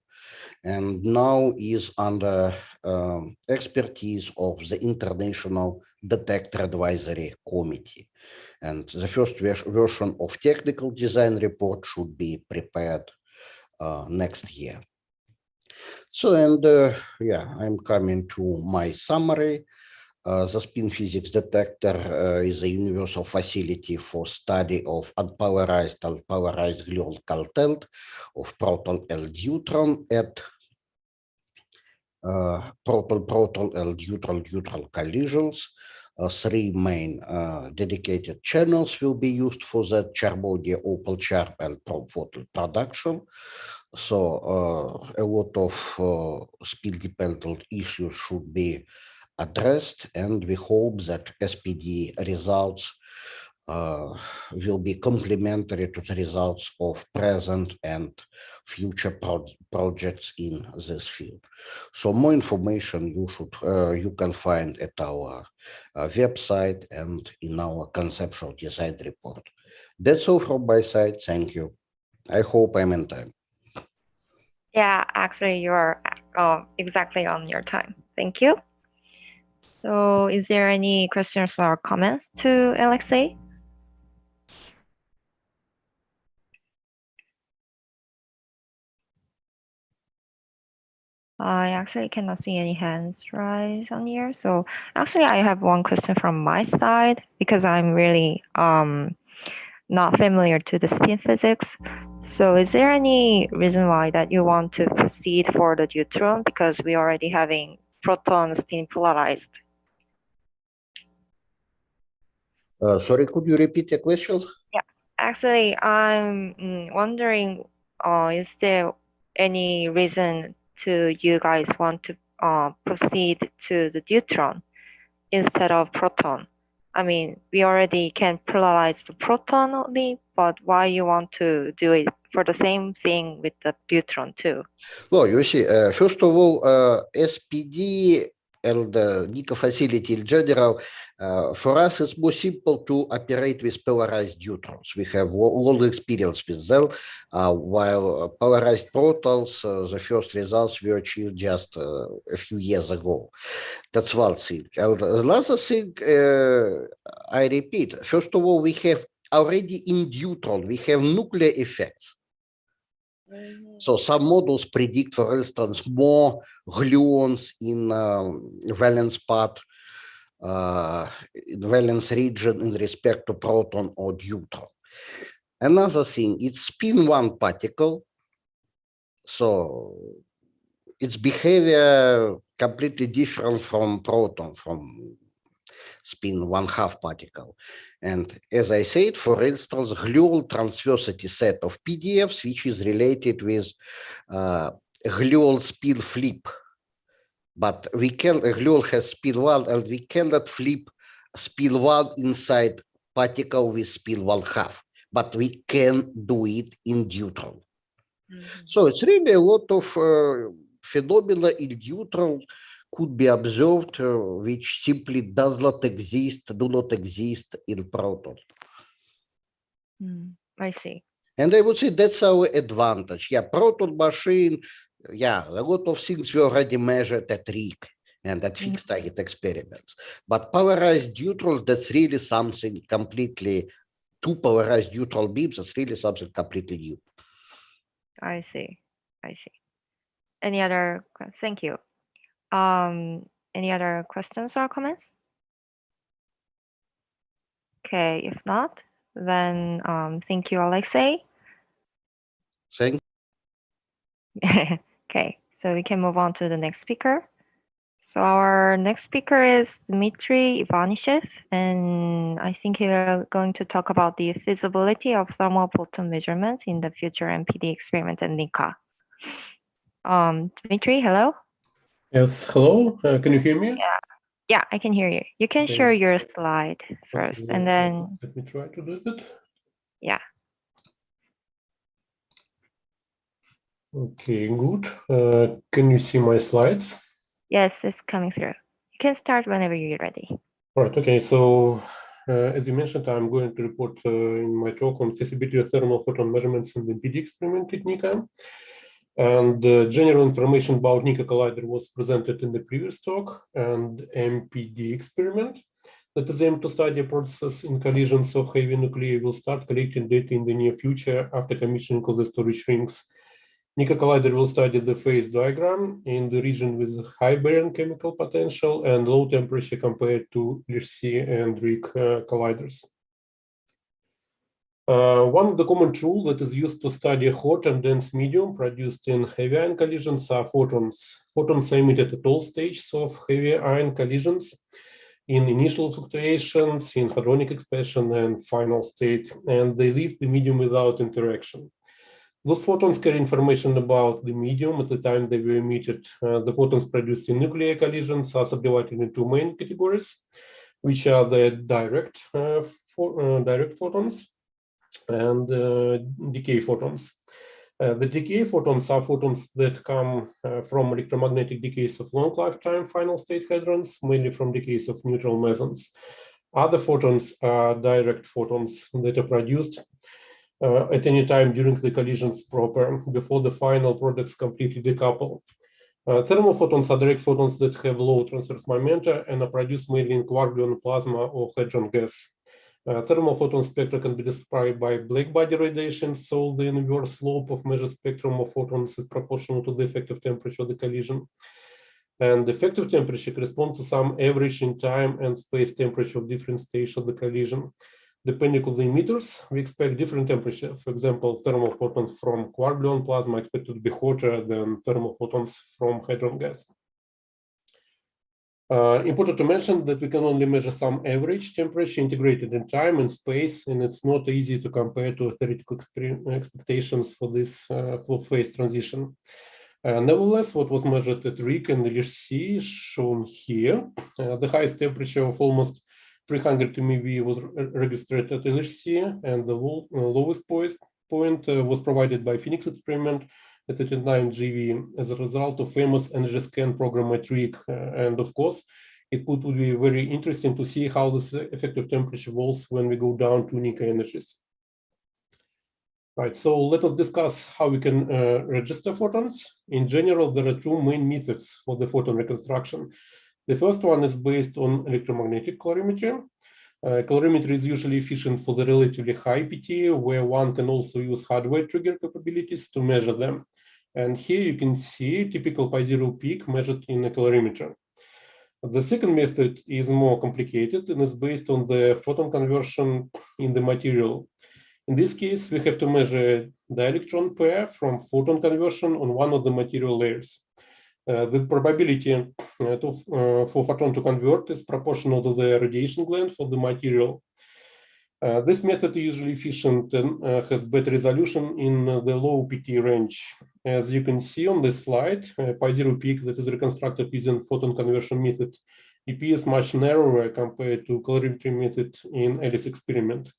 and now is under expertise of the International Detector Advisory Committee. And the first version of technical design report should be prepared next year. So, and yeah, I'm coming to my summary. The spin physics detector is a universal facility for study of unpolarized and polarized GLUOL content of proton and neutron at proton-proton and neutron-neutron collisions. 3 main dedicated channels will be used for that: Charbonnier, Opal Charb, and probe photon production. So a lot of spin-dependent issues should be addressed, and we hope that SPD results will be complementary to the results of present and future projects in this field. So more information you can find at our website and in our conceptual design report. That's all from my side. Thank you. I hope I'm in time. Yeah, actually, you are exactly on your time. Thank you. So is there any questions or comments to Alexei? I actually cannot see any hands raised on here. So actually, I have one question from my side because I'm really not familiar to the spin physics. So is there any reason why that you want to proceed for the neutron, because we already having proton spin polarized? Sorry, could you repeat the question? Yeah, actually, I'm wondering, is there any reason to you guys want to proceed to the neutron instead of proton? I mean, we already can polarize the proton only, but why you want to do it for the same thing with the Neutron too? Well, you see, first of all, SPD and the Nika facility in general, for us, it's more simple to operate with polarized neutrons. We have long experience with them, while polarized protons, the first results were achieved just a few years ago. That's one thing. And another thing, I repeat, first of all, we have already in neutron, we have nuclear effects. So some models predict, for instance, more gluons in valence part, in valence region in respect to proton or neutron. Another thing, it's spin one particle, so its behavior completely different from proton, from spin 1/2 particle. And as I said, for instance, gluon transversity set of PDFs, which is related with gluon spin flip. But we can, gluon has spin 1, and we cannot flip spin 1 inside particle with spin 1/2, but we can do it in neutron. So it's really a lot of phenomena in neutron could be observed, which simply do not exist in proton. I see. And I would say that's our advantage. Yeah, proton machine, yeah, a lot of things we already measured at RIC and at fixed target experiments. But polarized neutrons, that's really something completely, two polarized neutral beams, that's really something completely new. I see. I see. Any other, thank you. Any other questions or comments? Okay, if not, then thank you, Alexei. Thank Okay, so we can move on to the next speaker. So our next speaker is Dmitry Ivanishev, and I think we're going to talk about the feasibility of thermal photon measurement in the future MPD experiment at NICA. Dmitry, hello? Yes, hello. Can you hear me? Yeah, I can hear you. You can Okay. share your slide first, Okay, and then let me try to do that. yeah. Okay, good. Can you see my slides? Yes, it's coming through. You can start whenever you're ready. All right. Okay. So, as you mentioned, I'm going to report in my talk on feasibility of thermal photon measurements in the MPD experiment at NICA. And general information about NICA collider was presented in the previous talk, and MPD experiment that is aimed to study a process in collisions of heavy nuclei will start collecting data in the near future after commissioning of the storage rings. NICA collider will study the phase diagram in the region with high baryon chemical potential and low temperature compared to LHC and RIC colliders. One of the common tools that is used to study hot and dense medium produced in heavy ion collisions are photons. Photons are emitted at all stages of heavy ion collisions, in initial fluctuations, in hadronic expansion, and final state, and they leave the medium without interaction. Those photons carry information about the medium at the time they were emitted. The photons produced in nuclear collisions are subdivided into two main categories, which are the direct photons and decay photons. The decay photons are photons that come from electromagnetic decays of long lifetime final state hadrons, mainly from decays of neutral mesons. Other photons are direct photons that are produced at any time during the collisions proper, before the final products completely decouple. Thermal photons are direct photons that have low transverse momenta and are produced mainly in quark-gluon plasma or hadron gas. Thermal photon spectra can be described by black body radiation, so the inverse slope of measured spectrum of photons is proportional to the effective temperature of the collision. And the effective temperature corresponds to some average in time and space temperature of different stages of the collision. Depending on the emitters, we expect different temperature. For example, thermal photons from quark-gluon plasma are expected to be hotter than thermal photons from hadron gas. Important to mention that we can only measure some average temperature integrated in time and space, and it's not easy to compare to theoretical expectations for this flow phase transition. Nevertheless, what was measured at RIC and LHC is shown here. The highest temperature of almost 300 MeV was registered at LHC, and the lowest point was provided by Phoenix experiment at 39 GeV as a result of famous energy scan program trick. And of course, it would be very interesting to see how this effective temperature evolves when we go down to Nika energies. Right, so let us discuss how we can register photons. In general, there are two main methods for the photon reconstruction. The first one is based on electromagnetic calorimetry. Calorimetry is usually efficient for the relatively high PT, where one can also use hardware trigger capabilities to measure them. And here you can see typical pi0 peak measured in a calorimeter. The second method is more complicated and is based on the photon conversion in the material. In this case, we have to measure dielectron pair from photon conversion on one of the material layers. The probability for photon to convert is proportional to the radiation length of the material. This method is usually efficient and has better resolution in the low PT range. As you can see on this slide, pi0 peak that is reconstructed using photon conversion method appears much narrower compared to calorimetry method in Alice experiment.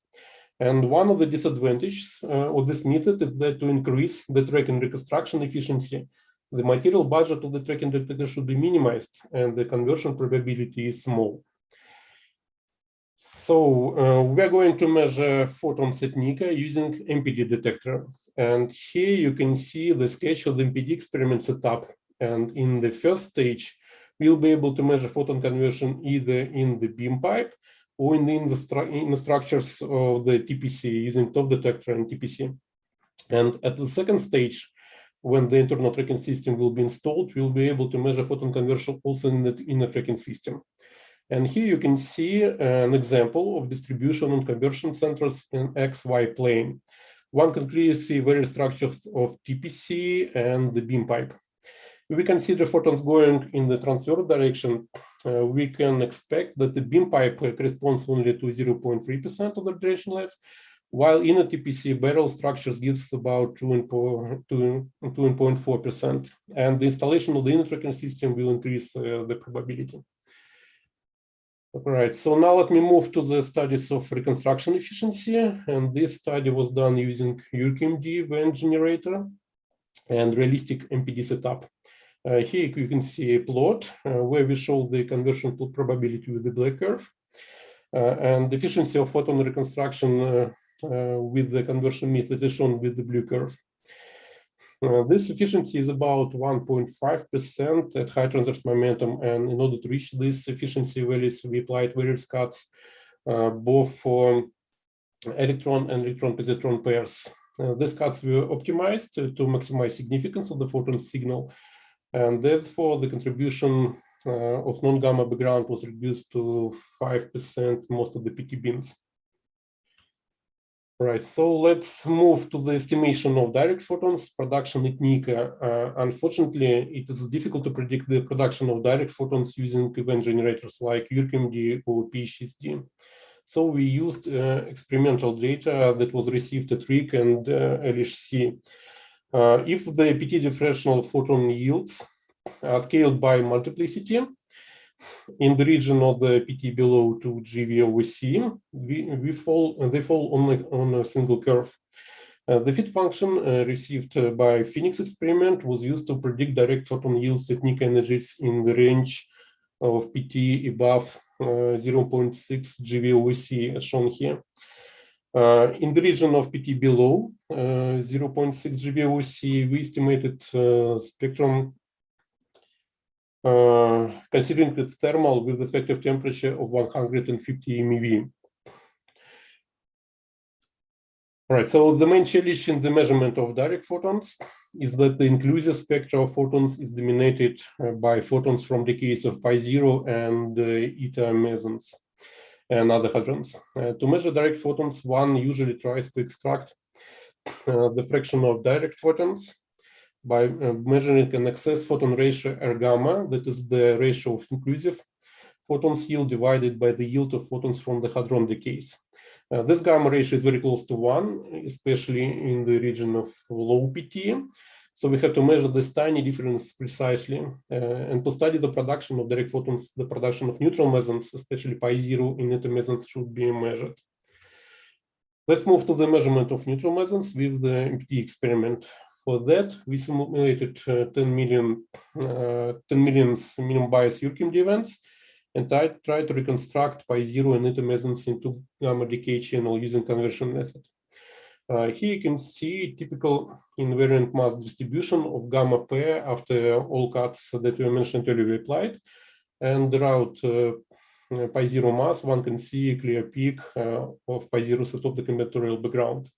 And one of the disadvantages of this method is that to increase the tracking reconstruction efficiency, the material budget of the tracking detector should be minimized and the conversion probability is small. So we are going to measure photons at Nika using MPD detector. And here you can see the sketch of the MPD experiment setup. And in the first stage, we'll be able to measure photon conversion either in the beam pipe or in the structures of the TPC using top detector and TPC. And at the second stage, when the internal tracking system will be installed, we'll be able to measure photon conversion also in the inner tracking system. And here you can see an example of distribution and conversion centers in XY plane. One can clearly see various structures of TPC and the beam pipe. If we consider photons going in the transverse direction, we can expect that the beam pipe corresponds only to 0.3% of the radiation length, while inner TPC barrel structures gives about 2.4%. And the installation of the inner tracking system will increase the probability. All right, so now let me move to the studies of reconstruction efficiency. And this study was done using UrkMD event generator and realistic MPD setup. Here you can see a plot where we show the conversion probability with the black curve and the efficiency of photon reconstruction with the conversion method is shown with the blue curve. This efficiency is about 1.5% at high transverse momentum, and in order to reach this efficiency values, we applied various cuts both for electron and electron-positron pairs. These cuts were optimized to maximize significance of the photon signal, and therefore the contribution of non-gamma background was reduced to 5% most of the PT beams. Right, so let's move to the estimation of direct photons production at Nika. Unfortunately, it is difficult to predict the production of direct photons using event generators like UrkMD or PHSD. So we used experimental data that was received at RIC and LHC. If the PT differential photon yields are scaled by multiplicity, in the region of the PT below 2 GeV/C, they fall on a single curve. The fit function received by Phoenix experiment was used to predict direct photon yields at Nika energies in the range of PT above 0.6 GeV/C, as shown here. In the region of PT below 0.6 GeV/C, we estimated spectrum considering the thermal with effective temperature of 150 MeV. All right, so the main challenge in the measurement of direct photons is that the inclusive spectra of photons is dominated by photons from decays of pi0 and eta mesons and other hadrons. To measure direct photons, one usually tries to extract the fraction of direct photons by measuring an excess photon ratio R gamma, that is the ratio of inclusive photons yield divided by the yield of photons from the hadron decays. This gamma ratio is very close to 1, especially in the region of low PT. So we have to measure this tiny difference precisely. And to study the production of direct photons, the production of neutral mesons, especially pi0 in eta mesons, should be measured. Let's move to the measurement of neutral mesons with the MPD experiment. For that, we simulated 10 million minimum bias Yurkin events and tried to reconstruct pi0 and eta mesons into gamma decay channel using conversion method. Here you can see typical invariant mass distribution of gamma pair after all cuts that we mentioned earlier applied. And throughout pi0 mass, one can see a clear peak of pi0 set of the combinatorial background.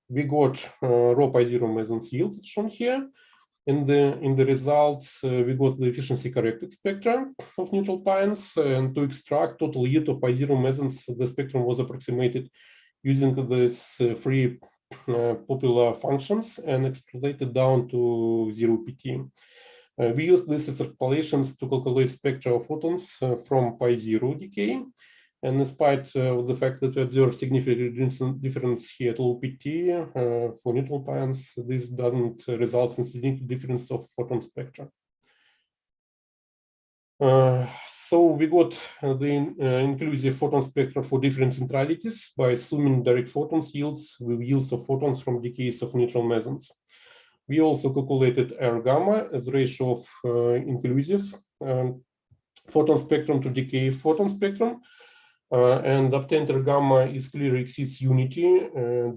We got raw pi0 mesons yield shown here. In the results, we got the efficiency corrected spectra of neutral pions, and to extract total yield of pi0 mesons, the spectrum was approximated using these three popular functions and extrapolated down to 0 PT. We used these extrapolations to calculate spectra of photons from pi0 decay. And in spite of the fact that we observe significant difference here at low PT for neutral pions, this doesn't result in significant difference of photon spectra. So we got the inclusive photon spectra for different centralities by assuming direct photons yields with yields of photons from decays of neutral mesons. We also calculated R gamma as ratio of inclusive photon spectrum to decay photon spectrum. And obtained R gamma is clearly exceeds unity.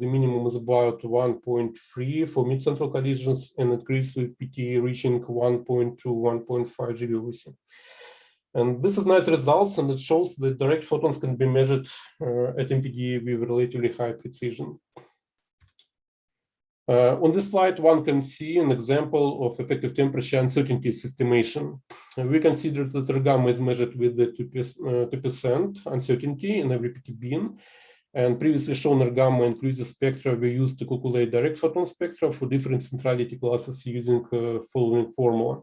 The minimum is about 1.3 for mid-central collisions and increase with PT reaching 1.2, 1.5 GeV. And this is nice results, and it shows that direct photons can be measured at MPD with relatively high precision. On this slide, one can see an example of effective temperature uncertainty estimation. We consider that R gamma is measured with the 2% uncertainty in every PT bin. And previously shown R gamma inclusive spectra were used to calculate direct photon spectra for different centrality classes using following formula.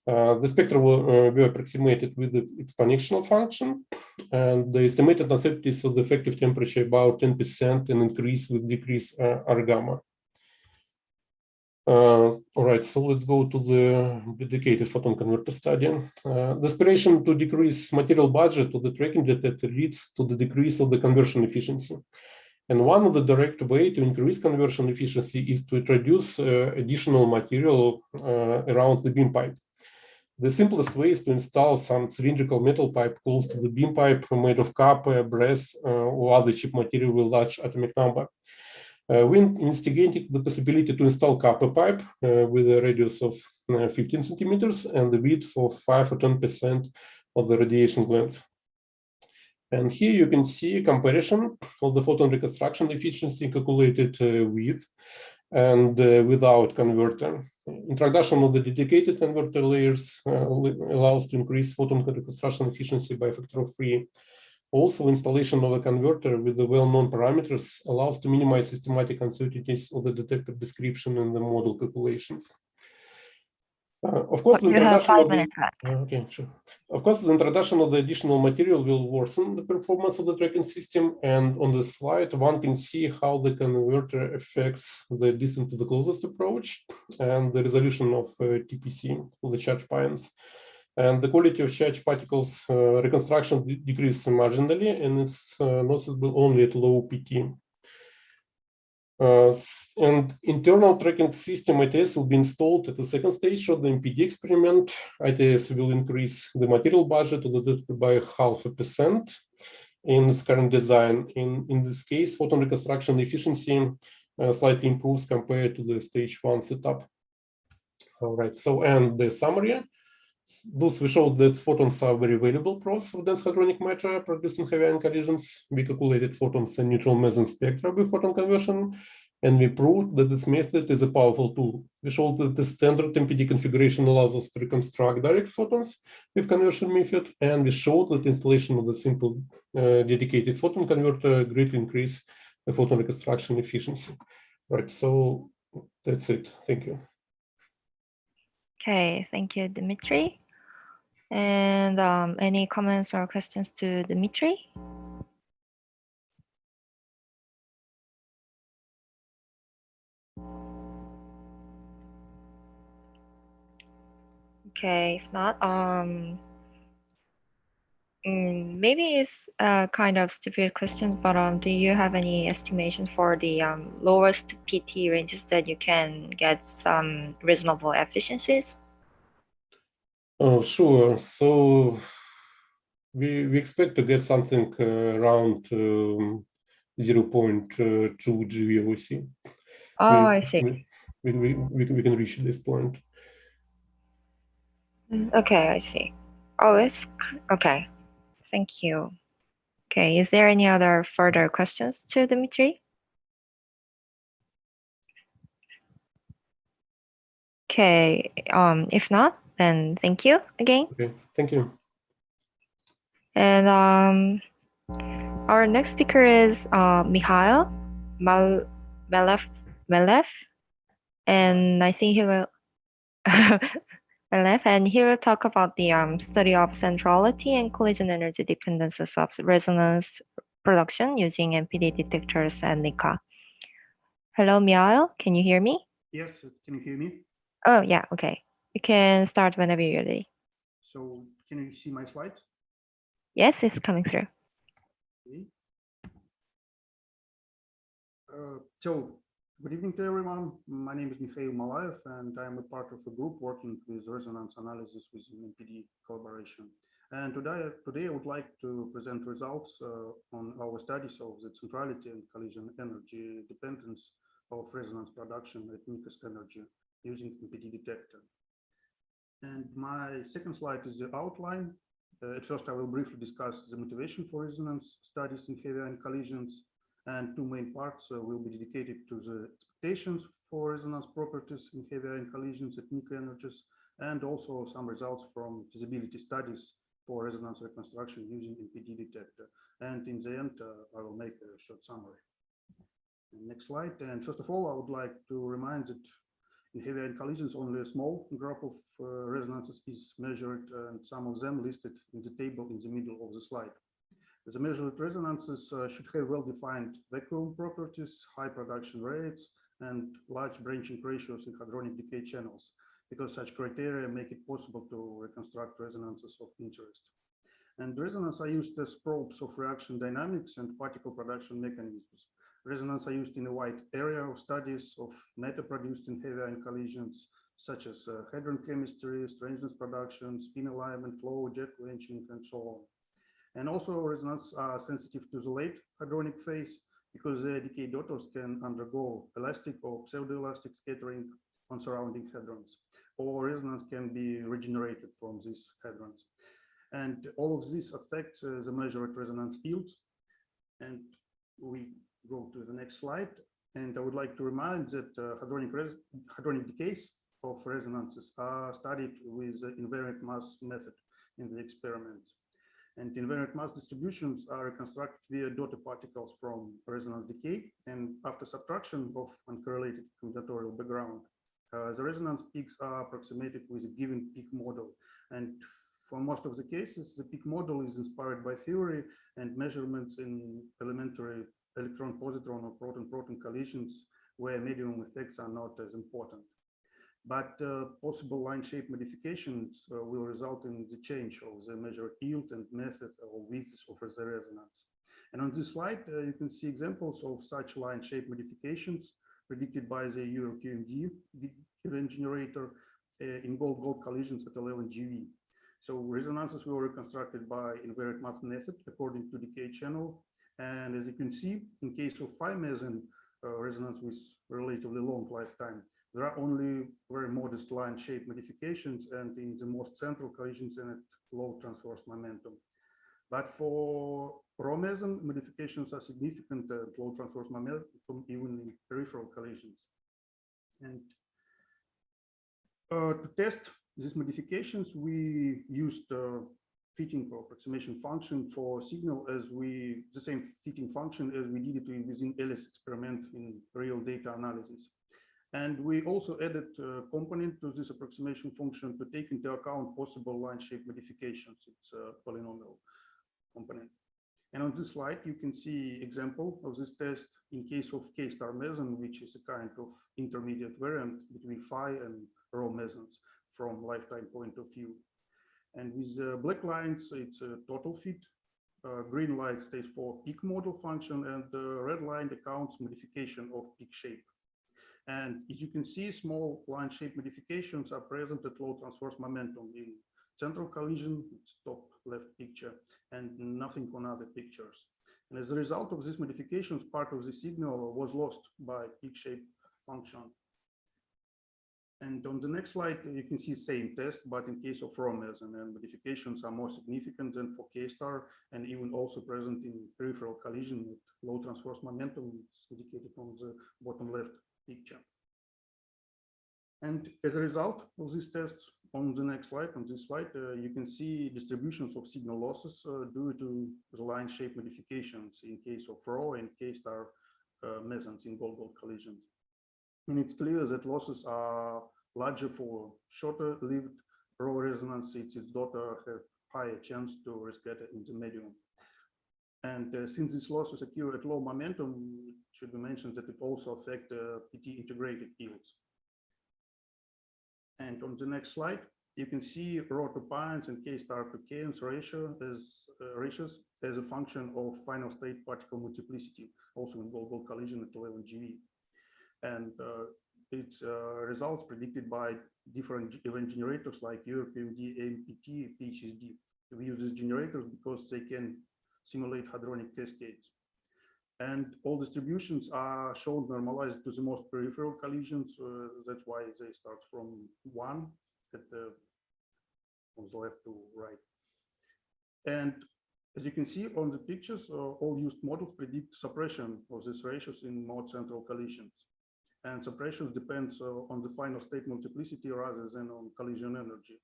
The spectra were approximated with the exponential function, and the estimated uncertainties of the effective temperature about 10% and increase with decrease R gamma. All right, so let's go to the dedicated photon converter study. The aspiration to decrease material budget of the tracking detector leads to the decrease of the conversion efficiency. And one of the direct way to increase conversion efficiency is to introduce additional material around the beam pipe. The simplest way is to install some cylindrical metal pipe close to the beam pipe made of copper, brass, or other cheap material with large atomic number. We investigated the possibility to install copper pipe with a radius of 15 centimeters and the width of 5 or 10% of the radiation length. And here you can see a comparison of the photon reconstruction efficiency calculated with and without converter. Introduction of the dedicated converter layers allows to increase photon reconstruction efficiency by a factor of 3. Also, installation of a converter with the well-known parameters allows to minimize systematic uncertainties of the detector description and the model calculations. Of course, the introduction of Of course, the introduction of the additional material will worsen the performance of the tracking system. And on the slide, one can see how the converter affects the distance to the closest approach and the resolution of TPC of the charged pions. And the quality of charged particles reconstruction decreases marginally, and it's noticeable only at low PT. And internal tracking system ITS will be installed at the second stage of the MPD experiment. ITS will increase the material budget of the detector by 0.5% in its current design. In this case, photon reconstruction efficiency slightly improves compared to the stage 1 setup. All right, so and the summary. Thus, we showed that photons are very valuable pros for dense hadronic matter produced in heavy ion collisions. We calculated photons and neutral meson spectra with photon conversion, and we proved that this method is a powerful tool. We showed that the standard MPD configuration allows us to reconstruct direct photons with conversion method, and we showed that installation of the simple dedicated photon converter greatly increase the photon reconstruction efficiency. Right, so that's it. Thank you. Okay, thank you, Dmitry. And any comments or questions to Dmitry? Okay, if not, Maybe it's a kind of stupid question, but do you have any estimation for the lowest PT ranges that you can get some reasonable efficiencies? Oh, sure. So we expect to get something around 0.2 GVOC. Oh, I see. We can reach this point. Okay, I see. Oh, it's okay. Thank you. Okay, is there any other further questions to Dmitry? Okay, if not, then thank you again. Okay, thank you. And our next speaker is Mikhail Malev, and I think he will and he will talk about the study of centrality and collision energy dependencies of resonance production using MPD detectors and NICA. Hello, Mikhail, can you hear me? Yes, can you hear me? Oh, yeah, okay. You can start whenever you're ready. So can you see my slides? Yes, it's coming through. Okay. So good evening to everyone. My name is Mikhail Malaev, and I'm a part of a group working with resonance analysis with MPD collaboration. And today I would like to present results on our studies of the centrality and collision energy dependence of resonance production at NICA's energy using MPD detector. And my second slide is the outline. At first, I will briefly discuss the motivation for resonance studies in heavy ion collisions, and two main parts will be dedicated to the expectations for resonance properties in heavy ion collisions at NICA energies, and also some results from feasibility studies for resonance reconstruction using MPD detector. And in the end, I will make a short summary. Next slide. And first of all, I would like to remind that in heavy ion collisions, only a small group of resonances is measured, and some of them listed in the table in the middle of the slide. The measured resonances should have well-defined vacuum properties, high production rates, and large branching ratios in hadronic decay channels, because such criteria make it possible to reconstruct resonances of interest. And resonance are used as probes of reaction dynamics and particle production mechanisms. Resonance are used in a wide area of studies of matter produced in heavy ion collisions, such as hadron chemistry, strangeness production, spin alignment, flow, jet quenching, and so on. And also resonance are sensitive to the late hadronic phase because the decay daughters can undergo elastic or pseudoelastic scattering on surrounding hadrons, or resonance can be regenerated from these hadrons. And all of this affects the measured resonance yields. And we go to the next slide. And I would like to remind that hadronic decays of resonances are studied with the invariant mass method in the experiments. And invariant mass distributions are reconstructed via daughter particles from resonance decay. And after subtraction of uncorrelated combinatorial background, the resonance peaks are approximated with a given peak model. And for most of the cases, the peak model is inspired by theory and measurements in elementary electron-positron or proton-proton collisions where medium effects are not as important. But possible line shape modifications will result in the change of the measured yield and method or width of the resonance. And on this slide, you can see examples of such line shape modifications predicted by the EuroQMD event generator in gold-gold collisions at 11 GeV. So resonances were reconstructed by invariant mass method according to decay channel. And as you can see, in case of phi meson resonance with relatively long lifetime, there are only very modest line shape modifications and in the most central collisions and at low transverse momentum. But for rho meson, modifications are significant at low transverse momentum, even in peripheral collisions. And to test these modifications, we used fitting or approximation function for signal as the same fitting function as we did it within Ellis experiment in real data analysis. And we also added a component to this approximation function to take into account possible line shape modifications. It's a polynomial component. And on this slide, you can see example of this test in case of K-star meson, which is a kind of intermediate variant between phi and rho mesons from lifetime point of view. And with black lines, it's a total fit. Green line stays for peak model function, and the red line accounts modification of peak shape. And as you can see, small line shape modifications are present at low transverse momentum in central collision, it's top left picture, and nothing on other pictures. And as a result of these modifications, part of the signal was lost by peak shape function. And on the next slide, you can see same test, but in case of raw meson, and modifications are more significant than for K-star, and even also present in peripheral collision with low transverse momentum. It's indicated on the bottom left picture. And as a result of these tests, on the next slide, on this slide, you can see distributions of signal losses due to the line shape modifications in case of raw and K-star mesons in gold-gold collisions. And it's clear that losses are larger for shorter-lived raw resonance. Its daughter have higher chance to rescatter in the medium. And since these losses occur at low momentum, it should be mentioned that it also affect PT integrated yields. And on the next slide, you can see raw to pions and K-star to Keynes ratios as a function of final state particle multiplicity, also in gold-gold collision at 11 GeV. And its results predicted by different event generators like URPMD, AMPT, PHSD. We use these generators because they can simulate hadronic cascades. And all distributions are shown normalized to the most peripheral collisions. That's why they start from 1 at the, on the left to right. And as you can see on the pictures, all used models predict suppression of these ratios in more central collisions. And suppression depends on the final state multiplicity rather than on collision energy.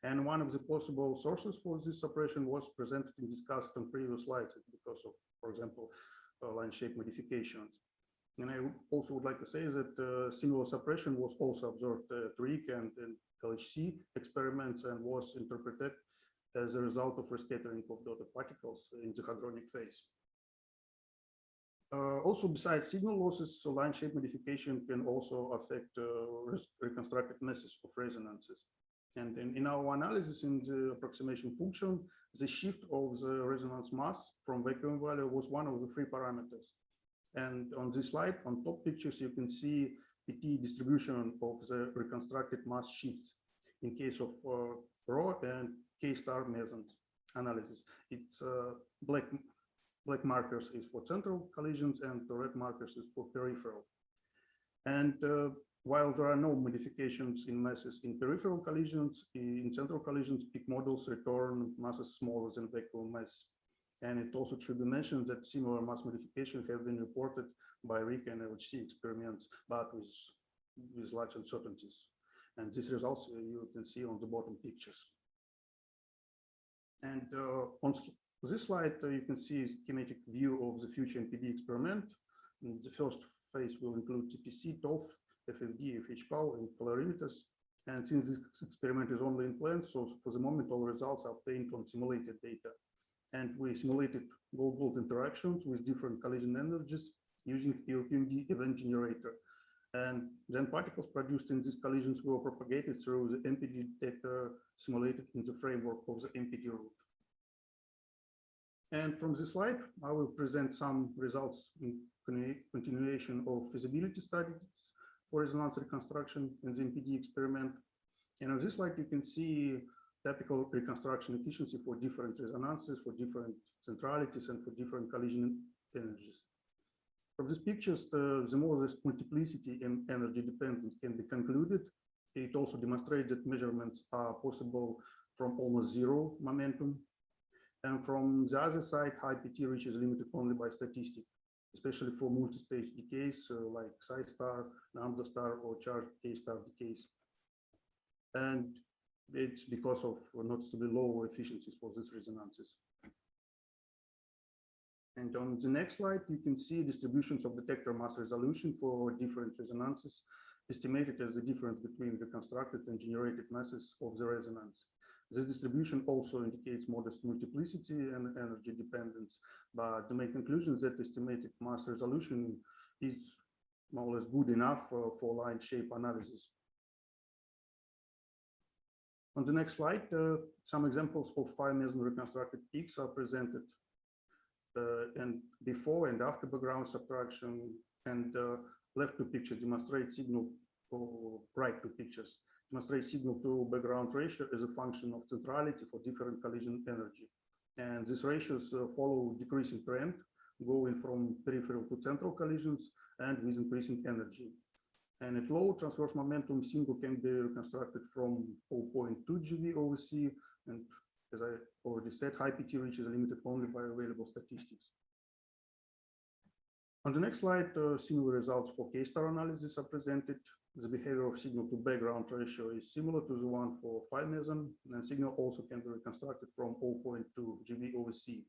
And one of the possible sources for this suppression was presented and discussed on previous slides because of, for example, line shape modifications. And I also would like to say that similar suppression was also observed at RIC and LHC experiments and was interpreted as a result of rescattering of dotted particles in the hadronic phase. Also, besides signal losses, line shape modification can also affect reconstructed masses of resonances. And in our analysis in the approximation function, the shift of the resonance mass from vacuum value was one of the 3 parameters. And on this slide, on top pictures, you can see PT distribution of the reconstructed mass shifts in case of raw and K-star mesons analysis. It's black markers is for central collisions and the red markers is for peripheral. And while there are no modifications in masses in peripheral collisions, in central collisions, peak models return masses smaller than vacuum mass. And it also should be mentioned that similar mass modifications have been reported by RIC and LHC experiments, but with large uncertainties. And these results you can see on the bottom pictures. And on this slide, you can see a schematic view of the future NPD experiment. And the first phase will include TPC, TOF, FFD, FHCAL, and polarimeters. And since this experiment is only in plan, so for the moment, all results are obtained from simulated data. And we simulated gold-gold interactions with different collision energies using URPMD event generator. And then particles produced in these collisions were propagated through the MPD detector simulated in the framework of the MPD route. And from this slide, I will present some results in continuation of feasibility studies for resonance reconstruction in the MPD experiment. And on this slide, you can see typical reconstruction efficiency for different resonances, for different centralities, and for different collision energies. From these pictures, the more or less multiplicity and energy dependence can be concluded. It also demonstrates that measurements are possible from almost zero momentum. And from the other side, high PT reach is limited only by statistic, especially for multi-stage decays like psi star, lambda star, or charged K-star decays. And it's because of noticeably low efficiencies for these resonances. And on the next slide, you can see distributions of detector mass resolution for different resonances, estimated as the difference between the constructed and generated masses of the resonance. This distribution also indicates modest multiplicity and energy dependence, but the main conclusion is that estimated mass resolution is more or less good enough for line shape analysis. On the next slide, some examples of 5-meson reconstructed peaks are presented, and before and after background subtraction, and left two pictures demonstrate signal, or right two pictures demonstrate signal to background ratio as a function of centrality for different collision energy. And these ratios follow decreasing trend, going from peripheral to central collisions and with increasing energy. And at low transverse momentum, signal can be reconstructed from 0.2 GV over C, and as I already said, high PT reach is limited only by available statistics. On the next slide, similar results for K-star analysis are presented. The behavior of signal to background ratio is similar to the one for 5-meson, and signal also can be reconstructed from 0.2 GV over C.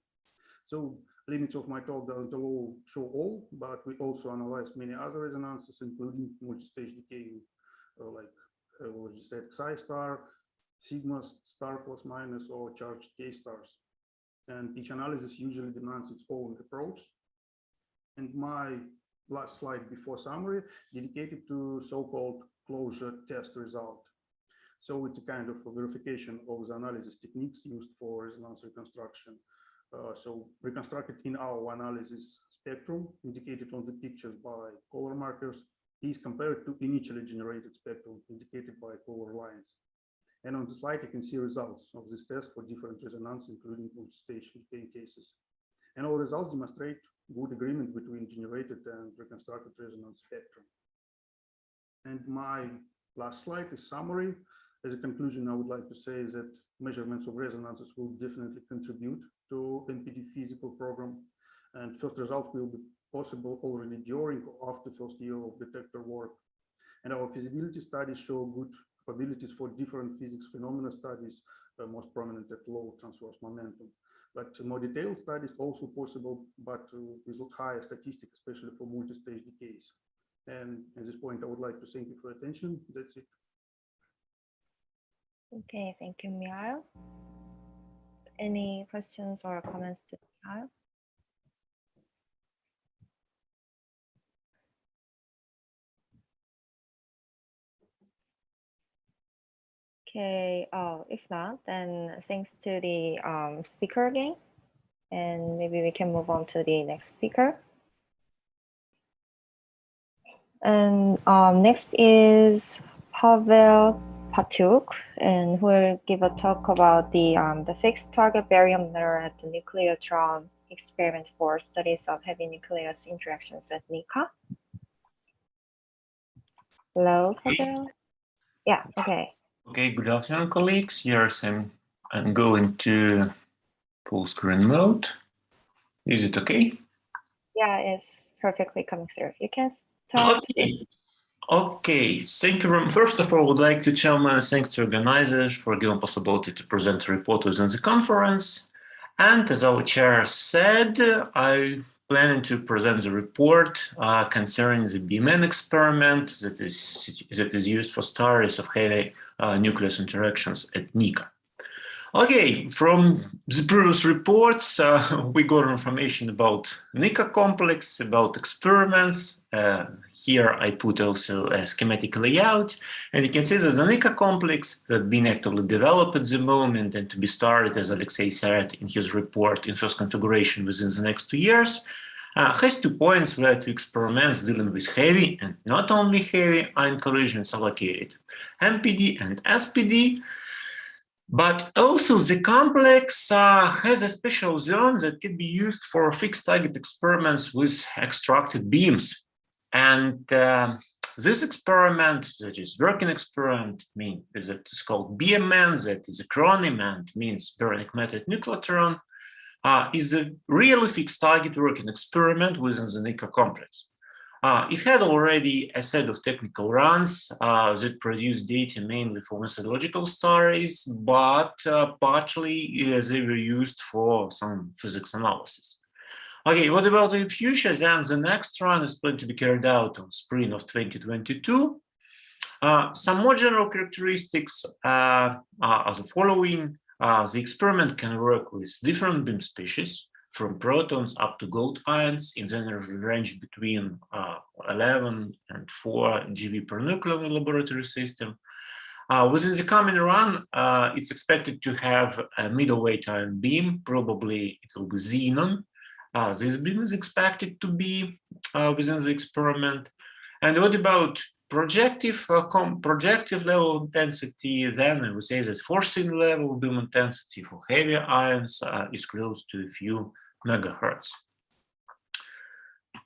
So limits of my talk down below show all, but we also analyzed many other resonances, including multi-stage decaying, like I already said, psi star, sigma star plus minus, or charged K stars. And each analysis usually demands its own approach. And my last slide before summary dedicated to so-called closure test result. So it's a kind of a verification of the analysis techniques used for resonance reconstruction. So reconstructed in our analysis spectrum indicated on the pictures by color markers is compared to initially generated spectrum indicated by color lines. And on the slide, you can see results of this test for different resonance, including multi-stage decay cases. And all results demonstrate good agreement between generated and reconstructed resonance spectrum. And my last slide is summary. As a conclusion, I would like to say that measurements of resonances will definitely contribute to NPD physical program, and first results will be possible already during or after first year of detector work. And our feasibility studies show good capabilities for different physics phenomena studies, most prominent at low transverse momentum. But more detailed studies also possible, but with higher statistics, especially for multi-stage decays. And at this point, I would like to thank you for your attention. That's it. Okay, thank you, Mihail. Any questions or comments to Mihail? Okay, if not, then thanks to the speaker again. And maybe we can move on to the next speaker. And next is Pavel Patyuk, and who will give a talk about the fixed target barium mirror at the nucleotron experiment for studies of heavy nucleus interactions at NICA. Hello, Pavel. Yeah, okay. Okay, good afternoon, colleagues. Yes, I'm going to full screen mode. Is it okay? Yeah, it's perfectly coming through. You can start. Okay, thank you very much. First of all, I would like to tell my thanks to organizers for giving possibility to present a report within the conference. And as our chair said, I planning to present the report concerning the BMN experiment that is used for studies of heavy nucleus interactions at NICA. Okay, from the previous reports, we got information about NICA complex, about experiments. Here I put also a schematic layout, and you can see that the NICA complex that's being actively developed at the moment and to be started, as Alexei said in his report, in first configuration within the next 2 years, has 2 points where 2 experiments dealing with heavy and not only heavy ion collisions are located, MPD and SPD. But also the complex has a special zone that can be used for fixed target experiments with extracted beams. And this experiment, that is working experiment, means that it's called BMN, that is acronym and means baronic matter nucleotron, is a really fixed target working experiment within the NICA complex. It had already a set of technical runs that produced data mainly for methodological studies, but partly they were used for some physics analysis. Okay, what about the future? Then the next run is planned to be carried out on spring of 2022. Some more general characteristics are the following. The experiment can work with different beam species, from protons up to gold ions in the energy range between 11 and 4 GeV per nucleon in the laboratory system. Within the coming run, it's expected to have a middleweight ion beam. Probably it will be xenon. This beam is expected to be within the experiment. And what about projective level intensity? Then I would say that forcing level beam intensity for heavier ions is close to a few megahertz.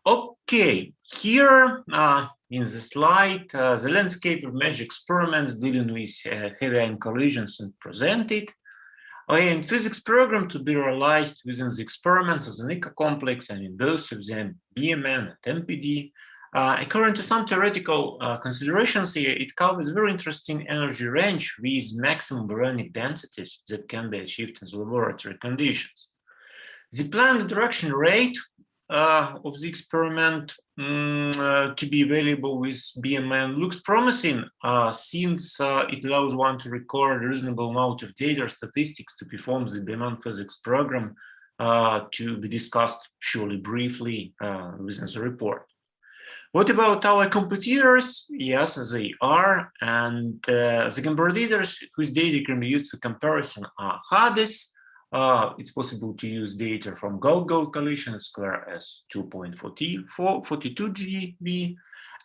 Okay, here in the slide, the landscape of major experiments dealing with heavy ion collisions and presented. In physics program to be realized within the experiment as an eco-complex and in both of them BMN and MPD. According to some theoretical considerations here, it covers very interesting energy range with maximum baryonic densities that can be achieved in the laboratory conditions. The planned interaction rate of the experiment to be available with BMN looks promising since it allows one to record a reasonable amount of data or statistics to perform the BMN physics program to be discussed surely briefly within the report. What about our competitors? Yes, they are, and the competitors whose data can be used for comparison are Hades. It's possible to use data from gold-gold collision as square as 2.42 GeV,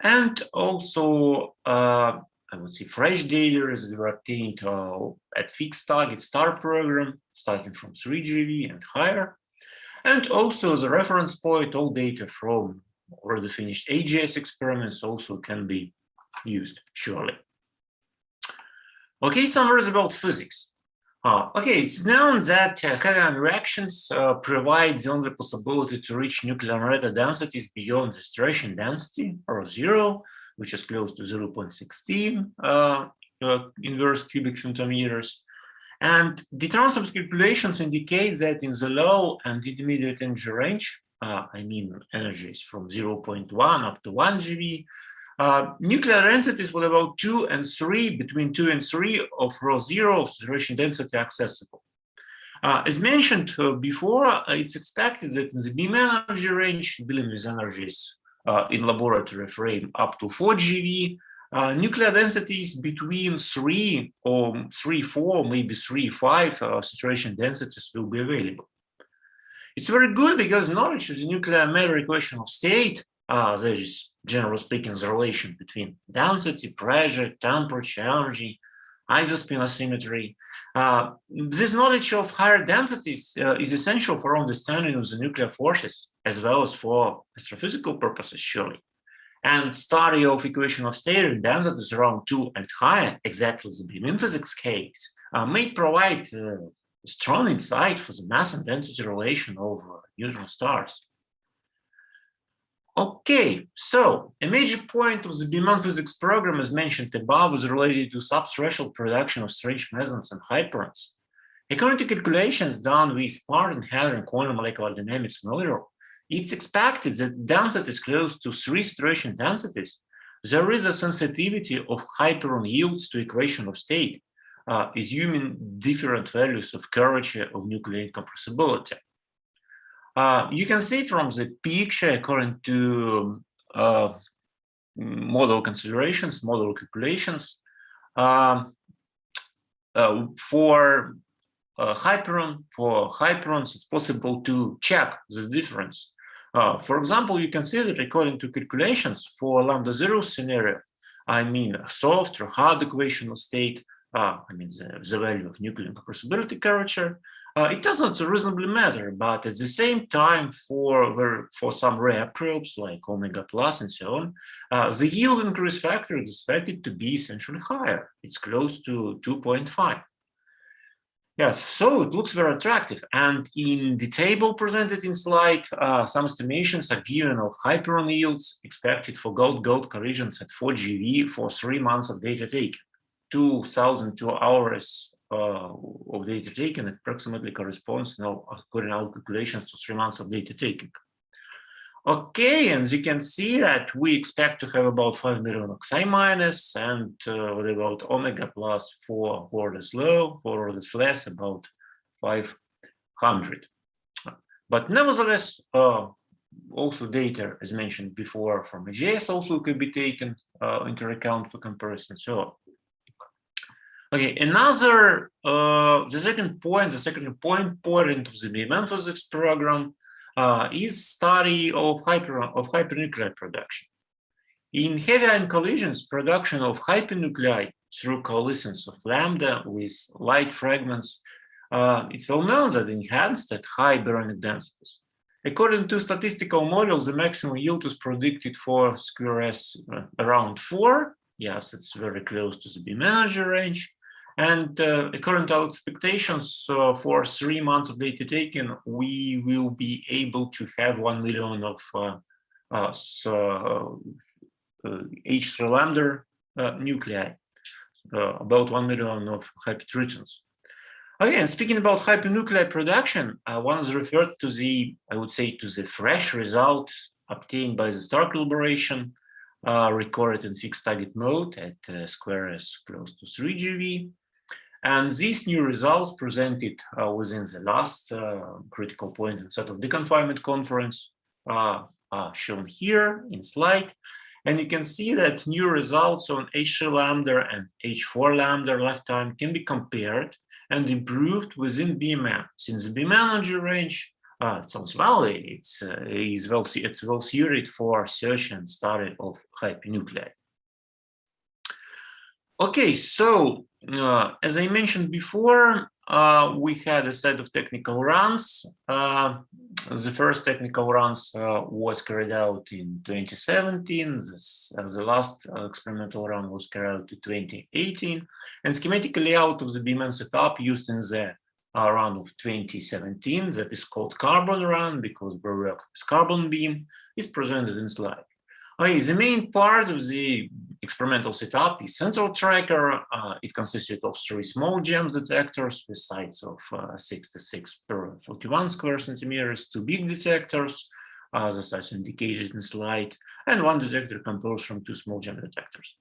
and also I would say fresh data as they were obtained at fixed target star program starting from 3 GeV and higher, and also as a reference point, all data from already finished AGS experiments also can be used surely. Okay, some words about physics. Okay, it's known that heavy ion reactions provide the only possibility to reach nuclear matter densities beyond the saturation density, or 0, which is close to 0.16 inverse cubic femtometers. And the transport calculations indicate that in the low and intermediate energy range, I mean energies from 0.1 up to 1 GeV, nuclear densities with about 2 and 3, between 2 and 3 of ρ0 of saturation density accessible. As mentioned before, it's expected that in the beam energy range, dealing with energies in laboratory frame up to 4 GeV, nuclear densities between 3 or 3.4, maybe 3.5 saturation densities will be available. It's very good because knowledge of the nuclear matter equation of state, there is, generally speaking, the relation between density, pressure, temperature, energy, isospin asymmetry. This knowledge of higher densities is essential for understanding of the nuclear forces, as well as for astrophysical purposes, surely. And study of equation of state with densities around 2 and higher, exactly the beam in physics case, may provide strong insight for the mass and density relation of neutron stars. Okay, so a major point of the beam physics program, as mentioned above, is related to subthreshold production of strange mesons and hyperons. According to calculations done with part and hadron quantum molecular dynamics model, it's expected that densities close to 3 saturation densities, there is a sensitivity of hyperon yields to equation of state, assuming different values of curvature of nuclear incompressibility. You can see from the picture, according to model considerations, model calculations, for hyperons, it's possible to check this difference. For example, you can see that according to calculations for lambda 0 scenario, I mean soft or hard equation of state, I mean the value of nuclear incompressibility curvature, it doesn't reasonably matter, but at the same time for some rare probes like omega plus and so on, the yield increase factor is expected to be essentially higher. It's close to 2.5. Yes, so it looks very attractive. And in the table presented in slide, some estimations are given of hyperon yields expected for gold-gold collisions at 4 GeV for 3 months of data taken. 2,002 hours of data taken approximately corresponds now, according to our calculations, to 3 months of data taken. Okay, and you can see that we expect to have about 5 million Xi minus and what about omega plus for orders low, for orders less, about 500. But nevertheless, also data, as mentioned before, from AGS also could be taken into account for comparison. So Okay, another, the second point of the BMN physics program is study of hypernuclei production. In heavy ion collisions, production of hypernuclei through coalescence of lambda with light fragments, it's well known that enhanced at high baronic densities. According to statistical models, the maximum yield is predicted for square S around 4. Yes, it's very close to the beam energy range. And according to our expectations, for 3 months of data taken, we will be able to have 1 million of H3 lambda nuclei, about 1 million of hypertritons. Again, speaking about hypernuclei production, one is referred to the, I would say, to the fresh results obtained by the Stark collaboration, recorded in fixed target mode at square S close to 3 GeV. And these new results presented within the last critical point in set of deconfinement conference are shown here in slide. And you can see that new results on H3 lambda and H4 lambda lifetime can be compared and improved within BMN. Since the beam energy range sounds valid, it's well suited for search and study of hypernuclei. Okay, so as I mentioned before, we had a set of technical runs. The first technical runs was carried out in 2017. The last experimental run was carried out in 2018. And schematic layout of the BMN setup used in the run of 2017, that is called carbon run because we work with carbon beam, is presented in slide. Okay, the main part of the experimental setup is central tracker. It consisted of 3 small GEMS detectors with size of 66 per 41 square centimeters, 2 big detectors, the size indicated in slide, and 1 detector composed from 2 small GEM detectors.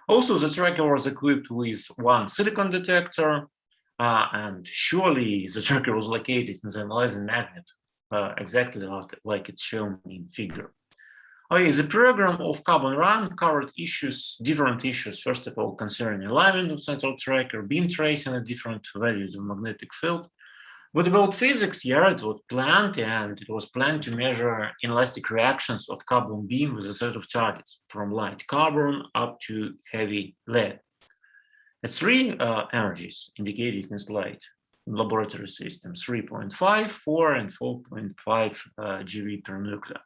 Also, the tracker was equipped with 1 silicon detector, and surely the tracker was located in the analyzing magnet, exactly like it's shown in figure. Okay, the program of Carbon Run covered different issues, first of all, concerning alignment of central tracker, beam tracing at different values of magnetic field. What about physics? Yeah, it was planned to measure inelastic reactions of carbon beam with a set of targets, from light carbon up to heavy lead. At 3 energies indicated in slide, laboratory system, 3.5, 4, and 4.5 GeV per nucleus.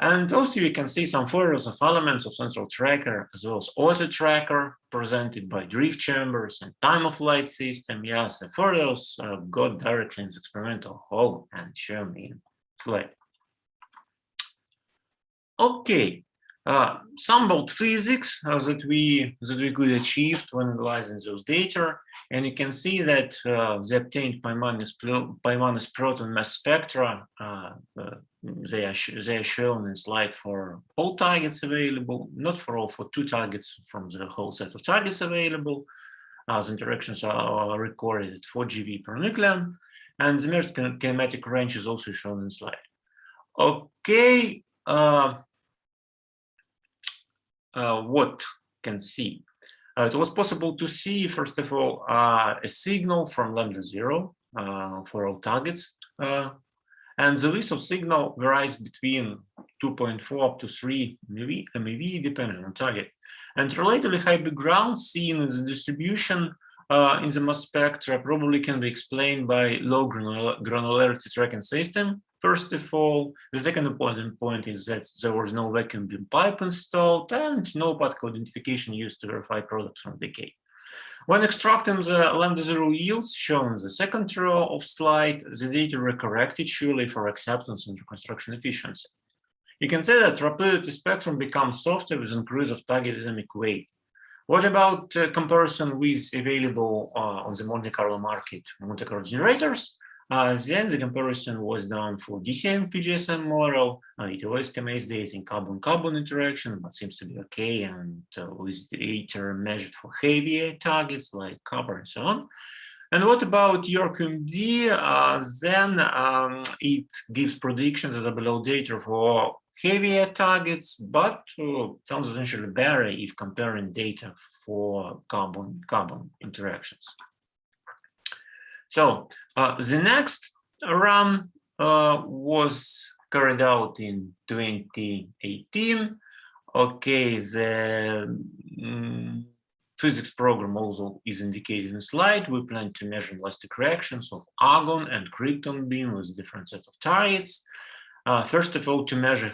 And also you can see some photos of elements of central tracker as well as auto tracker presented by drift chambers and time of flight system. Yes, the photos got directly in the experimental hall and shown in slide. Okay, some about physics that we could achieve when analyzing those data. And you can see that the obtained pi-minus proton mass spectra, they are shown in slide for all targets available, not for all, for 2 targets from the whole set of targets available. The interactions are recorded at 4 GeV per nucleon, and the measured kinematic range is also shown in slide. Okay, what can see? It was possible to see, first of all, a signal from lambda 0 for all targets. And the width of signal varies between 2.4 up to 3 MeV, depending on target. And relatively high background seen in the distribution in the mass spectra probably can be explained by low granularity tracking system. First of all, the second important point is that there was no vacuum beam pipe installed and no particle identification used to verify products from decay. When extracting the lambda 0 yields shown in the second row of slide, the data were corrected surely for acceptance and reconstruction efficiency. You can say that rapidity spectrum becomes softer with increase of target dynamic weight. What about comparison with available on the Monte Carlo market Monte Carlo generators? Then the comparison was done for DCM PGSM model. It always estimates data in carbon-carbon interaction, but seems to be okay, and with data measured for heavier targets like copper and so on. And what about your QMD? Then it gives predictions that are below data for heavier targets, but sounds essentially better if comparing data for carbon interactions. So the next run was carried out in 2018. Okay, the physics program also is indicated in the slide. We plan to measure elastic reactions of argon and krypton beam with different set of targets. First of all, to measure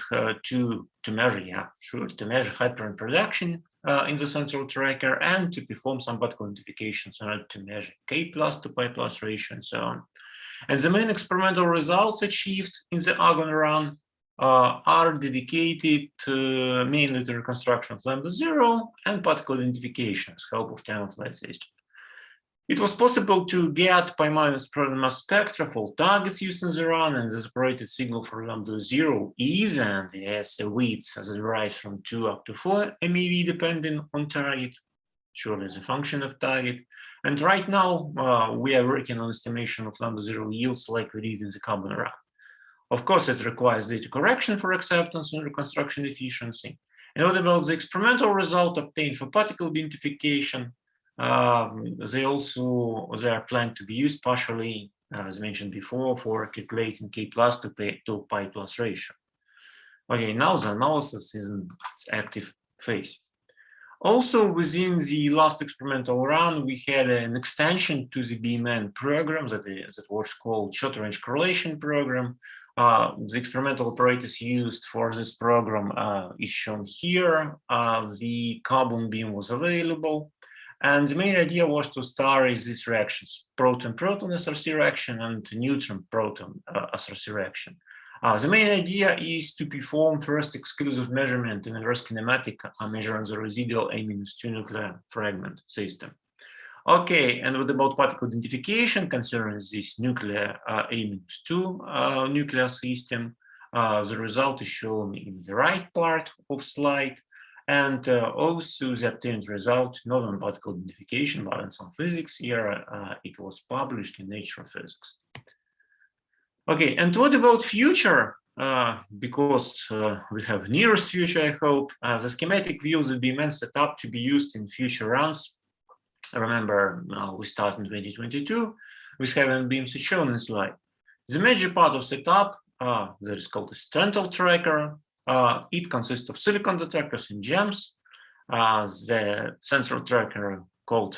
hyperon production in the central tracker, and to perform some particle identifications in order to measure K+ to Pi+ ratio and so on. And the main experimental results achieved in the argon run are dedicated mainly to reconstruction of lambda 0 and particle identification with help of time-of-flight system. It was possible to get pi- proton mass spectra for targets used in the run, and the separated signal for lambda 0 is and has a weights as it varies from 2 up to 4 MeV depending on target, surely as a function of target. And right now we are working on estimation of lambda 0 yields like we did in the carbon run. Of course, it requires data correction for acceptance and reconstruction efficiency. And what about the experimental result obtained for particle identification? They are planned to be used partially, as mentioned before, for calculating K+ to Pi+ ratio. Okay, now the analysis is in its active phase. Also, within the last experimental run, we had an extension to the BMN program that was called short-range correlation program. The experimental apparatus used for this program is shown here. The carbon beam was available. And the main idea was to study these reactions, proton-proton SRC reaction and neutron-proton SRC reaction. The main idea is to perform first exclusive measurement in inverse kinematic, measuring the residual A-2 nuclear fragment system. Okay, and what about particle identification concerning this nuclear A-2 nuclear system? The result is shown in the right part of slide. And also the obtained result, not on particle identification, but on some physics here. It was published in Nature Physics. Okay, and what about future? Because we have nearest future, I hope. The schematic view of the BMN setup to be used in future runs. Remember, we start in 2022 with having beams shown in the slide. The major part of setup that is called the central tracker. It consists of silicon detectors and gems. The central tracker called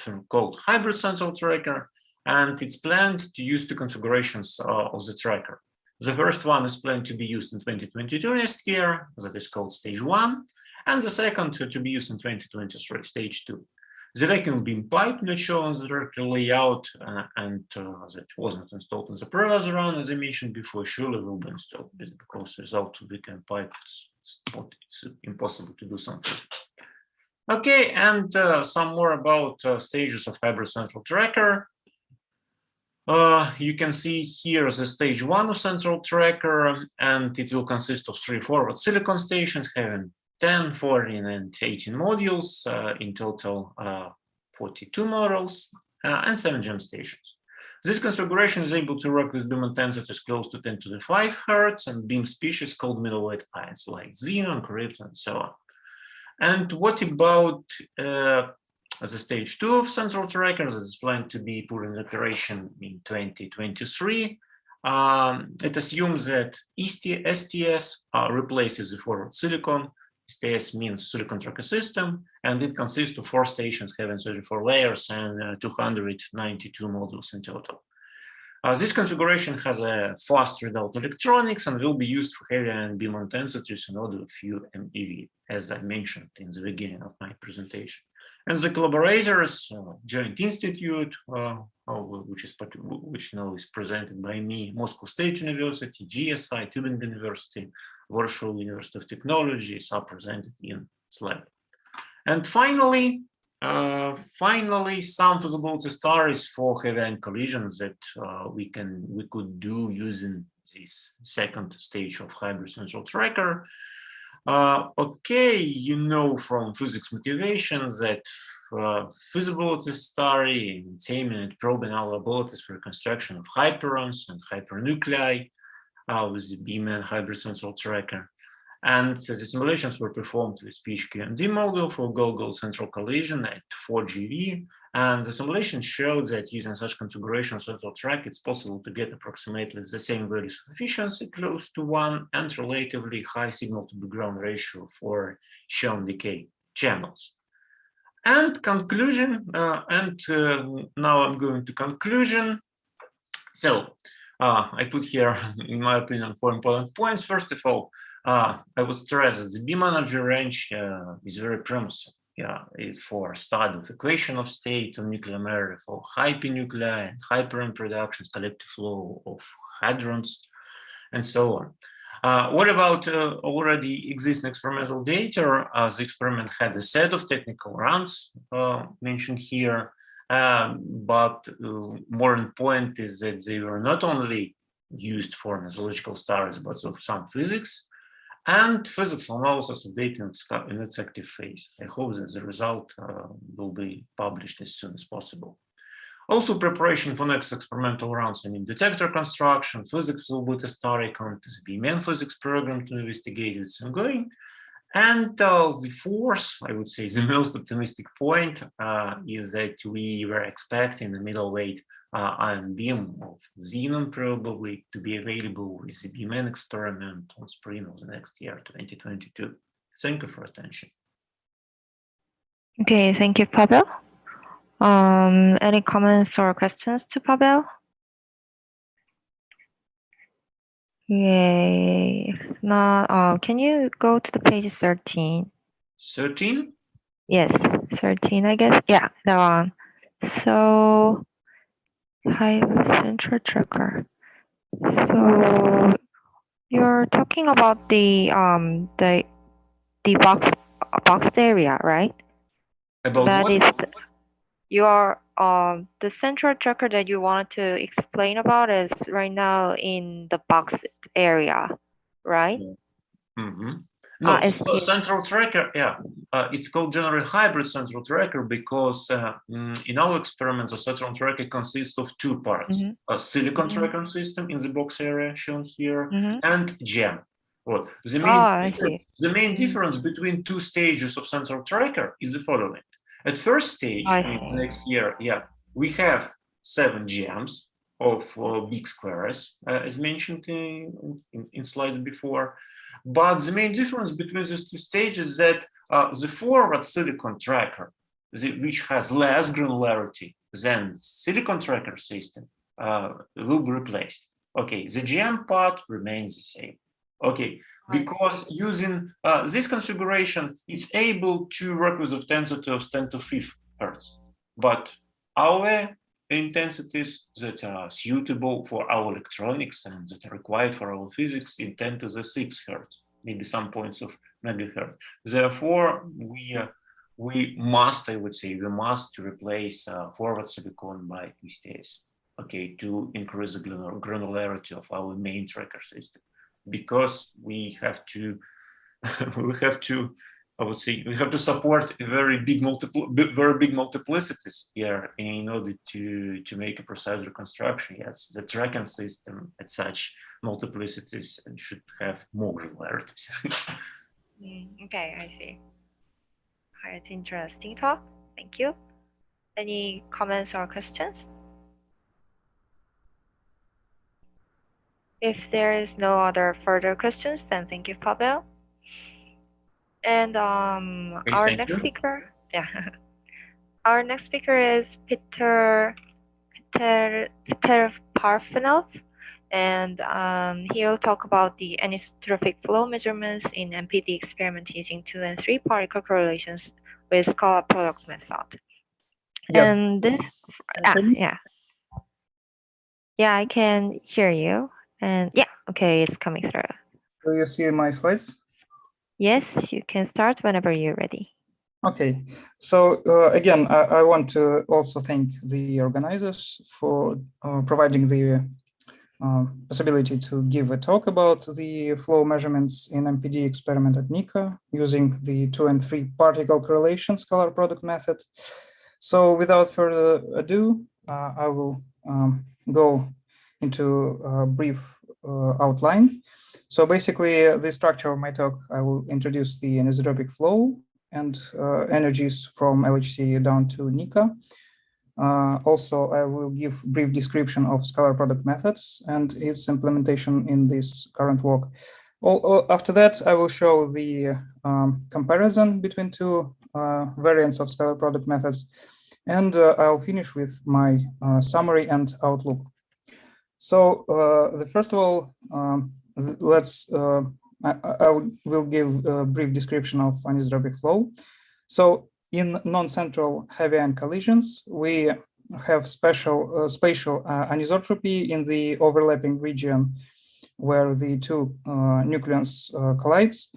hybrid central tracker, and it's planned to use two configurations of the tracker. The first one is planned to be used in 2022 next year, that is called stage 1, and the second to be used in 2023, stage 2. The vacuum beam pipe not shown on the tracker layout, and that wasn't installed in the previous run, as I mentioned before, surely will be installed because without vacuum pipe, it's impossible to do something. Okay, and some more about stages of hybrid central tracker. You can see here the stage 1 of central tracker, and it will consist of 3 forward silicon stations having 10, 14, and 18 modules, in total 42 models, and 7 gem stations. This configuration is able to work with beam intensities close to 10 to the 5 Hertz and beam species called middleweight ions like xenon, krypton, and so on. And what about the stage 2 of central tracker that is planned to be put in operation in 2023? It assumes that STS replaces the forward silicon. STS means silicon tracker system, and it consists of 4 stations having 34 layers and 292 modules in total. This configuration has a fast readout electronics and will be used for heavy ion beam intensities in order of few MeV, as I mentioned in the beginning of my presentation. And the collaborators, Joint Institute, which now is presented by me, Moscow State University, GSI, Tübingen University, Warsaw University of Technology, are presented in slide. And finally, some feasibility studies for heavy ion collisions that we could do using this second stage of hybrid central tracker. Okay, you know from physics motivation that feasibility study and aiming at probing our abilities for reconstruction of hyperons and hypernuclei with the BMN hybrid central tracker. And the simulations were performed with PHQND model for goal-goal central collision at 4 GeV. And the simulation showed that using such configuration of central track, it's possible to get approximately the same values of efficiency, close to 1, and relatively high signal-to-background ratio for shown decay channels. And conclusion, now I'm going to conclusion. So I put here, in my opinion, 4 important points. First of all, I would stress that the B-manager range is very promising for study of equation of state of nuclear matter for high P nuclei and high parent productions, collective flow of hadrons, and so on. What about already existing experimental data? The experiment had a set of technical runs mentioned here, but more important point is that they were not only used for methodological studies, but of some physics and physics analysis of data in its active phase. I hope that the result will be published as soon as possible. Also, preparation for next experimental rounds, I mean, detector construction, physics will be the study, according to the BMN physics program to investigate it's ongoing. And the fourth, I would say, the most optimistic point is that we were expecting the middleweight ion beam of xenon probably to be available with the BMN experiment on spring of the next year, 2022. Thank you for attention. Okay, thank you, Pavel. Any comments or questions to Pavel? Yay. If not, can you go to the page 13? 13? Yes, 13, I guess. Yeah, that one. So, high central tracker. So, you're talking about the boxed area, right? About that what? Is your the central tracker that you wanted to explain about is right now in the boxed area, right? Mm-hmm. No, ST. central tracker, yeah. It's called generally hybrid central tracker because in our experiments, the central tracker consists of two parts: a silicon tracker system in the box area shown here, and GEM. Well, the main difference between two stages of central tracker is the following. At first stage, next year, we have 7 GEMs of big squares, as mentioned in slides before. But the main difference between these two stages is that the forward silicon tracker, which has less granularity than silicon tracker system, will be replaced. Okay, the GM part remains the same. Okay, because using this configuration, it's able to work with intensity of 10 to 5 hertz. But our intensities that are suitable for our electronics and that are required for our physics in 10 to the 6 hertz, maybe some points of megahertz. Therefore, we must, I would say, to replace forward silicon by PSTS, okay, to increase the granularity of our main tracker system, because we have to, I would say, we have to support a very big multiplicities here in order to make a precise reconstruction. Yes, the tracking system at such multiplicities should have more granularities. Okay, I see. Quite interesting talk. Thank you. Any comments or questions? If there is no other further questions, then thank you, Pavel. And our next speaker, our next speaker is Peter Parfenov, and he'll talk about the anisotrophic flow measurements in MPD experiment using 2 and 3 particle correlations with scalar product method. Yes. And this, yeah, I can hear you. And yeah, okay, it's coming through. Do you see my slides? Yes, you can start whenever you're ready. Okay, so again, I want to also thank the organizers for providing the possibility to give a talk about the flow measurements in MPD experiment at NICA using the 2 and 3 particle correlation scalar product method. So without further ado, I will go into a brief outline. So basically, the structure of my talk, I will introduce the anisotropic flow and energies from LHC down to Nika. Also, I will give brief description of scalar product methods and its implementation in this current work. After that, I will show the comparison between two variants of scalar product methods, and I'll finish with my summary and outlook. So, first of all, I will give a brief description of anisotropic flow. So, in non-central heavy ion collisions, we have spatial anisotropy in the overlapping region where the two nucleons collides.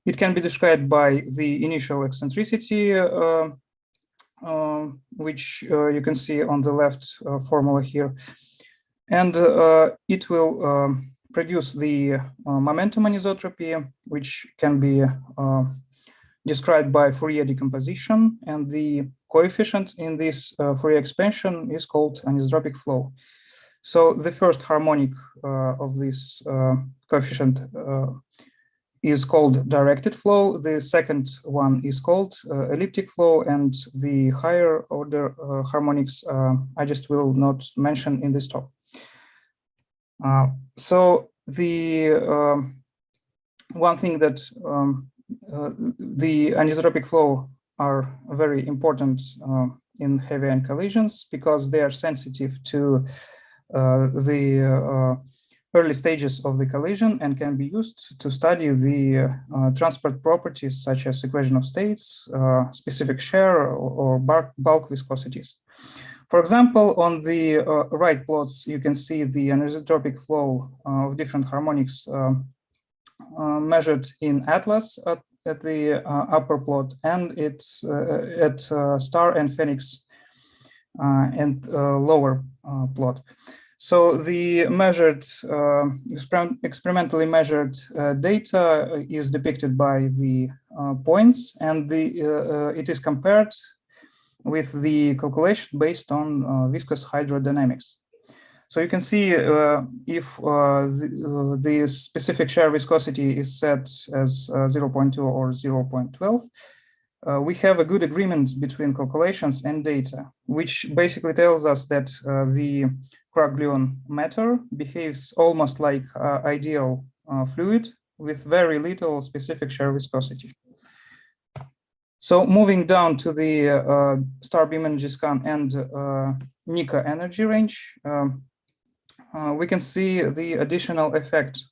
It can be described by the initial eccentricity, which you can see on the left formula here. And it will produce the momentum anisotropy, which can be described by Fourier decomposition, and the coefficient in this Fourier expansion is called anisotropic flow. So the first harmonic of this coefficient is called directed flow. The second one is called elliptic flow, and the higher order harmonics I just will not mention in this talk. So the one thing that the anisotropic flow are very important in heavy ion collisions because they are sensitive to the early stages of the collision and can be used to study the transport properties such as equation of states, specific shear, or bulk viscosities. For example, on the right plots, you can see the anisotropic flow of different harmonics measured in Atlas at the upper plot, and it's at star and Phoenix and lower plot. So the measured, experimentally measured data is depicted by the points, and it is compared with the calculation based on viscous hydrodynamics. So you can see if the specific shear viscosity is set as 0.2 or 0.12, we have a good agreement between calculations and data, which basically tells us that the quark-gluon matter behaves almost like ideal fluid with very little specific shear viscosity. So moving down to the star beam energy scan and Nika energy range, we can see the additional effect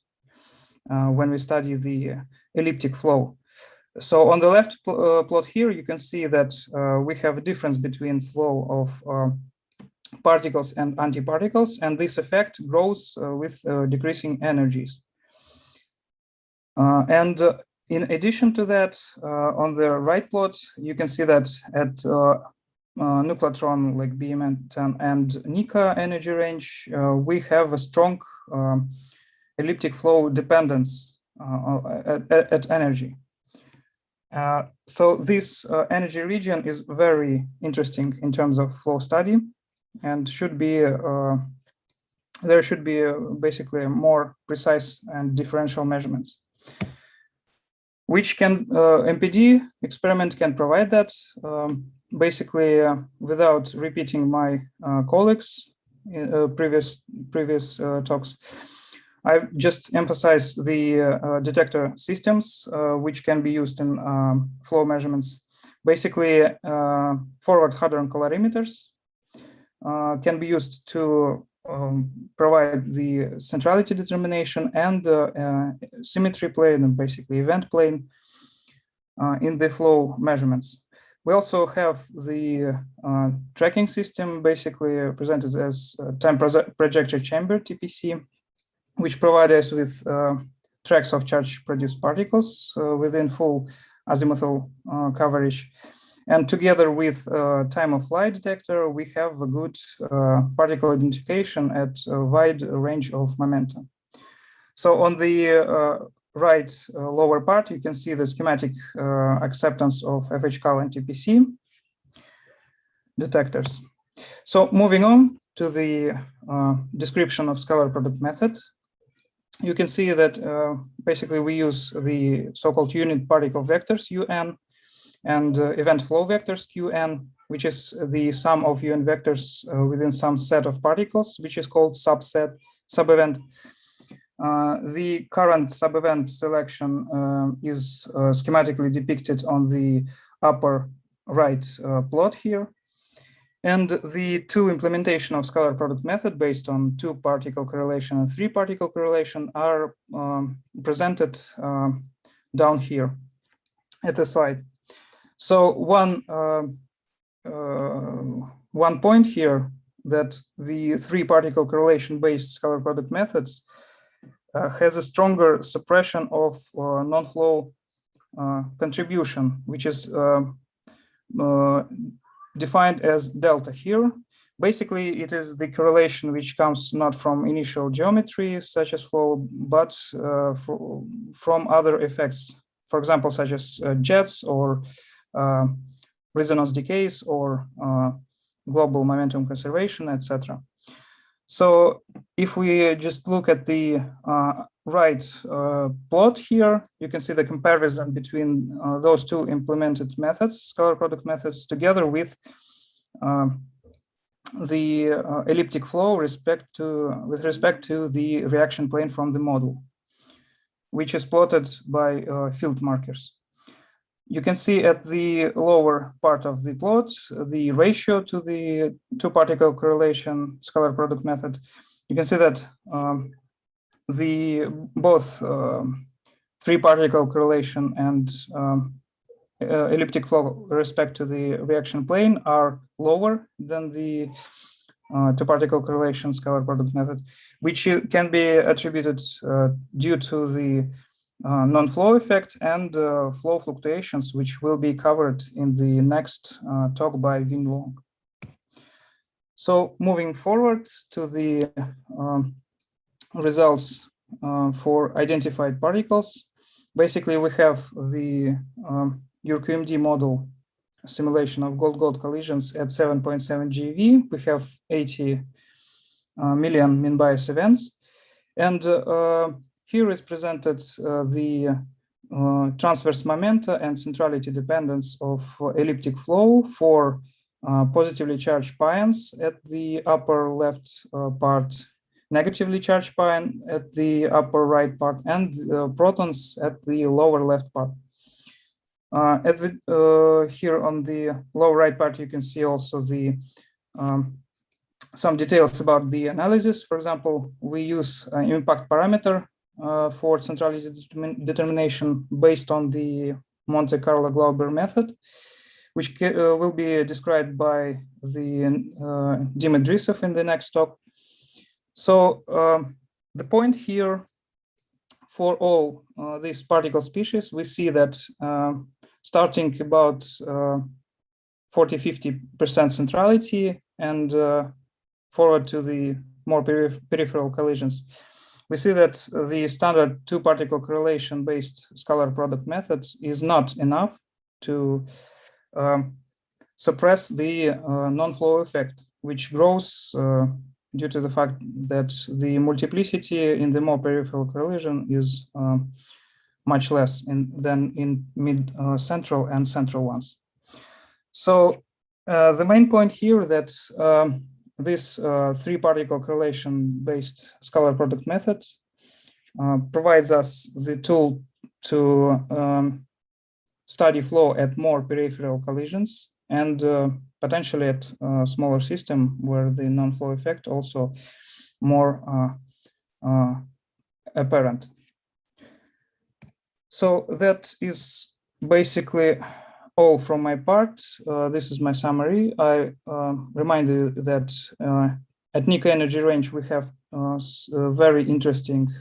when we study the elliptic flow. So on the left plot here, you can see that we have a difference between flow of particles and antiparticles, and this effect grows with decreasing energies. And in addition to that, on the right plot, you can see that at nucleotron like BM10 and Nika energy range, we have a strong elliptic flow dependence at energy. So this energy region is very interesting in terms of flow study, and should be there should be basically more precise and differential measurements, which can MPD experiment can provide that. Basically, without repeating my colleagues' previous talks, I just emphasize the detector systems which can be used in flow measurements. Basically, forward hadron colorimeters can be used to provide the centrality determination and symmetry plane and basically event plane in the flow measurements. We also have the tracking system, basically presented as time projector chamber TPC, which provide us with tracks of charge-produced particles within full azimuthal coverage. And together with time of flight detector, we have a good particle identification at a wide range of momentum. So on the right lower part, you can see the schematic acceptance of FH-Cal and TPC detectors. So moving on to the description of scalar product method. you can see that basically we use the so-called unit particle vectors UN and event flow vectors QN, which is the sum of UN vectors within some set of particles, which is called sub-event. The current sub-event selection is schematically depicted on the upper right plot here. And the two implementation of scalar product method based on 2-particle correlation and 3-particle correlation are presented down here at the slide. So one point here that the 3-particle correlation based scalar product methods has a stronger suppression of non-flow contribution, which is defined as delta here. Basically, it is the correlation which comes not from initial geometry, such as flow, but from other effects, for example, such as jets or resonance decays or global momentum conservation, etc. So if we just look at the right plot here, you can see the comparison between those two implemented methods, scalar product methods, together with the elliptic flow with respect to the reaction plane from the model, which is plotted by field markers. You can see at the lower part of the plot the ratio to the 2-particle correlation scalar product method. You can see that both 3-particle correlation and elliptic flow with respect to the reaction plane are lower than the 2-particle correlation scalar product method, which can be attributed due to the non-flow effect and flow fluctuations, which will be covered in the next talk by Win Long. So moving forward to the results for identified particles, basically we have the EURQMD model simulation of gold-gold collisions at 7.7 GeV. We have 80 million mean bias events, and here is presented the transverse momenta and centrality dependence of elliptic flow for positively charged pions at the upper left part, negatively charged pion at the upper right part, and protons at the lower left part. Here on the lower right part, you can see also the some details about the analysis. For example, we use an impact parameter for centrality determination based on the Monte Carlo Glauber method, which will be described by the Dima Drisov in the next talk. So the point here for all these particle species, we see that starting about 40–50% centrality and forward to the more peripheral collisions, we see that the standard 2-particle correlation based scalar product methods is not enough to suppress the non-flow effect, which grows due to the fact that the multiplicity in the more peripheral collision is much less than in mid-central and central ones. So the main point here that this 3-particle correlation based scalar product method provides us the tool to study flow at more peripheral collisions and potentially at a smaller system where the non-flow effect also more apparent. So that is basically all from my part. This is my summary. I remind you that at Nika energy range, we have very interesting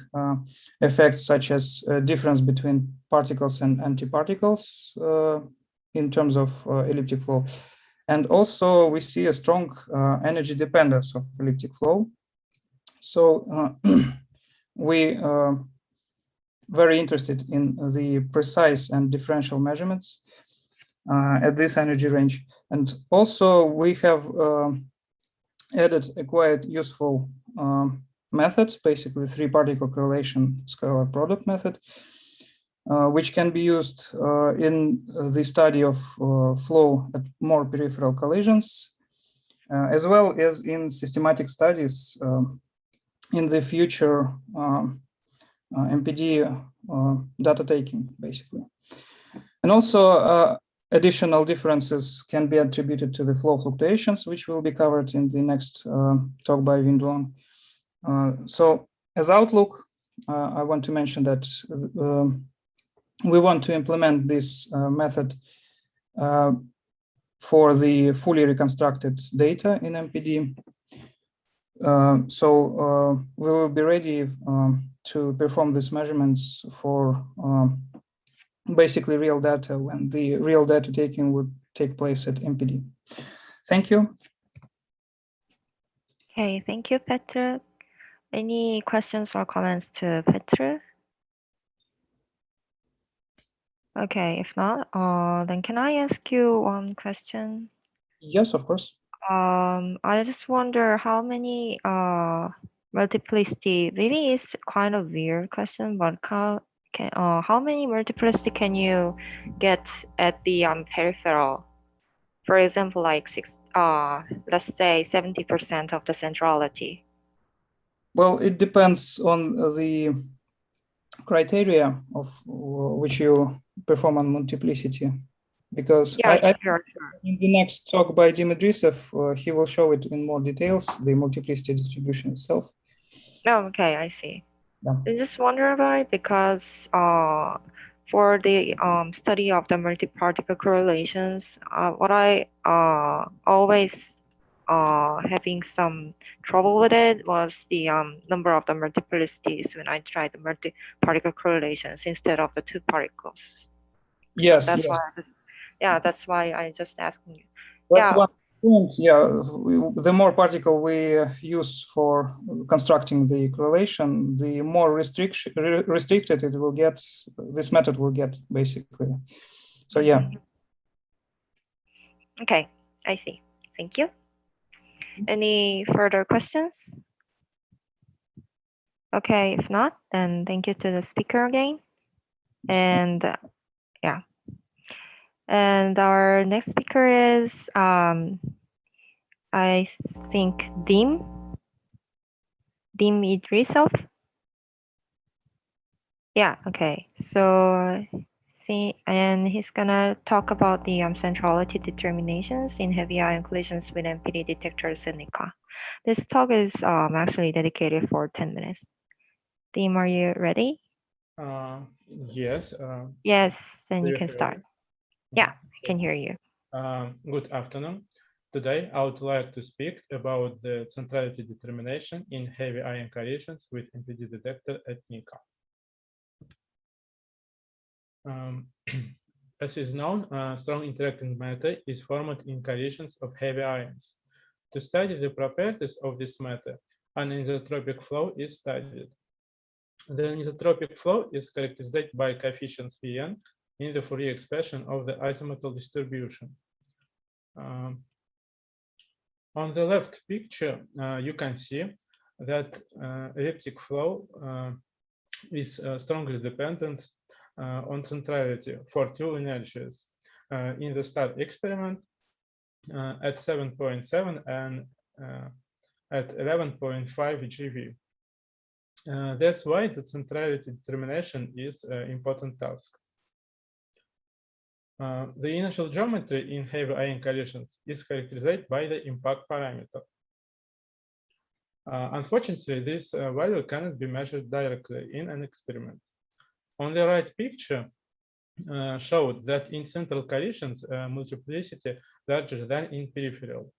effects such as difference between particles and antiparticles in terms of elliptic flow. And also we see a strong energy dependence of elliptic flow. So we very interested in the precise and differential measurements at this energy range. And also we have added a quite useful method, basically three-particle correlation scalar product method, which can be used in the study of flow at more peripheral collisions, as well as in systematic studies in the future MPD data taking, basically. And also additional differences can be attributed to the flow fluctuations, which will be covered in the next talk by Windlong. So as outlook, I want to mention that we want to implement this method for the fully reconstructed data in MPD. So we will be ready to perform these measurements for basically real data when the real data taking would take place at MPD. Thank you. Okay, thank you, Petr. Any questions or comments to Petr? Okay, if not, then can I ask you one question? Yes, of course. I just wonder how many multiplicity, maybe it's kind of weird question, but how many multiplicity can you get at the peripheral? For example, like let's say 70% of the centrality. Well, it depends on the criteria of which you perform on multiplicity, because Yeah, sure. In the next talk by Dimitrisov, he will show it in more details, the multiplicity distribution itself. Oh, okay, I see. Yeah. I just wonder about it because for the study of the multi-particle correlations, what I always having some trouble with it was the number of the multiplicities when I tried the multi-particle correlations instead of the two particles. Yes, That's yes. why. Yeah, that's why I just asking you. That's Yeah. one point. Yeah, the more particle we use for constructing the correlation, the more restricted it will get. This method will get basically. So yeah. Okay, I see. Thank you. Any further questions? Okay, if not, then thank you to the speaker again. And yeah. And our next speaker is, I think, Dim Idrisov. Yeah, okay. So, and he's gonna talk about the centrality determinations in heavy ion collisions with MPD detectors in NICA. This talk is actually dedicated for 10 minutes. Dim, are you ready? Yes. Yes, then you can hear start. me? Yeah, I can hear you. Good afternoon. Today, I would like to speak about the centrality determination in heavy ion collisions with MPD detector at NICA. As is known, strong interacting matter is formed in collisions of heavy ions. To study the properties of this matter, an isotropic flow is studied. The isotropic flow is characterized by coefficients Vn in the Fourier expression of the isometric distribution. On the left picture, you can see that elliptic flow is strongly dependent on centrality for two energies in the star experiment at 7.7 and at 11.5 GeV. That's why the centrality determination is an important task. The initial geometry in heavy ion collisions is characterized by the impact parameter. Unfortunately, this value cannot be measured directly in an experiment. On the right picture showed that in central collisions, multiplicity larger than in peripheral.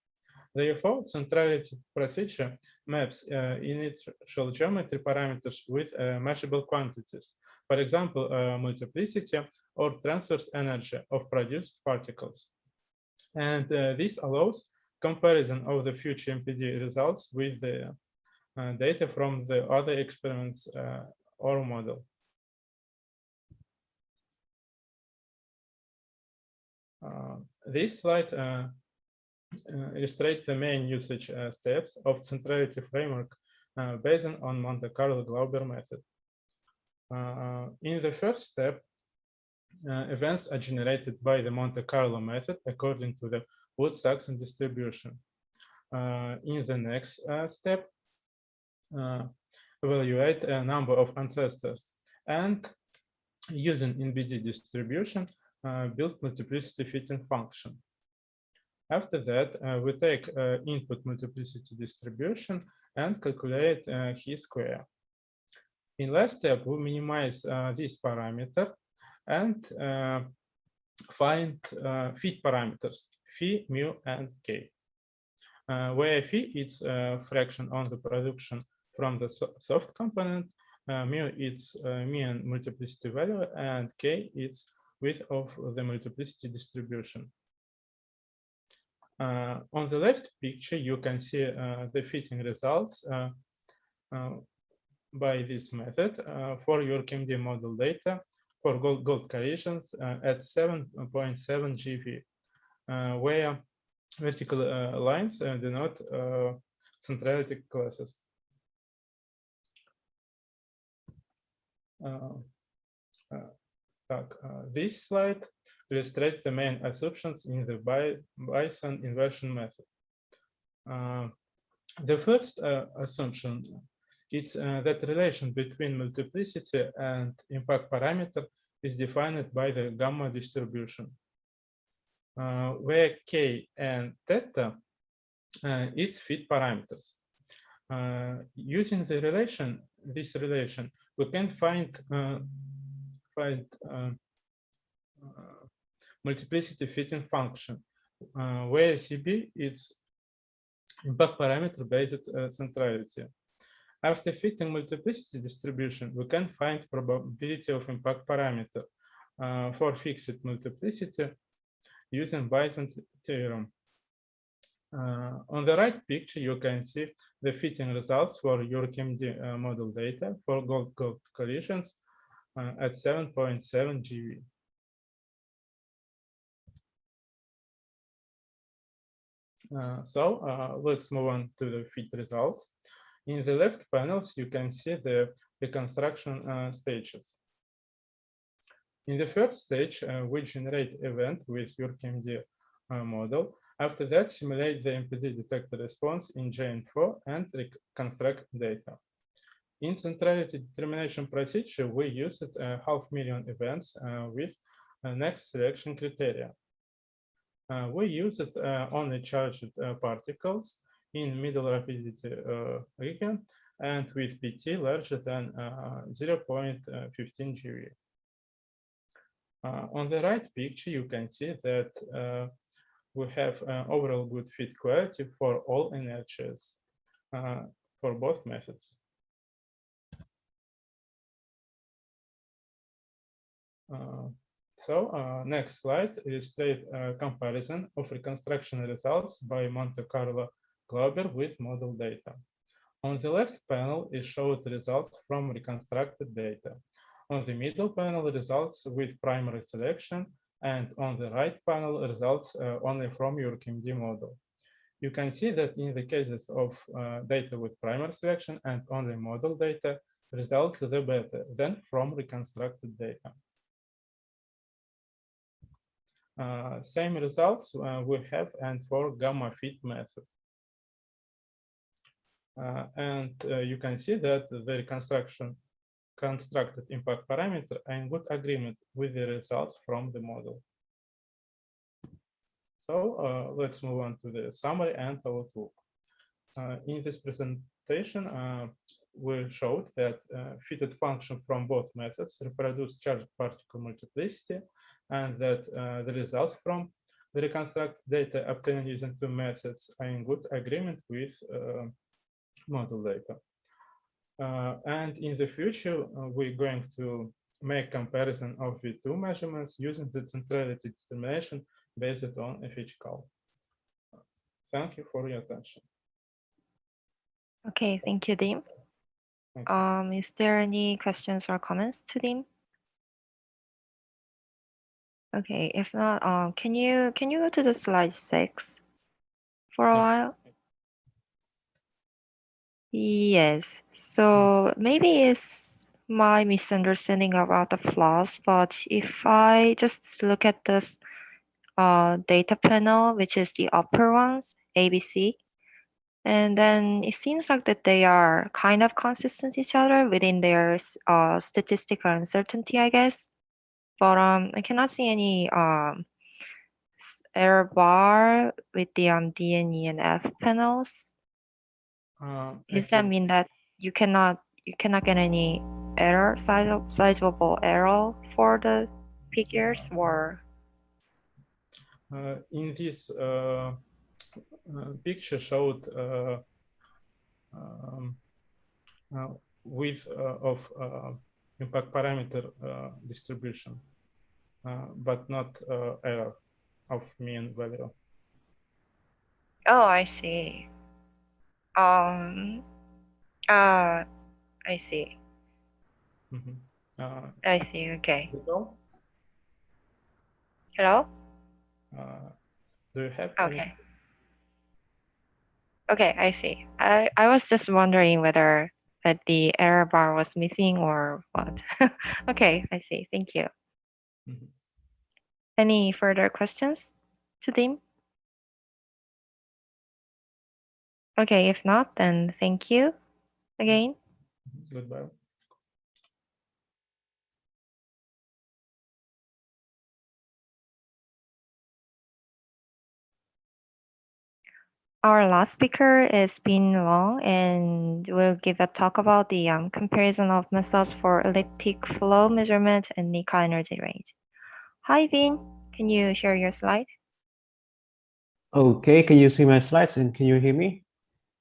Therefore, centrality procedure maps initial geometry parameters with measurable quantities, for example, multiplicity or transverse energy of produced particles. And this allows comparison of the future MPD results with the data from the other experiments or model. This slide illustrates the main usage steps of centrality framework based on Monte Carlo Glauber method. In the first step, events are generated by the Monte Carlo method according to the Wood-Saxon distribution. In the next step, evaluate a number of ancestors and using NBD distribution, build multiplicity fitting function. After that, we take input multiplicity distribution and calculate chi-square. In last step, we minimize this parameter and find fit parameters, phi, mu, and k. Where phi is a fraction on the production from the soft component, mu is mean multiplicity value, and k is width of the multiplicity distribution. On the left picture, you can see the fitting results by this method for your KMD model data for gold collisions at 7.7 GV, where vertical lines denote centrality classes. This slide illustrates the main assumptions in the Bayesian inversion method. The first assumption is that relation between multiplicity and impact parameter is defined by the gamma distribution, where k and theta its fit parameters. Using this relation, we can find multiplicity fitting function, where CB is impact parameter based centrality. After fitting multiplicity distribution, we can find probability of impact parameter for fixed multiplicity using Bayesian theorem. On the right picture, you can see the fitting results for your KMD model data for gold collisions at 7.7 GV. Let's move on to the fit results. In the left panels, you can see the reconstruction stages. In the first stage, we generate event with your KMD model. After that, simulate the MPD detector response in JN4 and reconstruct data. In centrality determination procedure, we used 500,000 events with next selection criteria. We used only charged particles in middle rapidity region and with PT larger than 0.15 GeV. On the right picture, you can see that we have overall good fit quality for all energies for both methods. Next slide illustrates a comparison of reconstruction results by Monte Carlo Glauber with model data. On the left panel is showed results from reconstructed data. On the middle panel, results with primary selection, and on the right panel, results only from your KMD model. You can see that in the cases of data with primary selection and only model data, results are better than from reconstructed data. Same results we have and for gamma fit method. You can see that the constructed impact parameter are in good agreement with the results from the model. Let's move on to the summary and outlook. In this presentation, we showed that fitted function from both methods reproduce charged particle multiplicity, and that the results from the reconstructed data obtained using two methods are in good agreement with model data. And in the future, we're going to make comparison of the two measurements using the centrality determination based on FHCAL. Thank you for your attention. Okay, thank you, Dim. Is there any questions or comments to Dim? Okay, if not, can you go to the slide 6 for a while? Yes. So maybe it's my misunderstanding about the flaws, but if I just look at this data panel, which is the upper ones, ABC, and then it seems like that they are kind of consistent each other within their statistical uncertainty, I guess. But I cannot see any error bar with the D, N, E, and F panels. Does that mean that you cannot get any error, sizable error for the figures, or? In this picture showed width of impact parameter distribution, but not error of mean value. Oh, I see. I see. I see. Okay. Hello? Do you have Okay. Okay, I see. I was just wondering whether that the error bar was missing or what. Okay, I see. Thank you. Any further questions to them? Okay, if not, then thank you again. Goodbye. Our last speaker is Bin Long, and will give a talk about the comparison of methods for elliptic flow measurement and Nika energy range. Hi, Bin. Can you share your slide? Okay, can you see my slides and can you hear me?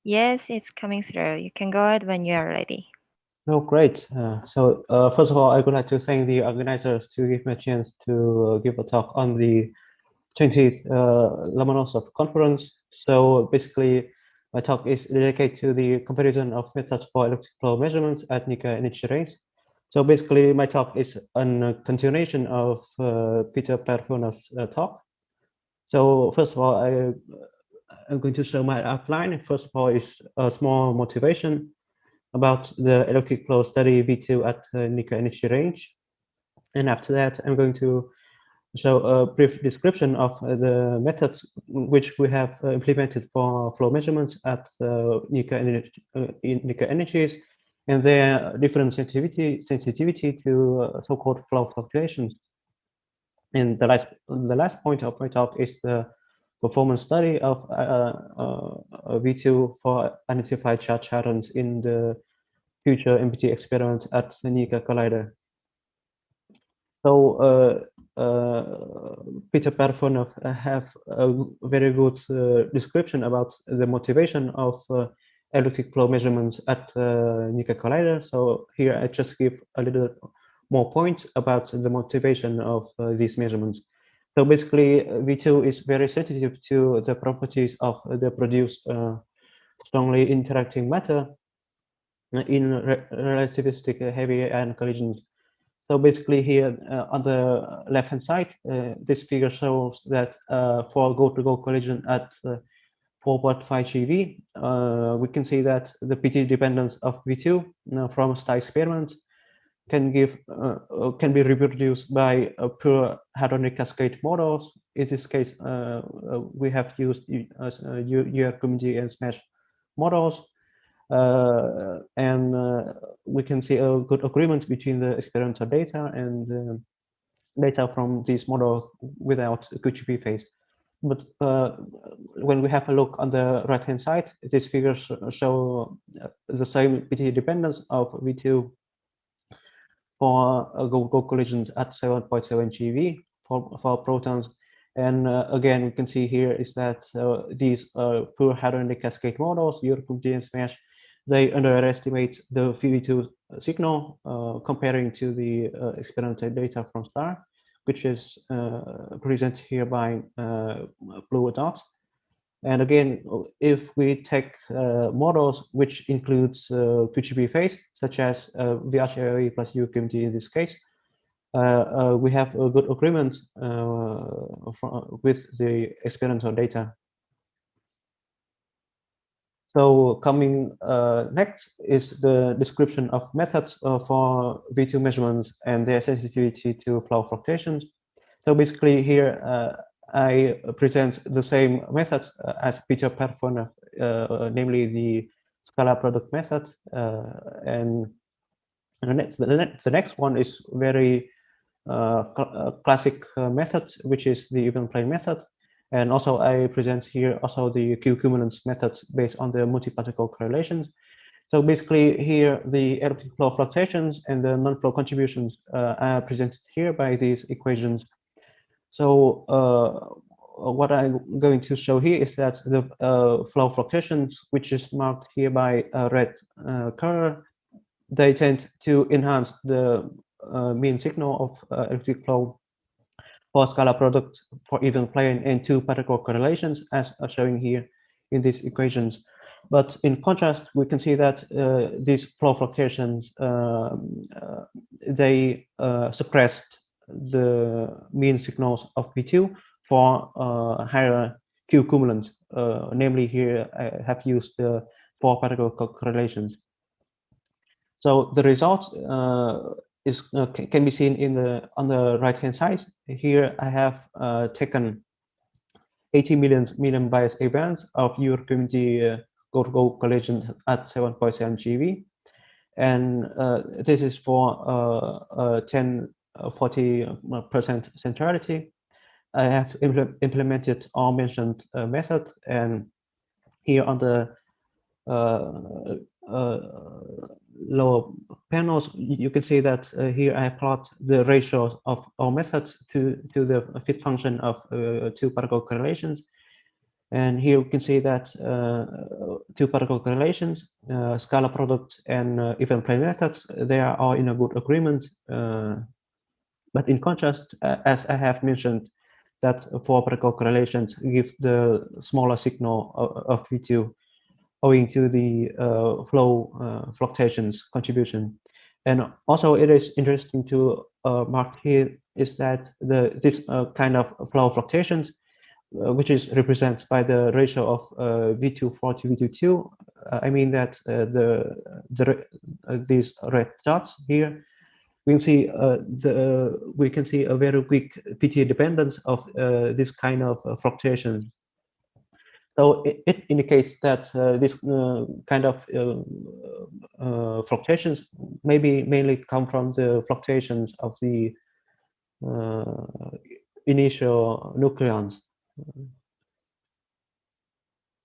Yes, it's coming through. You can go ahead when you are ready. Oh, great. First of all, I would like to thank the organizers to give me a chance to give a talk on the 20th Lomonosov conference. So basically, my talk is dedicated to the comparison of methods for electric flow measurements at Nika energy range. So basically, my talk is a continuation of Peter Perfunov's talk. So first of all, I'm going to show my outline. First of all, is a small motivation about the electric flow study V2 at Nika energy range. And after that, I'm going to show a brief description of the methods which we have implemented for flow measurements at Nika energies and their different sensitivity to so-called flow fluctuations. And the last point of my talk is the performance study of V2 for identified charge patterns in the future MPT experiments at the Nika Collider. So Peter Perfunov have a very good description about the motivation of electric flow measurements at Nika Collider. So here I just give a little more points about the motivation of these measurements. So basically, V2 is very sensitive to the properties of the produced strongly interacting matter in relativistic heavy ion collisions. So basically here on the left-hand side, this figure shows that for go-to-go collision at 4.5 GeV, we can see that the PT dependence of V2 from star experiment can be reproduced by pure hadronic cascade models. In this case, we have used UR and SMASH models. We can see a good agreement between the experimental data and data from these models without QGP phase. But when we have a look on the right-hand side, these figures show the same PT dependence of V2 for go collisions at 7.7 GeV for protons. And again, we can see here is that these pure hadronic cascade models, UR and SMASH, they underestimate the V2 signal comparing to the experimental data from STAR, which is presented here by blue dots. And again, if we take models which includes QGP phase, such as VHAOE plus UQMT in this case, we have a good agreement with the experimental data. So coming next is the description of methods for V2 measurements and their sensitivity to flow fluctuations. So basically here I present the same methods as Peter Perforner, namely the scalar product method, and the next one is very classic method, which is the even plane method. And also I present here also the Q-cumulance method based on the multi-particle correlations. So basically here the elliptic flow fluctuations and the non-flow contributions are presented here by these equations. So what I'm going to show here is that the flow fluctuations, which is marked here by a red color, they tend to enhance the mean signal of electric flow for scalar product for even plane and two particle correlations, as showing here in these equations. But in contrast, we can see that these flow fluctuations, they suppressed the mean signals of V2 for higher Q-cumulants. Namely here, I have used the 4 particle correlations. So the results can be seen on the right hand side. Here I have taken 80 million bias events of your community go collisions at 7.7 GeV, and this is for 40% centrality. I have implemented all mentioned method, and here on the lower panels, you can see that here I plot the ratios of all methods to the fit function of 2 particle correlations. And here we can see that 2 particle correlations, scalar product and even plane methods, they are all in a good agreement. But in contrast, as I have mentioned, that 4 particle correlations give the smaller signal of V2 owing to the flow fluctuations contribution. And also it is interesting to mark here is that this kind of flow fluctuations, which is represented by the ratio of V2 to V2, I mean that these red dots here, we can see a very quick PT dependence of this kind of fluctuations. So it indicates that this kind of fluctuations maybe mainly come from the fluctuations of the initial nucleons.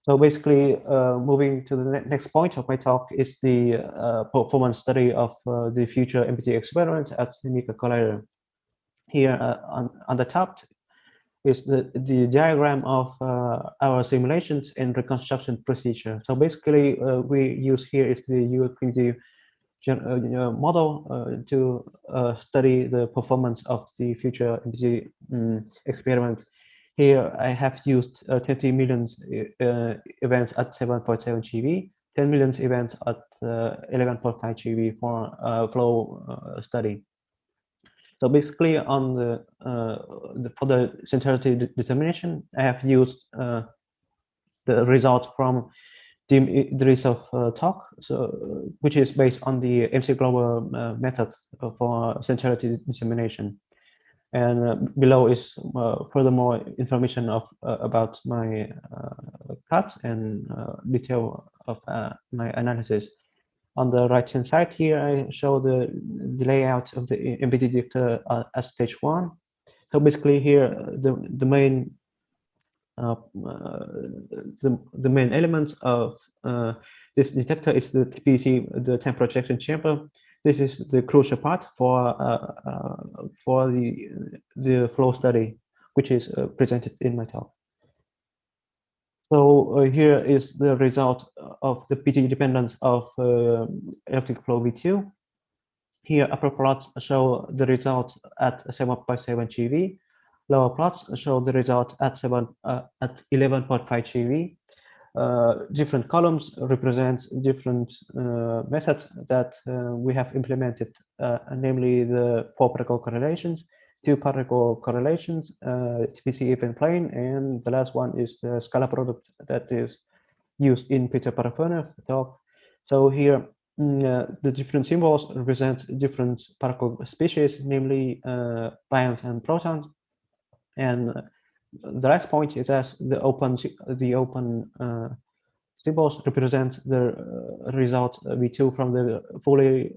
So basically, moving to the next point of my talk is the performance study of the future MPT experiment at Nika Collider. Here on the top is the diagram of our simulations and reconstruction procedure. So basically, we use here is the UQD model to study the performance of the future MPT experiment. Here I have used 20 million events at 7.7 GeV, 10 million events at 11.5 GeV for flow study. So basically, on for the centrality determination, I have used the results from the talk, so which is based on the MC Global method for centrality determination. And below is furthermore information of about my cuts and detail of my analysis. On the right hand side here, I show the layout of the MPT detector as stage 1. So basically here, the main elements of this detector is the TPC, the time projection chamber. This is the crucial part for the flow study, which is presented in my talk. So here is the result of the PT dependence of electric flow V2. Here upper plots show the result at 7.7 GeV. Lower plots show the result at 11.5 GeV. Different columns represent different methods that we have implemented, namely the 4 particle correlations, 2 particle correlations, TPC even plane, and the last one is the scalar product that is used in Peter Parafonov's talk. So here, the different symbols represent different particle species, namely pions and protons. And the last point is that the open symbols represent the result V2 from the fully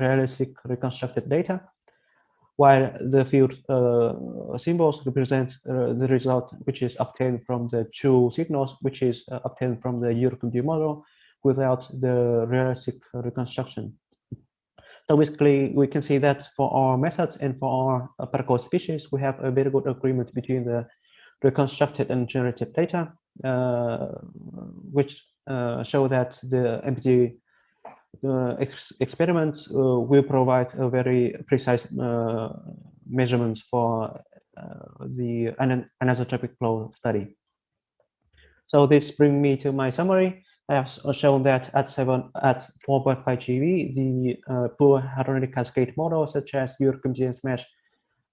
realistic reconstructed data, while the field symbols represent the result which is obtained from the true signals, which is obtained from the URCMD model without the realistic reconstruction. So basically, we can see that for our methods and for our particle species, we have a very good agreement between the reconstructed and generated data, which show that the MPT experiments will provide a very precise measurements for the anisotropic flow study. So this brings me to my summary. I have shown that at 4.5 GeV, the poor harmonic cascade models such as URCMD and SMASH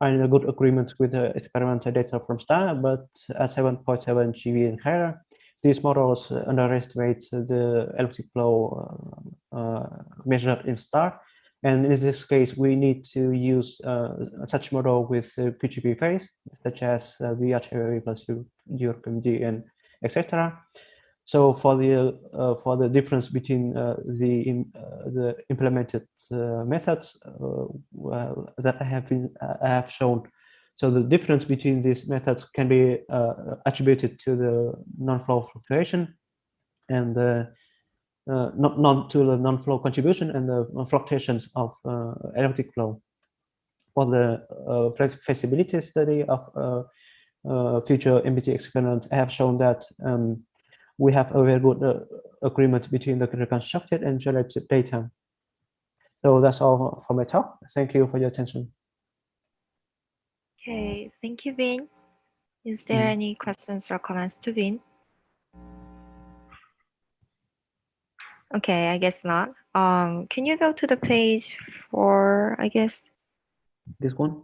are in a good agreement with the experimental data from STAR, but at 7.7 GeV and higher, these models underestimate the elliptic flow measured in STAR. And in this case, we need to use such model with PGP phase, such as VHV plus URCMD and etc. So for the difference between the implemented methods that I have shown, so the difference between these methods can be attributed to the non-flow fluctuation and not to the non-flow contribution and the fluctuations of elliptic flow. For the feasibility study of future MPT experiment, I have shown that we have a very good agreement between the reconstructed and generated data. So that's all for my talk. Thank you for your attention. Okay, thank you, Vin. Is there any questions or comments to Vin? Okay, I guess not. Can you go to the page for, I guess? This one?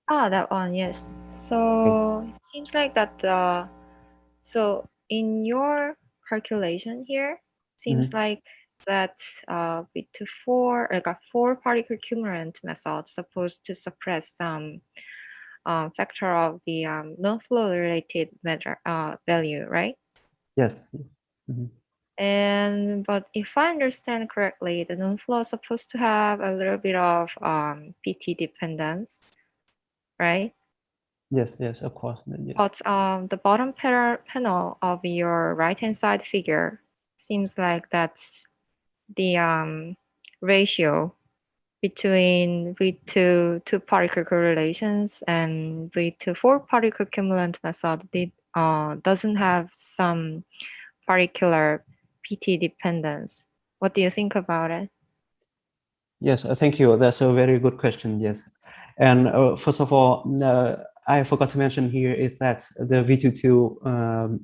Ah, that one, yes. So it seems like that so in your calculation here, seems like that with the four particle cumulant method supposed to suppress some factor of the non-flow related value, right? Yes. But if I understand correctly, the non-flow is supposed to have a little bit of PT dependence, right? Yes, of course. Yes. But the bottom panel of your right-hand side figure seems like that's the ratio between V2 two particle correlations and V2 four particle cumulant method doesn't have some particular PT dependence. What do you think about it? Yes, thank you. That's a very good question. Yes. And first of all, I forgot to mention here is that the V22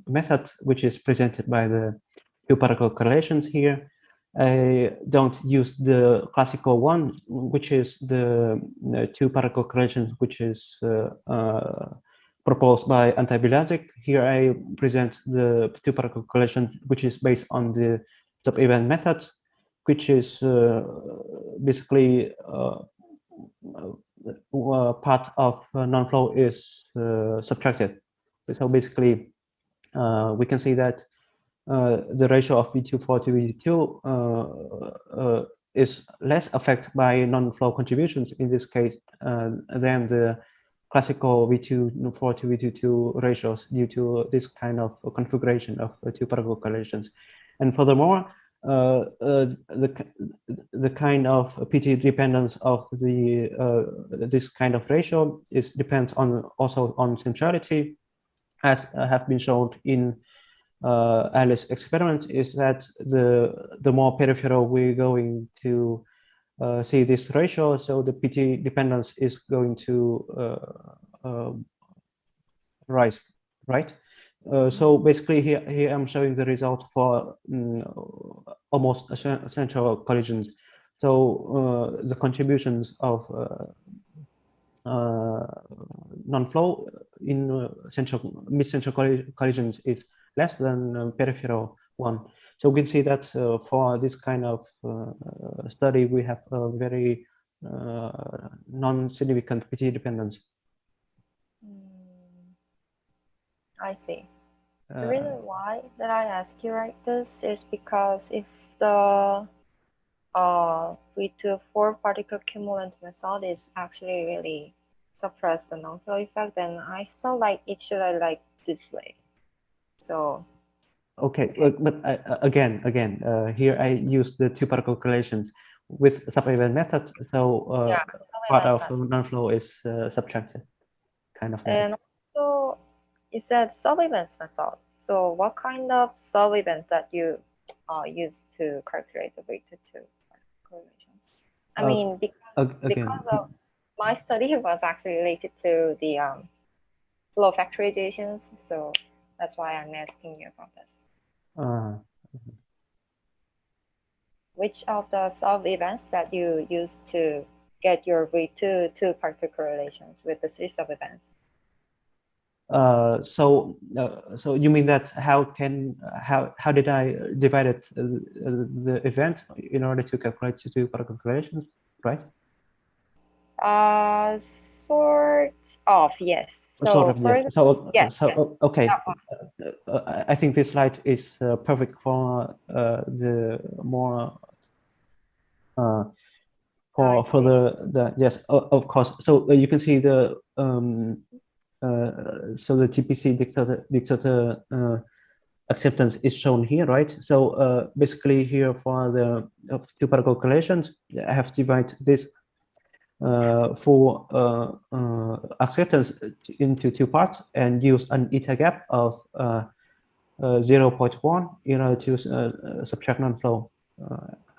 method, which is presented by the two particle correlations here, I don't use the classical one, which is the two particle correlations, which is proposed by anti-Bilagic. Here I present the two particle correlation, which is based on the sub-event methods, which is basically part of non-flow is subtracted. So basically, we can see that the ratio of V24 to V2 is less affected by non-flow contributions in this case than the classical V24 to V22 ratios due to this kind of configuration of two particle correlations. And furthermore, the kind of PT dependence of the this kind of ratio depends on also on centrality, as have been shown in Alice experiment, is that the more peripheral we're going to see this ratio, so the PT dependence is going to rise, right? So basically here I'm showing the result for almost central collisions. So the contributions of non-flow in mid-central collisions is less than peripheral one. So we can see that for this kind of study, we have a very non-significant PT dependence. I see. The reason why that I ask you like this is because if the V2 particle cumulant method is actually really suppress the non-flow effect, then I felt like it should have like this way. So okay. But again, here I use the two particle correlations with sub-event method. So yeah, part of non-flow is subtracted, kind of. And also, you said sub-events method. So what kind of sub-events that you use to calculate the V2 correlations? I mean, because of my study was actually related to the flow factorizations, so that's why I'm asking you about this. Which of the sub-events that you use to get your V2 particle correlations with the three sub-events? So you mean that how did I divide it, the event in order to calculate two particle correlations, right? Sort of, yes. So sort of, yes. So yes, okay. I think this slide is perfect for the more for the yes, of course. So you can see the so the TPC dictator acceptance is shown here, right? So basically here for the two particle correlations, I have divided this for acceptance into two parts and use an eta gap of 0.1 in order to subtract non-flow.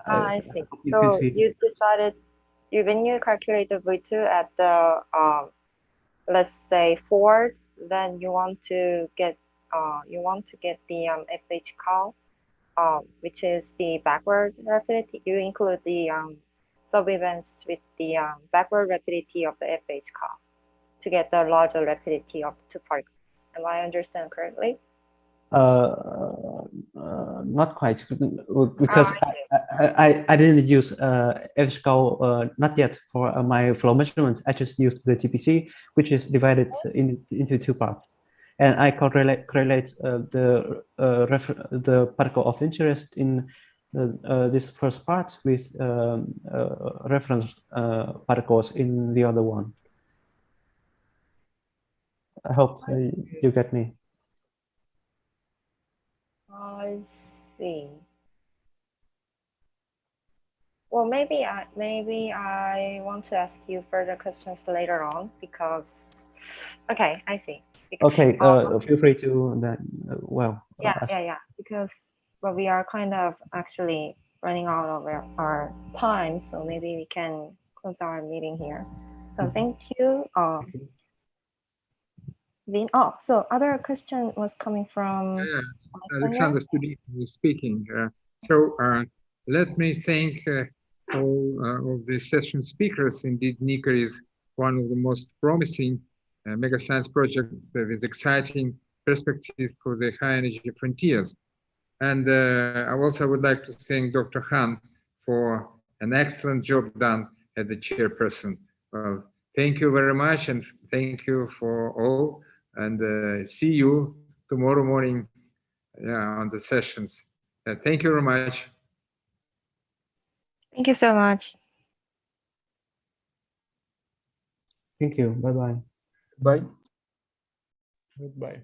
I see. So you decided when you calculate the V2 at the let's say 4, then you want to get the FH cal, which is the backward rapidity. You include the sub-events with the backward rapidity of the FH cal to get the larger rapidity of the two particles. Am I understand correctly? Not quite, because I didn't use FH cal not yet for my flow measurement. I just used the TPC, which is divided into two parts, and I correlate the particle of interest in this first part with reference particles in the other one. I hope you get me. I see. Well, maybe I want to ask you further questions later on because, okay, I see. Because, okay, feel free to then. Yeah. Because we are kind of actually running out of our time, so maybe we can close our meeting here. So thank you. Vin. Oh, so other question was coming from Alexander Studin is speaking. Let me thank all of the session speakers. Indeed, NICA is one of the most promising mega science projects with exciting perspective for the high energy frontiers. And I also would like to thank Dr. Han for an excellent job done as the chairperson. Well, thank you very much, and thank you for all. And see you tomorrow morning on the sessions. Thank you very much. Thank you so much. Thank you. Bye-bye. Bye. Goodbye.